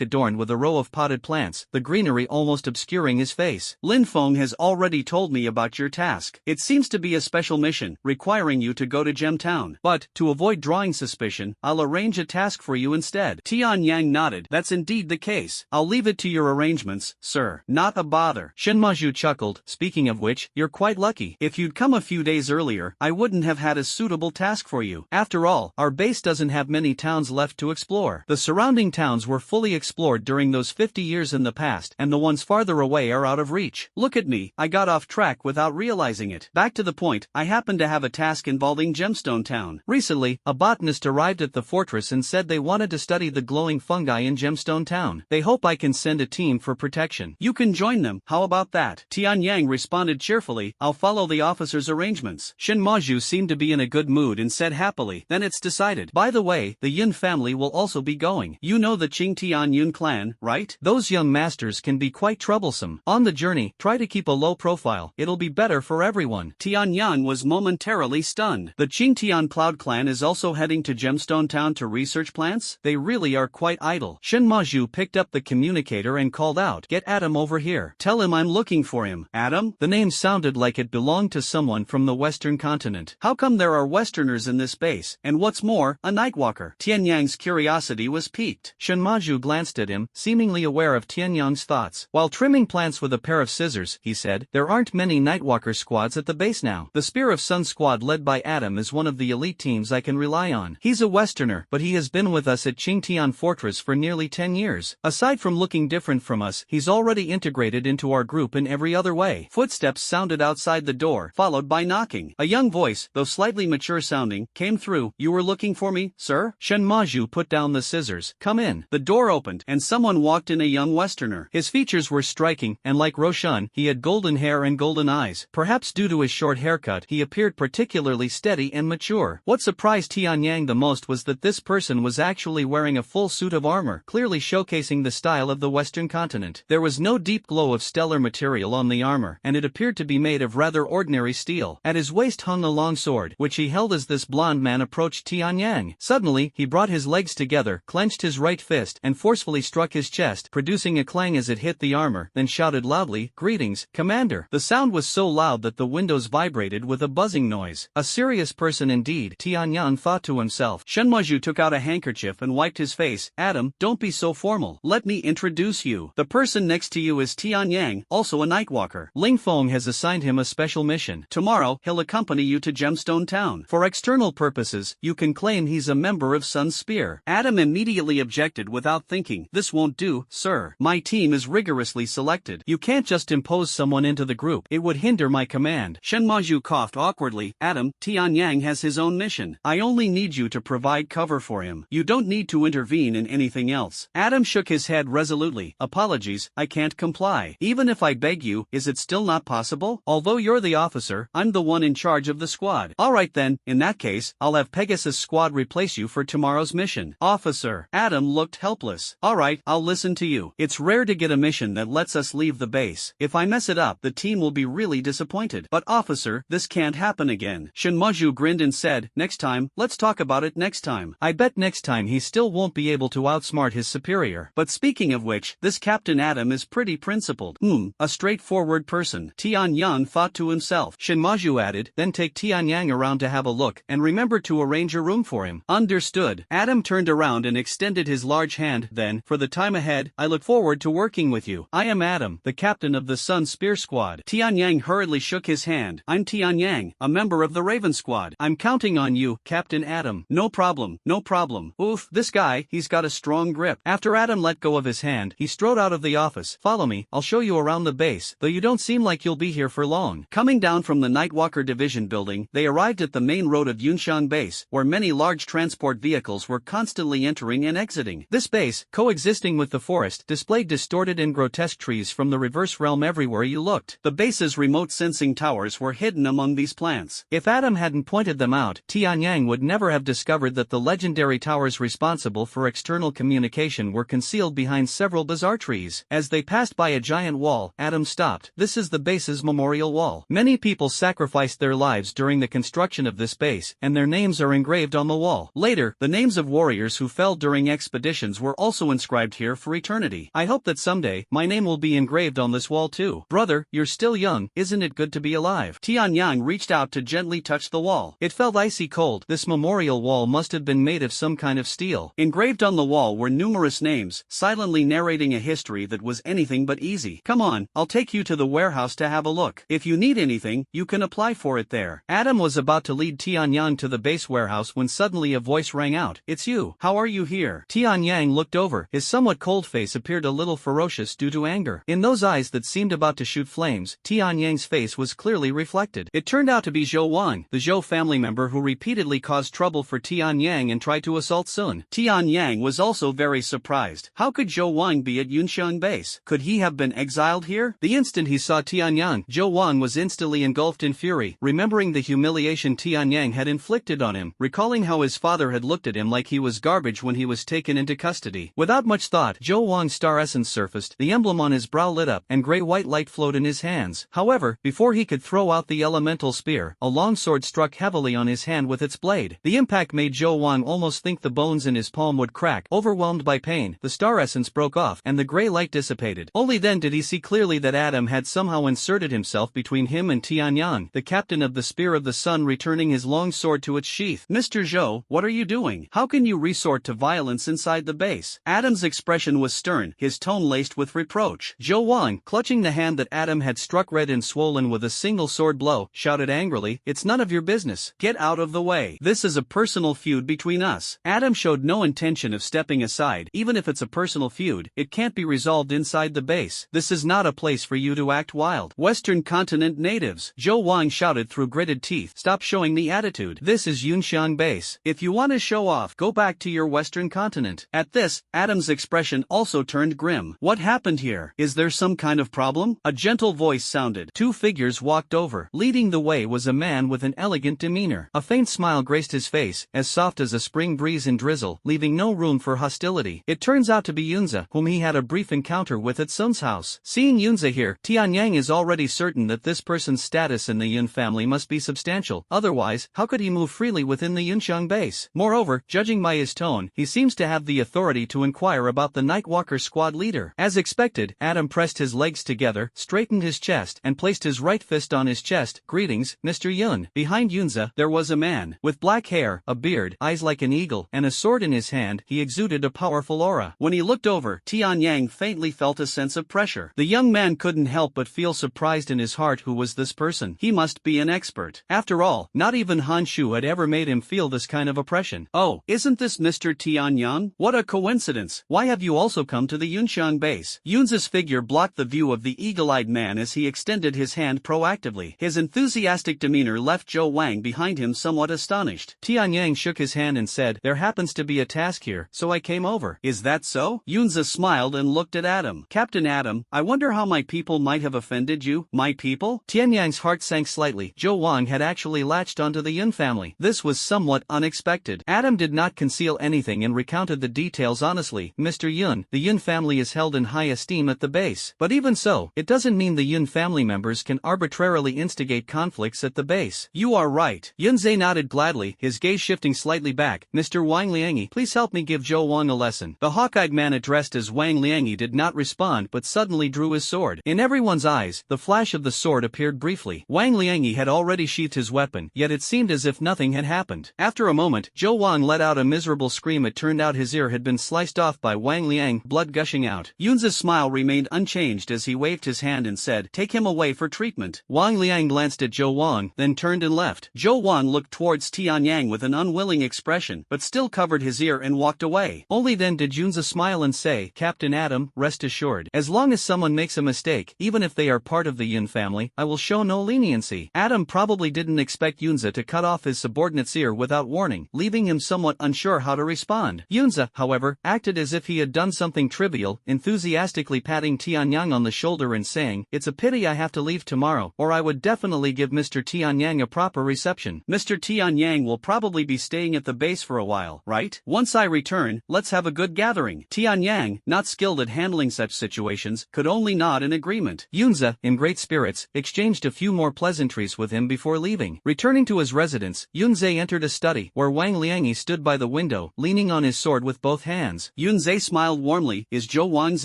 adorned with a row of potted plants, the greenery almost obscuring his face. "Lin Feng has already told me about your task. It seems to be a special mission, requiring you to go to Gemtown. But, to avoid drawing suspicion, I'll arrange a task for you instead." Tian Yang nodded. "That's indeed the case. I'll leave it to your arrangements, sir. Not a bother." Shenmaju chuckled. "Speaking of which, you're quite lucky. If you'd come a few days earlier, I wouldn't have had a suitable task for you. After all, our base doesn't have many towns left to explore. The surrounding towns were fully explored during those 50 years in the past, and the ones farther away are out of reach. Look at me, I got off track without realizing it. Back to the point, I happen to have a task involving Gemstone Town. Recently, a botanist arrived at the fortress and said they wanted to study the glowing fungi in Gemstone Town. They hope I can send a team for protection. You can join them, how about that?" Tian Yang responded cheerfully, "I'll follow the officer's arrangements." Shinmaju seemed to be in a good mood and said happily, "Then it's decided. By the way, the Yun family will also be going. You know the Qingtian Yun clan, right? Those young masters can be quite troublesome. On the journey, try to keep a low profile. It'll be better for everyone." Tian Yang was momentarily stunned. The Qingtian Cloud clan is also heading to Gemstone Town to research plants? They really are quite idle. Shinmaju picked up the communicator and called out, "Get Adam over here. Tell him I'm looking for him." Adam? The name sounded like it belonged to someone from the Western continent. How come there are Westerners in this base, and what's more, a Nightwalker? Tian Yang's curiosity was piqued. Shinmaju glanced at him, seemingly aware of Tian Yang's thoughts. "While trimming plants with a pair of scissors," he said, "there aren't many Nightwalker squads at the base now. The Spear of Sun squad led by Adam is one of the elite teams I can rely on. He's a Westerner, but he has been with us at Qingtian Fortress for nearly 10 years. Aside from looking different from us, he's already integrated into our group in every other way." Footsteps sounded outside the door, followed by knocking. A young voice, though slightly mature sounding, came through. "You were looking for me, sir?" Shenmaju put down the scissors. "Come in." The door opened, and someone walked in, a young Westerner. His features were striking, and like Roshan, he had golden hair and golden eyes. Perhaps due to his short haircut, he appeared particularly steady and mature. What surprised Tian Yang the most was that this person was actually wearing a full suit of armor, clearly showcasing the style of the Western continent. There was no deep glow of stellar material on the armor, and it appeared to be made of rather ordinary steel. At his waist hung a long sword, which he held as this blond man approached Tian Yang. Suddenly, he brought his legs together, clenched his right fist, and forcefully struck his chest, producing a clang as it hit the armor, then shouted loudly, "Greetings, Commander." The sound was so loud that the windows vibrated with a buzzing noise. A serious person indeed, Tian Yang thought to himself. Shenmaju took out a handkerchief and wiped his face. "Adam, don't be so formal. Let me introduce you. The person next to you is Tian Yang, also a Nightwalker. Ling Feng has assigned him a special mission. Tomorrow, he'll accompany you to Gemstone Town. For external purposes, you can claim he's a member of Sun's Spear." Adam immediately objected without thinking. "This won't do, sir. My team is rigorously selected. You can't just impose someone into the group. It would hinder my command." Shenmaju coughed awkwardly. "Adam, Tian Yang has his own mission. I only need you to provide cover for him. You don't need to intervene in anything else." Adam shook his head resolutely. "Apologies, I can't comply. Even if I beg you, is it still not possible? Although you're the officer, I'm the one in charge of the squad." "Alright then, in that case, I'll have Pegasus squad replace you for tomorrow's mission." mission. Officer. Adam looked helpless. Alright, I'll listen to you. It's rare to get a mission that lets us leave the base. If I mess it up, the team will be really disappointed. But officer, this can't happen again. Shinmaju grinned and said, next time, let's talk about it next time. I bet next time he still won't be able to outsmart his superior. But speaking of which, this Captain Adam is pretty principled. A straightforward person. Tian Yang thought to himself. Shinmaju added, then take Tian Yang around to have a look, and remember to arrange a room for him. Understood. Adam turned around and extended his large hand. Then, for the time ahead, I look forward to working with you. I am Adam, the captain of the Sun Spear Squad. Tian Yang hurriedly shook his hand. I'm Tian Yang, a member of the Raven Squad. I'm counting on you, Captain Adam. No problem, no problem. Oof, this guy, he's got a strong grip. After Adam let go of his hand, he strode out of the office. Follow me, I'll show you around the base, though you don't seem like you'll be here for long. Coming down from the Nightwalker Division building, they arrived at the main road of Yunshan Base, where many large transport vehicles were constantly entering and exiting. This base, coexisting with the forest, displayed distorted and grotesque trees from the reverse realm everywhere you looked. The base's remote sensing towers were hidden among these plants. If Adam hadn't pointed them out, Tian Yang would never have discovered that the legendary towers responsible for external communication were concealed behind several bizarre trees. As they passed by a giant wall, Adam stopped. This is the base's memorial wall. Many people sacrificed their lives during the construction of this base, and their names are engraved on the wall. Later, the names of warriors who fell during expeditions were also inscribed here for eternity. I hope that someday, my name will be engraved on this wall too. Brother, you're still young, isn't it good to be alive? Tian Yang reached out to gently touch the wall. It felt icy cold. This memorial wall must have been made of some kind of steel. Engraved on the wall were numerous names, silently narrating a history that was anything but easy. Come on, I'll take you to the warehouse to have a look. If you need anything, you can apply for it there. Adam was about to lead Tian Yang to the base warehouse when suddenly a voice rang out. It's you. How are you here? Tian Yang looked over. His somewhat cold face appeared a little ferocious due to anger. In those eyes that seemed about to shoot flames, Tian Yang's face was clearly reflected. It turned out to be Zhou Wang, the Zhou family member who repeatedly caused trouble for Tian Yang and tried to assault Sun. Tian Yang was also very surprised. How could Zhou Wang be at Yunshan Base? Could he have been exiled here? The instant he saw Tian Yang, Zhou Wang was instantly engulfed in fury, remembering the humiliation Tian Yang had inflicted on him, recalling how his father had looked at him like he was garbage when he was taken into custody. Without much thought, Zhou Wang's star essence surfaced, the emblem on his brow lit up, and gray-white light flowed in his hands. However, before he could throw out the elemental spear, a long sword struck heavily on his hand with its blade. The impact made Zhou Wang almost think the bones in his palm would crack. Overwhelmed by pain, the star essence broke off, and the gray light dissipated. Only then did he see clearly that Adam had somehow inserted himself between him and Tian Yang, the captain of the Spear of the Sun, returning his long sword to its sheath. Mr. Zhou, what are you doing? How can you resort to violence inside the base? Adam's expression was stern, his tone laced with reproach. Zhou Wang, clutching the hand that Adam had struck red and swollen with a single sword blow, shouted angrily, "It's none of your business. Get out of the way. This is a personal feud between us." Adam showed no intention of stepping aside. Even if it's a personal feud, it can't be resolved inside the base. This is not a place for you to act wild. Western continent natives, Zhou Wang shouted through gritted teeth. Stop showing the attitude. This is Yunshan Base. If you want to show off, go back to your western continent. At this, Adam's expression also turned grim. What happened here? Is there some kind of problem? A gentle voice sounded. Two figures walked over. Leading the way was a man with an elegant demeanor. A faint smile graced his face, as soft as a spring breeze in drizzle, leaving no room for hostility. It turns out to be Yunza, whom he had a brief encounter with at Sun's house. Seeing Yunza here, Tian Yang is already certain that this person's status in the Yun family must be substantial. Otherwise, how could he move freely within the Yunshang base? Moreover, judging by his tone, he seems to have the authority to inquire about the Nightwalker squad leader. As expected, Adam pressed his legs together, straightened his chest, and placed his right fist on his chest. Greetings, Mr. Yun. Behind Yunza, there was a man. With black hair, a beard, eyes like an eagle, and a sword in his hand, he exuded a powerful aura. When he looked over, Tian Yang faintly felt a sense of pressure. The young man couldn't help but feel surprised in his heart. Who was this person? He must be an expert. After all, not even Han Shu had ever made him feel this kind of oppression. Oh, isn't this Mr. Tian Yang? What a coincidence. Why have you also come to the Yunshan base? Yunza's figure blocked the view of the eagle-eyed man as he extended his hand proactively. His enthusiastic demeanor left Zhou Wang behind him somewhat astonished. Tian Yang shook his hand and said, "There happens to be a task here, so I came over." Is that so? Yunza smiled and looked at Adam. Captain Adam, I wonder how my people might have offended you. My people? Tian Yang's heart sank slightly. Zhou Wang had actually latched onto the Yun family. This was somewhat unexpected. Adam did not conceal anything and recounted the details honestly. Mr. Yun, the Yun family is held in high esteem at the base. But even so, it doesn't mean the Yun family members can arbitrarily instigate conflicts at the base. You are right. Yunze nodded gladly, his gaze shifting slightly back. Mr. Wang Liangi, please help me give Zhou Wang a lesson. The hawk-eyed man addressed as Wang Liangi did not respond but suddenly drew his sword. In everyone's eyes, the flash of the sword appeared briefly. Wang Liangi had already sheathed his weapon, yet it seemed as if nothing had happened. After a moment, Zhou Wang let out a miserable scream. It turned out his ear had been sliced off by Wang Liang, blood gushing out. Yunze's smile remained unchanged as he waved his hand and said, "Take him away for treatment." Wang Liang glanced at Zhou Wang, then turned and left. Zhou Wang looked towards Tianyang with an unwilling expression, but still covered his ear and walked away. Only then did Yunze smile and say, "Captain Adam, rest assured. As long as someone makes a mistake, even if they are part of the Yun family, I will show no leniency." Adam probably didn't expect Yunze to cut off his subordinate's ear without warning, leaving him somewhat unsure how to respond. Yunze, however, acted as if he had done something trivial, enthusiastically patting Tianyang on the shoulder and saying, "It's a pity I have to leave tomorrow, or I would definitely give Mr. Tianyang a proper reception. Mr. Tianyang will probably be staying at the base for a while, right? Once I return, let's have a good gathering." Tianyang, not skilled at handling such situations, could only nod in agreement. Yunze, in great spirits, exchanged a few more pleasantries with him before leaving. Returning to his residence, Yunze entered a study, where Wang Liangi stood by the window, leaning on his sword with both hands. Yunze smiled warmly. "Is Zhou Wang's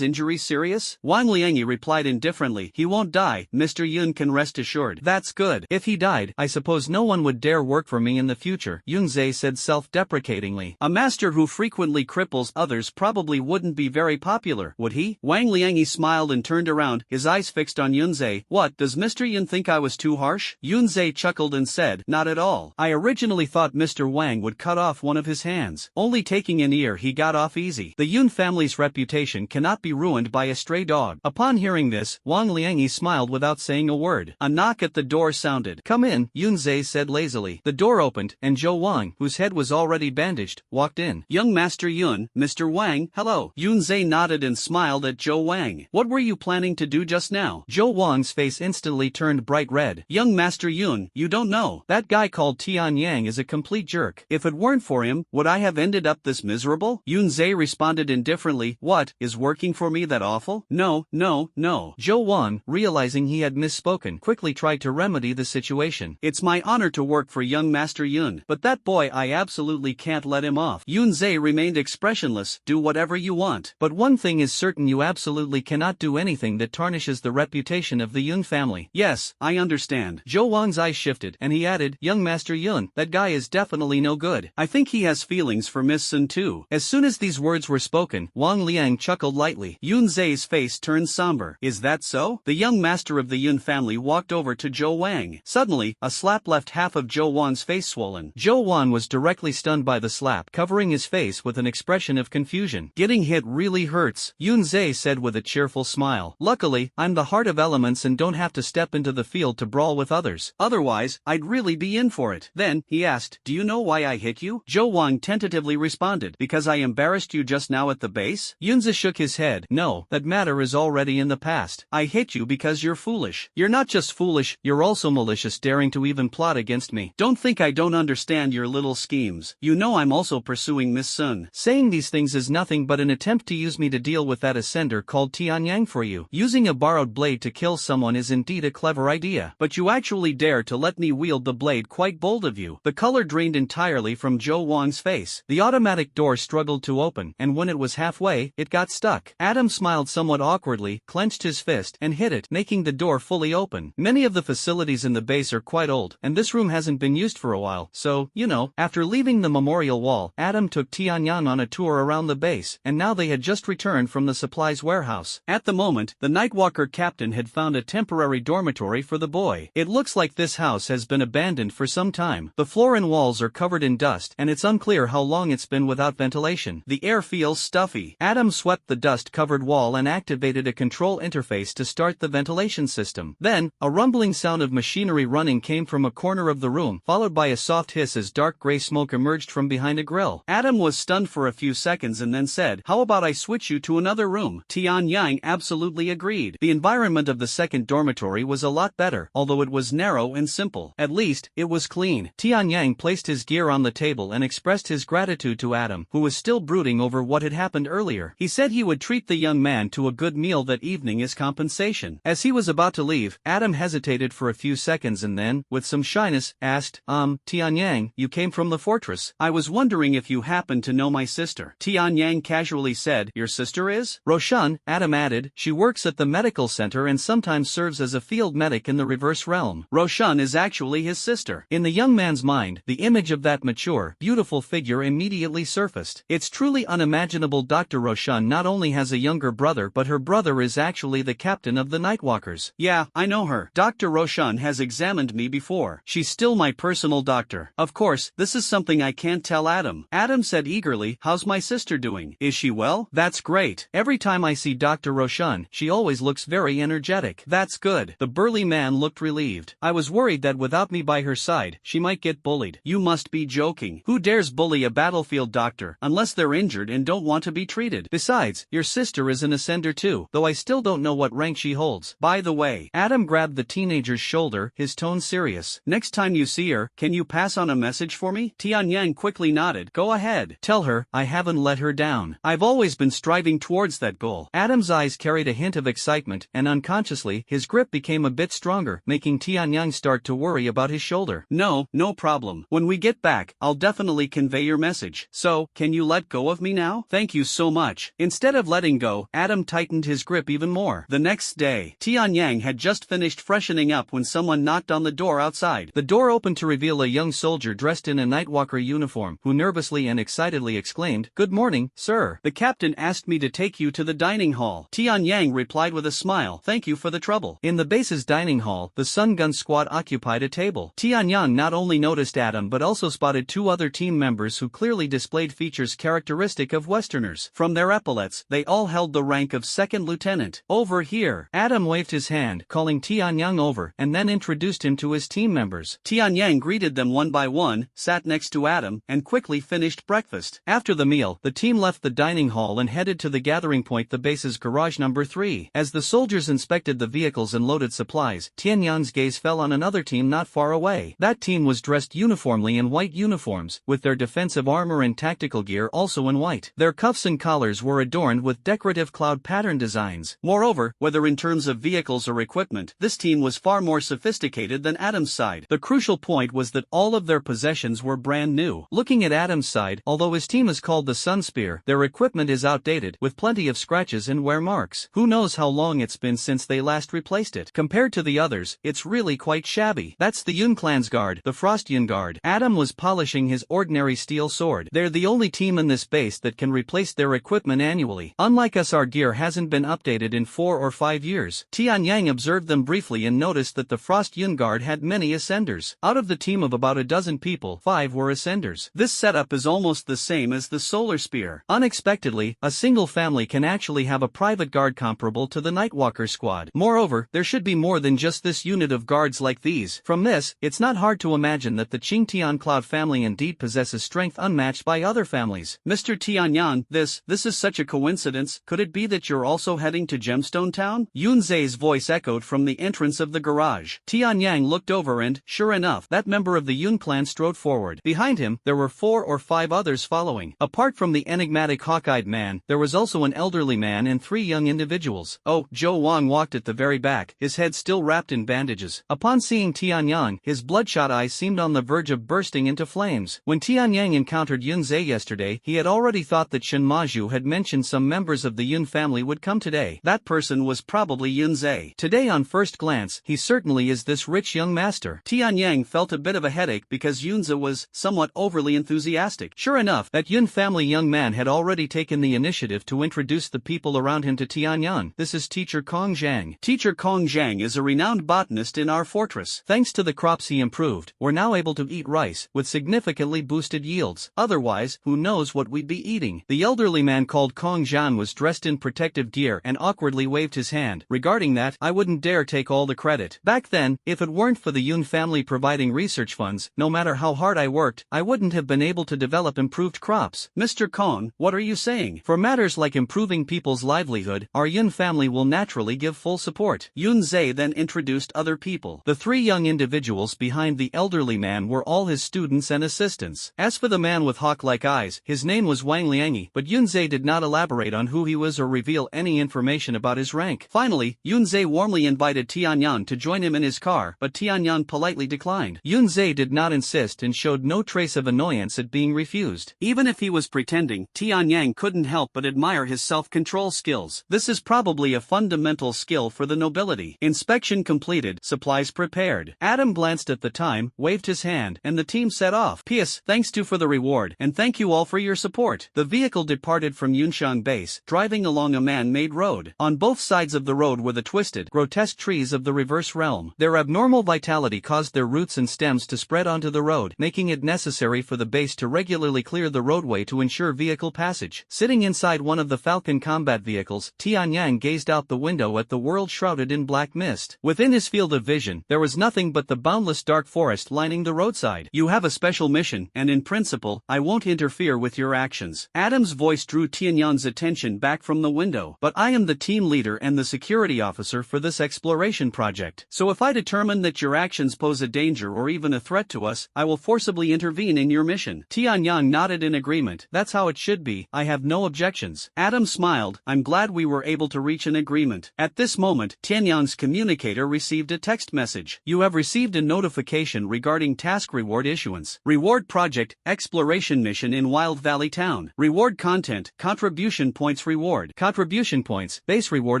injury serious?" Wang Liangi replied indifferently, "He won't die, Mr. Yun can rest assured." "That's good. If he died, I suppose no one would dare work for me in the future," Yunze said self-deprecatingly. "A master who frequently cripples others probably wouldn't be very popular, would he?" Wang Liangi smiled and turned around, his eyes fixed on Yunze. "What, does Mr. Yun think I was too harsh?" Yunze chuckled and said, "Not at all. I originally thought Mr. Wang would cut off one of his hands. Only taking an ear he got off easy. The Yun family's reputation cannot be ruined by a stray dog." Upon hearing this, Wang Liangi smiled without saying a word. A knock at the door sounded. "Come in," Yunze said lazily. The door opened, and Zhou Wang, whose head was already bandaged, walked in. "Young Master Yun, Mr. Wang, hello." Yunze nodded and smiled at Zhou Wang. "What were you planning to do just now?" Zhou Wang's face instantly turned bright red. "Young Master Yun, you don't know. That guy called Tianyang is a complete jerk. If it weren't for him, would I have ended up this miserable?" Yunze responded indifferently. "What, is working for me that awful?" No. Zhou Wang, realizing he had misspoken, quickly tried to remedy the situation. "It's my honor to work for young Master Yun, but that boy I absolutely can't let him off." Yunze remained expressionless. "Do whatever you want. But one thing is certain, you absolutely cannot do anything that tarnishes the reputation of the Yun family." "Yes, I understand." Zhou Wang's eyes shifted, and he added, "Young Master Yun, that guy is definitely no good. I think he has feelings for Miss Sun too." As soon as these words were spoken, Wang Liang chuckled lightly. Yunze's face turned somber. "Is that so?" The young master of the Yun family walked over to Zhou Wang. Suddenly, a slap left half of Zhou Wang's face swollen. Zhou Wang was directly stunned by the slap, covering his face with an expression of confusion. "Getting hit really hurts," Yunze said with a cheerful smile. "Luckily, I'm the heart of elements and don't have to step into the field to brawl with others. Otherwise, I'd really be in for it." Then, he asked, "Do you know why I hit you?" Zhou Wang tentatively responded, "Because I embarrassed you just now at the base?" Yunze shook his head. "No, that matter is already in the past. I hit you because you're foolish. You're not just foolish, you're also malicious, daring to even plot against me. Don't think I don't understand your little schemes. You know I'm also pursuing Miss Sun. Saying these things is nothing but an attempt to use me to deal with that ascender called Tianyang for you. Using a borrowed blade to kill someone is indeed a clever idea. But you actually dare to let me wield the blade, quite bold of you." The color drained entirely from Zhou Wang's face. The automatic door struggled to open, and when it was halfway, it got stuck. Adam smiled somewhat awkwardly, clenched his fist, and hit it, making the door fully open. Many of the facilities in the base are quite old, and this room hasn't been used for a while, so, you know. After leaving the memorial wall, Adam took Tianyang on a tour around the base, and now they had just returned from the supplies warehouse. At the moment, the Nightwalker captain had found a temporary dormitory for the boy. It looks like this house has been abandoned for some time. The floor and walls are covered in dust, and it's unclear how long it's been without ventilation. The air feels stuffy. Adam swept the dust-covered wall and activated a control interface to start the ventilation system. Then, a rumbling sound of machinery running came from a corner of the room, followed by a soft hiss as dark gray smoke emerged from behind a grill. Adam was stunned for a few seconds and then said, "How about I switch you to another room?" Tianyang absolutely agreed. The environment of the second dormitory was a lot better, although it was narrow and simple. At least, it was clean. Tianyang placed his gear on the table and expressed expressed his gratitude to Adam, who was still brooding over what had happened earlier. He said he would treat the young man to a good meal that evening as compensation. As he was about to leave, Adam hesitated for a few seconds and then, with some shyness, asked, Tianyang, you came from the fortress. I was wondering if you happen to know my sister. Tianyang casually said, your sister is? Roshan, Adam added, she works at the medical center and sometimes serves as a field medic in the reverse realm. Roshan is actually his sister. In the young man's mind, the image of that mature, beautiful figure immediately surfaced. It's truly unimaginable. Dr. Roshan not only has a younger brother but her brother is actually the captain of the Nightwalkers. Yeah, I know her. Dr. Roshan has examined me before. She's still my personal doctor. Of course, this is something I can't tell Adam. Adam said eagerly, how's my sister doing? Is she well? That's great. Every time I see Dr. Roshan, she always looks very energetic. That's good. The burly man looked relieved. I was worried that without me by her side, she might get bullied. You must be joking. Who dares bully a battlefield doctor, unless they're injured and don't want to be treated? Besides, your sister is an ascender too, though I still don't know what rank she holds. By the way, Adam grabbed the teenager's shoulder, his tone serious. Next time you see her, can you pass on a message for me? Tianyang quickly nodded. Go ahead. Tell her, I haven't let her down. I've always been striving towards that goal. Adam's eyes carried a hint of excitement, and unconsciously, his grip became a bit stronger, making Tianyang start to worry about his shoulder. No problem. When we get back, I'll definitely convey your message. So, can you let go of me now? Thank you so much. Instead of letting go, Adam tightened his grip even more. The next day, Tianyang had just finished freshening up when someone knocked on the door outside. The door opened to reveal a young soldier dressed in a Nightwalker uniform, who nervously and excitedly exclaimed, Good morning, sir. The captain asked me to take you to the dining hall. Tianyang replied with a smile, thank you for the trouble. In the base's dining hall, the Sun Gun Squad occupied a table. Tianyang not only noticed Adam but also spotted two other team members who clearly displayed features characteristic of Westerners. From their epaulets, they all held the rank of second lieutenant. Over here. Adam waved his hand, calling Tianyang over, and then introduced him to his team members. Tianyang greeted them one by one, sat next to Adam, and quickly finished breakfast. After the meal, the team left the dining hall and headed to the gathering point, the base's garage number 3. As the soldiers inspected the vehicles and loaded supplies, Tianyang's gaze fell on another team not far away. That team was dressed uniformly in white uniforms, with their defensive armor and tactical gear also in white. Their cuffs and collars were adorned with decorative cloud pattern designs. Moreover, whether in terms of vehicles or equipment, this team was far more sophisticated than Adam's side. The crucial point was that all of their possessions were brand new. Looking at Adam's side, although his team is called the Sun Spear, their equipment is outdated, with plenty of scratches and wear marks. Who knows how long it's been since they last replaced it. Compared to the others, it's really quite shabby. That's the Yun Clan's guard, the Frost Yun guard. Adam was polishing his ordinary steel sword. They're the only team in this base that can replace their equipment annually. Unlike us, our gear hasn't been updated in 4 or 5 years. Tianyang observed them briefly and noticed that the Frost Yun guard had many ascenders. Out of the team of about a dozen people, 5 were ascenders. This setup is almost the same as the Solar Spear. Unexpectedly, a single family can actually have a private guard comparable to the Nightwalker squad. Moreover, there should be more than just this unit of guards like these. From this, it's not hard to imagine that the Qingtian Cloud family indeed possesses strength unmatched by other families. Mr. Tianyang, this is such a coincidence. Could it be that you're also heading to Gemstone Town? Yunzei's voice echoed from the entrance of the garage. Tianyang looked over and, sure enough, that member of the Yun clan strode forward. Behind him, there were 4 or 5 others following. Apart from the enigmatic hawk-eyed man, there was also an elderly man and 3 young individuals. Oh, Zhou Wang walked at the very back, his head still wrapped in bandages. Upon seeing Tianyang, his bloodshot eyes seemed on the verge of bursting into flames. When Tianyang encountered Yunzei yesterday, he had already thought that Shen Maju had mentioned some members of the Yun family would come today. That person was probably Yunzei. Today, on first glance, he certainly is this rich young master. Tianyang felt a bit of a headache because Yunzei was somewhat overly enthusiastic. Sure enough, that Yun family young man had already taken the initiative to introduce the people around him to Tianyang. This is Teacher Kong Zhang. Teacher Kong Zhang is a renowned botanist in our fortress. Thanks to the crops he improved, we're now able to eat rice, with significantly boosted yields. Otherwise, who knows what we'd be eating. The elderly man called Kong Zhan was dressed in protective gear and awkwardly waved his hand. Regarding that, I wouldn't dare take all the credit. Back then, if it weren't for the Yun family providing research funds, no matter how hard I worked, I wouldn't have been able to develop improved crops. Mr. Kong, what are you saying? For matters like improving people's livelihood, our Yun family will naturally give full support. Yunzei then introduced other people. The 3 young individuals behind the elderly man were all his students and assistants. As As for the man with hawk-like eyes, his name was Wang Liangi, but Yunzhe did not elaborate on who he was or reveal any information about his rank. Finally, Yunzhe warmly invited Tianyan to join him in his car, but Tianyan politely declined. Yunzhe did not insist and showed no trace of annoyance at being refused. Even if he was pretending, Tianyang couldn't help but admire his self-control skills. This is probably a fundamental skill for the nobility. Inspection completed, supplies prepared. Adam glanced at the time, waved his hand, and the team set off. P.S. Thanks to for the reward, and thank you all for your support. The vehicle departed from Yunxiang base, driving along a man-made road. On both sides of the road were the twisted, grotesque trees of the reverse realm. Their abnormal vitality caused their roots and stems to spread onto the road, making it necessary for the base to regularly clear the roadway to ensure vehicle passage. Sitting inside one of the Falcon combat vehicles, Tianyang gazed out the window at the world shrouded in black mist. Within his field of vision, there was nothing but the boundless dark forest lining the roadside. You have a special mission, and in principle, I won't interfere with your actions. Adam's voice drew Tianyang's attention back from the window. But I am the team leader and the security officer for this exploration project. So if I determine that your actions pose a danger or even a threat to us, I will forcibly intervene in your mission. Tianyang nodded in agreement. That's how it should be. I have no objections. Adam smiled. I'm glad we were able to reach an agreement. At this moment, Tianyang's communicator received a text message. You have received a notification regarding task reward issuance. Reward project, exploration mission in Wild Valley Town. Reward content, contribution points reward. Contribution points, base reward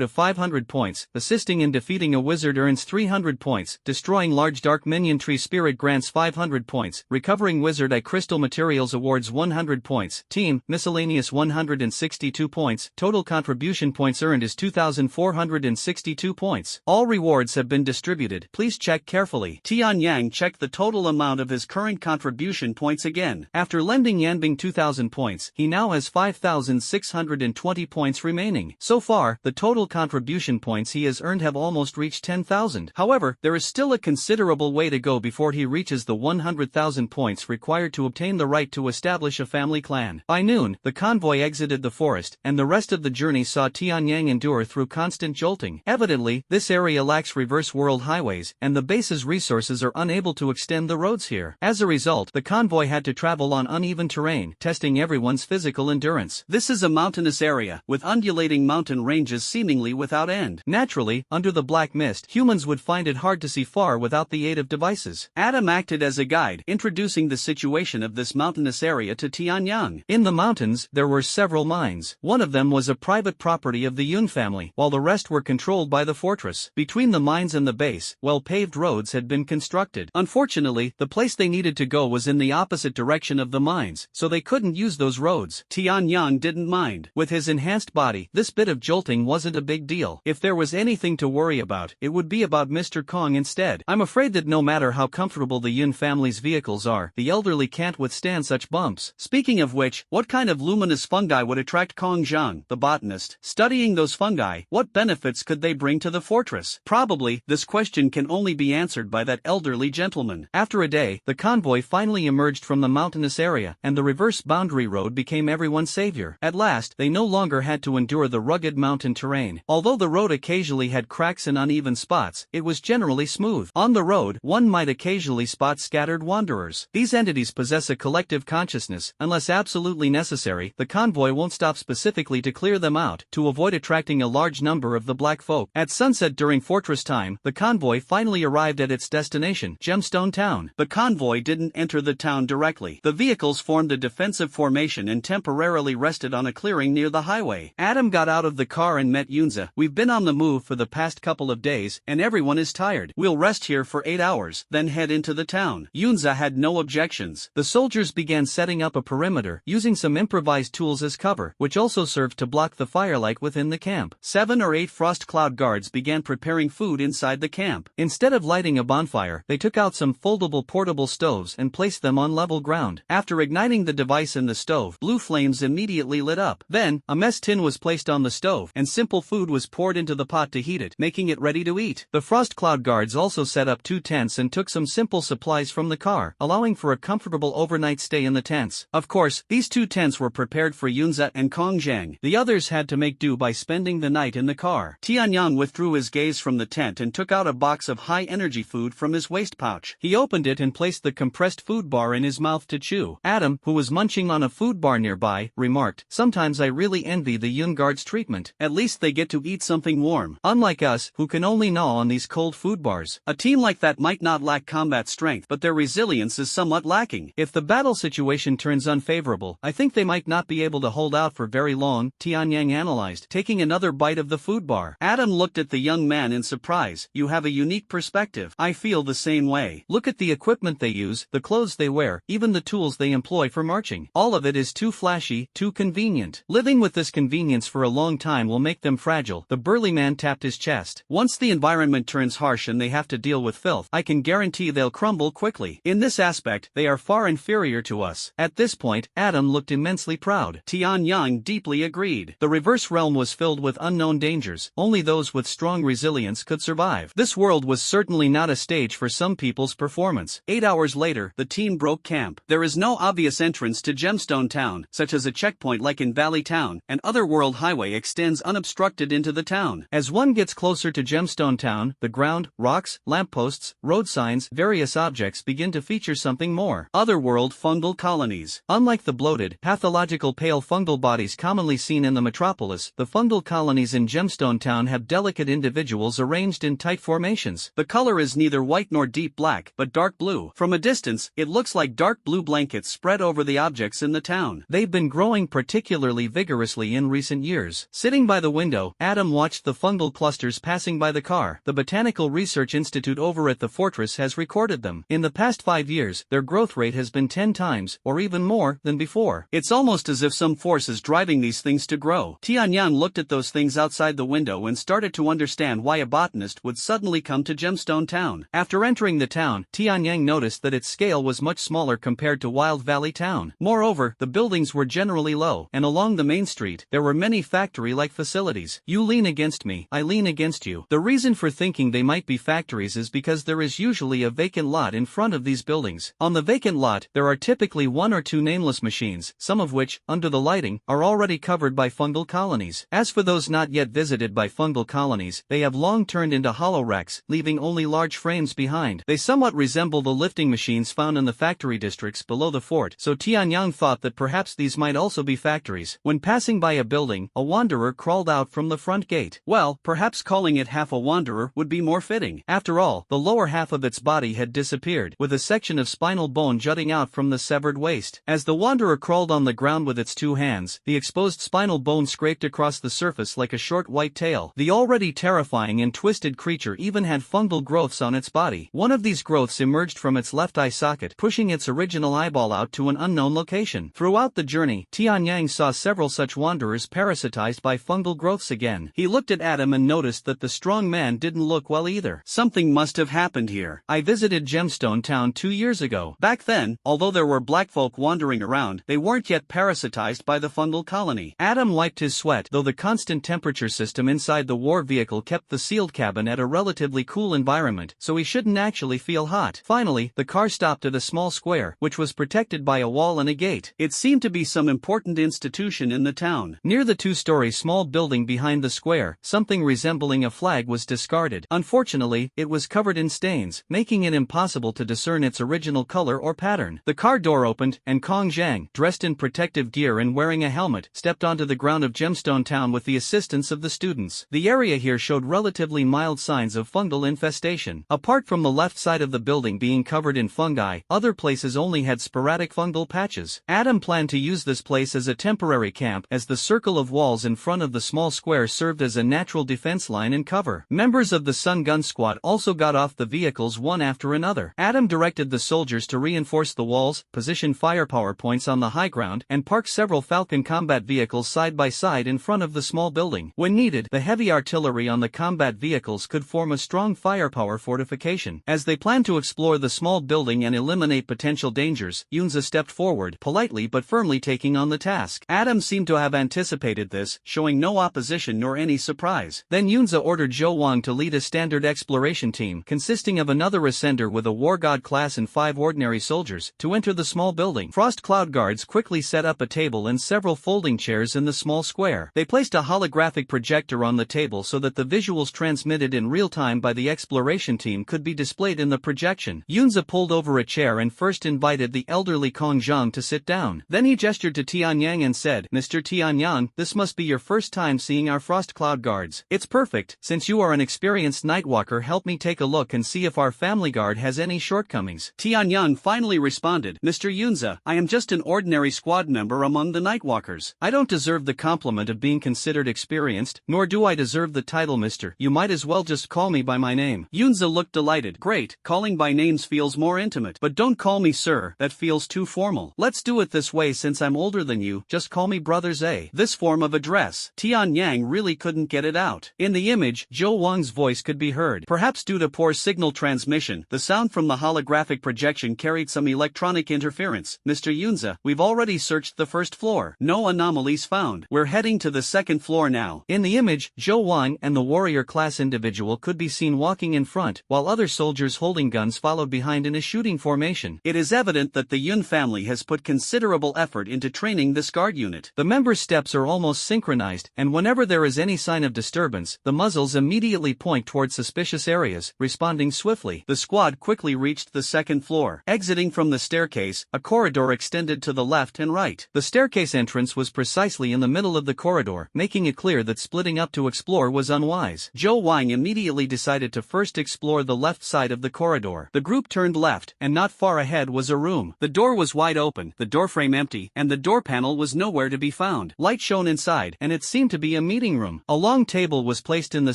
of 500 points. Assisting in defeating a wizard earns 300 points. Destroying large dark minion tree spirit grants 500 points. Recovering wizard eye crystal materials awards 100 points. Team, miscellaneous 162 points. Total contribution points earned is 2,462 points. All rewards have been distributed. Please check carefully. Tianyang checked the total amount of his current contribution points again. After lending Yanbing 2,000 points, he now has 5,620 points remaining. So far, the total contribution points he has earned have almost reached 10,000. However, there is still a considerable way to go before he reaches the 100,000 points required to obtain the right to establish a family clan. By noon, the convoy exited the forest, and the rest of the journey saw Tianyang endure through constant jolting. Evidently, this area lacks reverse world highways, and the base's resources are unable to extend the roads here. As a result, the convoy had to travel on uneven terrain, testing everyone's physical endurance. This is a mountainous area, with undulating mountain ranges seemingly without end. Naturally, under the black mist, humans would find it hard to see far without the aid of devices. Adam acted as a guide, introducing the situation of this mountainous area to Tianyang. In the mountains, there were several mines. One of them was a private property of the Yun family, while the rest were controlled by the fortress. Between the mines and the base, well-paved roads had been constructed. Unfortunately, the place they needed to go was in the opposite direction of the mines, so they couldn't use those roads. Tianyang didn't mind. With his enhanced body, this bit of jolting wasn't a big deal. If there was anything to worry about, it would be about Mr. Kong instead. I'm afraid that no matter how comfortable the Yun family's vehicles are, the elderly can't withstand such bumps. Speaking of which, what kind of luminous fungi would attract Kong Zhang, the botanist? Studying those fungi, what benefits could they bring to the fortress? Probably, this question can only be answered by that elderly gentleman. After a day, the convoy finally emerged from the mountainous area, and the reverse boundary road became everyone's savior. At last, they no longer had to endure the rugged mountain terrain. Although the road occasionally had cracks and uneven spots, it was generally smooth. On the road, one might occasionally spot scattered wanderers. These entities possess a collective consciousness. Unless absolutely necessary, the convoy won't stop specifically to clear them out, to avoid attracting a large number of the black folk. At sunset during fortress time, the convoy finally arrived at its destination, Gemstone Town. The convoy didn't enter the town directly. The vehicles formed a defensive formation and temporarily rested on a clearing near the highway. Adam got out of the car and met Yunza. We've been on the move for the past couple of days, and everyone is tired. We'll rest here for 8 hours, then head into the town. Yunza had no objections. The soldiers began setting up a perimeter, using some improvised tools as cover, which also served to block the firelight within the camp. 7 or 8 frost cloud guards began preparing food inside the camp. Instead of lighting a bonfire, they took out some foldable portable stoves and placed them on level ground. After igniting the device in the stove, blue flames immediately lit up. Then, a mess tin was placed on the stove, and simple food was poured into the pot to heat it, making it ready to eat. The frost cloud guards also set up 2 tents and took some simple supplies from the car, allowing for a comfortable overnight stay in the tents. Of course, these 2 tents were prepared for Yunza and Kong Zhang. The others had to make do by spending the night in the car. Tianyang withdrew his gaze from the tent and took out a box of high-energy food from his waist pouch. He opened it and placed the compressed food bar in his mouth mouth to chew. Adam, who was munching on a food bar nearby, remarked, "Sometimes I really envy the Yun guards' treatment. At least they get to eat something warm. Unlike us, who can only gnaw on these cold food bars. A team like that might not lack combat strength, but their resilience is somewhat lacking. If the battle situation turns unfavorable, I think they might not be able to hold out for very long," Tianyang analyzed, taking another bite of the food bar. Adam looked at the young man in surprise. "You have a unique perspective. I feel the same way. Look at the equipment they use, the clothes they wear, even the tools they employ for marching. All of it is too flashy, too convenient. Living with this convenience for a long time will make them fragile." The burly man tapped his chest. "Once the environment turns harsh and they have to deal with filth, I can guarantee they'll crumble quickly. In this aspect, they are far inferior to us." At this point, Adam looked immensely proud. Tianyang deeply agreed. The reverse realm was filled with unknown dangers. Only those with strong resilience could survive. This world was certainly not a stage for some people's performance. 8 hours later, the team broke camp. There is no obvious entrance to Gemstone Town, such as a checkpoint like in Valley Town. An otherworld highway extends unobstructed into the town. As one gets closer to Gemstone Town, the ground, rocks, lampposts, road signs, various objects begin to feature something more. Otherworld fungal colonies. Unlike the bloated, pathological pale fungal bodies commonly seen in the metropolis, the fungal colonies in Gemstone Town have delicate individuals arranged in tight formations. The color is neither white nor deep black, but dark blue. From a distance, it looks like dark blue blankets spread over the objects in the town. They've been growing particularly vigorously in recent years. Sitting by the window, Adam watched the fungal clusters passing by the car. The Botanical Research Institute over at the fortress has recorded them. In the past 5 years, their growth rate has been 10 times, or even more, than before. It's almost as if some force is driving these things to grow. Tianyang looked at those things outside the window and started to understand why a botanist would suddenly come to Gemstone Town. After entering the town, Tianyang noticed that its scale was much smaller compared to Wild Valley Town. Moreover, the buildings were generally low, and along the main street, there were many factory-like facilities. "You lean against me, I lean against you." The reason for thinking they might be factories is because there is usually a vacant lot in front of these buildings. On the vacant lot, there are typically one or two nameless machines, some of which, under the lighting, are already covered by fungal colonies. As for those not yet visited by fungal colonies, they have long turned into hollow wrecks, leaving only large frames behind. They somewhat resemble the lifting machines found in the factory districts below the fort, so Tianyang thought that perhaps these might also be factories. When passing by a building, a wanderer crawled out from the front gate. Well, perhaps calling it half a wanderer would be more fitting. After all, the lower half of its body had disappeared, with a section of spinal bone jutting out from the severed waist. As the wanderer crawled on the ground with its two hands, the exposed spinal bone scraped across the surface like a short white tail. The already terrifying and twisted creature even had fungal growths on its body. One of these growths emerged from its left eye socket, pushing its original eyeball out to an unknown location. Throughout the journey, Tianyang saw several such wanderers parasitized by fungal growths again. He looked at Adam and noticed that the strong man didn't look well either. "Something must have happened here. I visited Gemstone Town 2 years ago. Back then, although there were black folk wandering around, they weren't yet parasitized by the fungal colony." Adam wiped his sweat, though the constant temperature system inside the war vehicle kept the sealed cabin at a relatively cool environment, so he shouldn't actually feel hot. Finally, the car stopped at a small square, which was protected by a wall and a gate. It seemed to be some important institution in the town. Near the 2-story small building behind the square, something resembling a flag was discarded. Unfortunately, it was covered in stains, making it impossible to discern its original color or pattern. The car door opened, and Kong Zhang, dressed in protective gear and wearing a helmet, stepped onto the ground of Gemstone Town with the assistance of the students. The area here showed relatively mild signs of fungal infestation. Apart from the left side of the building being covered in fungi, other places only had sporadic fungal patches. Adam planned to use this place as a temporary camp, as the circle of walls in front of the small square served as a natural defense line and cover. Members of the Sun Gun Squad also got off the vehicles one after another. Adam directed the soldiers to reinforce the walls, position firepower points on the high ground, and park several Falcon combat vehicles side by side in front of the small building. When needed, the heavy artillery on the combat vehicles could form a strong firepower fortification. As they planned to explore the small building and eliminate potential dangers, Yunza stepped forward, politely but firmly taking on the task. Adam seemed to have anticipated this, showing no opposition nor any surprise. Then Yunza ordered Zhou Wang to lead a standard exploration team, consisting of another ascender with a war god class and 5 ordinary soldiers, to enter the small building. Frost Cloud Guards quickly set up a table and several folding chairs in the small square. They placed a holographic projector on the table so that the visuals transmitted in real time by the exploration team could be displayed in the projection. Yunza pulled over a chair and first invited invited the elderly Kong Zhang to sit down. Then he gestured to Tianyang and said, "Mr. Tianyang, this must be your first time seeing our frost cloud guards. It's perfect, since you are an experienced nightwalker. Help me take a look and see if our family guard has any shortcomings." Tianyang finally responded, "Mr. Yunza, I am just an ordinary squad member among the nightwalkers. I don't deserve the compliment of being considered experienced, nor do I deserve the title Mr. You might as well just call me by my name." Yunza looked delighted. "Great, calling by names feels more intimate. But don't call me sir, that feels too formal. Let's do it this way, since I'm older than you, just call me Brother Zay." This form of address, Tianyang really couldn't get it out. In the image, Zhou Wang's voice could be heard. Perhaps due to poor signal transmission, the sound from the holographic projection carried some electronic interference. "Mr. Yunza, we've already searched the first floor. No anomalies found. We're heading to the second floor now." In the image, Zhou Wang and the warrior class individual could be seen walking in front, while other soldiers holding guns followed behind in a shooting formation. It is evident that the Yun family has put considerable effort into training this guard unit. The members' steps are almost synchronized, and whenever there is any sign of disturbance, the muzzles immediately point toward suspicious areas, responding swiftly. The squad quickly reached the second floor. Exiting from the staircase, a corridor extended to the left and right. The staircase entrance was precisely in the middle of the corridor, making it clear that splitting up to explore was unwise. Zhou Wang immediately decided to first explore the left side of the corridor. The group turned left, and not far ahead was a room. The door was wide open, the doorframe empty, and the door panel was nowhere to be found. Light shone inside, and it seemed to be a meeting room. A long table was placed in the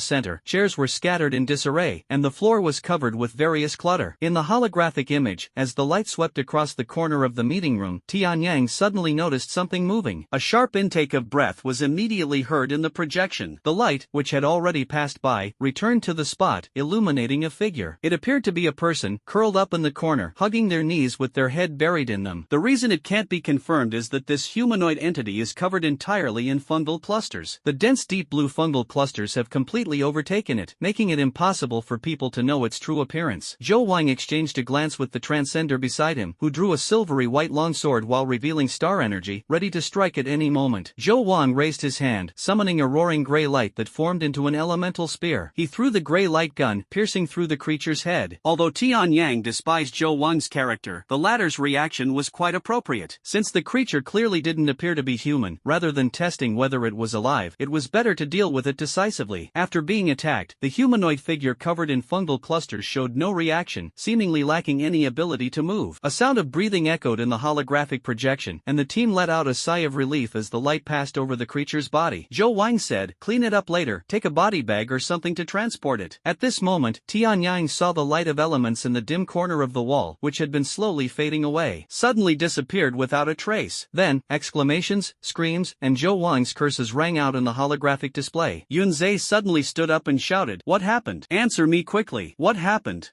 center, chairs were scattered in disarray, and the floor was covered with various clutter. In the holographic image, as the light swept across the corner of the meeting room, Tianyang suddenly noticed something moving. A sharp intake of breath was immediately heard in the projection. The light, which had already passed by, returned to the spot, illuminating a figure. It appeared to be a person, curled up in the corner, hugging their knees with their head buried in them. The reason it can't be confirmed is that this humanoid entity is covered entirely in fungal clusters. The dense deep blue fungal clusters have completely overtaken it, making it impossible for people to know its true appearance. Zhou Wang exchanged a glance with the transcender beside him, who drew a silvery white longsword while revealing star energy, ready to strike at any moment. Zhou Wang raised his hand, summoning a roaring gray light that formed into an elemental spear. He threw the gray light gun, piercing through the creature's head. Although Tianyang despised Zhou Wang's character, the latter's reaction was quite appropriate. Since the creature clearly didn't appear to be human, rather than testing whether it was alive, it was better to deal with it decisively. After being attacked, the humanoid figure covered in fungal clusters showed no reaction, seemingly lacking any ability to move. A sound of breathing echoed in the holographic projection, and the team let out a sigh of relief as the light passed over the creature's body. Zhou Wang said, "Clean it up later, take a body bag or something to transport it." At this moment, Tianyang saw the light of elements in the dim corner of the wall, which had been slowly fading away, suddenly disappeared without a trace. Then, exclamations, screams, and Zhou Wang's curses rang out in the holographic display. Yunzai suddenly stood up and shouted, "What happened? Answer me quickly. What happened?"